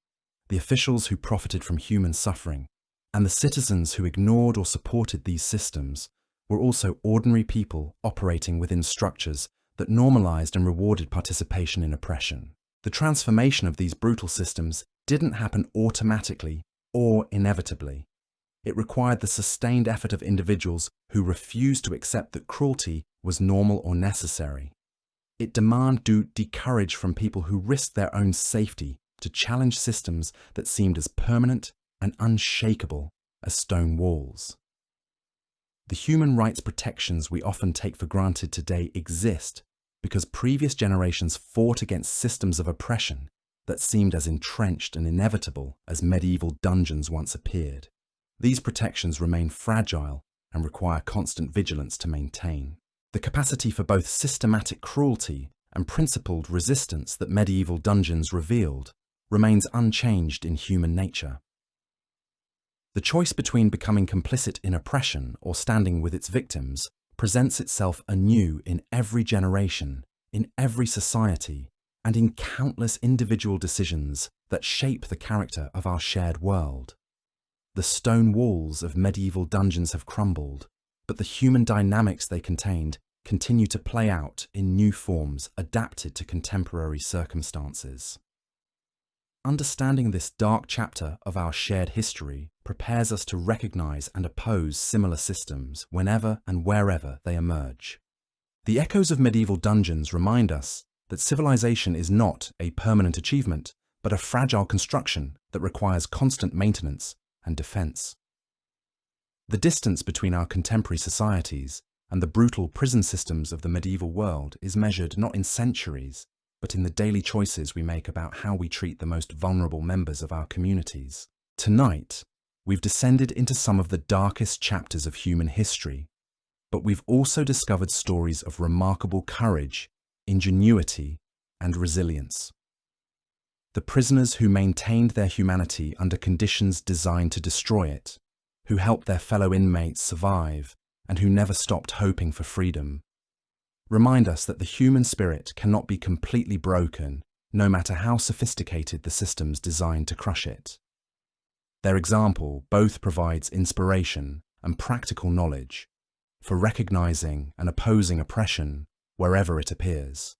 the officials who profited from human suffering, And the citizens who ignored or supported these systems were also ordinary people operating within structures that normalized and rewarded participation in oppression. The transformation of these brutal systems didn't happen automatically or inevitably. It required the sustained effort of individuals who refused to accept that cruelty was normal or necessary. It demanded courage from people who risked their own safety to challenge systems that seemed as permanent and unshakable as stone walls. The human rights protections we often take for granted today exist because previous generations fought against systems of oppression that seemed as entrenched and inevitable as medieval dungeons once appeared. These protections remain fragile and require constant vigilance to maintain. The capacity for both systematic cruelty and principled resistance that medieval dungeons revealed remains unchanged in human nature. The choice between becoming complicit in oppression or standing with its victims presents itself anew in every generation, in every society, and in countless individual decisions that shape the character of our shared world. The stone walls of medieval dungeons have crumbled, but the human dynamics they contained continue to play out in new forms adapted to contemporary circumstances. Understanding this dark chapter of our shared history prepares us to recognize and oppose similar systems whenever and wherever they emerge. The echoes of medieval dungeons remind us that civilization is not a permanent achievement, but a fragile construction that requires constant maintenance and defense. The distance between our contemporary societies and the brutal prison systems of the medieval world is measured not in centuries, but in the daily choices we make about how we treat the most vulnerable members of our communities. Tonight, we've descended into some of the darkest chapters of human history, but we've also discovered stories of remarkable courage, ingenuity, and resilience. The prisoners who maintained their humanity under conditions designed to destroy it, who helped their fellow inmates survive, and who never stopped hoping for freedom, remind us that the human spirit cannot be completely broken, no matter how sophisticated the systems designed to crush it. Their example both provides inspiration and practical knowledge for recognizing and opposing oppression wherever it appears.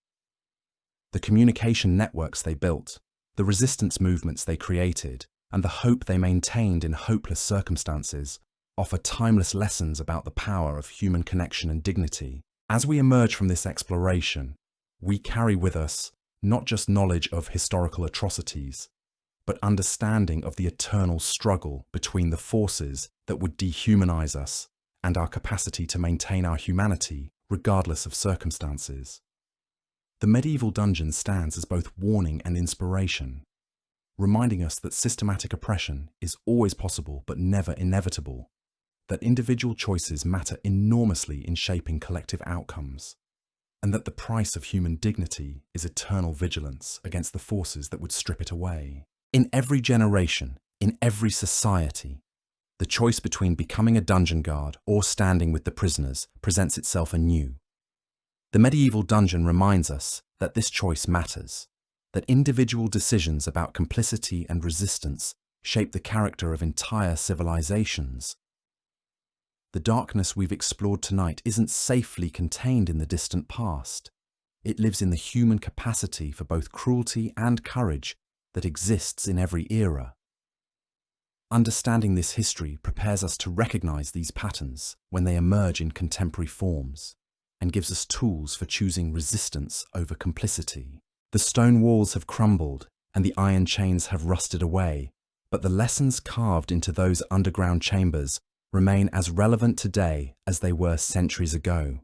The communication networks they built, the resistance movements they created, and the hope they maintained in hopeless circumstances offer timeless lessons about the power of human connection and dignity. As we emerge from this exploration, we carry with us not just knowledge of historical atrocities, but understanding of the eternal struggle between the forces that would dehumanize us and our capacity to maintain our humanity regardless of circumstances. The medieval dungeon stands as both warning and inspiration, reminding us that systematic oppression is always possible but never inevitable, that individual choices matter enormously in shaping collective outcomes, and that the price of human dignity is eternal vigilance against the forces that would strip it away. In every generation, in every society, the choice between becoming a dungeon guard or standing with the prisoners presents itself anew. The medieval dungeon reminds us that this choice matters, that individual decisions about complicity and resistance shape the character of entire civilizations. The darkness we've explored tonight isn't safely contained in the distant past. It lives in the human capacity for both cruelty and courage that exists in every era. Understanding this history prepares us to recognize these patterns when they emerge in contemporary forms, and gives us tools for choosing resistance over complicity. The stone walls have crumbled and the iron chains have rusted away, but the lessons carved into those underground chambers remain as relevant today as they were centuries ago.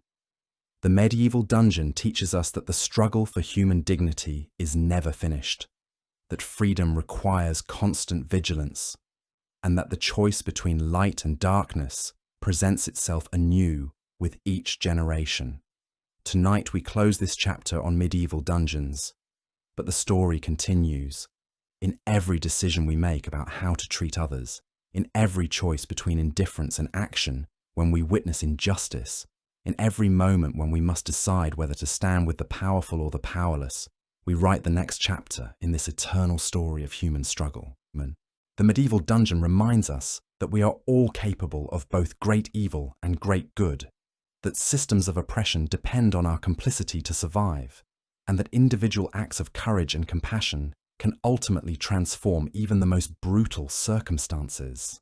The medieval dungeon teaches us that the struggle for human dignity is never finished, that freedom requires constant vigilance, and that the choice between light and darkness presents itself anew with each generation. Tonight we close this chapter on medieval dungeons, but the story continues. In every decision we make about how to treat others, in every choice between indifference and action when we witness injustice, in every moment when we must decide whether to stand with the powerful or the powerless, we write the next chapter in this eternal story of human struggle. The medieval dungeon reminds us that we are all capable of both great evil and great good, that systems of oppression depend on our complicity to survive, and that individual acts of courage and compassion can ultimately transform even the most brutal circumstances.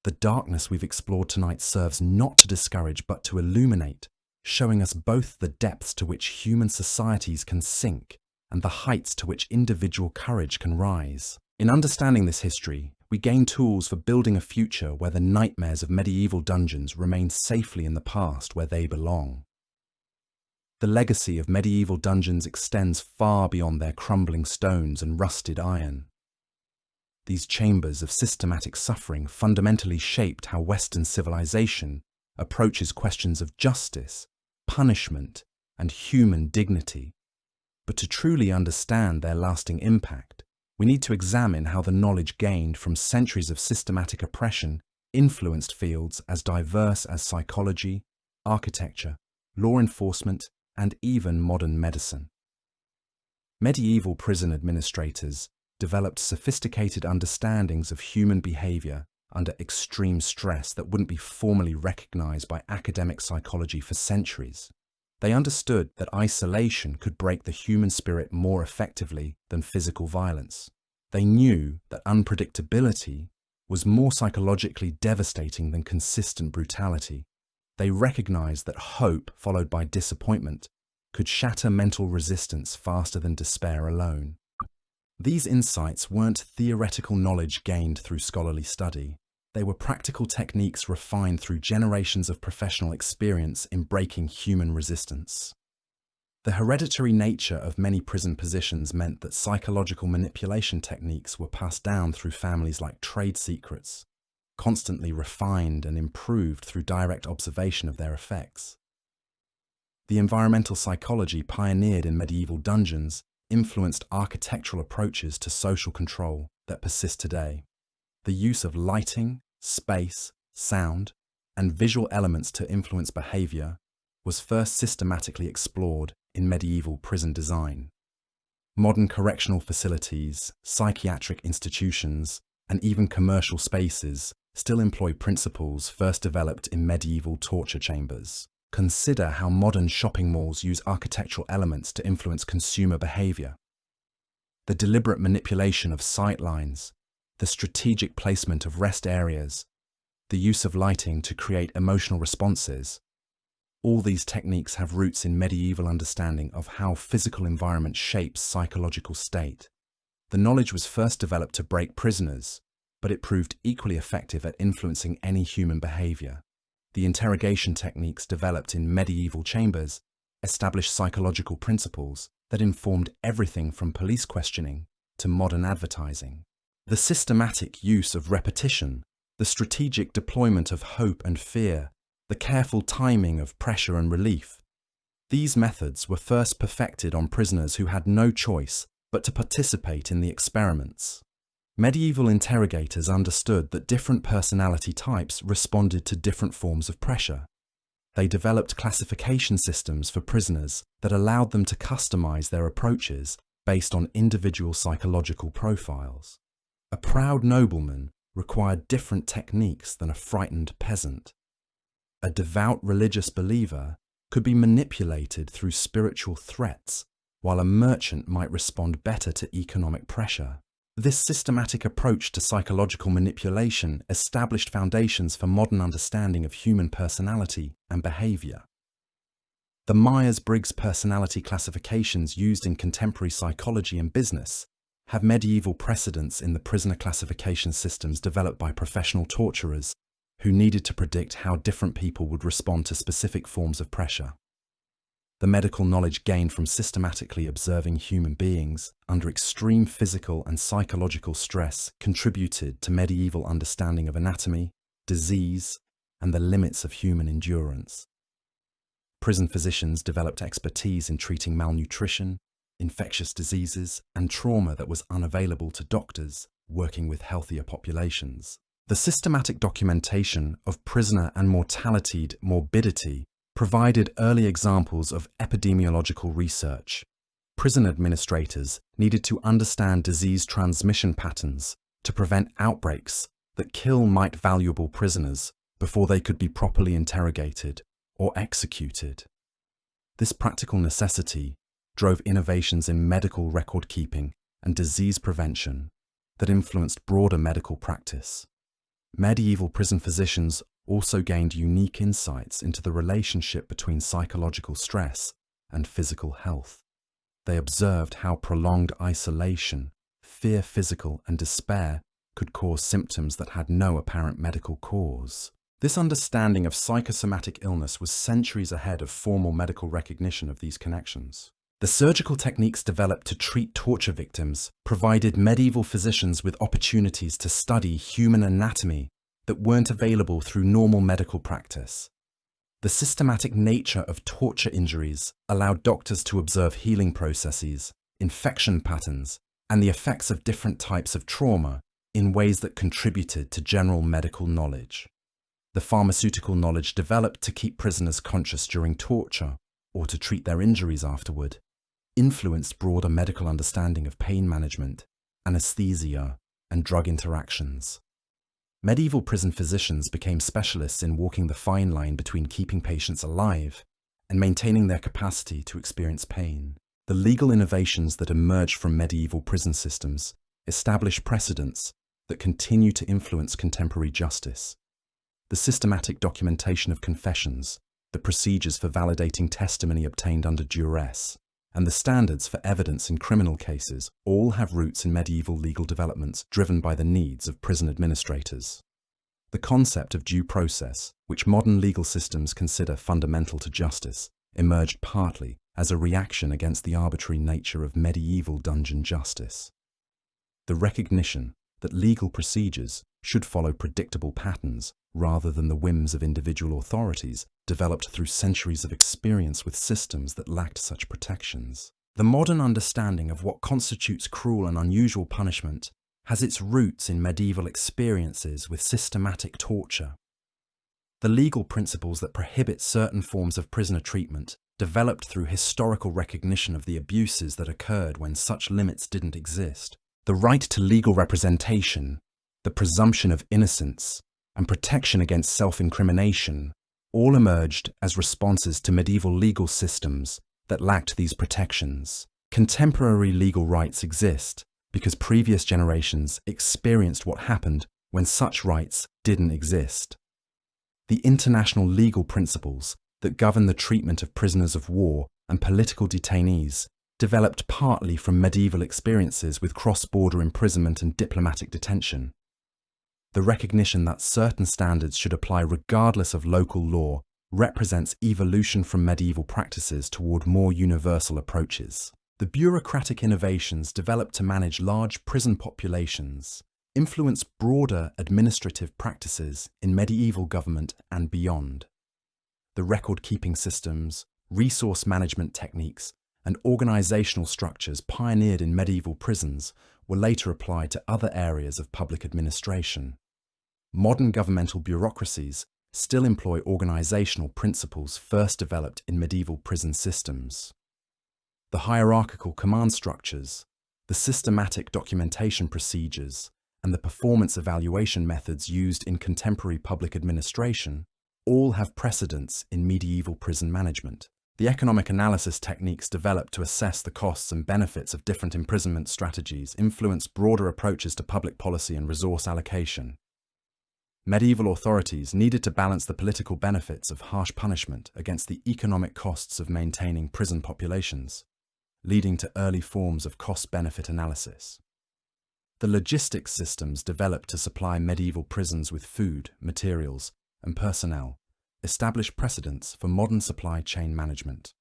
The darkness we've explored tonight serves not to discourage but to illuminate, showing us both the depths to which human societies can sink and the heights to which individual courage can rise. In understanding this history, we gain tools for building a future where the nightmares of medieval dungeons remain safely in the past where they belong. The legacy of medieval dungeons extends far beyond their crumbling stones and rusted iron. These chambers of systematic suffering fundamentally shaped how Western civilization approaches questions of justice, punishment, and human dignity. But to truly understand their lasting impact, we need to examine how the knowledge gained from centuries of systematic oppression influenced fields as diverse as psychology, architecture, law enforcement, and even modern medicine. Medieval prison administrators developed sophisticated understandings of human behavior under extreme stress that wouldn't be formally recognized by academic psychology for centuries. They understood that isolation could break the human spirit more effectively than physical violence. They knew that unpredictability was more psychologically devastating than consistent brutality. They recognized that hope, followed by disappointment, could shatter mental resistance faster than despair alone. These insights weren't theoretical knowledge gained through scholarly study. They were practical techniques refined through generations of professional experience in breaking human resistance. The hereditary nature of many prison positions meant that psychological manipulation techniques were passed down through families like trade secrets, constantly refined and improved through direct observation of their effects. The environmental psychology pioneered in medieval dungeons influenced architectural approaches to social control that persist today. The use of lighting, space, sound, and visual elements to influence behavior was first systematically explored in medieval prison design. Modern correctional facilities, psychiatric institutions, and even commercial spaces still employ principles first developed in medieval torture chambers. Consider how modern shopping malls use architectural elements to influence consumer behavior. The deliberate manipulation of sight lines, the strategic placement of rest areas, the use of lighting to create emotional responses. All these techniques have roots in medieval understanding of how physical environment shapes psychological state. The knowledge was first developed to break prisoners, but it proved equally effective at influencing any human behavior. The interrogation techniques developed in medieval chambers established psychological principles that informed everything from police questioning to modern advertising. The systematic use of repetition, the strategic deployment of hope and fear, the careful timing of pressure and relief. These methods were first perfected on prisoners who had no choice but to participate in the experiments. Medieval interrogators understood that different personality types responded to different forms of pressure. They developed classification systems for prisoners that allowed them to customize their approaches based on individual psychological profiles. A proud nobleman required different techniques than a frightened peasant. A devout religious believer could be manipulated through spiritual threats, while a merchant might respond better to economic pressure. This systematic approach to psychological manipulation established foundations for modern understanding of human personality and behavior. The Myers-Briggs personality classifications used in contemporary psychology and business have medieval precedents in the prisoner classification systems developed by professional torturers who needed to predict how different people would respond to specific forms of pressure. The medical knowledge gained from systematically observing human beings under extreme physical and psychological stress contributed to medieval understanding of anatomy, disease, and the limits of human endurance. Prison physicians developed expertise in treating malnutrition, infectious diseases, and trauma that was unavailable to doctors working with healthier populations. The systematic documentation of prisoner and mortality morbidity provided early examples of epidemiological research. Prison administrators needed to understand disease transmission patterns to prevent outbreaks that might valuable prisoners before they could be properly interrogated or executed. This practical necessity drove innovations in medical record keeping and disease prevention that influenced broader medical practice. Medieval prison physicians also gained unique insights into the relationship between psychological stress and physical health. They observed how prolonged isolation, fear, physical, and despair could cause symptoms that had no apparent medical cause. This understanding of psychosomatic illness was centuries ahead of formal medical recognition of these connections. The surgical techniques developed to treat torture victims provided medieval physicians with opportunities to study human anatomy that weren't available through normal medical practice. The systematic nature of torture injuries allowed doctors to observe healing processes, infection patterns, and the effects of different types of trauma in ways that contributed to general medical knowledge. The pharmaceutical knowledge developed to keep prisoners conscious during torture or to treat their injuries afterward influenced broader medical understanding of pain management, anesthesia, and drug interactions. Medieval prison physicians became specialists in walking the fine line between keeping patients alive and maintaining their capacity to experience pain. The legal innovations that emerged from medieval prison systems established precedents that continue to influence contemporary justice. The systematic documentation of confessions, the procedures for validating testimony obtained under duress, and the standards for evidence in criminal cases all have roots in medieval legal developments driven by the needs of prison administrators. The concept of due process, which modern legal systems consider fundamental to justice, emerged partly as a reaction against the arbitrary nature of medieval dungeon justice. The recognition that legal procedures should follow predictable patterns rather than the whims of individual authorities developed through centuries of experience with systems that lacked such protections. The modern understanding of what constitutes cruel and unusual punishment has its roots in medieval experiences with systematic torture. The legal principles that prohibit certain forms of prisoner treatment developed through historical recognition of the abuses that occurred when such limits didn't exist. The right to legal representation, the presumption of innocence, and protection against self-incrimination all emerged as responses to medieval legal systems that lacked these protections. Contemporary legal rights exist because previous generations experienced what happened when such rights didn't exist. The international legal principles that govern the treatment of prisoners of war and political detainees developed partly from medieval experiences with cross-border imprisonment and diplomatic detention. The recognition that certain standards should apply regardless of local law represents evolution from medieval practices toward more universal approaches. The bureaucratic innovations developed to manage large prison populations influenced broader administrative practices in medieval government and beyond. The record-keeping systems, resource management techniques, and organizational structures pioneered in medieval prisons were later applied to other areas of public administration. Modern governmental bureaucracies still employ organizational principles first developed in medieval prison systems. The hierarchical command structures, the systematic documentation procedures, and the performance evaluation methods used in contemporary public administration all have precedents in medieval prison management. The economic analysis techniques developed to assess the costs and benefits of different imprisonment strategies influence broader approaches to public policy and resource allocation. Medieval authorities needed to balance the political benefits of harsh punishment against the economic costs of maintaining prison populations, leading to early forms of cost-benefit analysis. The logistics systems developed to supply medieval prisons with food, materials, and personnel established precedents for modern supply chain management.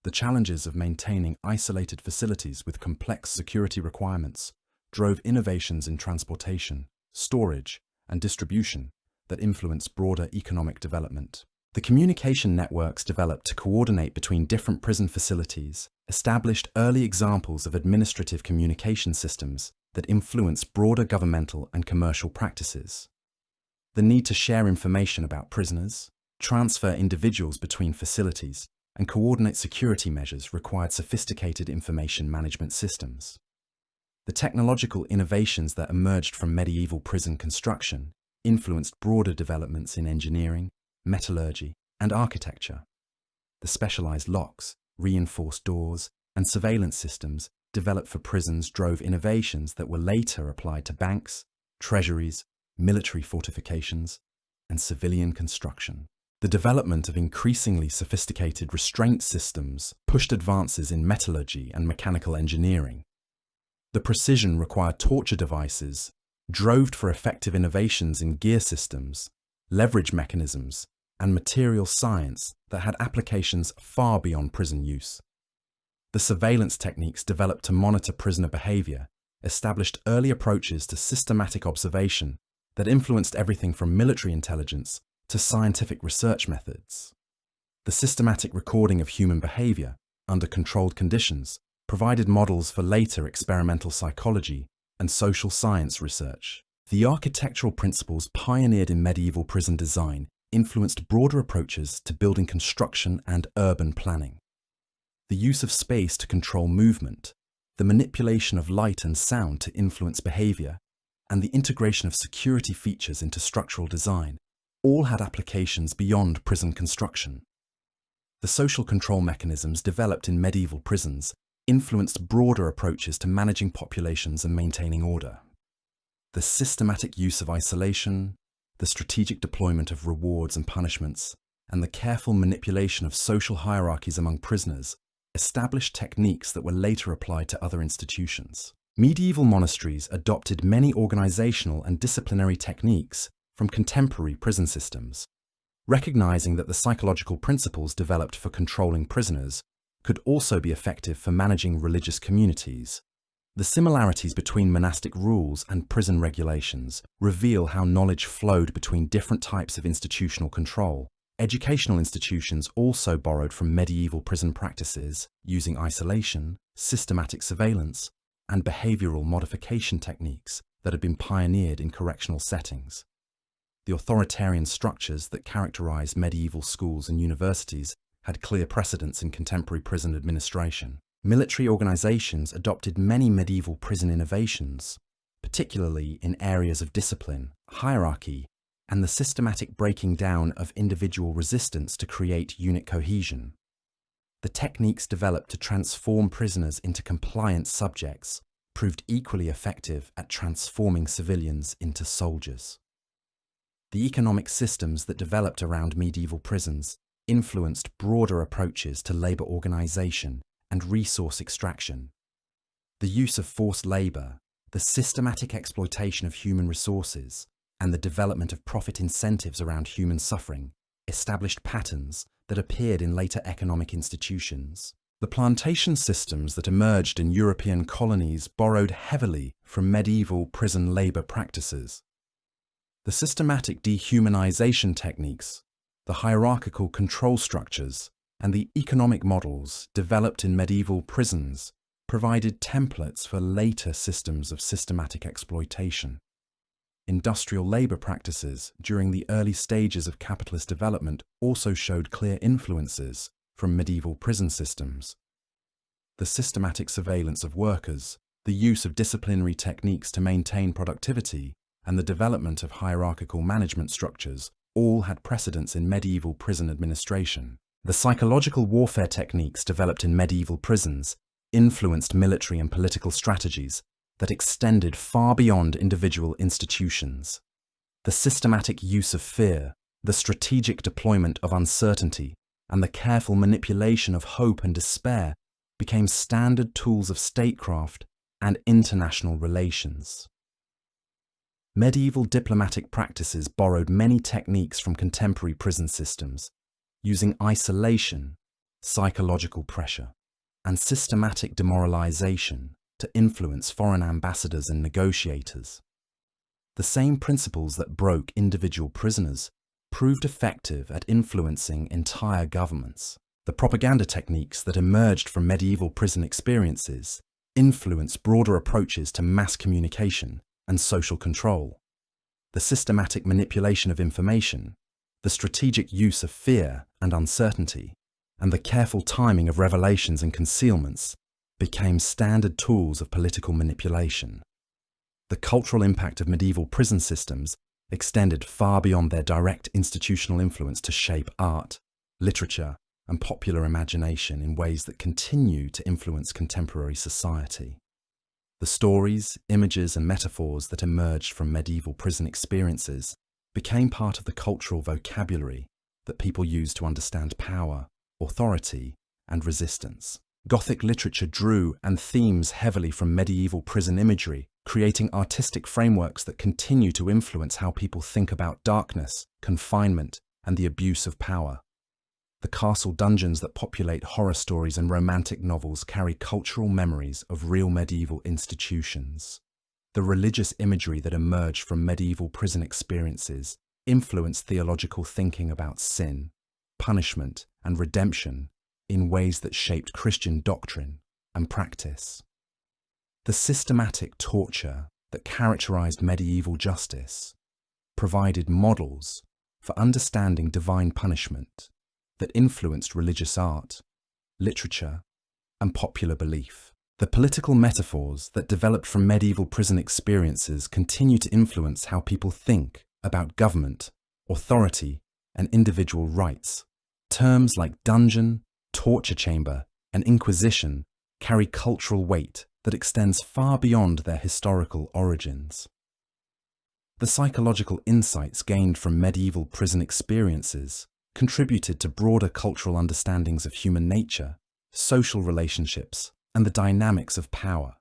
The challenges of maintaining isolated facilities with complex security requirements drove innovations in transportation, storage, and distribution that influenced broader economic development. The communication networks developed to coordinate between different prison facilities established early examples of administrative communication systems that influenced broader governmental and commercial practices. The need to share information about prisoners, transfer individuals between facilities, and coordinate security measures required sophisticated information management systems. The technological innovations that emerged from medieval prison construction influenced broader developments in engineering, metallurgy, and architecture. The specialized locks, reinforced doors, and surveillance systems developed for prisons drove innovations that were later applied to banks, treasuries, military fortifications, and civilian construction. The development of increasingly sophisticated restraint systems pushed advances in metallurgy and mechanical engineering. The precision required torture devices drove for effective innovations in gear systems, leverage mechanisms, and material science that had applications far beyond prison use. The surveillance techniques developed to monitor prisoner behavior established early approaches to systematic observation that influenced everything from military intelligence to scientific research methods. The systematic recording of human behavior under controlled conditions provided models for later experimental psychology and social science research. The architectural principles pioneered in medieval prison design influenced broader approaches to building construction and urban planning. The use of space to control movement, the manipulation of light and sound to influence behavior, and the integration of security features into structural design all had applications beyond prison construction. The social control mechanisms developed in medieval prisons influenced broader approaches to managing populations and maintaining order. The systematic use of isolation, the strategic deployment of rewards and punishments, and the careful manipulation of social hierarchies among prisoners established techniques that were later applied to other institutions. Medieval monasteries adopted many organizational and disciplinary techniques from contemporary prison systems, recognizing that the psychological principles developed for controlling prisoners could also be effective for managing religious communities. The similarities between monastic rules and prison regulations reveal how knowledge flowed between different types of institutional control. Educational institutions also borrowed from medieval prison practices using isolation, systematic surveillance, and behavioral modification techniques that had been pioneered in correctional settings. The authoritarian structures that characterized medieval schools and universities had clear precedents in contemporary prison administration. Military organizations adopted many medieval prison innovations, particularly in areas of discipline, hierarchy, and the systematic breaking down of individual resistance to create unit cohesion. The techniques developed to transform prisoners into compliant subjects proved equally effective at transforming civilians into soldiers. The economic systems that developed around medieval prisons influenced broader approaches to labor organization and resource extraction. The use of forced labor, the systematic exploitation of human resources, and the development of profit incentives around human suffering established patterns that appeared in later economic institutions. The plantation systems that emerged in European colonies borrowed heavily from medieval prison labor practices. The systematic dehumanization techniques, the hierarchical control structures, and the economic models developed in medieval prisons provided templates for later systems of systematic exploitation. Industrial labor practices during the early stages of capitalist development also showed clear influences from medieval prison systems. The systematic surveillance of workers, the use of disciplinary techniques to maintain productivity, and the development of hierarchical management structures all had precedents in medieval prison administration. The psychological warfare techniques developed in medieval prisons influenced military and political strategies that extended far beyond individual institutions. The systematic use of fear, the strategic deployment of uncertainty, and the careful manipulation of hope and despair became standard tools of statecraft and international relations. Medieval diplomatic practices borrowed many techniques from contemporary prison systems, using isolation, psychological pressure, and systematic demoralization to influence foreign ambassadors and negotiators. The same principles that broke individual prisoners proved effective at influencing entire governments. The propaganda techniques that emerged from medieval prison experiences influenced broader approaches to mass communication and social control. The systematic manipulation of information, the strategic use of fear and uncertainty, and the careful timing of revelations and concealments became standard tools of political manipulation. The cultural impact of medieval prison systems extended far beyond their direct institutional influence to shape art, literature, and popular imagination in ways that continue to influence contemporary society. The stories, images, and metaphors that emerged from medieval prison experiences became part of the cultural vocabulary that people used to understand power, authority, and resistance. Gothic literature drew and themes heavily from medieval prison imagery, creating artistic frameworks that continue to influence how people think about darkness, confinement, and the abuse of power. The castle dungeons that populate horror stories and romantic novels carry cultural memories of real medieval institutions. The religious imagery that emerged from medieval prison experiences influenced theological thinking about sin, punishment, and redemption in ways that shaped Christian doctrine and practice. The systematic torture that characterized medieval justice provided models for understanding divine punishment that influenced religious art, literature, and popular belief. The political metaphors that developed from medieval prison experiences continue to influence how people think about government, authority, and individual rights. Terms like dungeon, torture chamber, and inquisition carry cultural weight that extends far beyond their historical origins. The psychological insights gained from medieval prison experiences contributed to broader cultural understandings of human nature, social relationships, and the dynamics of power.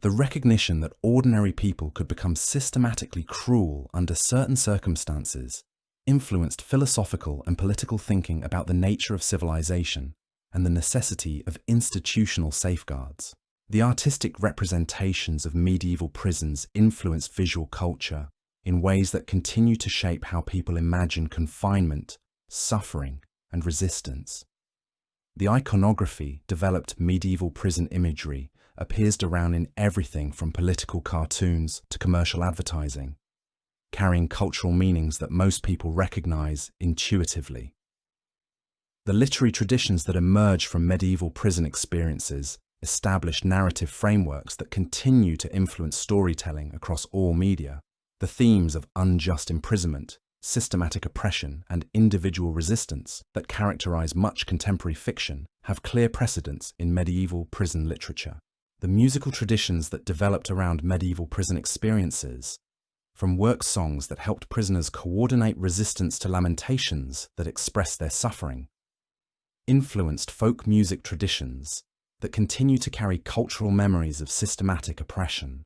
The recognition that ordinary people could become systematically cruel under certain circumstances influenced philosophical and political thinking about the nature of civilization and the necessity of institutional safeguards. The artistic representations of medieval prisons influenced visual culture in ways that continue to shape how people imagine confinement, suffering, and resistance. The iconography developed medieval prison imagery appears around in everything from political cartoons to commercial advertising, carrying cultural meanings that most people recognize intuitively. The literary traditions that emerge from medieval prison experiences established narrative frameworks that continue to influence storytelling across all media. The themes of unjust imprisonment, systematic oppression, and individual resistance that characterize much contemporary fiction have clear precedents in medieval prison literature. The musical traditions that developed around medieval prison experiences, from work songs that helped prisoners coordinate resistance to lamentations that expressed their suffering, influenced folk music traditions that continue to carry cultural memories of systematic oppression.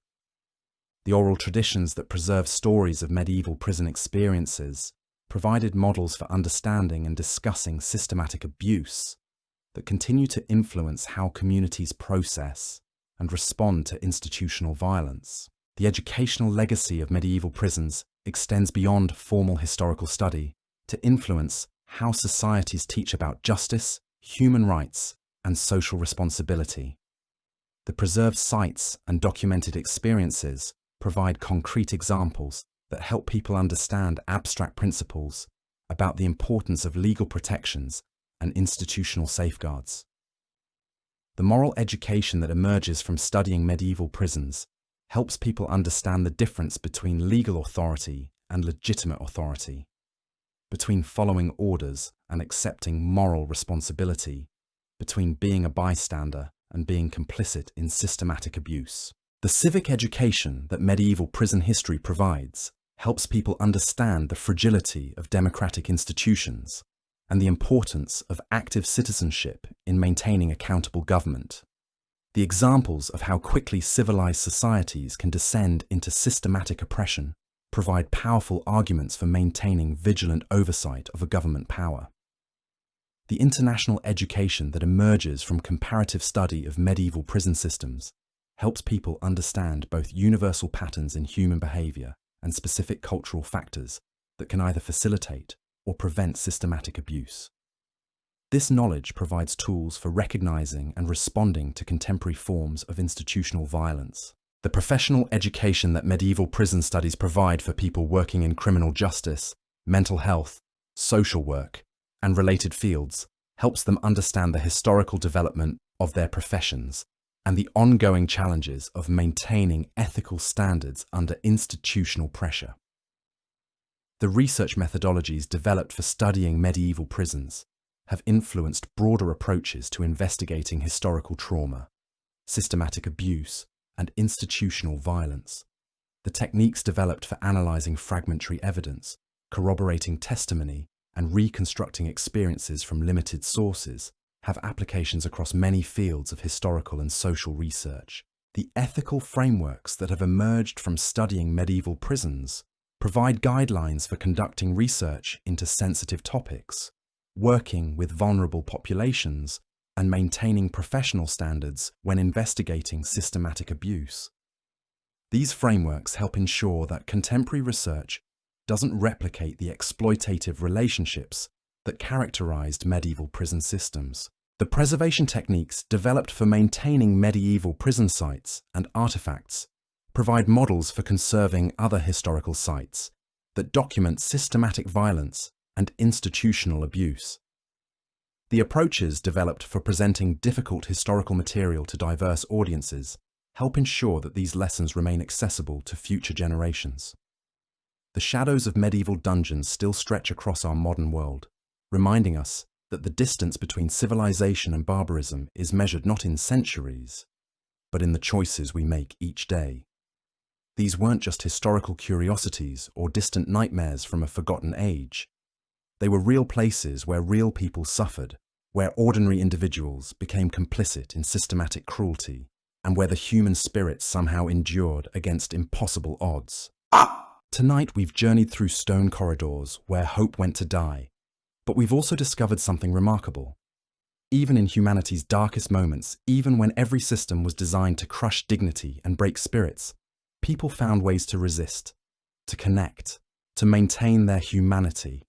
The oral traditions that preserve stories of medieval prison experiences provided models for understanding and discussing systematic abuse that continue to influence how communities process and respond to institutional violence. The educational legacy of medieval prisons extends beyond formal historical study to influence how societies teach about justice, human rights, and social responsibility. The preserved sites and documented experiences provide concrete examples that help people understand abstract principles about the importance of legal protections and institutional safeguards. The moral education that emerges from studying medieval prisons helps people understand the difference between legal authority and legitimate authority, between following orders and accepting moral responsibility, between being a bystander and being complicit in systematic abuse. The civic education that medieval prison history provides helps people understand the fragility of democratic institutions and the importance of active citizenship in maintaining accountable government. The examples of how quickly civilized societies can descend into systematic oppression provide powerful arguments for maintaining vigilant oversight of a government power. The international education that emerges from comparative study of medieval prison systems helps people understand both universal patterns in human behavior and specific cultural factors that can either facilitate or prevent systematic abuse. This knowledge provides tools for recognizing and responding to contemporary forms of institutional violence. The professional education that medieval prison studies provide for people working in criminal justice, mental health, social work, and related fields helps them understand the historical development of their professions and the ongoing challenges of maintaining ethical standards under institutional pressure. The research methodologies developed for studying medieval prisons have influenced broader approaches to investigating historical trauma, systematic abuse, and institutional violence. The techniques developed for analysing fragmentary evidence, corroborating testimony, and reconstructing experiences from limited sources have applications across many fields of historical and social research. The ethical frameworks that have emerged from studying medieval prisons provide guidelines for conducting research into sensitive topics, working with vulnerable populations, and maintaining professional standards when investigating systematic abuse. These frameworks help ensure that contemporary research doesn't replicate the exploitative relationships that characterized medieval prison systems. The preservation techniques developed for maintaining medieval prison sites and artifacts provide models for conserving other historical sites that document systematic violence and institutional abuse. The approaches developed for presenting difficult historical material to diverse audiences help ensure that these lessons remain accessible to future generations. The shadows of medieval dungeons still stretch across our modern world, reminding us that the distance between civilization and barbarism is measured not in centuries, but in the choices we make each day. These weren't just historical curiosities or distant nightmares from a forgotten age. They were real places where real people suffered, where ordinary individuals became complicit in systematic cruelty, and where the human spirit somehow endured against impossible odds. Tonight we've journeyed through stone corridors where hope went to die, but we've also discovered something remarkable. Even in humanity's darkest moments, even when every system was designed to crush dignity and break spirits, people found ways to resist, to connect, to maintain their humanity.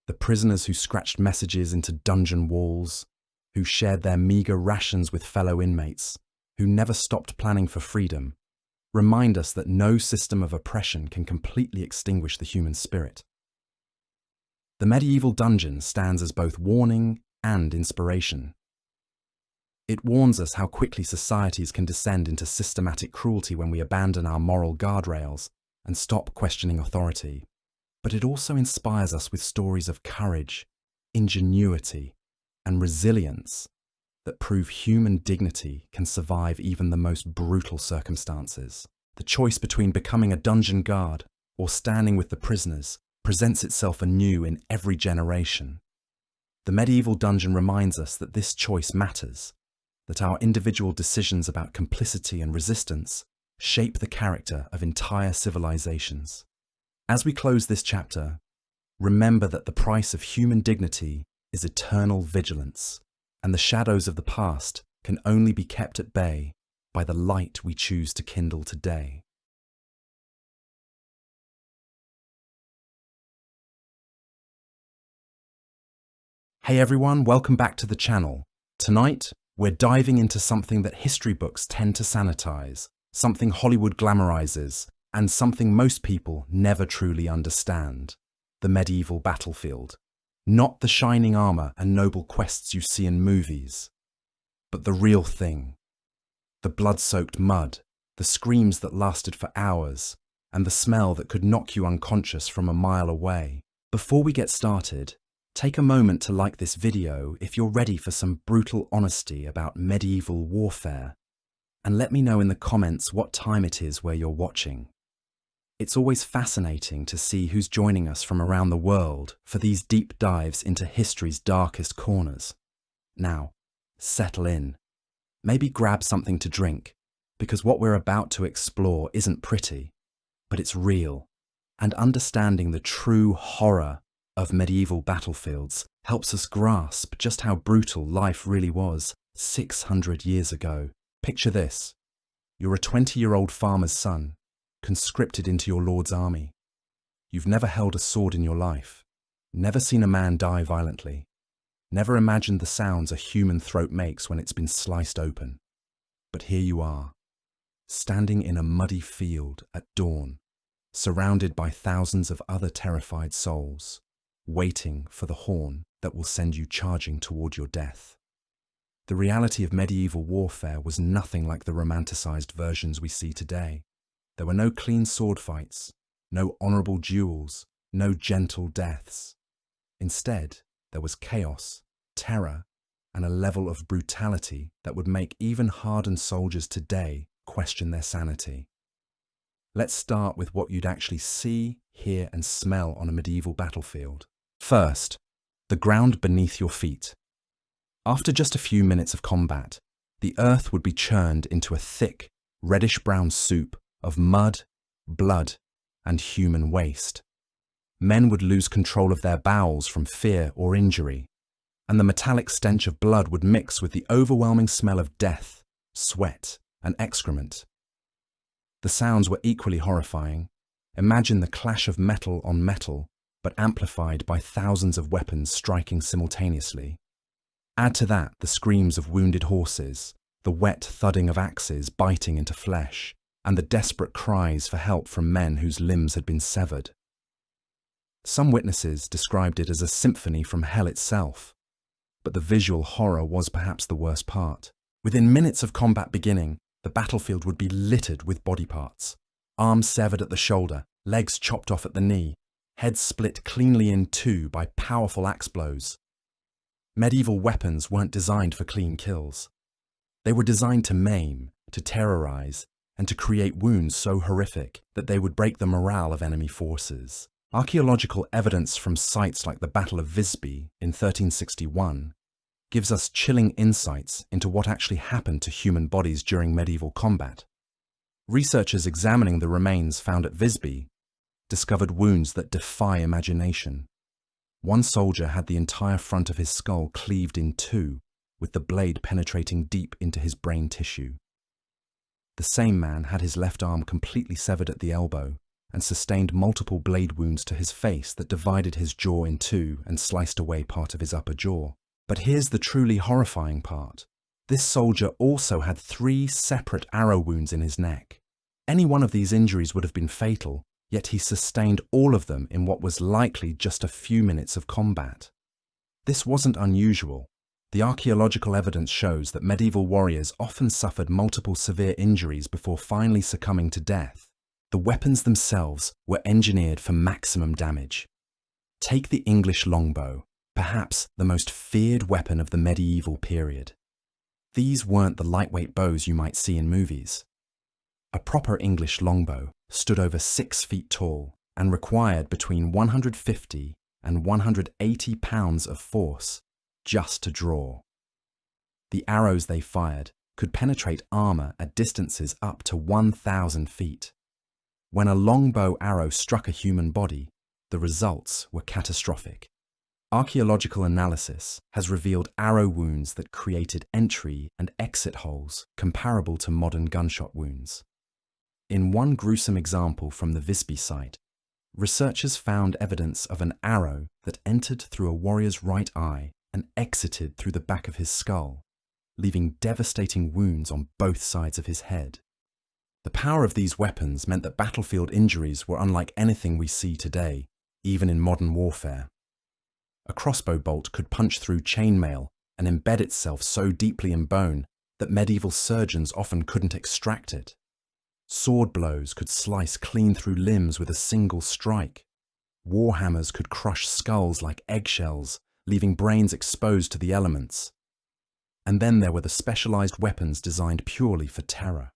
The prisoners who scratched messages into dungeon walls, who shared their meagre rations with fellow inmates, who never stopped planning for freedom, remind us that no system of oppression can completely extinguish the human spirit. The medieval dungeon stands as both warning and inspiration. It warns us how quickly societies can descend into systematic cruelty when we abandon our moral guardrails and stop questioning authority. But it also inspires us with stories of courage, ingenuity, and resilience that prove human dignity can survive even the most brutal circumstances. The choice between becoming a dungeon guard or standing with the prisoners presents itself anew in every generation. The medieval dungeon reminds us that this choice matters, that our individual decisions about complicity and resistance shape the character of entire civilizations. As we close this chapter, remember that the price of human dignity is eternal vigilance, and the shadows of the past can only be kept at bay by the light we choose to kindle today. Hey everyone, welcome back to the channel. Tonight, we're diving into something that history books tend to sanitize, something Hollywood glamorizes, and something most people never truly understand: the medieval battlefield. Not the shining armor and noble quests you see in movies, but the real thing. The blood-soaked mud, the screams that lasted for hours, and the smell that could knock you unconscious from a mile away. Before we get started, take a moment to like this video if you're ready for some brutal honesty about medieval warfare, and let me know in the comments what time it is where you're watching. It's always fascinating to see who's joining us from around the world for these deep dives into history's darkest corners. Now, settle in. Maybe grab something to drink, because what we're about to explore isn't pretty, but it's real. And understanding the true horror of medieval battlefields helps us grasp just how brutal life really was 600 years ago. Picture this. You're a 20-year-old farmer's son, conscripted into your lord's army. You've never held a sword in your life, never seen a man die violently, never imagined the sounds a human throat makes when it's been sliced open. But here you are, standing in a muddy field at dawn, surrounded by thousands of other terrified souls, waiting for the horn that will send you charging toward your death. The reality of medieval warfare was nothing like the romanticized versions we see today. There were no clean sword fights, no honorable duels, no gentle deaths. Instead, there was chaos, terror, and a level of brutality that would make even hardened soldiers today question their sanity. Let's start with what you'd actually see, hear, and smell on a medieval battlefield. First, the ground beneath your feet. After just a few minutes of combat, the earth would be churned into a thick, reddish-brown soup of mud, blood, and human waste. Men would lose control of their bowels from fear or injury, and the metallic stench of blood would mix with the overwhelming smell of death, sweat, and excrement. The sounds were equally horrifying. Imagine the clash of metal on metal, but amplified by thousands of weapons striking simultaneously. Add to that the screams of wounded horses, the wet thudding of axes biting into flesh, and the desperate cries for help from men whose limbs had been severed. Some witnesses described it as a symphony from hell itself, but the visual horror was perhaps the worst part. Within minutes of combat beginning, the battlefield would be littered with body parts. Arms severed at the shoulder, legs chopped off at the knee, heads split cleanly in two by powerful axe blows. Medieval weapons weren't designed for clean kills. They were designed to maim, to terrorize, and to create wounds so horrific that they would break the morale of enemy forces. Archaeological evidence from sites like the Battle of Visby in 1361 gives us chilling insights into what actually happened to human bodies during medieval combat. Researchers examining the remains found at Visby discovered wounds that defy imagination. One soldier had the entire front of his skull cleaved in two, with the blade penetrating deep into his brain tissue. The same man had his left arm completely severed at the elbow and sustained multiple blade wounds to his face that divided his jaw in two and sliced away part of his upper jaw. But here's the truly horrifying part. This soldier also had 3 separate arrow wounds in his neck. Any one of these injuries would have been fatal, yet he sustained all of them in what was likely just a few minutes of combat. This wasn't unusual. The archaeological evidence shows that medieval warriors often suffered multiple severe injuries before finally succumbing to death. The weapons themselves were engineered for maximum damage. Take the English longbow, perhaps the most feared weapon of the medieval period. These weren't the lightweight bows you might see in movies. A proper English longbow stood over 6 feet tall and required between 150 and 180 pounds of force just to draw. The arrows they fired could penetrate armor at distances up to 1,000 feet. When a longbow arrow struck a human body, the results were catastrophic. Archaeological analysis has revealed arrow wounds that created entry and exit holes comparable to modern gunshot wounds. In one gruesome example from the Visby site, researchers found evidence of an arrow that entered through a warrior's right eye and exited through the back of his skull, leaving devastating wounds on both sides of his head. The power of these weapons meant that battlefield injuries were unlike anything we see today, even in modern warfare. A crossbow bolt could punch through chainmail and embed itself so deeply in bone that medieval surgeons often couldn't extract it. Sword blows could slice clean through limbs with a single strike. Warhammers could crush skulls like eggshells, leaving brains exposed to the elements. And then there were the specialized weapons designed purely for terror.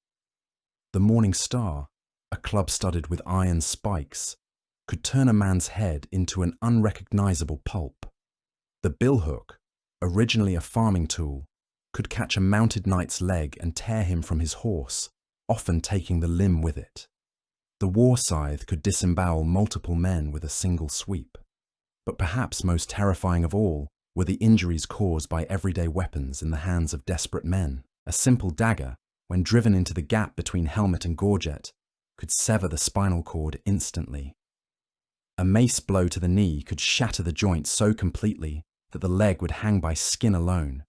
The Morning Star, a club studded with iron spikes, could turn a man's head into an unrecognizable pulp. The billhook, originally a farming tool, could catch a mounted knight's leg and tear him from his horse, often taking the limb with it. The war scythe could disembowel multiple men with a single sweep. But perhaps most terrifying of all were the injuries caused by everyday weapons in the hands of desperate men. A simple dagger, when driven into the gap between helmet and gorget, could sever the spinal cord instantly. A mace blow to the knee could shatter the joint so completely that the leg would hang by skin alone.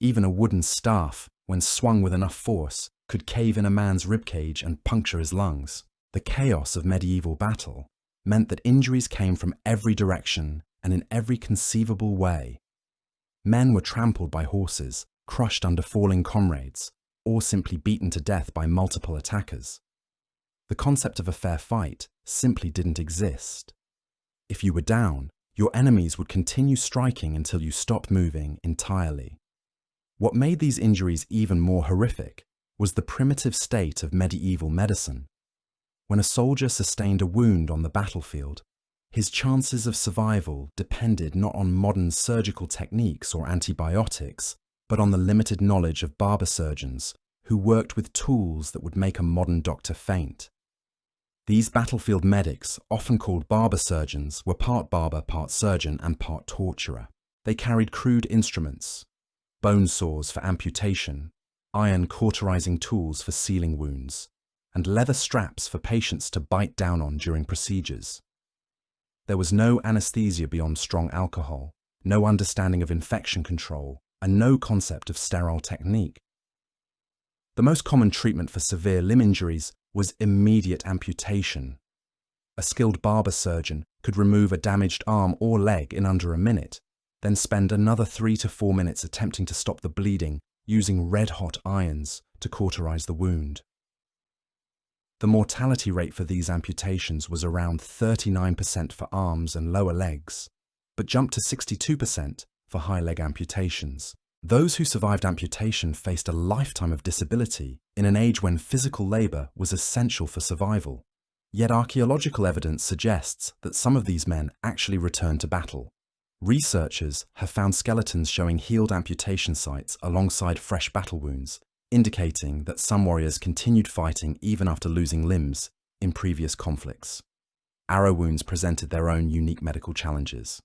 Even a wooden staff, when swung with enough force, could cave in a man's ribcage and puncture his lungs. The chaos of medieval battle meant that injuries came from every direction and in every conceivable way. Men were trampled by horses, crushed under falling comrades, or simply beaten to death by multiple attackers. The concept of a fair fight simply didn't exist. If you were down, your enemies would continue striking until you stopped moving entirely. What made these injuries even more horrific was the primitive state of medieval medicine. When a soldier sustained a wound on the battlefield, his chances of survival depended not on modern surgical techniques or antibiotics, but on the limited knowledge of barber surgeons who worked with tools that would make a modern doctor faint. These battlefield medics, often called barber surgeons, were part barber, part surgeon, and part torturer. They carried crude instruments, bone saws for amputation, iron cauterizing tools for sealing wounds, and leather straps for patients to bite down on during procedures. There was no anesthesia beyond strong alcohol, no understanding of infection control, and no concept of sterile technique. The most common treatment for severe limb injuries was immediate amputation. A skilled barber surgeon could remove a damaged arm or leg in under a minute, then spend another 3 to 4 minutes attempting to stop the bleeding using red-hot irons to cauterize the wound. The mortality rate for these amputations was around 39% for arms and lower legs, but jumped to 62% for high leg amputations. Those who survived amputation faced a lifetime of disability in an age when physical labor was essential for survival. Yet archaeological evidence suggests that some of these men actually returned to battle. Researchers have found skeletons showing healed amputation sites alongside fresh battle wounds, indicating that some warriors continued fighting even after losing limbs in previous conflicts. Arrow wounds presented their own unique medical challenges.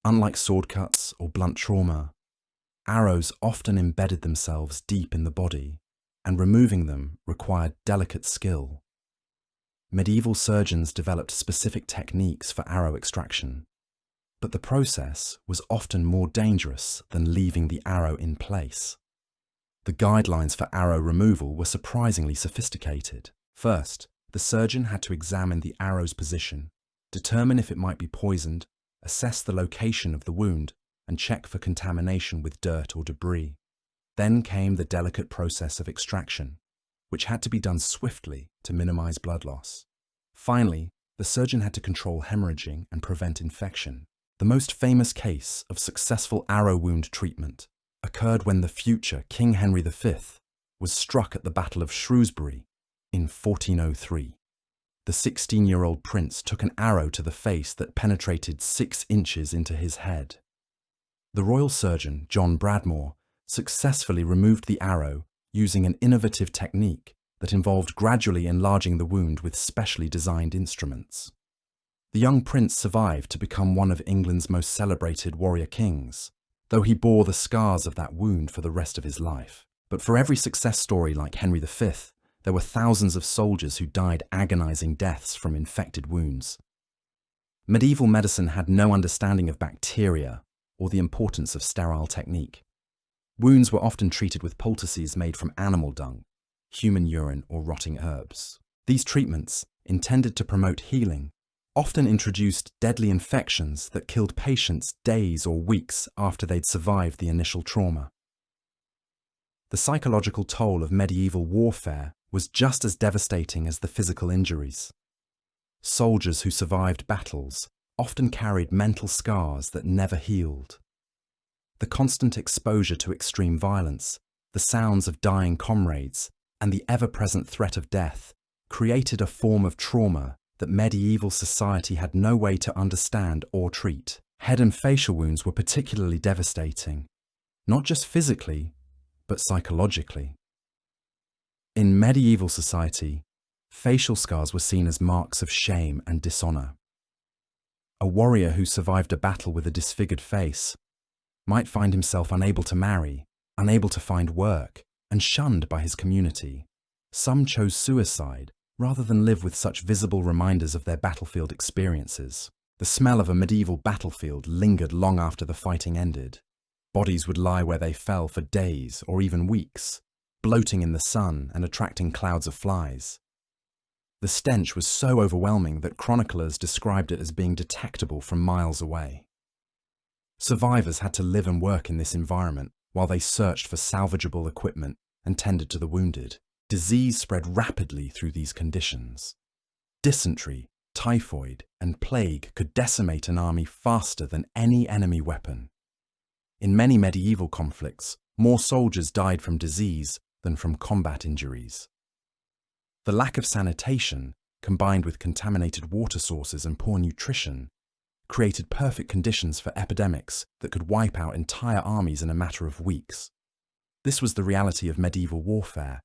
Unlike sword cuts or blunt trauma, arrows often embedded themselves deep in the body, and removing them required delicate skill. Medieval surgeons developed specific techniques for arrow extraction, but the process was often more dangerous than leaving the arrow in place. The guidelines for arrow removal were surprisingly sophisticated. First, the surgeon had to examine the arrow's position, determine if it might be poisoned, assess the location of the wound, and check for contamination with dirt or debris. Then came the delicate process of extraction, which had to be done swiftly to minimize blood loss. Finally, the surgeon had to control hemorrhaging and prevent infection. The most famous case of successful arrow wound treatment occurred when the future King Henry V was struck at the Battle of Shrewsbury in 1403. The 16-year-old prince took an arrow to the face that penetrated 6 inches into his head. The royal surgeon, John Bradmore, successfully removed the arrow using an innovative technique that involved gradually enlarging the wound with specially designed instruments. The young prince survived to become one of England's most celebrated warrior kings, though he bore the scars of that wound for the rest of his life. But for every success story like Henry V, there were thousands of soldiers who died agonizing deaths from infected wounds. Medieval medicine had no understanding of bacteria or the importance of sterile technique. Wounds were often treated with poultices made from animal dung, human urine, or rotting herbs. These treatments, intended to promote healing, often introduced deadly infections that killed patients days or weeks after they'd survived the initial trauma. The psychological toll of medieval warfare was just as devastating as the physical injuries. Soldiers who survived battles often carried mental scars that never healed. The constant exposure to extreme violence, the sounds of dying comrades, and the ever-present threat of death created a form of trauma that medieval society had no way to understand or treat. Head and facial wounds were particularly devastating, not just physically, but psychologically. In medieval society, facial scars were seen as marks of shame and dishonor. A warrior who survived a battle with a disfigured face might find himself unable to marry, unable to find work, and shunned by his community. Some chose suicide rather than live with such visible reminders of their battlefield experiences. The smell of a medieval battlefield lingered long after the fighting ended. Bodies would lie where they fell for days or even weeks, bloating in the sun and attracting clouds of flies. The stench was so overwhelming that chroniclers described it as being detectable from miles away. Survivors had to live and work in this environment, while they searched for salvageable equipment and tended to the wounded. Disease spread rapidly through these conditions. Dysentery, typhoid, and plague could decimate an army faster than any enemy weapon. In many medieval conflicts, more soldiers died from disease than from combat injuries. The lack of sanitation, combined with contaminated water sources and poor nutrition, created perfect conditions for epidemics that could wipe out entire armies in a matter of weeks. This was the reality of medieval warfare,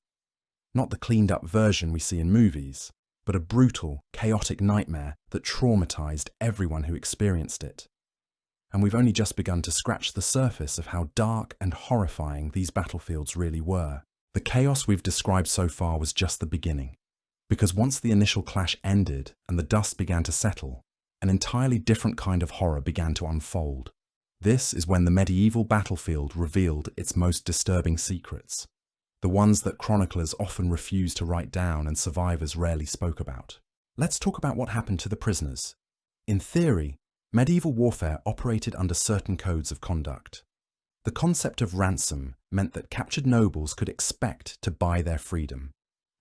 not the cleaned-up version we see in movies, but a brutal, chaotic nightmare that traumatized everyone who experienced it. And we've only just begun to scratch the surface of how dark and horrifying these battlefields really were. The chaos we've described so far was just the beginning, because once the initial clash ended and the dust began to settle, an entirely different kind of horror began to unfold. This is when the medieval battlefield revealed its most disturbing secrets, the ones that chroniclers often refused to write down and survivors rarely spoke about. Let's talk about what happened to the prisoners. In theory, medieval warfare operated under certain codes of conduct. The concept of ransom meant that captured nobles could expect to buy their freedom,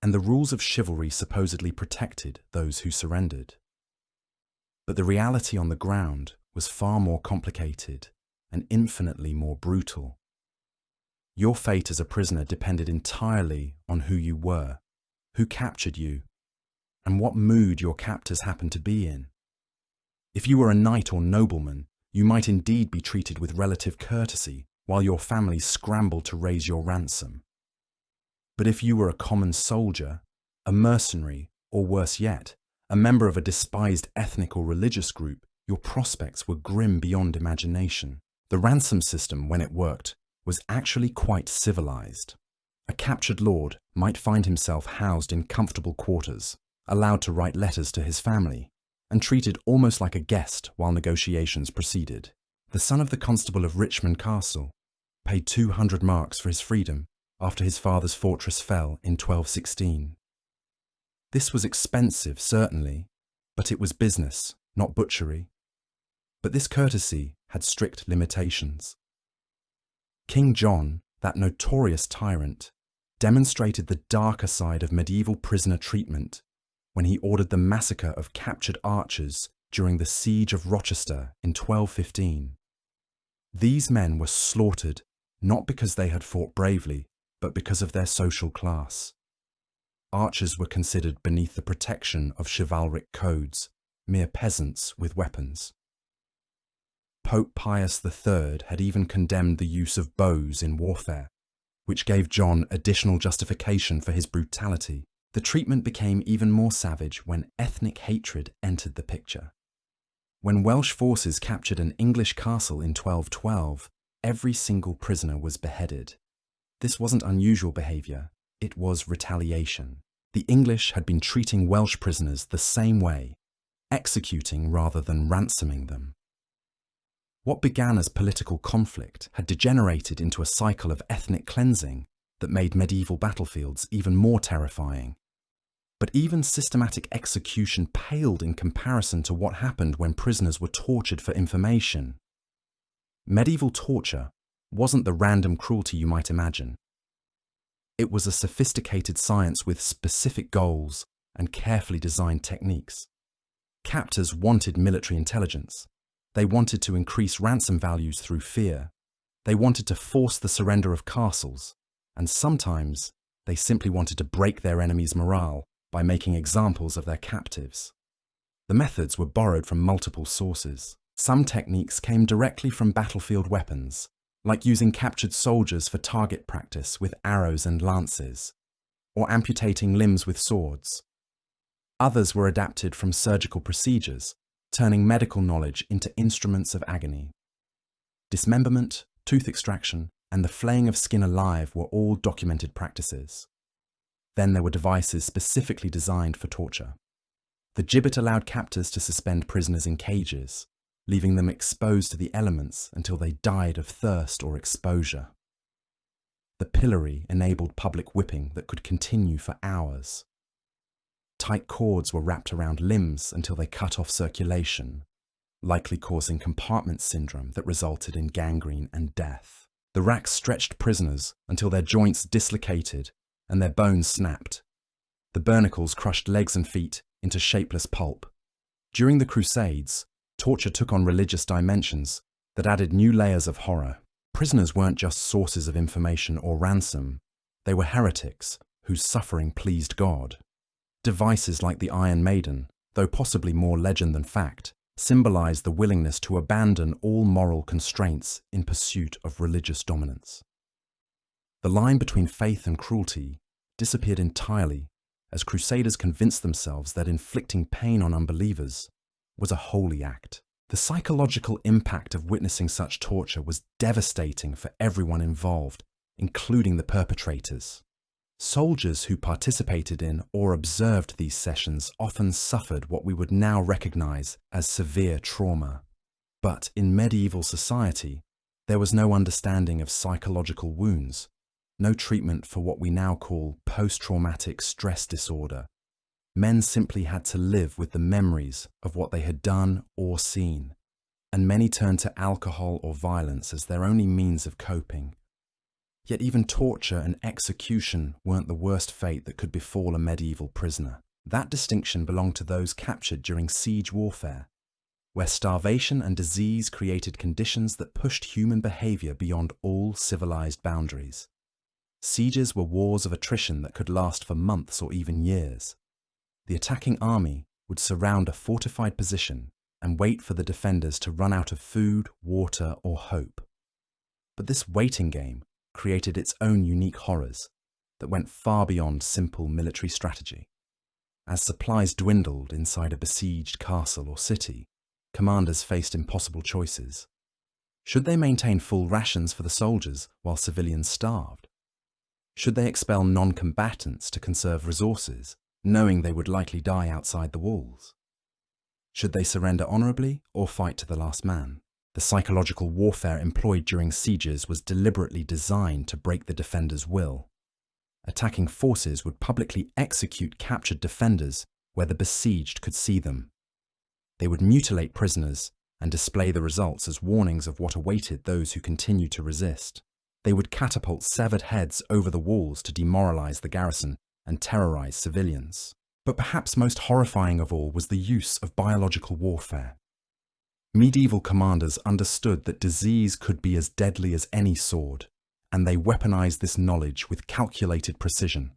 and the rules of chivalry supposedly protected those who surrendered. But the reality on the ground was far more complicated and infinitely more brutal. Your fate as a prisoner depended entirely on who you were, who captured you, and what mood your captors happened to be in. If you were a knight or nobleman, you might indeed be treated with relative courtesy while your family scrambled to raise your ransom. But if you were a common soldier, a mercenary, or worse yet, a member of a despised ethnic or religious group, your prospects were grim beyond imagination. The ransom system, when it worked, was actually quite civilized. A captured lord might find himself housed in comfortable quarters, allowed to write letters to his family, and treated almost like a guest while negotiations proceeded. The son of the constable of Richmond Castle paid 200 marks for his freedom after his father's fortress fell in 1216. This was expensive, certainly, but it was business, not butchery. But this courtesy had strict limitations. King John, that notorious tyrant, demonstrated the darker side of medieval prisoner treatment when he ordered the massacre of captured archers during the siege of Rochester in 1215. These men were slaughtered not because they had fought bravely, but because of their social class. Archers were considered beneath the protection of chivalric codes, mere peasants with weapons. Pope Pius III had even condemned the use of bows in warfare, which gave John additional justification for his brutality. The treatment became even more savage when ethnic hatred entered the picture. When Welsh forces captured an English castle in 1212, every single prisoner was beheaded. This wasn't unusual behaviour, it was retaliation. The English had been treating Welsh prisoners the same way, executing rather than ransoming them. What began as political conflict had degenerated into a cycle of ethnic cleansing that made medieval battlefields even more terrifying. But even systematic execution paled in comparison to what happened when prisoners were tortured for information. Medieval torture wasn't the random cruelty you might imagine. It was a sophisticated science with specific goals and carefully designed techniques. Captors wanted military intelligence. They wanted to increase ransom values through fear. They wanted to force the surrender of castles, and sometimes they simply wanted to break their enemies' morale by making examples of their captives. The methods were borrowed from multiple sources. Some techniques came directly from battlefield weapons, like using captured soldiers for target practice with arrows and lances, or amputating limbs with swords. Others were adapted from surgical procedures, turning medical knowledge into instruments of agony. Dismemberment, tooth extraction, and the flaying of skin alive were all documented practices. Then there were devices specifically designed for torture. The gibbet allowed captors to suspend prisoners in cages, leaving them exposed to the elements until they died of thirst or exposure. The pillory enabled public whipping that could continue for hours. Tight cords were wrapped around limbs until they cut off circulation, likely causing compartment syndrome that resulted in gangrene and death. The racks stretched prisoners until their joints dislocated and their bones snapped. The barnacles crushed legs and feet into shapeless pulp. During the Crusades, torture took on religious dimensions that added new layers of horror. Prisoners weren't just sources of information or ransom, they were heretics whose suffering pleased God. Devices like the Iron Maiden, though possibly more legend than fact, symbolized the willingness to abandon all moral constraints in pursuit of religious dominance. The line between faith and cruelty disappeared entirely as crusaders convinced themselves that inflicting pain on unbelievers was a holy act. The psychological impact of witnessing such torture was devastating for everyone involved, including the perpetrators. Soldiers who participated in or observed these sessions often suffered what we would now recognize as severe trauma. But in medieval society, there was no understanding of psychological wounds, no treatment for what we now call post-traumatic stress disorder. Men simply had to live with the memories of what they had done or seen, and many turned to alcohol or violence as their only means of coping. Yet even torture and execution weren't the worst fate that could befall a medieval prisoner. That distinction belonged to those captured during siege warfare, where starvation and disease created conditions that pushed human behavior beyond all civilized boundaries. Sieges were wars of attrition that could last for months or even years. The attacking army would surround a fortified position and wait for the defenders to run out of food, water, or hope. But this waiting game created its own unique horrors that went far beyond simple military strategy. As supplies dwindled inside a besieged castle or city, commanders faced impossible choices. Should they maintain full rations for the soldiers while civilians starved? Should they expel non-combatants to conserve resources, knowing they would likely die outside the walls? Should they surrender honorably or fight to the last man? The psychological warfare employed during sieges was deliberately designed to break the defenders' will. Attacking forces would publicly execute captured defenders where the besieged could see them. They would mutilate prisoners and display the results as warnings of what awaited those who continued to resist. They would catapult severed heads over the walls to demoralize the garrison and terrorize civilians. But perhaps most horrifying of all was the use of biological warfare. Medieval commanders understood that disease could be as deadly as any sword, and they weaponized this knowledge with calculated precision.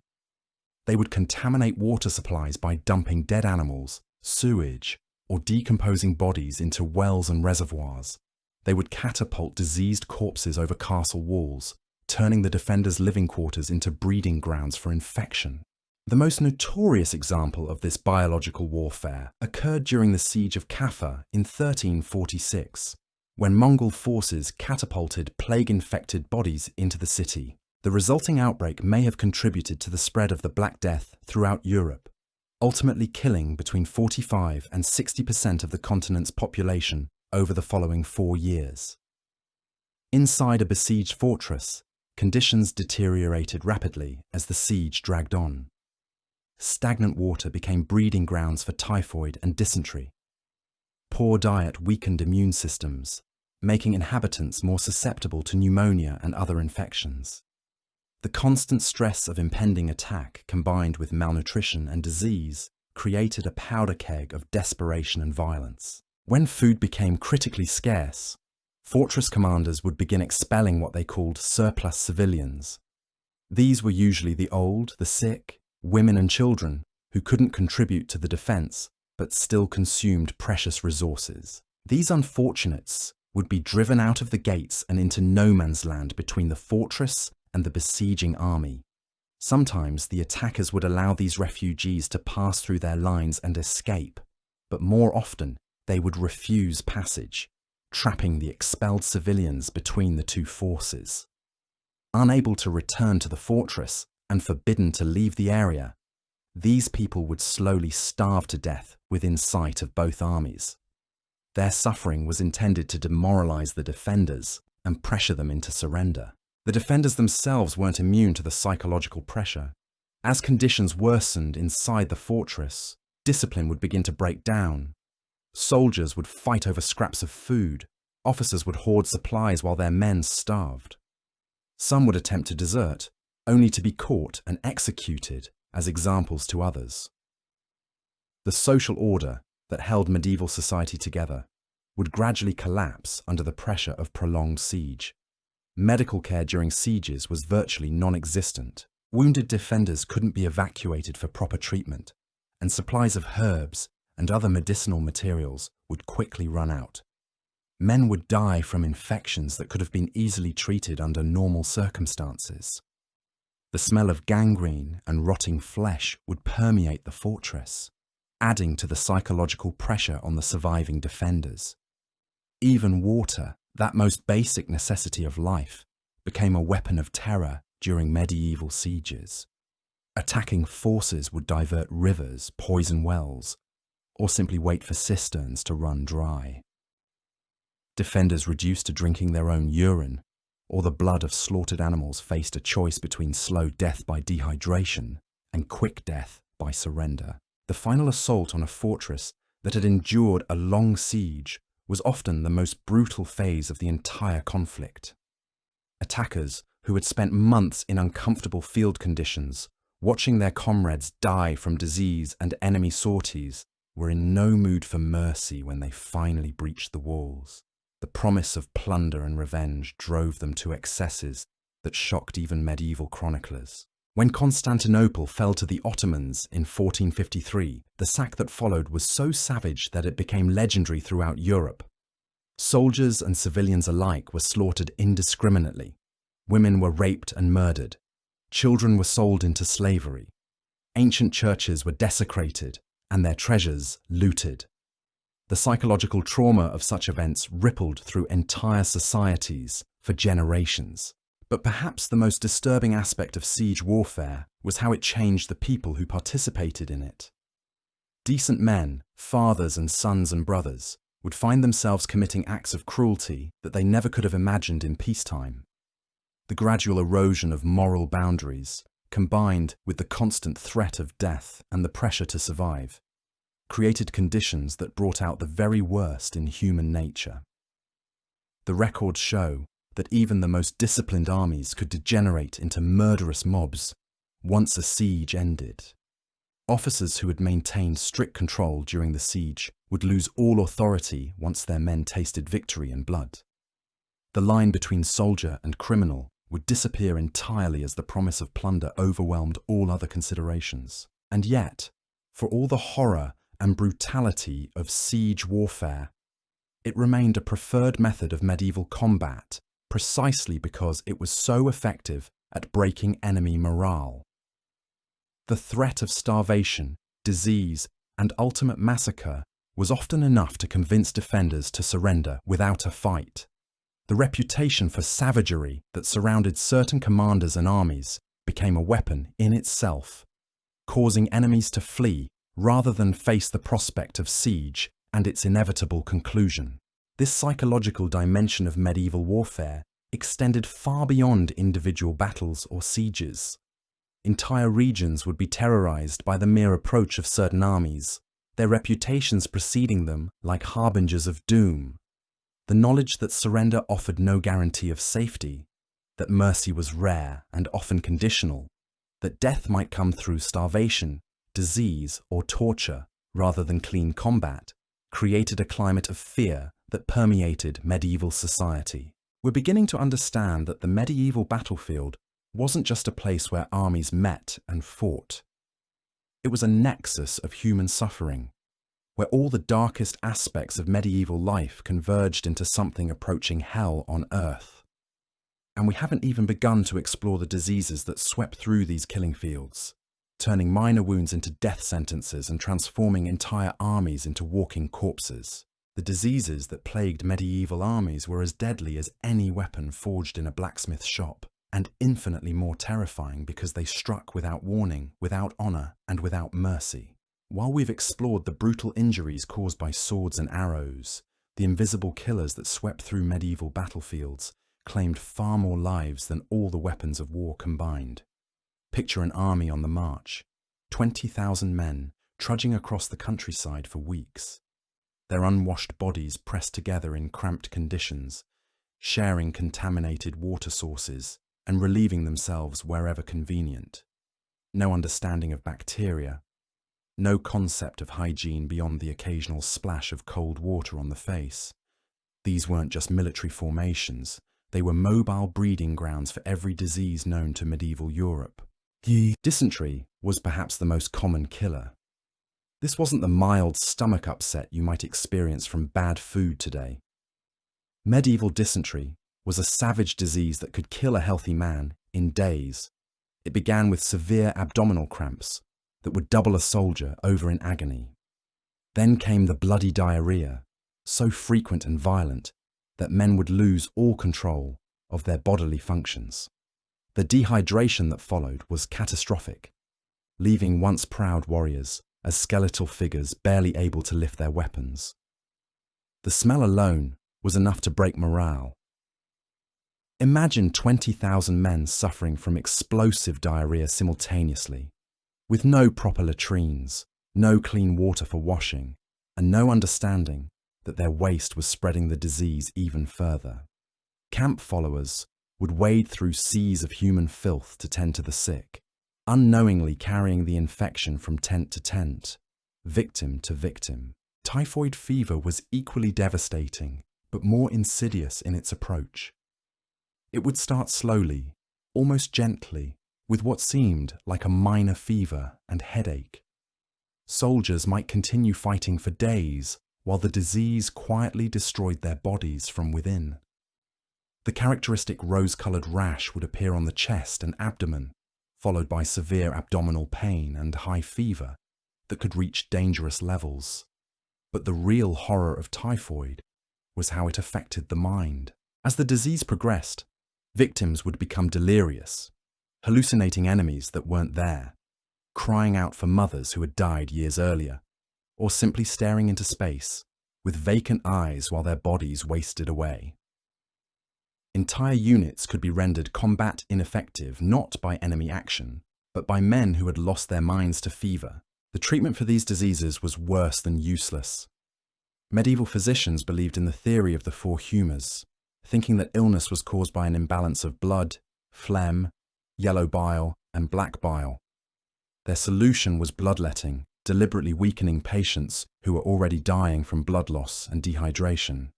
They would contaminate water supplies by dumping dead animals, sewage, or decomposing bodies into wells and reservoirs. They would catapult diseased corpses over castle walls, turning the defenders' living quarters into breeding grounds for infection. The most notorious example of this biological warfare occurred during the siege of Kaffa in 1346, when Mongol forces catapulted plague-infected bodies into the city. The resulting outbreak may have contributed to the spread of the Black Death throughout Europe, ultimately killing between 45% and 60% of the continent's population over the following 4 years. Inside a besieged fortress, conditions deteriorated rapidly as the siege dragged on. Stagnant water became breeding grounds for typhoid and dysentery. Poor diet weakened immune systems, making inhabitants more susceptible to pneumonia and other infections. The constant stress of impending attack, combined with malnutrition and disease, created a powder keg of desperation and violence. When food became critically scarce, fortress commanders would begin expelling what they called surplus civilians. These were usually the old, the sick, women and children who couldn't contribute to the defense but still consumed precious resources. These unfortunates would be driven out of the gates and into no man's land between the fortress and the besieging army. Sometimes the attackers would allow these refugees to pass through their lines and escape, but more often they would refuse passage, trapping the expelled civilians between the two forces. Unable to return to the fortress and forbidden to leave the area, these people would slowly starve to death within sight of both armies. Their suffering was intended to demoralize the defenders and pressure them into surrender. The defenders themselves weren't immune to the psychological pressure. As conditions worsened inside the fortress, discipline would begin to break down. Soldiers would fight over scraps of food. Officers would hoard supplies while their men starved. Some would attempt to desert, only to be caught and executed as examples to others. The social order that held medieval society together would gradually collapse under the pressure of prolonged siege. Medical care during sieges was virtually non-existent. Wounded defenders couldn't be evacuated for proper treatment, and supplies of herbs and other medicinal materials would quickly run out. Men would die from infections that could have been easily treated under normal circumstances. The smell of gangrene and rotting flesh would permeate the fortress, adding to the psychological pressure on the surviving defenders. Even water, that most basic necessity of life, became a weapon of terror during medieval sieges. Attacking forces would divert rivers, poison wells, or simply wait for cisterns to run dry. Defenders reduced to drinking their own urine or the blood of slaughtered animals faced a choice between slow death by dehydration and quick death by surrender. The final assault on a fortress that had endured a long siege was often the most brutal phase of the entire conflict. Attackers who had spent months in uncomfortable field conditions, watching their comrades die from disease and enemy sorties, were in no mood for mercy when they finally breached the walls. The promise of plunder and revenge drove them to excesses that shocked even medieval chroniclers. When Constantinople fell to the Ottomans in 1453, the sack that followed was so savage that it became legendary throughout Europe. Soldiers and civilians alike were slaughtered indiscriminately. Women were raped and murdered. Children were sold into slavery. Ancient churches were desecrated and their treasures looted. The psychological trauma of such events rippled through entire societies for generations. But perhaps the most disturbing aspect of siege warfare was how it changed the people who participated in it. Decent men, fathers and sons and brothers, would find themselves committing acts of cruelty that they never could have imagined in peacetime. The gradual erosion of moral boundaries, combined with the constant threat of death and the pressure to survive, created conditions that brought out the very worst in human nature. The records show that even the most disciplined armies could degenerate into murderous mobs once a siege ended. Officers who had maintained strict control during the siege would lose all authority once their men tasted victory and blood. The line between soldier and criminal would disappear entirely as the promise of plunder overwhelmed all other considerations. And yet, for all the horror and brutality of siege warfare, it remained a preferred method of medieval combat precisely because it was so effective at breaking enemy morale. The threat of starvation, disease, and ultimate massacre was often enough to convince defenders to surrender without a fight. The reputation for savagery that surrounded certain commanders and armies became a weapon in itself, causing enemies to flee rather than face the prospect of siege and its inevitable conclusion. This psychological dimension of medieval warfare extended far beyond individual battles or sieges. Entire regions would be terrorized by the mere approach of certain armies, their reputations preceding them like harbingers of doom. The knowledge that surrender offered no guarantee of safety, that mercy was rare and often conditional, that death might come through starvation, disease, or torture rather than clean combat, created a climate of fear that permeated medieval society. We're beginning to understand that the medieval battlefield wasn't just a place where armies met and fought. It was a nexus of human suffering, where all the darkest aspects of medieval life converged into something approaching hell on earth. And we haven't even begun to explore the diseases that swept through these killing fields, turning minor wounds into death sentences and transforming entire armies into walking corpses. The diseases that plagued medieval armies were as deadly as any weapon forged in a blacksmith shop, and infinitely more terrifying because they struck without warning, without honor, and without mercy. While we've explored the brutal injuries caused by swords and arrows, the invisible killers that swept through medieval battlefields claimed far more lives than all the weapons of war combined. Picture an army on the march, 20,000 men trudging across the countryside for weeks, their unwashed bodies pressed together in cramped conditions, sharing contaminated water sources and relieving themselves wherever convenient. No understanding of bacteria, no concept of hygiene beyond the occasional splash of cold water on the face. These weren't just military formations, they were mobile breeding grounds for every disease known to medieval Europe. Dysentery was perhaps the most common killer. This wasn't the mild stomach upset you might experience from bad food today. Medieval dysentery was a savage disease that could kill a healthy man in days. It began with severe abdominal cramps that would double a soldier over in agony. Then came the bloody diarrhea, so frequent and violent that men would lose all control of their bodily functions. The dehydration that followed was catastrophic, leaving once proud warriors as skeletal figures barely able to lift their weapons. The smell alone was enough to break morale. Imagine 20,000 men suffering from explosive diarrhea simultaneously, with no proper latrines, no clean water for washing, and no understanding that their waste was spreading the disease even further. Camp followers would wade through seas of human filth to tend to the sick, unknowingly carrying the infection from tent to tent, victim to victim. Typhoid fever was equally devastating, but more insidious in its approach. It would start slowly, almost gently, with what seemed like a minor fever and headache. Soldiers might continue fighting for days while the disease quietly destroyed their bodies from within. The characteristic rose-coloured rash would appear on the chest and abdomen, followed by severe abdominal pain and high fever that could reach dangerous levels. But the real horror of typhoid was how it affected the mind. As the disease progressed, victims would become delirious, hallucinating enemies that weren't there, crying out for mothers who had died years earlier, or simply staring into space with vacant eyes while their bodies wasted away. Entire units could be rendered combat ineffective not by enemy action, but by men who had lost their minds to fever. The treatment for these diseases was worse than useless. Medieval physicians believed in the theory of the four humours, thinking that illness was caused by an imbalance of blood, phlegm, yellow bile, and black bile. Their solution was bloodletting, deliberately weakening patients who were already dying from blood loss and dehydration.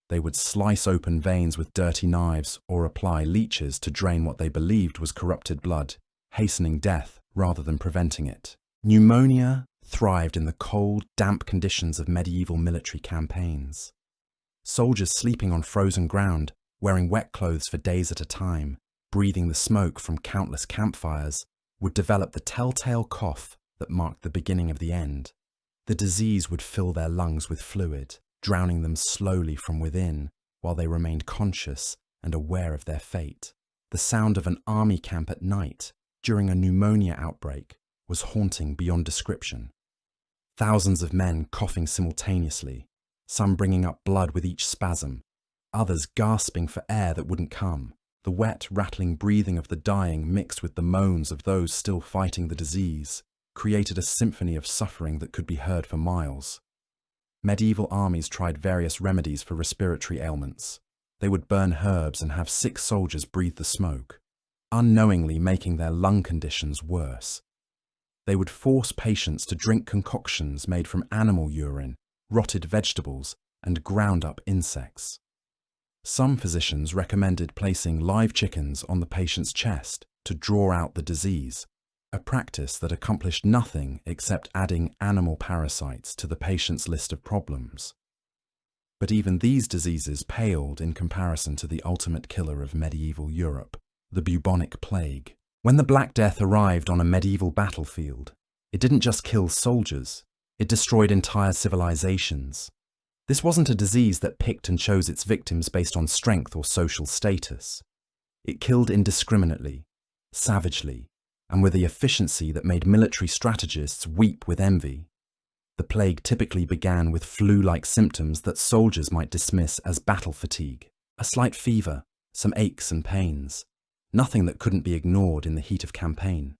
They would slice open veins with dirty knives or apply leeches to drain what they believed was corrupted blood, hastening death rather than preventing it. Pneumonia thrived in the cold, damp conditions of medieval military campaigns. Soldiers sleeping on frozen ground, wearing wet clothes for days at a time, breathing the smoke from countless campfires, would develop the telltale cough that marked the beginning of the end. The disease would fill their lungs with fluid, drowning them slowly from within while they remained conscious and aware of their fate. The sound of an army camp at night during a pneumonia outbreak was haunting beyond description. Thousands of men coughing simultaneously, some bringing up blood with each spasm, others gasping for air that wouldn't come. The wet, rattling breathing of the dying mixed with the moans of those still fighting the disease created a symphony of suffering that could be heard for miles. Medieval armies tried various remedies for respiratory ailments. They would burn herbs and have sick soldiers breathe the smoke, unknowingly making their lung conditions worse. They would force patients to drink concoctions made from animal urine, rotted vegetables, and ground-up insects. Some physicians recommended placing live chickens on the patient's chest to draw out the disease, a practice that accomplished nothing except adding animal parasites to the patient's list of problems. But even these diseases paled in comparison to the ultimate killer of medieval Europe, the bubonic plague. When the Black Death arrived on a medieval battlefield, it didn't just kill soldiers, it destroyed entire civilizations. This wasn't a disease that picked and chose its victims based on strength or social status. It killed indiscriminately, savagely, and with the efficiency that made military strategists weep with envy. The plague typically began with flu-like symptoms that soldiers might dismiss as battle fatigue, a slight fever, some aches and pains, nothing that couldn't be ignored in the heat of campaign.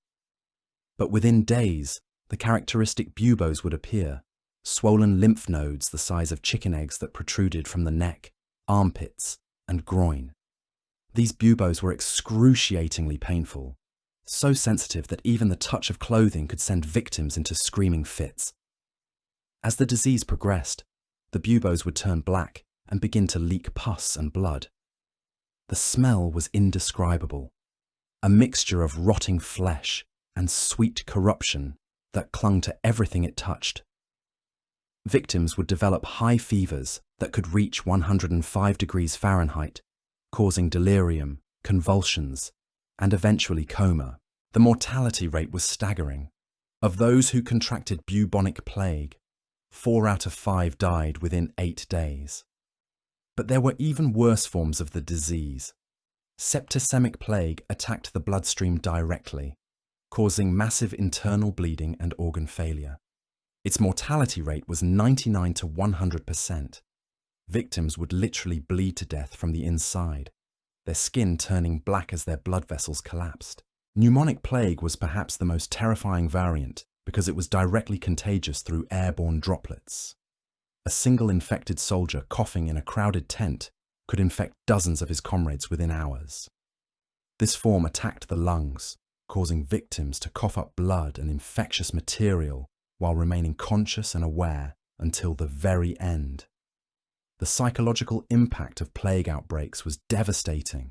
But within days, the characteristic buboes would appear, swollen lymph nodes the size of chicken eggs that protruded from the neck, armpits, and groin. These buboes were excruciatingly painful, so sensitive that even the touch of clothing could send victims into screaming fits. As the disease progressed, the buboes would turn black and begin to leak pus and blood. The smell was indescribable, a mixture of rotting flesh and sweet corruption that clung to everything it touched. Victims would develop high fevers that could reach 105 degrees Fahrenheit, causing delirium, convulsions, and eventually coma. The mortality rate was staggering. Of those who contracted bubonic plague, 4 out of 5 died within 8 days. But there were even worse forms of the disease. Septicemic plague attacked the bloodstream directly, causing massive internal bleeding and organ failure. Its mortality rate was 99 to 100%. Victims would literally bleed to death from the inside, their skin turning black as their blood vessels collapsed. Pneumonic plague was perhaps the most terrifying variant because it was directly contagious through airborne droplets. A single infected soldier coughing in a crowded tent could infect dozens of his comrades within hours. This form attacked the lungs, causing victims to cough up blood and infectious material while remaining conscious and aware until the very end. The psychological impact of plague outbreaks was devastating.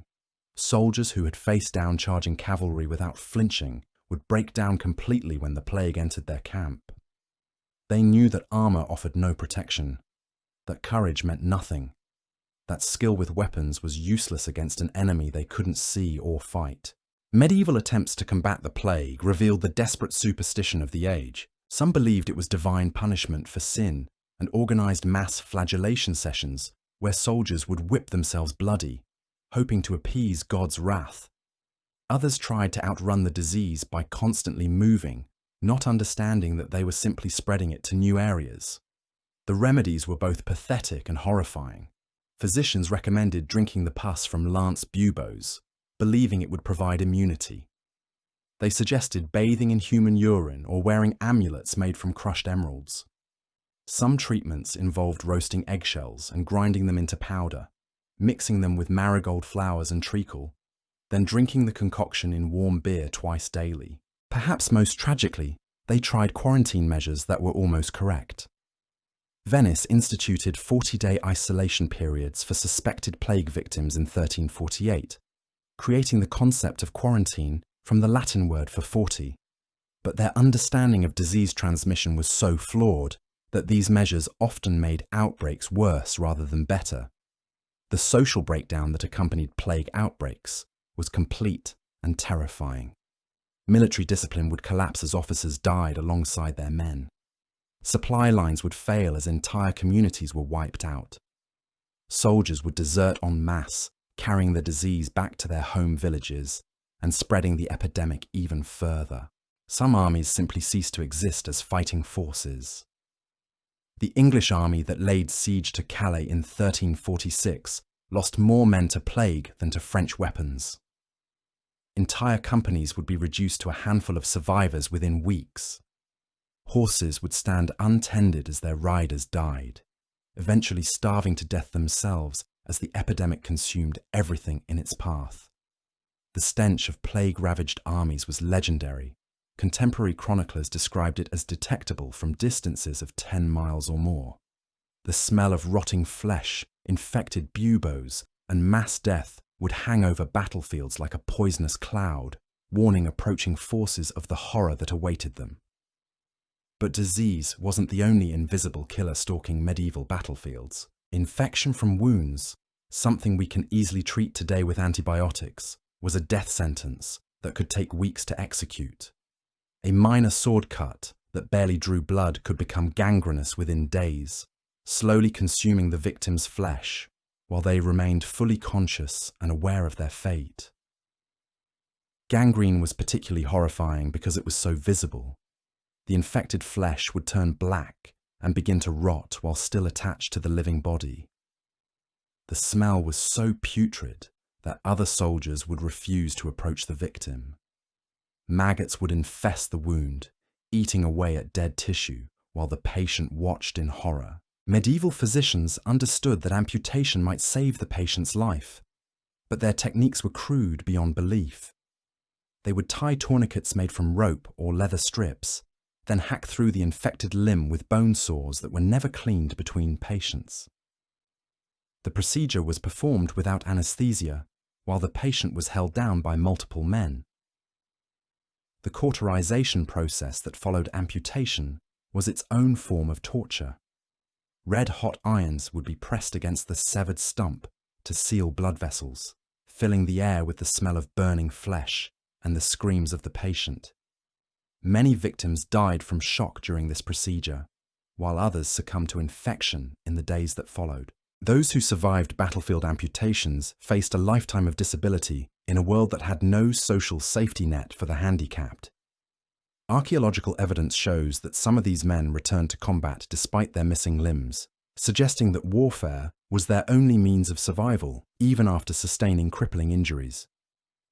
Soldiers who had faced down charging cavalry without flinching would break down completely when the plague entered their camp. They knew that armor offered no protection, that courage meant nothing, that skill with weapons was useless against an enemy they couldn't see or fight. Medieval attempts to combat the plague revealed the desperate superstition of the age. Some believed it was divine punishment for sin and organized mass flagellation sessions where soldiers would whip themselves bloody, hoping to appease God's wrath. Others tried to outrun the disease by constantly moving, not understanding that they were simply spreading it to new areas. The remedies were both pathetic and horrifying. Physicians recommended drinking the pus from lance buboes, believing it would provide immunity. They suggested bathing in human urine or wearing amulets made from crushed emeralds. Some treatments involved roasting eggshells and grinding them into powder, mixing them with marigold flowers and treacle, then drinking the concoction in warm beer twice daily. Perhaps most tragically, they tried quarantine measures that were almost correct. Venice instituted 40-day isolation periods for suspected plague victims in 1348, creating the concept of quarantine from the Latin word for 40. But their understanding of disease transmission was so flawed that these measures often made outbreaks worse rather than better. The social breakdown that accompanied plague outbreaks was complete and terrifying. Military discipline would collapse as officers died alongside their men. Supply lines would fail as entire communities were wiped out. Soldiers would desert en masse, carrying the disease back to their home villages and spreading the epidemic even further. Some armies simply ceased to exist as fighting forces. The English army that laid siege to Calais in 1346 lost more men to plague than to French weapons. Entire companies would be reduced to a handful of survivors within weeks. Horses would stand untended as their riders died, eventually starving to death themselves as the epidemic consumed everything in its path. The stench of plague-ravaged armies was legendary. Contemporary chroniclers described it as detectable from distances of 10 miles or more. The smell of rotting flesh, infected buboes, and mass death would hang over battlefields like a poisonous cloud, warning approaching forces of the horror that awaited them. But disease wasn't the only invisible killer stalking medieval battlefields. Infection from wounds, something we can easily treat today with antibiotics, was a death sentence that could take weeks to execute. A minor sword cut that barely drew blood could become gangrenous within days, slowly consuming the victim's flesh while they remained fully conscious and aware of their fate. Gangrene was particularly horrifying because it was so visible. The infected flesh would turn black and begin to rot while still attached to the living body. The smell was so putrid that other soldiers would refuse to approach the victim. Maggots would infest the wound, eating away at dead tissue while the patient watched in horror. Medieval physicians understood that amputation might save the patient's life. But their techniques were crude beyond belief. They would tie tourniquets made from rope or leather strips, then hack through the infected limb with bone saws that were never cleaned between patients. The procedure was performed without anesthesia, while the patient was held down by multiple men. The cauterization process that followed amputation was its own form of torture. Red-hot irons would be pressed against the severed stump to seal blood vessels, filling the air with the smell of burning flesh and the screams of the patient. Many victims died from shock during this procedure, while others succumbed to infection in the days that followed. Those who survived battlefield amputations faced a lifetime of disability in a world that had no social safety net for the handicapped. Archaeological evidence shows that some of these men returned to combat despite their missing limbs, suggesting that warfare was their only means of survival, even after sustaining crippling injuries.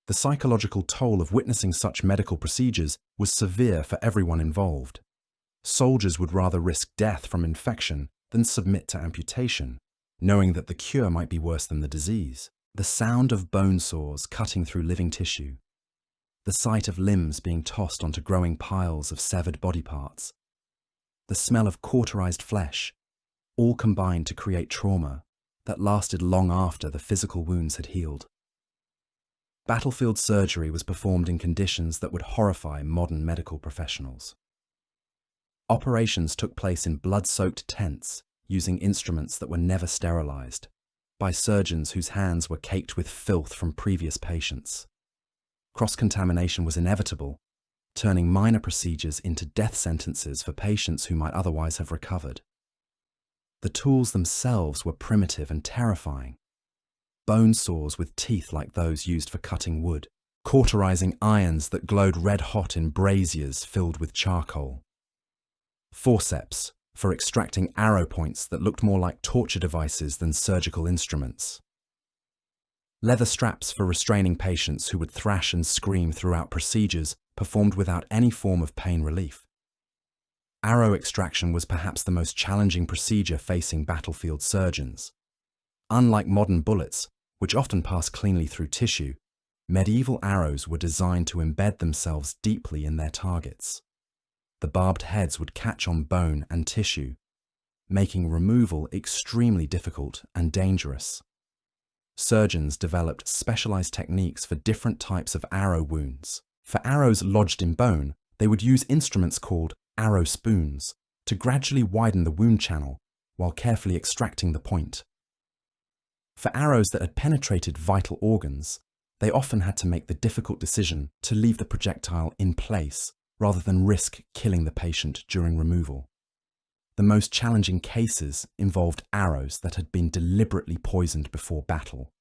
The psychological toll of witnessing such medical procedures was severe for everyone involved. Soldiers would rather risk death from infection than submit to amputation, knowing that the cure might be worse than the disease. The sound of bone saws cutting through living tissue, the sight of limbs being tossed onto growing piles of severed body parts, the smell of cauterized flesh, all combined to create trauma that lasted long after the physical wounds had healed. Battlefield surgery was performed in conditions that would horrify modern medical professionals. Operations took place in blood-soaked tents using instruments that were never sterilized, by surgeons whose hands were caked with filth from previous patients. Cross-contamination was inevitable, turning minor procedures into death sentences for patients who might otherwise have recovered. The tools themselves were primitive and terrifying. Bone saws with teeth like those used for cutting wood, cauterizing irons that glowed red-hot in braziers filled with charcoal. Forceps for extracting arrow points that looked more like torture devices than surgical instruments. Leather straps for restraining patients who would thrash and scream throughout procedures performed without any form of pain relief. Arrow extraction was perhaps the most challenging procedure facing battlefield surgeons. Unlike modern bullets, which often pass cleanly through tissue, medieval arrows were designed to embed themselves deeply in their targets. The barbed heads would catch on bone and tissue, making removal extremely difficult and dangerous. Surgeons developed specialized techniques for different types of arrow wounds. For arrows lodged in bone, they would use instruments called arrow spoons to gradually widen the wound channel while carefully extracting the point. For arrows that had penetrated vital organs, they often had to make the difficult decision to leave the projectile in place rather than risk killing the patient during removal. The most challenging cases involved arrows that had been deliberately poisoned before battle.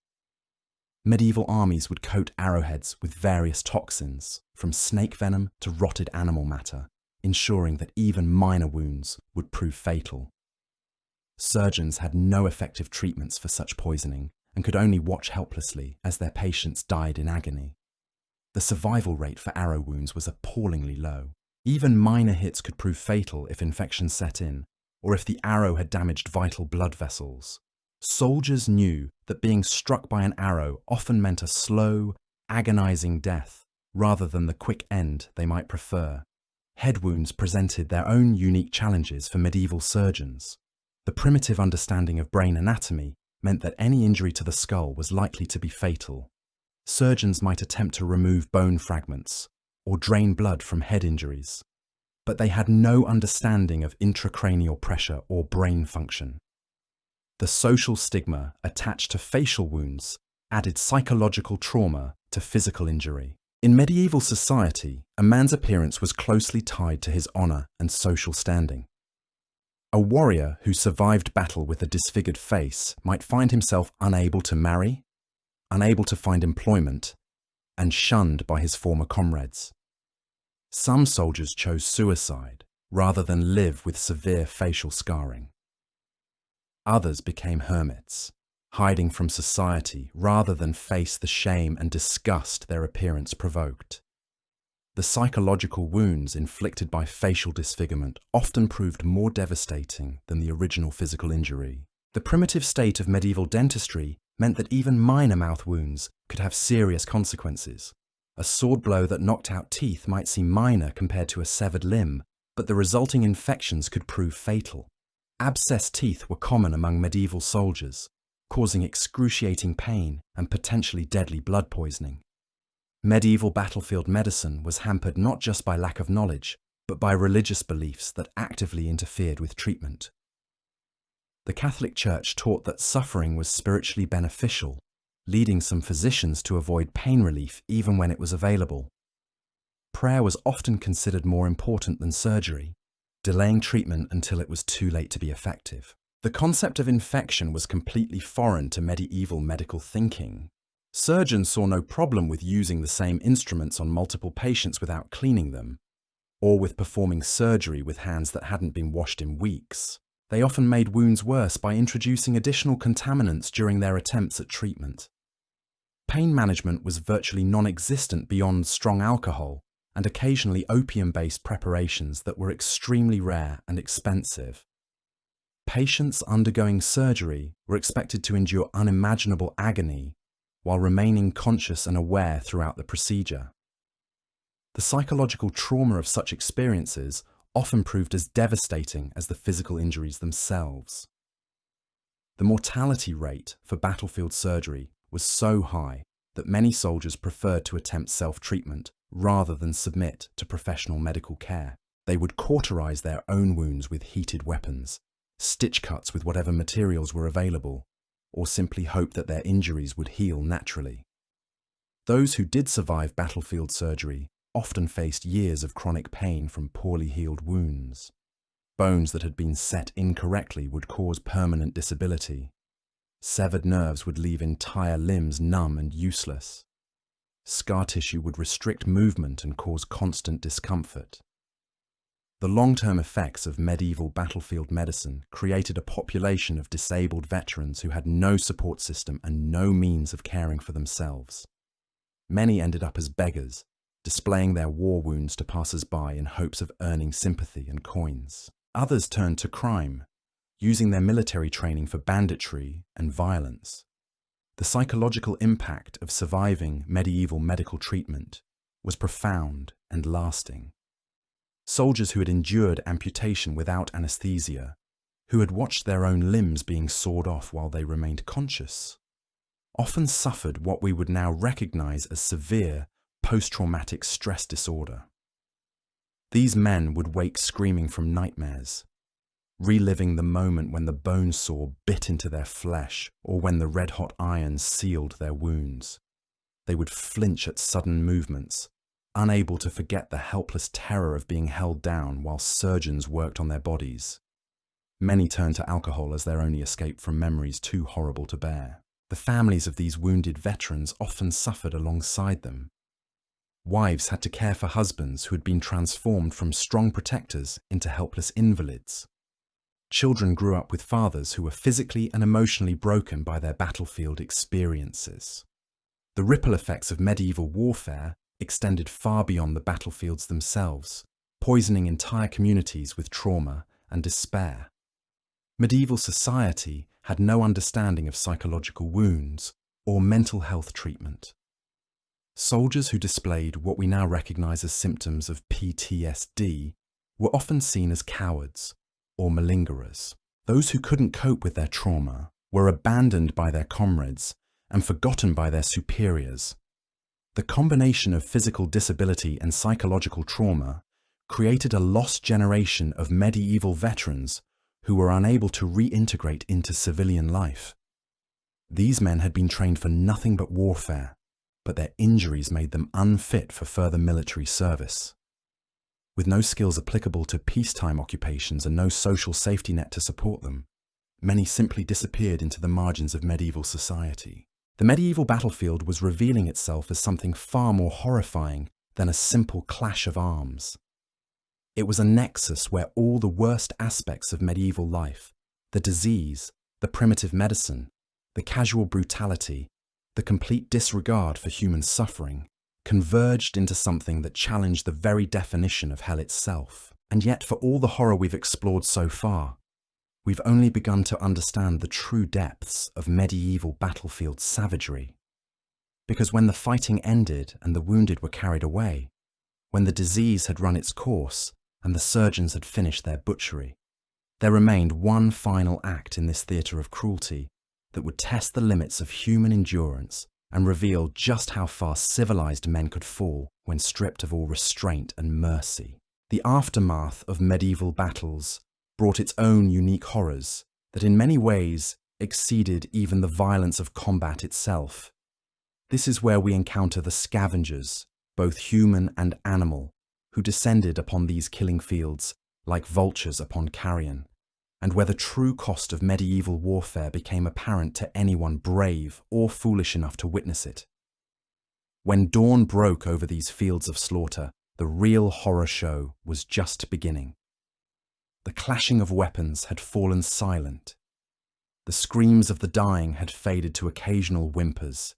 Medieval armies would coat arrowheads with various toxins, from snake venom to rotted animal matter, ensuring that even minor wounds would prove fatal. Surgeons had no effective treatments for such poisoning and could only watch helplessly as their patients died in agony. The survival rate for arrow wounds was appallingly low. Even minor hits could prove fatal if infection set in, or if the arrow had damaged vital blood vessels. Soldiers knew that being struck by an arrow often meant a slow, agonizing death, rather than the quick end they might prefer. Head wounds presented their own unique challenges for medieval surgeons. The primitive understanding of brain anatomy meant that any injury to the skull was likely to be fatal. Surgeons might attempt to remove bone fragments or drain blood from head injuries, but they had no understanding of intracranial pressure or brain function. The social stigma attached to facial wounds added psychological trauma to physical injury. In medieval society, a man's appearance was closely tied to his honor and social standing. A warrior who survived battle with a disfigured face might find himself unable to marry, unable to find employment, and shunned by his former comrades. Some soldiers chose suicide rather than live with severe facial scarring. Others became hermits, hiding from society rather than face the shame and disgust their appearance provoked. The psychological wounds inflicted by facial disfigurement often proved more devastating than the original physical injury. The primitive state of medieval dentistry meant that even minor mouth wounds could have serious consequences. A sword blow that knocked out teeth might seem minor compared to a severed limb, but the resulting infections could prove fatal. Abscessed teeth were common among medieval soldiers, causing excruciating pain and potentially deadly blood poisoning. Medieval battlefield medicine was hampered not just by lack of knowledge, but by religious beliefs that actively interfered with treatment. The Catholic Church taught that suffering was spiritually beneficial, leading some physicians to avoid pain relief even when it was available. Prayer was often considered more important than surgery, delaying treatment until it was too late to be effective. The concept of infection was completely foreign to medieval medical thinking. Surgeons saw no problem with using the same instruments on multiple patients without cleaning them, or with performing surgery with hands that hadn't been washed in weeks. They often made wounds worse by introducing additional contaminants during their attempts at treatment. Pain management was virtually non-existent beyond strong alcohol and occasionally opium-based preparations that were extremely rare and expensive. Patients undergoing surgery were expected to endure unimaginable agony while remaining conscious and aware throughout the procedure. The psychological trauma of such experiences often proved as devastating as the physical injuries themselves. The mortality rate for battlefield surgery was so high that many soldiers preferred to attempt self-treatment rather than submit to professional medical care. They would cauterize their own wounds with heated weapons, stitch cuts with whatever materials were available, or simply hope that their injuries would heal naturally. Those who did survive battlefield surgery often faced years of chronic pain from poorly healed wounds. Bones that had been set incorrectly would cause permanent disability. Severed nerves would leave entire limbs numb and useless. Scar tissue would restrict movement and cause constant discomfort. The long-term effects of medieval battlefield medicine created a population of disabled veterans who had no support system and no means of caring for themselves. Many ended up as beggars, displaying their war wounds to passers-by in hopes of earning sympathy and coins. Others turned to crime, using their military training for banditry and violence. The psychological impact of surviving medieval medical treatment was profound and lasting. Soldiers who had endured amputation without anesthesia, who had watched their own limbs being sawed off while they remained conscious, often suffered what we would now recognize as severe post-traumatic stress disorder. These men would wake screaming from nightmares, reliving the moment when the bone saw bit into their flesh or when the red-hot irons sealed their wounds. They would flinch at sudden movements, unable to forget the helpless terror of being held down while surgeons worked on their bodies. Many turned to alcohol as their only escape from memories too horrible to bear. The families of these wounded veterans often suffered alongside them. Wives had to care for husbands who had been transformed from strong protectors into helpless invalids. Children grew up with fathers who were physically and emotionally broken by their battlefield experiences. The ripple effects of medieval warfare extended far beyond the battlefields themselves, poisoning entire communities with trauma and despair. Medieval society had no understanding of psychological wounds or mental health treatment. Soldiers who displayed what we now recognize as symptoms of PTSD were often seen as cowards or malingerers. Those who couldn't cope with their trauma were abandoned by their comrades and forgotten by their superiors. The combination of physical disability and psychological trauma created a lost generation of medieval veterans who were unable to reintegrate into civilian life. These men had been trained for nothing but warfare, but their injuries made them unfit for further military service. With no skills applicable to peacetime occupations and no social safety net to support them, many simply disappeared into the margins of medieval society. The medieval battlefield was revealing itself as something far more horrifying than a simple clash of arms. It was a nexus where all the worst aspects of medieval life, the disease, the primitive medicine, the casual brutality, the complete disregard for human suffering, converged into something that challenged the very definition of hell itself. And yet, for all the horror we've explored so far, we've only begun to understand the true depths of medieval battlefield savagery. Because when the fighting ended and the wounded were carried away, when the disease had run its course and the surgeons had finished their butchery, there remained one final act in this theatre of cruelty that would test the limits of human endurance and reveal just how far civilized men could fall when stripped of all restraint and mercy. The aftermath of medieval battles brought its own unique horrors that in many ways exceeded even the violence of combat itself. This is where we encounter the scavengers, both human and animal, who descended upon these killing fields like vultures upon carrion, and where the true cost of medieval warfare became apparent to anyone brave or foolish enough to witness it. When dawn broke over these fields of slaughter, the real horror show was just beginning. The clashing of weapons had fallen silent. The screams of the dying had faded to occasional whimpers,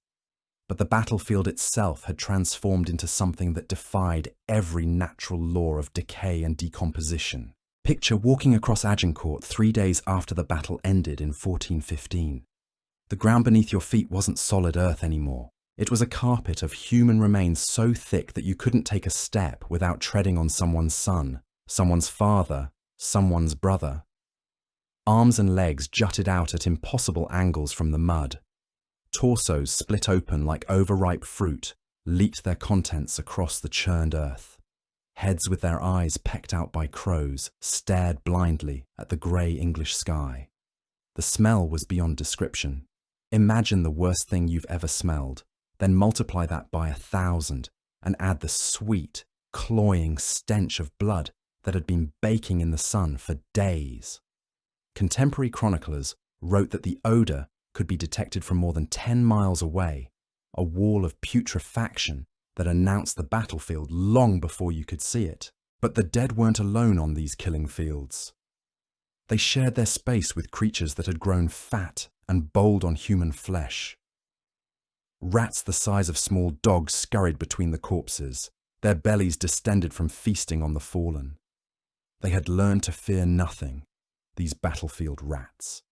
but the battlefield itself had transformed into something that defied every natural law of decay and decomposition. Picture walking across Agincourt 3 days after the battle ended in 1415. The ground beneath your feet wasn't solid earth anymore. It was a carpet of human remains so thick that you couldn't take a step without treading on someone's son, someone's father, someone's brother. Arms and legs jutted out at impossible angles from the mud. Torsos split open like overripe fruit, leaked their contents across the churned earth. Heads with their eyes pecked out by crows stared blindly at the grey English sky. The smell was beyond description. Imagine the worst thing you've ever smelled, then multiply that by 1,000 and add the sweet, cloying stench of blood that had been baking in the sun for days. Contemporary chroniclers wrote that the odour could be detected from more than 10 miles away, a wall of putrefaction that announced the battlefield long before you could see it. But the dead weren't alone on these killing fields. They shared their space with creatures that had grown fat and bold on human flesh. Rats the size of small dogs scurried between the corpses, their bellies distended from feasting on the fallen. They had learned to fear nothing, these battlefield rats.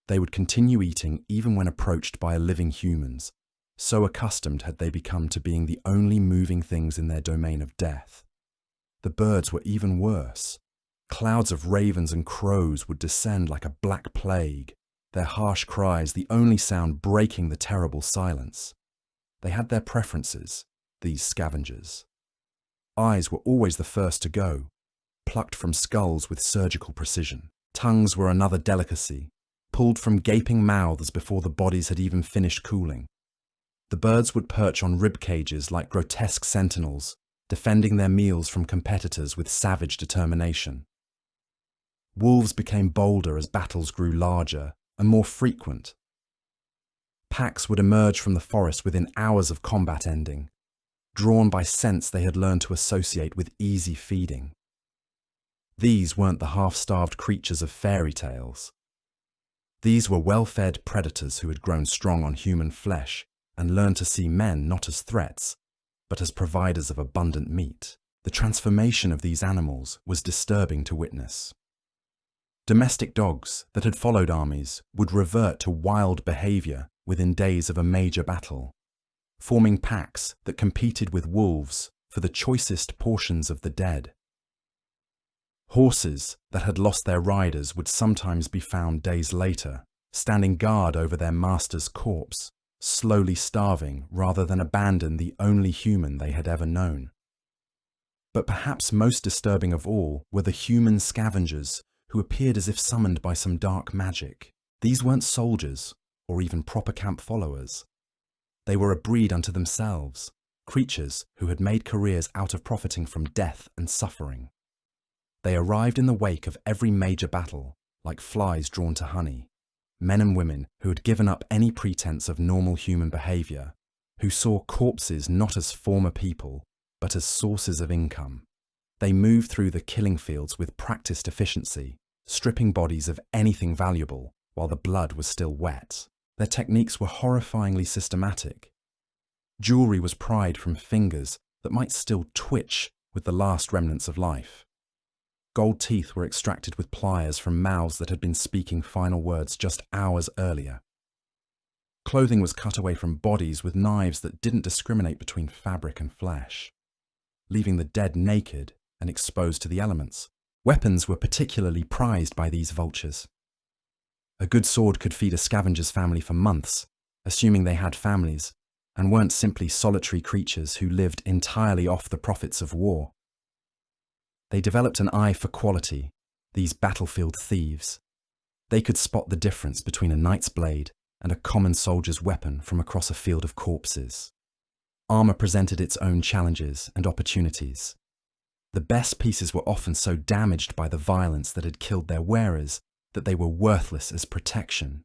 They would continue eating even when approached by living humans, so accustomed had they become to being the only moving things in their domain of death. The birds were even worse. Clouds of ravens and crows would descend like a black plague, their harsh cries the only sound breaking the terrible silence. They had their preferences, these scavengers. Eyes were always the first to go, plucked from skulls with surgical precision. Tongues were another delicacy, pulled from gaping mouths before the bodies had even finished cooling. The birds would perch on rib cages like grotesque sentinels, defending their meals from competitors with savage determination. Wolves became bolder as battles grew larger and more frequent. Packs would emerge from the forest within hours of combat ending, drawn by scents they had learned to associate with easy feeding. These weren't the half-starved creatures of fairy tales. These were well-fed predators who had grown strong on human flesh and learned to see men not as threats, but as providers of abundant meat. The transformation of these animals was disturbing to witness. Domestic dogs that had followed armies would revert to wild behaviour within days of a major battle, forming packs that competed with wolves for the choicest portions of the dead. Horses that had lost their riders would sometimes be found days later, standing guard over their master's corpse, slowly starving rather than abandon the only human they had ever known. But perhaps most disturbing of all were the human scavengers who appeared as if summoned by some dark magic. These weren't soldiers or even proper camp followers. They were a breed unto themselves, creatures who had made careers out of profiting from death and suffering. They arrived in the wake of every major battle, like flies drawn to honey, men and women who had given up any pretense of normal human behaviour, who saw corpses not as former people, but as sources of income. They moved through the killing fields with practiced efficiency, stripping bodies of anything valuable while the blood was still wet. Their techniques were horrifyingly systematic. Jewellery was pried from fingers that might still twitch with the last remnants of life. Gold teeth were extracted with pliers from mouths that had been speaking final words just hours earlier. Clothing was cut away from bodies with knives that didn't discriminate between fabric and flesh, leaving the dead naked and exposed to the elements. Weapons were particularly prized by these vultures. A good sword could feed a scavenger's family for months, assuming they had families, and weren't simply solitary creatures who lived entirely off the profits of war. They developed an eye for quality, these battlefield thieves. They could spot the difference between a knight's blade and a common soldier's weapon from across a field of corpses. Armor presented its own challenges and opportunities. The best pieces were often so damaged by the violence that had killed their wearers that they were worthless as protection.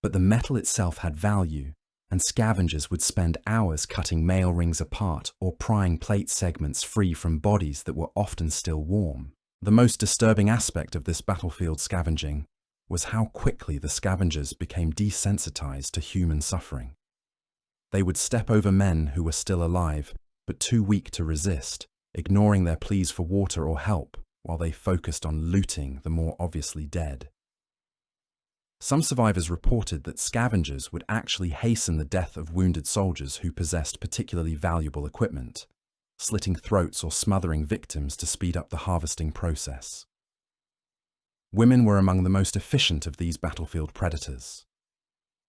But the metal itself had value, and scavengers would spend hours cutting mail rings apart or prying plate segments free from bodies that were often still warm. The most disturbing aspect of this battlefield scavenging was how quickly the scavengers became desensitized to human suffering. They would step over men who were still alive, but too weak to resist, ignoring their pleas for water or help while they focused on looting the more obviously dead. Some survivors reported that scavengers would actually hasten the death of wounded soldiers who possessed particularly valuable equipment, slitting throats or smothering victims to speed up the harvesting process. Women were among the most efficient of these battlefield predators.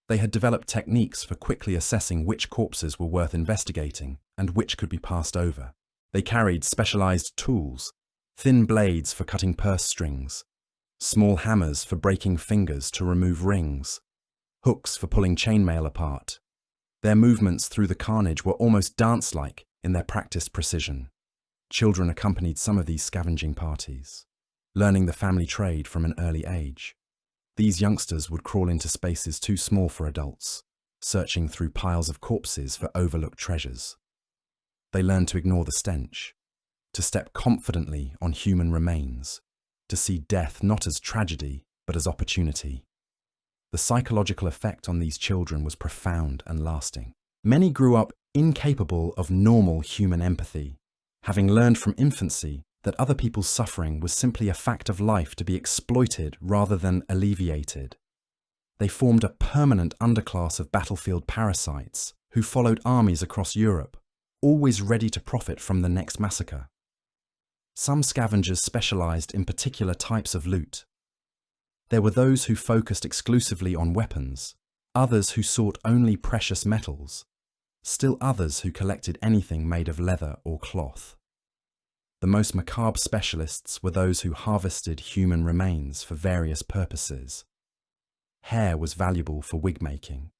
They had developed techniques for quickly assessing which corpses were worth investigating and which could be passed over. They carried specialized tools, thin blades for cutting purse strings, small hammers for breaking fingers to remove rings, hooks for pulling chainmail apart. Their movements through the carnage were almost dance-like in their practiced precision. Children accompanied some of these scavenging parties, learning the family trade from an early age. These youngsters would crawl into spaces too small for adults, searching through piles of corpses for overlooked treasures. They learned to ignore the stench, to step confidently on human remains, to see death not as tragedy, but as opportunity. The psychological effect on these children was profound and lasting. Many grew up incapable of normal human empathy, having learned from infancy that other people's suffering was simply a fact of life to be exploited rather than alleviated. They formed a permanent underclass of battlefield parasites who followed armies across Europe, always ready to profit from the next massacre. Some scavengers specialized in particular types of loot. There were those who focused exclusively on weapons, others who sought only precious metals, still others who collected anything made of leather or cloth. The most macabre specialists were those who harvested human remains for various purposes. Hair was valuable for wig making.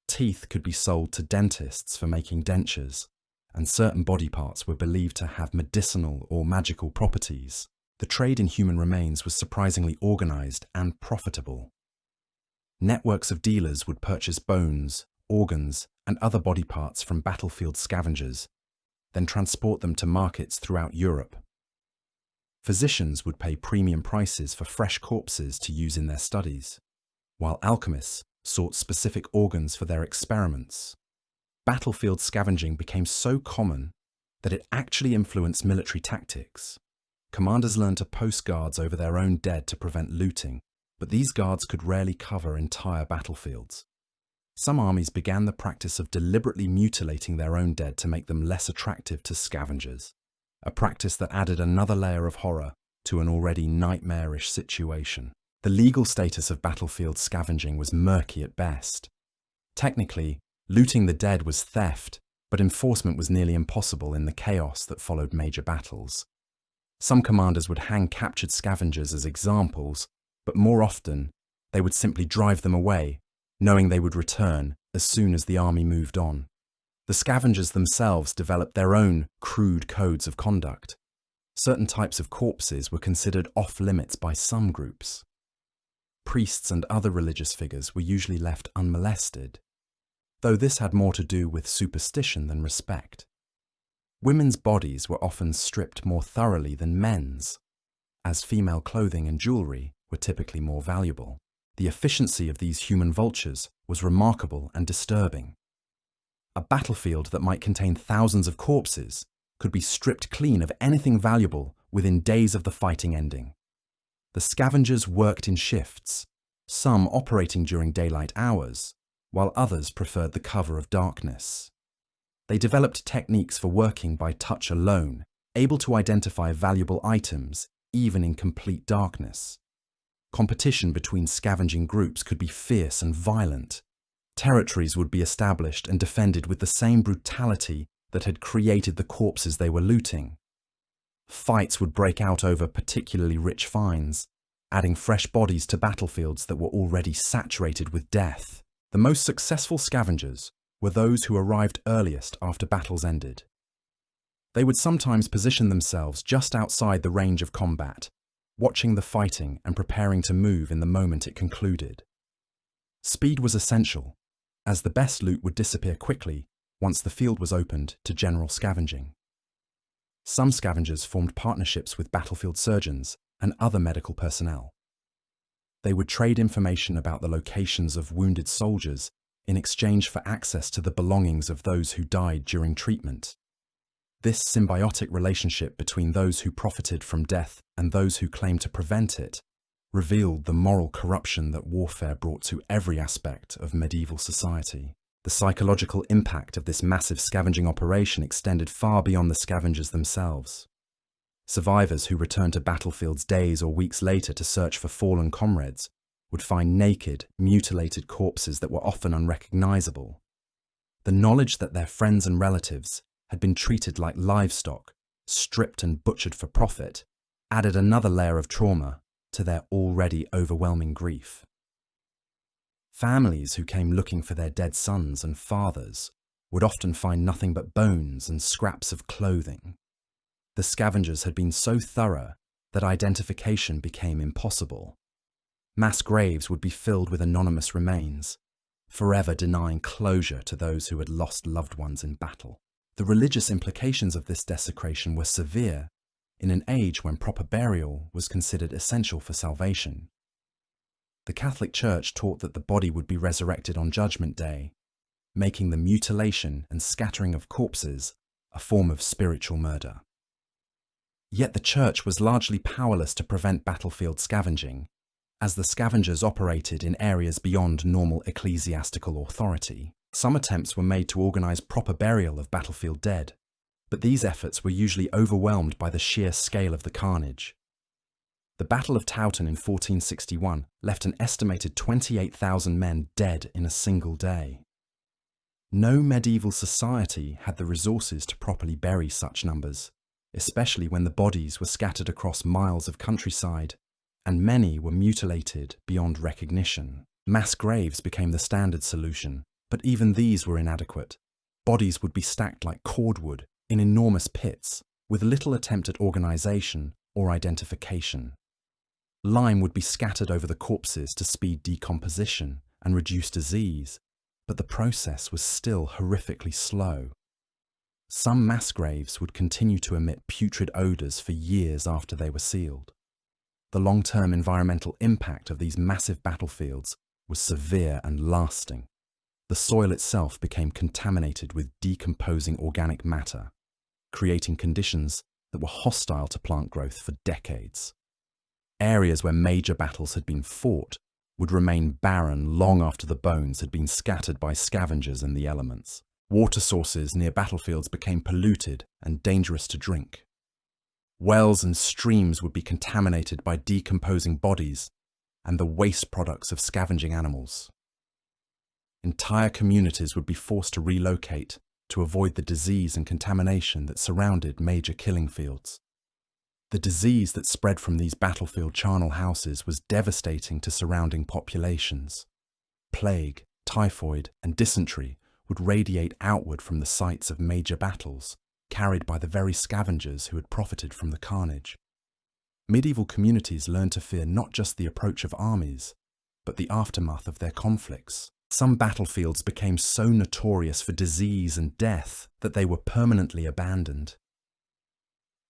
Teeth could be sold to dentists for making dentures, and certain body parts were believed to have medicinal or magical properties. The trade in human remains was surprisingly organized and profitable. Networks of dealers would purchase bones, organs, and other body parts from battlefield scavengers, then transport them to markets throughout Europe. Physicians would pay premium prices for fresh corpses to use in their studies, while alchemists sought specific organs for their experiments. Battlefield scavenging became so common that it actually influenced military tactics. Commanders learned to post guards over their own dead to prevent looting, but these guards could rarely cover entire battlefields. Some armies began the practice of deliberately mutilating their own dead to make them less attractive to scavengers, a practice that added another layer of horror to an already nightmarish situation. The legal status of battlefield scavenging was murky at best. Technically, looting the dead was theft, but enforcement was nearly impossible in the chaos that followed major battles. Some commanders would hang captured scavengers as examples, but more often, they would simply drive them away, knowing they would return as soon as the army moved on. The scavengers themselves developed their own crude codes of conduct. Certain types of corpses were considered off-limits by some groups. Priests and other religious figures were usually left unmolested, though this had more to do with superstition than respect. Women's bodies were often stripped more thoroughly than men's, as female clothing and jewelry were typically more valuable. The efficiency of these human vultures was remarkable and disturbing. A battlefield that might contain thousands of corpses could be stripped clean of anything valuable within days of the fighting ending. The scavengers worked in shifts, some operating during daylight hours, while others preferred the cover of darkness. They developed techniques for working by touch alone, able to identify valuable items even in complete darkness. Competition between scavenging groups could be fierce and violent. Territories would be established and defended with the same brutality that had created the corpses they were looting. Fights would break out over particularly rich finds, adding fresh bodies to battlefields that were already saturated with death. The most successful scavengers were those who arrived earliest after battles ended. They would sometimes position themselves just outside the range of combat, watching the fighting and preparing to move in the moment it concluded. Speed was essential, as the best loot would disappear quickly once the field was opened to general scavenging. Some scavengers formed partnerships with battlefield surgeons and other medical personnel. They would trade information about the locations of wounded soldiers in exchange for access to the belongings of those who died during treatment. This symbiotic relationship between those who profited from death and those who claimed to prevent it revealed the moral corruption that warfare brought to every aspect of medieval society. The psychological impact of this massive scavenging operation extended far beyond the scavengers themselves. Survivors who returned to battlefields days or weeks later to search for fallen comrades would find naked, mutilated corpses that were often unrecognizable. The knowledge that their friends and relatives had been treated like livestock, stripped and butchered for profit, added another layer of trauma to their already overwhelming grief. Families who came looking for their dead sons and fathers would often find nothing but bones and scraps of clothing. The scavengers had been so thorough that identification became impossible. Mass graves would be filled with anonymous remains, forever denying closure to those who had lost loved ones in battle. The religious implications of this desecration were severe in an age when proper burial was considered essential for salvation. The Catholic Church taught that the body would be resurrected on Judgment Day, making the mutilation and scattering of corpses a form of spiritual murder. Yet the Church was largely powerless to prevent battlefield scavenging, as the scavengers operated in areas beyond normal ecclesiastical authority. Some attempts were made to organize proper burial of battlefield dead, but these efforts were usually overwhelmed by the sheer scale of the carnage. The Battle of Towton in 1461 left an estimated 28,000 men dead in a single day. No medieval society had the resources to properly bury such numbers, especially when the bodies were scattered across miles of countryside, and many were mutilated beyond recognition. Mass graves became the standard solution, but even these were inadequate. Bodies would be stacked like cordwood in enormous pits, with little attempt at organization or identification. Lime would be scattered over the corpses to speed decomposition and reduce disease, but the process was still horrifically slow. Some mass graves would continue to emit putrid odors for years after they were sealed. The long-term environmental impact of these massive battlefields was severe and lasting. The soil itself became contaminated with decomposing organic matter, creating conditions that were hostile to plant growth for decades. Areas where major battles had been fought would remain barren long after the bones had been scattered by scavengers and the elements. Water sources near battlefields became polluted and dangerous to drink. Wells and streams would be contaminated by decomposing bodies and the waste products of scavenging animals. Entire communities would be forced to relocate to avoid the disease and contamination that surrounded major killing fields. The disease that spread from these battlefield charnel houses was devastating to surrounding populations. Plague, typhoid, and dysentery would radiate outward from the sites of major battles, carried by the very scavengers who had profited from the carnage. Medieval communities learned to fear not just the approach of armies, but the aftermath of their conflicts. Some battlefields became so notorious for disease and death that they were permanently abandoned.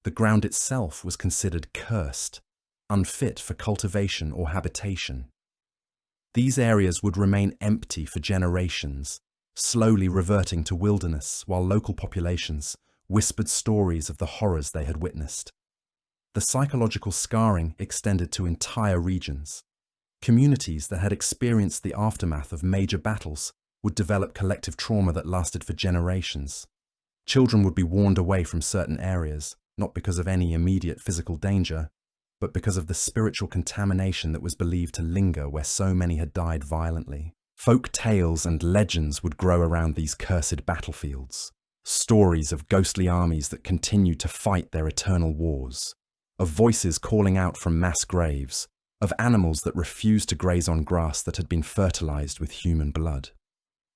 The ground itself was considered cursed, unfit for cultivation or habitation. These areas would remain empty for generations, slowly reverting to wilderness while local populations whispered stories of the horrors they had witnessed. The psychological scarring extended to entire regions. Communities that had experienced the aftermath of major battles would develop collective trauma that lasted for generations. Children would be warned away from certain areas, not because of any immediate physical danger, but because of the spiritual contamination that was believed to linger where so many had died violently. Folk tales and legends would grow around these cursed battlefields. Stories of ghostly armies that continued to fight their eternal wars, of voices calling out from mass graves, of animals that refused to graze on grass that had been fertilized with human blood.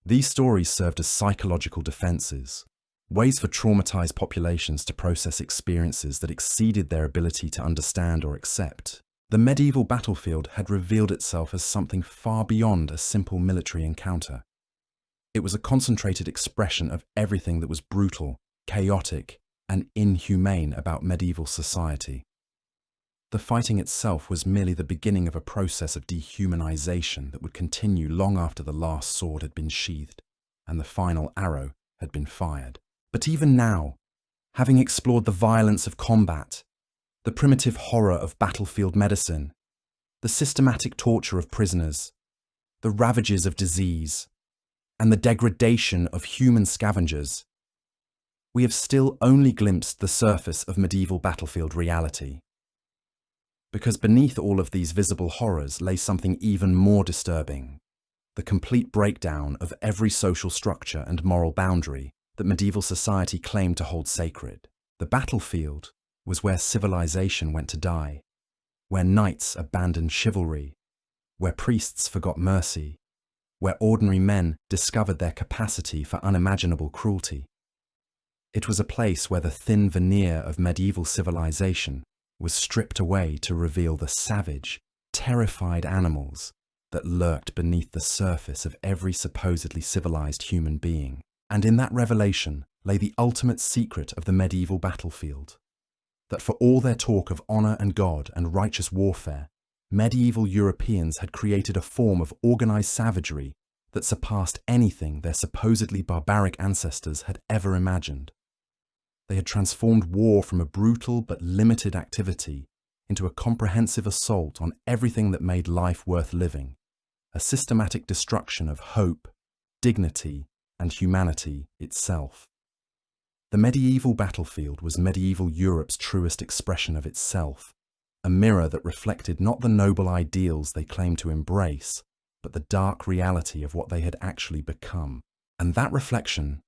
These stories served as psychological defenses, ways for traumatized populations to process experiences that exceeded their ability to understand or accept. The medieval battlefield had revealed itself as something far beyond a simple military encounter. It was a concentrated expression of everything that was brutal, chaotic, and inhumane about medieval society. The fighting itself was merely the beginning of a process of dehumanization that would continue long after the last sword had been sheathed and the final arrow had been fired. But even now, having explored the violence of combat, the primitive horror of battlefield medicine, the systematic torture of prisoners, the ravages of disease, and the degradation of human scavengers, we have still only glimpsed the surface of medieval battlefield reality. Because beneath all of these visible horrors lay something even more disturbing, the complete breakdown of every social structure and moral boundary that medieval society claimed to hold sacred. The battlefield was where civilization went to die, where knights abandoned chivalry, where priests forgot mercy, where ordinary men discovered their capacity for unimaginable cruelty. It was a place where the thin veneer of medieval civilization was stripped away to reveal the savage, terrified animals that lurked beneath the surface of every supposedly civilized human being. And in that revelation lay the ultimate secret of the medieval battlefield, that for all their talk of honor and God and righteous warfare, medieval Europeans had created a form of organized savagery that surpassed anything their supposedly barbaric ancestors had ever imagined. They had transformed war from a brutal but limited activity into a comprehensive assault on everything that made life worth living, a systematic destruction of hope, dignity, and humanity itself. The medieval battlefield was medieval Europe's truest expression of itself, a mirror that reflected not the noble ideals they claimed to embrace, but the dark reality of what they had actually become. And that reflection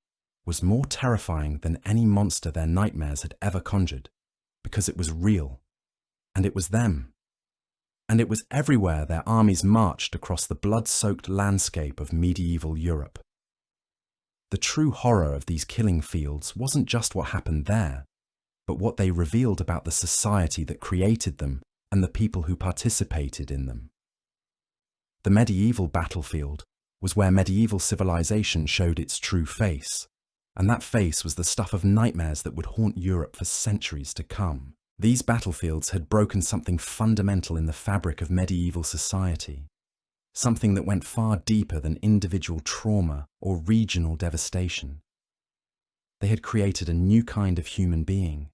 was more terrifying than any monster their nightmares had ever conjured, because it was real, and it was them. And it was everywhere their armies marched across the blood-soaked landscape of medieval Europe. The true horror of these killing fields wasn't just what happened there, but what they revealed about the society that created them and the people who participated in them. The medieval battlefield was where medieval civilization showed its true face, and that face was the stuff of nightmares that would haunt Europe for centuries to come. These battlefields had broken something fundamental in the fabric of medieval society, something that went far deeper than individual trauma or regional devastation. They had created a new kind of human being,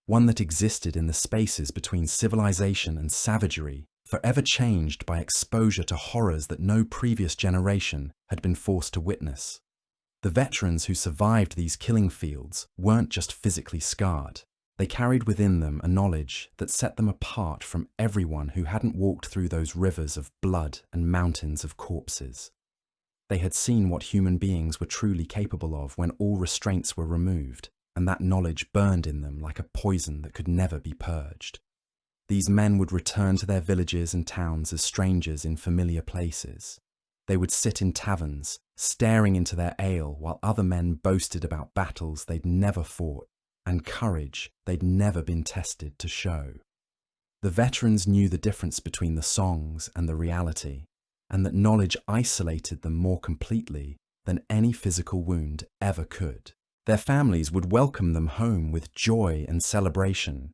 one that existed in the spaces between civilization and savagery, forever changed by exposure to horrors that no previous generation had been forced to witness. The veterans who survived these killing fields weren't just physically scarred. They carried within them a knowledge that set them apart from everyone who hadn't walked through those rivers of blood and mountains of corpses. They had seen what human beings were truly capable of when all restraints were removed, and that knowledge burned in them like a poison that could never be purged. These men would return to their villages and towns as strangers in familiar places. They would sit in taverns, staring into their ale while other men boasted about battles they'd never fought and courage they'd never been tested to show. The veterans knew the difference between the songs and the reality, and that knowledge isolated them more completely than any physical wound ever could. Their families would welcome them home with joy and celebration.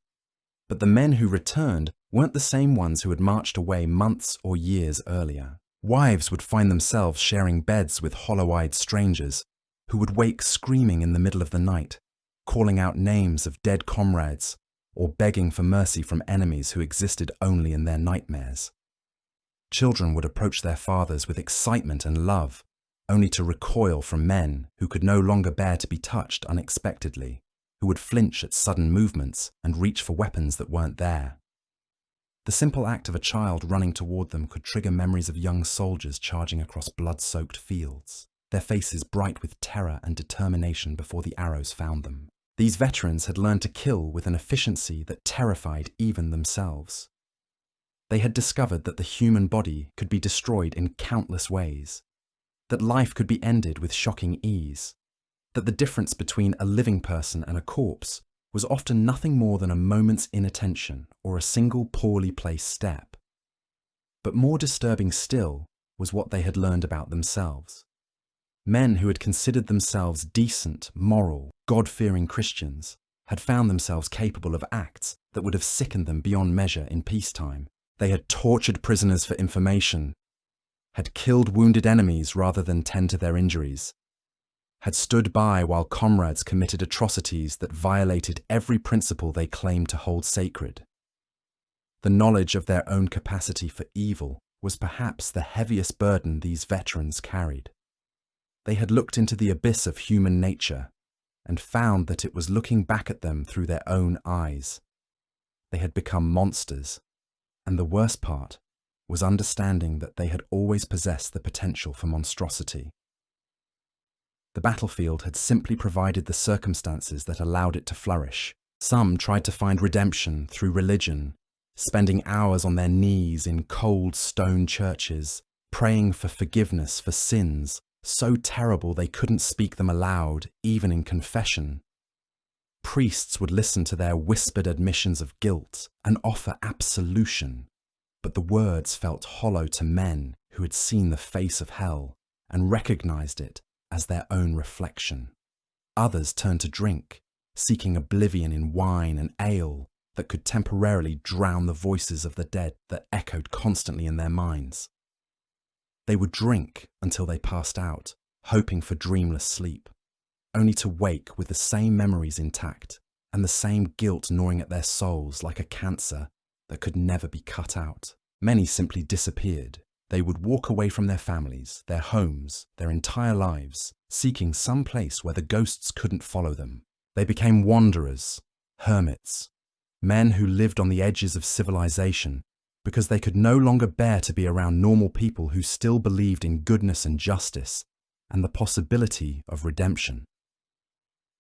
But the men who returned weren't the same ones who had marched away months or years earlier. Wives would find themselves sharing beds with hollow-eyed strangers who would wake screaming in the middle of the night, calling out names of dead comrades or begging for mercy from enemies who existed only in their nightmares. Children would approach their fathers with excitement and love, only to recoil from men who could no longer bear to be touched unexpectedly, who would flinch at sudden movements and reach for weapons that weren't there. The simple act of a child running toward them could trigger memories of young soldiers charging across blood-soaked fields, their faces bright with terror and determination before the arrows found them. These veterans had learned to kill with an efficiency that terrified even themselves. They had discovered that the human body could be destroyed in countless ways, that life could be ended with shocking ease, that the difference between a living person and a corpse was often nothing more than a moment's inattention or a single poorly placed step. But more disturbing still was what they had learned about themselves. Men who had considered themselves decent, moral, God-fearing Christians had found themselves capable of acts that would have sickened them beyond measure in peacetime. They had tortured prisoners for information, had killed wounded enemies rather than tend to their injuries, had stood by while comrades committed atrocities that violated every principle they claimed to hold sacred. The knowledge of their own capacity for evil was perhaps the heaviest burden these veterans carried. They had looked into the abyss of human nature and found that it was looking back at them through their own eyes. They had become monsters, and the worst part was understanding that they had always possessed the potential for monstrosity. The battlefield had simply provided the circumstances that allowed it to flourish. Some tried to find redemption through religion, spending hours on their knees in cold stone churches, praying for forgiveness for sins so terrible they couldn't speak them aloud, even in confession. Priests would listen to their whispered admissions of guilt and offer absolution, but the words felt hollow to men who had seen the face of hell and recognized it as their own reflection. Others turned to drink, seeking oblivion in wine and ale that could temporarily drown the voices of the dead that echoed constantly in their minds. They would drink until they passed out, hoping for dreamless sleep, only to wake with the same memories intact and the same guilt gnawing at their souls like a cancer that could never be cut out. Many simply disappeared. They would walk away from their families, their homes, their entire lives, seeking some place where the ghosts couldn't follow them. They became wanderers, hermits, men who lived on the edges of civilization because they could no longer bear to be around normal people who still believed in goodness and justice and the possibility of redemption.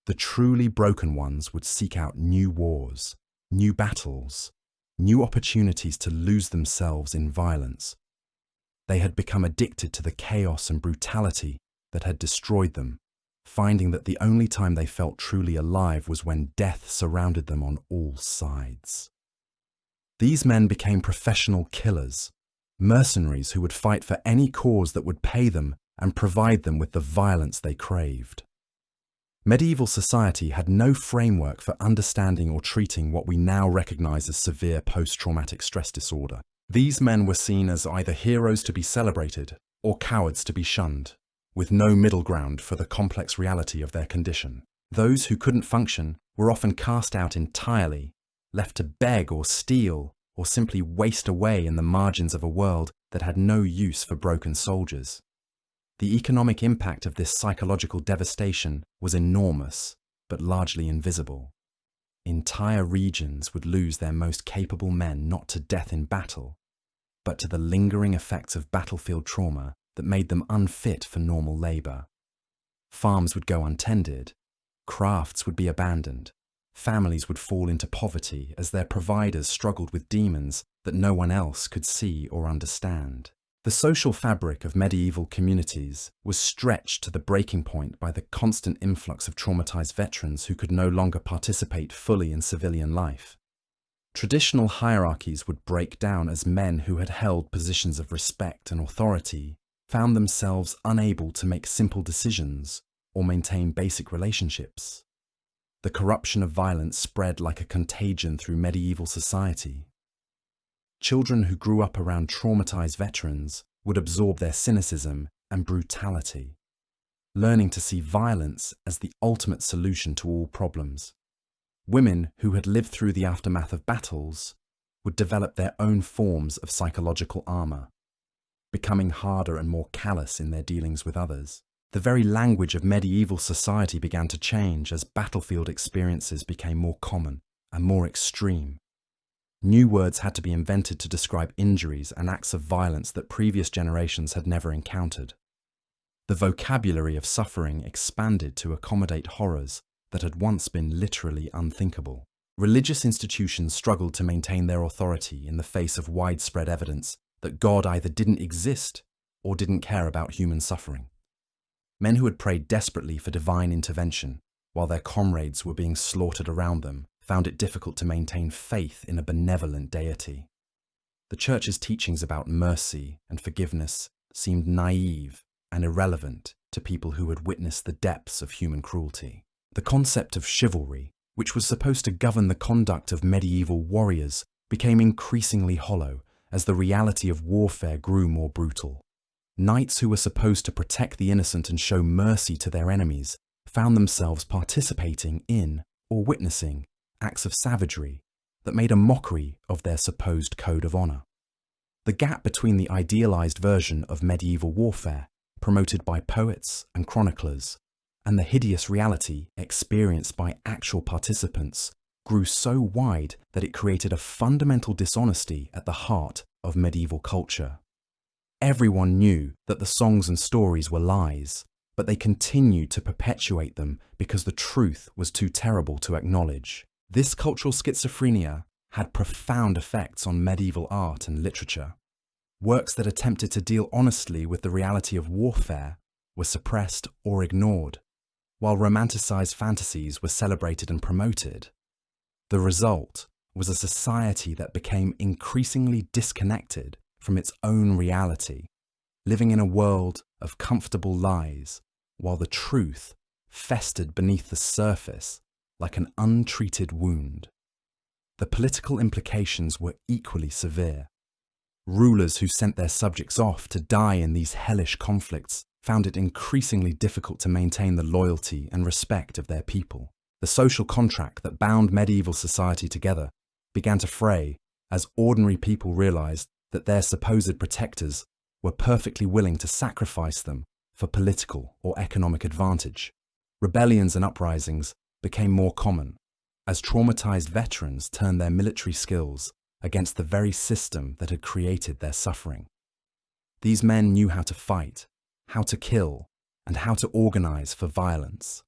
The truly broken ones would seek out new wars, new battles, new opportunities to lose themselves in violence. They had become addicted to the chaos and brutality that had destroyed them, finding that the only time they felt truly alive was when death surrounded them on all sides. These men became professional killers, mercenaries who would fight for any cause that would pay them and provide them with the violence they craved. Medieval society had no framework for understanding or treating what we now recognize as severe post-traumatic stress disorder. These men were seen as either heroes to be celebrated or cowards to be shunned, with no middle ground for the complex reality of their condition. Those who couldn't function were often cast out entirely, left to beg or steal or simply waste away in the margins of a world that had no use for broken soldiers. The economic impact of this psychological devastation was enormous, but largely invisible. Entire regions would lose their most capable men not to death in battle, but to the lingering effects of battlefield trauma that made them unfit for normal labor. Farms would go untended, crafts would be abandoned, families would fall into poverty as their providers struggled with demons that no one else could see or understand. The social fabric of medieval communities was stretched to the breaking point by the constant influx of traumatized veterans who could no longer participate fully in civilian life. Traditional hierarchies would break down as men who had held positions of respect and authority found themselves unable to make simple decisions or maintain basic relationships. The corruption of violence spread like a contagion through medieval society. Children who grew up around traumatized veterans would absorb their cynicism and brutality, learning to see violence as the ultimate solution to all problems. Women who had lived through the aftermath of battles would develop their own forms of psychological armor, becoming harder and more callous in their dealings with others. The very language of medieval society began to change as battlefield experiences became more common and more extreme. New words had to be invented to describe injuries and acts of violence that previous generations had never encountered. The vocabulary of suffering expanded to accommodate horrors that had once been literally unthinkable. Religious institutions struggled to maintain their authority in the face of widespread evidence that God either didn't exist or didn't care about human suffering. Men who had prayed desperately for divine intervention while their comrades were being slaughtered around them found it difficult to maintain faith in a benevolent deity. The Church's teachings about mercy and forgiveness seemed naive and irrelevant to people who had witnessed the depths of human cruelty. The concept of chivalry, which was supposed to govern the conduct of medieval warriors, became increasingly hollow as the reality of warfare grew more brutal. Knights who were supposed to protect the innocent and show mercy to their enemies found themselves participating in or witnessing acts of savagery that made a mockery of their supposed code of honor. The gap between the idealized version of medieval warfare, promoted by poets and chroniclers, and the hideous reality experienced by actual participants grew so wide that it created a fundamental dishonesty at the heart of medieval culture. Everyone knew that the songs and stories were lies, but they continued to perpetuate them because the truth was too terrible to acknowledge. This cultural schizophrenia had profound effects on medieval art and literature. Works that attempted to deal honestly with the reality of warfare were suppressed or ignored, while romanticized fantasies were celebrated and promoted. The result was a society that became increasingly disconnected from its own reality, living in a world of comfortable lies, while the truth festered beneath the surface like an untreated wound. The political implications were equally severe. Rulers who sent their subjects off to die in these hellish conflicts found it increasingly difficult to maintain the loyalty and respect of their people. The social contract that bound medieval society together began to fray as ordinary people realized that their supposed protectors were perfectly willing to sacrifice them for political or economic advantage. Rebellions and uprisings became more common as traumatized veterans turned their military skills against the very system that had created their suffering. These men knew how to fight, how to kill, and how to organize for violence.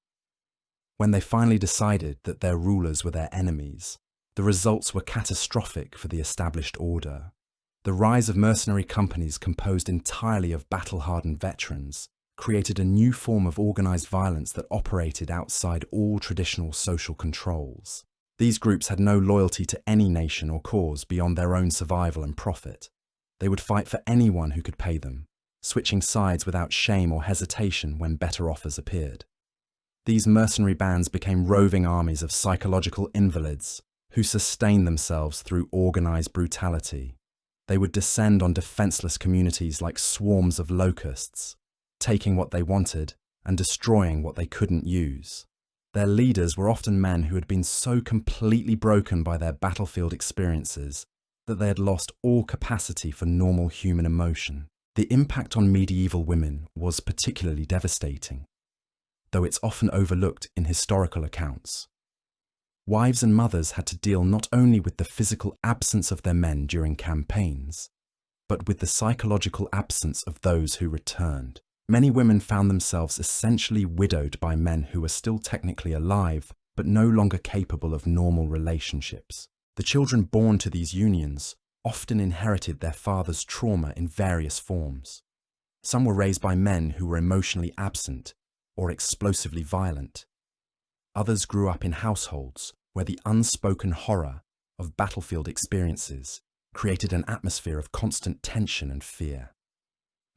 When they finally decided that their rulers were their enemies, the results were catastrophic for the established order. The rise of mercenary companies composed entirely of battle-hardened veterans created a new form of organized violence that operated outside all traditional social controls. These groups had no loyalty to any nation or cause beyond their own survival and profit. They would fight for anyone who could pay them, switching sides without shame or hesitation when better offers appeared. These mercenary bands became roving armies of psychological invalids who sustained themselves through organized brutality. They would descend on defenseless communities like swarms of locusts, taking what they wanted and destroying what they couldn't use. Their leaders were often men who had been so completely broken by their battlefield experiences that they had lost all capacity for normal human emotion. The impact on medieval women was particularly devastating, though it's often overlooked in historical accounts. Wives and mothers had to deal not only with the physical absence of their men during campaigns, but with the psychological absence of those who returned. Many women found themselves essentially widowed by men who were still technically alive, but no longer capable of normal relationships. The children born to these unions often inherited their father's trauma in various forms. Some were raised by men who were emotionally absent or explosively violent. Others grew up in households where the unspoken horror of battlefield experiences created an atmosphere of constant tension and fear.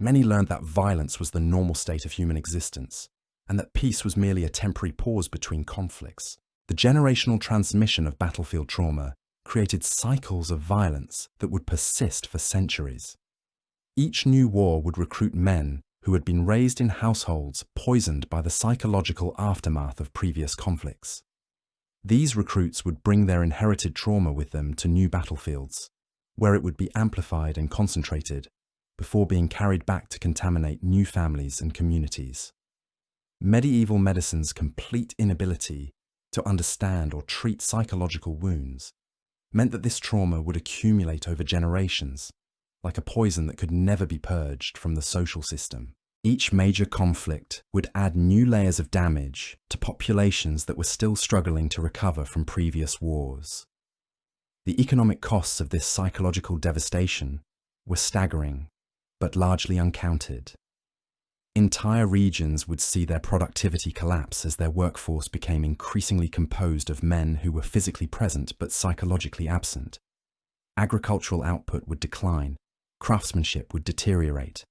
Many learned that violence was the normal state of human existence, and that peace was merely a temporary pause between conflicts. The generational transmission of battlefield trauma created cycles of violence that would persist for centuries. Each new war would recruit men who had been raised in households poisoned by the psychological aftermath of previous conflicts. These recruits would bring their inherited trauma with them to new battlefields, where it would be amplified and concentrated before being carried back to contaminate new families and communities. Medieval medicine's complete inability to understand or treat psychological wounds meant that this trauma would accumulate over generations, like a poison that could never be purged from the social system. Each major conflict would add new layers of damage to populations that were still struggling to recover from previous wars. The economic costs of this psychological devastation were staggering, but largely uncounted. Entire regions would see their productivity collapse as their workforce became increasingly composed of men who were physically present but psychologically absent. Agricultural output would decline, craftsmanship would deteriorate,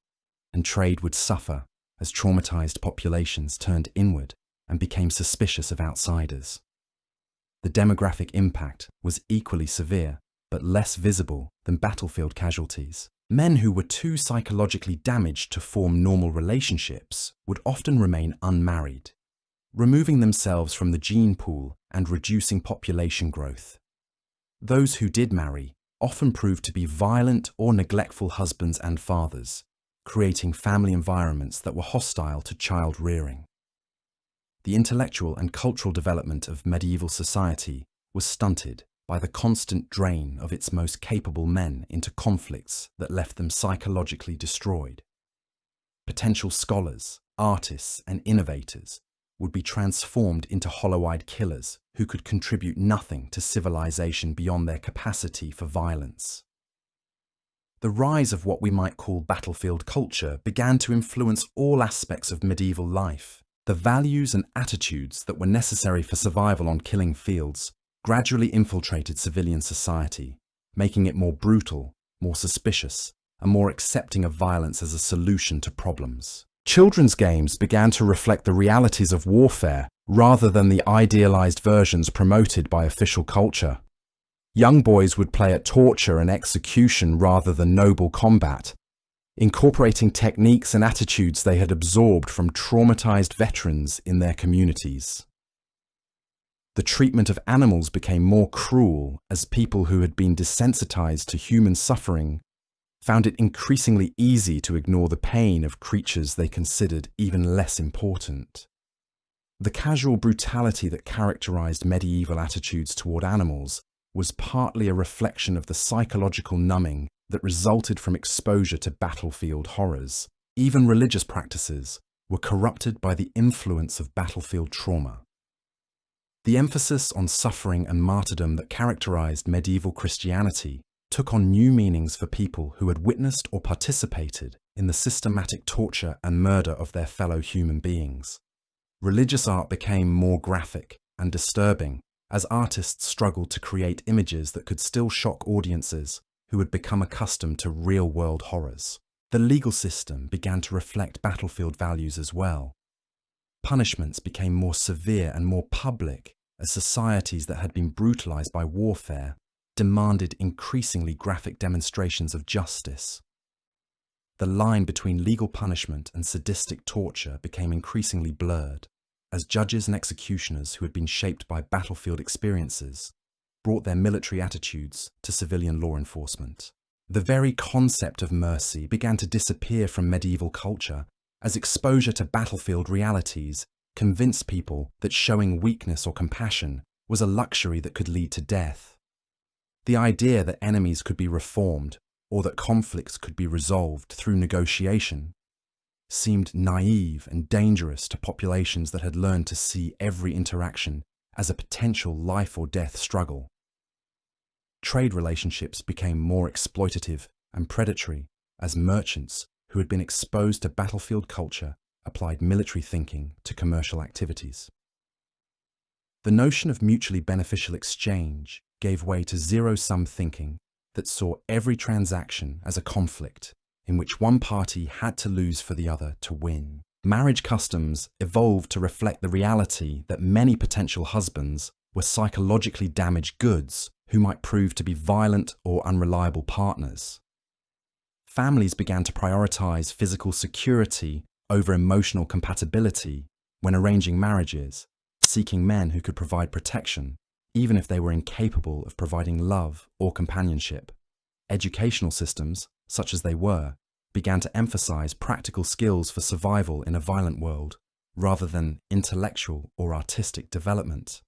and trade would suffer as traumatized populations turned inward and became suspicious of outsiders. The demographic impact was equally severe, but less visible than battlefield casualties. Men who were too psychologically damaged to form normal relationships would often remain unmarried, removing themselves from the gene pool and reducing population growth. Those who did marry often proved to be violent or neglectful husbands and fathers, creating family environments that were hostile to child rearing. The intellectual and cultural development of medieval society was stunted by the constant drain of its most capable men into conflicts that left them psychologically destroyed. Potential scholars, artists, and innovators would be transformed into hollow-eyed killers who could contribute nothing to civilization beyond their capacity for violence. The rise of what we might call battlefield culture began to influence all aspects of medieval life. The values and attitudes that were necessary for survival on killing fields gradually infiltrated civilian society, making it more brutal, more suspicious, and more accepting of violence as a solution to problems. Children's games began to reflect the realities of warfare rather than the idealized versions promoted by official culture. Young boys would play at torture and execution rather than noble combat, incorporating techniques and attitudes they had absorbed from traumatized veterans in their communities. The treatment of animals became more cruel as people who had been desensitized to human suffering found it increasingly easy to ignore the pain of creatures they considered even less important. The casual brutality that characterized medieval attitudes toward animals was partly a reflection of the psychological numbing that resulted from exposure to battlefield horrors. Even religious practices were corrupted by the influence of battlefield trauma. The emphasis on suffering and martyrdom that characterized medieval Christianity took on new meanings for people who had witnessed or participated in the systematic torture and murder of their fellow human beings. Religious art became more graphic and disturbing as artists struggled to create images that could still shock audiences who had become accustomed to real-world horrors. The legal system began to reflect battlefield values as well. Punishments became more severe and more public as societies that had been brutalized by warfare demanded increasingly graphic demonstrations of justice. The line between legal punishment and sadistic torture became increasingly blurred as judges and executioners who had been shaped by battlefield experiences brought their military attitudes to civilian law enforcement. The very concept of mercy began to disappear from medieval culture as exposure to battlefield realities convinced people that showing weakness or compassion was a luxury that could lead to death. The idea that enemies could be reformed or that conflicts could be resolved through negotiation seemed naive and dangerous to populations that had learned to see every interaction as a potential life or death struggle. Trade relationships became more exploitative and predatory as merchants who had been exposed to battlefield culture applied military thinking to commercial activities. The notion of mutually beneficial exchange gave way to zero-sum thinking that saw every transaction as a conflict in which one party had to lose for the other to win. Marriage customs evolved to reflect the reality that many potential husbands were psychologically damaged goods who might prove to be violent or unreliable partners. Families began to prioritize physical security over emotional compatibility when arranging marriages, seeking men who could provide protection even if they were incapable of providing love or companionship. Educational systems, such as they were, began to emphasize practical skills for survival in a violent world, rather than intellectual or artistic development.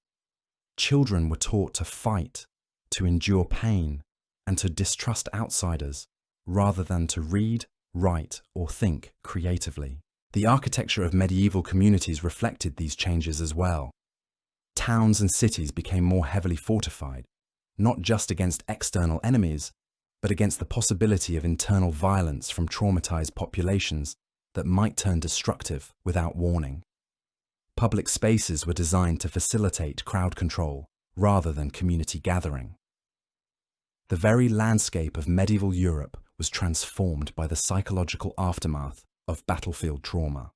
Children were taught to fight, to endure pain, and to distrust outsiders, rather than to read, write, or think creatively. The architecture of medieval communities reflected these changes as well. Towns and cities became more heavily fortified, not just against external enemies, but against the possibility of internal violence from traumatized populations that might turn destructive without warning. Public spaces were designed to facilitate crowd control rather than community gathering. The very landscape of medieval Europe was transformed by the psychological aftermath of battlefield trauma.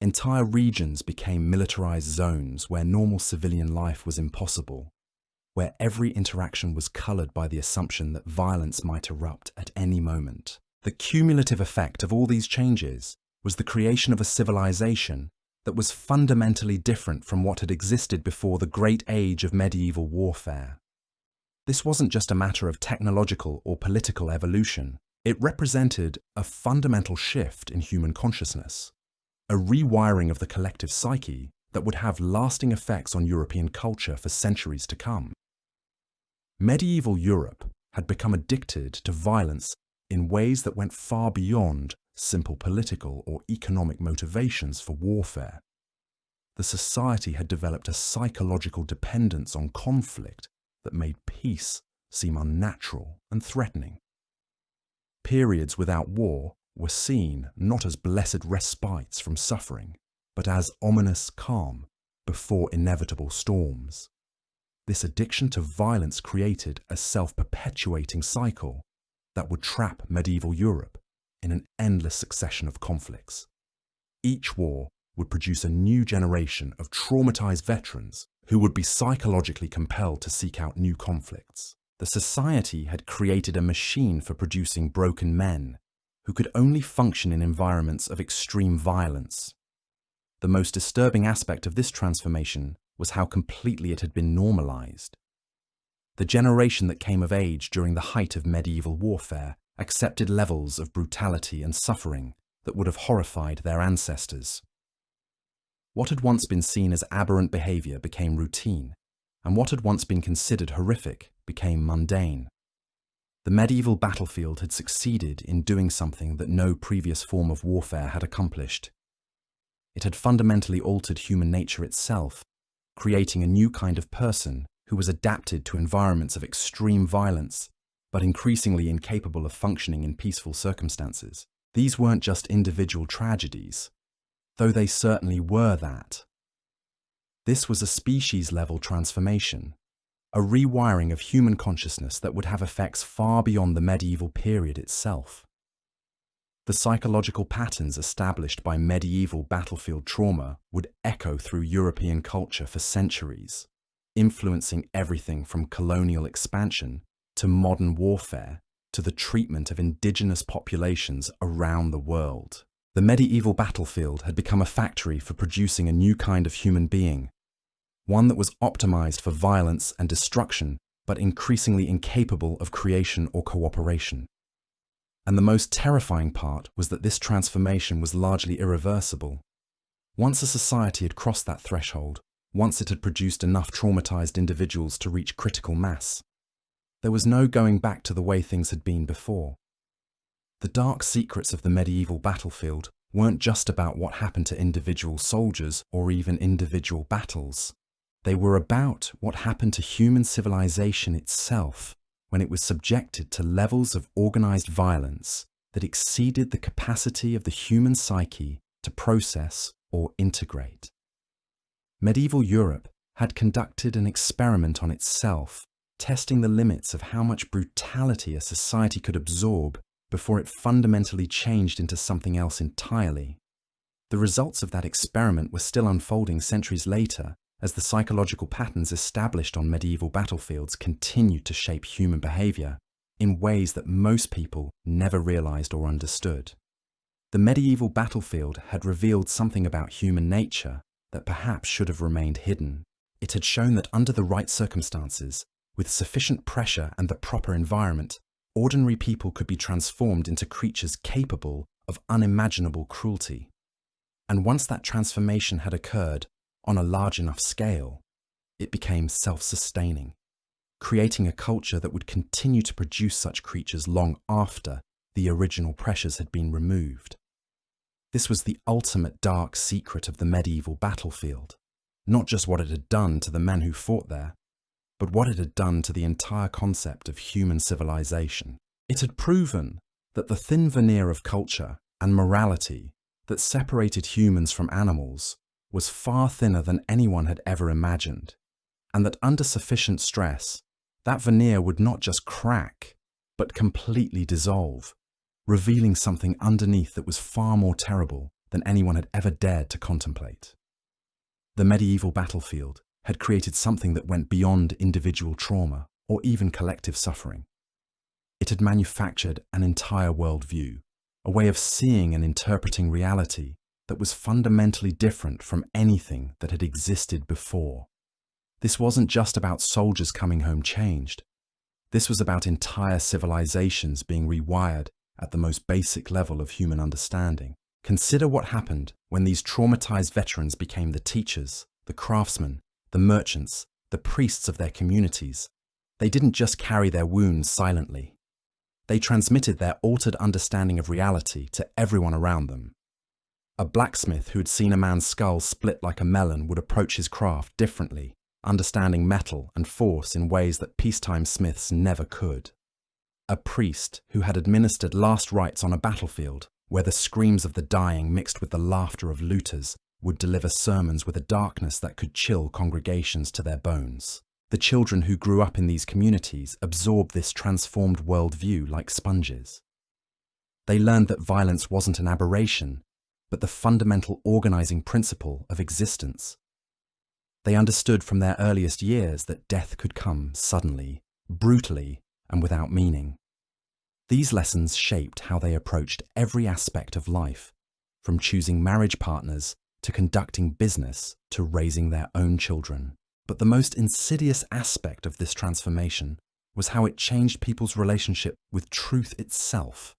Entire regions became militarized zones where normal civilian life was impossible, where every interaction was colored by the assumption that violence might erupt at any moment. The cumulative effect of all these changes was the creation of a civilization that was fundamentally different from what had existed before the great age of medieval warfare. This wasn't just a matter of technological or political evolution. It represented a fundamental shift in human consciousness, a rewiring of the collective psyche that would have lasting effects on European culture for centuries to come. Medieval Europe had become addicted to violence in ways that went far beyond simple political or economic motivations for warfare. The society had developed a psychological dependence on conflict that made peace seem unnatural and threatening. Periods without war were seen not as blessed respites from suffering, but as ominous calm before inevitable storms. This addiction to violence created a self-perpetuating cycle that would trap medieval Europe in an endless succession of conflicts. Each war would produce a new generation of traumatized veterans who would be psychologically compelled to seek out new conflicts. The society had created a machine for producing broken men who could only function in environments of extreme violence. The most disturbing aspect of this transformation was how completely it had been normalized. The generation that came of age during the height of medieval warfare accepted levels of brutality and suffering that would have horrified their ancestors. What had once been seen as aberrant behavior became routine, and what had once been considered horrific became mundane. The medieval battlefield had succeeded in doing something that no previous form of warfare had accomplished. It had fundamentally altered human nature itself, creating a new kind of person who was adapted to environments of extreme violence, but increasingly incapable of functioning in peaceful circumstances. These weren't just individual tragedies, though they certainly were that. This was a species-level transformation, a rewiring of human consciousness that would have effects far beyond the medieval period itself. The psychological patterns established by medieval battlefield trauma would echo through European culture for centuries, influencing everything from colonial expansion to modern warfare to the treatment of indigenous populations around the world. The medieval battlefield had become a factory for producing a new kind of human being, one that was optimized for violence and destruction, but increasingly incapable of creation or cooperation. And the most terrifying part was that this transformation was largely irreversible. Once a society had crossed that threshold, once it had produced enough traumatized individuals to reach critical mass, there was no going back to the way things had been before. The dark secrets of the medieval battlefield weren't just about what happened to individual soldiers or even individual battles. They were about what happened to human civilization itself when it was subjected to levels of organized violence that exceeded the capacity of the human psyche to process or integrate. Medieval Europe had conducted an experiment on itself, testing the limits of how much brutality a society could absorb before it fundamentally changed into something else entirely. The results of that experiment were still unfolding centuries later, as the psychological patterns established on medieval battlefields continued to shape human behavior in ways that most people never realized or understood. The medieval battlefield had revealed something about human nature that perhaps should have remained hidden. It had shown that under the right circumstances, with sufficient pressure and the proper environment, ordinary people could be transformed into creatures capable of unimaginable cruelty. And once that transformation had occurred on a large enough scale, it became self-sustaining, creating a culture that would continue to produce such creatures long after the original pressures had been removed. This was the ultimate dark secret of the medieval battlefield, not just what it had done to the men who fought there, but what it had done to the entire concept of human civilization. It had proven that the thin veneer of culture and morality that separated humans from animals was far thinner than anyone had ever imagined, and that under sufficient stress, that veneer would not just crack, but completely dissolve, revealing something underneath that was far more terrible than anyone had ever dared to contemplate. The medieval battlefield had created something that went beyond individual trauma or even collective suffering. It had manufactured an entire worldview, a way of seeing and interpreting reality that was fundamentally different from anything that had existed before. This wasn't just about soldiers coming home changed. This was about entire civilizations being rewired at the most basic level of human understanding. Consider what happened when these traumatized veterans became the teachers, the craftsmen, the merchants, the priests of their communities. They didn't just carry their wounds silently. They transmitted their altered understanding of reality to everyone around them. A blacksmith who had seen a man's skull split like a melon would approach his craft differently, understanding metal and force in ways that peacetime smiths never could. A priest who had administered last rites on a battlefield, where the screams of the dying mixed with the laughter of looters, would deliver sermons with a darkness that could chill congregations to their bones. The children who grew up in these communities absorbed this transformed worldview like sponges. They learned that violence wasn't an aberration, but the fundamental organizing principle of existence. They understood from their earliest years that death could come suddenly, brutally, and without meaning. These lessons shaped how they approached every aspect of life, from choosing marriage partners to conducting business to raising their own children. But the most insidious aspect of this transformation was how it changed people's relationship with truth itself.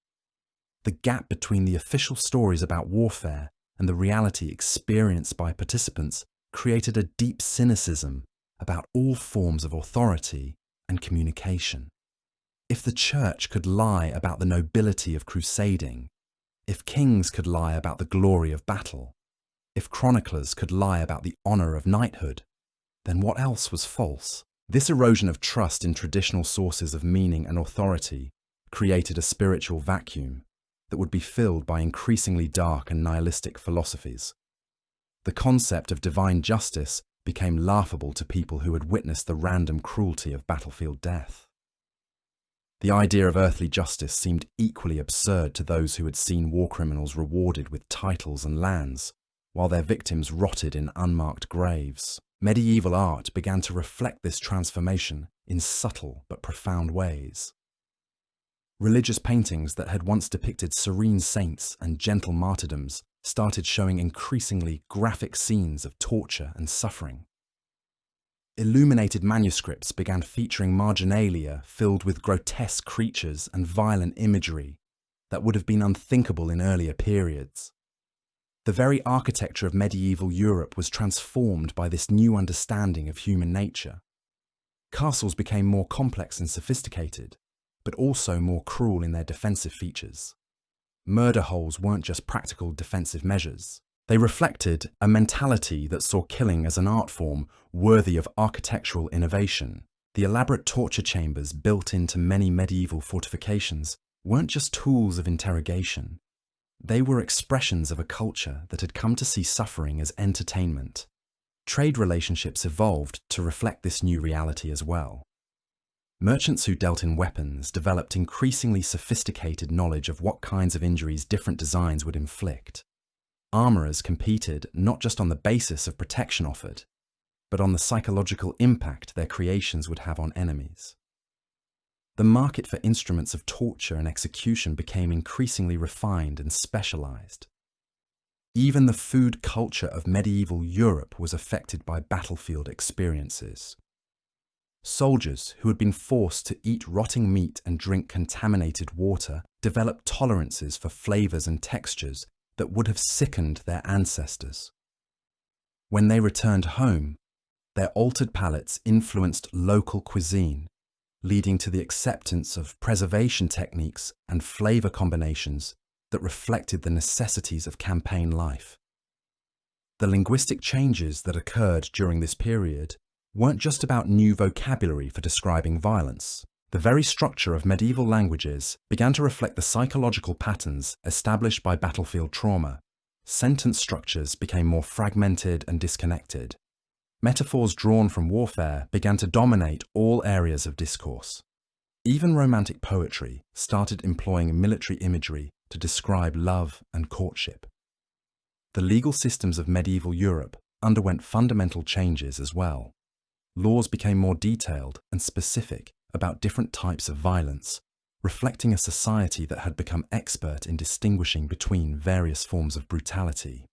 The gap between the official stories about warfare and the reality experienced by participants created a deep cynicism about all forms of authority and communication. If the church could lie about the nobility of crusading, if kings could lie about the glory of battle, if chroniclers could lie about the honor of knighthood, then what else was false? This erosion of trust in traditional sources of meaning and authority created a spiritual vacuum that would be filled by increasingly dark and nihilistic philosophies. The concept of divine justice became laughable to people who had witnessed the random cruelty of battlefield death. The idea of earthly justice seemed equally absurd to those who had seen war criminals rewarded with titles and lands, while their victims rotted in unmarked graves. Medieval art began to reflect this transformation in subtle but profound ways. Religious paintings that had once depicted serene saints and gentle martyrdoms started showing increasingly graphic scenes of torture and suffering. Illuminated manuscripts began featuring marginalia filled with grotesque creatures and violent imagery that would have been unthinkable in earlier periods. The very architecture of medieval Europe was transformed by this new understanding of human nature. Castles became more complex and sophisticated, but also more cruel in their defensive features. Murder holes weren't just practical defensive measures. They reflected a mentality that saw killing as an art form worthy of architectural innovation. The elaborate torture chambers built into many medieval fortifications weren't just tools of interrogation. They were expressions of a culture that had come to see suffering as entertainment. Trade relationships evolved to reflect this new reality as well. Merchants who dealt in weapons developed increasingly sophisticated knowledge of what kinds of injuries different designs would inflict. Armorers competed not just on the basis of protection offered, but on the psychological impact their creations would have on enemies. The market for instruments of torture and execution became increasingly refined and specialized. Even the food culture of medieval Europe was affected by battlefield experiences. Soldiers who had been forced to eat rotting meat and drink contaminated water developed tolerances for flavors and textures that would have sickened their ancestors. When they returned home, their altered palates influenced local cuisine, leading to the acceptance of preservation techniques and flavor combinations that reflected the necessities of campaign life. The linguistic changes that occurred during this period weren't just about new vocabulary for describing violence. The very structure of medieval languages began to reflect the psychological patterns established by battlefield trauma. Sentence structures became more fragmented and disconnected. Metaphors drawn from warfare began to dominate all areas of discourse. Even romantic poetry started employing military imagery to describe love and courtship. The legal systems of medieval Europe underwent fundamental changes as well. Laws became more detailed and specific about different types of violence, reflecting a society that had become expert in distinguishing between various forms of brutality.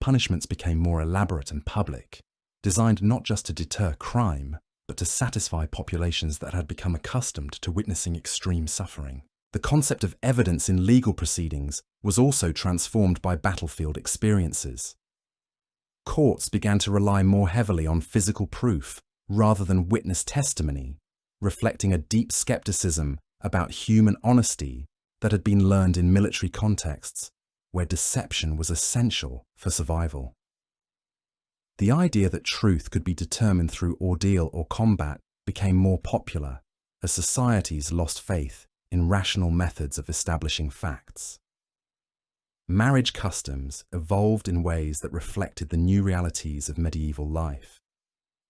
Punishments became more elaborate and public, designed not just to deter crime, but to satisfy populations that had become accustomed to witnessing extreme suffering. The concept of evidence in legal proceedings was also transformed by battlefield experiences. Courts began to rely more heavily on physical proof rather than witness testimony, reflecting a deep skepticism about human honesty that had been learned in military contexts, where deception was essential for survival. The idea that truth could be determined through ordeal or combat became more popular as societies lost faith in rational methods of establishing facts. Marriage customs evolved in ways that reflected the new realities of medieval life.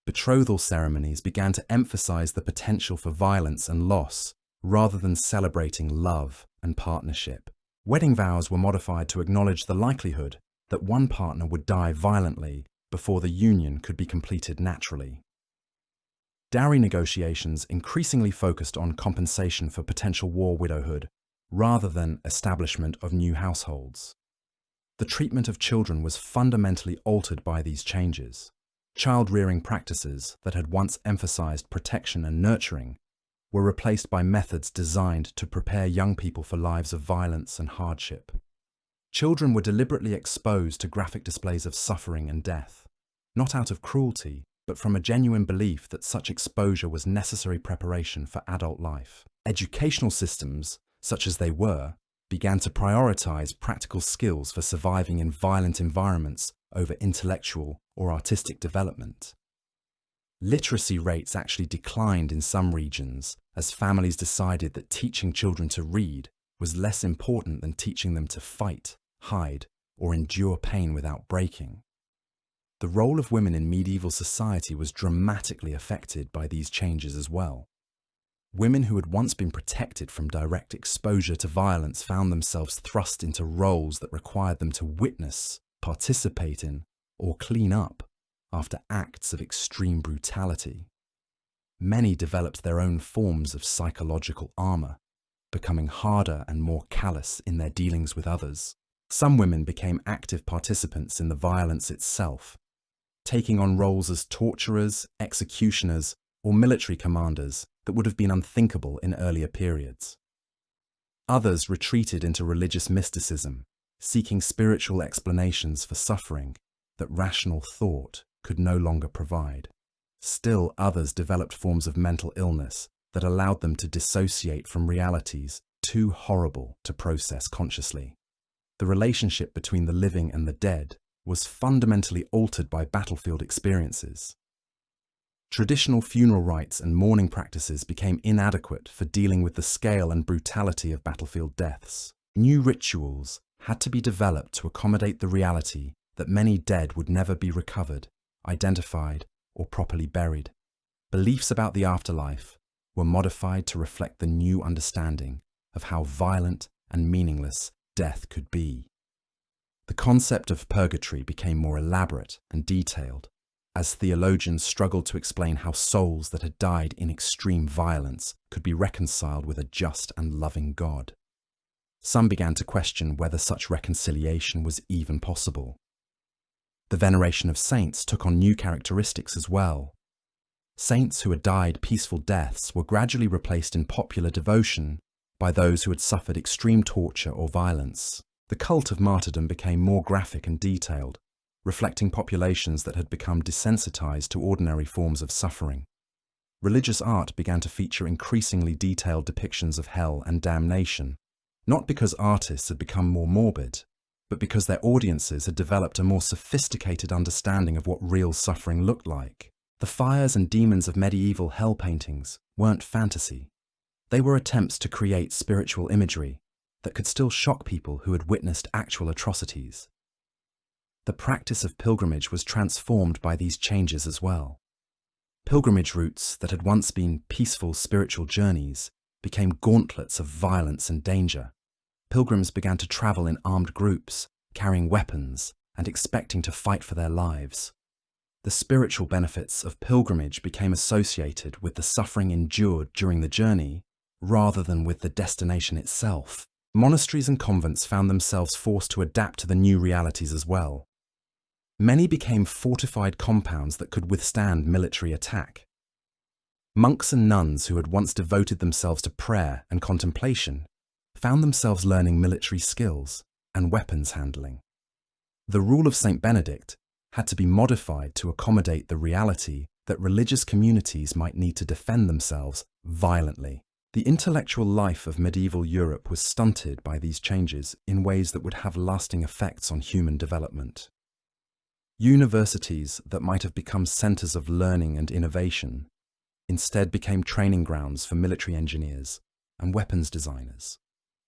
Betrothal ceremonies began to emphasize the potential for violence and loss rather than celebrating love and partnership. Wedding vows were modified to acknowledge the likelihood that one partner would die violently before the union could be completed naturally. Dowry negotiations increasingly focused on compensation for potential war widowhood rather than establishment of new households. The treatment of children was fundamentally altered by these changes. Child-rearing practices that had once emphasized protection and nurturing were replaced by methods designed to prepare young people for lives of violence and hardship. Children were deliberately exposed to graphic displays of suffering and death, not out of cruelty, but from a genuine belief that such exposure was necessary preparation for adult life. Educational systems, such as they were, began to prioritize practical skills for surviving in violent environments over intellectual or artistic development. Literacy rates actually declined in some regions as families decided that teaching children to read was less important than teaching them to fight, hide, or endure pain without breaking. The role of women in medieval society was dramatically affected by these changes as well. Women who had once been protected from direct exposure to violence found themselves thrust into roles that required them to witness, participate in, or clean up after acts of extreme brutality. Many developed their own forms of psychological armor, becoming harder and more callous in their dealings with others. Some women became active participants in the violence itself, taking on roles as torturers, executioners, or military commanders that would have been unthinkable in earlier periods. Others retreated into religious mysticism, seeking spiritual explanations for suffering that rational thought could no longer provide. Still others developed forms of mental illness that allowed them to dissociate from realities too horrible to process consciously. The relationship between the living and the dead was fundamentally altered by battlefield experiences. Traditional funeral rites and mourning practices became inadequate for dealing with the scale and brutality of battlefield deaths. New rituals had to be developed to accommodate the reality that many dead would never be recovered, identified, or properly buried. Beliefs about the afterlife were modified to reflect the new understanding of how violent and meaningless death could be. The concept of purgatory became more elaborate and detailed, as theologians struggled to explain how souls that had died in extreme violence could be reconciled with a just and loving God. some began to question whether such reconciliation was even possible. The veneration of saints took on new characteristics as well. Saints who had died peaceful deaths were gradually replaced in popular devotion by those who had suffered extreme torture or violence. The cult of martyrdom became more graphic and detailed, reflecting populations that had become desensitized to ordinary forms of suffering. Religious art began to feature increasingly detailed depictions of hell and damnation, not because artists had become more morbid, but because their audiences had developed a more sophisticated understanding of what real suffering looked like. The fires and demons of medieval hell paintings weren't fantasy. They were attempts to create spiritual imagery that could still shock people who had witnessed actual atrocities. The practice of pilgrimage was transformed by these changes as well. Pilgrimage routes that had once been peaceful spiritual journeys became gauntlets of violence and danger. Pilgrims began to travel in armed groups, carrying weapons and expecting to fight for their lives. The spiritual benefits of pilgrimage became associated with the suffering endured during the journey rather than with the destination itself. Monasteries and convents found themselves forced to adapt to the new realities as well. Many became fortified compounds that could withstand military attack. Monks and nuns who had once devoted themselves to prayer and contemplation found themselves learning military skills and weapons handling. The rule of Saint Benedict had to be modified to accommodate the reality that religious communities might need to defend themselves violently. The intellectual life of medieval Europe was stunted by these changes in ways that would have lasting effects on human development. Universities that might have become centers of learning and innovation instead became training grounds for military engineers and weapons designers.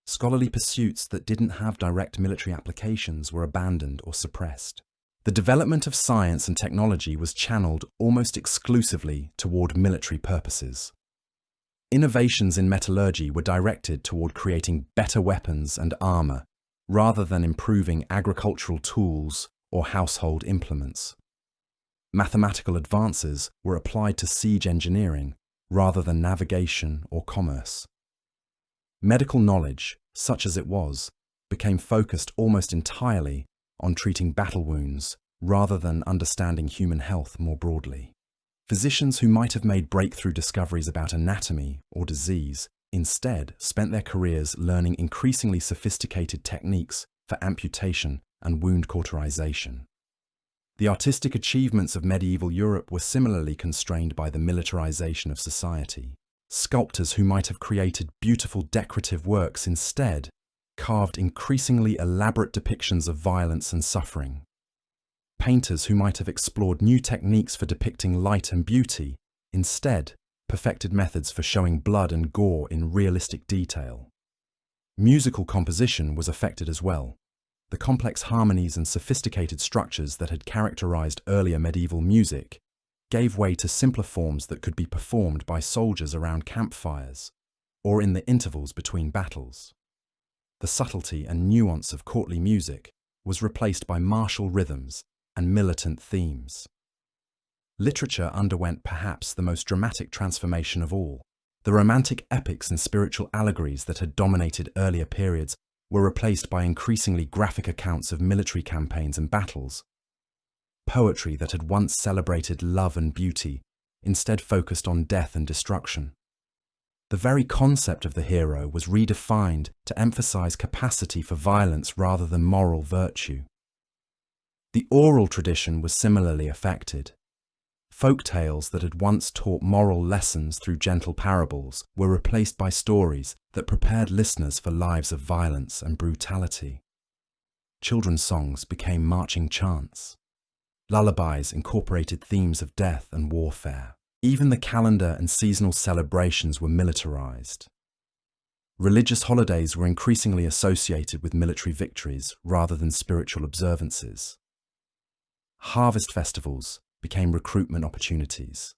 Scholarly pursuits that didn't have direct military applications were abandoned or suppressed. The development of science and technology was channeled almost exclusively toward military purposes. Innovations in metallurgy were directed toward creating better weapons and armor, rather than improving agricultural tools or household implements. Mathematical advances were applied to siege engineering, rather than navigation or commerce. Medical knowledge, such as it was, became focused almost entirely on treating battle wounds rather than understanding human health more broadly. Physicians who might have made breakthrough discoveries about anatomy or disease instead spent their careers learning increasingly sophisticated techniques for amputation and wound cauterization. The artistic achievements of medieval Europe were similarly constrained by the militarization of society. Sculptors who might have created beautiful decorative works instead carved increasingly elaborate depictions of violence and suffering. Painters who might have explored new techniques for depicting light and beauty instead perfected methods for showing blood and gore in realistic detail. Musical composition was affected as well. The complex harmonies and sophisticated structures that had characterized earlier medieval music gave way to simpler forms that could be performed by soldiers around campfires or in the intervals between battles. The subtlety and nuance of courtly music was replaced by martial rhythms and militant themes. Literature underwent perhaps the most dramatic transformation of all. The romantic epics and spiritual allegories that had dominated earlier periods were replaced by increasingly graphic accounts of military campaigns and battles. Poetry that had once celebrated love and beauty instead focused on death and destruction. The very concept of the hero was redefined to emphasize capacity for violence rather than moral virtue. The oral tradition was similarly affected. Folk tales that had once taught moral lessons through gentle parables were replaced by stories that prepared listeners for lives of violence and brutality. Children's songs became marching chants. Lullabies incorporated themes of death and warfare. Even the calendar and seasonal celebrations were militarized. Religious holidays were increasingly associated with military victories rather than spiritual observances. Harvest festivals became recruitment opportunities.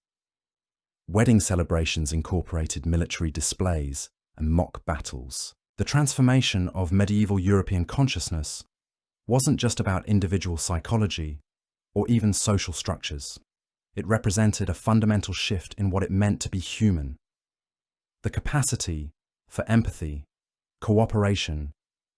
Wedding celebrations incorporated military displays and mock battles. The transformation of medieval European consciousness wasn't just about individual psychology or even social structures. It represented a fundamental shift in what it meant to be human. The capacity for empathy, cooperation,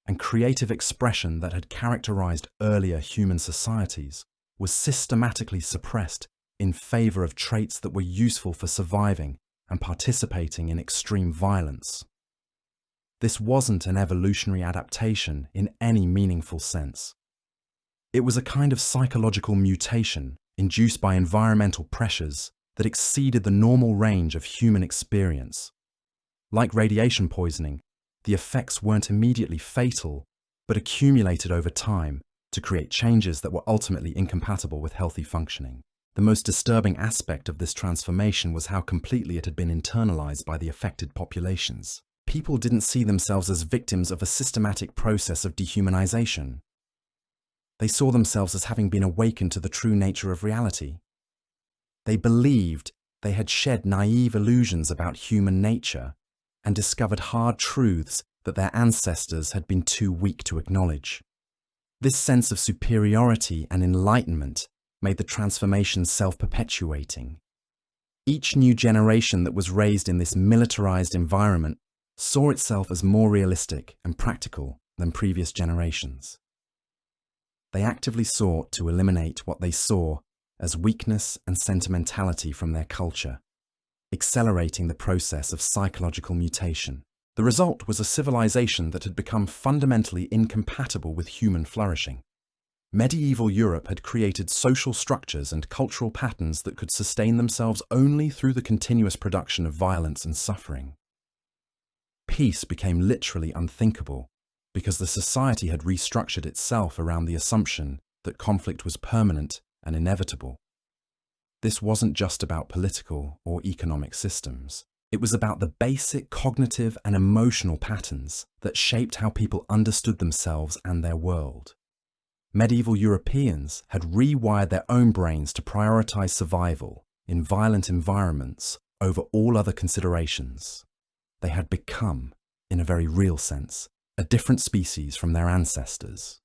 and creative expression that had characterized earlier human societies was systematically suppressed in favor of traits that were useful for surviving and participating in extreme violence. This wasn't an evolutionary adaptation in any meaningful sense. It was a kind of psychological mutation induced by environmental pressures that exceeded the normal range of human experience. Like radiation poisoning, the effects weren't immediately fatal, but accumulated over time to create changes that were ultimately incompatible with healthy functioning. The most disturbing aspect of this transformation was how completely it had been internalized by the affected populations. People didn't see themselves as victims of a systematic process of dehumanization. They saw themselves as having been awakened to the true nature of reality. They believed they had shed naive illusions about human nature and discovered hard truths that their ancestors had been too weak to acknowledge. This sense of superiority and enlightenment made the transformation self-perpetuating. Each new generation that was raised in this militarized environment saw itself as more realistic and practical than previous generations. They actively sought to eliminate what they saw as weakness and sentimentality from their culture, accelerating the process of psychological mutation. The result was a civilization that had become fundamentally incompatible with human flourishing. Medieval Europe had created social structures and cultural patterns that could sustain themselves only through the continuous production of violence and suffering. Peace became literally unthinkable because the society had restructured itself around the assumption that conflict was permanent and inevitable. This wasn't just about political or economic systems. It was about the basic cognitive and emotional patterns that shaped how people understood themselves and their world. Medieval Europeans had rewired their own brains to prioritize survival in violent environments over all other considerations. They had become, in a very real sense, a different species from their ancestors.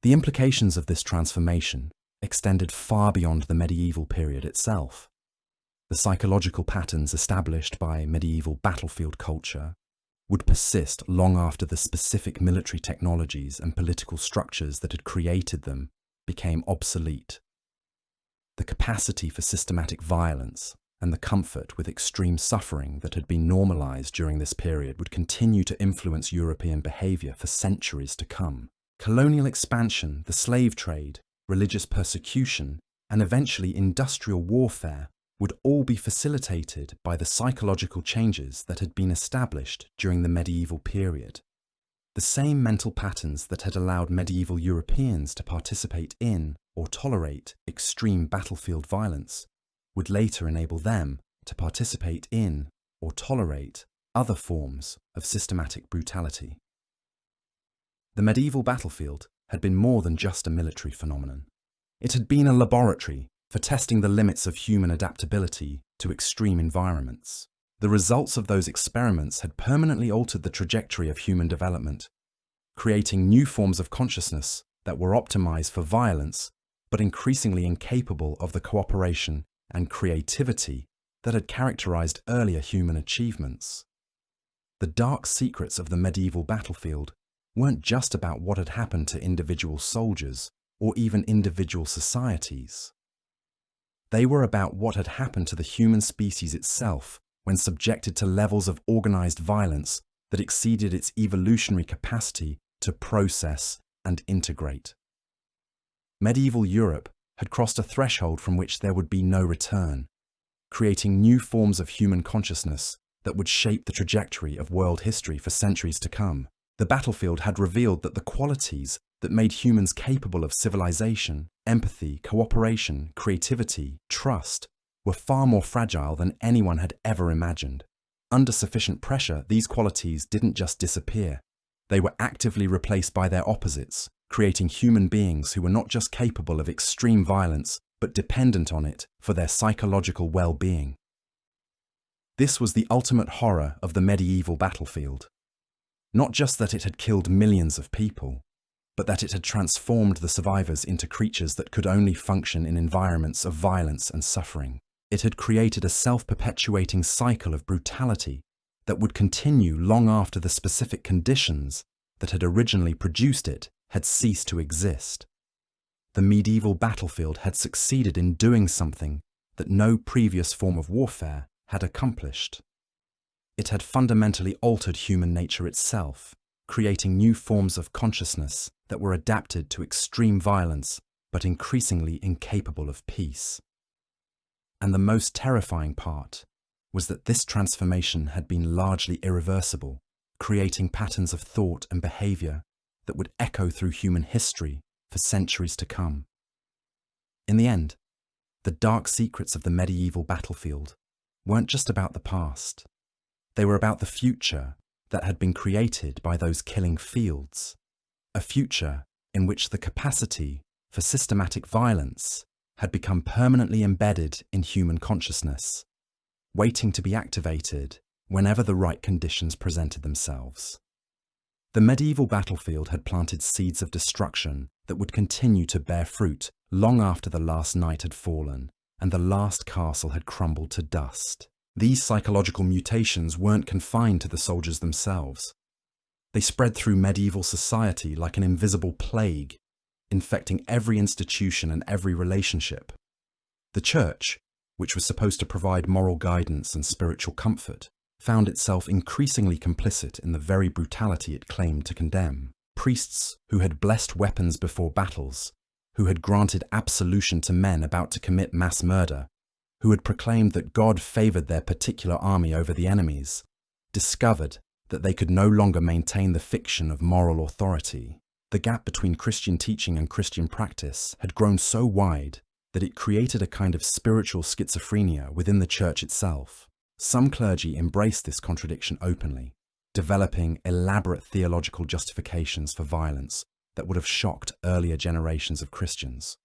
The implications of this transformation extended far beyond the medieval period itself. The psychological patterns established by medieval battlefield culture would persist long after the specific military technologies and political structures that had created them became obsolete. The capacity for systematic violence and the comfort with extreme suffering that had been normalized during this period would continue to influence European behavior for centuries to come. Colonial expansion, the slave trade, religious persecution, and eventually industrial warfare would all be facilitated by the psychological changes that had been established during the medieval period. The same mental patterns that had allowed medieval Europeans to participate in or tolerate extreme battlefield violence would later enable them to participate in or tolerate other forms of systematic brutality. The medieval battlefield had been more than just a military phenomenon. It had been a laboratory for testing the limits of human adaptability to extreme environments. The results of those experiments had permanently altered the trajectory of human development, creating new forms of consciousness that were optimized for violence, but increasingly incapable of the cooperation and creativity that had characterized earlier human achievements. The dark secrets of the medieval battlefield weren't just about what had happened to individual soldiers or even individual societies. They were about what had happened to the human species itself when subjected to levels of organized violence that exceeded its evolutionary capacity to process and integrate. Medieval Europe had crossed a threshold from which there would be no return, creating new forms of human consciousness that would shape the trajectory of world history for centuries to come. The battlefield had revealed that the qualities that made humans capable of civilization, empathy, cooperation, creativity, trust, were far more fragile than anyone had ever imagined. Under sufficient pressure, these qualities didn't just disappear. They were actively replaced by their opposites, creating human beings who were not just capable of extreme violence, but dependent on it for their psychological well-being. This was the ultimate horror of the medieval battlefield. Not just that it had killed millions of people, but that it had transformed the survivors into creatures that could only function in environments of violence and suffering. It had created a self-perpetuating cycle of brutality that would continue long after the specific conditions that had originally produced it had ceased to exist. The medieval battlefield had succeeded in doing something that no previous form of warfare had accomplished. It had fundamentally altered human nature itself, creating new forms of consciousness that were adapted to extreme violence but increasingly incapable of peace. And the most terrifying part was that this transformation had been largely irreversible, creating patterns of thought and behavior that would echo through human history for centuries to come. In the end, the dark secrets of the medieval battlefield weren't just about the past. They were about the future that had been created by those killing fields, a future in which the capacity for systematic violence had become permanently embedded in human consciousness, waiting to be activated whenever the right conditions presented themselves. The medieval battlefield had planted seeds of destruction that would continue to bear fruit long after the last knight had fallen and the last castle had crumbled to dust. These psychological mutations weren't confined to the soldiers themselves. They spread through medieval society like an invisible plague, infecting every institution and every relationship. The church, which was supposed to provide moral guidance and spiritual comfort, found itself increasingly complicit in the very brutality it claimed to condemn. Priests who had blessed weapons before battles, who had granted absolution to men about to commit mass murder, who had proclaimed that God favoured their particular army over the enemy's, discovered that they could no longer maintain the fiction of moral authority. The gap between Christian teaching and Christian practice had grown so wide that it created a kind of spiritual schizophrenia within the church itself. Some clergy embraced this contradiction openly, developing elaborate theological justifications for violence that would have shocked earlier generations of Christians.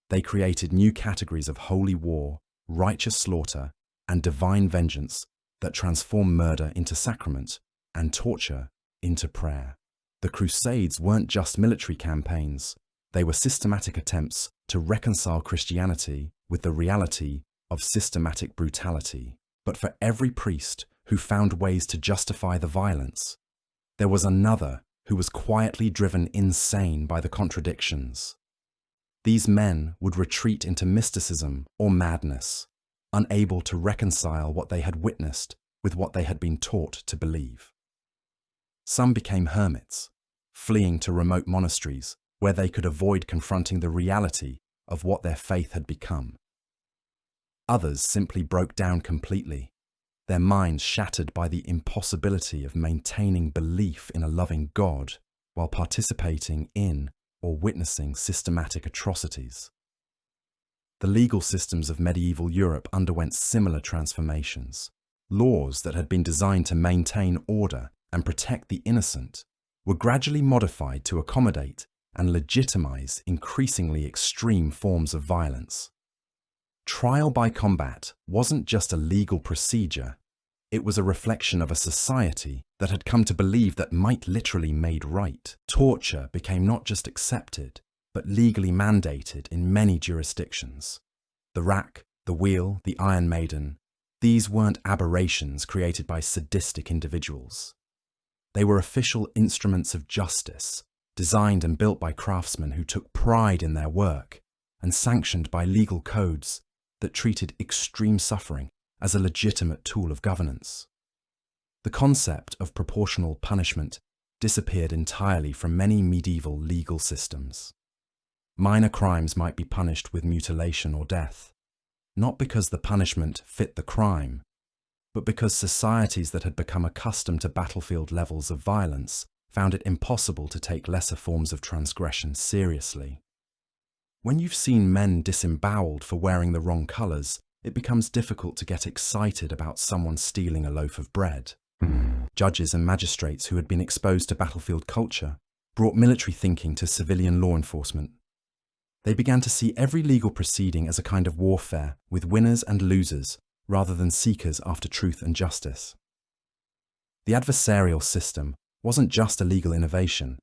They created new categories of holy war, righteous slaughter, and divine vengeance that transformed murder into sacrament and torture into prayer. The Crusades weren't just military campaigns, they were systematic attempts to reconcile Christianity with the reality of systematic brutality. But for every priest who found ways to justify the violence, there was another who was quietly driven insane by the contradictions. These men would retreat into mysticism or madness, unable to reconcile what they had witnessed with what they had been taught to believe. Some became hermits, fleeing to remote monasteries where they could avoid confronting the reality of what their faith had become. Others simply broke down completely, their minds shattered by the impossibility of maintaining belief in a loving God while participating in or witnessing systematic atrocities. The legal systems of medieval Europe underwent similar transformations. Laws that had been designed to maintain order and protect the innocent were gradually modified to accommodate and legitimize increasingly extreme forms of violence. Trial by combat wasn't just a legal procedure, it was a reflection of a society that had come to believe that might literally made right. Torture became not just accepted, but legally mandated in many jurisdictions. The rack, the wheel, the Iron Maiden, these weren't aberrations created by sadistic individuals. They were official instruments of justice, designed and built by craftsmen who took pride in their work, and sanctioned by legal codes that treated extreme suffering as a legitimate tool of governance. The concept of proportional punishment disappeared entirely from many medieval legal systems. Minor crimes might be punished with mutilation or death, not because the punishment fit the crime, but because societies that had become accustomed to battlefield levels of violence found it impossible to take lesser forms of transgression seriously. When you've seen men disemboweled for wearing the wrong colours, it becomes difficult to get excited about someone stealing a loaf of bread. Judges and magistrates who had been exposed to battlefield culture brought military thinking to civilian law enforcement. They began to see every legal proceeding as a kind of warfare with winners and losers rather than seekers after truth and justice. The adversarial system wasn't just a legal innovation.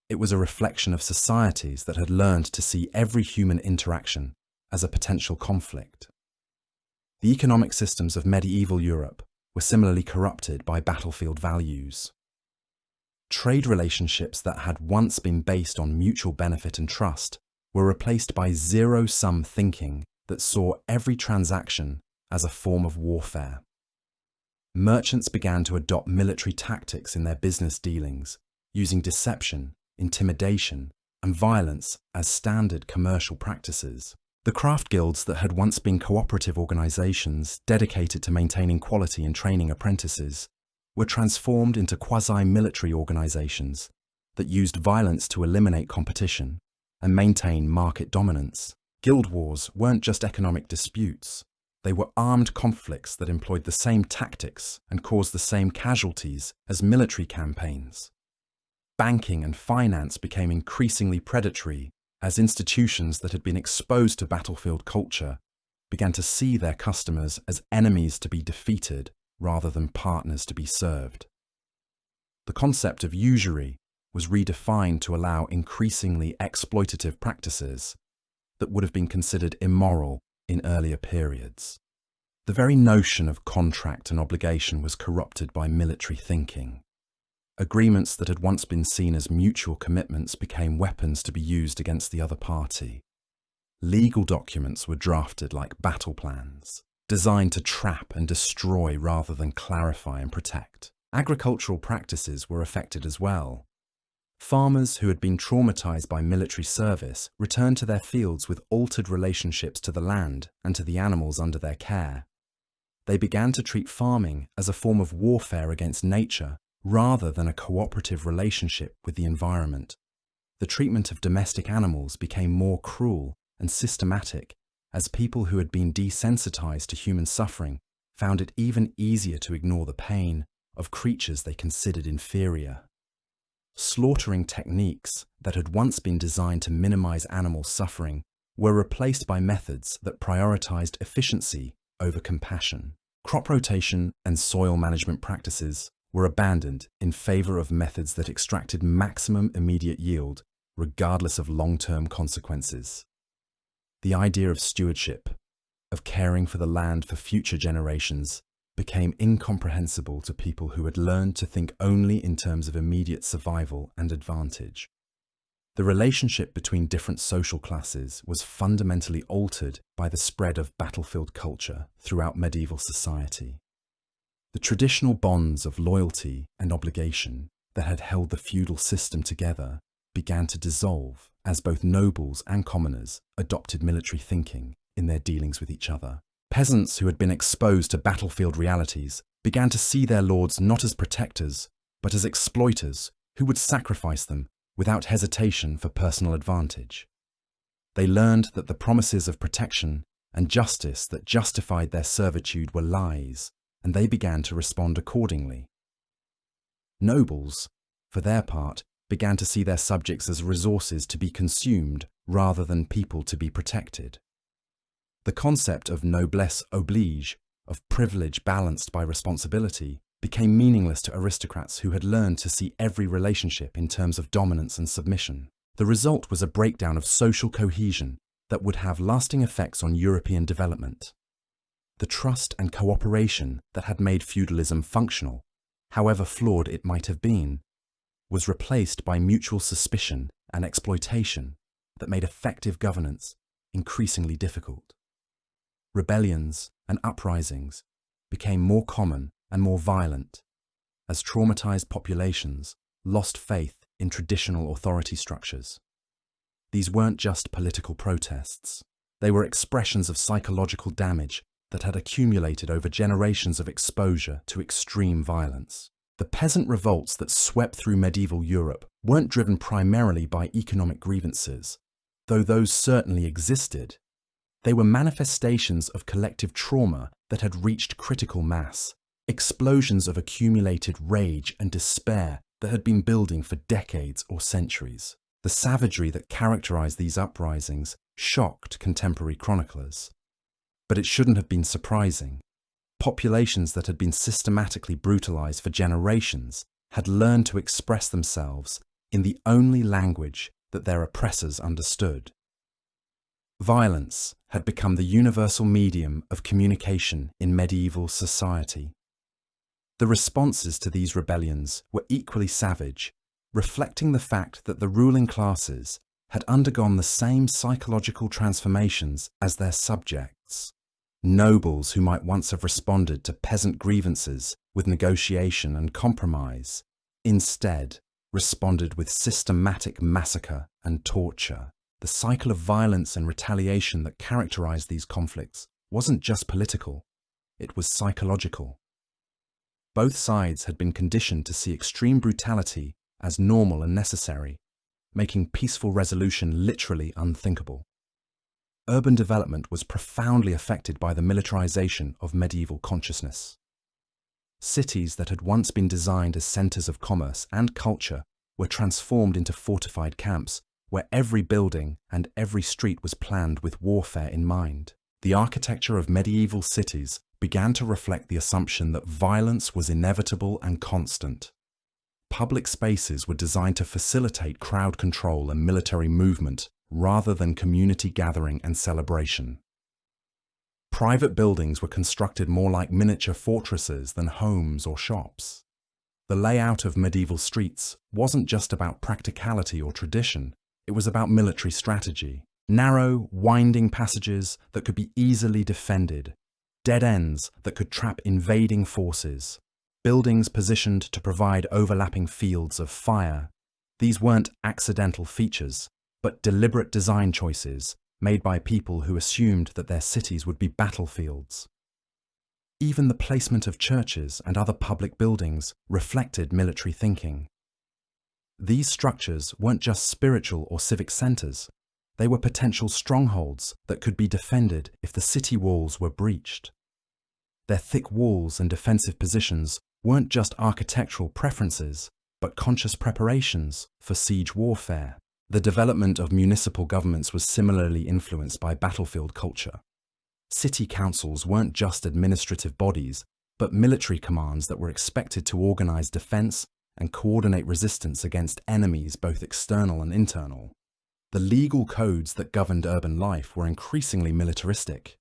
It was a reflection of societies that had learned to see every human interaction as a potential conflict. The economic systems of medieval Europe were similarly corrupted by battlefield values. Trade relationships that had once been based on mutual benefit and trust were replaced by zero-sum thinking that saw every transaction as a form of warfare. Merchants began to adopt military tactics in their business dealings, using deception, intimidation, and violence as standard commercial practices. The craft guilds that had once been cooperative organizations dedicated to maintaining quality and training apprentices were transformed into quasi-military organizations that used violence to eliminate competition and maintain market dominance. Guild wars weren't just economic disputes. They were armed conflicts that employed the same tactics and caused the same casualties as military campaigns. Banking and finance became increasingly predatory as institutions that had been exposed to battlefield culture began to see their customers as enemies to be defeated rather than partners to be served. The concept of usury was redefined to allow increasingly exploitative practices that would have been considered immoral in earlier periods. The very notion of contract and obligation was corrupted by military thinking. Agreements that had once been seen as mutual commitments became weapons to be used against the other party. Legal documents were drafted like battle plans, designed to trap and destroy rather than clarify and protect. Agricultural practices were affected as well. Farmers who had been traumatized by military service returned to their fields with altered relationships to the land and to the animals under their care. They began to treat farming as a form of warfare against nature rather than a cooperative relationship with the environment. The treatment of domestic animals became more cruel and systematic as people who had been desensitized to human suffering found it even easier to ignore the pain of creatures they considered inferior. Slaughtering techniques that had once been designed to minimize animal suffering were replaced by methods that prioritized efficiency over compassion. Crop rotation and soil management practices were abandoned in favor of methods that extracted maximum immediate yield, regardless of long-term consequences. The idea of stewardship, of caring for the land for future generations, became incomprehensible to people who had learned to think only in terms of immediate survival and advantage. The relationship between different social classes was fundamentally altered by the spread of battlefield culture throughout medieval society. The traditional bonds of loyalty and obligation that had held the feudal system together began to dissolve as both nobles and commoners adopted military thinking in their dealings with each other. Peasants who had been exposed to battlefield realities began to see their lords not as protectors, but as exploiters who would sacrifice them without hesitation for personal advantage. They learned that the promises of protection and justice that justified their servitude were lies, and they began to respond accordingly. Nobles, for their part, began to see their subjects as resources to be consumed rather than people to be protected. The concept of noblesse oblige, of privilege balanced by responsibility, became meaningless to aristocrats who had learned to see every relationship in terms of dominance and submission. The result was a breakdown of social cohesion that would have lasting effects on European development. The trust and cooperation that had made feudalism functional, however flawed it might have been, was replaced by mutual suspicion and exploitation that made effective governance increasingly difficult. Rebellions and uprisings became more common and more violent as traumatized populations lost faith in traditional authority structures. These weren't just political protests. They were expressions of psychological damage that had accumulated over generations of exposure to extreme violence. The peasant revolts that swept through medieval Europe weren't driven primarily by economic grievances, though those certainly existed. They were manifestations of collective trauma that had reached critical mass, explosions of accumulated rage and despair that had been building for decades or centuries. The savagery that characterized these uprisings shocked contemporary chroniclers. But it shouldn't have been surprising. Populations that had been systematically brutalized for generations had learned to express themselves in the only language that their oppressors understood. Violence had become the universal medium of communication in medieval society. The responses to these rebellions were equally savage reflecting the fact that the ruling classes had undergone the same psychological transformations as their subjects. Nobles who might once have responded to peasant grievances with negotiation and compromise, instead responded with systematic massacre and torture. The cycle of violence and retaliation that characterized these conflicts wasn't just political, it was psychological. Both sides had been conditioned to see extreme brutality as normal and necessary, making peaceful resolution literally unthinkable. Urban development was profoundly affected by the militarization of medieval consciousness. Cities that had once been designed as centers of commerce and culture were transformed into fortified camps where every building and every street was planned with warfare in mind. The architecture of medieval cities began to reflect the assumption that violence was inevitable and constant. Public spaces were designed to facilitate crowd control and military movement rather than community gathering and celebration. Private buildings were constructed more like miniature fortresses than homes or shops. The layout of medieval streets wasn't just about practicality or tradition, it was about military strategy. Narrow, winding passages that could be easily defended, dead ends that could trap invading forces, buildings positioned to provide overlapping fields of fire. These weren't accidental features, but deliberate design choices made by people who assumed that their cities would be battlefields. Even the placement of churches and other public buildings reflected military thinking. These structures weren't just spiritual or civic centers, they were potential strongholds that could be defended if the city walls were breached. Their thick walls and defensive positions weren't just architectural preferences, but conscious preparations for siege warfare. The development of municipal governments was similarly influenced by battlefield culture. City councils weren't just administrative bodies, but military commands that were expected to organize defense and coordinate resistance against enemies both external and internal. The legal codes that governed urban life were increasingly militaristic,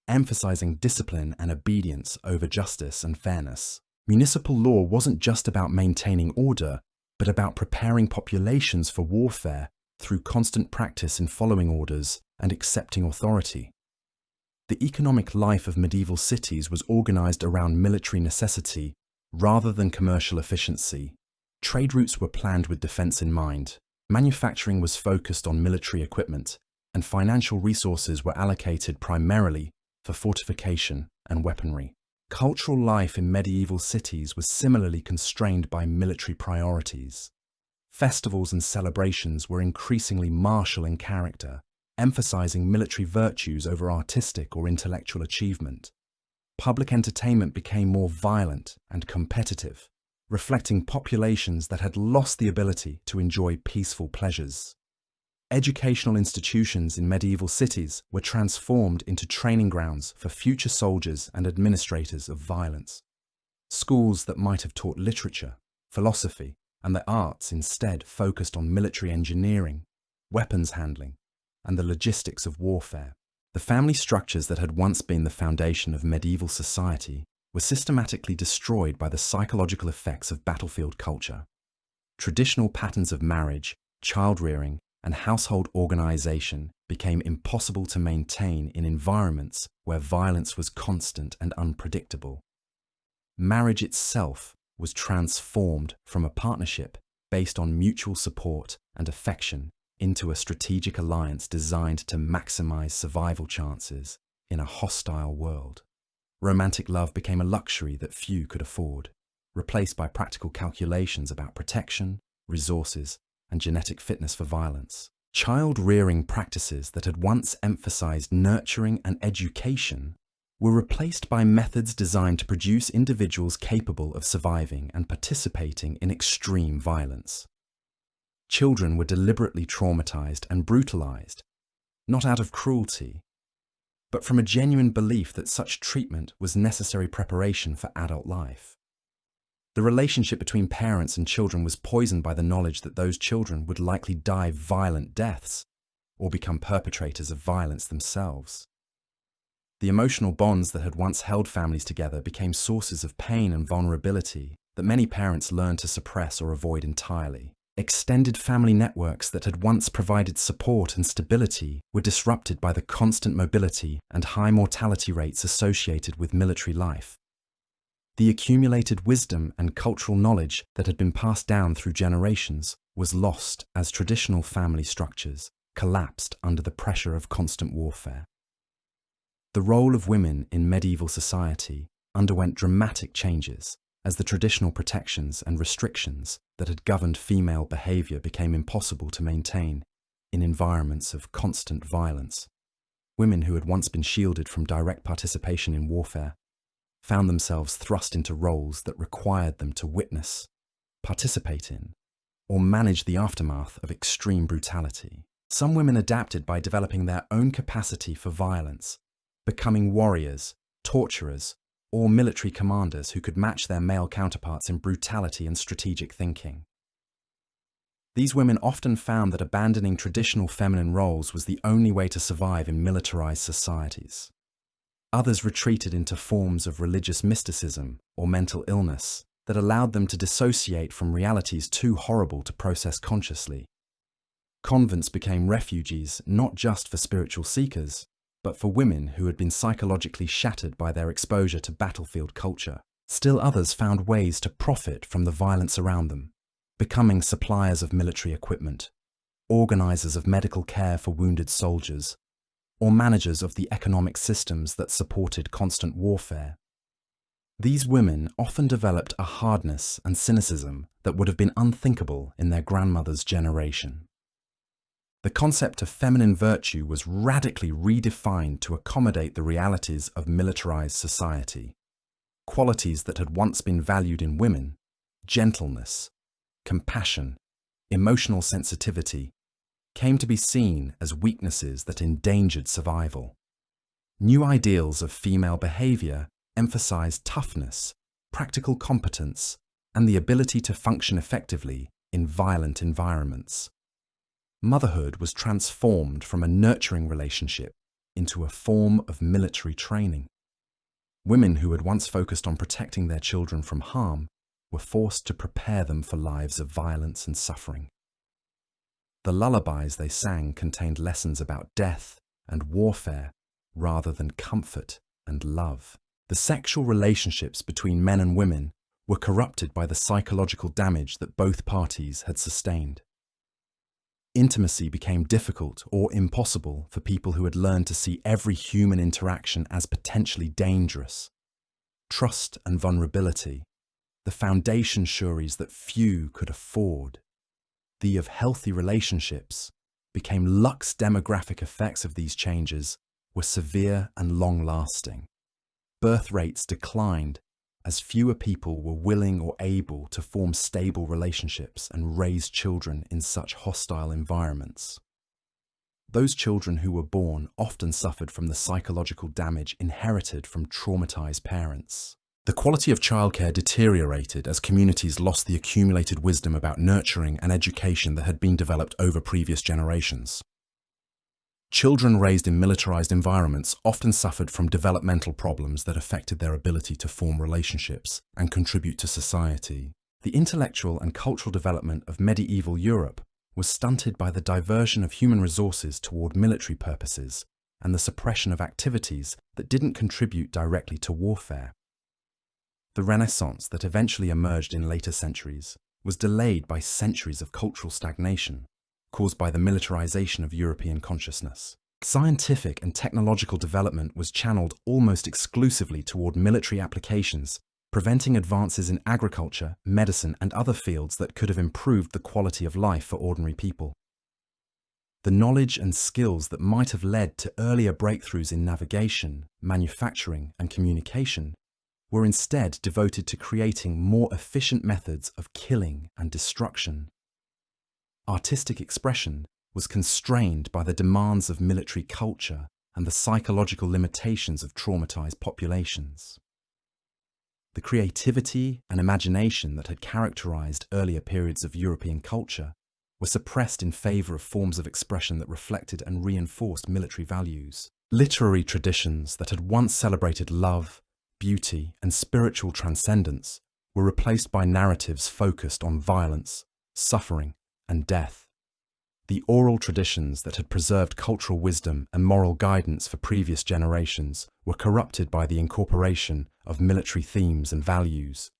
emphasizing discipline and obedience over justice and fairness. Municipal law wasn't just about maintaining order, but about preparing populations for warfare through constant practice in following orders and accepting authority. The economic life of medieval cities was organized around military necessity rather than commercial efficiency. Trade routes were planned with defense in mind. Manufacturing was focused on military equipment, and financial resources were allocated primarily for fortification and weaponry. Cultural life in medieval cities was similarly constrained by military priorities. Festivals and celebrations were increasingly martial in character, emphasizing military virtues over artistic or intellectual achievement. Public entertainment became more violent and competitive, reflecting populations that had lost the ability to enjoy peaceful pleasures. Educational institutions in medieval cities were transformed into training grounds for future soldiers and administrators of violence. Schools that might have taught literature, philosophy, and the arts instead focused on military engineering, weapons handling, and the logistics of warfare. The family structures that had once been the foundation of medieval society were systematically destroyed by the psychological effects of battlefield culture. Traditional patterns of marriage, child-rearing, and household organization became impossible to maintain in environments where violence was constant and unpredictable. Marriage itself was transformed from a partnership based on mutual support and affection into a strategic alliance designed to maximize survival chances in a hostile world. Romantic love became a luxury that few could afford, replaced by practical calculations about protection, resources, and genetic fitness for violence. Child-rearing practices that had once emphasized nurturing and education were replaced by methods designed to produce individuals capable of surviving and participating in extreme violence. Children were deliberately traumatized and brutalized, not out of cruelty, but from a genuine belief that such treatment was necessary preparation for adult life. The relationship between parents and children was poisoned by the knowledge that those children would likely die violent deaths or become perpetrators of violence themselves. The emotional bonds that had once held families together became sources of pain and vulnerability that many parents learned to suppress or avoid entirely. Extended family networks that had once provided support and stability were disrupted by the constant mobility and high mortality rates associated with military life. The accumulated wisdom and cultural knowledge that had been passed down through generations was lost as traditional family structures collapsed under the pressure of constant warfare. The role of women in medieval society underwent dramatic changes as the traditional protections and restrictions that had governed female behaviour became impossible to maintain in environments of constant violence. Women who had once been shielded from direct participation in warfare found themselves thrust into roles that required them to witness, participate in, or manage the aftermath of extreme brutality. Some women adapted by developing their own capacity for violence, becoming warriors, torturers, or military commanders who could match their male counterparts in brutality and strategic thinking. These women often found that abandoning traditional feminine roles was the only way to survive in militarized societies. Others retreated into forms of religious mysticism or mental illness that allowed them to dissociate from realities too horrible to process consciously. Convents became refuges not just for spiritual seekers, but for women who had been psychologically shattered by their exposure to battlefield culture. Still others found ways to profit from the violence around them, becoming suppliers of military equipment, organizers of medical care for wounded soldiers, or managers of the economic systems that supported constant warfare. These women often developed a hardness and cynicism that would have been unthinkable in their grandmother's generation. The concept of feminine virtue was radically redefined to accommodate the realities of militarized society. Qualities that had once been valued in women, gentleness, compassion, emotional sensitivity, came to be seen as weaknesses that endangered survival. New ideals of female behavior emphasized toughness, practical competence, and the ability to function effectively in violent environments. Motherhood was transformed from a nurturing relationship into a form of military training. Women who had once focused on protecting their children from harm were forced to prepare them for lives of violence and suffering. The lullabies they sang contained lessons about death and warfare rather than comfort and love. The sexual relationships between men and women were corrupted by the psychological damage that both parties had sustained. Intimacy became difficult or impossible for people who had learned to see every human interaction as potentially dangerous. Trust and vulnerability, the foundation sureties that few could afford, the of healthy relationships, became luxe. Demographic effects of these changes were severe and long-lasting. Birth rates declined as fewer people were willing or able to form stable relationships and raise children in such hostile environments. Those children who were born often suffered from the psychological damage inherited from traumatized parents. The quality of childcare deteriorated as communities lost the accumulated wisdom about nurturing and education that had been developed over previous generations. Children raised in militarized environments often suffered from developmental problems that affected their ability to form relationships and contribute to society. The intellectual and cultural development of medieval Europe was stunted by the diversion of human resources toward military purposes and the suppression of activities that didn't contribute directly to warfare. The Renaissance that eventually emerged in later centuries was delayed by centuries of cultural stagnation, caused by the militarization of European consciousness. Scientific and technological development was channeled almost exclusively toward military applications, preventing advances in agriculture, medicine, and other fields that could have improved the quality of life for ordinary people. The knowledge and skills that might have led to earlier breakthroughs in navigation, manufacturing, and communication were instead devoted to creating more efficient methods of killing and destruction. Artistic expression was constrained by the demands of military culture and the psychological limitations of traumatized populations. The creativity and imagination that had characterized earlier periods of European culture were suppressed in favor of forms of expression that reflected and reinforced military values. Literary traditions that had once celebrated love, beauty, and spiritual transcendence were replaced by narratives focused on violence, suffering, and death. The oral traditions that had preserved cultural wisdom and moral guidance for previous generations were corrupted by the incorporation of military themes and values.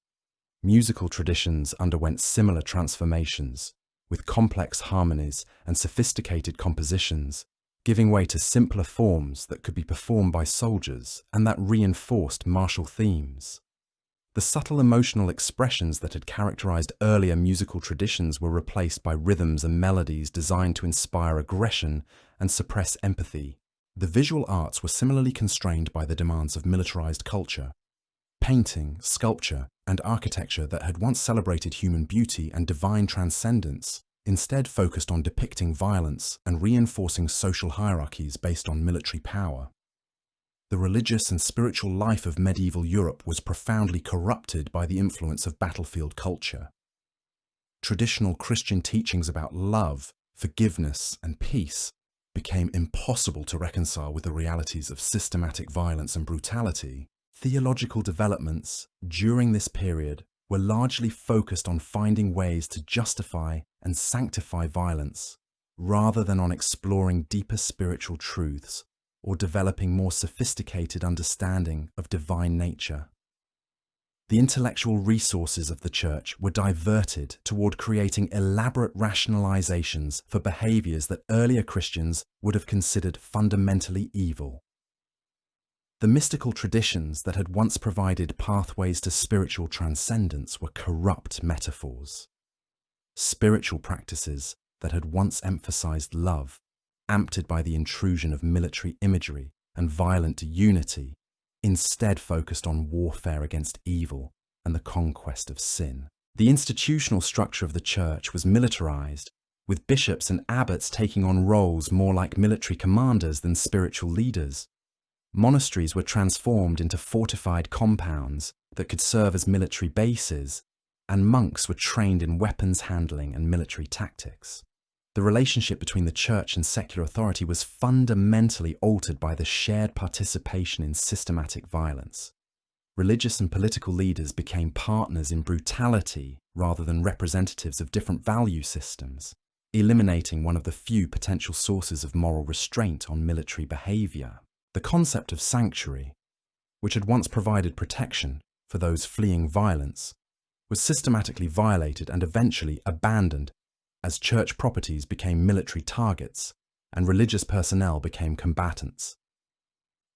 Musical traditions underwent similar transformations, with complex harmonies and sophisticated compositions, giving way to simpler forms that could be performed by soldiers and that reinforced martial themes. The subtle emotional expressions that had characterized earlier musical traditions were replaced by rhythms and melodies designed to inspire aggression and suppress empathy. The visual arts were similarly constrained by the demands of militarized culture. Painting, sculpture, and architecture that had once celebrated human beauty and divine transcendence instead focused on depicting violence and reinforcing social hierarchies based on military power. The religious and spiritual life of medieval Europe was profoundly corrupted by the influence of battlefield culture. Traditional Christian teachings about love, forgiveness, and peace became impossible to reconcile with the realities of systematic violence and brutality. Theological developments during this period were largely focused on finding ways to justify and sanctify violence, rather than on exploring deeper spiritual truths or developing more sophisticated understanding of divine nature. The intellectual resources of the Church were diverted toward creating elaborate rationalizations for behaviors that earlier Christians would have considered fundamentally evil. The mystical traditions that had once provided pathways to spiritual transcendence were corrupt metaphors. Spiritual practices that had once emphasized love, amped by the intrusion of military imagery and violent unity, instead focused on warfare against evil and the conquest of sin. The institutional structure of the Church was militarized, with bishops and abbots taking on roles more like military commanders than spiritual leaders. Monasteries were transformed into fortified compounds that could serve as military bases, and monks were trained in weapons handling and military tactics. The relationship between the Church and secular authority was fundamentally altered by the shared participation in systematic violence. Religious and political leaders became partners in brutality rather than representatives of different value systems, eliminating one of the few potential sources of moral restraint on military behavior. The concept of sanctuary, which had once provided protection for those fleeing violence, was systematically violated and eventually abandoned as church properties became military targets and religious personnel became combatants.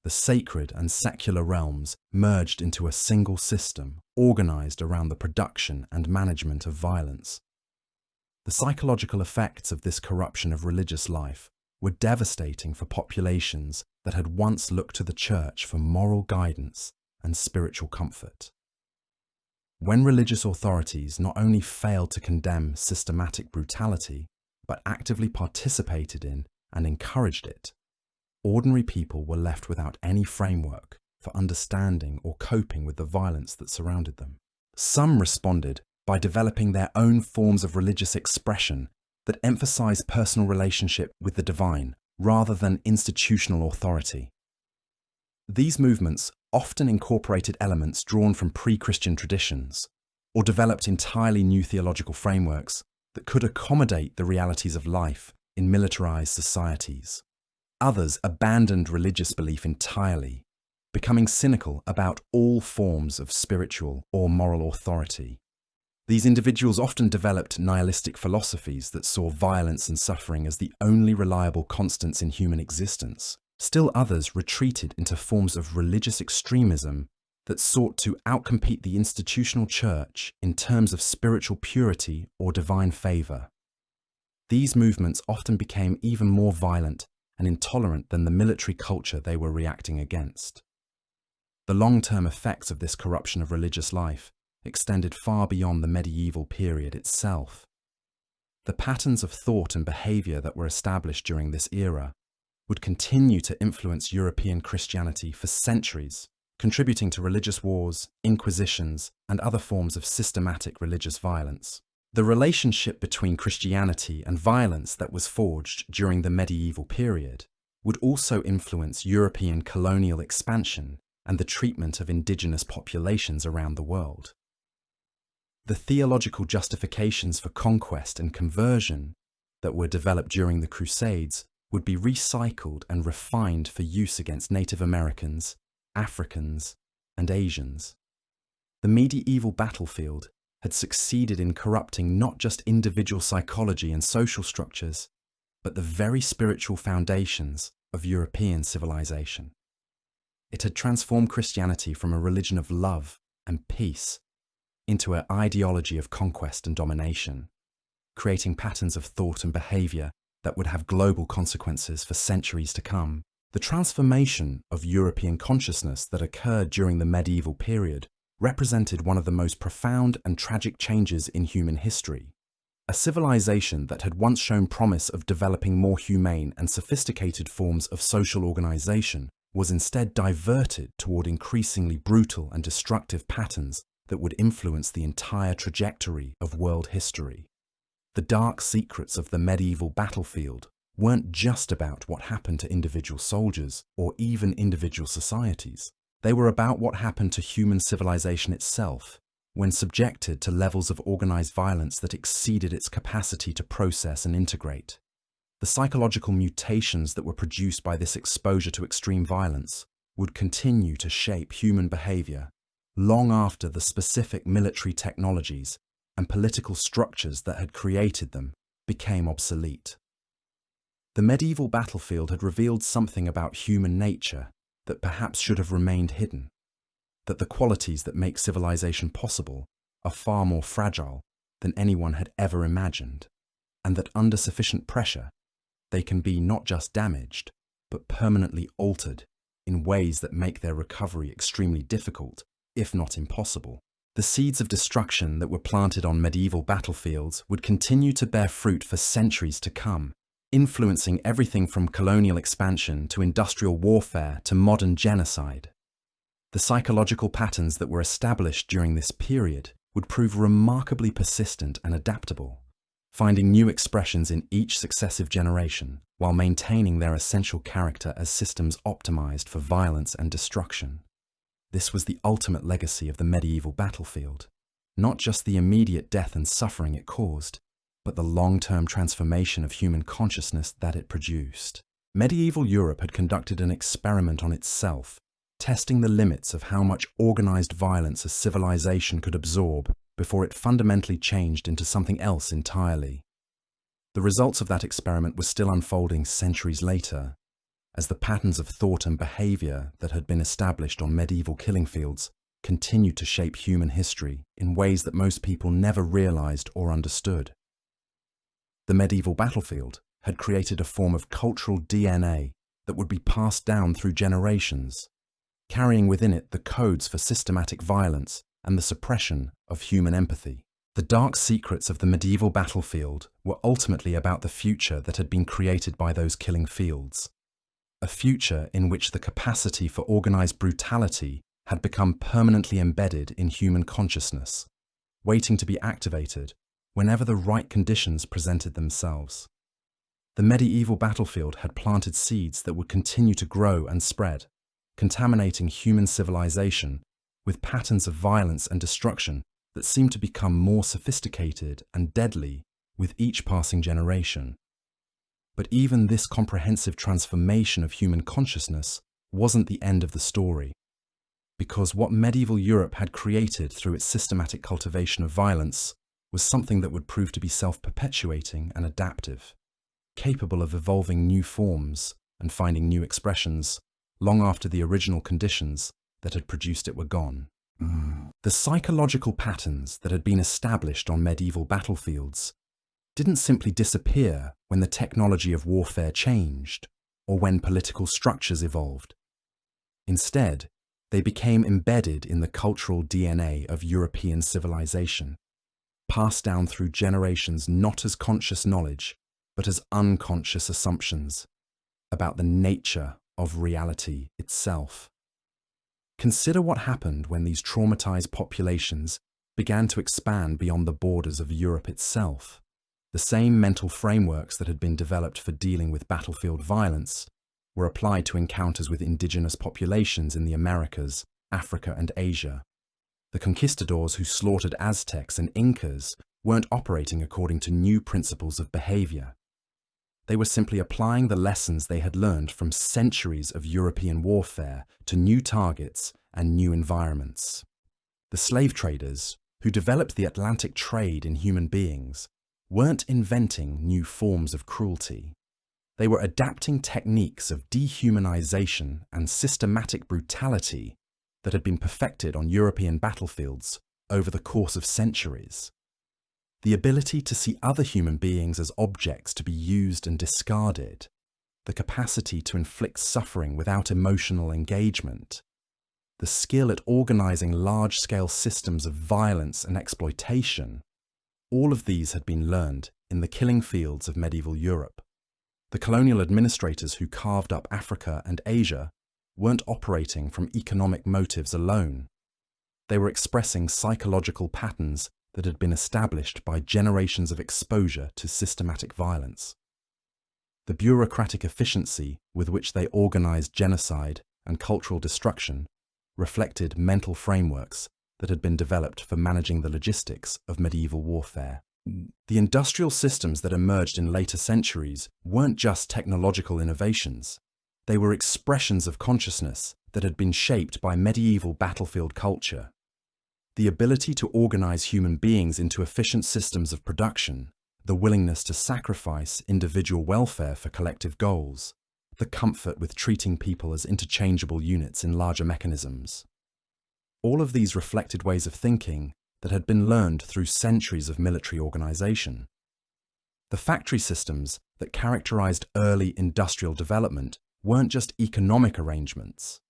The sacred and secular realms merged into a single system organized around the production and management of violence. The psychological effects of this corruption of religious life were devastating for populations that had once looked to the Church for moral guidance and spiritual comfort. When religious authorities not only failed to condemn systematic brutality, but actively participated in and encouraged it, ordinary people were left without any framework for understanding or coping with the violence that surrounded them. Some responded by developing their own forms of religious expression that emphasized personal relationship with the divine rather than institutional authority. These movements often incorporated elements drawn from pre-Christian traditions, or developed entirely new theological frameworks that could accommodate the realities of life in militarized societies. Others abandoned religious belief entirely, becoming cynical about all forms of spiritual or moral authority. These individuals often developed nihilistic philosophies that saw violence and suffering as the only reliable constants in human existence. Still others retreated into forms of religious extremism that sought to outcompete the institutional church in terms of spiritual purity or divine favor. These movements often became even more violent and intolerant than the military culture they were reacting against. The long-term effects of this corruption of religious life extended far beyond the medieval period itself. The patterns of thought and behavior that were established during this era would continue to influence European Christianity for centuries, contributing to religious wars, inquisitions, and other forms of systematic religious violence. The relationship between Christianity and violence that was forged during the medieval period would also influence European colonial expansion and the treatment of indigenous populations around the world. The theological justifications for conquest and conversion that were developed during the Crusades would be recycled and refined for use against Native Americans, Africans, and Asians. The medieval battlefield had succeeded in corrupting not just individual psychology and social structures, but the very spiritual foundations of European civilization. It had transformed Christianity from a religion of love and peace into an ideology of conquest and domination, creating patterns of thought and behavior that would have global consequences for centuries to come. The transformation of European consciousness that occurred during the medieval period represented one of the most profound and tragic changes in human history. A civilization that had once shown promise of developing more humane and sophisticated forms of social organization was instead diverted toward increasingly brutal and destructive patterns that would influence the entire trajectory of world history. The dark secrets of the medieval battlefield weren't just about what happened to individual soldiers or even individual societies. They were about what happened to human civilization itself when subjected to levels of organized violence that exceeded its capacity to process and integrate. The psychological mutations that were produced by this exposure to extreme violence would continue to shape human behavior long after the specific military technologies and political structures that had created them became obsolete. The medieval battlefield had revealed something about human nature that perhaps should have remained hidden, that the qualities that make civilization possible are far more fragile than anyone had ever imagined, and that under sufficient pressure, they can be not just damaged, but permanently altered in ways that make their recovery extremely difficult, if not impossible. The seeds of destruction that were planted on medieval battlefields would continue to bear fruit for centuries to come, influencing everything from colonial expansion to industrial warfare to modern genocide. The psychological patterns that were established during this period would prove remarkably persistent and adaptable, finding new expressions in each successive generation while maintaining their essential character as systems optimized for violence and destruction. This was the ultimate legacy of the medieval battlefield, not just the immediate death and suffering it caused, but the long-term transformation of human consciousness that it produced. Medieval Europe had conducted an experiment on itself, testing the limits of how much organized violence a civilization could absorb before it fundamentally changed into something else entirely. The results of that experiment were still unfolding centuries later, as the patterns of thought and behavior that had been established on medieval killing fields continued to shape human history in ways that most people never realized or understood. The medieval battlefield had created a form of cultural DNA that would be passed down through generations, carrying within it the codes for systematic violence and the suppression of human empathy. The dark secrets of the medieval battlefield were ultimately about the future that had been created by those killing fields. A future in which the capacity for organized brutality had become permanently embedded in human consciousness, waiting to be activated whenever the right conditions presented themselves. The medieval battlefield had planted seeds that would continue to grow and spread, contaminating human civilization with patterns of violence and destruction that seemed to become more sophisticated and deadly with each passing generation. But even this comprehensive transformation of human consciousness wasn't the end of the story, because what medieval Europe had created through its systematic cultivation of violence was something that would prove to be self-perpetuating and adaptive, capable of evolving new forms and finding new expressions long after the original conditions that had produced it were gone. The psychological patterns that had been established on medieval battlefields didn't simply disappear when the technology of warfare changed or when political structures evolved. Instead, they became embedded in the cultural DNA of European civilization, passed down through generations not as conscious knowledge, but as unconscious assumptions about the nature of reality itself. Consider what happened when these traumatized populations began to expand beyond the borders of Europe itself. The same mental frameworks that had been developed for dealing with battlefield violence were applied to encounters with indigenous populations in the Americas, Africa, and Asia. The conquistadors who slaughtered Aztecs and Incas weren't operating according to new principles of behavior. They were simply applying the lessons they had learned from centuries of European warfare to new targets and new environments. The slave traders, who developed the Atlantic trade in human beings, weren't inventing new forms of cruelty. They were adapting techniques of dehumanization and systematic brutality that had been perfected on European battlefields over the course of centuries. The ability to see other human beings as objects to be used and discarded, the capacity to inflict suffering without emotional engagement, the skill at organizing large-scale systems of violence and exploitation, all of these had been learned in the killing fields of medieval Europe. The colonial administrators who carved up Africa and Asia weren't operating from economic motives alone. They were expressing psychological patterns that had been established by generations of exposure to systematic violence. The bureaucratic efficiency with which they organized genocide and cultural destruction reflected mental frameworks that had been developed for managing the logistics of medieval warfare. The industrial systems that emerged in later centuries weren't just technological innovations. They were expressions of consciousness that had been shaped by medieval battlefield culture. The ability to organize human beings into efficient systems of production, the willingness to sacrifice individual welfare for collective goals, the comfort with treating people as interchangeable units in larger mechanisms. All of these reflected ways of thinking that had been learned through centuries of military organization. The factory systems that characterized early industrial development weren't just economic arrangements.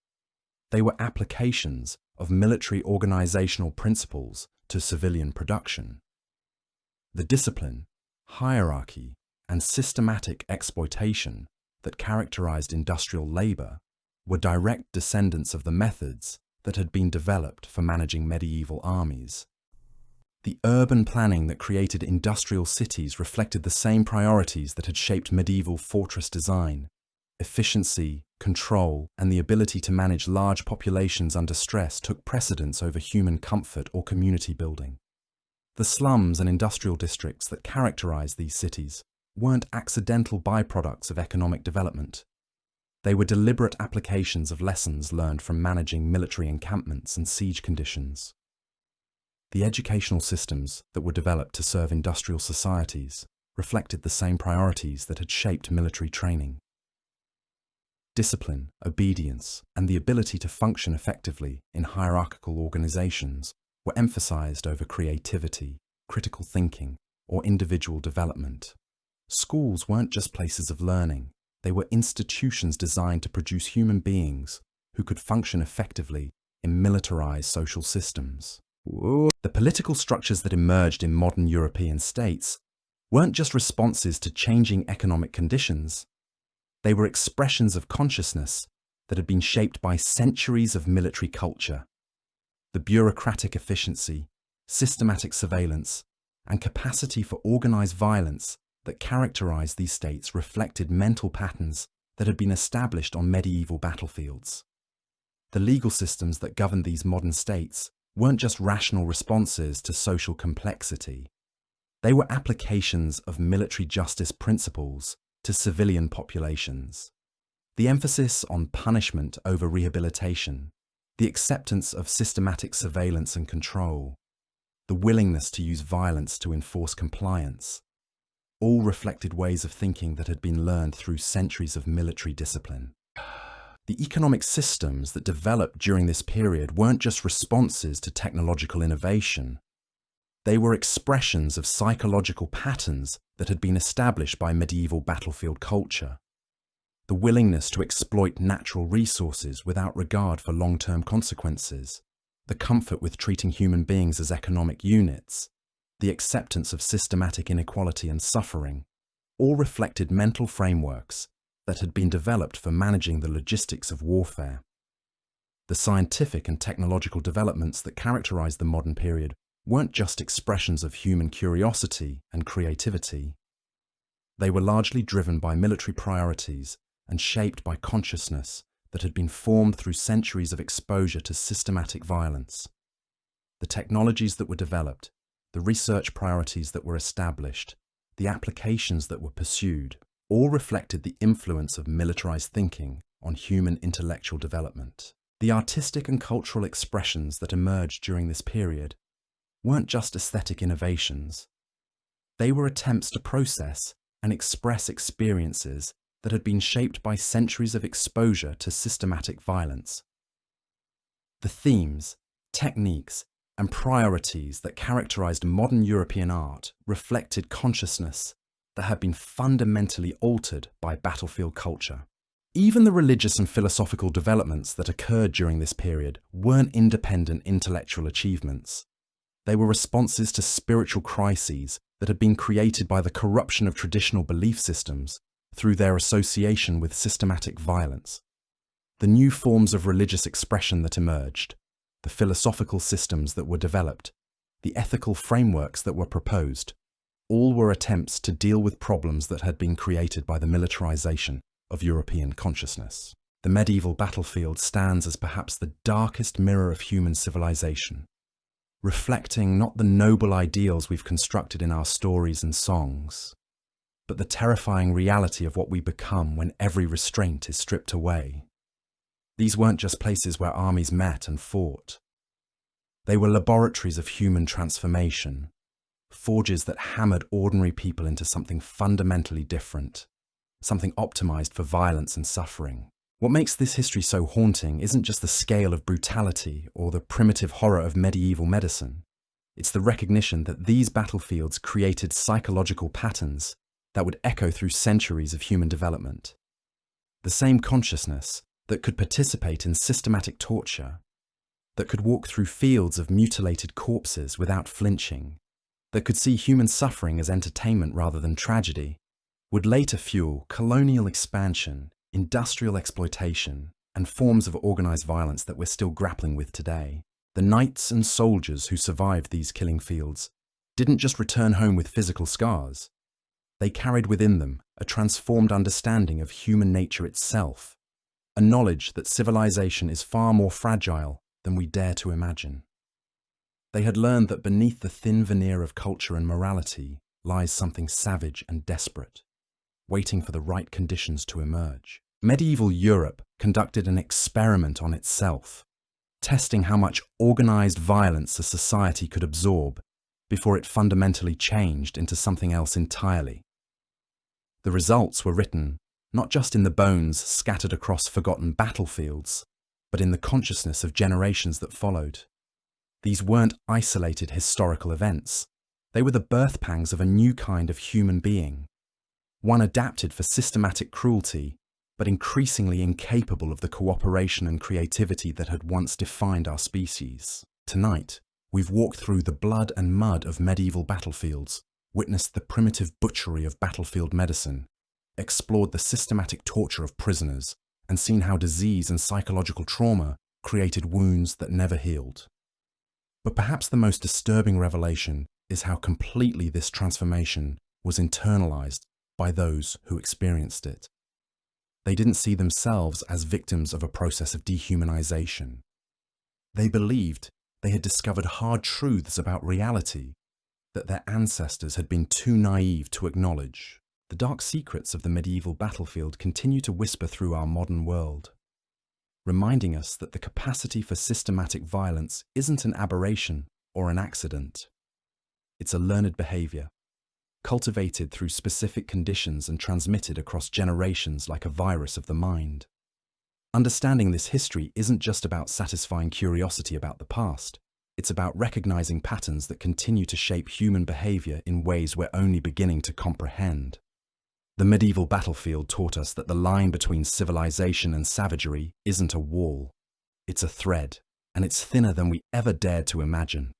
They were applications of military organizational principles to civilian production. The discipline, hierarchy, and systematic exploitation that characterized industrial labor were direct descendants of the methods that had been developed for managing medieval armies. The urban planning that created industrial cities reflected the same priorities that had shaped medieval fortress design: efficiency, control, and the ability to manage large populations under stress took precedence over human comfort or community building. The slums and industrial districts that characterized these cities weren't accidental byproducts of economic development. They were deliberate applications of lessons learned from managing military encampments and siege conditions. The educational systems that were developed to serve industrial societies reflected the same priorities that had shaped military training. Discipline, obedience, and the ability to function effectively in hierarchical organizations were emphasized over creativity, critical thinking, or individual development. Schools weren't just places of learning. They were institutions designed to produce human beings who could function effectively in militarized social systems. The political structures that emerged in modern European states weren't just responses to changing economic conditions. They were expressions of consciousness that had been shaped by centuries of military culture. The bureaucratic efficiency, systematic surveillance, and capacity for organized violence that characterized these states reflected mental patterns that had been established on medieval battlefields. The legal systems that governed these modern states weren't just rational responses to social complexity. They were applications of military justice principles to civilian populations. The emphasis on punishment over rehabilitation, the acceptance of systematic surveillance and control, the willingness to use violence to enforce compliance, all reflected ways of thinking that had been learned through centuries of military discipline. The economic systems that developed during this period weren't just responses to technological innovation. They were expressions of psychological patterns that had been established by medieval battlefield culture. The willingness to exploit natural resources without regard for long-term consequences, the comfort with treating human beings as economic units, the acceptance of systematic inequality and suffering, all reflected mental frameworks that had been developed for managing the logistics of warfare. The scientific and technological developments that characterized the modern period weren't just expressions of human curiosity and creativity. They were largely driven by military priorities and shaped by consciousness that had been formed through centuries of exposure to systematic violence. The technologies that were developed, the research priorities that were established, the applications that were pursued, all reflected the influence of militarized thinking on human intellectual development. The artistic and cultural expressions that emerged during this period weren't just aesthetic innovations. They were attempts to process and express experiences that had been shaped by centuries of exposure to systematic violence. The themes, techniques, and priorities that characterized modern European art reflected consciousness that had been fundamentally altered by battlefield culture. Even the religious and philosophical developments that occurred during this period weren't independent intellectual achievements. They were responses to spiritual crises that had been created by the corruption of traditional belief systems through their association with systematic violence. The new forms of religious expression that emerged, the philosophical systems that were developed, the ethical frameworks that were proposed, all were attempts to deal with problems that had been created by the militarization of European consciousness. The medieval battlefield stands as perhaps the darkest mirror of human civilization, reflecting not the noble ideals we've constructed in our stories and songs, but the terrifying reality of what we become when every restraint is stripped away. These weren't just places where armies met and fought. They were laboratories of human transformation, forges that hammered ordinary people into something fundamentally different, something optimized for violence and suffering. What makes this history so haunting isn't just the scale of brutality or the primitive horror of medieval medicine. It's the recognition that these battlefields created psychological patterns that would echo through centuries of human development. The same consciousness that could participate in systematic torture, that could walk through fields of mutilated corpses without flinching, that could see human suffering as entertainment rather than tragedy, would later fuel colonial expansion, industrial exploitation, and forms of organized violence that we're still grappling with today. The knights and soldiers who survived these killing fields didn't just return home with physical scars. They carried within them a transformed understanding of human nature itself, a knowledge that civilization is far more fragile than we dare to imagine. They had learned that beneath the thin veneer of culture and morality lies something savage and desperate, waiting for the right conditions to emerge. Medieval Europe conducted an experiment on itself, testing how much organized violence a society could absorb before it fundamentally changed into something else entirely. The results were written not just in the bones scattered across forgotten battlefields, but in the consciousness of generations that followed. These weren't isolated historical events. They were the birth pangs of a new kind of human being, one adapted for systematic cruelty, but increasingly incapable of the cooperation and creativity that had once defined our species. Tonight, we've walked through the blood and mud of medieval battlefields, witnessed the primitive butchery of battlefield medicine, explored the systematic torture of prisoners, and seen how disease and psychological trauma created wounds that never healed. But perhaps the most disturbing revelation is how completely this transformation was internalized by those who experienced it. They didn't see themselves as victims of a process of dehumanization. They believed they had discovered hard truths about reality that their ancestors had been too naive to acknowledge. The dark secrets of the medieval battlefield continue to whisper through our modern world, reminding us that the capacity for systematic violence isn't an aberration or an accident. It's a learned behavior, cultivated through specific conditions and transmitted across generations like a virus of the mind. Understanding this history isn't just about satisfying curiosity about the past. It's about recognizing patterns that continue to shape human behavior in ways we're only beginning to comprehend. The medieval battlefield taught us that the line between civilization and savagery isn't a wall. It's a thread, and it's thinner than we ever dared to imagine.